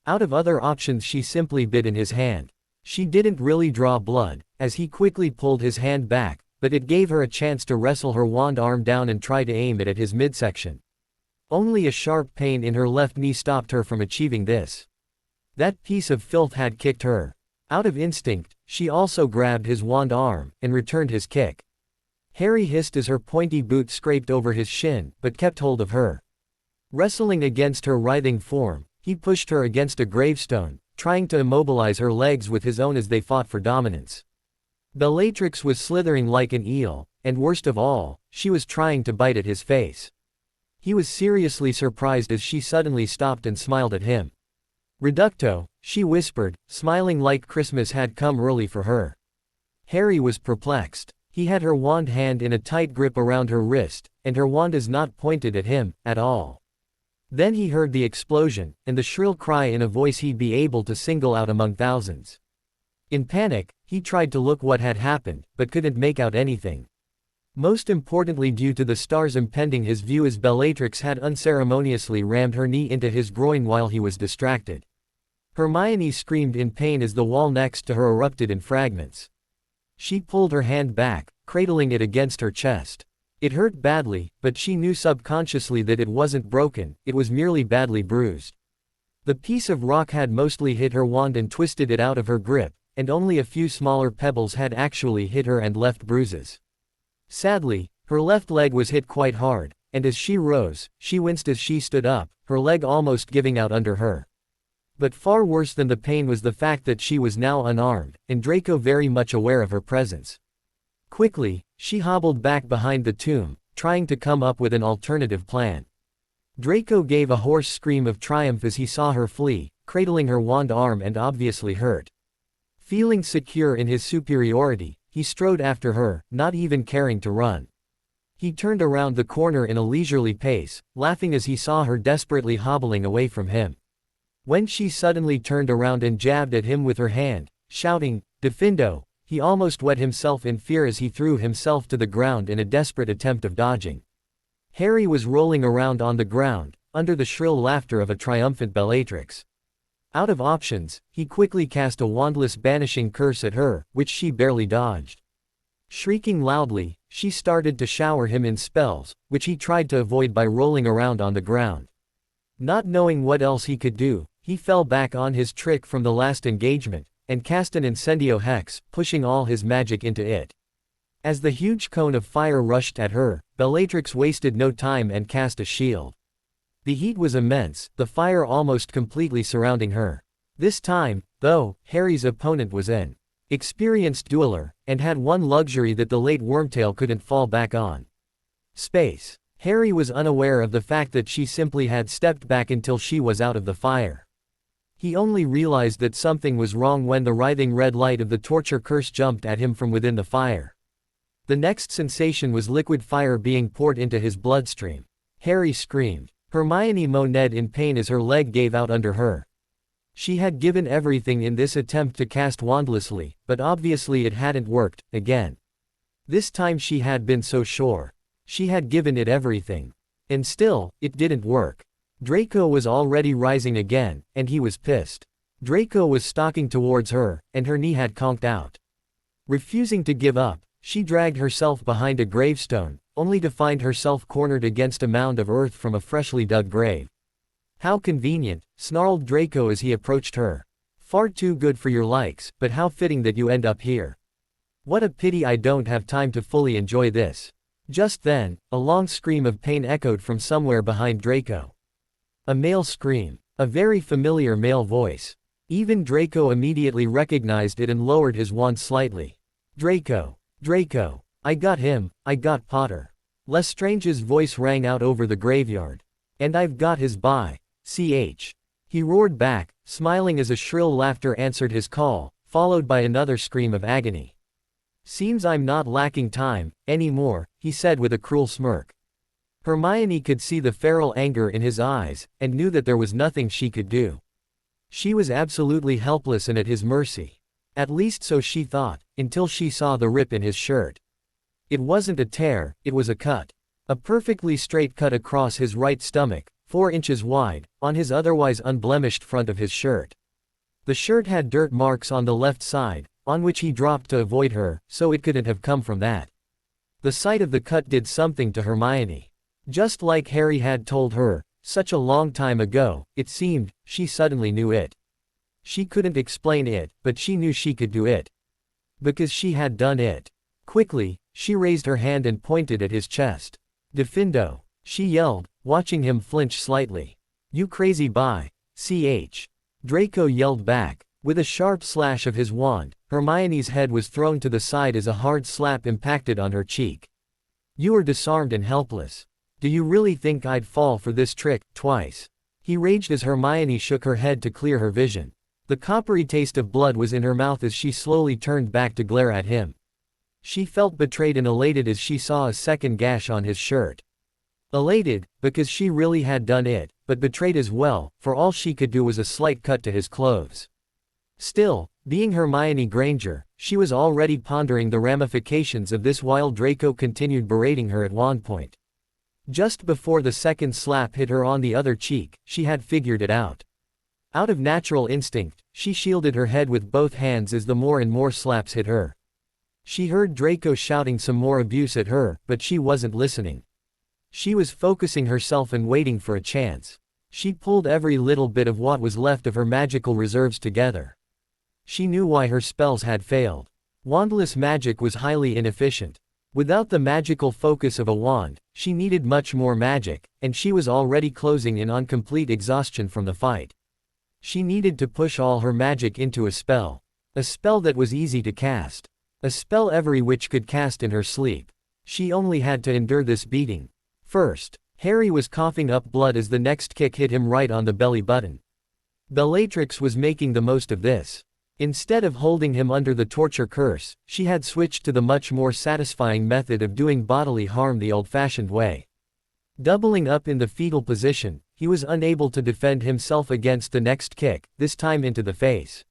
Out of other options she simply bit in his hand. She didn't really draw blood, as he quickly pulled his hand back, but it gave her a chance to wrestle her wand arm down and try to aim it at his midsection. Only a sharp pain in her left knee stopped her from achieving this. That piece of filth had kicked her. Out of instinct, she also grabbed his wand arm, and returned his kick. Harry hissed as her pointy boot scraped over his shin, but kept hold of her. Wrestling against her writhing form, he pushed her against a gravestone, trying to immobilize her legs with his own as they fought for dominance. Bellatrix was slithering like an eel, and worst of all, she was trying to bite at his face. He was seriously surprised as she suddenly stopped and smiled at him. "Reducto," she whispered, smiling like Christmas had come early for her. Harry was perplexed. He had her wand hand in a tight grip around her wrist, and her wand is not pointed at him, at all. Then he heard the explosion, and the shrill cry in a voice he'd be able to single out among thousands. In panic, he tried to look what had happened, but couldn't make out anything. Most importantly due to the stars impeding his view as Bellatrix had unceremoniously rammed her knee into his groin while he was distracted. Hermione screamed in pain as the wall next to her erupted in fragments. She pulled her hand back, cradling it against her chest. It hurt badly, but she knew subconsciously that it wasn't broken, it was merely badly bruised. The piece of rock had mostly hit her wand and twisted it out of her grip, and only a few smaller pebbles had actually hit her and left bruises. Sadly, her left leg was hit quite hard, and as she rose, she winced as she stood up, her leg almost giving out under her. But far worse than the pain was the fact that she was now unarmed, and Draco very much aware of her presence. Quickly, she hobbled back behind the tomb, trying to come up with an alternative plan. Draco gave a hoarse scream of triumph as he saw her flee, cradling her wand arm and obviously hurt. Feeling secure in his superiority, he strode after her, not even caring to run. He turned around the corner in a leisurely pace, laughing as he saw her desperately hobbling away from him. When she suddenly turned around and jabbed at him with her hand, shouting, "Defindo," he almost wet himself in fear as he threw himself to the ground in a desperate attempt of dodging. Harry was rolling around on the ground, under the shrill laughter of a triumphant Bellatrix. Out of options, he quickly cast a wandless banishing curse at her, which she barely dodged. Shrieking loudly, she started to shower him in spells, which he tried to avoid by rolling around on the ground. Not knowing what else he could do, he fell back on his trick from the last engagement, and cast an incendio hex, pushing all his magic into it. As the huge cone of fire rushed at her, Bellatrix wasted no time and cast a shield. The heat was immense, the fire almost completely surrounding her. This time, though, Harry's opponent was an experienced dueler, and had one luxury that the late Wormtail couldn't fall back on: space. Harry was unaware of the fact that she simply had stepped back until she was out of the fire. He only realized that something was wrong when the writhing red light of the torture curse jumped at him from within the fire. The next sensation was liquid fire being poured into his bloodstream. Harry screamed. Hermione moaned in pain as her leg gave out under her. She had given everything in this attempt to cast wandlessly, but obviously it hadn't worked, again. This time she had been so sure. She had given it everything. And still, it didn't work. Draco was already rising again, and he was pissed. Draco was stalking towards her, and her knee had conked out. Refusing to give up, she dragged herself behind a gravestone, only to find herself cornered against a mound of earth from a freshly dug grave. How convenient, snarled Draco as he approached her. Far too good for your likes, but how fitting that you end up here. What a pity I don't have time to fully enjoy this. Just then, a long scream of pain echoed from somewhere behind Draco. A male scream. A very familiar male voice. Even Draco immediately recognized it and lowered his wand slightly. Draco. Draco. I got him, I got Potter. Lestrange's voice rang out over the graveyard. And I've got his ch. He roared back, smiling as a shrill laughter answered his call, followed by another scream of agony. Seems I'm not lacking time, anymore, he said with a cruel smirk. Hermione could see the feral anger in his eyes, and knew that there was nothing she could do. She was absolutely helpless and at his mercy. At least so she thought, until she saw the rip in his shirt. It wasn't a tear, it was a cut. A perfectly straight cut across his right stomach, 4 inches wide, on his otherwise unblemished front of his shirt. The shirt had dirt marks on the left side, on which he dropped to avoid her, so it couldn't have come from that. The sight of the cut did something to Hermione. Just like Harry had told her, such a long time ago, it seemed, she suddenly knew it. She couldn't explain it, but she knew she could do it. Because she had done it. Quickly, she raised her hand and pointed at his chest. Defindo, she yelled, watching him flinch slightly. You crazy ch. Draco yelled back. With a sharp slash of his wand, Hermione's head was thrown to the side as a hard slap impacted on her cheek. You are disarmed and helpless. Do you really think I'd fall for this trick, twice? He raged as Hermione shook her head to clear her vision. The coppery taste of blood was in her mouth as she slowly turned back to glare at him. She felt betrayed and elated as she saw a second gash on his shirt. Elated, because she really had done it, but betrayed as well, for all she could do was a slight cut to his clothes. Still, being Hermione Granger, she was already pondering the ramifications of this while Draco continued berating her at one point. Just before the second slap hit her on the other cheek, she had figured it out. Out of natural instinct, she shielded her head with both hands as the more and more slaps hit her. She heard Draco shouting some more abuse at her, but she wasn't listening. She was focusing herself and waiting for a chance. She pulled every little bit of what was left of her magical reserves together. She knew why her spells had failed. Wandless magic was highly inefficient. Without the magical focus of a wand, she needed much more magic, and she was already closing in on complete exhaustion from the fight. She needed to push all her magic into a spell. A spell that was easy to cast. A spell every witch could cast in her sleep. She only had to endure this beating. First, Harry was coughing up blood as the next kick hit him right on the belly button. Bellatrix was making the most of this. Instead of holding him under the torture curse, she had switched to the much more satisfying method of doing bodily harm the old-fashioned way. Doubling up in the fetal position, he was unable to defend himself against the next kick, this time into the face.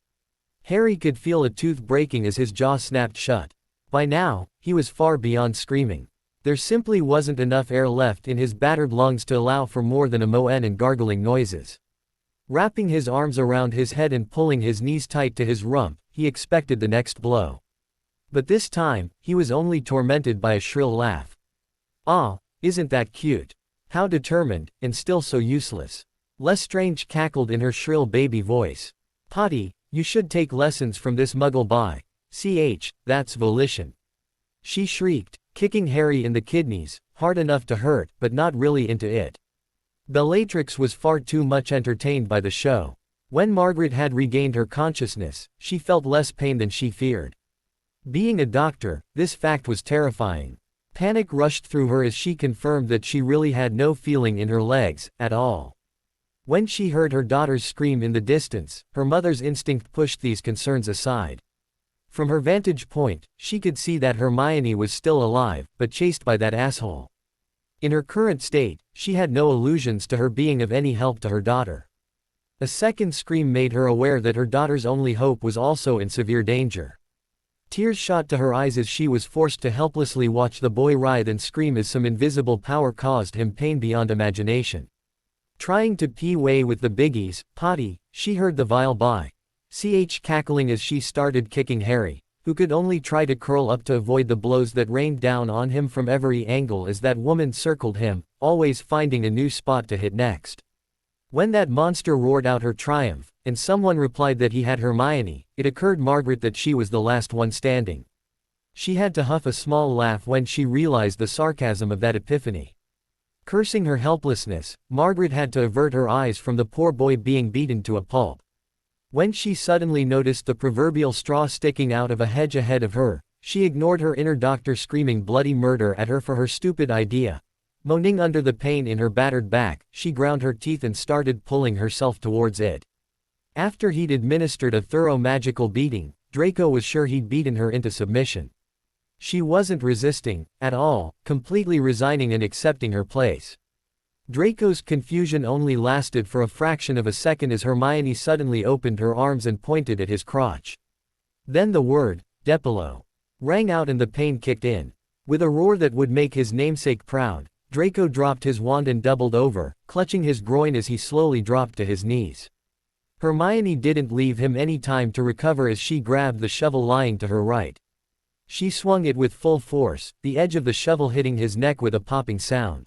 Harry could feel a tooth breaking as his jaw snapped shut. By now, he was far beyond screaming. There simply wasn't enough air left in his battered lungs to allow for more than a moan and gargling noises. Wrapping his arms around his head and pulling his knees tight to his rump, he expected the next blow. But this time, he was only tormented by a shrill laugh. Ah, isn't that cute? How determined, and still so useless. Lestrange cackled in her shrill baby voice. Potty, you should take lessons from this muggle ch, that's volition. She shrieked, kicking Harry in the kidneys, hard enough to hurt, but not really into it. Bellatrix was far too much entertained by the show. When Margaret had regained her consciousness, she felt less pain than she feared. Being a doctor, this fact was terrifying. Panic rushed through her as she confirmed that she really had no feeling in her legs, at all. When she heard her daughter's scream in the distance, her mother's instinct pushed these concerns aside. From her vantage point, she could see that Hermione was still alive, but chased by that asshole. In her current state, she had no illusions to her being of any help to her daughter. A second scream made her aware that her daughter's only hope was also in severe danger. Tears shot to her eyes as she was forced to helplessly watch the boy writhe and scream as some invisible power caused him pain beyond imagination. Trying to pee way with the biggies, potty, she heard the vile cackling as she started kicking Harry, who could only try to curl up to avoid the blows that rained down on him from every angle as that woman circled him, always finding a new spot to hit next. When that monster roared out her triumph, and someone replied that he had Hermione, it occurred to Margaret that she was the last one standing. She had to huff a small laugh when she realized the sarcasm of that epiphany. Cursing her helplessness, Margaret had to avert her eyes from the poor boy being beaten to a pulp. When she suddenly noticed the proverbial straw sticking out of a hedge ahead of her, she ignored her inner doctor screaming bloody murder at her for her stupid idea. Moaning under the pain in her battered back, she ground her teeth and started pulling herself towards it. After he'd administered a thorough magical beating, Draco was sure he'd beaten her into submission. She wasn't resisting, at all, completely resigning and accepting her place. Draco's confusion only lasted for a fraction of a second as Hermione suddenly opened her arms and pointed at his crotch. Then the word, Depilo, rang out and the pain kicked in. With a roar that would make his namesake proud, Draco dropped his wand and doubled over, clutching his groin as he slowly dropped to his knees. Hermione didn't leave him any time to recover as she grabbed the shovel lying to her right. She swung it with full force, the edge of the shovel hitting his neck with a popping sound.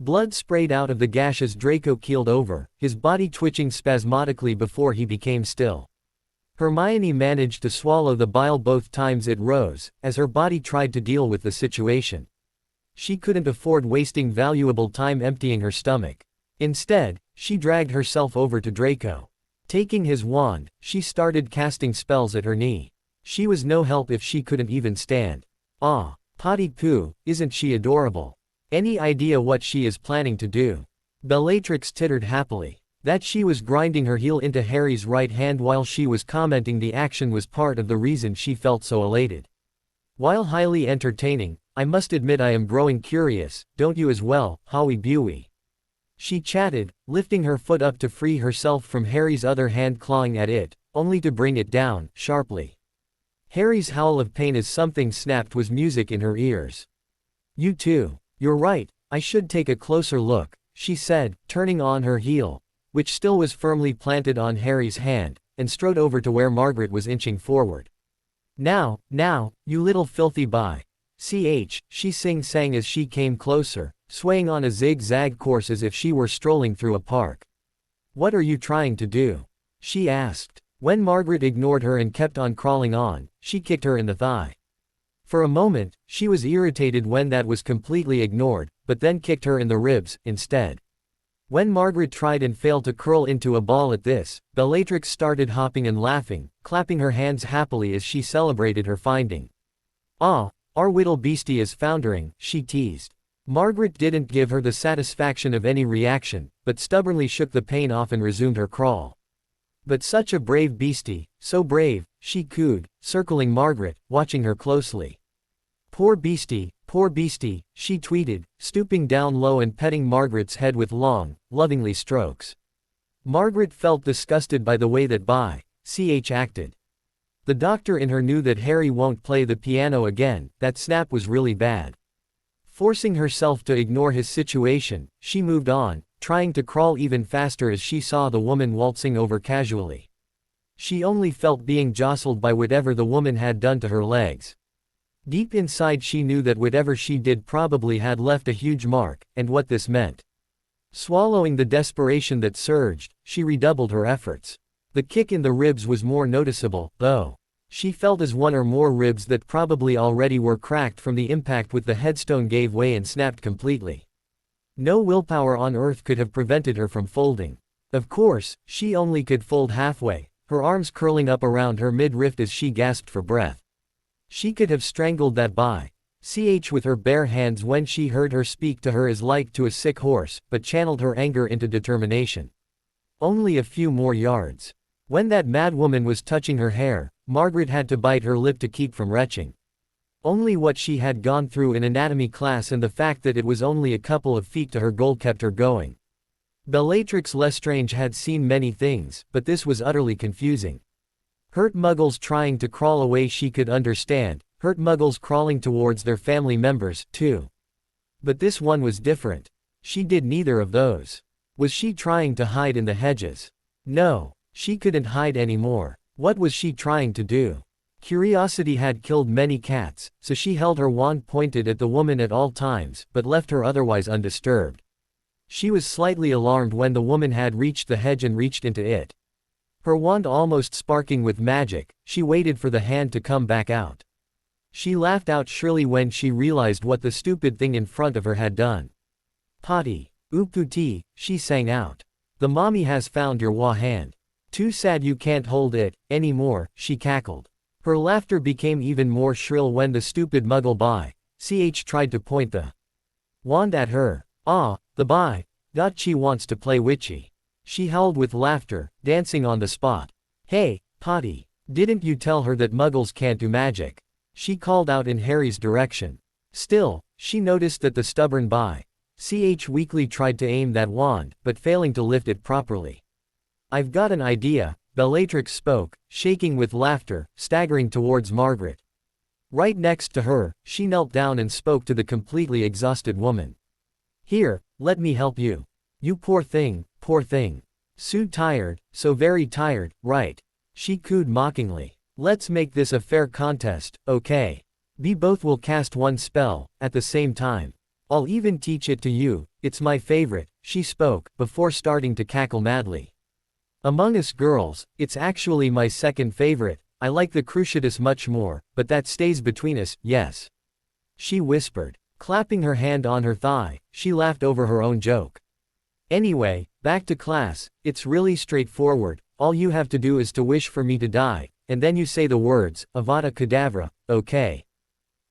Blood sprayed out of the gash as Draco keeled over, his body twitching spasmodically before he became still. Hermione managed to swallow the bile both times it rose, as her body tried to deal with the situation. She couldn't afford wasting valuable time emptying her stomach. Instead, she dragged herself over to Draco. Taking his wand, she started casting spells at her knee. She was no help if she couldn't even stand. Ah, potty poo, isn't she adorable? Any idea what she is planning to do? Bellatrix tittered happily. That she was grinding her heel into Harry's right hand while she was commenting the action was part of the reason she felt so elated. While highly entertaining, I must admit I am growing curious, don't you as well, Howie Buey? She chatted, lifting her foot up to free herself from Harry's other hand clawing at it, only to bring it down, sharply. Harry's howl of pain as something snapped was music in her ears. You too. You're right, I should take a closer look, she said, turning on her heel, which still was firmly planted on Harry's hand, and strode over to where Margaret was inching forward. Now, you little filthy she sang as she came closer, swaying on a zigzag course as if she were strolling through a park. What are you trying to do? She asked. When Margaret ignored her and kept on crawling on, she kicked her in the thigh. For a moment, she was irritated when that was completely ignored, but then kicked her in the ribs, instead. When Margaret tried and failed to curl into a ball at this, Bellatrix started hopping and laughing, clapping her hands happily as she celebrated her finding. Ah, our little beastie is foundering, she teased. Margaret didn't give her the satisfaction of any reaction, but stubbornly shook the pain off and resumed her crawl. But such a brave beastie, so brave, she cooed, circling Margaret, watching her closely. Poor beastie, she tweeted, stooping down low and petting Margaret's head with long, lovingly strokes. Margaret felt disgusted by the way that Ch acted. The doctor in her knew that Harry won't play the piano again, that snap was really bad. Forcing herself to ignore his situation, she moved on, trying to crawl even faster as she saw the woman waltzing over casually. She only felt being jostled by whatever the woman had done to her legs. Deep inside she knew that whatever she did probably had left a huge mark, and what this meant. Swallowing the desperation that surged, she redoubled her efforts. The kick in the ribs was more noticeable, though. She felt as one or more ribs that probably already were cracked from the impact with the headstone gave way and snapped completely. No willpower on earth could have prevented her from folding. Of course, she only could fold halfway, her arms curling up around her midriff as she gasped for breath. She could have strangled that Ch with her bare hands when she heard her speak to her as like to a sick horse, but channeled her anger into determination. Only a few more yards. When that mad woman was touching her hair, Margaret had to bite her lip to keep from retching. Only what she had gone through in anatomy class and the fact that it was only a couple of feet to her goal kept her going. Bellatrix Lestrange had seen many things, but this was utterly confusing. Hurt muggles trying to crawl away she could understand, hurt muggles crawling towards their family members, too. But this one was different. She did neither of those. Was she trying to hide in the hedges? No, she couldn't hide anymore. What was she trying to do? Curiosity had killed many cats, so she held her wand pointed at the woman at all times, but left her otherwise undisturbed. She was slightly alarmed when the woman had reached the hedge and reached into it. Her wand almost sparking with magic, she waited for the hand to come back out. She laughed out shrilly when she realized what the stupid thing in front of her had done. Potty. Ooputi, she sang out. The mommy has found your wa hand. Too sad you can't hold it anymore, she cackled. Her laughter became even more shrill when the stupid muggle by tried to point the wand at her. Ah, the by dot she wants to play witchy. She howled with laughter, dancing on the spot. Hey, Potty, didn't you tell her that muggles can't do magic? She called out in Harry's direction. Still, she noticed that the stubborn by weakly tried to aim that wand, but failing to lift it properly. I've got an idea, Bellatrix spoke, shaking with laughter, staggering towards Margaret. Right next to her, she knelt down and spoke to the completely exhausted woman. Here, let me help you. You poor thing, poor thing. So tired, so very tired, right? She cooed mockingly. Let's make this a fair contest, okay? We both will cast one spell, at the same time. I'll even teach it to you, it's my favorite, she spoke, before starting to cackle madly. Among us girls, it's actually my second favorite, I like the Cruciatus much more, but that stays between us, yes. She whispered. Clapping her hand on her thigh, she laughed over her own joke. Anyway, back to class, it's really straightforward, all you have to do is to wish for me to die, and then you say the words, Avada Kedavra, okay?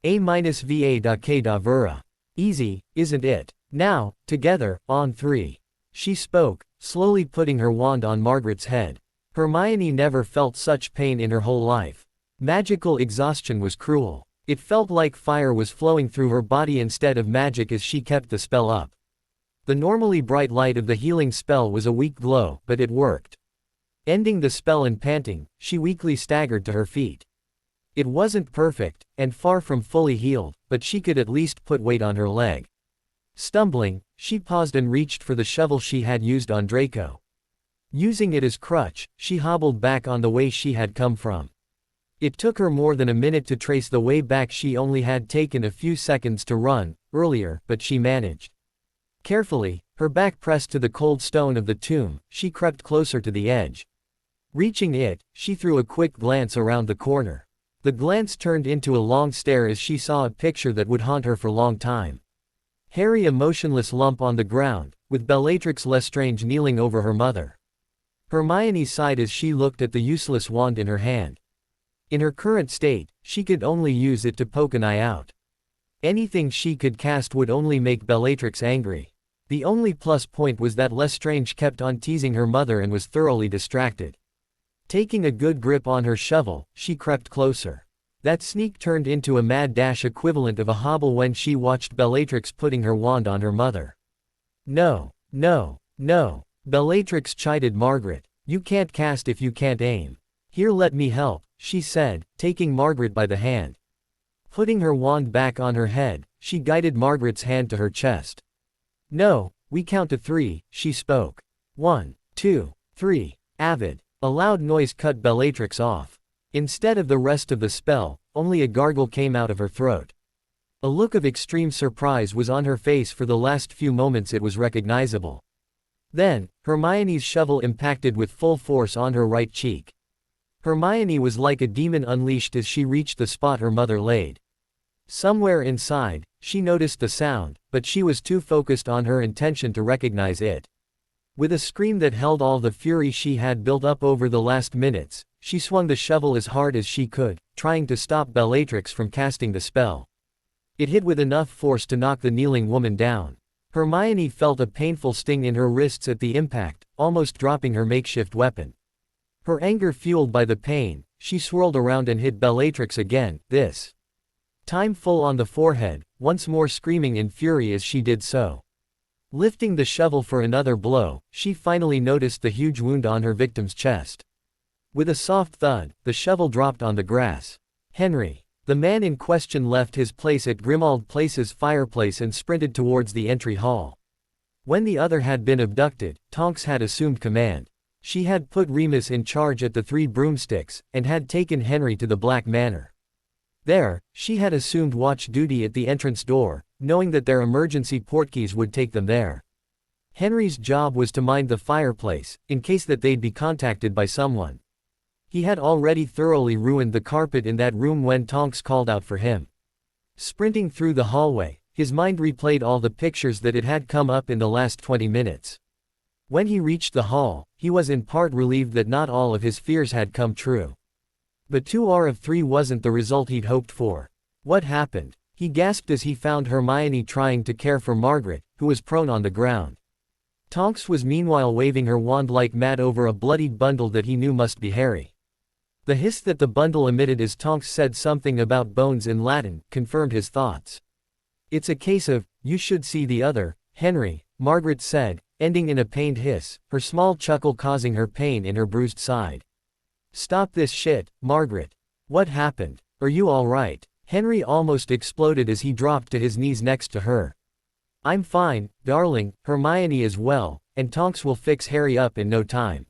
A-va da Kedavra. Easy, isn't it? Now, together, on three. She spoke, slowly putting her wand on Margaret's head. Hermione never felt such pain in her whole life. Magical exhaustion was cruel. It felt like fire was flowing through her body instead of magic as she kept the spell up. The normally bright light of the healing spell was a weak glow, but it worked. Ending the spell and panting, she weakly staggered to her feet. It wasn't perfect, and far from fully healed, but she could at least put weight on her leg. Stumbling, she paused and reached for the shovel she had used on Draco. Using it as crutch, she hobbled back on the way she had come from. It took her more than a minute to trace the way back. She only had taken a few seconds to run, earlier, but she managed. Carefully, her back pressed to the cold stone of the tomb, she crept closer to the edge. Reaching it, she threw a quick glance around the corner. The glance turned into a long stare as she saw a picture that would haunt her for a long time. Harry, a motionless lump on the ground, with Bellatrix Lestrange kneeling over her mother. Hermione sighed as she looked at the useless wand in her hand. In her current state, she could only use it to poke an eye out. Anything she could cast would only make Bellatrix angry. The only plus point was that Lestrange kept on teasing her mother and was thoroughly distracted. Taking a good grip on her shovel, she crept closer. That sneak turned into a mad dash equivalent of a hobble when she watched Bellatrix putting her wand on her mother. No, no, no, Bellatrix chided Margaret. You can't cast if you can't aim. Here, let me help, she said, taking Margaret by the hand. Putting her wand back on her head, she guided Margaret's hand to her chest. No, we count to 3, she spoke. 1, 2, 3, avid. A loud noise cut Bellatrix off. Instead of the rest of the spell, only a gargle came out of her throat. A look of extreme surprise was on her face. For the last few moments it was recognizable. Then, Hermione's shovel impacted with full force on her right cheek. Hermione was like a demon unleashed as she reached the spot her mother laid. Somewhere inside, she noticed the sound, but she was too focused on her intention to recognize it. With a scream that held all the fury she had built up over the last minutes, she swung the shovel as hard as she could, trying to stop Bellatrix from casting the spell. It hit with enough force to knock the kneeling woman down. Hermione felt a painful sting in her wrists at the impact, almost dropping her makeshift weapon. Her anger fueled by the pain, she swirled around and hit Bellatrix again, this time full on the forehead, once more screaming in fury as she did so. Lifting the shovel for another blow, she finally noticed the huge wound on her victim's chest. With a soft thud, the shovel dropped on the grass. Henry. The man in question left his place at Grimald Place's fireplace and sprinted towards the entry hall. When the other had been abducted, Tonks had assumed command. She had put Remus in charge at the Three Broomsticks, and had taken Henry to the Black Manor. There, she had assumed watch duty at the entrance door, knowing that their emergency portkeys would take them there. Henry's job was to mind the fireplace, in case that they'd be contacted by someone. He had already thoroughly ruined the carpet in that room when Tonks called out for him. Sprinting through the hallway, his mind replayed all the pictures that it had come up in the last 20 minutes. When he reached the hall, he was in part relieved that not all of his fears had come true. But 2 out of 3 wasn't the result he'd hoped for. What happened? He gasped as he found Hermione trying to care for Margaret, who was prone on the ground. Tonks was meanwhile waving her wand like mad over a bloodied bundle that he knew must be Harry. The hiss that the bundle emitted as Tonks said something about bones in Latin confirmed his thoughts. "It's a case of, you should see the other, Henry," Margaret said, ending in a pained hiss, her small chuckle causing her pain in her bruised side. "Stop this shit, Margaret. What happened? Are you all right?" Henry almost exploded as he dropped to his knees next to her. "I'm fine, darling, Hermione is well, and Tonks will fix Harry up in no time.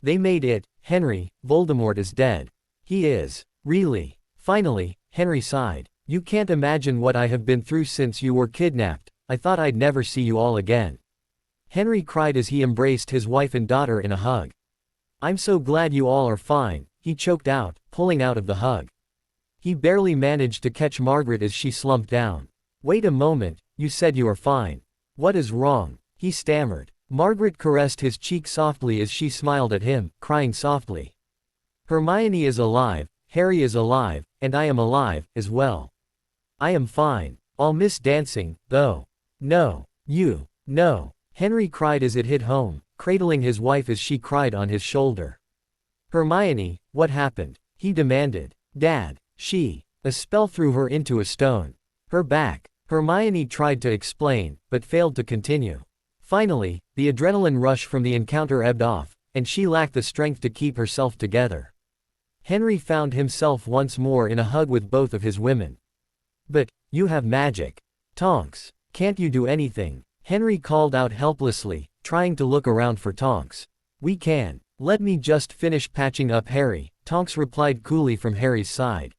They made it, Henry, Voldemort is dead." "He is. Really?" Finally, Henry sighed. "You can't imagine what I have been through since you were kidnapped. I thought I'd never see you all again." Henry cried as he embraced his wife and daughter in a hug. "I'm so glad you all are fine," he choked out, pulling out of the hug. He barely managed to catch Margaret as she slumped down. "Wait a moment, you said you are fine. What is wrong?" he stammered. Margaret caressed his cheek softly as she smiled at him, crying softly. "Hermione is alive, Harry is alive, and I am alive, as well. I am fine. I'll miss dancing, though." "No. No." Henry cried as it hit home, cradling his wife as she cried on his shoulder. "Hermione, what happened?" he demanded. "Dad, a spell threw her into a stone. Her back." Hermione tried to explain, but failed to continue. Finally, the adrenaline rush from the encounter ebbed off, and she lacked the strength to keep herself together. Henry found himself once more in a hug with both of his women. "But, you have magic. Tonks, can't you do anything?" Henry called out helplessly, trying to look around for Tonks. "We can. Let me just finish patching up Harry," Tonks replied coolly from Harry's side.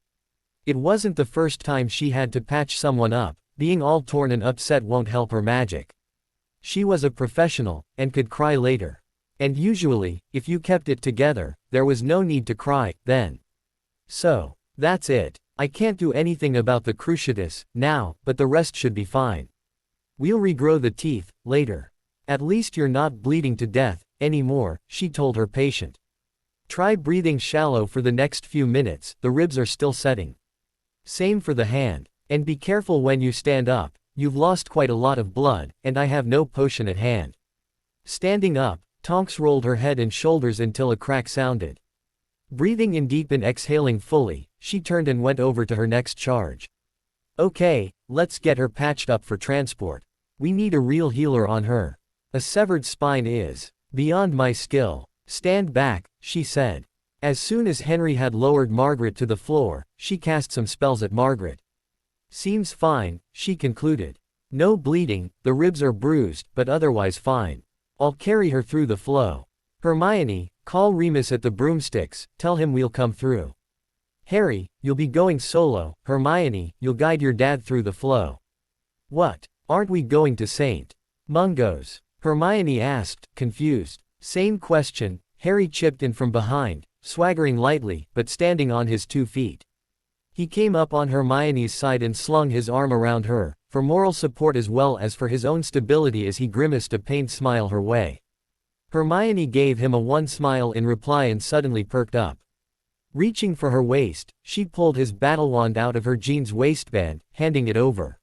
It wasn't the first time she had to patch someone up. Being all torn and upset won't help her magic. She was a professional, and could cry later. And usually, if you kept it together, there was no need to cry, then. "So, that's it. I can't do anything about the cruciatus, now, but the rest should be fine. We'll regrow the teeth, later. At least you're not bleeding to death, anymore," she told her patient. "Try breathing shallow for the next few minutes, the ribs are still setting. Same for the hand. And be careful when you stand up, you've lost quite a lot of blood, and I have no potion at hand." Standing up, Tonks rolled her head and shoulders until a crack sounded. Breathing in deep and exhaling fully, she turned and went over to her next charge. "Okay, let's get her patched up for transport. We need a real healer on her. A severed spine is beyond my skill." "Stand back," she said. As soon as Henry had lowered Margaret to the floor, she cast some spells at Margaret. "Seems fine," she concluded. "No bleeding, the ribs are bruised, but otherwise fine. I'll carry her through the flow. Hermione, call Remus at the broomsticks, tell him we'll come through. Harry, you'll be going solo, Hermione, you'll guide your dad through the flow." "What? Aren't we going to St. Mungo's?" Hermione asked, confused. "Same question," Harry chipped in from behind, swaggering lightly, but standing on his 2 feet. He came up on Hermione's side and slung his arm around her, for moral support as well as for his own stability as he grimaced a pained smile her way. Hermione gave him a one smile in reply and suddenly perked up. Reaching for her waist, she pulled his battle wand out of her jeans waistband, handing it over.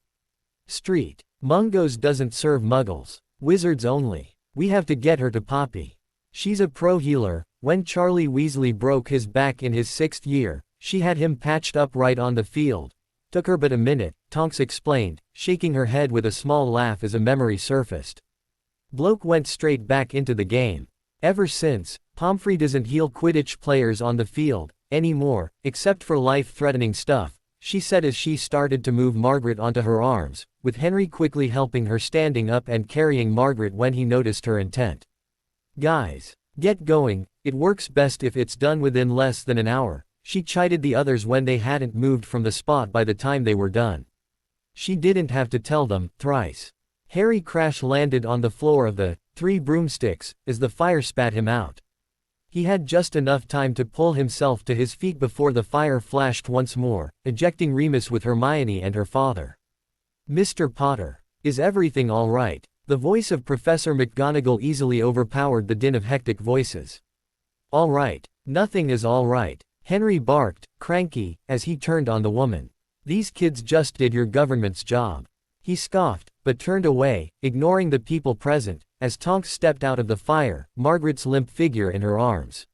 "Street Mungo's doesn't serve muggles. Wizards only. We have to get her to Poppy. She's a pro healer. When Charlie Weasley broke his back in his 6th year, she had him patched up right on the field. Took her but a minute," Tonks explained, shaking her head with a small laugh as a memory surfaced. "Bloke went straight back into the game. Ever since, Pomfrey doesn't heal Quidditch players on the field anymore, except for life-threatening stuff, she said as she started to move Margaret onto her arms, with Henry quickly helping her, standing up and carrying Margaret when he noticed her intent. Guys, get going, it works best if it's done within less than an hour, she chided the others when they hadn't moved from the spot by the time they were done. She didn't have to tell them thrice. Harry crash-landed on the floor of the Three Broomsticks as the fire spat him out. He had just enough time to pull himself to his feet before the fire flashed once more, ejecting Remus with Hermione and her father. "Mr. Potter, is everything all right?" The voice of Professor McGonagall easily overpowered the din of hectic voices. "All right, nothing is all right," Henry barked, cranky, as he turned on the woman. "These kids just did your government's job." He scoffed, but turned away, ignoring the people present, as Tonks stepped out of the fire, Margaret's limp figure in her arms.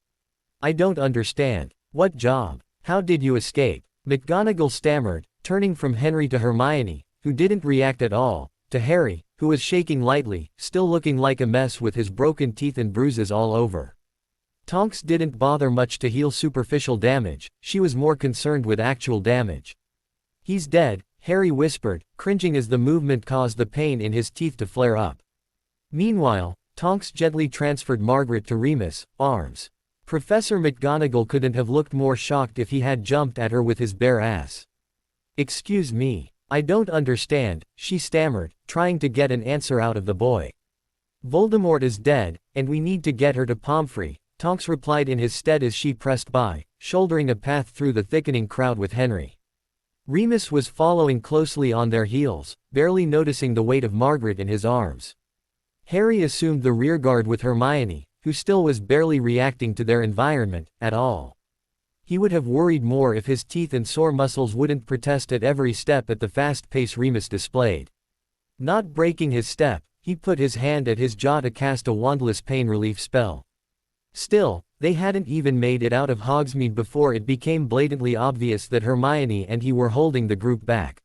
"I don't understand. What job? How did you escape?" McGonagall stammered, turning from Henry to Hermione, who didn't react at all, to Harry, who was shaking lightly, still looking like a mess with his broken teeth and bruises all over. Tonks didn't bother much to heal superficial damage, she was more concerned with actual damage. "He's dead," Harry whispered, cringing as the movement caused the pain in his teeth to flare up. Meanwhile, Tonks gently transferred Margaret to Remus' arms. Professor McGonagall couldn't have looked more shocked if he had jumped at her with his bare ass. "Excuse me, I don't understand," she stammered, trying to get an answer out of the boy. "Voldemort is dead, and we need to get her to Pomfrey," Tonks replied in his stead as she pressed by, shouldering a path through the thickening crowd with Henry. Remus was following closely on their heels, barely noticing the weight of Margaret in his arms. Harry assumed the rearguard with Hermione, who still was barely reacting to their environment at all. He would have worried more if his teeth and sore muscles wouldn't protest at every step at the fast pace Remus displayed. Not breaking his step, he put his hand at his jaw to cast a wandless pain relief spell. Still, they hadn't even made it out of Hogsmeade before it became blatantly obvious that Hermione and he were holding the group back.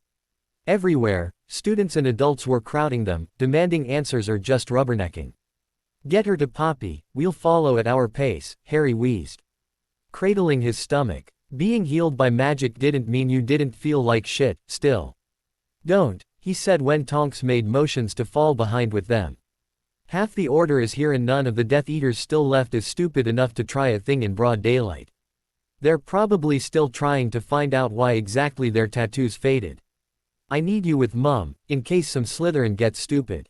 Everywhere, students and adults were crowding them, demanding answers or just rubbernecking. "Get her to Poppy, we'll follow at our pace," Harry wheezed, cradling his stomach. "Being healed by magic didn't mean you didn't feel like shit, still." "Don't," he said when Tonks made motions to fall behind with them. "Half the order is here and none of the Death Eaters still left is stupid enough to try a thing in broad daylight. They're probably still trying to find out why exactly their tattoos faded. I need you with Mum, in case some Slytherin gets stupid.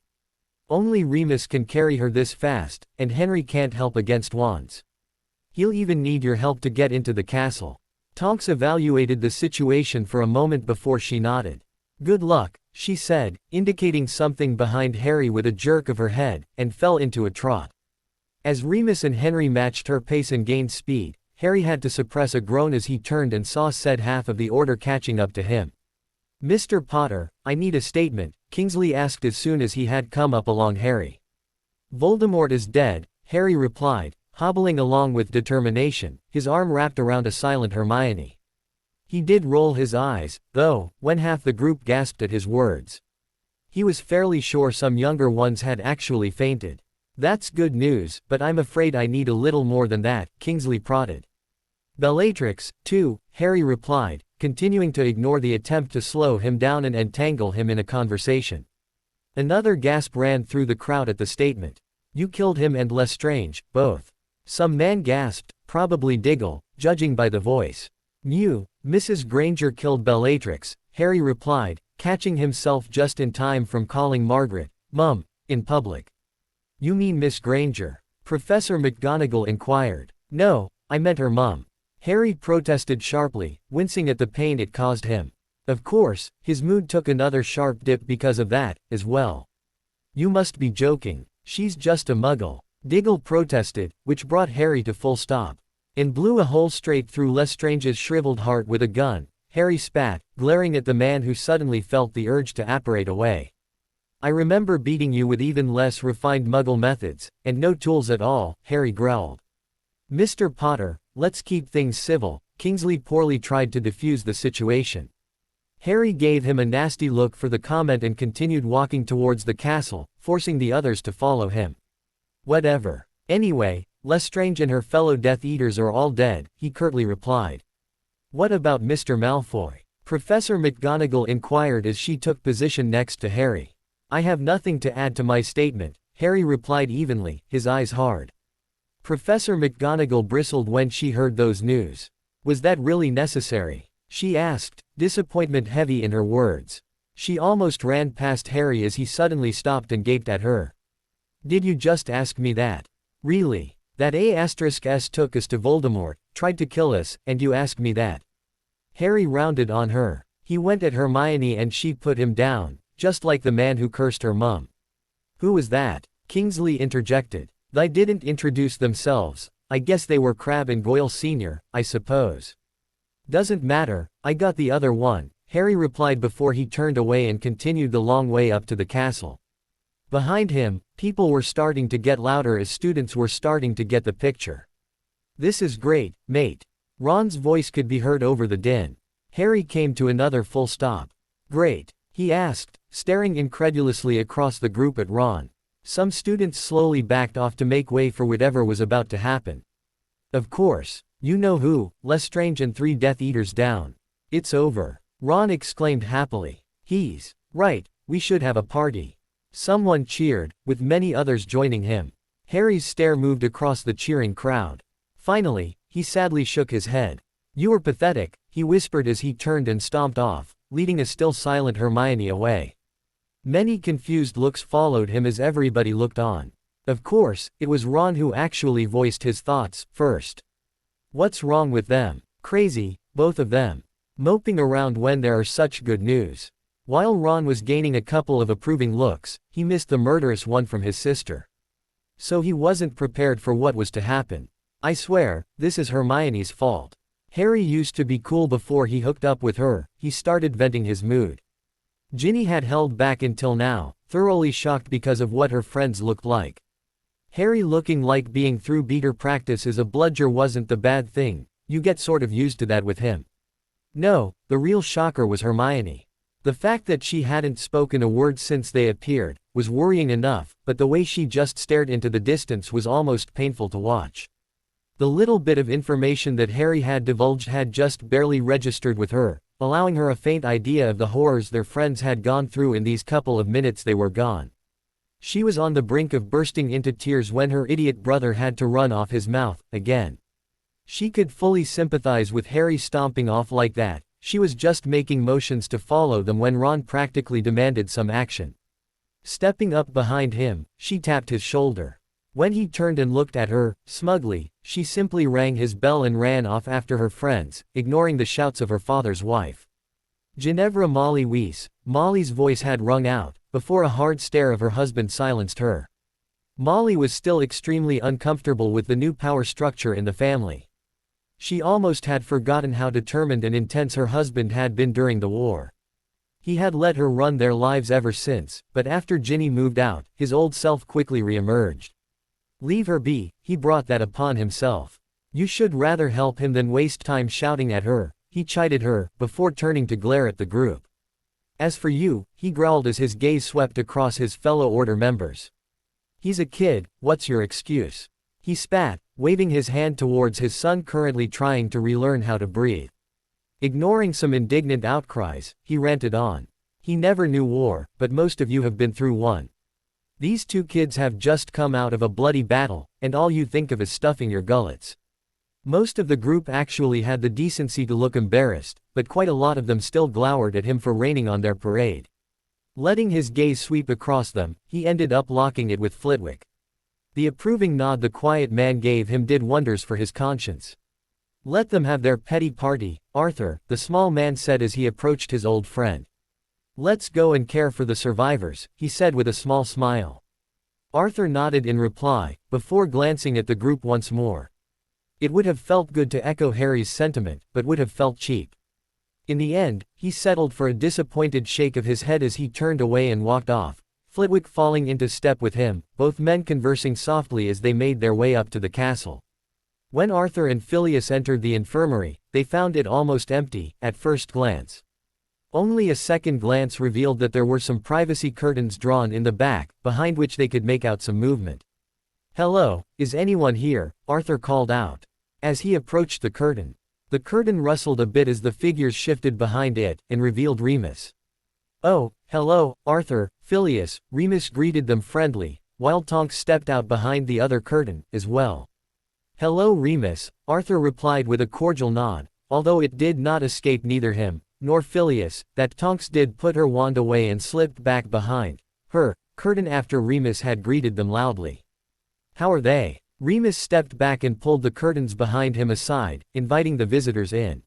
Only Remus can carry her this fast, and Henry can't help against wands. He'll even need your help to get into the castle." Tonks evaluated the situation for a moment before she nodded. "Good luck," she said, indicating something behind Harry with a jerk of her head, and fell into a trot. As Remus and Henry matched her pace and gained speed, Harry had to suppress a groan as he turned and saw said half of the order catching up to him. "Mr. Potter, I need a statement," Kingsley asked as soon as he had come up along Harry. "Voldemort is dead," Harry replied, hobbling along with determination, his arm wrapped around a silent Hermione. He did roll his eyes, though, when half the group gasped at his words. He was fairly sure some younger ones had actually fainted. "That's good news, but I'm afraid I need a little more than that," Kingsley prodded. "Bellatrix, too," Harry replied, continuing to ignore the attempt to slow him down and entangle him in a conversation. Another gasp ran through the crowd at the statement. "You killed him and Lestrange, both." Some man gasped, probably Diggle, judging by the voice. "Mew, Mrs. Granger killed Bellatrix," Harry replied, catching himself just in time from calling Margaret, "Mum," in public. "You mean Miss Granger?" Professor McGonagall inquired. "No, I meant her mum." Harry protested sharply, wincing at the pain it caused him. Of course, his mood took another sharp dip because of that, as well. "You must be joking. She's just a muggle," Diggle protested, which brought Harry to full stop. And blew a hole straight through Lestrange's shriveled heart with a gun, Harry spat, glaring at the man who suddenly felt the urge to apparate away. "I remember beating you with even less refined muggle methods, and no tools at all," Harry growled. "Mr. Potter, let's keep things civil," Kingsley poorly tried to defuse the situation. Harry gave him a nasty look for the comment and continued walking towards the castle, forcing the others to follow him. "Whatever. Anyway, Lestrange and her fellow Death Eaters are all dead, he curtly replied. What about Mr. Malfoy? Professor McGonagall inquired as she took position next to Harry. I have nothing to add to my statement, Harry replied evenly, his eyes hard. Professor McGonagall bristled when she heard those news. Was that really necessary? She asked, disappointment heavy in her words. She almost ran past Harry as he suddenly stopped and gaped at her. Did you just ask me that? Really? That A**s took us to Voldemort, tried to kill us, and you ask me that? Harry rounded on her. He went at Hermione and she put him down, just like the man who cursed her mum. Who was that? Kingsley interjected. They didn't introduce themselves. I guess they were Crabbe and Goyle Sr., I suppose. Doesn't matter, I got the other one, Harry replied before he turned away and continued the long way up to the castle. Behind him, people were starting to get louder as students were starting to get the picture. This is great, mate. Ron's voice could be heard over the din. Harry came to another full stop. Great? He asked, staring incredulously across the group at Ron. Some students slowly backed off to make way for whatever was about to happen. Of course. You know who, Lestrange and 3 Death Eaters down. It's over. Ron exclaimed happily. He's right, we should have a party. Someone cheered, with many others joining him. Harry's stare moved across the cheering crowd. Finally, he sadly shook his head. You were pathetic, he whispered as he turned and stomped off, leading a still silent Hermione away. Many confused looks followed him as everybody looked on. Of course, it was Ron who actually voiced his thoughts first. What's wrong with them? Crazy, both of them. Moping around when there are such good news. While Ron was gaining a couple of approving looks, he missed the murderous one from his sister. So he wasn't prepared for what was to happen. I swear, this is Hermione's fault. Harry used to be cool before he hooked up with her, he started venting his mood. Ginny had held back until now, thoroughly shocked because of what her friends looked like. Harry looking like being through beater practice as a bludger wasn't the bad thing, you get sort of used to that with him. No, the real shocker was Hermione. The fact that she hadn't spoken a word since they appeared, was worrying enough, but the way she just stared into the distance was almost painful to watch. The little bit of information that Harry had divulged had just barely registered with her, allowing her a faint idea of the horrors their friends had gone through in these couple of minutes they were gone. She was on the brink of bursting into tears when her idiot brother had to run off his mouth, again. She could fully sympathize with Harry stomping off like that, she was just making motions to follow them when Ron practically demanded some action. Stepping up behind him, she tapped his shoulder. When he turned and looked at her, smugly, she simply rang his bell and ran off after her friends, ignoring the shouts of her father's wife. Ginevra Molly Weiss, Molly's voice had rung out, before a hard stare of her husband silenced her. Molly was still extremely uncomfortable with the new power structure in the family. She almost had forgotten how determined and intense her husband had been during the war. He had let her run their lives ever since, but after Ginny moved out, his old self quickly re-emerged. Leave her be, he brought that upon himself. You should rather help him than waste time shouting at her, he chided her, before turning to glare at the group. As for you, he growled as his gaze swept across his fellow Order members. He's a kid, what's your excuse? He spat, waving his hand towards his son currently trying to relearn how to breathe. Ignoring some indignant outcries, he ranted on. He never knew war, but most of you have been through one. These 2 kids have just come out of a bloody battle, and all you think of is stuffing your gullets. Most of the group actually had the decency to look embarrassed, but quite a lot of them still glowered at him for raining on their parade. Letting his gaze sweep across them, he ended up locking it with Flitwick. The approving nod the quiet man gave him did wonders for his conscience. Let them have their petty party, Arthur, the small man said as he approached his old friend. Let's go and care for the survivors, he said with a small smile. Arthur nodded in reply, before glancing at the group once more. It would have felt good to echo Harry's sentiment, but would have felt cheap. In the end, he settled for a disappointed shake of his head as he turned away and walked off, Flitwick falling into step with him, both men conversing softly as they made their way up to the castle. When Arthur and Phileas entered the infirmary, they found it almost empty, at first glance. Only a second glance revealed that there were some privacy curtains drawn in the back, behind which they could make out some movement. "Hello, is anyone here?" Arthur called out. As he approached the curtain rustled a bit as the figures shifted behind it, and revealed Remus. "Oh, hello, Arthur, Phileas," Remus greeted them friendly, while Tonks stepped out behind the other curtain, as well. "Hello Remus," Arthur replied with a cordial nod, although it did not escape neither him, nor Phileas, that Tonks did put her wand away and slipped back behind her curtain after Remus had greeted them loudly. "How are they?" Remus stepped back and pulled the curtains behind him aside, inviting the visitors in.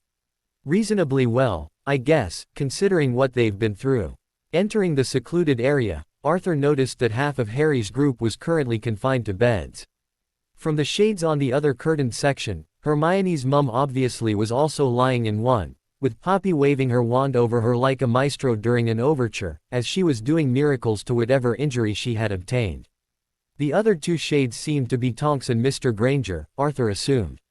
"Reasonably well, I guess, considering what they've been through." Entering the secluded area, Arthur noticed that half of Harry's group was currently confined to beds. From the shades on the other curtained section, Hermione's mum obviously was also lying in one, with Poppy waving her wand over her like a maestro during an overture, as she was doing miracles to whatever injury she had obtained. The other two shades seemed to be Tonks and Mr. Granger, Arthur assumed.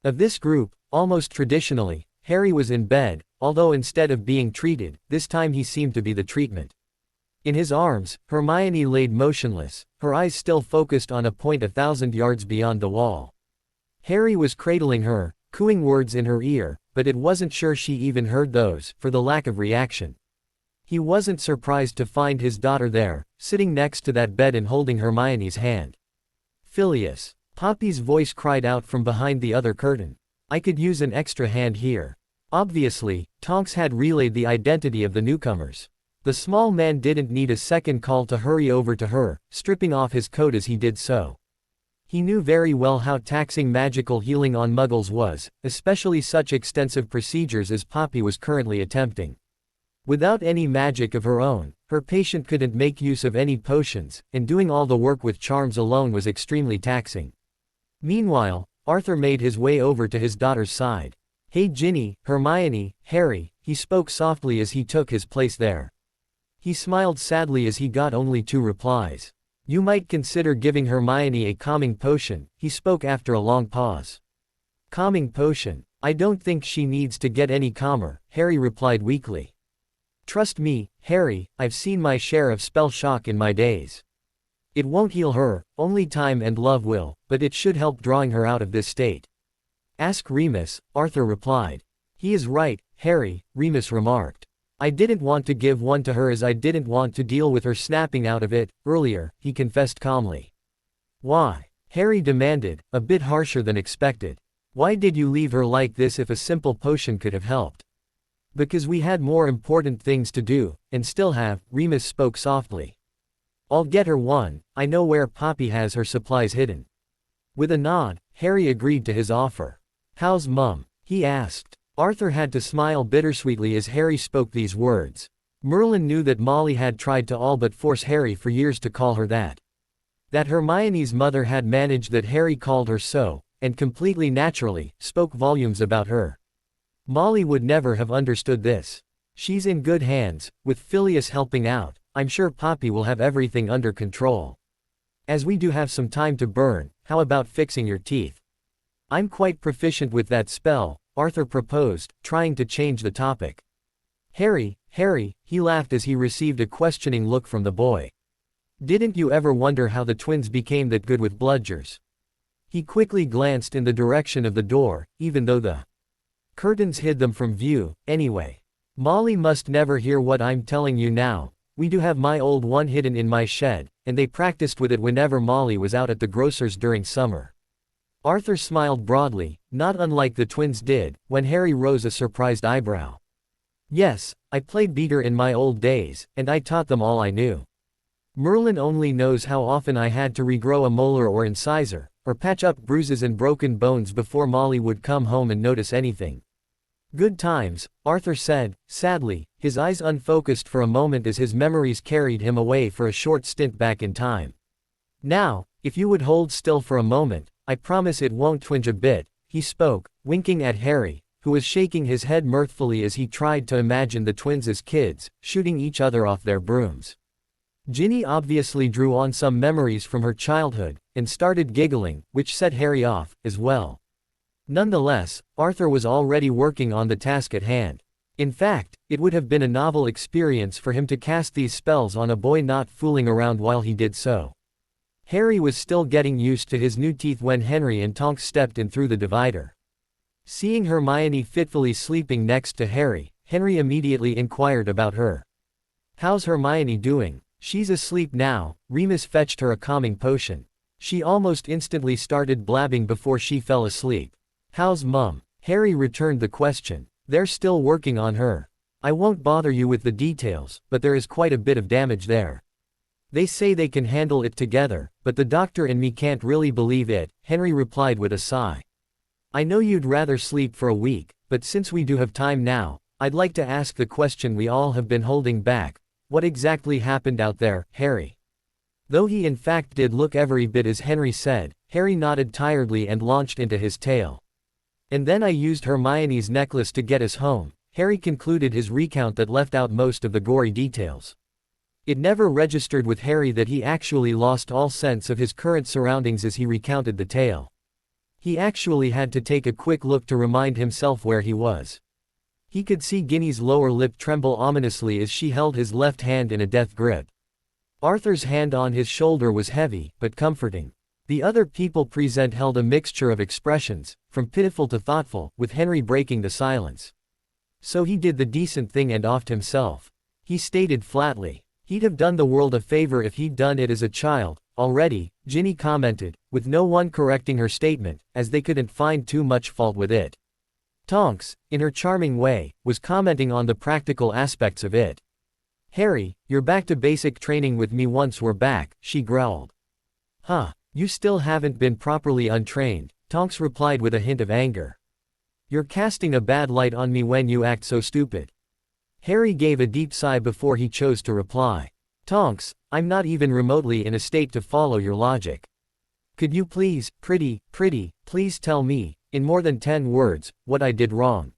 Of this group, almost traditionally, Harry was in bed, although instead of being treated, this time he seemed to be the treatment. In his arms, Hermione laid motionless, her eyes still focused on a point 1,000 yards beyond the wall. Harry was cradling her, cooing words in her ear, but it wasn't sure she even heard those, for the lack of reaction. He wasn't surprised to find his daughter there, sitting next to that bed and holding Hermione's hand. "Phileas," Poppy's voice cried out from behind the other curtain. "I could use an extra hand here." Obviously, Tonks had relayed the identity of the newcomers. The small man didn't need a second call to hurry over to her, stripping off his coat as he did so. He knew very well how taxing magical healing on muggles was, especially such extensive procedures as Poppy was currently attempting. Without any magic of her own, her patient couldn't make use of any potions, and doing all the work with charms alone was extremely taxing. Meanwhile, Arthur made his way over to his daughter's side. "Hey Ginny, Hermione, Harry," he spoke softly as he took his place there. He smiled sadly as he got only 2 replies. "You might consider giving Hermione a calming potion," he spoke after a long pause. "Calming potion? I don't think she needs to get any calmer," Harry replied weakly. "Trust me, Harry, I've seen my share of spell shock in my days. It won't heal her, only time and love will, but it should help drawing her out of this state." "Ask Remus," Arthur replied. "He is right, Harry," Remus remarked. "I didn't want to give one to her as I didn't want to deal with her snapping out of it, earlier," he confessed calmly. "Why?" Harry demanded, a bit harsher than expected. "Why did you leave her like this if a simple potion could have helped?" "Because we had more important things to do, and still have," Remus spoke softly. "I'll get her one, I know where Poppy has her supplies hidden." With a nod, Harry agreed to his offer. "How's Mum?" he asked. Arthur had to smile bittersweetly as Harry spoke these words. Merlin knew that Molly had tried to all but force Harry for years to call her that. That Hermione's mother had managed that Harry called her so, and completely naturally, spoke volumes about her. Molly would never have understood this. "She's in good hands, with Phileas helping out. I'm sure Poppy will have everything under control. As we do have some time to burn, how about fixing your teeth?" "I'm quite proficient with that spell," Arthur proposed, trying to change the topic. Harry, he laughed as he received a questioning look from the boy. "Didn't you ever wonder how the twins became that good with bludgers?" He quickly glanced in the direction of the door, even though the curtains hid them from view. "Anyway, Molly must never hear what I'm telling you now. We do have my old one hidden in my shed, and they practiced with it whenever Molly was out at the grocer's during summer." Arthur smiled broadly, not unlike the twins did, when Harry rose a surprised eyebrow. "Yes, I played beater in my old days, and I taught them all I knew. Merlin only knows how often I had to regrow a molar or incisor, or patch up bruises and broken bones before Molly would come home and notice anything." "Good times," Arthur said, sadly, his eyes unfocused for a moment as his memories carried him away for a short stint back in time. "Now, if you would hold still for a moment, I promise it won't twinge a bit," he spoke, winking at Harry, who was shaking his head mirthfully as he tried to imagine the twins as kids, shooting each other off their brooms. Ginny obviously drew on some memories from her childhood, and started giggling, which set Harry off, as well. Nonetheless, Arthur was already working on the task at hand. In fact, it would have been a novel experience for him to cast these spells on a boy not fooling around while he did so. Harry was still getting used to his new teeth when Henry and Tonks stepped in through the divider. Seeing Hermione fitfully sleeping next to Harry, Henry immediately inquired about her. "How's Hermione doing?" "She's asleep now." Remus fetched her a calming potion. She almost instantly started blabbing before she fell asleep. "How's Mum?" Harry returned the question. "They're still working on her. I won't bother you with the details, but there is quite a bit of damage there. They say they can handle it together, but the doctor and me can't really believe it," Henry replied with a sigh. "I know you'd rather sleep for a week, but since we do have time now, I'd like to ask the question we all have been holding back. What exactly happened out there, Harry?" Though he in fact did look every bit as Henry said, Harry nodded tiredly and launched into his tale. "And then I used Hermione's necklace to get us home." Harry concluded his recount that left out most of the gory details. It never registered with Harry that he actually lost all sense of his current surroundings as he recounted the tale. He actually had to take a quick look to remind himself where he was. He could see Ginny's lower lip tremble ominously as she held his left hand in a death grip. Arthur's hand on his shoulder was heavy, but comforting. The other people present held a mixture of expressions, from pitiful to thoughtful, with Henry breaking the silence. So he did the decent thing and offed himself. He stated flatly. He'd have done the world a favor if he'd done it as a child, already, Ginny commented, with no one correcting her statement, as they couldn't find too much fault with it. Tonks, in her charming way, was commenting on the practical aspects of it. "Harry, you're back to basic training with me once we're back," she growled. "Huh, you still haven't been properly untrained," Tonks replied with a hint of anger. "You're casting a bad light on me when you act so stupid." Harry gave a deep sigh before he chose to reply. "Tonks, I'm not even remotely in a state to follow your logic. Could you please, please tell me, in more than 10 words, what I did wrong?"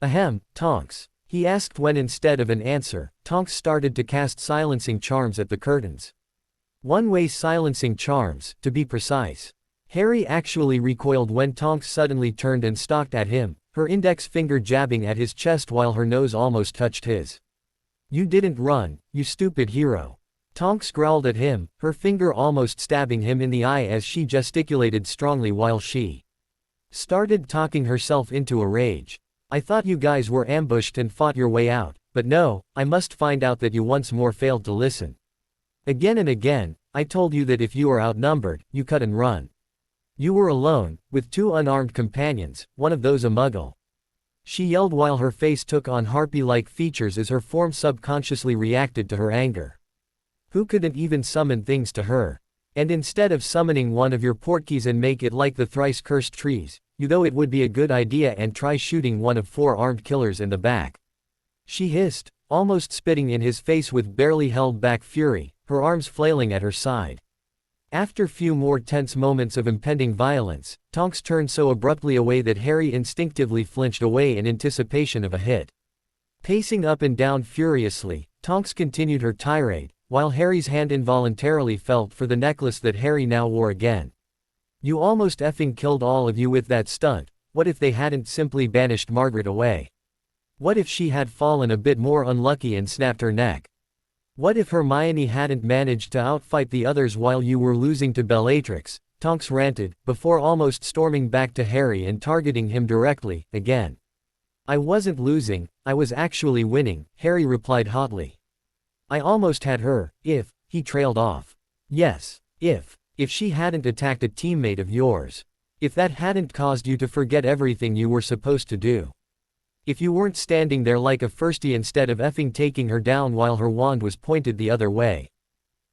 "Ahem, Tonks," he asked when instead of an answer, Tonks started to cast silencing charms at the curtains. One-way silencing charms, to be precise. Harry actually recoiled when Tonks suddenly turned and stalked at him, her index finger jabbing at his chest while her nose almost touched his. "You didn't run, you stupid hero." Tonks growled at him, her finger almost stabbing him in the eye as she gesticulated strongly while she started talking herself into a rage. "I thought you guys were ambushed and fought your way out, but no, I must find out that you once more failed to listen. Again and again, I told you that if you are outnumbered, you cut and run. You were alone, with 2 unarmed companions, one of those a muggle." She yelled while her face took on harpy-like features as her form subconsciously reacted to her anger. "Who couldn't even summon things to her? And instead of summoning one of your portkeys and make it like the thrice-cursed trees, you though it would be a good idea and try shooting one of 4 armed killers in the back." She hissed, almost spitting in his face with barely held back fury, her arms flailing at her side. After few more tense moments of impending violence, Tonks turned so abruptly away that Harry instinctively flinched away in anticipation of a hit. Pacing up and down furiously, Tonks continued her tirade, while Harry's hand involuntarily felt for the necklace that Harry now wore again. "You almost effing killed all of you with that stunt. What if they hadn't simply banished Margaret away? What if she had fallen a bit more unlucky and snapped her neck? What if Hermione hadn't managed to outfight the others while you were losing to Bellatrix?" Tonks ranted, before almost storming back to Harry and targeting him directly, again. "I wasn't losing, I was actually winning," Harry replied hotly. "I almost had her, if," he trailed off. "Yes, if she hadn't attacked a teammate of yours. If that hadn't caused you to forget everything you were supposed to do. If you weren't standing there like a firstie instead of effing taking her down while her wand was pointed the other way.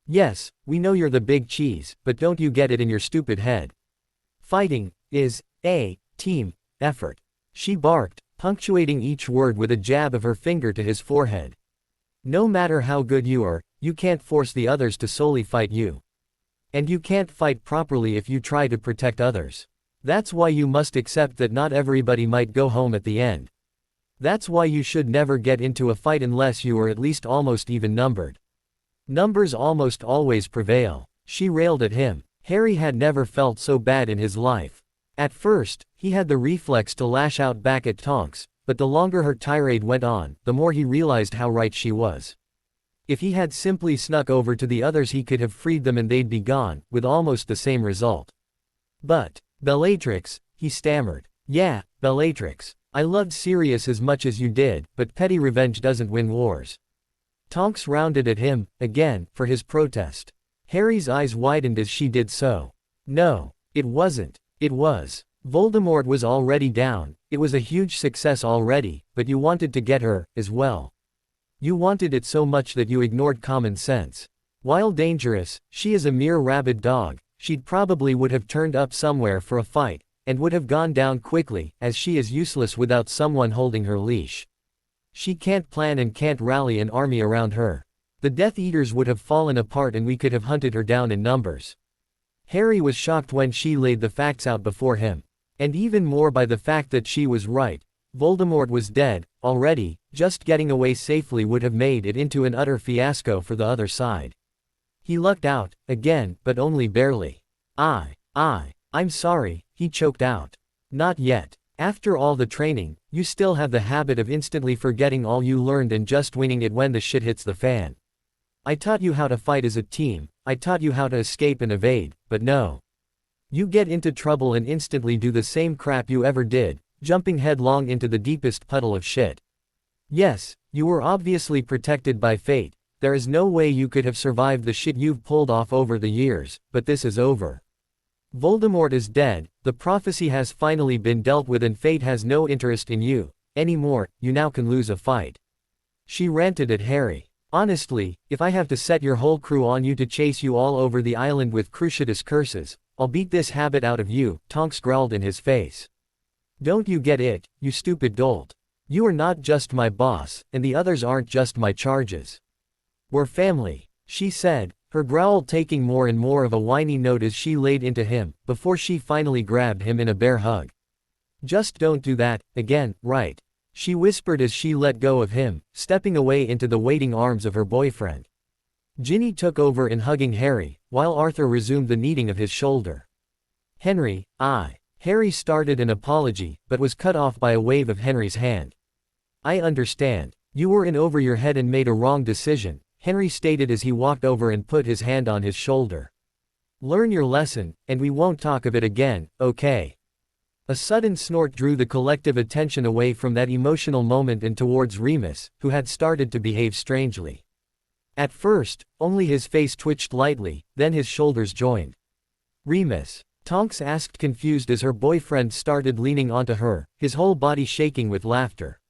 Yes, we know you're the big cheese, but don't you get it in your stupid head? Fighting is a team effort," she barked, punctuating each word with a jab of her finger to his forehead. "No matter how good you are, you can't force the others to solely fight you. And you can't fight properly if you try to protect others. That's why you must accept that not everybody might go home at the end. That's why you should never get into a fight unless you are at least almost even numbered. Numbers almost always prevail." She railed at him. Harry had never felt so bad in his life. At first, he had the reflex to lash out back at Tonks, but the longer her tirade went on, the more he realized how right she was. If he had simply snuck over to the others he could have freed them and they'd be gone, with almost the same result. But, Bellatrix, he stammered. Yeah, Bellatrix. I loved Sirius as much as you did, but petty revenge doesn't win wars. Tonks rounded at him, again, for his protest. Harry's eyes widened as she did so. No, it wasn't. It was. Voldemort was already down, it was a huge success already, but you wanted to get her, as well. You wanted it so much that you ignored common sense. While dangerous, she is a mere rabid dog, she'd probably would have turned up somewhere for a fight, and would have gone down quickly, as she is useless without someone holding her leash. She can't plan and can't rally an army around her. The Death Eaters would have fallen apart and we could have hunted her down in numbers. Harry was shocked when she laid the facts out before him. And even more by the fact that she was right. Voldemort was dead, already, just getting away safely would have made it into an utter fiasco for the other side. He lucked out, again, but only barely. I'm sorry, he choked out. Not yet. After all the training, you still have the habit of instantly forgetting all you learned and just winging it when the shit hits the fan. I taught you how to fight as a team, I taught you how to escape and evade, but no. You get into trouble and instantly do the same crap you ever did, jumping headlong into the deepest puddle of shit. Yes, you were obviously protected by fate, there is no way you could have survived the shit you've pulled off over the years, but this is over. Voldemort is dead, the prophecy has finally been dealt with and fate has no interest in you, anymore, you now can lose a fight. She ranted at Harry. Honestly, if I have to set your whole crew on you to chase you all over the island with Cruciatus curses, I'll beat this habit out of you, Tonks growled in his face. Don't you get it, you stupid dolt? You are not just my boss, and the others aren't just my charges. We're family, she said, her growl taking more and more of a whiny note as she laid into him, before she finally grabbed him in a bear hug. Just don't do that, again, right? She whispered as she let go of him, stepping away into the waiting arms of her boyfriend. Ginny took over in hugging Harry, while Arthur resumed the kneading of his shoulder. Henry, Harry started an apology, but was cut off by a wave of Henry's hand. I understand. You were in over your head and made a wrong decision, Henry stated as he walked over and put his hand on his shoulder. Learn your lesson, and we won't talk of it again, okay? A sudden snort drew the collective attention away from that emotional moment and towards Remus, who had started to behave strangely. At first, only his face twitched lightly, then his shoulders joined. Remus? Tonks asked confused as her boyfriend started leaning onto her, his whole body shaking with laughter.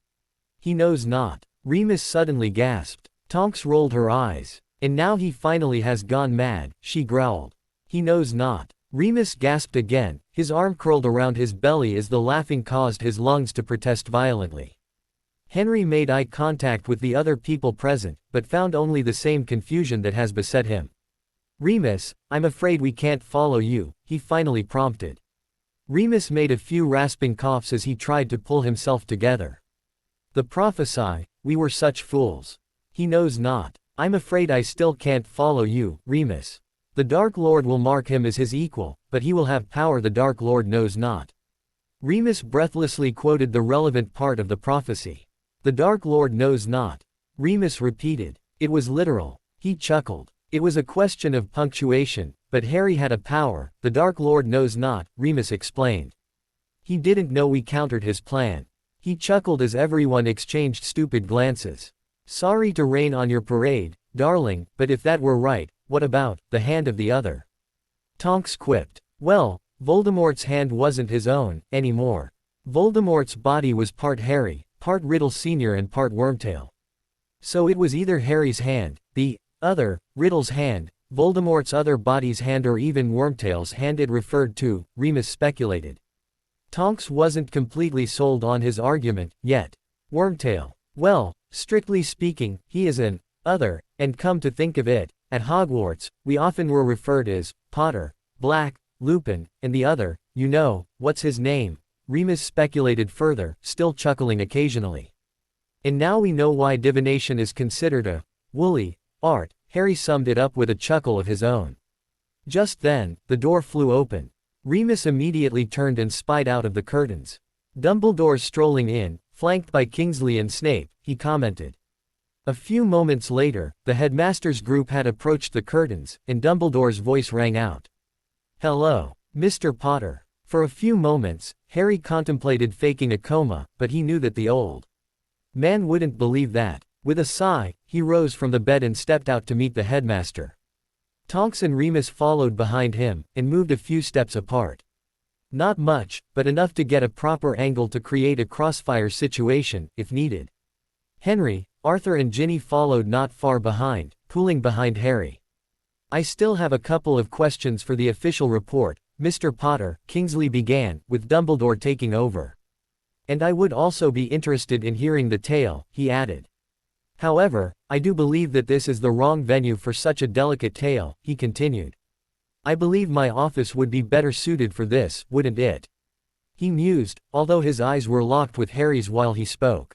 He knows not. Remus suddenly gasped. Tonks rolled her eyes. And now he finally has gone mad, she growled. He knows not. Remus gasped again, his arm curled around his belly as the laughing caused his lungs to protest violently. Henry made eye contact with the other people present, but found only the same confusion that has beset him. Remus, I'm afraid we can't follow you, he finally prompted. Remus made a few rasping coughs as he tried to pull himself together. The prophesy, we were such fools. He knows not. I'm afraid I still can't follow you, Remus. The Dark Lord will mark him as his equal, but he will have power the Dark Lord knows not. Remus breathlessly quoted the relevant part of the prophecy. The Dark Lord knows not. Remus repeated. It was literal. He chuckled. It was a question of punctuation, but Harry had a power, the Dark Lord knows not, Remus explained. He didn't know we countered his plan. He chuckled as everyone exchanged stupid glances. Sorry to rain on your parade, darling, but if that were right, what about the hand of the other? Tonks quipped. Well, Voldemort's hand wasn't his own, anymore. Voldemort's body was part Harry, part Riddle Sr. and part Wormtail. So it was either Harry's hand, the other, Riddle's hand, Voldemort's other body's hand or even Wormtail's hand it referred to, Remus speculated. Tonks wasn't completely sold on his argument, yet. Wormtail. Well, strictly speaking, he is an other, and come to think of it, at Hogwarts, we often were referred as Potter, Black, Lupin, and the other, you know, what's his name? Remus speculated further, still chuckling occasionally. And now we know why divination is considered a woolly art, Harry summed it up with a chuckle of his own. Just then, the door flew open. Remus immediately turned and spied out of the curtains. Dumbledore strolling in, flanked by Kingsley and Snape, he commented. A few moments later, the headmaster's group had approached the curtains, and Dumbledore's voice rang out. "Hello, Mr. Potter." For a few moments, Harry contemplated faking a coma, but he knew that the old man wouldn't believe that. With a sigh, he rose from the bed and stepped out to meet the headmaster. Tonks and Remus followed behind him, and moved a few steps apart. Not much, but enough to get a proper angle to create a crossfire situation, if needed. Henry, Arthur and Ginny followed not far behind, pulling behind Harry. "I still have a couple of questions for the official report, Mr. Potter," Kingsley began, with Dumbledore taking over. "And I would also be interested in hearing the tale," he added. "However, I do believe that this is the wrong venue for such a delicate tale," he continued. "I believe my office would be better suited for this, wouldn't it?" He mused, although his eyes were locked with Harry's while he spoke.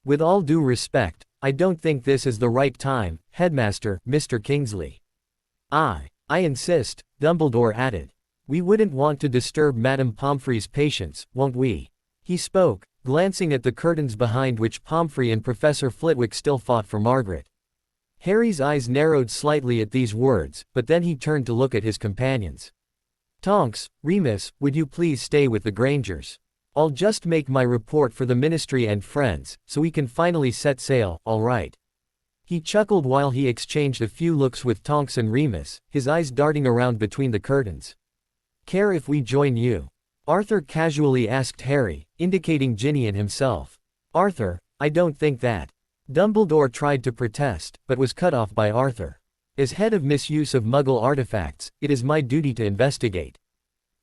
"With all due respect, I don't think this is the right time, Headmaster, Mr. Kingsley." I insist," Dumbledore added. "We wouldn't want to disturb Madame Pomfrey's patients, won't we?" He spoke, glancing at the curtains behind which Pomfrey and Professor Flitwick still fought for Margaret. Harry's eyes narrowed slightly at these words, but then he turned to look at his companions. "Tonks, Remus, would you please stay with the Grangers? I'll just make my report for the Ministry and friends, so we can finally set sail, all right?" He chuckled while he exchanged a few looks with Tonks and Remus, his eyes darting around between the curtains. "Care if we join you?" Arthur casually asked Harry, indicating Ginny and himself. "Arthur, I don't think that." Dumbledore tried to protest, but was cut off by Arthur. "As head of misuse of Muggle artifacts, it is my duty to investigate.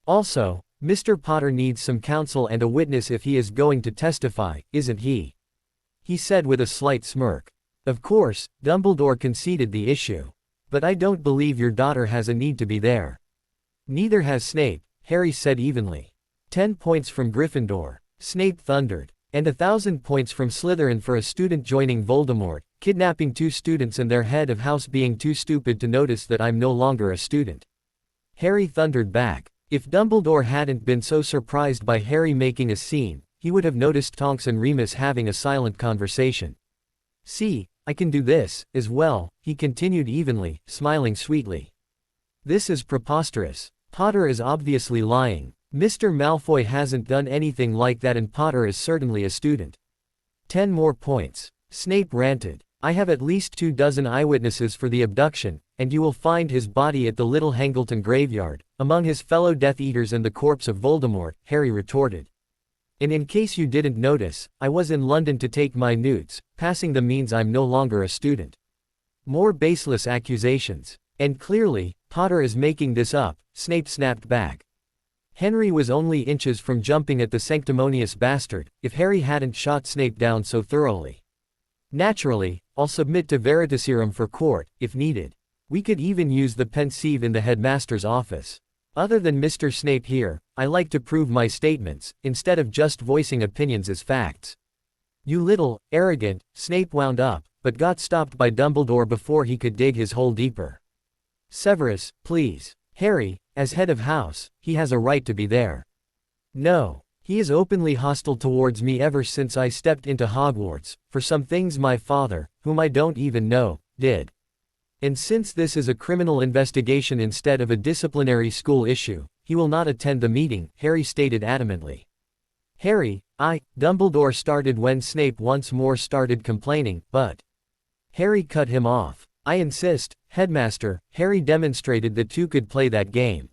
Also, Mr. Potter needs some counsel and a witness if he is going to testify, isn't he?" he said with a slight smirk. Of course, Dumbledore conceded the issue. "But I don't believe your daughter has a need to be there." "Neither has Snape," Harry said evenly. 10 points from Gryffindor, Snape thundered. "And 1,000 points from Slytherin for a student joining Voldemort, kidnapping 2 students and their head of house being too stupid to notice that I'm no longer a student," Harry thundered back. If Dumbledore hadn't been so surprised by Harry making a scene, he would have noticed Tonks and Remus having a silent conversation. "See, I can do this, as well," he continued evenly, smiling sweetly. "This is preposterous. Potter is obviously lying. Mr. Malfoy hasn't done anything like that and Potter is certainly a student." 10 more points. Snape ranted. "I have at least 24 eyewitnesses for the abduction, and you will find his body at the Little Hangleton graveyard, among his fellow Death Eaters and the corpse of Voldemort," Harry retorted. "And in case you didn't notice, I was in London to take my newts, passing them means I'm no longer a student." More baseless accusations. "And clearly, Potter is making this up," Snape snapped back. Henry was only inches from jumping at the sanctimonious bastard, if Harry hadn't shot Snape down so thoroughly. "Naturally, I'll submit to Veritaserum for court, if needed. We could even use the pensieve in the headmaster's office. Other than Mr. Snape here, I like to prove my statements, instead of just voicing opinions as facts." "You little, arrogant," Snape wound up, but got stopped by Dumbledore before he could dig his hole deeper. "Severus, please. Harry, as head of house, he has a right to be there." "No. He is openly hostile towards me ever since I stepped into Hogwarts, for some things my father, whom I don't even know, did. And since this is a criminal investigation instead of a disciplinary school issue, he will not attend the meeting," Harry stated adamantly. "Harry, Dumbledore started when Snape once more started complaining, but..." Harry cut him off. "I insist, Headmaster," Harry demonstrated that 2 could play that game.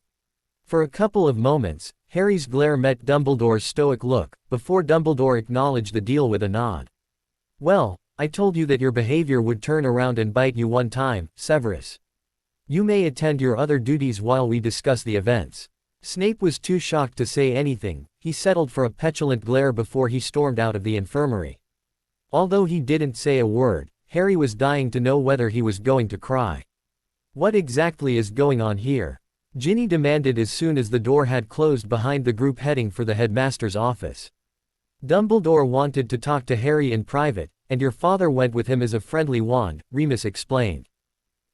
For a couple of moments, Harry's glare met Dumbledore's stoic look, before Dumbledore acknowledged the deal with a nod. "Well, I told you that your behavior would turn around and bite you one time, Severus. You may attend your other duties while we discuss the events." Snape was too shocked to say anything. He settled for a petulant glare before he stormed out of the infirmary. Although he didn't say a word, Harry was dying to know whether he was going to cry. "What exactly is going on here?" Ginny demanded as soon as the door had closed behind the group heading for the headmaster's office. "Dumbledore wanted to talk to Harry in private, and your father went with him as a friendly wand," Remus explained.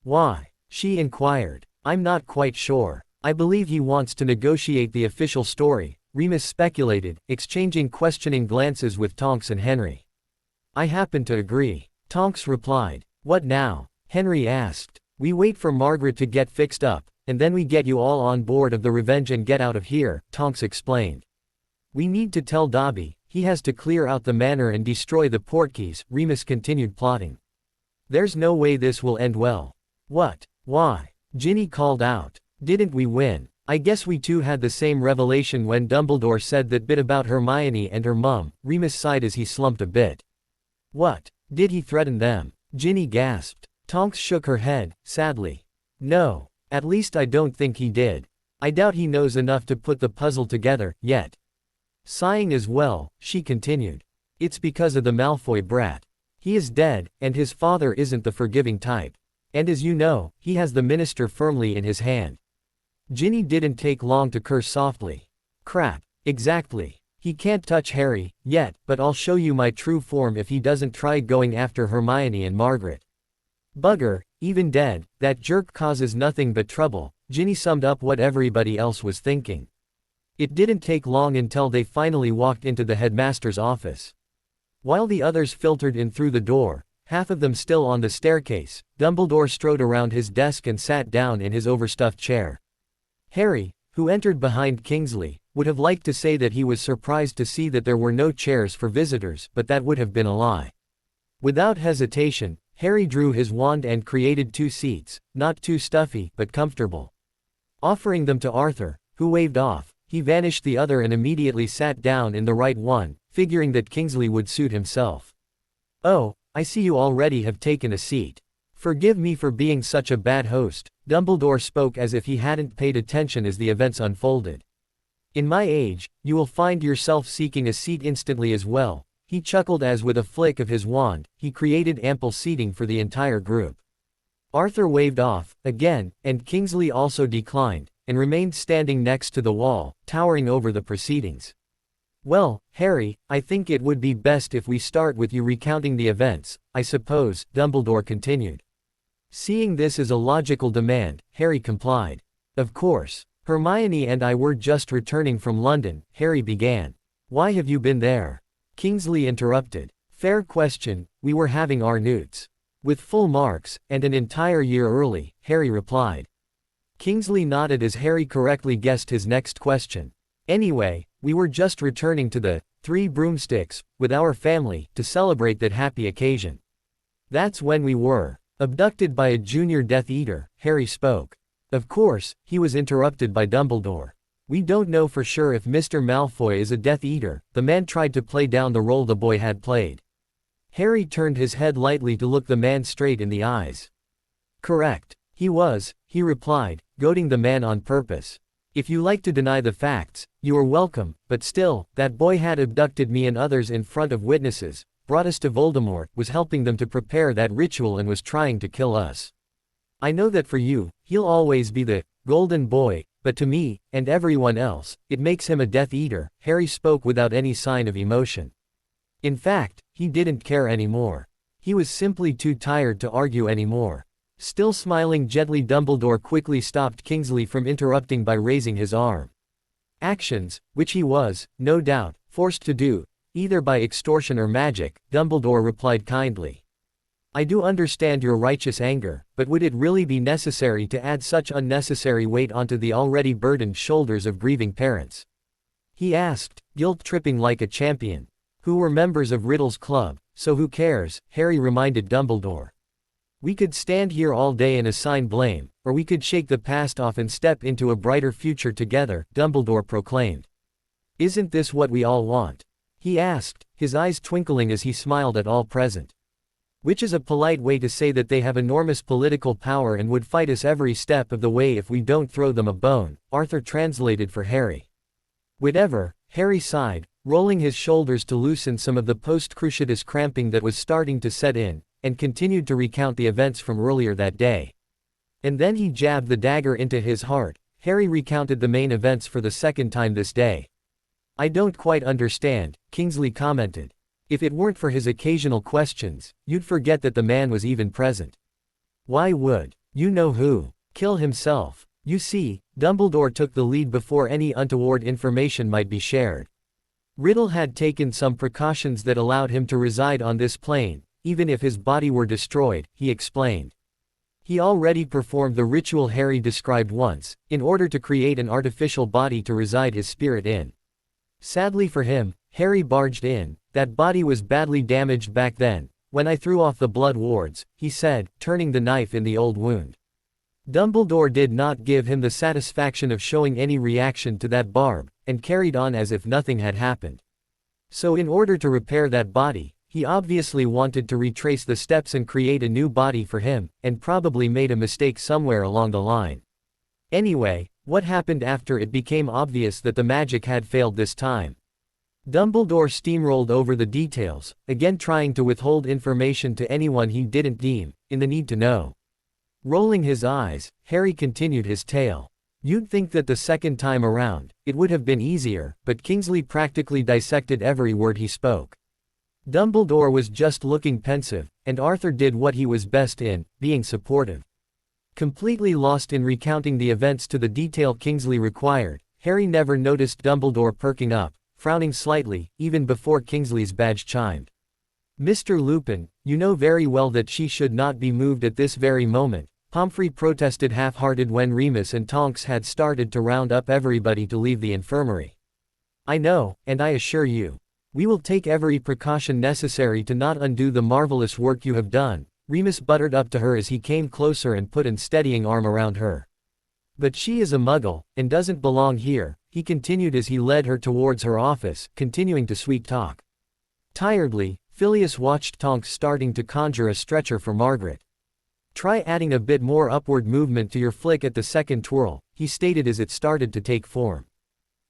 "Why?" she inquired. "I'm not quite sure. I believe he wants to negotiate the official story," Remus speculated, exchanging questioning glances with Tonks and Henry. "I happen to agree. Tonks replied. What now? Henry asked. We wait for Margaret to get fixed up, and then we get you all on board of the Revenge and get out of here, Tonks explained. We need to tell Dobby, he has to clear out the manor and destroy the portkeys, Remus continued plotting. There's no way this will end well. What? Why? Ginny called out. Didn't we win? I guess we too had the same revelation when Dumbledore said that bit about Hermione and her mum, Remus sighed as he slumped a bit. What? Did he threaten them? Ginny gasped. Tonks shook her head, sadly. No. At least I don't think he did. I doubt he knows enough to put the puzzle together, yet. Sighing as well, she continued. It's because of the Malfoy brat. He is dead, and his father isn't the forgiving type. And as you know, he has the minister firmly in his hand. Ginny didn't take long to curse softly. Crap. Exactly. He can't touch Harry, yet, but I'll show you my true form if he doesn't try going after Hermione and Margaret. Bugger, even dead, that jerk causes nothing but trouble, Ginny summed up what everybody else was thinking. It didn't take long until they finally walked into the headmaster's office. While the others filtered in through the door, half of them still on the staircase, Dumbledore strode around his desk and sat down in his overstuffed chair. Harry, who entered behind Kingsley, would have liked to say that he was surprised to see that there were no chairs for visitors, but that would have been a lie. Without hesitation, Harry drew his wand and created 2 seats, not too stuffy, but comfortable. Offering them to Arthur, who waved off, he vanished the other and immediately sat down in the right one, figuring that Kingsley would suit himself. Oh, I see you already have taken a seat. Forgive me for being such a bad host, Dumbledore spoke as if he hadn't paid attention as the events unfolded. In my age, you will find yourself seeking a seat instantly as well, he chuckled as with a flick of his wand, he created ample seating for the entire group. Arthur waved off, again, and Kingsley also declined, and remained standing next to the wall, towering over the proceedings. Well, Harry, I think it would be best if we start with you recounting the events, I suppose, Dumbledore continued. Seeing this as a logical demand, Harry complied. Of course. Hermione and I were just returning from London, Harry began. Why have you been there? Kingsley interrupted. Fair question, we were having our newts. With full marks, and an entire year early, Harry replied. Kingsley nodded as Harry correctly guessed his next question. Anyway, we were just returning to the 3 Broomsticks, with our family, to celebrate that happy occasion. That's when we were abducted by a junior Death Eater, Harry spoke. Of course, he was interrupted by Dumbledore. We don't know for sure if Mr. Malfoy is a Death Eater, the man tried to play down the role the boy had played. Harry turned his head lightly to look the man straight in the eyes. Correct. He was, he replied, goading the man on purpose. If you like to deny the facts, you are welcome, but still, that boy had abducted me and others in front of witnesses, brought us to Voldemort, was helping them to prepare that ritual and was trying to kill us. I know that for you, he'll always be the golden boy, but to me, and everyone else, it makes him a Death Eater, Harry spoke without any sign of emotion. In fact, he didn't care anymore. He was simply too tired to argue anymore. Still smiling gently, Dumbledore quickly stopped Kingsley from interrupting by raising his arm. Actions, which he was, no doubt, forced to do, either by extortion or magic, Dumbledore replied kindly. I do understand your righteous anger, but would it really be necessary to add such unnecessary weight onto the already burdened shoulders of grieving parents? He asked, guilt-tripping like a champion. Who were members of Riddle's club, so who cares, Harry reminded Dumbledore. We could stand here all day and assign blame, or we could shake the past off and step into a brighter future together, Dumbledore proclaimed. Isn't this what we all want? He asked, his eyes twinkling as he smiled at all present. Which is a polite way to say that they have enormous political power and would fight us every step of the way if we don't throw them a bone, Arthur translated for Harry. Whatever, Harry sighed, rolling his shoulders to loosen some of the post-cruciatus cramping that was starting to set in, and continued to recount the events from earlier that day. And then he jabbed the dagger into his heart. Harry recounted the main events for the second time this day. I don't quite understand, Kingsley commented. If it weren't for his occasional questions, you'd forget that the man was even present. Why would, you know who, kill himself? You see, Dumbledore took the lead before any untoward information might be shared. Riddle had taken some precautions that allowed him to reside on this plane, even if his body were destroyed, he explained. He already performed the ritual Harry described once, in order to create an artificial body to reside his spirit in. Sadly for him, Harry barged in. That body was badly damaged back then, when I threw off the blood wards, he said, turning the knife in the old wound. Dumbledore did not give him the satisfaction of showing any reaction to that barb, and carried on as if nothing had happened. So in order to repair that body, he obviously wanted to retrace the steps and create a new body for him, and probably made a mistake somewhere along the line. Anyway, what happened after it became obvious that the magic had failed this time? Dumbledore steamrolled over the details, again trying to withhold information to anyone he didn't deem in the need to know. Rolling his eyes, Harry continued his tale. You'd think that the second time around, it would have been easier, but Kingsley practically dissected every word he spoke. Dumbledore was just looking pensive, and Arthur did what he was best in, being supportive. Completely lost in recounting the events to the detail Kingsley required, Harry never noticed Dumbledore perking up, frowning slightly, even before Kingsley's badge chimed. Mr. Lupin, you know very well that she should not be moved at this very moment, Pomfrey protested half-hearted when Remus and Tonks had started to round up everybody to leave the infirmary. I know, and I assure you, we will take every precaution necessary to not undo the marvelous work you have done, Remus buttered up to her as he came closer and put an steadying arm around her. But she is a muggle, and doesn't belong here, he continued as he led her towards her office, continuing to sweet talk. Tiredly, Phileas watched Tonks starting to conjure a stretcher for Margaret. Try adding a bit more upward movement to your flick at the second twirl, he stated as it started to take form.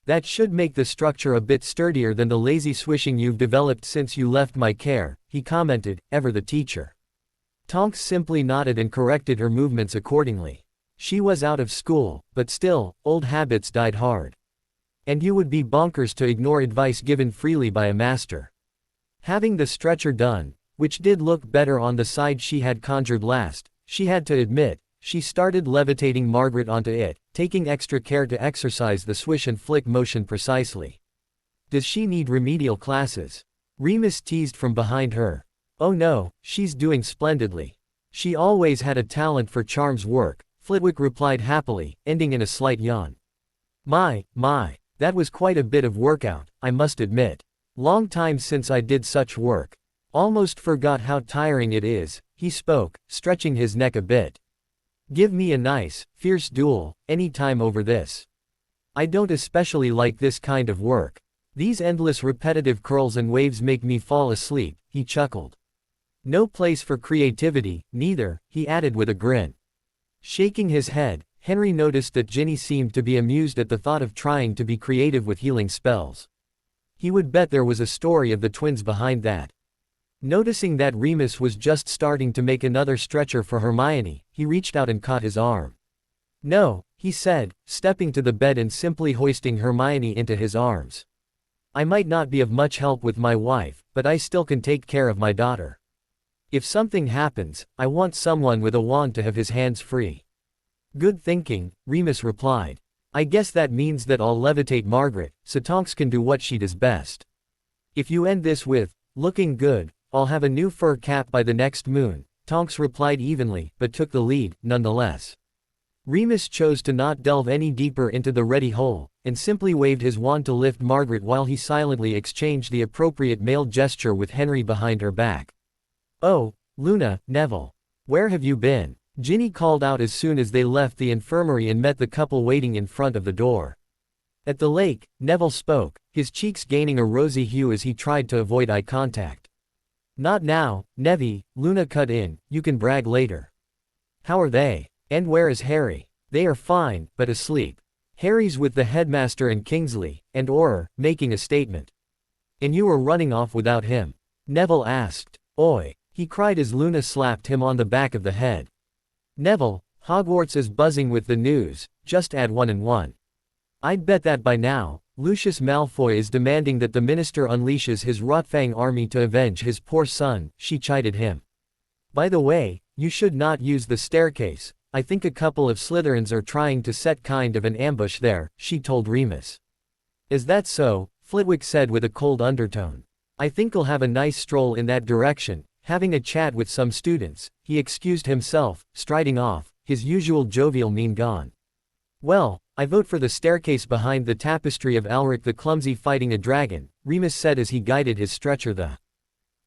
That should make the structure a bit sturdier than the lazy swishing you've developed since you left my care, he commented, ever the teacher. Tonks simply nodded and corrected her movements accordingly. She was out of school, but still, old habits died hard. And you would be bonkers to ignore advice given freely by a master. Having the stretcher done, which did look better on the side she had conjured last, she had to admit, she started levitating Margaret onto it, taking extra care to exercise the swish and flick motion precisely. Does she need remedial classes? Remus teased from behind her. Oh no, she's doing splendidly. She always had a talent for charms work, Flitwick replied happily, ending in a slight yawn. My, that was quite a bit of workout, I must admit. Long time since I did such work. Almost forgot how tiring it is, he spoke, stretching his neck a bit. Give me a nice, fierce duel, any time over this. I don't especially like this kind of work. These endless repetitive curls and waves make me fall asleep, he chuckled. No place for creativity, neither, he added with a grin. Shaking his head, Henry noticed that Ginny seemed to be amused at the thought of trying to be creative with healing spells. He would bet there was a story of the twins behind that. Noticing that Remus was just starting to make another stretcher for Hermione, he reached out and caught his arm. No, he said, stepping to the bed and simply hoisting Hermione into his arms. I might not be of much help with my wife, but I still can take care of my daughter. If something happens, I want someone with a wand to have his hands free. Good thinking, Remus replied. I guess that means that I'll levitate Margaret, so Tonks can do what she does best. If you end this with, looking good, I'll have a new fur cap by the next moon, Tonks replied evenly, but took the lead, nonetheless. Remus chose to not delve any deeper into the ready hole, and simply waved his wand to lift Margaret while he silently exchanged the appropriate male gesture with Henry behind her back. Oh, Luna, Neville. Where have you been? Ginny called out as soon as they left the infirmary and met the couple waiting in front of the door. At the lake, Neville spoke, his cheeks gaining a rosy hue as he tried to avoid eye contact. Not now, Nevy, Luna cut in, you can brag later. How are they? And where is Harry? They are fine, but asleep. Harry's with the headmaster and Kingsley, and Auror, making a statement. And you were running off without him? Neville asked. Oi, he cried as Luna slapped him on the back of the head. Neville, Hogwarts is buzzing with the news, just add 1 and 1. I'd bet that by now, Lucius Malfoy is demanding that the minister unleashes his Rotfang army to avenge his poor son, she chided him. By the way, you should not use the staircase, I think a couple of Slytherins are trying to set kind of an ambush there, she told Remus. Is that so? Flitwick said with a cold undertone. I think I'll have a nice stroll in that direction, Having a chat with some students, he excused himself, striding off, his usual jovial mien gone. Well, I vote for the staircase behind the tapestry of Alric the Clumsy fighting a dragon, Remus said as he guided his stretcher the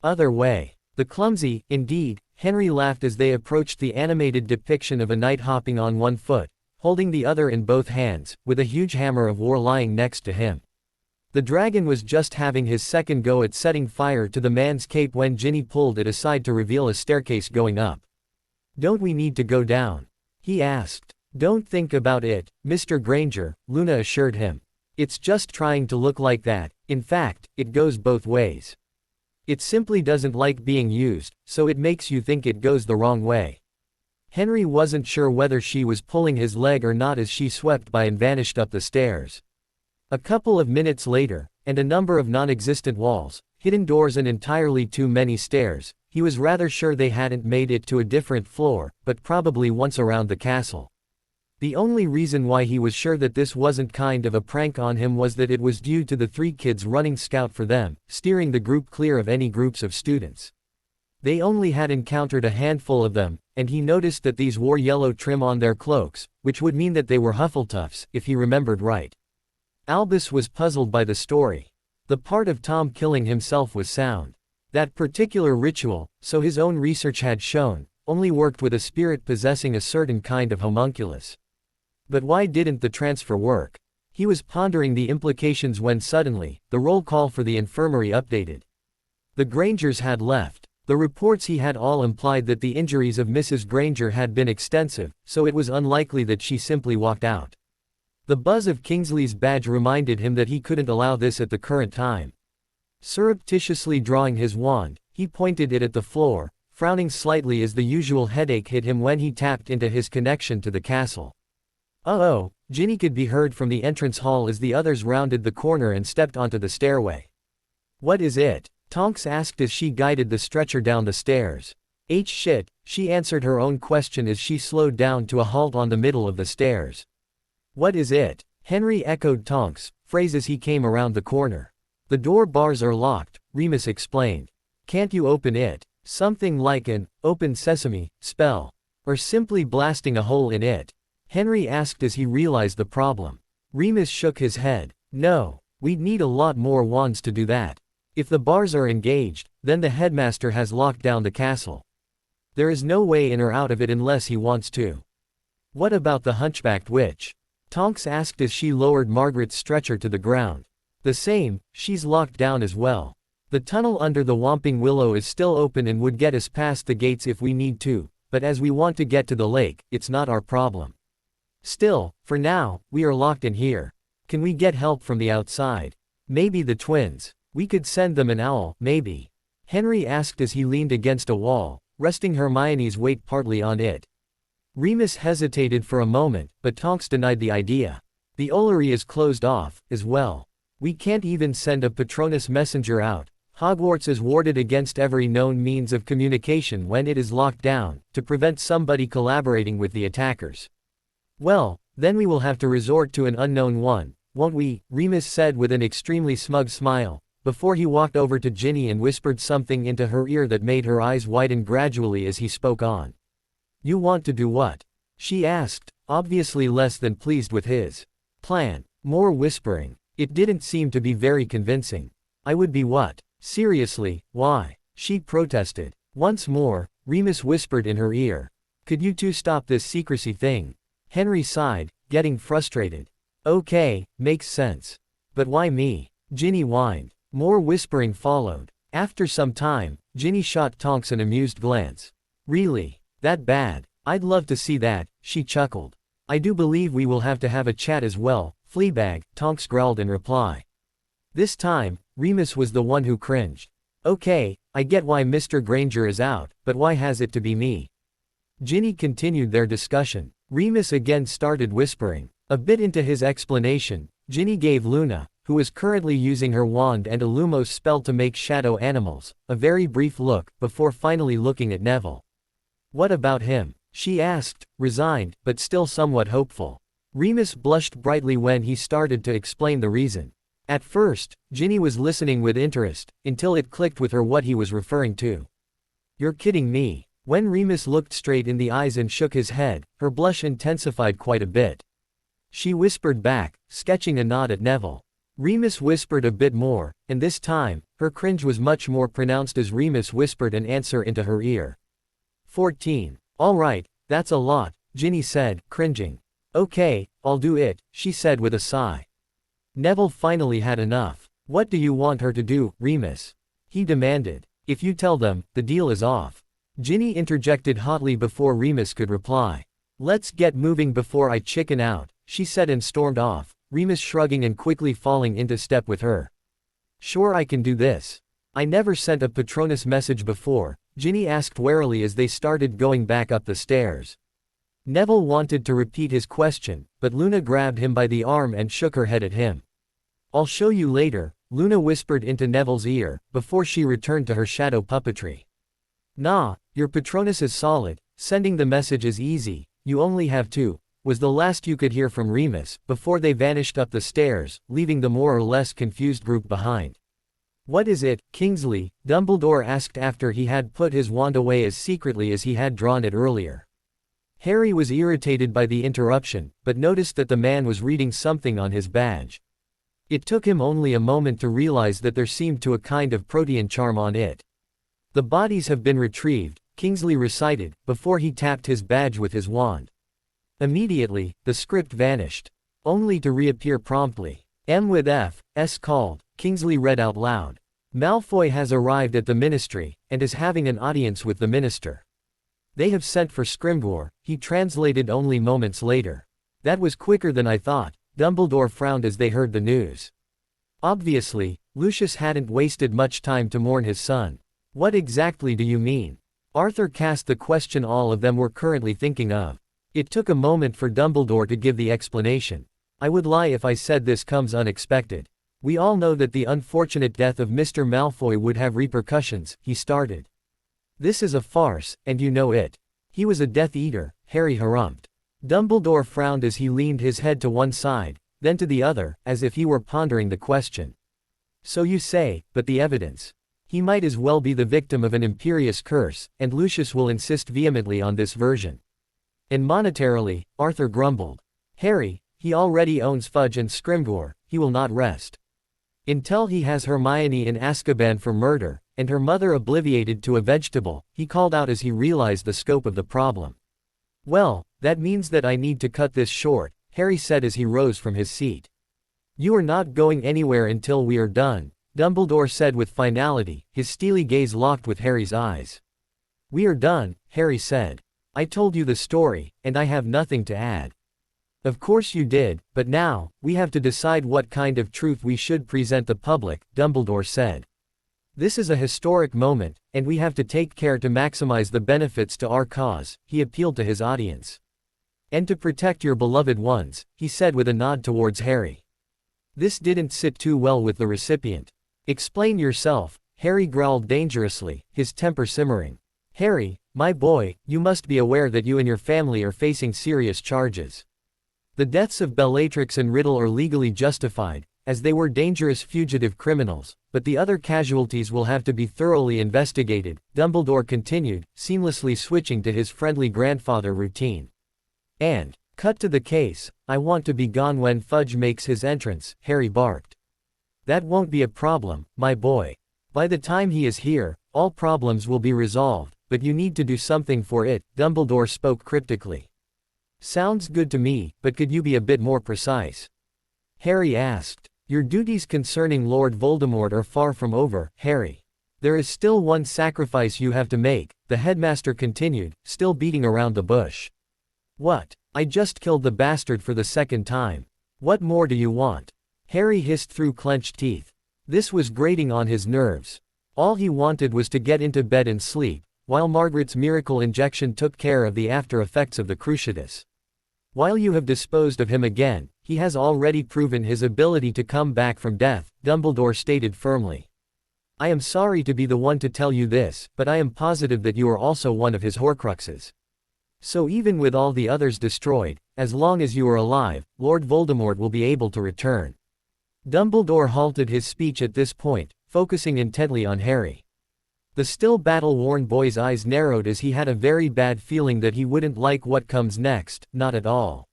other way. The Clumsy, indeed, Henry laughed as they approached the animated depiction of a knight hopping on one foot, holding the other in both hands, with a huge hammer of war lying next to him. The dragon was just having his second go at setting fire to the man's cape when Ginny pulled it aside to reveal a staircase going up. "Don't we need to go down?" he asked. "Don't think about it, Mr. Granger," Luna assured him. "It's just trying to look like that. In fact, it goes both ways. It simply doesn't like being used, so it makes you think it goes the wrong way." Henry wasn't sure whether she was pulling his leg or not as she swept by and vanished up the stairs. A couple of minutes later, and a number of non-existent walls, hidden doors and entirely too many stairs, he was rather sure they hadn't made it to a different floor, but probably once around the castle. The only reason why he was sure that this wasn't kind of a prank on him was that it was due to the three kids running scout for them, steering the group clear of any groups of students. They only had encountered a handful of them, and he noticed that these wore yellow trim on their cloaks, which would mean that they were Hufflepuffs, if he remembered right. Albus was puzzled by the story. The part of Tom killing himself was sound. That particular ritual, so his own research had shown, only worked with a spirit possessing a certain kind of homunculus. But why didn't the transfer work? He was pondering the implications when suddenly, the roll call for the infirmary updated. The Grangers had left. The reports he had all implied that the injuries of Mrs. Granger had been extensive, so it was unlikely that she simply walked out. The buzz of Kingsley's badge reminded him that he couldn't allow this at the current time. Surreptitiously drawing his wand, he pointed it at the floor, frowning slightly as the usual headache hit him when he tapped into his connection to the castle. "Uh-oh," Ginny could be heard from the entrance hall as the others rounded the corner and stepped onto the stairway. "What is it?" Tonks asked as she guided the stretcher down the stairs. Shit," she answered her own question as she slowed down to a halt on the middle of the stairs. "What is it?" Henry echoed Tonks' phrase as he came around the corner. "The door bars are locked," Remus explained. "Can't you open it? Something like an open sesame spell. Or simply blasting a hole in it?" Henry asked as he realized the problem. Remus shook his head. "No, we'd need a lot more wands to do that. If the bars are engaged, then the headmaster has locked down the castle. There is no way in or out of it unless he wants to." "What about the hunchbacked witch?" Tonks asked as she lowered Margaret's stretcher to the ground. "The same, she's locked down as well. The tunnel under the Whomping Willow is still open and would get us past the gates if we need to, but as we want to get to the lake, it's not our problem. Still, for now, we are locked in here. Can we get help from the outside? Maybe the twins. We could send them an owl, maybe." Henry asked as he leaned against a wall, resting Hermione's weight partly on it. Remus hesitated for a moment, but Tonks denied the idea. "The Ollery is closed off, as well. We can't even send a Patronus messenger out. Hogwarts is warded against every known means of communication when it is locked down, to prevent somebody collaborating with the attackers." "Well, then we will have to resort to an unknown one, won't we?" Remus said with an extremely smug smile, before he walked over to Ginny and whispered something into her ear that made her eyes widen gradually as he spoke on. "You want to do what?" she asked, obviously less than pleased with his plan. More whispering. It didn't seem to be very convincing. "I would be what? Seriously, why?" she protested. Once more, Remus whispered in her ear. "Could you two stop this secrecy thing?" Henry sighed, getting frustrated. "Okay, makes sense. But why me?" Ginny whined. More whispering followed. After some time, Ginny shot Tonks an amused glance. "Really? That bad? I'd love to see that," she chuckled. "I do believe we will have to have a chat as well, Fleabag," Tonks growled in reply. This time, Remus was the one who cringed. "Okay, I get why Mr. Granger is out, but why has it to be me?" Ginny continued their discussion. Remus again started whispering. A bit into his explanation, Ginny gave Luna, who was currently using her wand and a Lumos spell to make shadow animals, a very brief look, before finally looking at Neville. "What about him?" she asked, resigned, but still somewhat hopeful. Remus blushed brightly when he started to explain the reason. At first, Ginny was listening with interest, until it clicked with her what he was referring to. You're kidding me. When Remus looked straight in the eyes and shook his head, her blush intensified quite a bit. She whispered back, sketching a nod at Neville. Remus whispered a bit more, and this time, her cringe was much more pronounced as Remus whispered an answer into her ear. 14. All right, that's a lot, Ginny said, cringing. Okay, I'll do it, she said with a sigh. Neville finally had enough. What do you want her to do, Remus? He demanded. If you tell them, the deal is off. Ginny interjected hotly before Remus could reply. Let's get moving before I chicken out, she said and stormed off, Remus shrugging and quickly falling into step with her. Sure, I can do this. I never sent a Patronus message before, Ginny asked warily as they started going back up the stairs. Neville wanted to repeat his question, but Luna grabbed him by the arm and shook her head at him. I'll show you later, Luna whispered into Neville's ear, before she returned to her shadow puppetry. Nah, your Patronus is solid, sending the message is easy, you only have to, was the last you could hear from Remus, before they vanished up the stairs, leaving the more or less confused group behind. What is it, Kingsley? Dumbledore asked after he had put his wand away as secretly as he had drawn it earlier. Harry was irritated by the interruption, but noticed that the man was reading something on his badge. It took him only a moment to realize that there seemed to a kind of protean charm on it. The bodies have been retrieved, Kingsley recited, before he tapped his badge with his wand. Immediately, the script vanished. Only to reappear promptly. M with F, S called, Kingsley read out loud. Malfoy has arrived at the Ministry, and is having an audience with the Minister. They have sent for Scrimgeour, he translated only moments later. That was quicker than I thought, Dumbledore frowned as they heard the news. Obviously, Lucius hadn't wasted much time to mourn his son. What exactly do you mean? Arthur cast the question all of them were currently thinking of. It took a moment for Dumbledore to give the explanation. I would lie if I said this comes unexpected. We all know that the unfortunate death of Mr. Malfoy would have repercussions, he started. This is a farce, and you know it. He was a Death Eater, Harry harumphed. Dumbledore frowned as he leaned his head to one side, then to the other, as if he were pondering the question. So you say, but the evidence. He might as well be the victim of an imperious curse, and Lucius will insist vehemently on this version. And monetarily, Arthur grumbled. Harry, he already owns Fudge and Scrimgeour, he will not rest. Until he has Hermione in Azkaban for murder, and her mother obliviated to a vegetable, he called out as he realized the scope of the problem. Well, that means that I need to cut this short, Harry said as he rose from his seat. You are not going anywhere until we are done, Dumbledore said with finality, his steely gaze locked with Harry's eyes. We are done, Harry said. I told you the story, and I have nothing to add. Of course you did, but now, we have to decide what kind of truth we should present the public, Dumbledore said. This is a historic moment, and we have to take care to maximize the benefits to our cause, he appealed to his audience. And to protect your beloved ones, he said with a nod towards Harry. This didn't sit too well with the recipient. Explain yourself, Harry growled dangerously, his temper simmering. Harry, my boy, you must be aware that you and your family are facing serious charges. The deaths of Bellatrix and Riddle are legally justified, as they were dangerous fugitive criminals, but the other casualties will have to be thoroughly investigated, Dumbledore continued, seamlessly switching to his friendly grandfather routine. And, cut to the case, I want to be gone when Fudge makes his entrance, Harry barked. That won't be a problem, my boy. By the time he is here, all problems will be resolved, but you need to do something for it, Dumbledore spoke cryptically. Sounds good to me, but could you be a bit more precise? Harry asked. Your duties concerning Lord Voldemort are far from over, Harry. There is still one sacrifice you have to make, the headmaster continued, still beating around the bush. What? I just killed the bastard for the second time. What more do you want? Harry hissed through clenched teeth. This was grating on his nerves. All he wanted was to get into bed and sleep, while Margaret's miracle injection took care of the after effects of the Cruciatus. While you have disposed of him again, he has already proven his ability to come back from death, Dumbledore stated firmly. I am sorry to be the one to tell you this, but I am positive that you are also one of his Horcruxes. So even with all the others destroyed, as long as you are alive, Lord Voldemort will be able to return. Dumbledore halted his speech at this point, focusing intently on Harry. The still battle-worn boy's eyes narrowed as he had a very bad feeling that he wouldn't like what comes next, not at all.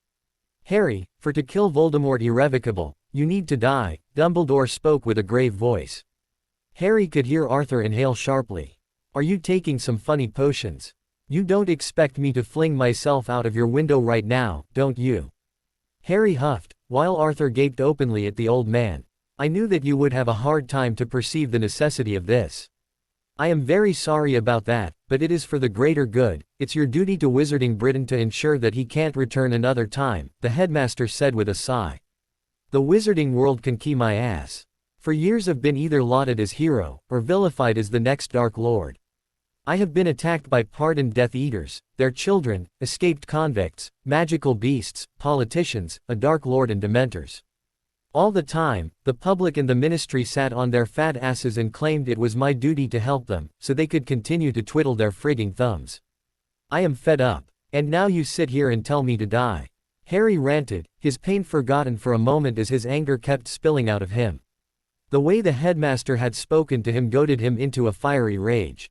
Harry, for to kill Voldemort irrevocable, you need to die, Dumbledore spoke with a grave voice. Harry could hear Arthur inhale sharply. Are you taking some funny potions? You don't expect me to fling myself out of your window right now, don't you? Harry huffed, while Arthur gaped openly at the old man. I knew that you would have a hard time to perceive the necessity of this. I am very sorry about that, but it is for the greater good. It's your duty to Wizarding Britain to ensure that he can't return another time, the headmaster said with a sigh. The wizarding world can key my ass. For years I've been either lauded as hero, or vilified as the next Dark Lord. I have been attacked by pardoned Death Eaters, their children, escaped convicts, magical beasts, politicians, a Dark Lord and Dementors. All the time, the public and the ministry sat on their fat asses and claimed it was my duty to help them, so they could continue to twiddle their frigging thumbs. I am fed up. And now you sit here and tell me to die. Harry ranted, his pain forgotten for a moment as his anger kept spilling out of him. The way the headmaster had spoken to him goaded him into a fiery rage.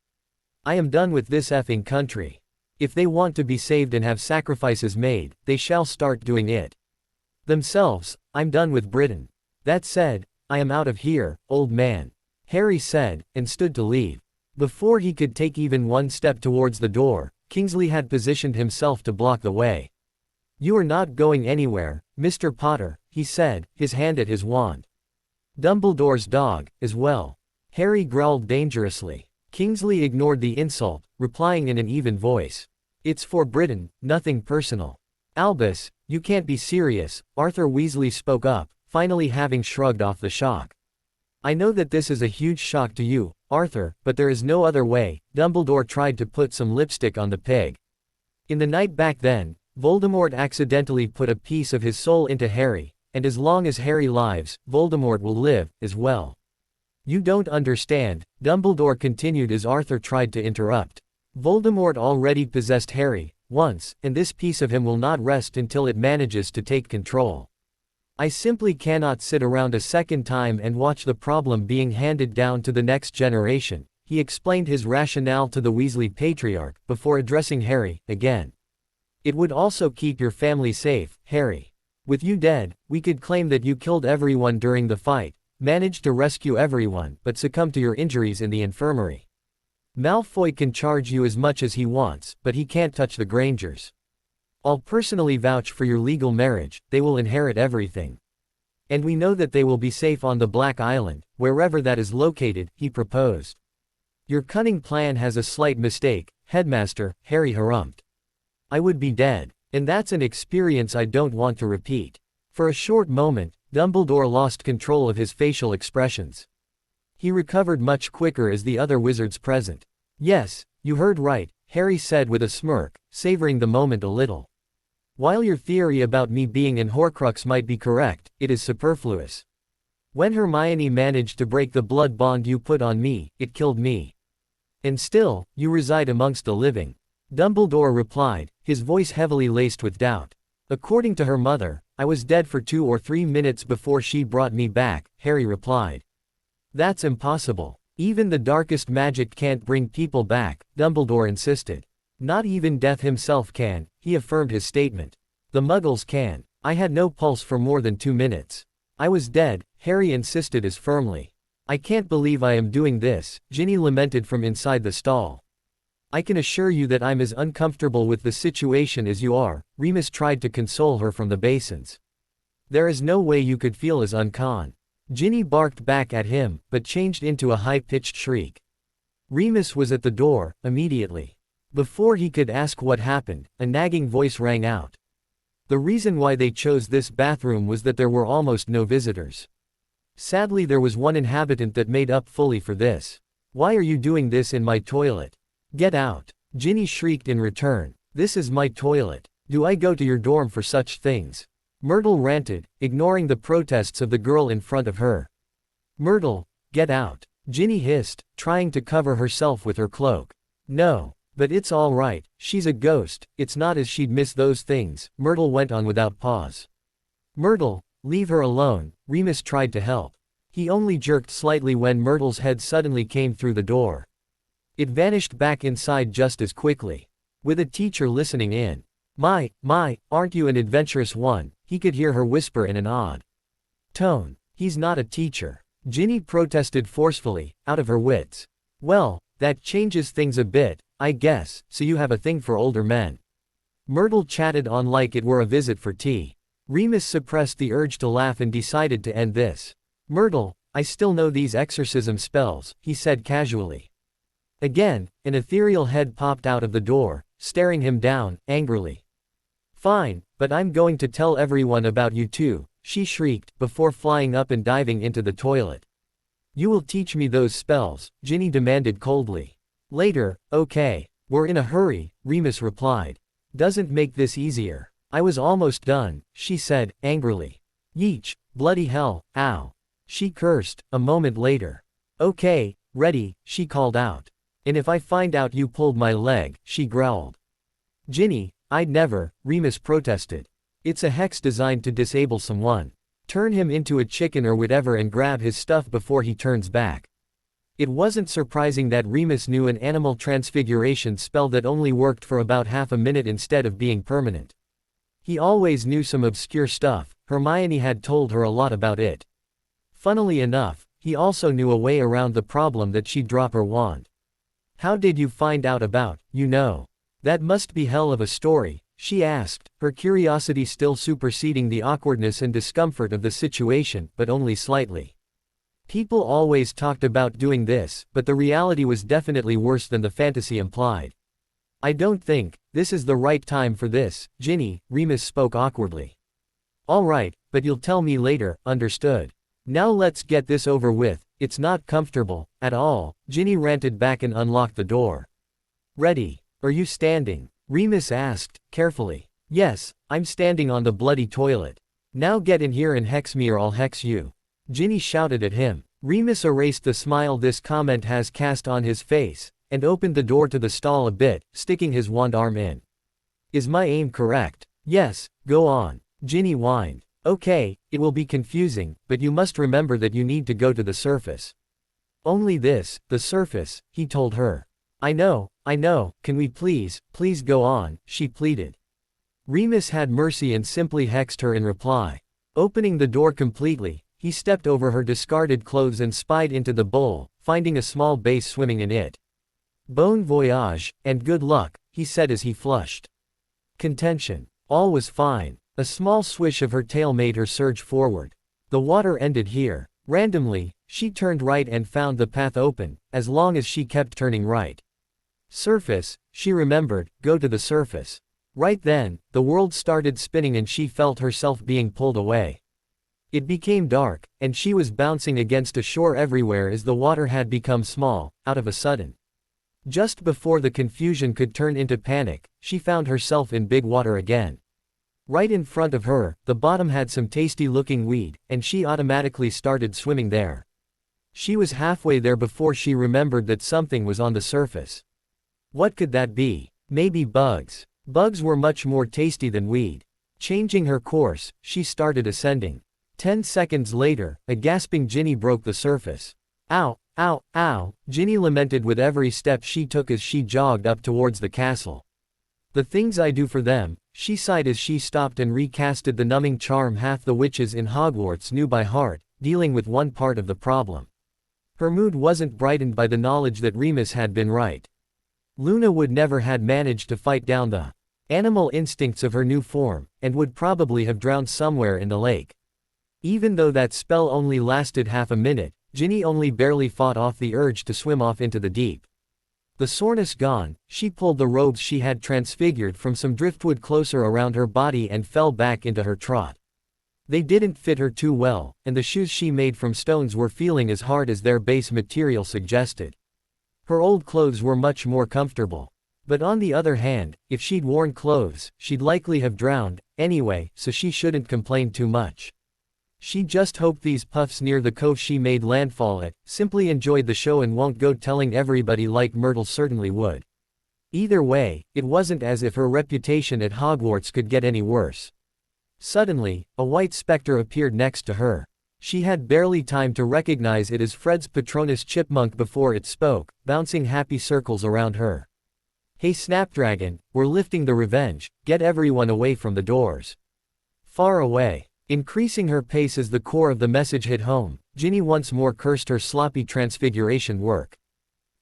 I am done with this effing country. If they want to be saved and have sacrifices made, they shall start doing it themselves. I'm done with Britain. That said, I am out of here, old man. Harry said, and stood to leave. Before he could take even one step towards the door, Kingsley had positioned himself to block the way. You are not going anywhere, Mr. Potter, he said, his hand at his wand. Dumbledore's dog, as well. Harry growled dangerously. Kingsley ignored the insult, replying in an even voice. It's for Britain, nothing personal. Albus, you can't be serious, Arthur Weasley spoke up, finally having shrugged off the shock. I know that this is a huge shock to you, Arthur, but there is no other way. Dumbledore tried to put some lipstick on the pig. In the night back then, Voldemort accidentally put a piece of his soul into Harry, and as long as Harry lives, Voldemort will live, as well. You don't understand, Dumbledore continued as Arthur tried to interrupt. Voldemort already possessed Harry, once, and this piece of him will not rest until it manages to take control. I simply cannot sit around a second time and watch the problem being handed down to the next generation. He explained his rationale to the Weasley patriarch, before addressing Harry, again. It would also keep your family safe, Harry. With you dead, we could claim that you killed everyone during the fight, managed to rescue everyone, but succumbed to your injuries in the infirmary. Malfoy can charge you as much as he wants, but he can't touch the Grangers. I'll personally vouch for your legal marriage, they will inherit everything. And we know that they will be safe on the Black Island, wherever that is located, he proposed. Your cunning plan has a slight mistake, Headmaster, Harry harumphed. I would be dead, and that's an experience I don't want to repeat. For a short moment, Dumbledore lost control of his facial expressions. He recovered much quicker as the other wizards present. Yes, you heard right, Harry said with a smirk, savoring the moment a little. While your theory about me being an Horcrux might be correct, it is superfluous. When Hermione managed to break the blood bond you put on me, it killed me. And still, you reside amongst the living. Dumbledore replied, his voice heavily laced with doubt. According to her mother, I was dead for 2 or 3 minutes before she brought me back, Harry replied. That's impossible. Even the darkest magic can't bring people back, Dumbledore insisted. Not even death himself can, he affirmed his statement. The Muggles can. I had no pulse for more than 2 minutes. I was dead, Harry insisted as firmly. I can't believe I am doing this, Ginny lamented from inside the stall. I can assure you that I'm as uncomfortable with the situation as you are, Remus tried to console her from the basins. There is no way you could feel as uncon. Ginny barked back at him, but changed into a high-pitched shriek. Remus was at the door, immediately. Before he could ask what happened, a nagging voice rang out. The reason why they chose this bathroom was that there were almost no visitors. Sadly, there was one inhabitant that made up fully for this. Why are you doing this in my toilet? Get out! Ginny shrieked in return. This is my toilet. Do I go to your dorm for such things? Myrtle ranted, ignoring the protests of the girl in front of her. Myrtle, get out! Ginny hissed, trying to cover herself with her cloak. No. But it's all right, she's a ghost, it's not as she'd miss those things, Myrtle went on without pause. Myrtle, leave her alone, Remus tried to help. He only jerked slightly when Myrtle's head suddenly came through the door. It vanished back inside just as quickly. With a teacher listening in. My, aren't you an adventurous one? He could hear her whisper in an odd tone. He's not a teacher. Ginny protested forcefully, out of her wits. Well, that changes things a bit, I guess, so you have a thing for older men. Myrtle chatted on like it were a visit for tea. Remus suppressed the urge to laugh and decided to end this. Myrtle, I still know these exorcism spells, he said casually. Again, an ethereal head popped out of the door, staring him down, angrily. Fine, but I'm going to tell everyone about you too, she shrieked, before flying up and diving into the toilet. You will teach me those spells, Ginny demanded coldly. Later, okay. We're in a hurry, Remus replied. Doesn't make this easier. I was almost done, she said, angrily. Yeech, bloody hell, ow. She cursed, a moment later. Okay, ready, she called out. And if I find out you pulled my leg, she growled. Ginny, I'd never, Remus protested. It's a hex designed to disable someone. Turn him into a chicken or whatever and grab his stuff before he turns back. It wasn't surprising that Remus knew an animal transfiguration spell that only worked for about half a minute instead of being permanent. He always knew some obscure stuff, Hermione had told her a lot about it. Funnily enough, he also knew a way around the problem that she'd drop her wand. How did you find out about, you know? That must be hell of a story, she asked, her curiosity still superseding the awkwardness and discomfort of the situation, but only slightly. People always talked about doing this, but the reality was definitely worse than the fantasy implied. I don't think this is the right time for this, Ginny, Remus spoke awkwardly. All right, but you'll tell me later, understood. Now let's get this over with, it's not comfortable, at all, Ginny ranted back and unlocked the door. Ready? Are you standing? Remus asked, carefully. Yes, I'm standing on the bloody toilet. Now get in here and hex me or I'll hex you. Ginny shouted at him. Remus erased the smile this comment has cast on his face, and opened the door to the stall a bit, sticking his wand arm in. Is my aim correct? Yes, go on. Ginny whined. Okay, it will be confusing, but you must remember that you need to go to the surface. Only this, the surface, he told her. I know, can we please go on, she pleaded. Remus had mercy and simply hexed her in reply. Opening the door completely, he stepped over her discarded clothes and spied into the bowl, finding a small base swimming in it. Bon voyage, and good luck, he said as he flushed. Contention. All was fine. A small swish of her tail made her surge forward. The water ended here. Randomly, she turned right and found the path open, as long as she kept turning right. Surface, she remembered, go to the surface. Right then, the world started spinning and she felt herself being pulled away. It became dark, and she was bouncing against a shore everywhere as the water had become small, out of a sudden. Just before the confusion could turn into panic, she found herself in big water again. Right in front of her, the bottom had some tasty-looking weed, and she automatically started swimming there. She was halfway there before she remembered that something was on the surface. What could that be? Maybe bugs. Bugs were much more tasty than weed. Changing her course, she started ascending. 10 seconds later, a gasping Ginny broke the surface. Ow, ow, ow, Ginny lamented with every step she took as she jogged up towards the castle. The things I do for them, she sighed as she stopped and recasted the numbing charm half the witches in Hogwarts knew by heart, dealing with one part of the problem. Her mood wasn't brightened by the knowledge that Remus had been right. Luna would never had managed to fight down the animal instincts of her new form, and would probably have drowned somewhere in the lake. Even though that spell only lasted half a minute, Ginny only barely fought off the urge to swim off into the deep. The soreness gone, she pulled the robes she had transfigured from some driftwood closer around her body and fell back into her trot. They didn't fit her too well, and the shoes she made from stones were feeling as hard as their base material suggested. Her old clothes were much more comfortable. But on the other hand, if she'd worn clothes, she'd likely have drowned, anyway, so she shouldn't complain too much. She just hoped these puffs near the cove she made landfall at simply enjoyed the show and won't go telling everybody like Myrtle certainly would. Either way, it wasn't as if her reputation at Hogwarts could get any worse. Suddenly, a white specter appeared next to her. She had barely time to recognize it as Fred's Patronus chipmunk before it spoke, bouncing happy circles around her. "Hey Snapdragon, we're lifting the Revenge, get everyone away from the doors." Far away. Increasing her pace as the core of the message hit home, Ginny once more cursed her sloppy transfiguration work.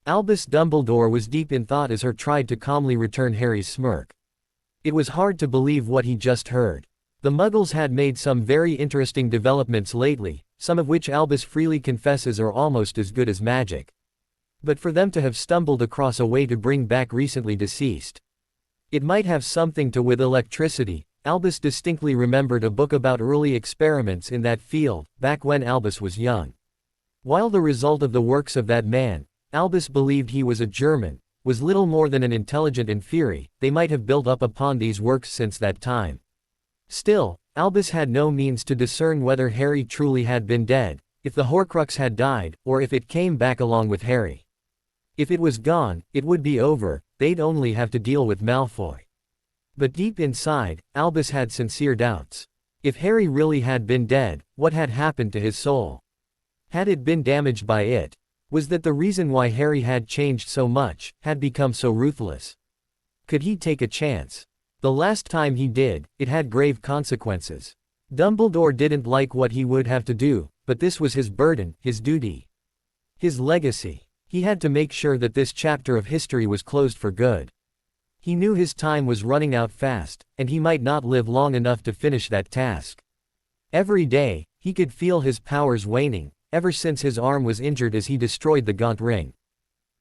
Albus Dumbledore was deep in thought as her tried to calmly return Harry's smirk. It was hard to believe what he just heard. The Muggles had made some very interesting developments lately, some of which Albus freely confesses are almost as good as magic. But for them to have stumbled across a way to bring back recently deceased. It might have something to with electricity. Albus distinctly remembered a book about early experiments in that field, back when Albus was young. While the result of the works of that man, Albus believed he was a German, was little more than an intelligent inferi, they might have built up upon these works since that time. Still, Albus had no means to discern whether Harry truly had been dead, if the Horcrux had died, or if it came back along with Harry. If it was gone, it would be over, they'd only have to deal with Malfoy. But deep inside, Albus had sincere doubts. If Harry really had been dead, what had happened to his soul? Had it been damaged by it? Was that the reason why Harry had changed so much, had become so ruthless? Could he take a chance? The last time he did, it had grave consequences. Dumbledore didn't like what he would have to do, but this was his burden, his duty. His legacy. He had to make sure that this chapter of history was closed for good. He knew his time was running out fast, and he might not live long enough to finish that task. Every day, he could feel his powers waning, ever since his arm was injured as he destroyed the Gaunt Ring.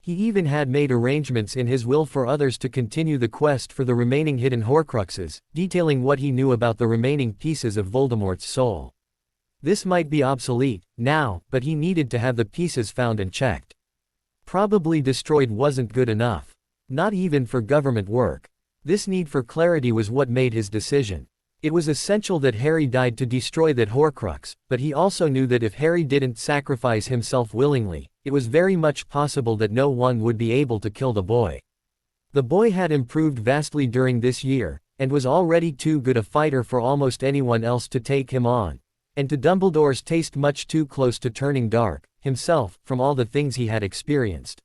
He even had made arrangements in his will for others to continue the quest for the remaining hidden Horcruxes, detailing what he knew about the remaining pieces of Voldemort's soul. This might be obsolete, now, but he needed to have the pieces found and checked. Probably destroyed wasn't good enough. Not even for government work. This need for clarity was what made his decision. It was essential that Harry died to destroy that Horcrux, but he also knew that if Harry didn't sacrifice himself willingly, it was very much possible that no one would be able to kill the boy. The boy had improved vastly during this year, and was already too good a fighter for almost anyone else to take him on, and to Dumbledore's taste much too close to turning dark, himself, from all the things he had experienced.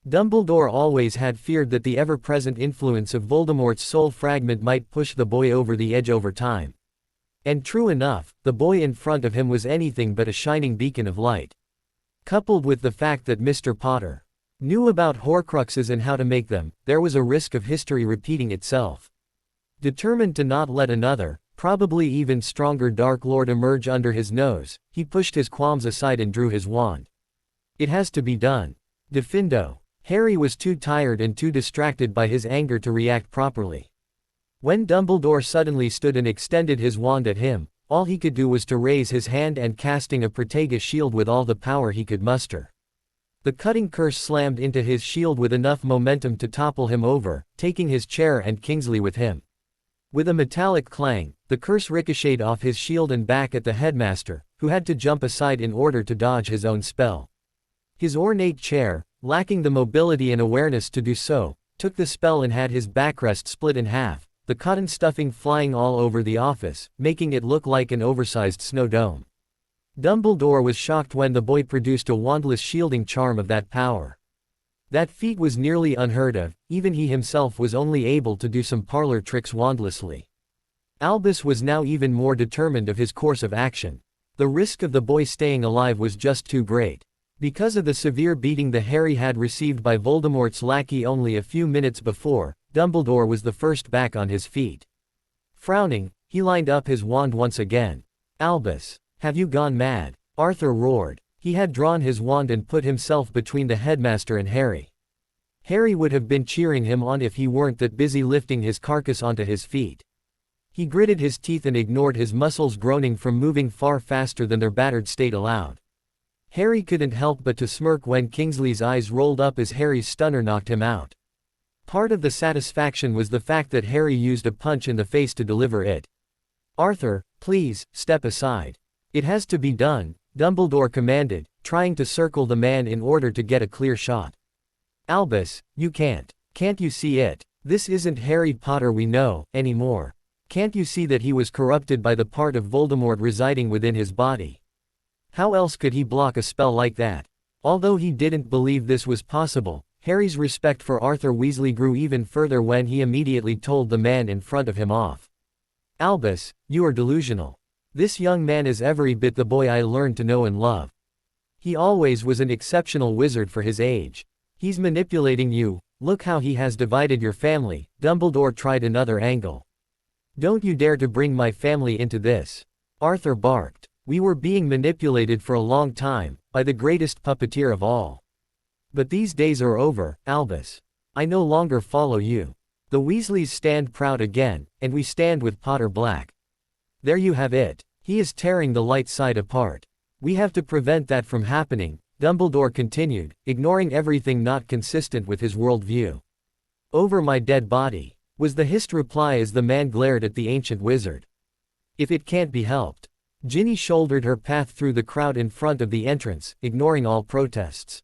Dumbledore always had feared that the ever-present influence of Voldemort's soul fragment might push the boy over the edge over time. And true enough, the boy in front of him was anything but a shining beacon of light. Coupled with the fact that Mr. Potter knew about Horcruxes and how to make them, there was a risk of history repeating itself. Determined to not let another, probably even stronger Dark Lord emerge under his nose, he pushed his qualms aside and drew his wand. It has to be done. Defindo. Harry was too tired and too distracted by his anger to react properly. When Dumbledore suddenly stood and extended his wand at him, all he could do was to raise his hand and casting a Protega shield with all the power he could muster. The cutting curse slammed into his shield with enough momentum to topple him over, taking his chair and Kingsley with him. With a metallic clang, the curse ricocheted off his shield and back at the headmaster, who had to jump aside in order to dodge his own spell. His ornate chair, lacking the mobility and awareness to do so, took the spell and had his backrest split in half, the cotton stuffing flying all over the office, making it look like an oversized snow dome. Dumbledore was shocked when the boy produced a wandless shielding charm of that power. That feat was nearly unheard of, even he himself was only able to do some parlor tricks wandlessly. Albus was now even more determined of his course of action. The risk of the boy staying alive was just too great. Because of the severe beating the Harry had received by Voldemort's lackey only a few minutes before, Dumbledore was the first back on his feet. Frowning, he lined up his wand once again. "Albus, have you gone mad?" Arthur roared. He had drawn his wand and put himself between the headmaster and Harry. Harry would have been cheering him on if he weren't that busy lifting his carcass onto his feet. He gritted his teeth and ignored his muscles groaning from moving far faster than their battered state allowed. Harry couldn't help but to smirk when Kingsley's eyes rolled up as Harry's stunner knocked him out. Part of the satisfaction was the fact that Harry used a punch in the face to deliver it. "Arthur, please, step aside. It has to be done," Dumbledore commanded, trying to circle the man in order to get a clear shot. "Albus, you can't. Can't you see it? This isn't Harry Potter we know, anymore. Can't you see that he was corrupted by the part of Voldemort residing within his body? How else could he block a spell like that? Although he didn't believe this was possible, Harry's respect for Arthur Weasley grew even further when he immediately told the man in front of him off. Albus, you are delusional. This young man is every bit the boy I learned to know and love. He always was an exceptional wizard for his age. He's manipulating you, look how he has divided your family. Dumbledore tried another angle. Don't you dare to bring my family into this. Arthur barked. We were being manipulated for a long time, by the greatest puppeteer of all. But these days are over, Albus. I no longer follow you. The Weasleys stand proud again, and we stand with Potter Black. There you have it. He is tearing the light side apart. We have to prevent that from happening, Dumbledore continued, ignoring everything not consistent with his worldview. Over my dead body, was the hissed reply as the man glared at the ancient wizard. If it can't be helped. Ginny shouldered her path through the crowd in front of the entrance, ignoring all protests.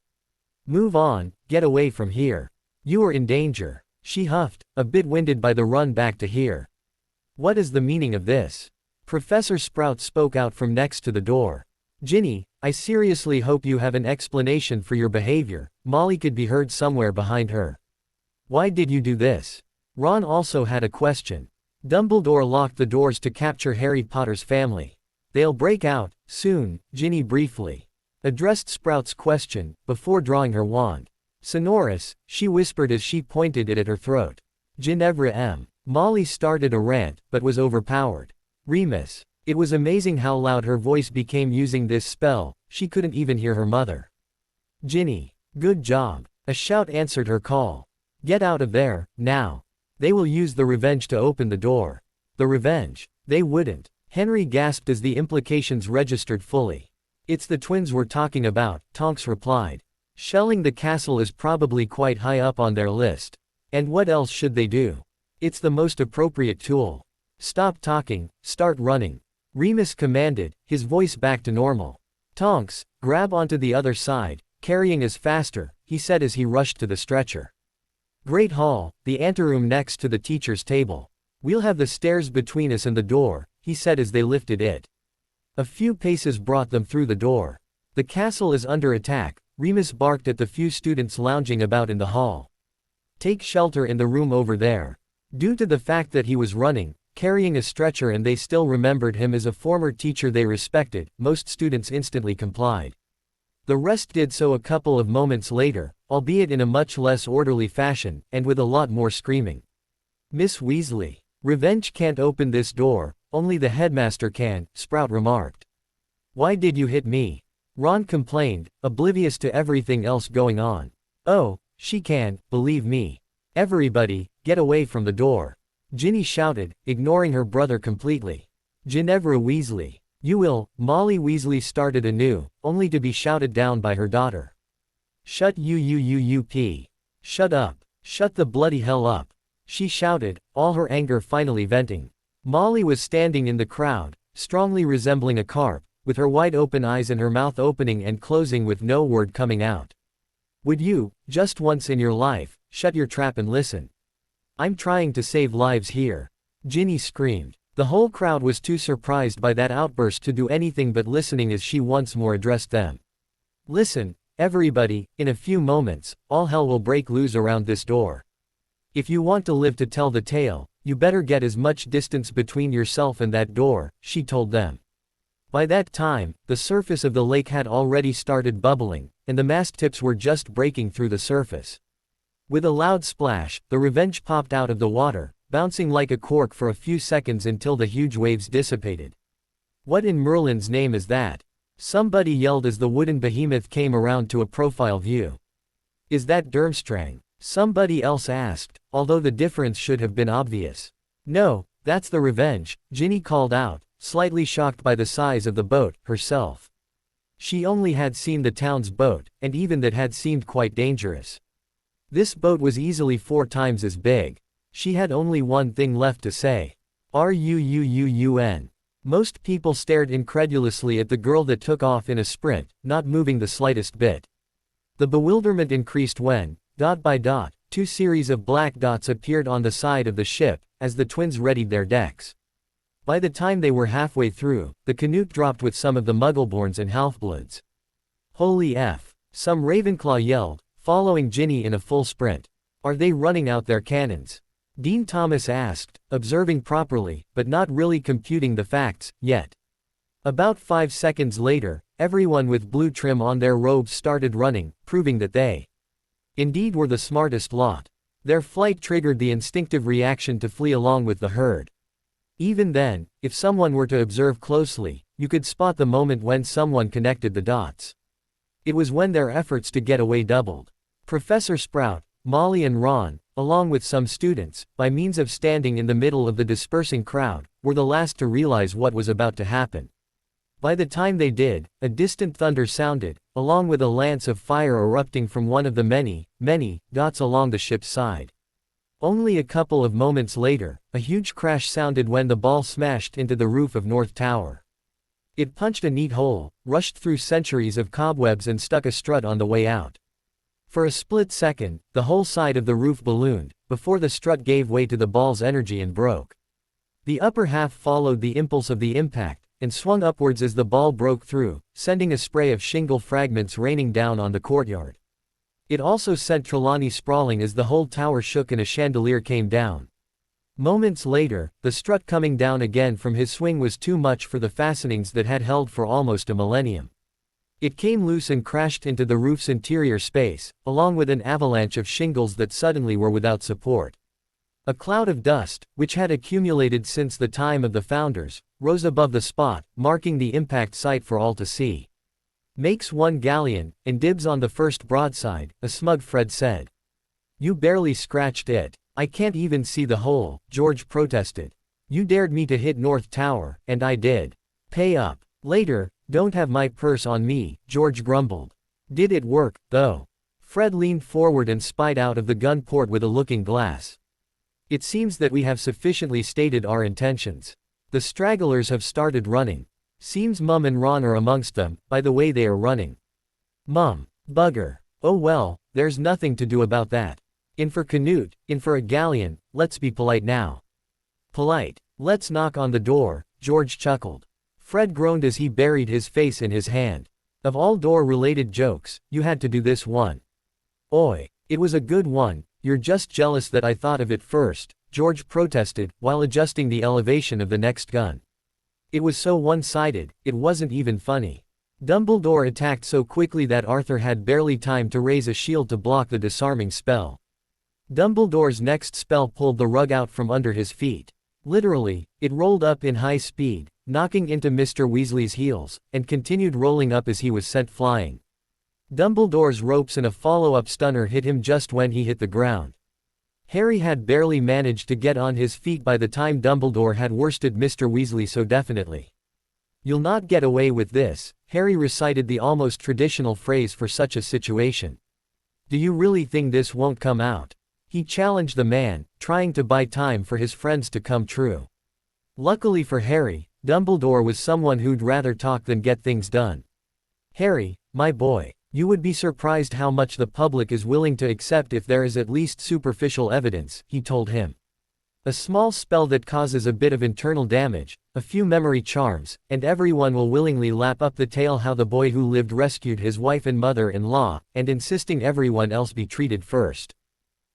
Move on, get away from here. You are in danger, she huffed, a bit winded by the run back to here. What is the meaning of this? Professor Sprout spoke out from next to the door. Ginny, I seriously hope you have an explanation for your behavior. Molly could be heard somewhere behind her. Why did you do this? Ron also had a question. Dumbledore locked the doors to capture Harry Potter's family. They'll break out, soon, Ginny briefly addressed Sprout's question, before drawing her wand. Sonorous, she whispered as she pointed it at her throat. Ginevra M. Molly started a rant, but was overpowered. Remus. It was amazing how loud her voice became using this spell, she couldn't even hear her mother. Ginny. Good job. A shout answered her call. Get out of there, now. They will use the revenge to open the door. The revenge? They wouldn't. Henry gasped as the implications registered fully. It's the twins we're talking about, Tonks replied. Shelling the castle is probably quite high up on their list. And what else should they do? It's the most appropriate tool. Stop talking, start running. Remus commanded, his voice back to normal. Tonks, grab onto the other side, carrying us faster, he said as he rushed to the stretcher. Great Hall, the anteroom next to the teacher's table. We'll have the stairs between us and the door, he said as they lifted it. A few paces brought them through the door. The castle is under attack, Remus barked at the few students lounging about in the hall. Take shelter in the room over there. Due to the fact that he was running, carrying a stretcher and they still remembered him as a former teacher they respected, most students instantly complied. The rest did so a couple of moments later, albeit in a much less orderly fashion, and with a lot more screaming. Miss Weasley. Revenge can't open this door, only the headmaster can, Sprout remarked. Why did you hit me? Ron complained, oblivious to everything else going on. Oh, she can, believe me. Everybody, get away from the door. Ginny shouted, ignoring her brother completely. Ginevra Weasley. You will, Molly Weasley started anew, only to be shouted down by her daughter. Shut you. Shut up. Shut the bloody hell up. She shouted, all her anger finally venting. Molly was standing in the crowd, strongly resembling a carp, with her wide open eyes and her mouth opening and closing with no word coming out. Would you, just once in your life, shut your trap and listen? I'm trying to save lives here. Ginny screamed. The whole crowd was too surprised by that outburst to do anything but listening as she once more addressed them. Listen, everybody, in a few moments, all hell will break loose around this door. If you want to live to tell the tale, you better get as much distance between yourself and that door, she told them. By that time, the surface of the lake had already started bubbling, and the mast tips were just breaking through the surface. With a loud splash, the Revenge popped out of the water, bouncing like a cork for a few seconds until the huge waves dissipated. What in Merlin's name is that? Somebody yelled as the wooden behemoth came around to a profile view. Is that Durmstrang? Somebody else asked, although the difference should have been obvious. No, that's the Revenge, Ginny called out, slightly shocked by the size of the boat, herself. She only had seen the town's boat, and even that had seemed quite dangerous. This boat was easily 4 times as big. She had only one thing left to say. Ruun. Most people stared incredulously at the girl that took off in a sprint, not moving the slightest bit. The bewilderment increased when, dot by dot, 2 series of black dots appeared on the side of the ship, as the twins readied their decks. By the time they were halfway through, the Canute dropped with some of the Muggleborns and Halfbloods. "Holy F!" some Ravenclaw yelled, following Ginny in a full sprint. "Are they running out their cannons?" Dean Thomas asked, observing properly, but not really computing the facts, yet. About 5 seconds later, everyone with blue trim on their robes started running, proving that they indeed were the smartest lot. Their flight triggered the instinctive reaction to flee along with the herd. Even then, if someone were to observe closely, you could spot the moment when someone connected the dots. It was when their efforts to get away doubled. Professor Sprout, Molly and Ron, along with some students, by means of standing in the middle of the dispersing crowd, were the last to realize what was about to happen. By the time they did, a distant thunder sounded, along with a lance of fire erupting from one of the many, many, dots along the ship's side. Only a couple of moments later, a huge crash sounded when the ball smashed into the roof of North Tower. It punched a neat hole, rushed through centuries of cobwebs and stuck a strut on the way out. For a split second, the whole side of the roof ballooned, before the strut gave way to the ball's energy and broke. The upper half followed the impulse of the impact, and swung upwards as the ball broke through, sending a spray of shingle fragments raining down on the courtyard. It also sent Trelawney sprawling as the whole tower shook and a chandelier came down. Moments later, the strut coming down again from his swing was too much for the fastenings that had held for almost a millennium. It came loose and crashed into the roof's interior space, along with an avalanche of shingles that suddenly were without support. A cloud of dust, which had accumulated since the time of the founders, rose above the spot, marking the impact site for all to see. "Makes one galleon, and dibs on the first broadside," a smug Fred said. "You barely scratched it. I can't even see the hole," George protested. "You dared me to hit North Tower, and I did. Pay up. Later, don't have my purse on me," George grumbled. "Did it work, though?" Fred leaned forward and spied out of the gun port with a looking glass. "It seems that we have sufficiently stated our intentions. The stragglers have started running. Seems Mum and Ron are amongst them, by the way they are running." "Mum. Bugger. Oh well, there's nothing to do about that. In for Canute, in for a galleon, let's be polite now." "Polite. Let's knock on the door," George chuckled. Fred groaned as he buried his face in his hand. "Of all door-related jokes, you had to do this one." "Oi, it was a good one, you're just jealous that I thought of it first," George protested, while adjusting the elevation of the next gun. "It was so one-sided, it wasn't even funny." Dumbledore attacked so quickly that Arthur had barely time to raise a shield to block the disarming spell. Dumbledore's next spell pulled the rug out from under his feet. Literally, it rolled up in high speed, knocking into Mr. Weasley's heels, and continued rolling up as he was sent flying. Dumbledore's ropes and a follow-up stunner hit him just when he hit the ground. Harry had barely managed to get on his feet by the time Dumbledore had worsted Mr. Weasley so definitely. "You'll not get away with this," Harry recited the almost traditional phrase for such a situation. "Do you really think this won't come out?" He challenged the man, trying to buy time for his friends to come true. Luckily for Harry, Dumbledore was someone who'd rather talk than get things done. "Harry, my boy, you would be surprised how much the public is willing to accept if there is at least superficial evidence," he told him. "A small spell that causes a bit of internal damage, a few memory charms, and everyone will willingly lap up the tale how the boy who lived rescued his wife and mother-in-law, and insisting everyone else be treated first.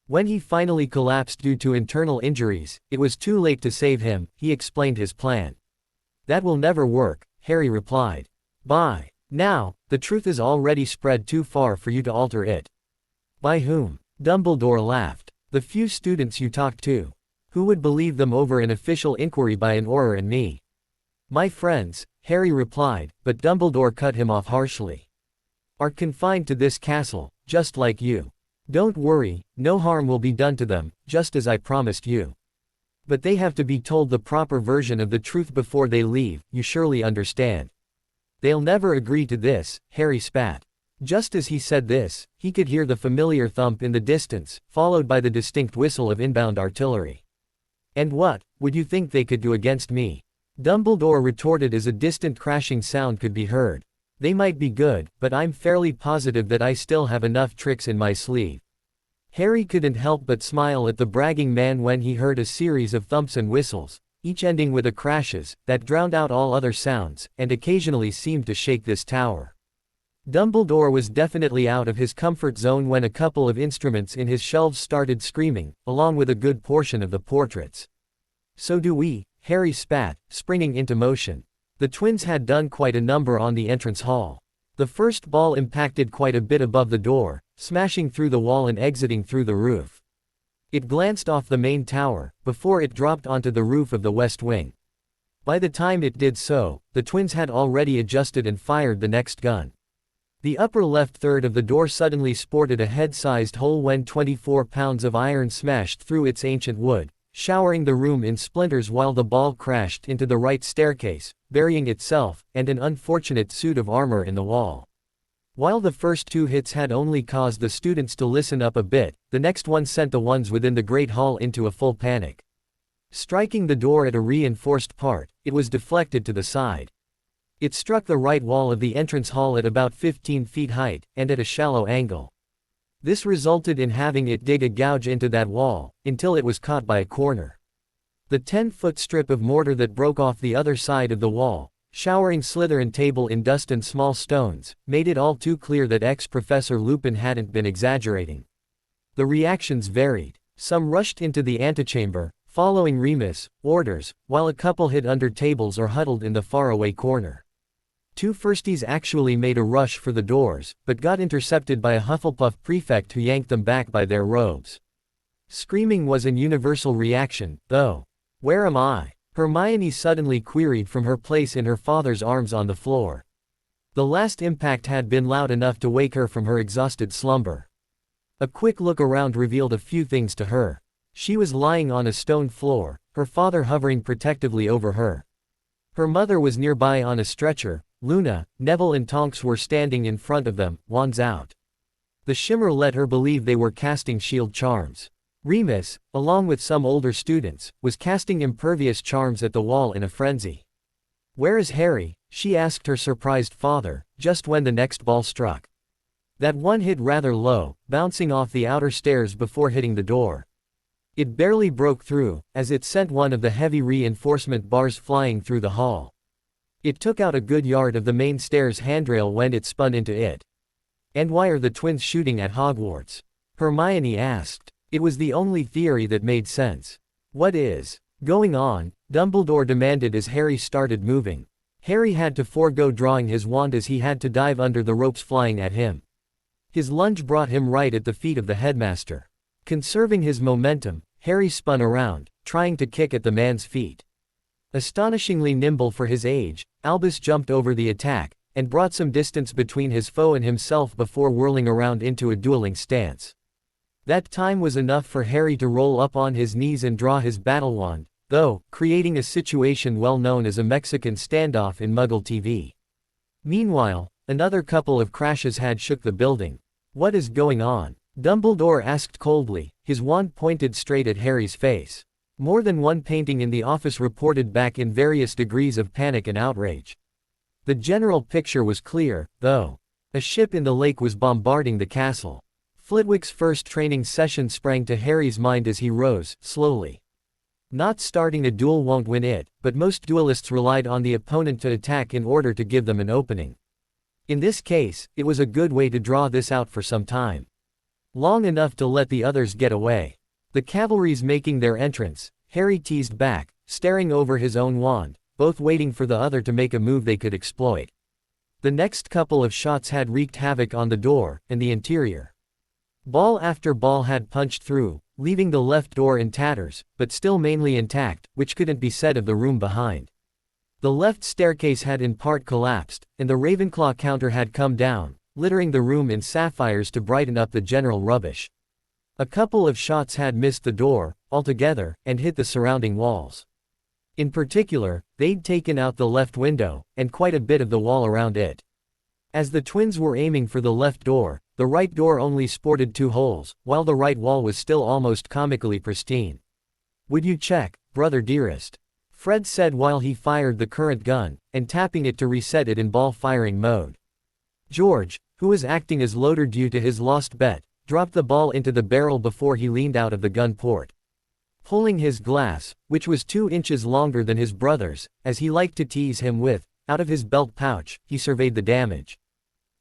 When he finally collapsed due to internal injuries, it was too late to save him," he explained his plan. "That will never work," Harry replied. "By now, the truth is already spread too far for you to alter it." "By whom?" Dumbledore laughed. "The few students you talked to. Who would believe them over an official inquiry by an Auror and me?" "My friends," Harry replied, but Dumbledore cut him off harshly. "Are confined to this castle, just like you. Don't worry, no harm will be done to them, just as I promised you. But they have to be told the proper version of the truth before they leave, you surely understand." "They'll never agree to this," Harry spat. Just as he said this, he could hear the familiar thump in the distance, followed by the distinct whistle of inbound artillery. "And what would you think they could do against me?" Dumbledore retorted as a distant crashing sound could be heard. "They might be good, but I'm fairly positive that I still have enough tricks in my sleeve." Harry couldn't help but smile at the bragging man when he heard a series of thumps and whistles, each ending with a crashes that drowned out all other sounds, and occasionally seemed to shake this tower. Dumbledore was definitely out of his comfort zone when a couple of instruments in his shelves started screaming, along with a good portion of the portraits. "So do we," Harry spat, springing into motion. The twins had done quite a number on the entrance hall. The first ball impacted quite a bit above the door, smashing through the wall and exiting through the roof. It glanced off the main tower, before it dropped onto the roof of the west wing. By the time it did so, the twins had already adjusted and fired the next gun. The upper left third of the door suddenly sported a head-sized hole when 24 pounds of iron smashed through its ancient wood, showering the room in splinters while the ball crashed into the right staircase, burying itself and an unfortunate suit of armor in the wall. While the first two hits had only caused the students to listen up a bit, the next one sent the ones within the Great Hall into a full panic. Striking the door at a reinforced part, it was deflected to the side. It struck the right wall of the entrance hall at about 15 feet height, and at a shallow angle. This resulted in having it dig a gouge into that wall, until it was caught by a corner. The 10-foot strip of mortar that broke off the other side of the wall, showering Slytherin table in dust and small stones, made it all too clear that ex-Professor Lupin hadn't been exaggerating. The reactions varied. Some rushed into the antechamber, following Remus' orders, while a couple hid under tables or huddled in the faraway corner. Two firsties actually made a rush for the doors, but got intercepted by a Hufflepuff prefect who yanked them back by their robes. Screaming was an universal reaction, though. "Where am I?" Hermione suddenly queried from her place in her father's arms on the floor. The last impact had been loud enough to wake her from her exhausted slumber. A quick look around revealed a few things to her. She was lying on a stone floor, her father hovering protectively over her. Her mother was nearby on a stretcher. Luna, Neville and Tonks were standing in front of them, wands out. The shimmer let her believe they were casting shield charms. Remus, along with some older students, was casting impervious charms at the wall in a frenzy. "Where is Harry?" she asked her surprised father, just when the next ball struck. That one hit rather low, bouncing off the outer stairs before hitting the door. It barely broke through, as it sent one of the heavy reinforcement bars flying through the hall. It took out a good yard of the main stairs handrail when it spun into it. "And why are the twins shooting at Hogwarts?" Hermione asked. It was the only theory that made sense. "What is going on?" Dumbledore demanded as Harry started moving. Harry had to forego drawing his wand as he had to dive under the ropes flying at him. His lunge brought him right at the feet of the headmaster. Conserving his momentum, Harry spun around, trying to kick at the man's feet. Astonishingly nimble for his age, Albus jumped over the attack, and brought some distance between his foe and himself before whirling around into a dueling stance. That time was enough for Harry to roll up on his knees and draw his battle wand, though, creating a situation well known as a Mexican standoff in Muggle TV. Meanwhile, another couple of crashes had shook the building. "What is going on?" Dumbledore asked coldly, his wand pointed straight at Harry's face. More than one painting in the office reported back in various degrees of panic and outrage. The general picture was clear, though. A ship in the lake was bombarding the castle. Flitwick's first training session sprang to Harry's mind as he rose, slowly. Not starting a duel won't win it, but most duelists relied on the opponent to attack in order to give them an opening. In this case, it was a good way to draw this out for some time. Long enough to let the others get away. The cavalry's making their entrance, Harry teased back, staring over his own wand, both waiting for the other to make a move they could exploit. The next couple of shots had wreaked havoc on the door and the interior. Ball after ball had punched through, leaving the left door in tatters, but still mainly intact, which couldn't be said of the room behind. The left staircase had in part collapsed, and the Ravenclaw counter had come down, littering the room in sapphires to brighten up the general rubbish. A couple of shots had missed the door, altogether, and hit the surrounding walls. In particular, they'd taken out the left window, and quite a bit of the wall around it. As the twins were aiming for the left door, the right door only sported 2 holes, while the right wall was still almost comically pristine. "Would you check, brother dearest?" Fred said while he fired the current gun, and tapping it to reset it in ball-firing mode. George, who was acting as loader due to his lost bet, dropped the ball into the barrel before he leaned out of the gun port. Pulling his glass, which was 2 inches longer than his brother's, as he liked to tease him with, out of his belt pouch, he surveyed the damage.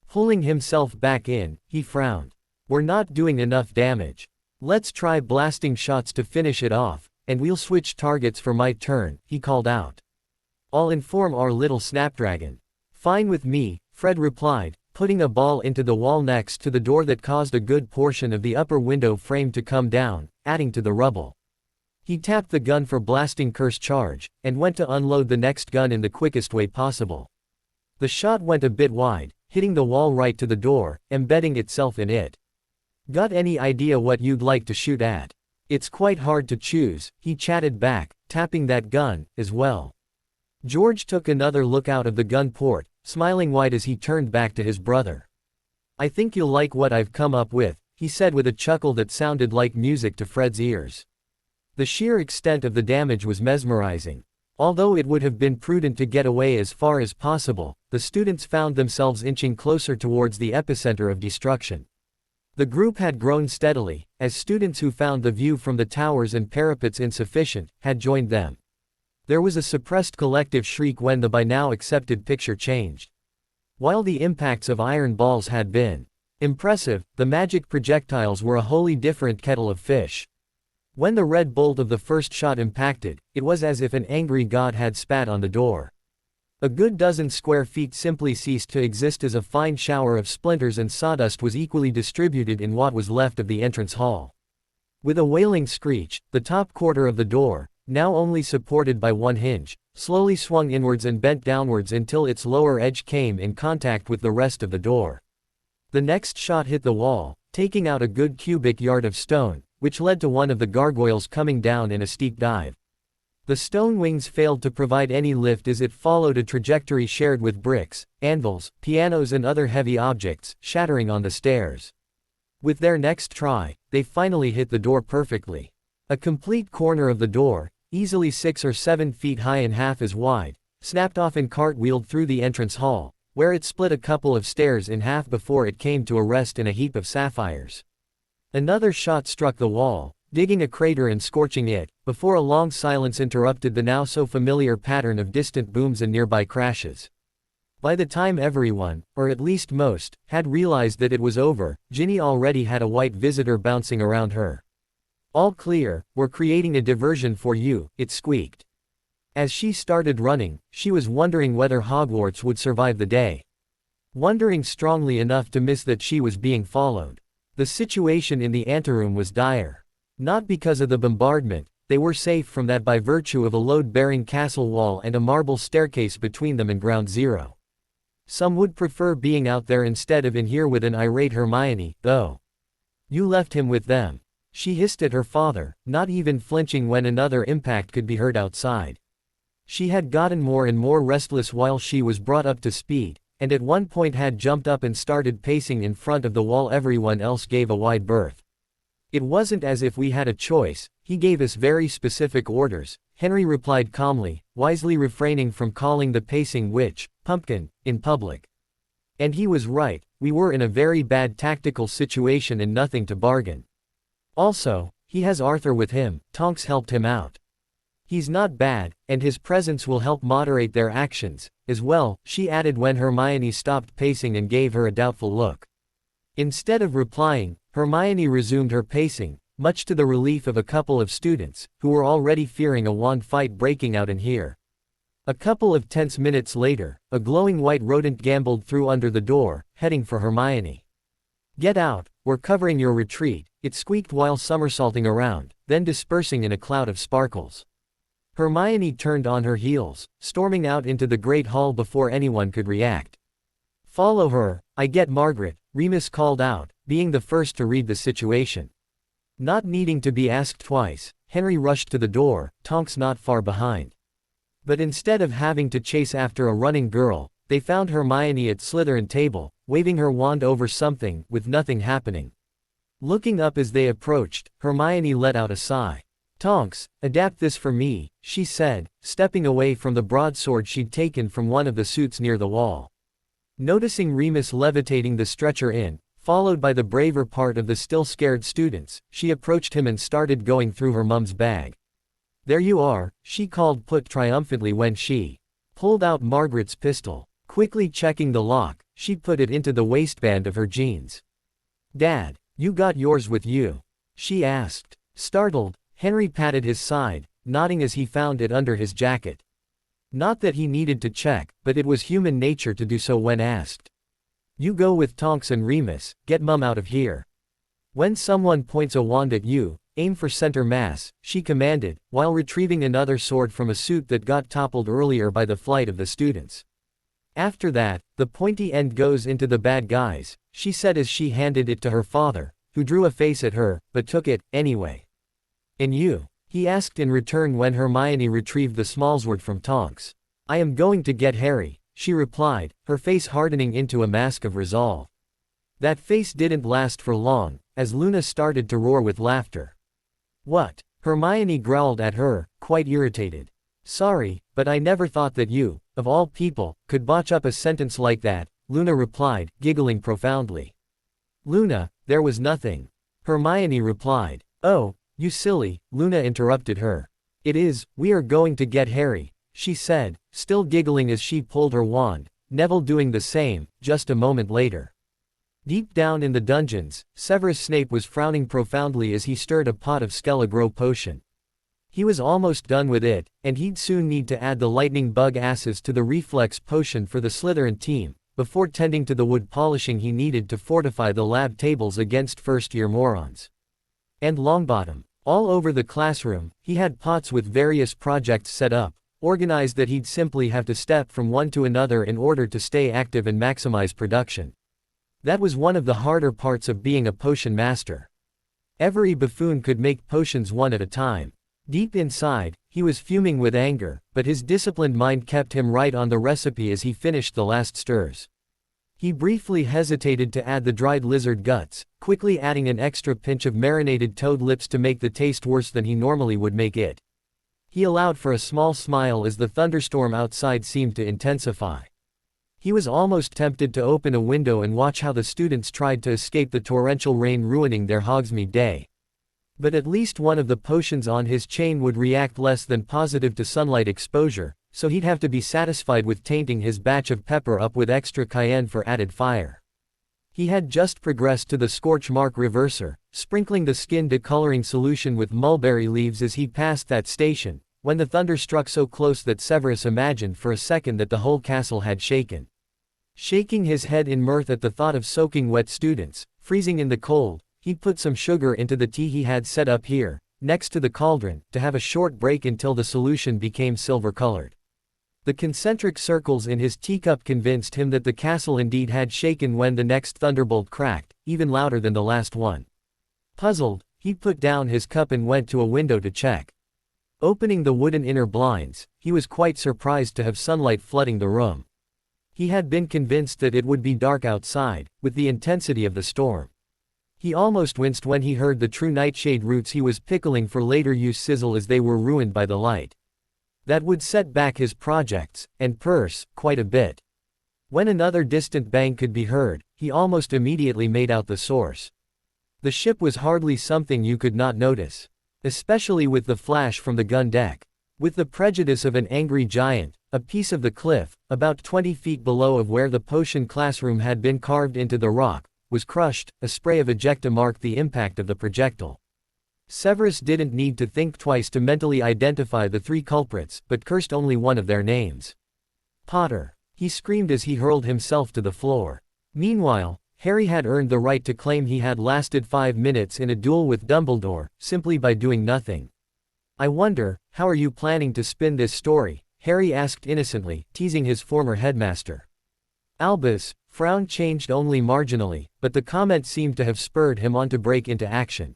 Pulling himself back in, he frowned. We're not doing enough damage. Let's try blasting shots to finish it off, and we'll switch targets for my turn, he called out. I'll inform our little Snapdragon. Fine with me, Fred replied, putting a ball into the wall next to the door that caused a good portion of the upper window frame to come down, adding to the rubble. He tapped the gun for blasting curse charge, and went to unload the next gun in the quickest way possible. The shot went a bit wide, hitting the wall right to the door, embedding itself in it. Got any idea what you'd like to shoot at? It's quite hard to choose, he chatted back, tapping that gun, as well. George took another look out of the gun port, smiling wide as he turned back to his brother. I think you'll like what I've come up with, he said with a chuckle that sounded like music to Fred's ears. The sheer extent of the damage was mesmerizing. Although it would have been prudent to get away as far as possible, the students found themselves inching closer towards the epicenter of destruction. The group had grown steadily, as students who found the view from the towers and parapets insufficient, had joined them. There was a suppressed collective shriek when the by now accepted picture changed. While the impacts of iron balls had been impressive, the magic projectiles were a wholly different kettle of fish. When the red bolt of the first shot impacted, it was as if an angry god had spat on the door. A good dozen square feet simply ceased to exist as a fine shower of splinters and sawdust was equally distributed in what was left of the entrance hall. With a wailing screech, the top quarter of the door, now only supported by one hinge, slowly swung inwards and bent downwards until its lower edge came in contact with the rest of the door. The next shot hit the wall, taking out a good cubic yard of stone, which led to one of the gargoyles coming down in a steep dive. The stone wings failed to provide any lift as it followed a trajectory shared with bricks, anvils, pianos and other heavy objects, shattering on the stairs. With their next try, they finally hit the door perfectly. A complete corner of the door, easily 6 or 7 feet high and half as wide, snapped off and cartwheeled through the entrance hall, where it split a couple of stairs in half before it came to a rest in a heap of sapphires. Another shot struck the wall, digging a crater and scorching it, before a long silence interrupted the now so familiar pattern of distant booms and nearby crashes. By the time everyone, or at least most, had realized that it was over, Ginny already had a white visitor bouncing around her. All clear, we're creating a diversion for you, it squeaked. As she started running, she was wondering whether Hogwarts would survive the day. Wondering strongly enough to miss that she was being followed. The situation in the anteroom was dire. Not because of the bombardment, they were safe from that by virtue of a load-bearing castle wall and a marble staircase between them and ground zero. Some would prefer being out there instead of in here with an irate Hermione, though. You left him with them. She hissed at her father, not even flinching when another impact could be heard outside. She had gotten more and more restless while she was brought up to speed, and at one point had jumped up and started pacing in front of the wall. Everyone else gave a wide berth. It wasn't as if we had a choice, he gave us very specific orders, Henry replied calmly, wisely refraining from calling the pacing witch, pumpkin, in public. And he was right, we were in a very bad tactical situation and nothing to bargain. Also, he has Arthur with him, Tonks helped him out. He's not bad, and his presence will help moderate their actions, as well, she added when Hermione stopped pacing and gave her a doubtful look. Instead of replying, Hermione resumed her pacing, much to the relief of a couple of students, who were already fearing a wand fight breaking out in here. A couple of tense minutes later, a glowing white rodent gambled through under the door, heading for Hermione. Get out, we're covering your retreat, it squeaked while somersaulting around, then dispersing in a cloud of sparkles. Hermione turned on her heels, storming out into the great hall before anyone could react. Follow her, I get Margaret, Remus called out, being the first to read the situation. Not needing to be asked twice, Henry rushed to the door, Tonks not far behind. But instead of having to chase after a running girl, they found Hermione at Slytherin table, waving her wand over something, with nothing happening. Looking up as they approached, Hermione let out a sigh. Tonks, adapt this for me, she said, stepping away from the broadsword she'd taken from one of the suits near the wall. Noticing Remus levitating the stretcher in Followed by the braver part of the still scared students, she approached him and started going through her mum's bag. "There you are," she called put triumphantly when she pulled out Margaret's pistol. Quickly checking the lock, she put it into the waistband of her jeans. "Dad, you got yours with you?" she asked. Startled, Henry patted his side, nodding as he found it under his jacket. Not that he needed to check, but it was human nature to do so when asked. "You go with Tonks and Remus, get Mum out of here." "When someone points a wand at you, aim for center mass," she commanded, while retrieving another sword from a suit that got toppled earlier by the flight of the students. "After that, the pointy end goes into the bad guys," she said as she handed it to her father, who drew a face at her, but took it, anyway. "And you?" he asked in return when Hermione retrieved the small sword from Tonks. "I am going to get Harry," she replied, her face hardening into a mask of resolve. That face didn't last for long, as Luna started to roar with laughter. "What?" Hermione growled at her, quite irritated. "Sorry, but I never thought that you, of all people, could botch up a sentence like that," Luna replied, giggling profoundly. "Luna, there was nothing," Hermione replied. "Oh, you silly," Luna interrupted her. "It is, we are going to get Harry," she said, still giggling as she pulled her wand, Neville doing the same, just a moment later. Deep down in the dungeons, Severus Snape was frowning profoundly as he stirred a pot of Skelligro potion. He was almost done with it, and he'd soon need to add the lightning bug asses to the reflex potion for the Slytherin team, before tending to the wood polishing he needed to fortify the lab tables against first-year morons. And Longbottom. All over the classroom, he had pots with various projects set up, organized that he'd simply have to step from one to another in order to stay active and maximize production. That was one of the harder parts of being a potion master. Every buffoon could make potions one at a time. Deep inside, he was fuming with anger, but his disciplined mind kept him right on the recipe as he finished the last stirs. He briefly hesitated to add the dried lizard guts, quickly adding an extra pinch of marinated toad lips to make the taste worse than he normally would make it. He allowed for a small smile as the thunderstorm outside seemed to intensify. He was almost tempted to open a window and watch how the students tried to escape the torrential rain ruining their Hogsmeade day. But at least one of the potions on his chain would react less than positive to sunlight exposure, so he'd have to be satisfied with tainting his batch of pepper up with extra cayenne for added fire. He had just progressed to the scorch mark reverser, sprinkling the skin decoloring solution with mulberry leaves as he passed that station, when the thunder struck so close that Severus imagined for a second that the whole castle had shaken. Shaking his head in mirth at the thought of soaking wet students, freezing in the cold, he put some sugar into the tea he had set up here, next to the cauldron, to have a short break until the solution became silver-colored. The concentric circles in his teacup convinced him that the castle indeed had shaken when the next thunderbolt cracked, even louder than the last one. Puzzled, he put down his cup and went to a window to check. Opening the wooden inner blinds, he was quite surprised to have sunlight flooding the room. He had been convinced that it would be dark outside, with the intensity of the storm. He almost winced when he heard the true nightshade roots he was pickling for later use sizzle as they were ruined by the light. That would set back his projects, and purse, quite a bit. When another distant bang could be heard, he almost immediately made out the source. The ship was hardly something you could not notice. Especially with the flash from the gun deck. With the prejudice of an angry giant, a piece of the cliff, about 20 feet below of where the potion classroom had been carved into the rock, was crushed. A spray of ejecta marked the impact of the projectile. Severus didn't need to think twice to mentally identify the three culprits, but cursed only one of their names. "Potter!" he screamed as he hurled himself to the floor. Meanwhile, Harry had earned the right to claim he had lasted 5 minutes in a duel with Dumbledore, simply by doing nothing. "I wonder, how are you planning to spin this story?" Harry asked innocently, teasing his former headmaster. Albus' frown changed only marginally, but the comment seemed to have spurred him on to break into action.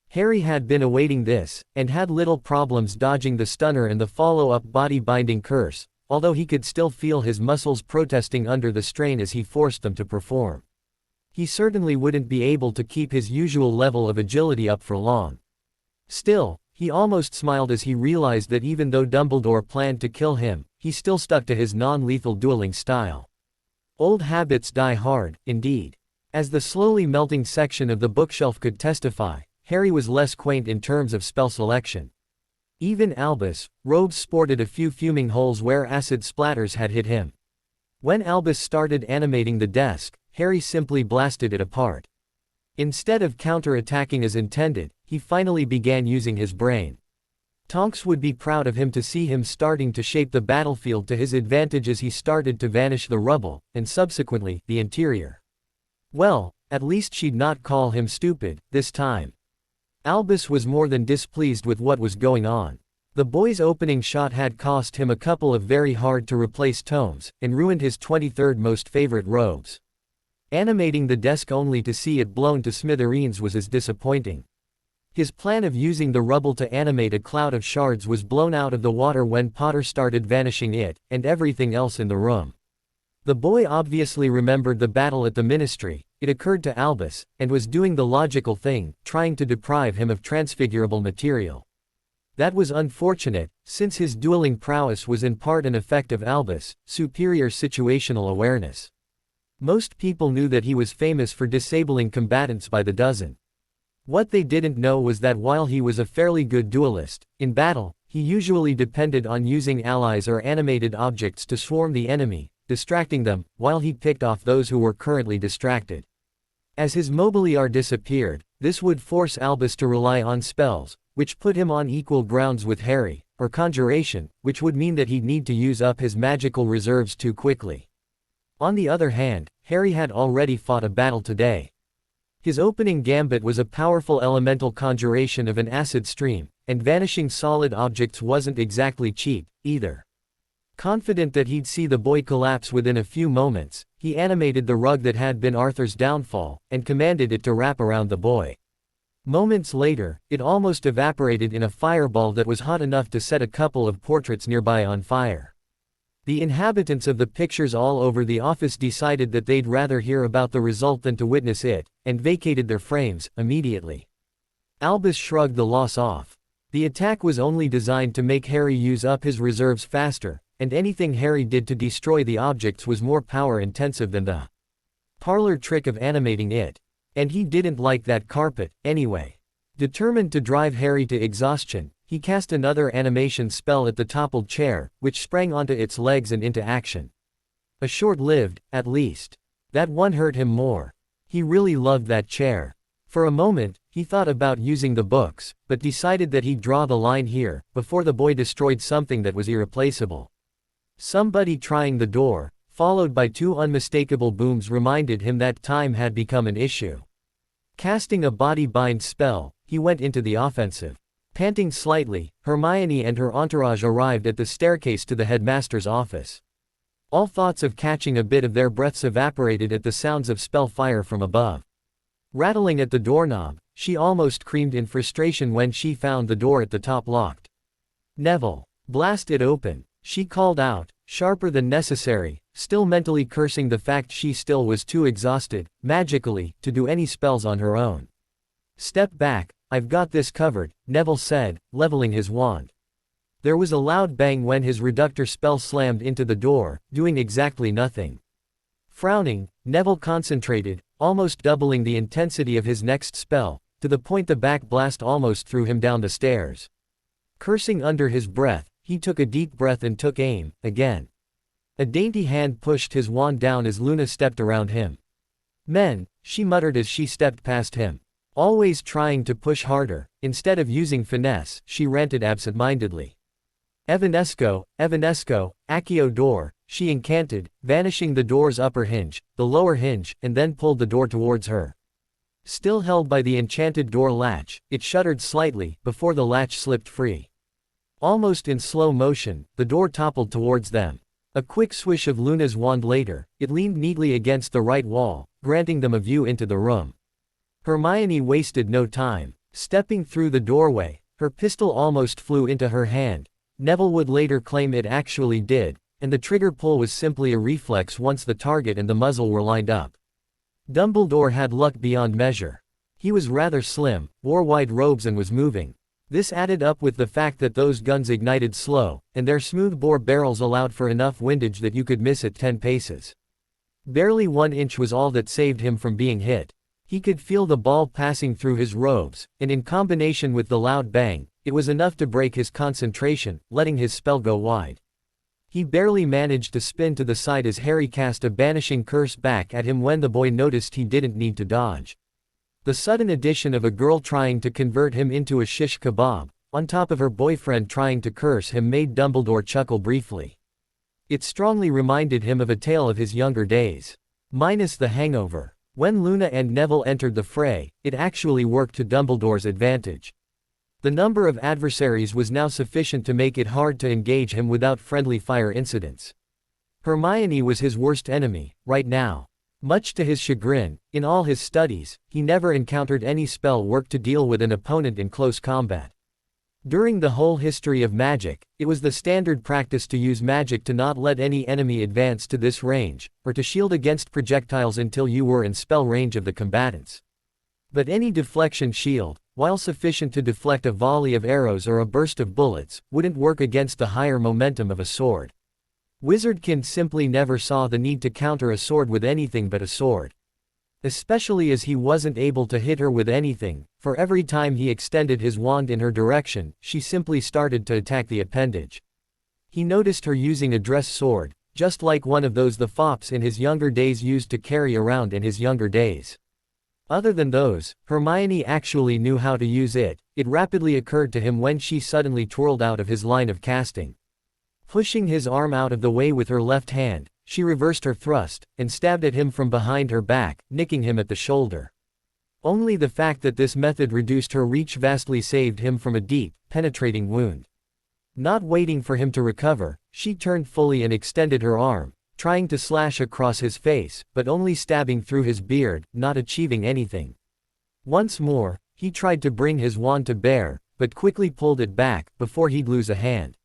Harry had been awaiting this, and had little problems dodging the stunner and the follow-up body-binding curse, although he could still feel his muscles protesting under the strain as he forced them to perform. He certainly wouldn't be able to keep his usual level of agility up for long. Still, he almost smiled as he realized that even though Dumbledore planned to kill him, he still stuck to his non-lethal dueling style. Old habits die hard, indeed. As the slowly melting section of the bookshelf could testify, Harry was less quaint in terms of spell selection. Even Albus' robes sported a few fuming holes where acid splatters had hit him. When Albus started animating the desk, Harry simply blasted it apart. Instead of counter-attacking as intended, he finally began using his brain. Tonks would be proud of him to see him starting to shape the battlefield to his advantage as he started to vanish the rubble, and subsequently, the interior. Well, at least she'd not call him stupid, this time. Albus was more than displeased with what was going on. The boy's opening shot had cost him a couple of very hard-to-replace tomes, and ruined his 23rd most favorite robes. Animating the desk only to see it blown to smithereens was as disappointing. His plan of using the rubble to animate a cloud of shards was blown out of the water when Potter started vanishing it, and everything else in the room. The boy obviously remembered the battle at the ministry, it occurred to Albus, and was doing the logical thing, trying to deprive him of transfigurable material. That was unfortunate, since his dueling prowess was in part an effect of Albus' superior situational awareness. Most people knew that he was famous for disabling combatants by the dozen. What they didn't know was that while he was a fairly good duelist, in battle, he usually depended on using allies or animated objects to swarm the enemy, distracting them, while he picked off those who were currently distracted. As his mobiliar disappeared, this would force Albus to rely on spells, which put him on equal grounds with Harry, or conjuration, which would mean that he'd need to use up his magical reserves too quickly. On the other hand, Harry had already fought a battle today. His opening gambit was a powerful elemental conjuration of an acid stream, and vanishing solid objects wasn't exactly cheap, either. Confident that he'd see the boy collapse within a few moments, he animated the rug that had been Arthur's downfall, and commanded it to wrap around the boy. Moments later, it almost evaporated in a fireball that was hot enough to set a couple of portraits nearby on fire. The inhabitants of the pictures all over the office decided that they'd rather hear about the result than to witness it, and vacated their frames, immediately. Albus shrugged the loss off. The attack was only designed to make Harry use up his reserves faster, and anything Harry did to destroy the objects was more power-intensive than the parlor trick of animating it. And he didn't like that carpet, anyway. Determined to drive Harry to exhaustion, he cast another animation spell at the toppled chair, which sprang onto its legs and into action. A short-lived, at least. That one hurt him more. He really loved that chair. For a moment, he thought about using the books, but decided that he'd draw the line here, before the boy destroyed something that was irreplaceable. Somebody trying the door, followed by two unmistakable booms, reminded him that time had become an issue. Casting a body bind spell, he went into the offensive. Panting slightly, Hermione and her entourage arrived at the staircase to the headmaster's office. All thoughts of catching a bit of their breaths evaporated at the sounds of spell fire from above. Rattling at the doorknob, she almost screamed in frustration when she found the door at the top locked. "Neville, blast it open," she called out, sharper than necessary, still mentally cursing the fact she still was too exhausted, magically, to do any spells on her own. "Step back, I've got this covered," Neville said, leveling his wand. There was a loud bang when his reductor spell slammed into the door, doing exactly nothing. Frowning, Neville concentrated, almost doubling the intensity of his next spell, to the point the back blast almost threw him down the stairs. Cursing under his breath, he took a deep breath and took aim, again. A dainty hand pushed his wand down as Luna stepped around him. "Men," she muttered as she stepped past him. Always trying to push harder, instead of using finesse, she ranted absent-mindedly. "Evanesco, Evanesco, Accio door," she incanted, vanishing the door's upper hinge, the lower hinge, and then pulled the door towards her. Still held by the enchanted door latch, it shuddered slightly, before the latch slipped free. Almost in slow motion, the door toppled towards them. A quick swish of Luna's wand later, it leaned neatly against the right wall, granting them a view into the room. Hermione wasted no time. Stepping through the doorway, her pistol almost flew into her hand. Neville would later claim it actually did, and the trigger pull was simply a reflex once the target and the muzzle were lined up. Dumbledore had luck beyond measure. He was rather slim, wore white robes and was moving. This added up with the fact that those guns ignited slow, and their smooth-bore barrels allowed for enough windage that you could miss at 10 paces. Barely 1 inch was all that saved him from being hit. He could feel the ball passing through his robes, and in combination with the loud bang, it was enough to break his concentration, letting his spell go wide. He barely managed to spin to the side as Harry cast a banishing curse back at him when the boy noticed he didn't need to dodge. The sudden addition of a girl trying to convert him into a shish kebab, on top of her boyfriend trying to curse him, made Dumbledore chuckle briefly. It strongly reminded him of a tale of his younger days. Minus the hangover. When Luna and Neville entered the fray, it actually worked to Dumbledore's advantage. The number of adversaries was now sufficient to make it hard to engage him without friendly fire incidents. Hermione was his worst enemy, right now. Much to his chagrin, in all his studies, he never encountered any spell work to deal with an opponent in close combat. During the whole history of magic, it was the standard practice to use magic to not let any enemy advance to this range, or to shield against projectiles until you were in spell range of the combatants. But any deflection shield, while sufficient to deflect a volley of arrows or a burst of bullets, wouldn't work against the higher momentum of a sword. Wizardkin simply never saw the need to counter a sword with anything but a sword. Especially as he wasn't able to hit her with anything, for every time he extended his wand in her direction, she simply started to attack the appendage. He noticed her using a dress sword, just like one of those the fops in his younger days used to carry around in his younger days. Other than those, Hermione actually knew how to use it. It rapidly occurred to him when she suddenly twirled out of his line of casting. Pushing his arm out of the way with her left hand, she reversed her thrust, and stabbed at him from behind her back, nicking him at the shoulder. Only the fact that this method reduced her reach vastly saved him from a deep, penetrating wound. Not waiting for him to recover, she turned fully and extended her arm, trying to slash across his face, but only stabbing through his beard, not achieving anything. Once more, he tried to bring his wand to bear, but quickly pulled it back, before he'd lose a hand.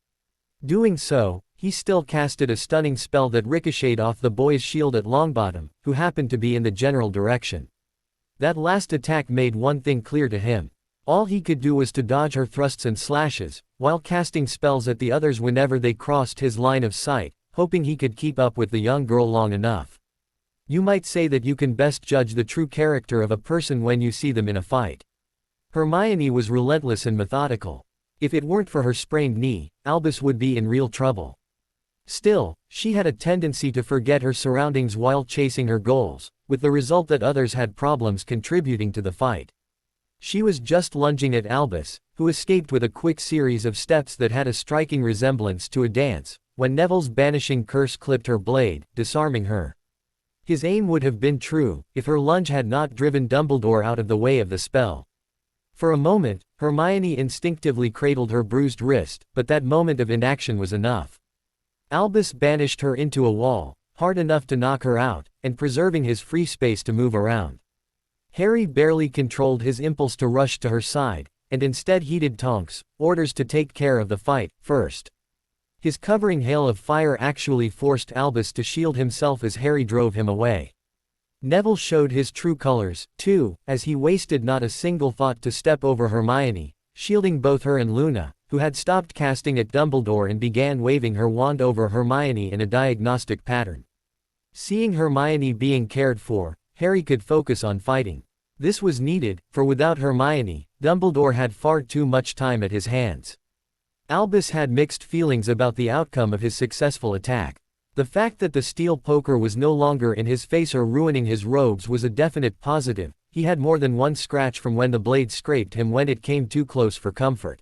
Doing so, he still casted a stunning spell that ricocheted off the boy's shield at Longbottom, who happened to be in the general direction. That last attack made one thing clear to him. All he could do was to dodge her thrusts and slashes, while casting spells at the others whenever they crossed his line of sight, hoping he could keep up with the young girl long enough. You might say that you can best judge the true character of a person when you see them in a fight. Hermione was relentless and methodical. If it weren't for her sprained knee, Albus would be in real trouble. Still, she had a tendency to forget her surroundings while chasing her goals, with the result that others had problems contributing to the fight. She was just lunging at Albus, who escaped with a quick series of steps that had a striking resemblance to a dance, when Neville's banishing curse clipped her blade, disarming her. His aim would have been true, if her lunge had not driven Dumbledore out of the way of the spell. For a moment, Hermione instinctively cradled her bruised wrist, but that moment of inaction was enough. Albus banished her into a wall, hard enough to knock her out, and preserving his free space to move around. Harry barely controlled his impulse to rush to her side, and instead heeded Tonk's orders to take care of the fight first. His covering hail of fire actually forced Albus to shield himself as Harry drove him away. Neville showed his true colors, too, as he wasted not a single thought to step over Hermione, shielding both her and Luna, who had stopped casting at Dumbledore and began waving her wand over Hermione in a diagnostic pattern. Seeing Hermione being cared for, Harry could focus on fighting. This was needed, for without Hermione, Dumbledore had far too much time at his hands. Albus had mixed feelings about the outcome of his successful attack. The fact that the steel poker was no longer in his face or ruining his robes was a definite positive. He had more than one scratch from when the blade scraped him when it came too close for comfort.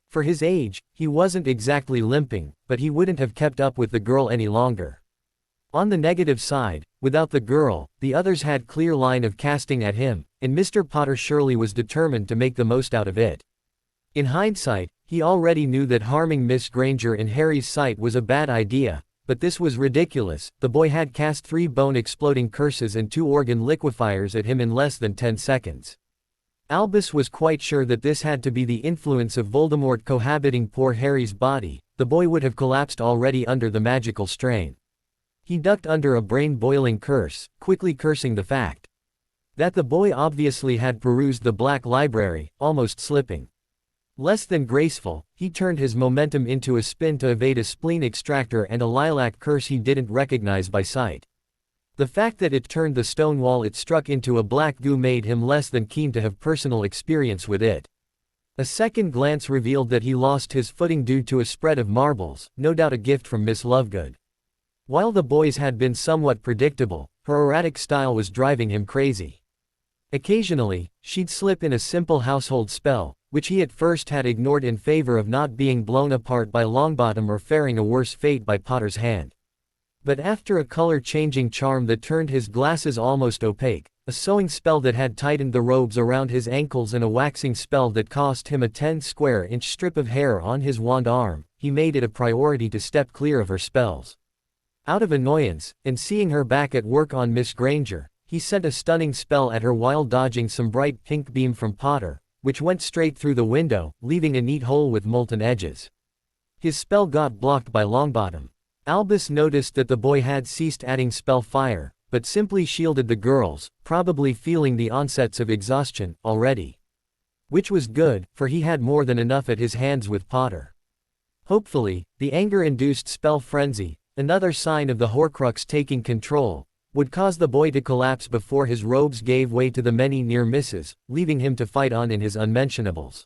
For his age, he wasn't exactly limping, but he wouldn't have kept up with the girl any longer. On the negative side, without the girl, the others had clear line of casting at him, and Mr. Potter surely was determined to make the most out of it. In hindsight, he already knew that harming Miss Granger in Harry's sight was a bad idea, but this was ridiculous. The boy had cast 3 bone-exploding curses and 2 organ liquefiers at him in less than 10 seconds. Albus was quite sure that this had to be the influence of Voldemort cohabiting poor Harry's body. The boy would have collapsed already under the magical strain. He ducked under a brain-boiling curse, quickly cursing the fact that the boy obviously had perused the Black Library, almost slipping. Less than graceful, he turned his momentum into a spin to evade a spleen extractor and a lilac curse he didn't recognize by sight. The fact that it turned the stone wall it struck into a black goo made him less than keen to have personal experience with it. A second glance revealed that he lost his footing due to a spread of marbles, no doubt a gift from Miss Lovegood. While the boys had been somewhat predictable, her erratic style was driving him crazy. Occasionally, she'd slip in a simple household spell, which he at first had ignored in favor of not being blown apart by Longbottom or faring a worse fate by Potter's hand. But after a color-changing charm that turned his glasses almost opaque, a sewing spell that had tightened the robes around his ankles and a waxing spell that cost him a 10-square-inch strip of hair on his wand arm, he made it a priority to step clear of her spells. Out of annoyance, and seeing her back at work on Miss Granger, he sent a stunning spell at her while dodging some bright pink beam from Potter, which went straight through the window, leaving a neat hole with molten edges. His spell got blocked by Longbottom. Albus noticed that the boy had ceased adding spell fire, but simply shielded the girls, probably feeling the onsets of exhaustion already. Which was good, for he had more than enough at his hands with Potter. Hopefully, the anger-induced spell frenzy, another sign of the Horcrux taking control, would cause the boy to collapse before his robes gave way to the many near misses, leaving him to fight on in his unmentionables.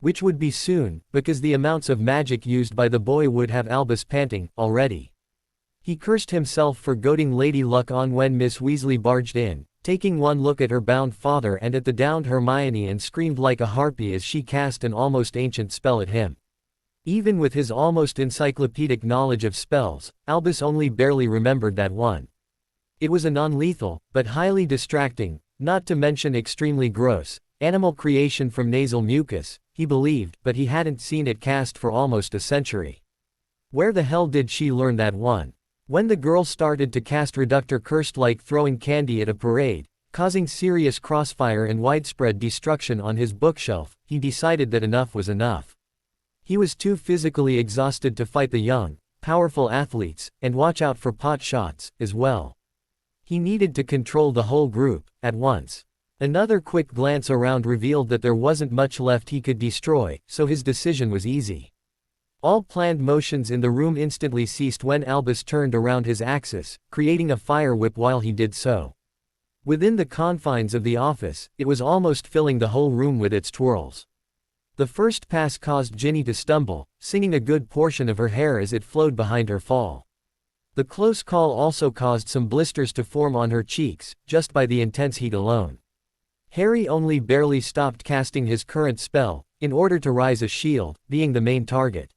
Which would be soon, because the amounts of magic used by the boy would have Albus panting, already. He cursed himself for goading Lady Luck on when Miss Weasley barged in, taking one look at her bound father and at the downed Hermione and screamed like a harpy as she cast an almost ancient spell at him. Even with his almost encyclopedic knowledge of spells, Albus only barely remembered that one. It was a non-lethal, but highly distracting, not to mention extremely gross, animal creation from nasal mucus, he believed, but he hadn't seen it cast for almost a century. Where the hell did she learn that one? When the girl started to cast Reductor cursed like throwing candy at a parade, causing serious crossfire and widespread destruction on his bookshelf, he decided that enough was enough. He was too physically exhausted to fight the young, powerful athletes, and watch out for pot shots, as well. He needed to control the whole group, at once. Another quick glance around revealed that there wasn't much left he could destroy, so his decision was easy. All planned motions in the room instantly ceased when Albus turned around his axis, creating a fire whip while he did so. Within the confines of the office, it was almost filling the whole room with its twirls. The first pass caused Ginny to stumble, singing a good portion of her hair as it flowed behind her fall. The close call also caused some blisters to form on her cheeks, just by the intense heat alone. Harry only barely stopped casting his current spell, in order to rise a shield, being the main target.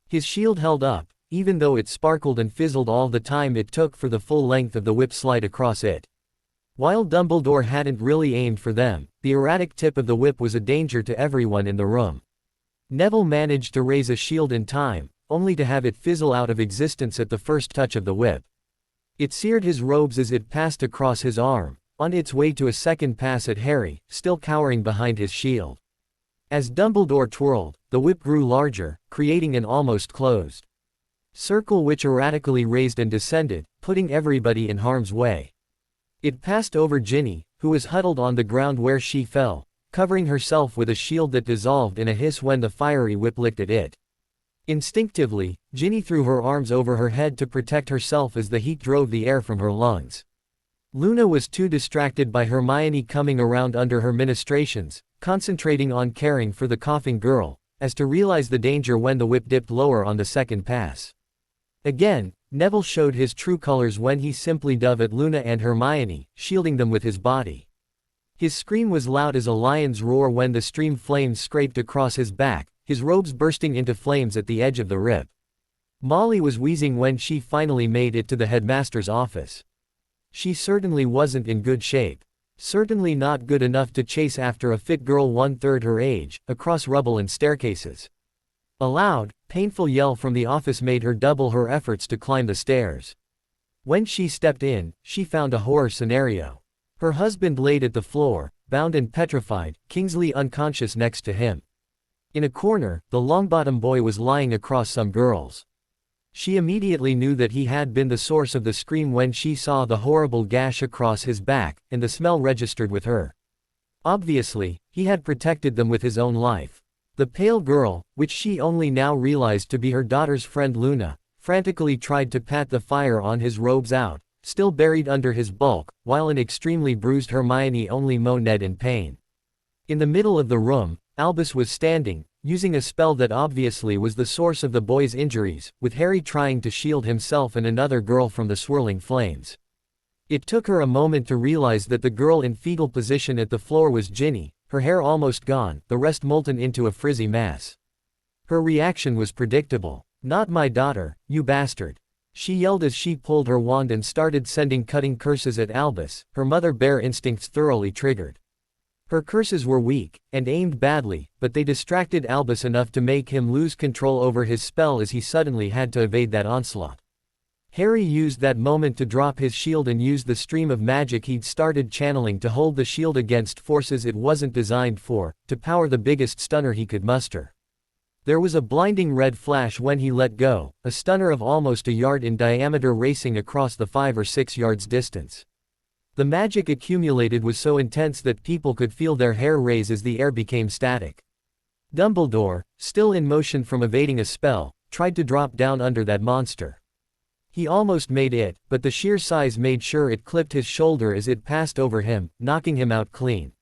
His shield held up, even though it sparkled and fizzled all the time it took for the full length of the whip slide across it. While Dumbledore hadn't really aimed for them, the erratic tip of the whip was a danger to everyone in the room. Neville managed to raise a shield in time, only to have it fizzle out of existence at the first touch of the whip. It seared his robes as it passed across his arm, on its way to a second pass at Harry, still cowering behind his shield. As Dumbledore twirled, the whip grew larger, creating an almost closed circle which erratically raised and descended, putting everybody in harm's way. It passed over Ginny, who was huddled on the ground where she fell, covering herself with a shield that dissolved in a hiss when the fiery whip licked at it. Instinctively, Ginny threw her arms over her head to protect herself as the heat drove the air from her lungs. Luna was too distracted by Hermione coming around under her ministrations, concentrating on caring for the coughing girl, as to realize the danger when the whip dipped lower on the second pass. Again, Neville showed his true colors when he simply dove at Luna and Hermione, shielding them with his body. His scream was loud as a lion's roar when the stream flames scraped across his back, his robes bursting into flames at the edge of the rip. Molly was wheezing when she finally made it to the headmaster's office. She certainly wasn't in good shape. Certainly not good enough to chase after a fit girl 1/3 her age, across rubble and staircases. A loud, painful yell from the office made her double her efforts to climb the stairs. When she stepped in, she found a horror scenario. Her husband laid at the floor, bound and petrified, Kingsley unconscious next to him. In a corner, the Longbottom boy was lying across some girls. She immediately knew that he had been the source of the scream when she saw the horrible gash across his back, and the smell registered with her. Obviously, he had protected them with his own life. The pale girl, which she only now realized to be her daughter's friend Luna, frantically tried to pat the fire on his robes out, still buried under his bulk, while an extremely bruised Hermione only moaned in pain. In the middle of the room, Albus was standing, using a spell that obviously was the source of the boy's injuries, with Harry trying to shield himself and another girl from the swirling flames. It took her a moment to realize that the girl in fetal position at the floor was Ginny, her hair almost gone, the rest molten into a frizzy mass. Her reaction was predictable. "Not my daughter, you bastard," she yelled as she pulled her wand and started sending cutting curses at Albus, her mother bear instincts thoroughly triggered. Her curses were weak, and aimed badly, but they distracted Albus enough to make him lose control over his spell as he suddenly had to evade that onslaught. Harry used that moment to drop his shield and use the stream of magic he'd started channeling to hold the shield against forces it wasn't designed for, to power the biggest stunner he could muster. There was a blinding red flash when he let go, a stunner of almost a yard in diameter racing across the 5 or 6 yards distance. The magic accumulated was so intense that people could feel their hair raise as the air became static. Dumbledore, still in motion from evading a spell, tried to drop down under that monster. He almost made it, but the sheer size made sure it clipped his shoulder as it passed over him, knocking him out clean.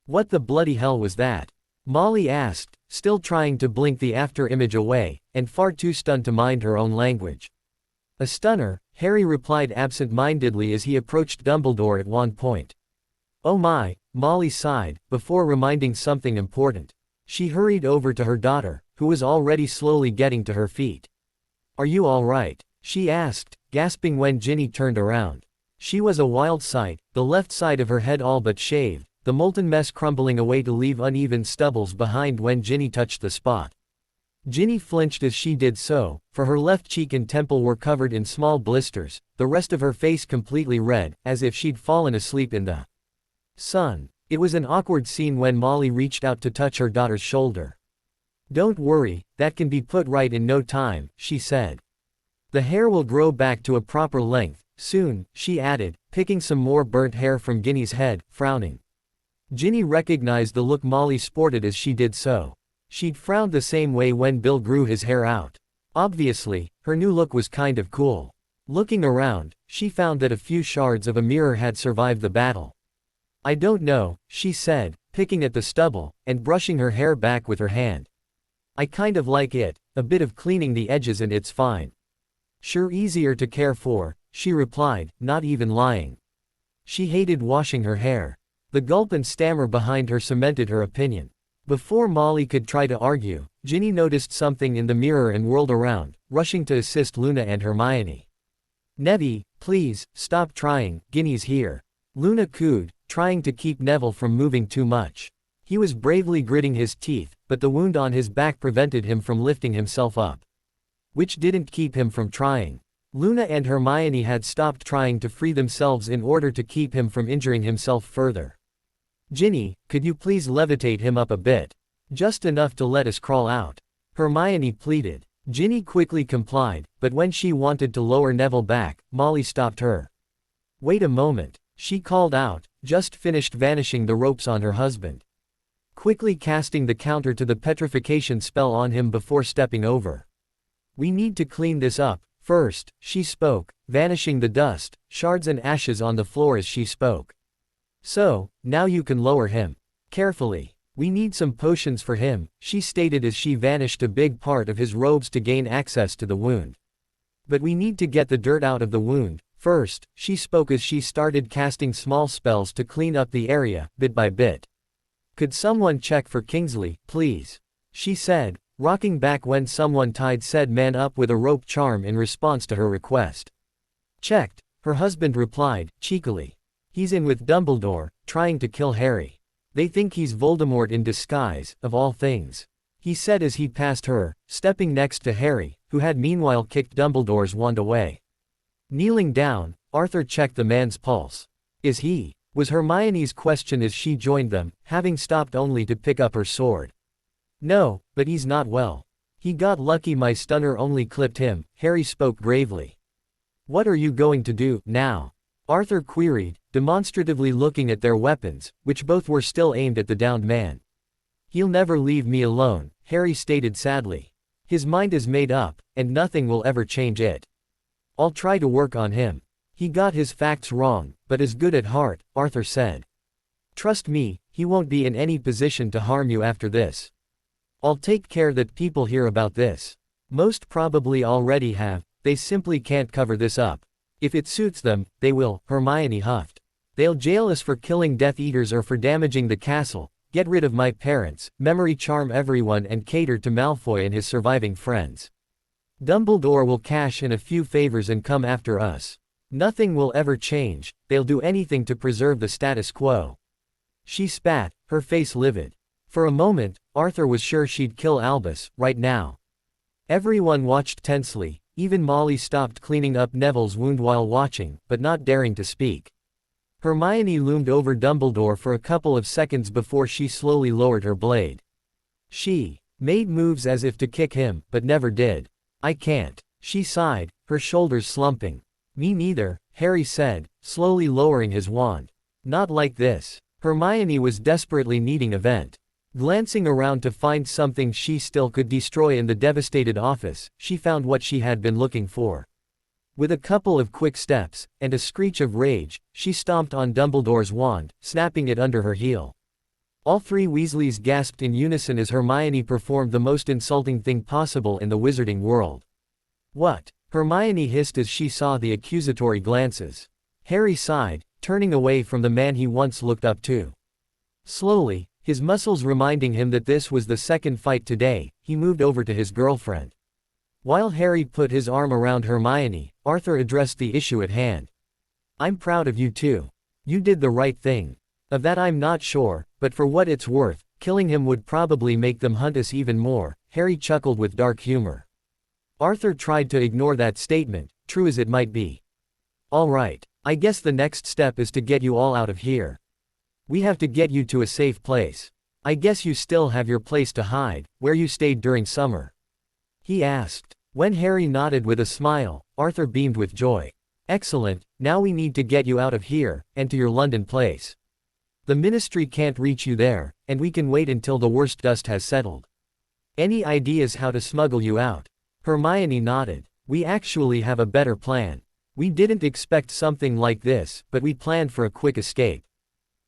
"What the bloody hell was that?" Molly asked, still trying to blink the after-image away, and far too stunned to mind her own language. "A stunner," Harry replied absent-mindedly as he approached Dumbledore at one point. "Oh my," Molly sighed, before reminding something important. She hurried over to her daughter, who was already slowly getting to her feet. "Are you all right?" she asked, gasping when Ginny turned around. She was a wild sight, the left side of her head all but shaved, the molten mess crumbling away to leave uneven stubbles behind when Ginny touched the spot. Ginny flinched as she did so, for her left cheek and temple were covered in small blisters, the rest of her face completely red, as if she'd fallen asleep in the sun. It was an awkward scene when Molly reached out to touch her daughter's shoulder. "Don't worry, that can be put right in no time," she said. "The hair will grow back to a proper length soon," she added, picking some more burnt hair from Ginny's head, frowning. Ginny recognized the look Molly sported as she did so. She'd frowned the same way when Bill grew his hair out. Obviously, her new look was kind of cool. Looking around, she found that a few shards of a mirror had survived the battle. "I don't know," she said, picking at the stubble, and brushing her hair back with her hand. "I kind of like it, a bit of cleaning the edges and it's fine." "Sure easier to care for," she replied, not even lying. She hated washing her hair. The gulp and stammer behind her cemented her opinion. Before Molly could try to argue, Ginny noticed something in the mirror and whirled around, rushing to assist Luna and Hermione. "Neville, please, stop trying, Ginny's here." Luna cooed, trying to keep Neville from moving too much. He was bravely gritting his teeth, but the wound on his back prevented him from lifting himself up. Which didn't keep him from trying. Luna and Hermione had stopped trying to free themselves in order to keep him from injuring himself further. "Ginny, could you please levitate him up a bit? Just enough to let us crawl out," Hermione pleaded. Ginny quickly complied, but when she wanted to lower Neville back, Molly stopped her. "Wait a moment," she called out, just finished vanishing the ropes on her husband. Quickly casting the counter to the petrification spell on him before stepping over. "We need to clean this up first," she spoke, vanishing the dust, shards and ashes on the floor as she spoke. "So, now you can lower him. Carefully. We need some potions for him," she stated as she vanished a big part of his robes to gain access to the wound. "But we need to get the dirt out of the wound first," she spoke as she started casting small spells to clean up the area, bit by bit. "Could someone check for Kingsley, please?" she said, rocking back when someone tied said man up with a rope charm in response to her request. "Checked," her husband replied, cheekily. "He's in with Dumbledore, trying to kill Harry. They think he's Voldemort in disguise, of all things," he said as he passed her, stepping next to Harry, who had meanwhile kicked Dumbledore's wand away. Kneeling down, Arthur checked the man's pulse. "Is he?" was Hermione's question as she joined them, having stopped only to pick up her sword. "No, but he's not well. He got lucky my stunner only clipped him," Harry spoke gravely. "What are you going to do now?" Arthur queried, demonstratively looking at their weapons, which both were still aimed at the downed man. "He'll never leave me alone," Harry stated sadly. "His mind is made up, and nothing will ever change it. I'll try to work on him." He got his facts wrong, but is good at heart, Arthur said. Trust me, he won't be in any position to harm you after this. I'll take care that people hear about this. Most probably already have, they simply can't cover this up. If it suits them, they will, Hermione huffed. They'll jail us for killing Death Eaters or for damaging the castle, get rid of my parents, memory charm everyone and cater to Malfoy and his surviving friends. Dumbledore will cash in a few favors and come after us. Nothing will ever change, they'll do anything to preserve the status quo. She spat, her face livid. For a moment, Arthur was sure she'd kill Albus, right now. Everyone watched tensely, even Molly stopped cleaning up Neville's wound while watching, but not daring to speak. Hermione loomed over Dumbledore for a couple of seconds before she slowly lowered her blade. She made moves as if to kick him, but never did. I can't. She sighed, her shoulders slumping. Me neither, Harry said, slowly lowering his wand. Not like this. Hermione was desperately needing a vent. Glancing around to find something she still could destroy in the devastated office, she found what she had been looking for. With a couple of quick steps, and a screech of rage, she stomped on Dumbledore's wand, snapping it under her heel. All three Weasleys gasped in unison as Hermione performed the most insulting thing possible in the wizarding world. What? Hermione hissed as she saw the accusatory glances. Harry sighed, turning away from the man he once looked up to. Slowly, his muscles reminding him that this was the second fight today, he moved over to his girlfriend. While Harry put his arm around Hermione, Arthur addressed the issue at hand. I'm proud of you too. You did the right thing. Of that I'm not sure, but for what it's worth, killing him would probably make them hunt us even more, Harry chuckled with dark humor. Arthur tried to ignore that statement, true as it might be. All right, I guess the next step is to get you all out of here. We have to get you to a safe place. I guess you still have your place to hide, where you stayed during summer. He asked. When Harry nodded with a smile, Arthur beamed with joy. Excellent, now we need to get you out of here, and to your London place. The Ministry can't reach you there, and we can wait until the worst dust has settled. Any ideas how to smuggle you out? Hermione nodded. We actually have a better plan. We didn't expect something like this, but we planned for a quick escape.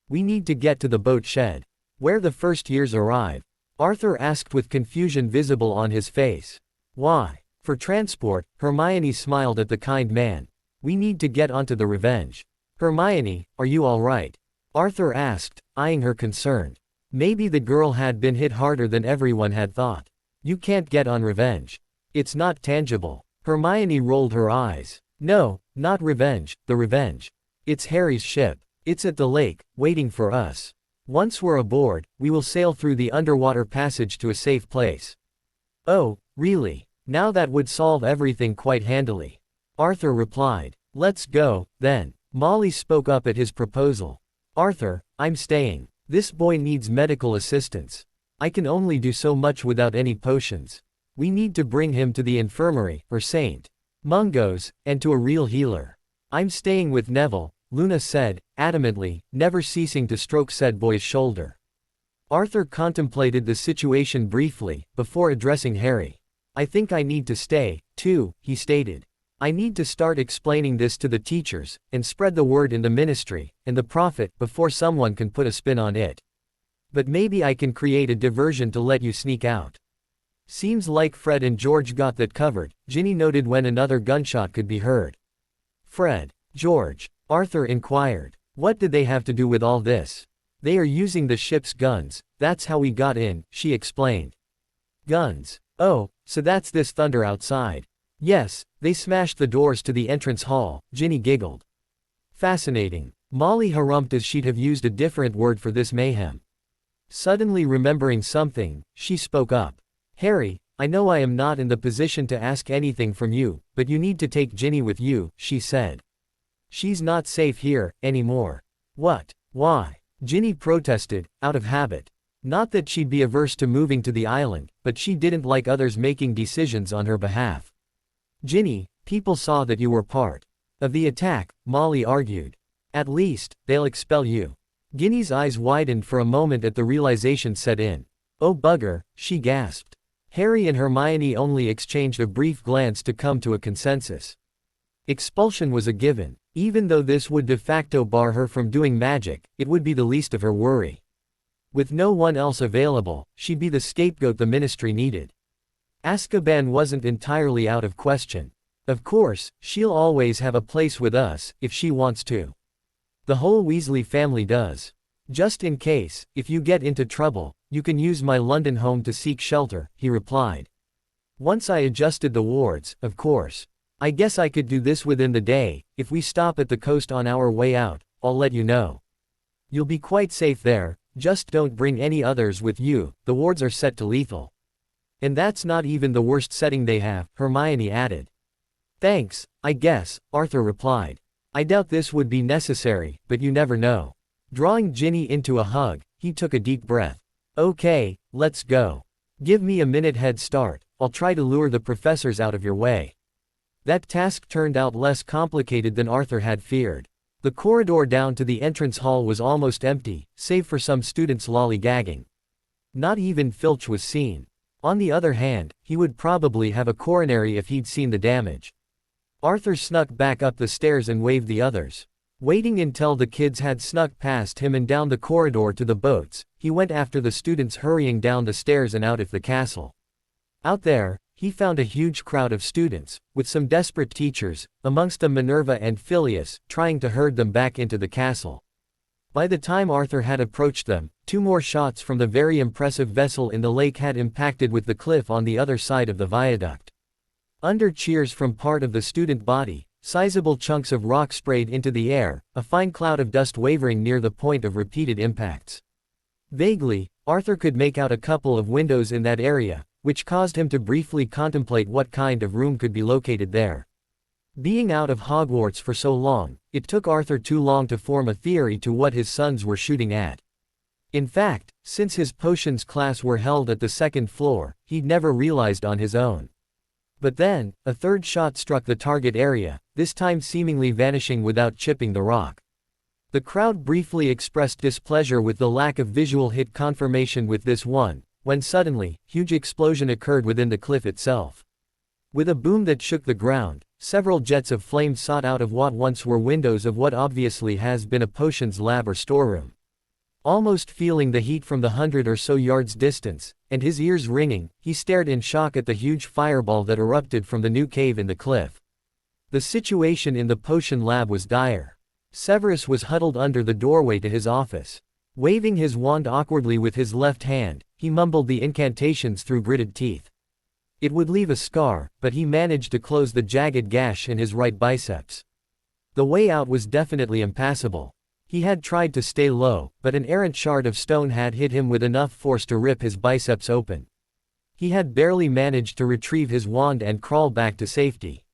We need to get to the boat shed. Where the first years arrive? Arthur asked with confusion visible on his face. Why? For transport, Hermione smiled at the kind man. We need to get onto the Revenge. Hermione, are you all right? Arthur asked, eyeing her concerned. Maybe the girl had been hit harder than everyone had thought. You can't get on Revenge. It's not tangible. Hermione rolled her eyes. No, not Revenge, the Revenge. It's Harry's ship. It's at the lake, waiting for us. Once we're aboard, we will sail through the underwater passage to a safe place. Oh, really? Now that would solve everything quite handily. Arthur replied. Let's go, then. Molly spoke up at his proposal. Arthur, I'm staying. This boy needs medical assistance. I can only do so much without any potions. We need to bring him to the infirmary, or St. Mungo's, and to a real healer. I'm staying with Neville, Luna said, adamantly, never ceasing to stroke said boy's shoulder. Arthur contemplated the situation briefly, before addressing Harry. I think I need to stay, too, he stated. I need to start explaining this to the teachers, and spread the word in the Ministry, and the Prophet, before someone can put a spin on it. But maybe I can create a diversion to let you sneak out. Seems like Fred and George got that covered, Ginny noted when another gunshot could be heard. Fred, George, Arthur inquired. What did they have to do with all this? They are using the ship's guns, that's how we got in, she explained. Guns. Oh, so that's this thunder outside. Yes, they smashed the doors to the entrance hall, Ginny giggled. Fascinating. Molly harumphed as she'd have used a different word for this mayhem. Suddenly remembering something, she spoke up. Harry, I know I am not in the position to ask anything from you, but you need to take Ginny with you, she said. She's not safe here, anymore. What? Why? Ginny protested, out of habit. Not that she'd be averse to moving to the island, but she didn't like others making decisions on her behalf. Ginny, people saw that you were part of the attack, Molly argued. At least, they'll expel you. Ginny's eyes widened for a moment at the realization set in. Oh bugger, she gasped. Harry and Hermione only exchanged a brief glance to come to a consensus. Expulsion was a given, Even though this would de facto bar her from doing magic, it would be the least of her worry. With no one else available, she'd be the scapegoat the ministry needed. Azkaban wasn't entirely out of question. Of course, she'll always have a place with us, if she wants to. The whole Weasley family does. Just in case, if you get into trouble, you can use my London home to seek shelter, he replied. Once I adjusted the wards, of course. I guess I could do this within the day. If we stop at the coast on our way out, I'll let you know. You'll be quite safe there, just don't bring any others with you, the wards are set to lethal. And that's not even the worst setting they have, Hermione added. Thanks, I guess, Arthur replied. I doubt this would be necessary, but you never know. Drawing Ginny into a hug, he took a deep breath. Okay, let's go. Give me a minute head start, I'll try to lure the professors out of your way. That task turned out less complicated than Arthur had feared. The corridor down to the entrance hall was almost empty, save for some students lollygagging. Not even Filch was seen. On the other hand, he would probably have a coronary if he'd seen the damage. Arthur snuck back up the stairs and waved the others. Waiting until the kids had snuck past him and down the corridor to the boats, he went after the students hurrying down the stairs and out of the castle. Out there, he found a huge crowd of students, with some desperate teachers, amongst them Minerva and Phileas, trying to herd them back into the castle. By the time Arthur had approached them, 2 more shots from the very impressive vessel in the lake had impacted with the cliff on the other side of the viaduct. Under cheers from part of the student body, sizable chunks of rock sprayed into the air, a fine cloud of dust wavering near the point of repeated impacts. Vaguely, Arthur could make out a couple of windows in that area, which caused him to briefly contemplate what kind of room could be located there. Being out of Hogwarts for so long, it took Arthur too long to form a theory to what his sons were shooting at. In fact, since his potions class were held at the 2nd floor, he'd never realized on his own. But then, a 3rd shot struck the target area, this time seemingly vanishing without chipping the rock. The crowd briefly expressed displeasure with the lack of visual hit confirmation with this one, when suddenly, huge explosion occurred within the cliff itself. With a boom that shook the ground, several jets of flame shot out of what once were windows of what obviously has been a potions lab or storeroom. Almost feeling the heat from the 100 or so yards distance, and his ears ringing, he stared in shock at the huge fireball that erupted from the new cave in the cliff. The situation in the potion lab was dire. Severus was huddled under the doorway to his office. Waving his wand awkwardly with his left hand, he mumbled the incantations through gritted teeth. It would leave a scar, but he managed to close the jagged gash in his right biceps. The way out was definitely impassable. He had tried to stay low, but an errant shard of stone had hit him with enough force to rip his biceps open. He had barely managed to retrieve his wand and crawl back to safety.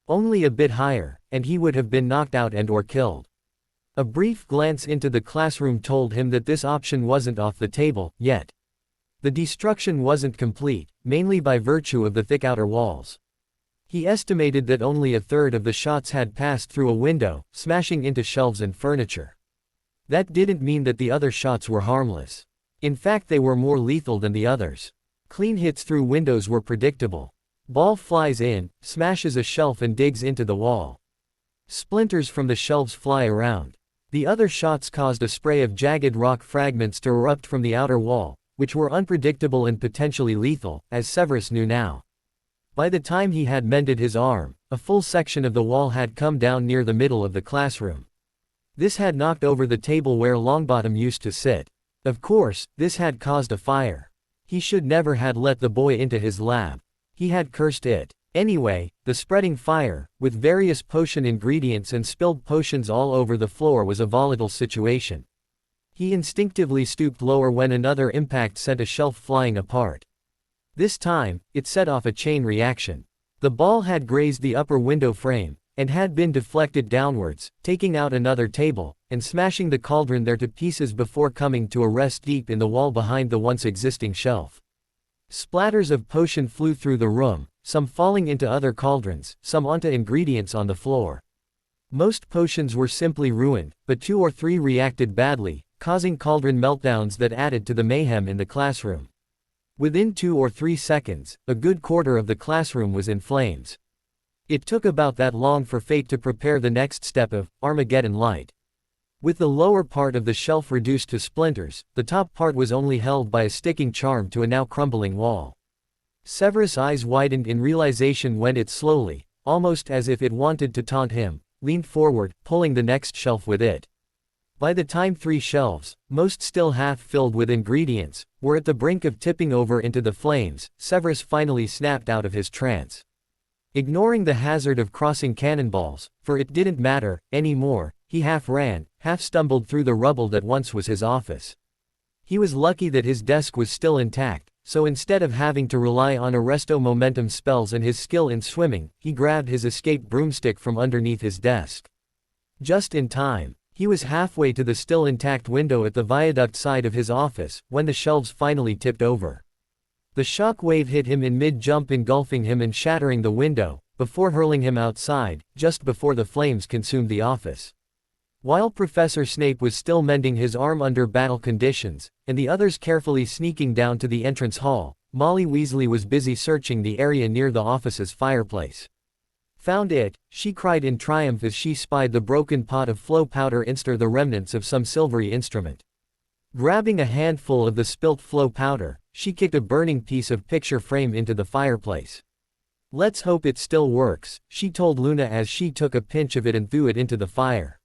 Only a bit higher, and he would have been knocked out and/or killed. A brief glance into the classroom told him that this option wasn't off the table, yet. The destruction wasn't complete, mainly by virtue of the thick outer walls. He estimated that only a 1/3 of the shots had passed through a window, smashing into shelves and furniture. That didn't mean that the other shots were harmless. In fact, they were more lethal than the others. Clean hits through windows were predictable. Ball flies in, smashes a shelf and digs into the wall. Splinters from the shelves fly around. The other shots caused a spray of jagged rock fragments to erupt from the outer wall, which were unpredictable and potentially lethal, as Severus knew now. By the time he had mended his arm, a full section of the wall had come down near the middle of the classroom. This had knocked over the table where Longbottom used to sit. Of course, this had caused a fire. He should never had let the boy into his lab. He had cursed it. Anyway, the spreading fire, with various potion ingredients and spilled potions all over the floor, was a volatile situation. He instinctively stooped lower when another impact sent a shelf flying apart. This time, it set off a chain reaction. The ball had grazed the upper window frame, and had been deflected downwards, taking out another table, and smashing the cauldron there to pieces before coming to a rest deep in the wall behind the once existing shelf. Splatters of potion flew through the room, some falling into other cauldrons, some onto ingredients on the floor. Most potions were simply ruined, but 2 or 3 reacted badly, causing cauldron meltdowns that added to the mayhem in the classroom. Within 2 or 3 seconds, a good quarter of the classroom was in flames. It took about that long for fate to prepare the next step of Armageddon Light. With the lower part of the shelf reduced to splinters, the top part was only held by a sticking charm to a now crumbling wall. Severus' eyes widened in realization when it slowly, almost as if it wanted to taunt him, leaned forward, pulling the next shelf with it. By the time 3 shelves, most still half filled with ingredients, were at the brink of tipping over into the flames, Severus finally snapped out of his trance. Ignoring the hazard of crossing cannonballs, for it didn't matter anymore, he half ran, half stumbled through the rubble that once was his office. He was lucky that his desk was still intact, so instead of having to rely on arresto momentum spells and his skill in swimming, he grabbed his escape broomstick from underneath his desk. Just in time. He was halfway to the still intact window at the viaduct side of his office, when the shelves finally tipped over. The shock wave hit him in mid-jump, engulfing him and shattering the window, before hurling him outside, just before the flames consumed the office. While Professor Snape was still mending his arm under battle conditions, and the others carefully sneaking down to the entrance hall, Molly Weasley was busy searching the area near the office's fireplace. "Found it," she cried in triumph as she spied the broken pot of flow powder instead the remnants of some silvery instrument. Grabbing a handful of the spilt flow powder, she kicked a burning piece of picture frame into the fireplace. "Let's hope it still works," she told Luna as she took a pinch of it and threw it into the fire.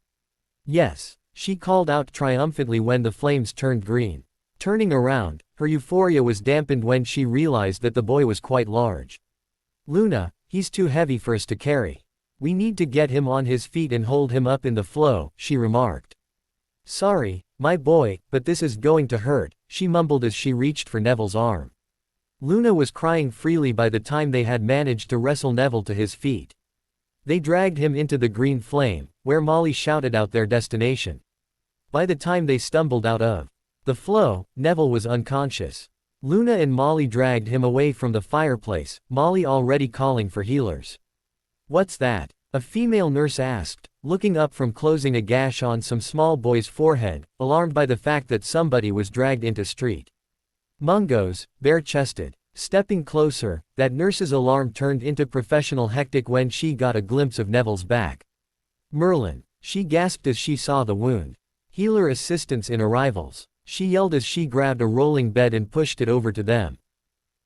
"Yes," she called out triumphantly when the flames turned green. Turning around, her euphoria was dampened when she realized that the boy was quite large. "Luna, he's too heavy for us to carry. We need to get him on his feet and hold him up in the flow," she remarked. "Sorry, my boy, but this is going to hurt," she mumbled as she reached for Neville's arm. Luna was crying freely by the time they had managed to wrestle Neville to his feet. They dragged him into the green flame, where Molly shouted out their destination. By the time they stumbled out of the flow, Neville was unconscious. Luna and Molly dragged him away from the fireplace, Molly already calling for healers. "What's that?" a female nurse asked, looking up from closing a gash on some small boy's forehead, alarmed by the fact that somebody was dragged into street. Mungo's, bare-chested. Stepping closer, that nurse's alarm turned into professional hectic when she got a glimpse of Neville's back. "Merlin," she gasped as she saw the wound. "Healer assistance in arrivals," she yelled as she grabbed a rolling bed and pushed it over to them.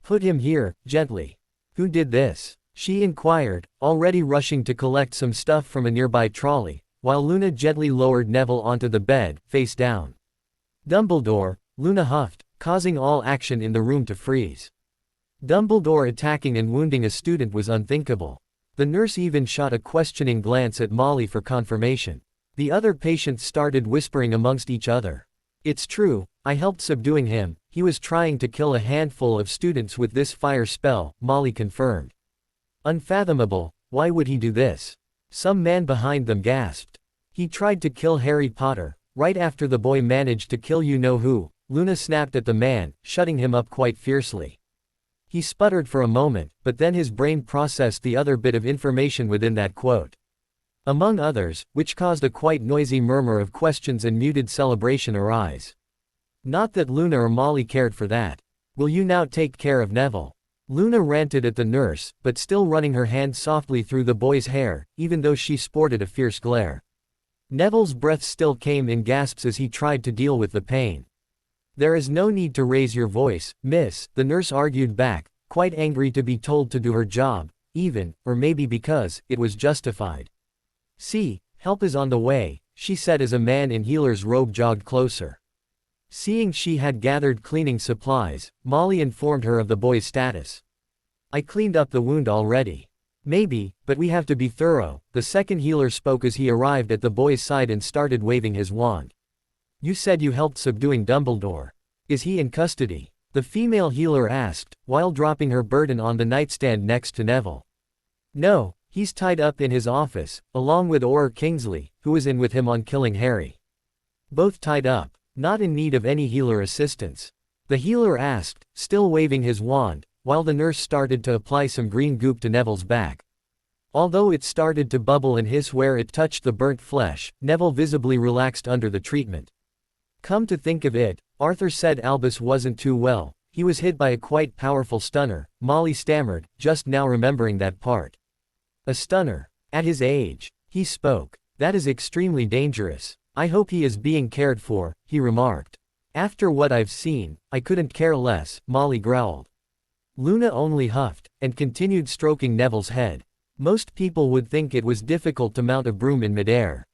"Put him here, gently." "Who did this?" she inquired, already rushing to collect some stuff from a nearby trolley, while Luna gently lowered Neville onto the bed, face down. "Dumbledore," Luna huffed, causing all action in the room to freeze. Dumbledore attacking and wounding a student was unthinkable. The nurse even shot a questioning glance at Molly for confirmation. The other patients started whispering amongst each other. "It's true, I helped subduing him, he was trying to kill a handful of students with this fire spell," Molly confirmed. "Unfathomable, why would he do this?" Some man behind them gasped. "He tried to kill Harry Potter, right after the boy managed to kill you-know-who," Luna snapped at the man, shutting him up quite fiercely. He sputtered for a moment, but then his brain processed the other bit of information within that quote. Among others, which caused a quite noisy murmur of questions and muted celebration arise. Not that Luna or Molly cared for that. "Will you now take care of Neville?" Luna ranted at the nurse, but still running her hand softly through the boy's hair, even though she sported a fierce glare. Neville's breath still came in gasps as he tried to deal with the pain. "There is no need to raise your voice, miss," the nurse argued back, quite angry to be told to do her job, even, or maybe because, it was justified. "See, help is on the way," she said as a man in healer's robe jogged closer. Seeing she had gathered cleaning supplies, Molly informed her of the boy's status. "I cleaned up the wound already." "Maybe, but we have to be thorough," the second healer spoke as he arrived at the boy's side and started waving his wand. "You said you helped subduing Dumbledore. Is he in custody?" the female healer asked, while dropping her burden on the nightstand next to Neville. "No, he's tied up in his office, along with Auror Kingsley, who was in with him on killing Harry. Both tied up, not in need of any healer assistance," the healer asked, still waving his wand, while the nurse started to apply some green goop to Neville's back. Although it started to bubble and hiss where it touched the burnt flesh, Neville visibly relaxed under the treatment. "Come to think of it," Arthur said, "Albus wasn't too well, he was hit by a quite powerful stunner," Molly stammered, just now remembering that part. A stunner. At his age. He spoke. That is extremely dangerous. I hope he is being cared for, he remarked. After what I've seen, I couldn't care less, Molly growled. Luna only huffed, and continued stroking Neville's head. Most people would think it was difficult to mount a broom in midair.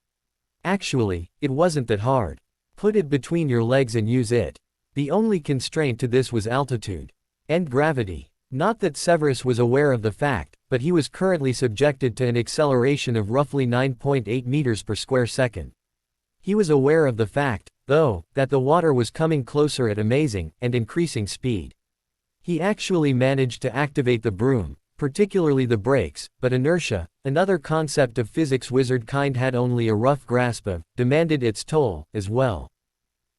Actually, it wasn't that hard. Put it between your legs and use it. The only constraint to this was altitude. And gravity. Not that Severus was aware of the fact, but he was currently subjected to an acceleration of roughly 9.8 meters per square second. He was aware of the fact, though, that the water was coming closer at amazing and increasing speed. He actually managed to activate the broom, particularly the brakes, but inertia, another concept of physics wizard kind had only a rough grasp of, demanded its toll, as well.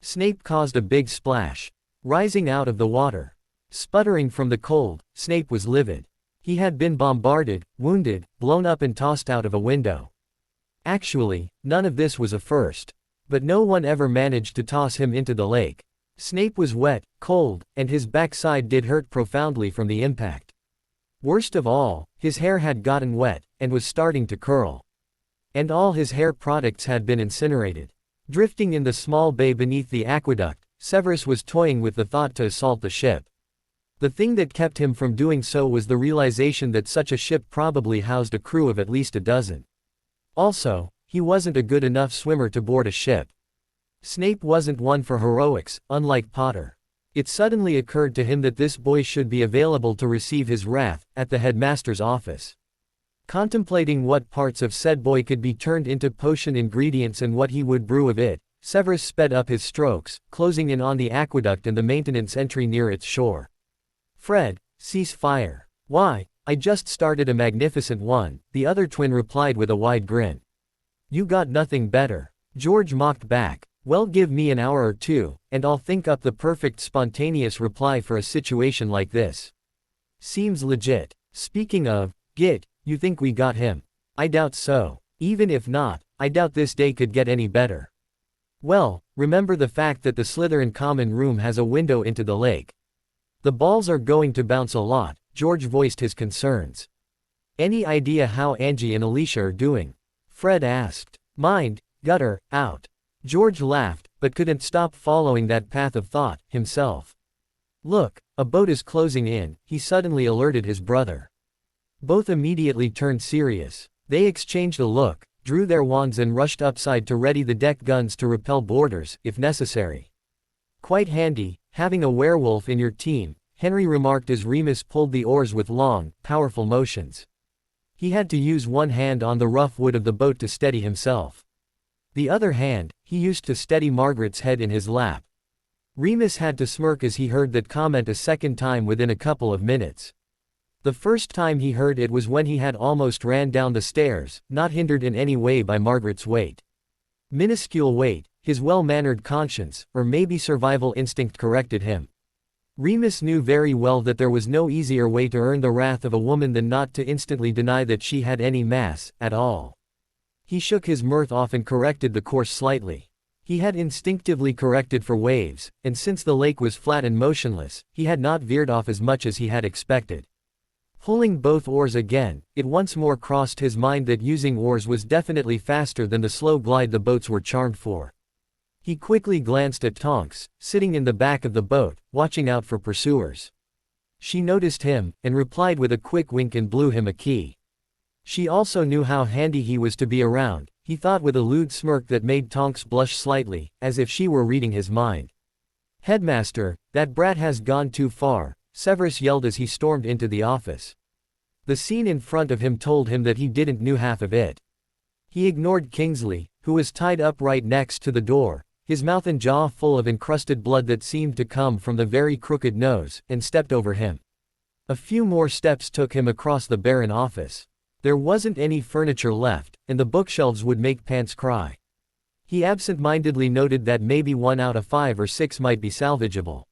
Snape caused a big splash. Rising out of the water. Sputtering from the cold, Snape was livid. He had been bombarded, wounded, blown up and tossed out of a window. Actually, none of this was a first. But no one ever managed to toss him into the lake. Snape was wet, cold, and his backside did hurt profoundly from the impact. Worst of all, his hair had gotten wet, and was starting to curl. And all his hair products had been incinerated. Drifting in the small bay beneath the aqueduct, Severus was toying with the thought to assault the ship. The thing that kept him from doing so was the realization that such a ship probably housed a crew of at least a dozen. Also, he wasn't a good enough swimmer to board a ship. Snape wasn't one for heroics, unlike Potter. It suddenly occurred to him that this boy should be available to receive his wrath, at the headmaster's office. Contemplating what parts of said boy could be turned into potion ingredients and what he would brew of it, Severus sped up his strokes, closing in on the aqueduct and the maintenance entry near its shore. Fred, cease fire. Why, I just started a magnificent one, the other twin replied with a wide grin. You got nothing better. George mocked back. Well, give me an hour or two, and I'll think up the perfect spontaneous reply for a situation like this. Seems legit. Speaking of, Git, you think we got him? I doubt so. Even if not, I doubt this day could get any better. Well, remember the fact that the Slytherin common room has a window into the lake. The balls are going to bounce a lot, George voiced his concerns. Any idea how Angie and Alicia are doing? Fred asked. Mind, gutter, out. George laughed, but couldn't stop following that path of thought, himself. Look, a boat is closing in, he suddenly alerted his brother. Both immediately turned serious. They exchanged a look, drew their wands and rushed upside to ready the deck guns to repel boarders, if necessary. Quite handy, having a werewolf in your team, Henry remarked as Remus pulled the oars with long, powerful motions. He had to use one hand on the rough wood of the boat to steady himself. The other hand, he used to steady Margaret's head in his lap. Remus had to smirk as he heard that comment a second time within a couple of minutes. The first time he heard it was when he had almost ran down the stairs, not hindered in any way by Margaret's weight. Minuscule weight, his well-mannered conscience, or maybe survival instinct corrected him. Remus knew very well that there was no easier way to earn the wrath of a woman than not to instantly deny that she had any mass, at all. He shook his mirth off and corrected the course slightly. He had instinctively corrected for waves, and since the lake was flat and motionless, he had not veered off as much as he had expected. Pulling both oars again, it once more crossed his mind that using oars was definitely faster than the slow glide the boats were charmed for. He quickly glanced at Tonks, sitting in the back of the boat, watching out for pursuers. She noticed him, and replied with a quick wink and blew him a key. She also knew how handy he was to be around, he thought with a lewd smirk that made Tonks blush slightly, as if she were reading his mind. Headmaster, that brat has gone too far, Severus yelled as he stormed into the office. The scene in front of him told him that he didn't know half of it. He ignored Kingsley, who was tied up right next to the door, his mouth and jaw full of encrusted blood that seemed to come from the very crooked nose, and stepped over him. A few more steps took him across the barren office. There wasn't any furniture left, and the bookshelves would make Pants cry. He absent-mindedly noted that maybe 1 out of 5 or 6 might be salvageable.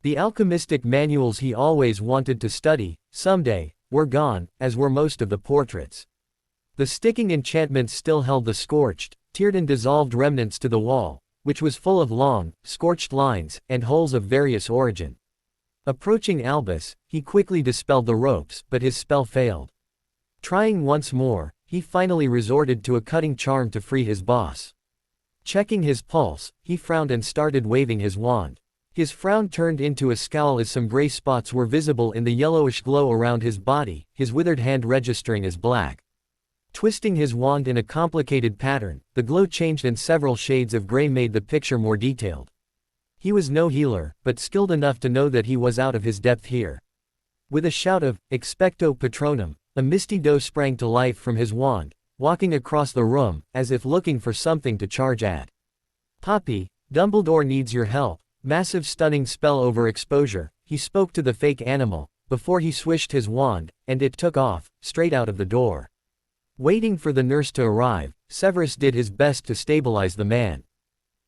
The alchemistic manuals he always wanted to study, someday, were gone, as were most of the portraits. The sticking enchantments still held the scorched, teared and dissolved remnants to the wall, which was full of long, scorched lines, and holes of various origin. Approaching Albus, he quickly dispelled the ropes, but his spell failed. Trying once more, he finally resorted to a cutting charm to free his boss. Checking his pulse, he frowned and started waving his wand. His frown turned into a scowl as some gray spots were visible in the yellowish glow around his body, his withered hand registering as black. Twisting his wand in a complicated pattern, the glow changed and several shades of gray made the picture more detailed. He was no healer, but skilled enough to know that he was out of his depth here. With a shout of, "Expecto Patronum," a misty doe sprang to life from his wand, walking across the room, as if looking for something to charge at. "Poppy, Dumbledore needs your help." Massive stunning spell overexposure, he spoke to the fake animal, before he swished his wand, and it took off, straight out of the door. Waiting for the nurse to arrive, Severus did his best to stabilize the man.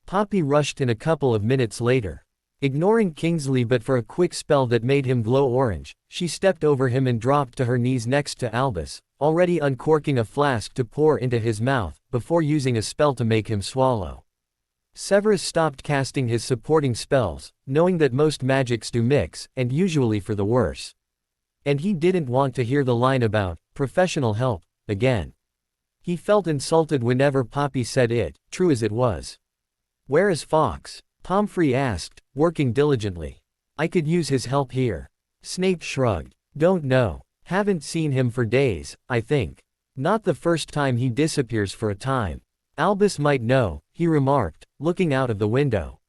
Poppy rushed in a couple of minutes later. Ignoring Kingsley but for a quick spell that made him glow orange, she stepped over him and dropped to her knees next to Albus, already uncorking a flask to pour into his mouth, before using a spell to make him swallow. Severus stopped casting his supporting spells, knowing that most magics do mix, and usually for the worse. And he didn't want to hear the line about professional help again. He felt insulted whenever Poppy said it, true as it was. "Where is Fawkes?" Pomfrey asked, working diligently. "I could use his help here." Snape shrugged. "Don't know. Haven't seen him for days, I think. Not the first time he disappears for a time." "Albus might know," he remarked, looking out of the window.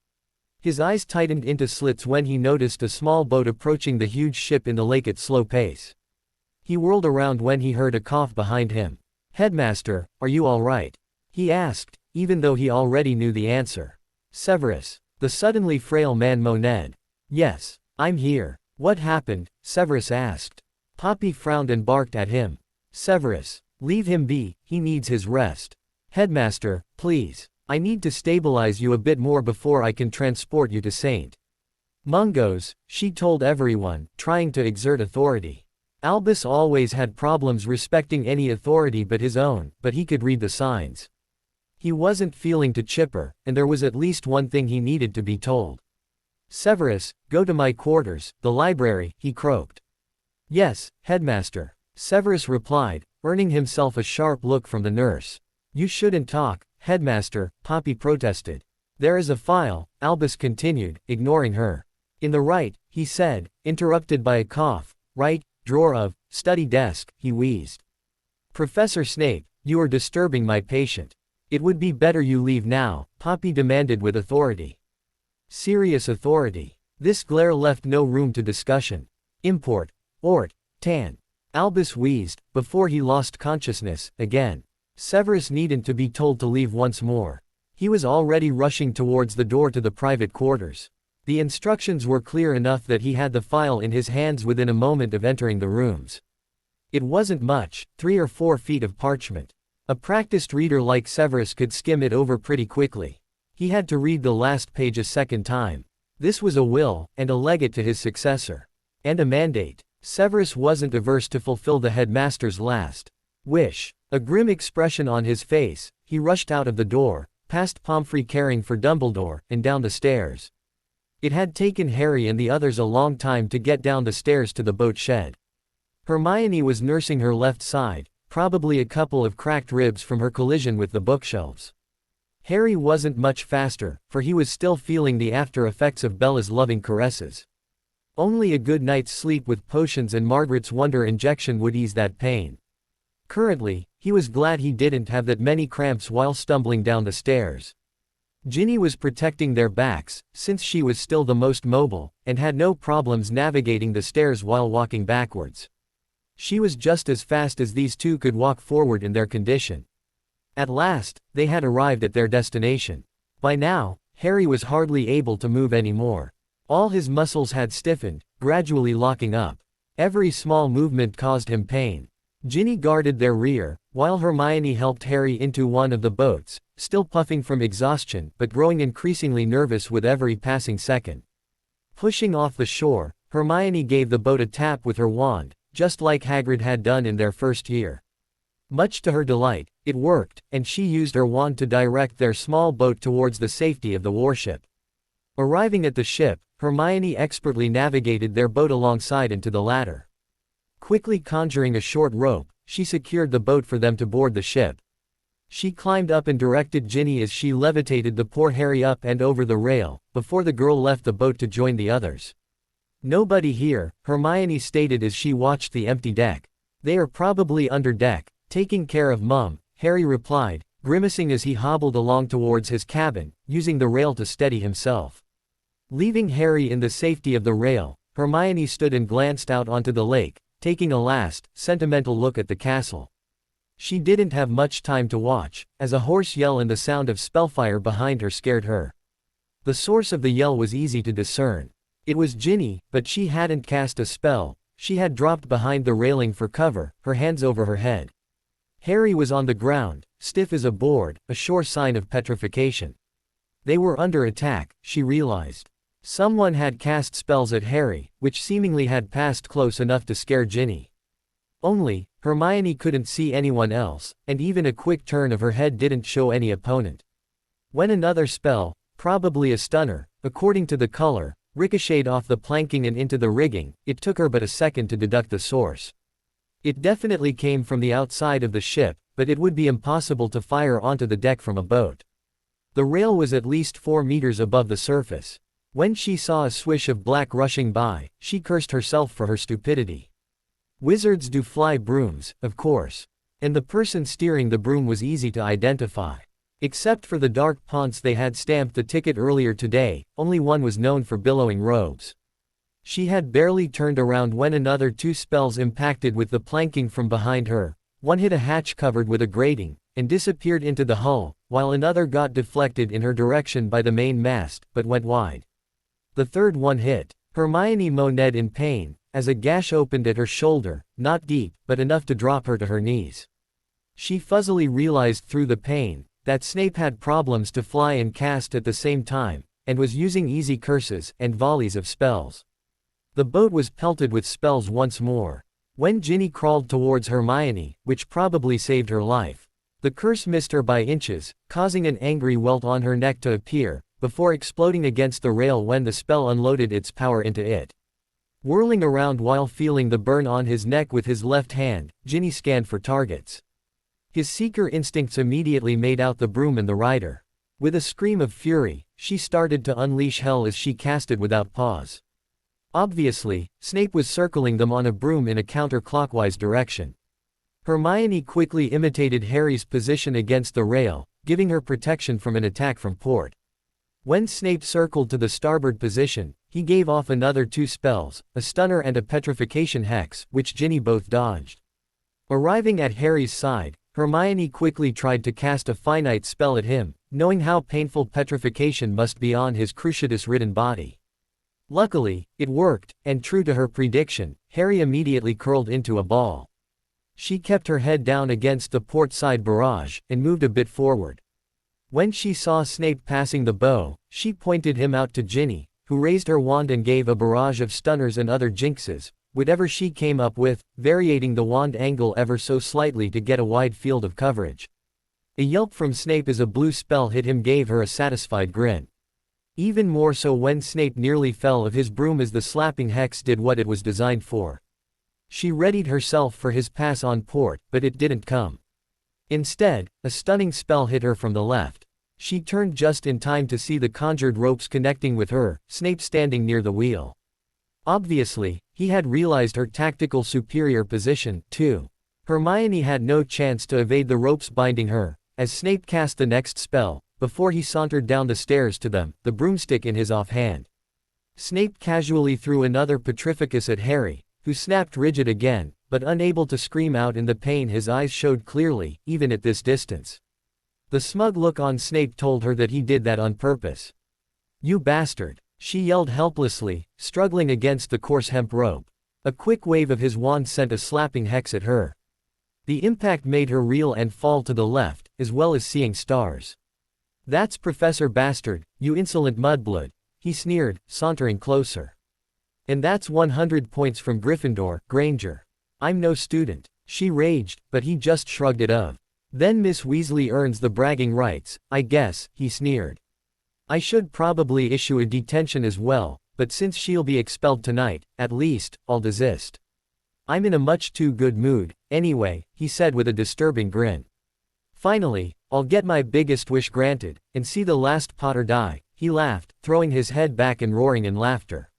His eyes tightened into slits when he noticed a small boat approaching the huge ship in the lake at slow pace. He whirled around when he heard a cough behind him. "Headmaster, are you all right?" he asked, even though he already knew the answer. "Severus." The suddenly frail man moaned. "Yes, I'm here." "What happened?" Severus asked. Poppy frowned and barked at him. "Severus, leave him be, he needs his rest." "Headmaster, please. I need to stabilize you a bit more before I can transport you to St. Mungo's," she told everyone, trying to exert authority. Albus always had problems respecting any authority but his own, but he could read the signs. He wasn't feeling too chipper, and there was at least one thing he needed to be told. "Severus, go to my quarters, the library," he croaked. "Yes, Headmaster," Severus replied, earning himself a sharp look from the nurse. "You shouldn't talk, Headmaster," Poppy protested. "There is a file," Albus continued, ignoring her. "In the right," he said, interrupted by a cough. "Right drawer of study desk," he wheezed. "Professor Snape, you are disturbing my patient. It would be better you leave now," Poppy demanded with authority. Serious authority. This glare left no room to discussion. "Import. Ort. Tan." Albus wheezed, before he lost consciousness, again. Severus needed to be told to leave once more. He was already rushing towards the door to the private quarters. The instructions were clear enough that he had the file in his hands within a moment of entering the rooms. It wasn't much, 3 or 4 feet of parchment. A practiced reader like Severus could skim it over pretty quickly. He had to read the last page a second time. This was a will, and a legate to his successor. And a mandate. Severus wasn't averse to fulfill the headmaster's last wish. A grim expression on his face, he rushed out of the door, past Pomfrey caring for Dumbledore, and down the stairs. It had taken Harry and the others a long time to get down the stairs to the boat shed. Hermione was nursing her left side, probably a couple of cracked ribs from her collision with the bookshelves. Harry wasn't much faster, for he was still feeling the after effects of Bella's loving caresses. Only a good night's sleep with potions and Margaret's wonder injection would ease that pain. Currently, he was glad he didn't have that many cramps while stumbling down the stairs. Ginny was protecting their backs, since she was still the most mobile, and had no problems navigating the stairs while walking backwards. She was just as fast as these two could walk forward in their condition. At last, they had arrived at their destination. By now, Harry was hardly able to move anymore. All his muscles had stiffened, gradually locking up. Every small movement caused him pain. Ginny guarded their rear, while Hermione helped Harry into one of the boats, still puffing from exhaustion but growing increasingly nervous with every passing second. Pushing off the shore, Hermione gave the boat a tap with her wand, just like Hagrid had done in their first year. Much to her delight, it worked, and she used her wand to direct their small boat towards the safety of the warship. Arriving at the ship, Hermione expertly navigated their boat alongside and to the ladder. Quickly conjuring a short rope, she secured the boat for them to board the ship. She climbed up and directed Ginny as she levitated the poor Harry up and over the rail, before the girl left the boat to join the others. "Nobody here," Hermione stated as she watched the empty deck. "They are probably under deck, taking care of Mum," Harry replied, grimacing as he hobbled along towards his cabin, using the rail to steady himself. Leaving Harry in the safety of the rail, Hermione stood and glanced out onto the lake, taking a last, sentimental look at the castle. She didn't have much time to watch, as a hoarse yell and the sound of spellfire behind her scared her. The source of the yell was easy to discern. It was Ginny, but she hadn't cast a spell. She had dropped behind the railing for cover, her hands over her head. Harry was on the ground, stiff as a board, a sure sign of petrification. They were under attack, she realized. Someone had cast spells at Harry, which seemingly had passed close enough to scare Ginny. Only, Hermione couldn't see anyone else, and even a quick turn of her head didn't show any opponent. When another spell, probably a stunner, according to the color, ricocheted off the planking and into the rigging, it took her but a second to deduct the source. It definitely came from the outside of the ship, but it would be impossible to fire onto the deck from a boat. The rail was at least 4 meters above the surface. When she saw a swish of black rushing by, she cursed herself for her stupidity. Wizards do fly brooms, of course. And the person steering the broom was easy to identify. Except for the dark ponce they had stamped the ticket earlier today, only one was known for billowing robes. She had barely turned around when another 2 spells impacted with the planking from behind her. One hit a hatch covered with a grating, and disappeared into the hull, while another got deflected in her direction by the main mast, but went wide. The third one hit Hermione moaned in pain, as a gash opened at her shoulder, not deep, but enough to drop her to her knees. She fuzzily realized through the pain that Snape had problems to fly and cast at the same time, and was using easy curses and volleys of spells. The boat was pelted with spells once more. When Ginny crawled towards Hermione, which probably saved her life, the curse missed her by inches, causing an angry welt on her neck to appear, before exploding against the rail when the spell unloaded its power into it. Whirling around while feeling the burn on his neck with his left hand, Ginny scanned for targets. His seeker instincts immediately made out the broom and the rider. With a scream of fury, she started to unleash hell as she casted without pause. Obviously, Snape was circling them on a broom in a counterclockwise direction. Hermione quickly imitated Harry's position against the rail, giving her protection from an attack from port. When Snape circled to the starboard position, he gave off another 2 spells, a stunner and a petrification hex, which Ginny both dodged. Arriving at Harry's side, Hermione quickly tried to cast a finite spell at him, knowing how painful petrification must be on his cruciatus-ridden body. Luckily, it worked, and true to her prediction, Harry immediately curled into a ball. She kept her head down against the port side barrage, and moved a bit forward. When she saw Snape passing the bow, she pointed him out to Ginny, who raised her wand and gave a barrage of stunners and other jinxes, whatever she came up with, varying the wand angle ever so slightly to get a wide field of coverage. A yelp from Snape as a blue spell hit him gave her a satisfied grin. Even more so when Snape nearly fell of his broom as the slapping hex did what it was designed for. She readied herself for his pass on port, but it didn't come. Instead, a stunning spell hit her from the left. She turned just in time to see the conjured ropes connecting with her, Snape standing near the wheel. Obviously, he had realized her tactical superior position, too. Hermione had no chance to evade the ropes binding her, as Snape cast the next spell, before he sauntered down the stairs to them, the broomstick in his offhand. Snape casually threw another Petrificus at Harry, who snapped rigid again, but unable to scream out in the pain his eyes showed clearly, even at this distance. The smug look on Snape told her that he did that on purpose. "You bastard!" she yelled helplessly, struggling against the coarse hemp rope. A quick wave of his wand sent a slapping hex at her. The impact made her reel and fall to the left, as well as seeing stars. "That's Professor Bastard, you insolent mudblood," he sneered, sauntering closer. "And that's 100 points from Gryffindor, Granger. I'm no student," she raged, but he just shrugged it off. "Then Miss Weasley earns the bragging rights, I guess," he sneered. "I should probably issue a detention as well, but since she'll be expelled tonight, at least, I'll desist. I'm in a much too good mood," Anyway, he said with a disturbing grin. Finally, I'll get my biggest wish granted, and see the last Potter die, he laughed, throwing his head back and roaring in laughter.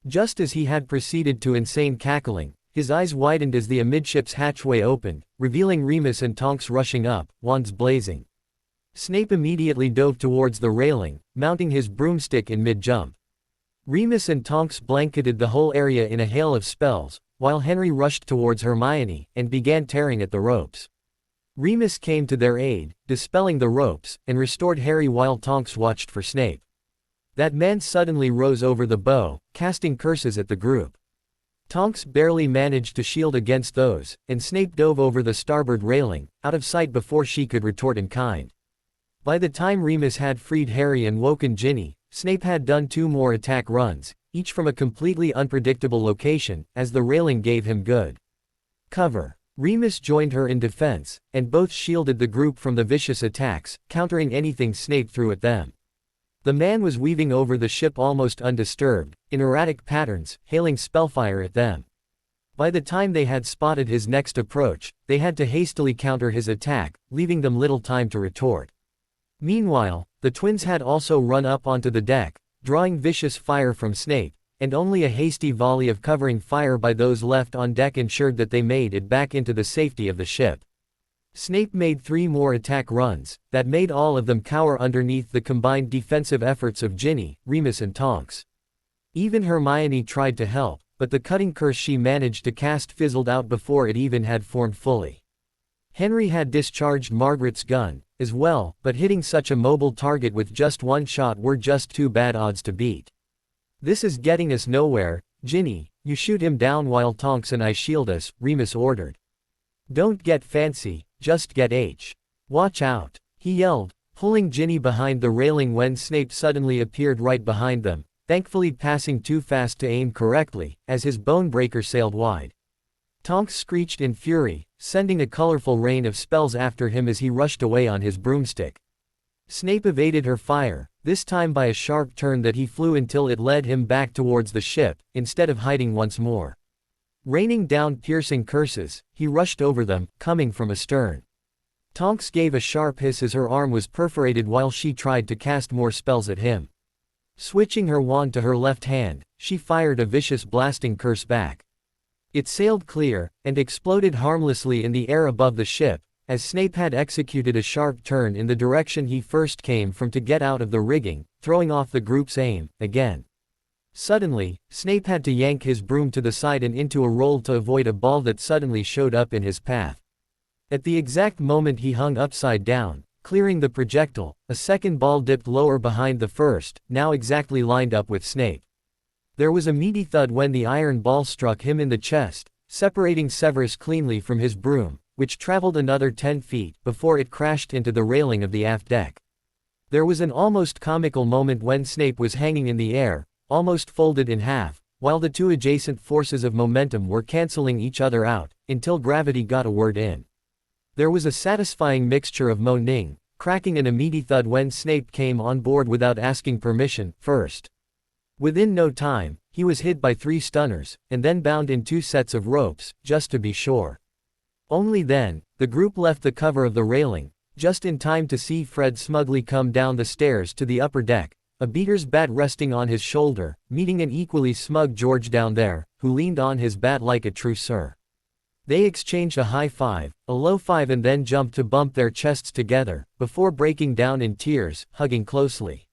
Just as he had proceeded to insane cackling, his eyes widened as the amidships hatchway opened, revealing Remus and Tonks rushing up, wands blazing. Snape immediately dove towards the railing, mounting his broomstick in mid-jump. Remus and Tonks blanketed the whole area in a hail of spells, while Henry rushed towards Hermione, and began tearing at the ropes. Remus came to their aid, dispelling the ropes, and restored Harry while Tonks watched for Snape. That man suddenly rose over the bow, casting curses at the group. Tonks barely managed to shield against those, and Snape dove over the starboard railing, out of sight before she could retort in kind. By the time Remus had freed Harry and woken Ginny, Snape had done 2 more attack runs, each from a completely unpredictable location, as the railing gave him good cover. Remus joined her in defense, and both shielded the group from the vicious attacks, countering anything Snape threw at them. The man was weaving over the ship almost undisturbed, in erratic patterns, hailing spellfire at them. By the time they had spotted his next approach, they had to hastily counter his attack, leaving them little time to retort. Meanwhile, the twins had also run up onto the deck, drawing vicious fire from Snape, and only a hasty volley of covering fire by those left on deck ensured that they made it back into the safety of the ship. Snape made 3 more attack runs, that made all of them cower underneath the combined defensive efforts of Ginny, Remus and Tonks. Even Hermione tried to help, but the cutting curse she managed to cast fizzled out before it even had formed fully. Henry had discharged Margaret's gun, as well, but hitting such a mobile target with just 1 shot were just too bad odds to beat. "This is getting us nowhere, Ginny, you shoot him down while Tonks and I shield us," Remus ordered. "Don't get fancy, just get H. Watch out," he yelled, pulling Ginny behind the railing when Snape suddenly appeared right behind them, thankfully passing too fast to aim correctly, as his bone breaker sailed wide. Tonks screeched in fury, sending a colorful rain of spells after him as he rushed away on his broomstick. Snape evaded her fire, this time by a sharp turn that he flew until it led him back towards the ship, instead of hiding once more. Raining down piercing curses, he rushed over them, coming from astern. Tonks gave a sharp hiss as her arm was perforated while she tried to cast more spells at him. Switching her wand to her left hand, she fired a vicious blasting curse back. It sailed clear, and exploded harmlessly in the air above the ship, as Snape had executed a sharp turn in the direction he first came from to get out of the rigging, throwing off the group's aim, again. Suddenly, Snape had to yank his broom to the side and into a roll to avoid a ball that suddenly showed up in his path. At the exact moment he hung upside down, clearing the projectile, a second ball dipped lower behind the first, now exactly lined up with Snape. There was a meaty thud when the iron ball struck him in the chest, separating Severus cleanly from his broom, which traveled another 10 feet before it crashed into the railing of the aft deck. There was an almost comical moment when Snape was hanging in the air, almost folded in half, while the 2 adjacent forces of momentum were canceling each other out, until gravity got a word in. There was a satisfying mixture of moaning, cracking and a meaty thud when Snape came on board without asking permission, first. Within no time, he was hit by 3 stunners, and then bound in 2 sets of ropes, just to be sure. Only then, the group left the cover of the railing, just in time to see Fred smugly come down the stairs to the upper deck, a beater's bat resting on his shoulder, meeting an equally smug George down there, who leaned on his bat like a true sir. They exchanged a high five, a low five and then jumped to bump their chests together, before breaking down in tears, hugging closely.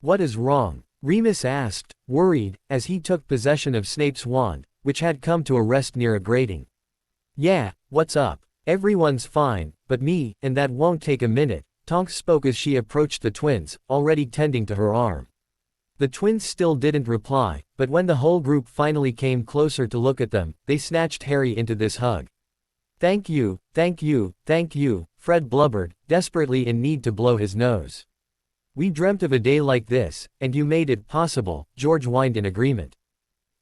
"What is wrong?" Remus asked, worried, as he took possession of Snape's wand, which had come to a rest near a grating. "Yeah, what's up? Everyone's fine, but me, and that won't take a minute," Tonks spoke as she approached the twins, already tending to her arm. The twins still didn't reply, but when the whole group finally came closer to look at them, they snatched Harry into this hug. "Thank you, thank you, thank you," Fred blubbered, desperately in need to blow his nose. "We dreamt of a day like this, and you made it possible," George whined in agreement.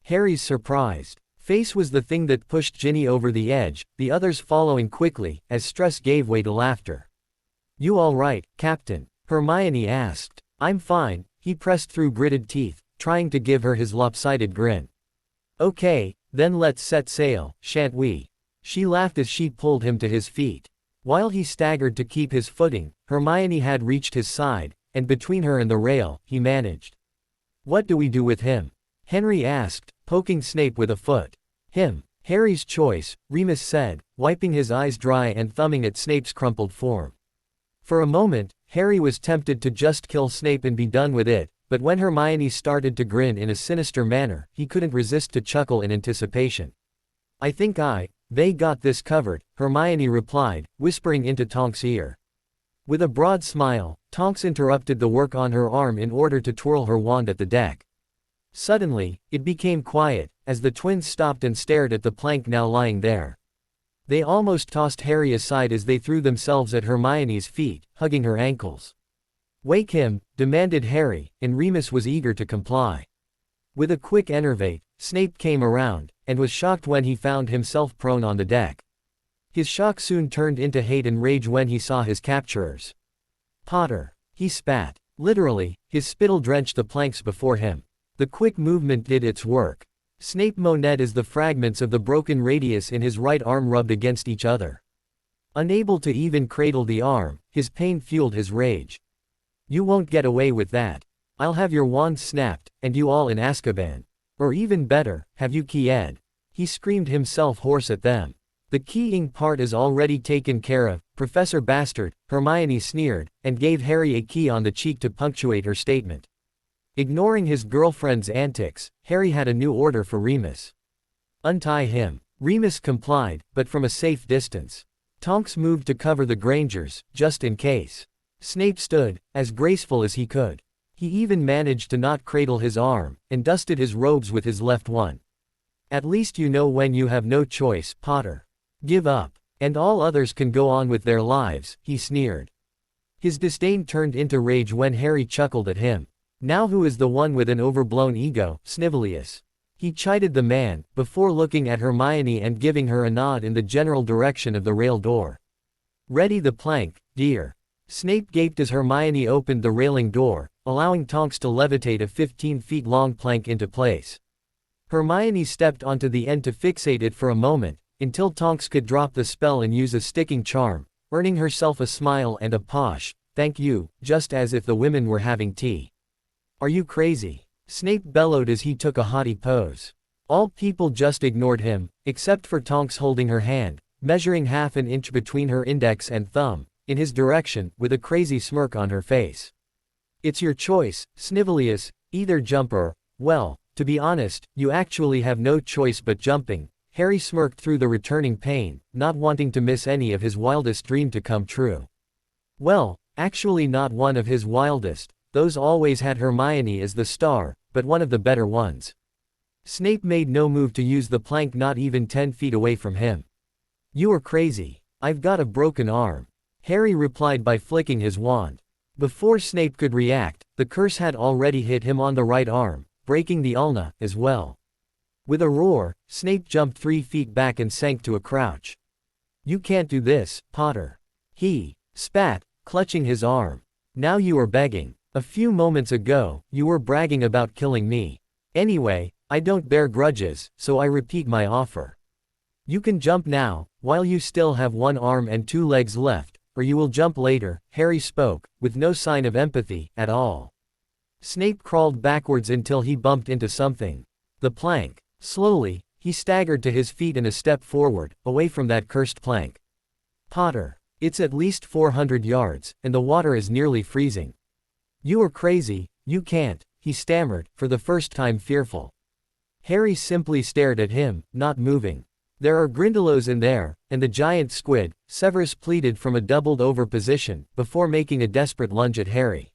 Harry's surprised face was the thing that pushed Ginny over the edge, the others following quickly, as stress gave way to laughter. "You all right, Captain?" Hermione asked. "I'm fine," he pressed through gritted teeth, trying to give her his lopsided grin. "Okay, then let's set sail, shan't we?" She laughed as she pulled him to his feet. While he staggered to keep his footing, Hermione had reached his side, and between her and the rail, he managed. "What do we do with him?" Henry asked, poking Snape with a foot. "Him. Harry's choice," Remus said, wiping his eyes dry and thumbing at Snape's crumpled form. For a moment, Harry was tempted to just kill Snape and be done with it, but when Hermione started to grin in a sinister manner, he couldn't resist to chuckle in anticipation. "I think they got this covered," Hermione replied, whispering into Tonks' ear. With a broad smile, Tonks interrupted the work on her arm in order to twirl her wand at the deck. Suddenly, it became quiet, as the twins stopped and stared at the plank now lying there. They almost tossed Harry aside as they threw themselves at Hermione's feet, hugging her ankles. "Wake him," demanded Harry, and Remus was eager to comply. With a quick enervate, Snape came around, and was shocked when he found himself prone on the deck. His shock soon turned into hate and rage when he saw his capturers. "Potter!" he spat. Literally, his spittle drenched the planks before him. The quick movement did its work. Snape moaned as the fragments of the broken radius in his right arm rubbed against each other. Unable to even cradle the arm, his pain fueled his rage. "You won't get away with that. I'll have your wand snapped, and you all in Azkaban. Or even better, have you keyed?" He screamed himself hoarse at them. "The keying part is already taken care of, Professor Bastard," Hermione sneered, and gave Harry a key on the cheek to punctuate her statement. Ignoring his girlfriend's antics, Harry had a new order for Remus. "Untie him." Remus complied, but from a safe distance. Tonks moved to cover the Grangers, just in case. Snape stood, as graceful as he could. He even managed to not cradle his arm, and dusted his robes with his left one. "At least you know when you have no choice, Potter. Give up, and all others can go on with their lives," he sneered. His disdain turned into rage when Harry chuckled at him. "Now who is the one with an overblown ego, Snivelius?" He chided the man, before looking at Hermione and giving her a nod in the general direction of the rail door. "Ready the plank, dear." Snape gaped as Hermione opened the railing door, allowing Tonks to levitate a 15-feet-long plank into place. Hermione stepped onto the end to fixate it for a moment, until Tonks could drop the spell and use a sticking charm, earning herself a smile and a posh, "Thank you," just as if the women were having tea. "Are you crazy?" Snape bellowed as he took a haughty pose. All people just ignored him, except for Tonks holding her hand, measuring half an inch between her index and thumb, in his direction, with a crazy smirk on her face. "It's your choice, Snivelius, either jump or, well, to be honest, you actually have no choice but jumping." Harry smirked through the returning pain, not wanting to miss any of his wildest dream to come true. Well, actually not one of his wildest. Those always had Hermione as the star, but one of the better ones. Snape made no move to use the plank not even 10 feet away from him. "You are crazy. I've got a broken arm," Harry replied by flicking his wand. Before Snape could react, the curse had already hit him on the right arm, breaking the ulna, as well. With a roar, Snape jumped 3 feet back and sank to a crouch. "You can't do this, Potter." He spat, clutching his arm. "Now you are begging. A few moments ago, you were bragging about killing me. Anyway, I don't bear grudges, so I repeat my offer. You can jump now, while you still have one arm and 2 legs left, or you will jump later." Harry spoke, with no sign of empathy, at all. Snape crawled backwards until he bumped into something. The plank. Slowly, he staggered to his feet and a step forward, away from that cursed plank. "Potter, it's at least 400 yards, and the water is nearly freezing." "You are crazy, you can't," he stammered, for the first time fearful. Harry simply stared at him, not moving. "There are Grindylows in there, and the giant squid," Severus pleaded from a doubled-over position, before making a desperate lunge at Harry.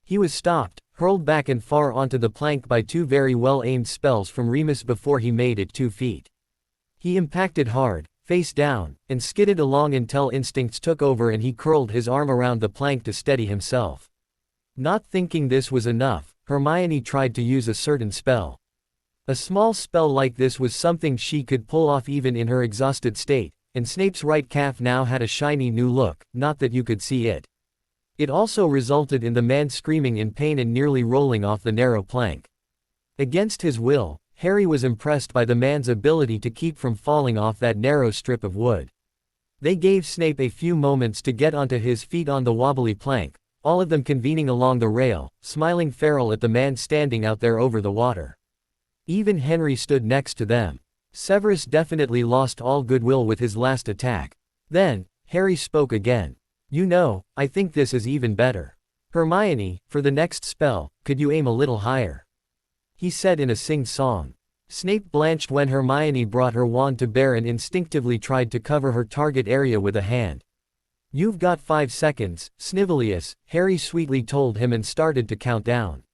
He was stopped, hurled back and far onto the plank by 2 very well-aimed spells from Remus before he made it 2 feet. He impacted hard, face down, and skidded along until instincts took over and he curled his arm around the plank to steady himself. Not thinking this was enough, Hermione tried to use a certain spell. A small spell like this was something she could pull off even in her exhausted state, and Snape's right calf now had a shiny new look, not that you could see it. It also resulted in the man screaming in pain and nearly rolling off the narrow plank. Against his will, Harry was impressed by the man's ability to keep from falling off that narrow strip of wood. They gave Snape a few moments to get onto his feet on the wobbly plank, all of them convening along the rail, smiling feral at the man standing out there over the water. Even Henry stood next to them. Severus definitely lost all goodwill with his last attack. Then, Harry spoke again. "You know, I think this is even better. Hermione, for the next spell, could you aim a little higher?" he said in a sing-song. Snape blanched when Hermione brought her wand to bear and instinctively tried to cover her target area with a hand. "You've got 5 seconds, Snivelius," Harry sweetly told him and started to count down.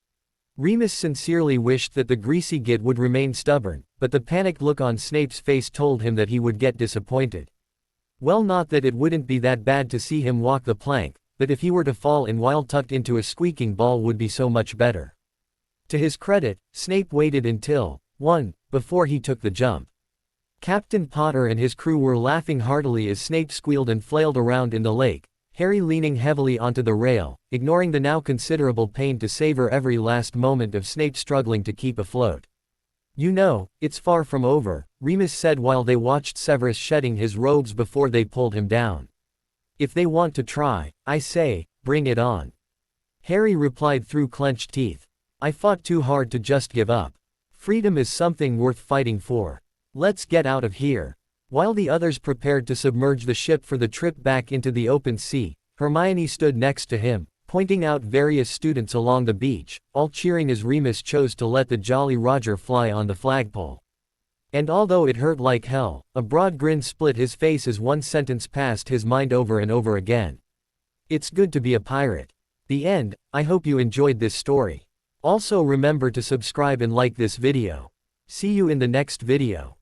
Remus sincerely wished that the greasy git would remain stubborn, but the panicked look on Snape's face told him that he would get disappointed. Well, not that it wouldn't be that bad to see him walk the plank, but if he were to fall in while tucked into a squeaking ball would be so much better. To his credit, Snape waited until 1 before he took the jump. Captain Potter and his crew were laughing heartily as Snape squealed and flailed around in the lake, Harry leaning heavily onto the rail, ignoring the now considerable pain to savor every last moment of Snape struggling to keep afloat. "You know, it's far from over," Remus said while they watched Severus shedding his robes before they pulled him down. "If they want to try, I say, bring it on." Harry replied through clenched teeth. "I fought too hard to just give up. Freedom is something worth fighting for. Let's get out of here." While the others prepared to submerge the ship for the trip back into the open sea, Hermione stood next to him, pointing out various students along the beach, all cheering as Remus chose to let the Jolly Roger fly on the flagpole. And although it hurt like hell, a broad grin split his face as one sentence passed his mind over and over again. "It's good to be a pirate." The end. I hope you enjoyed this story. Also remember to subscribe and like this video. See you in the next video.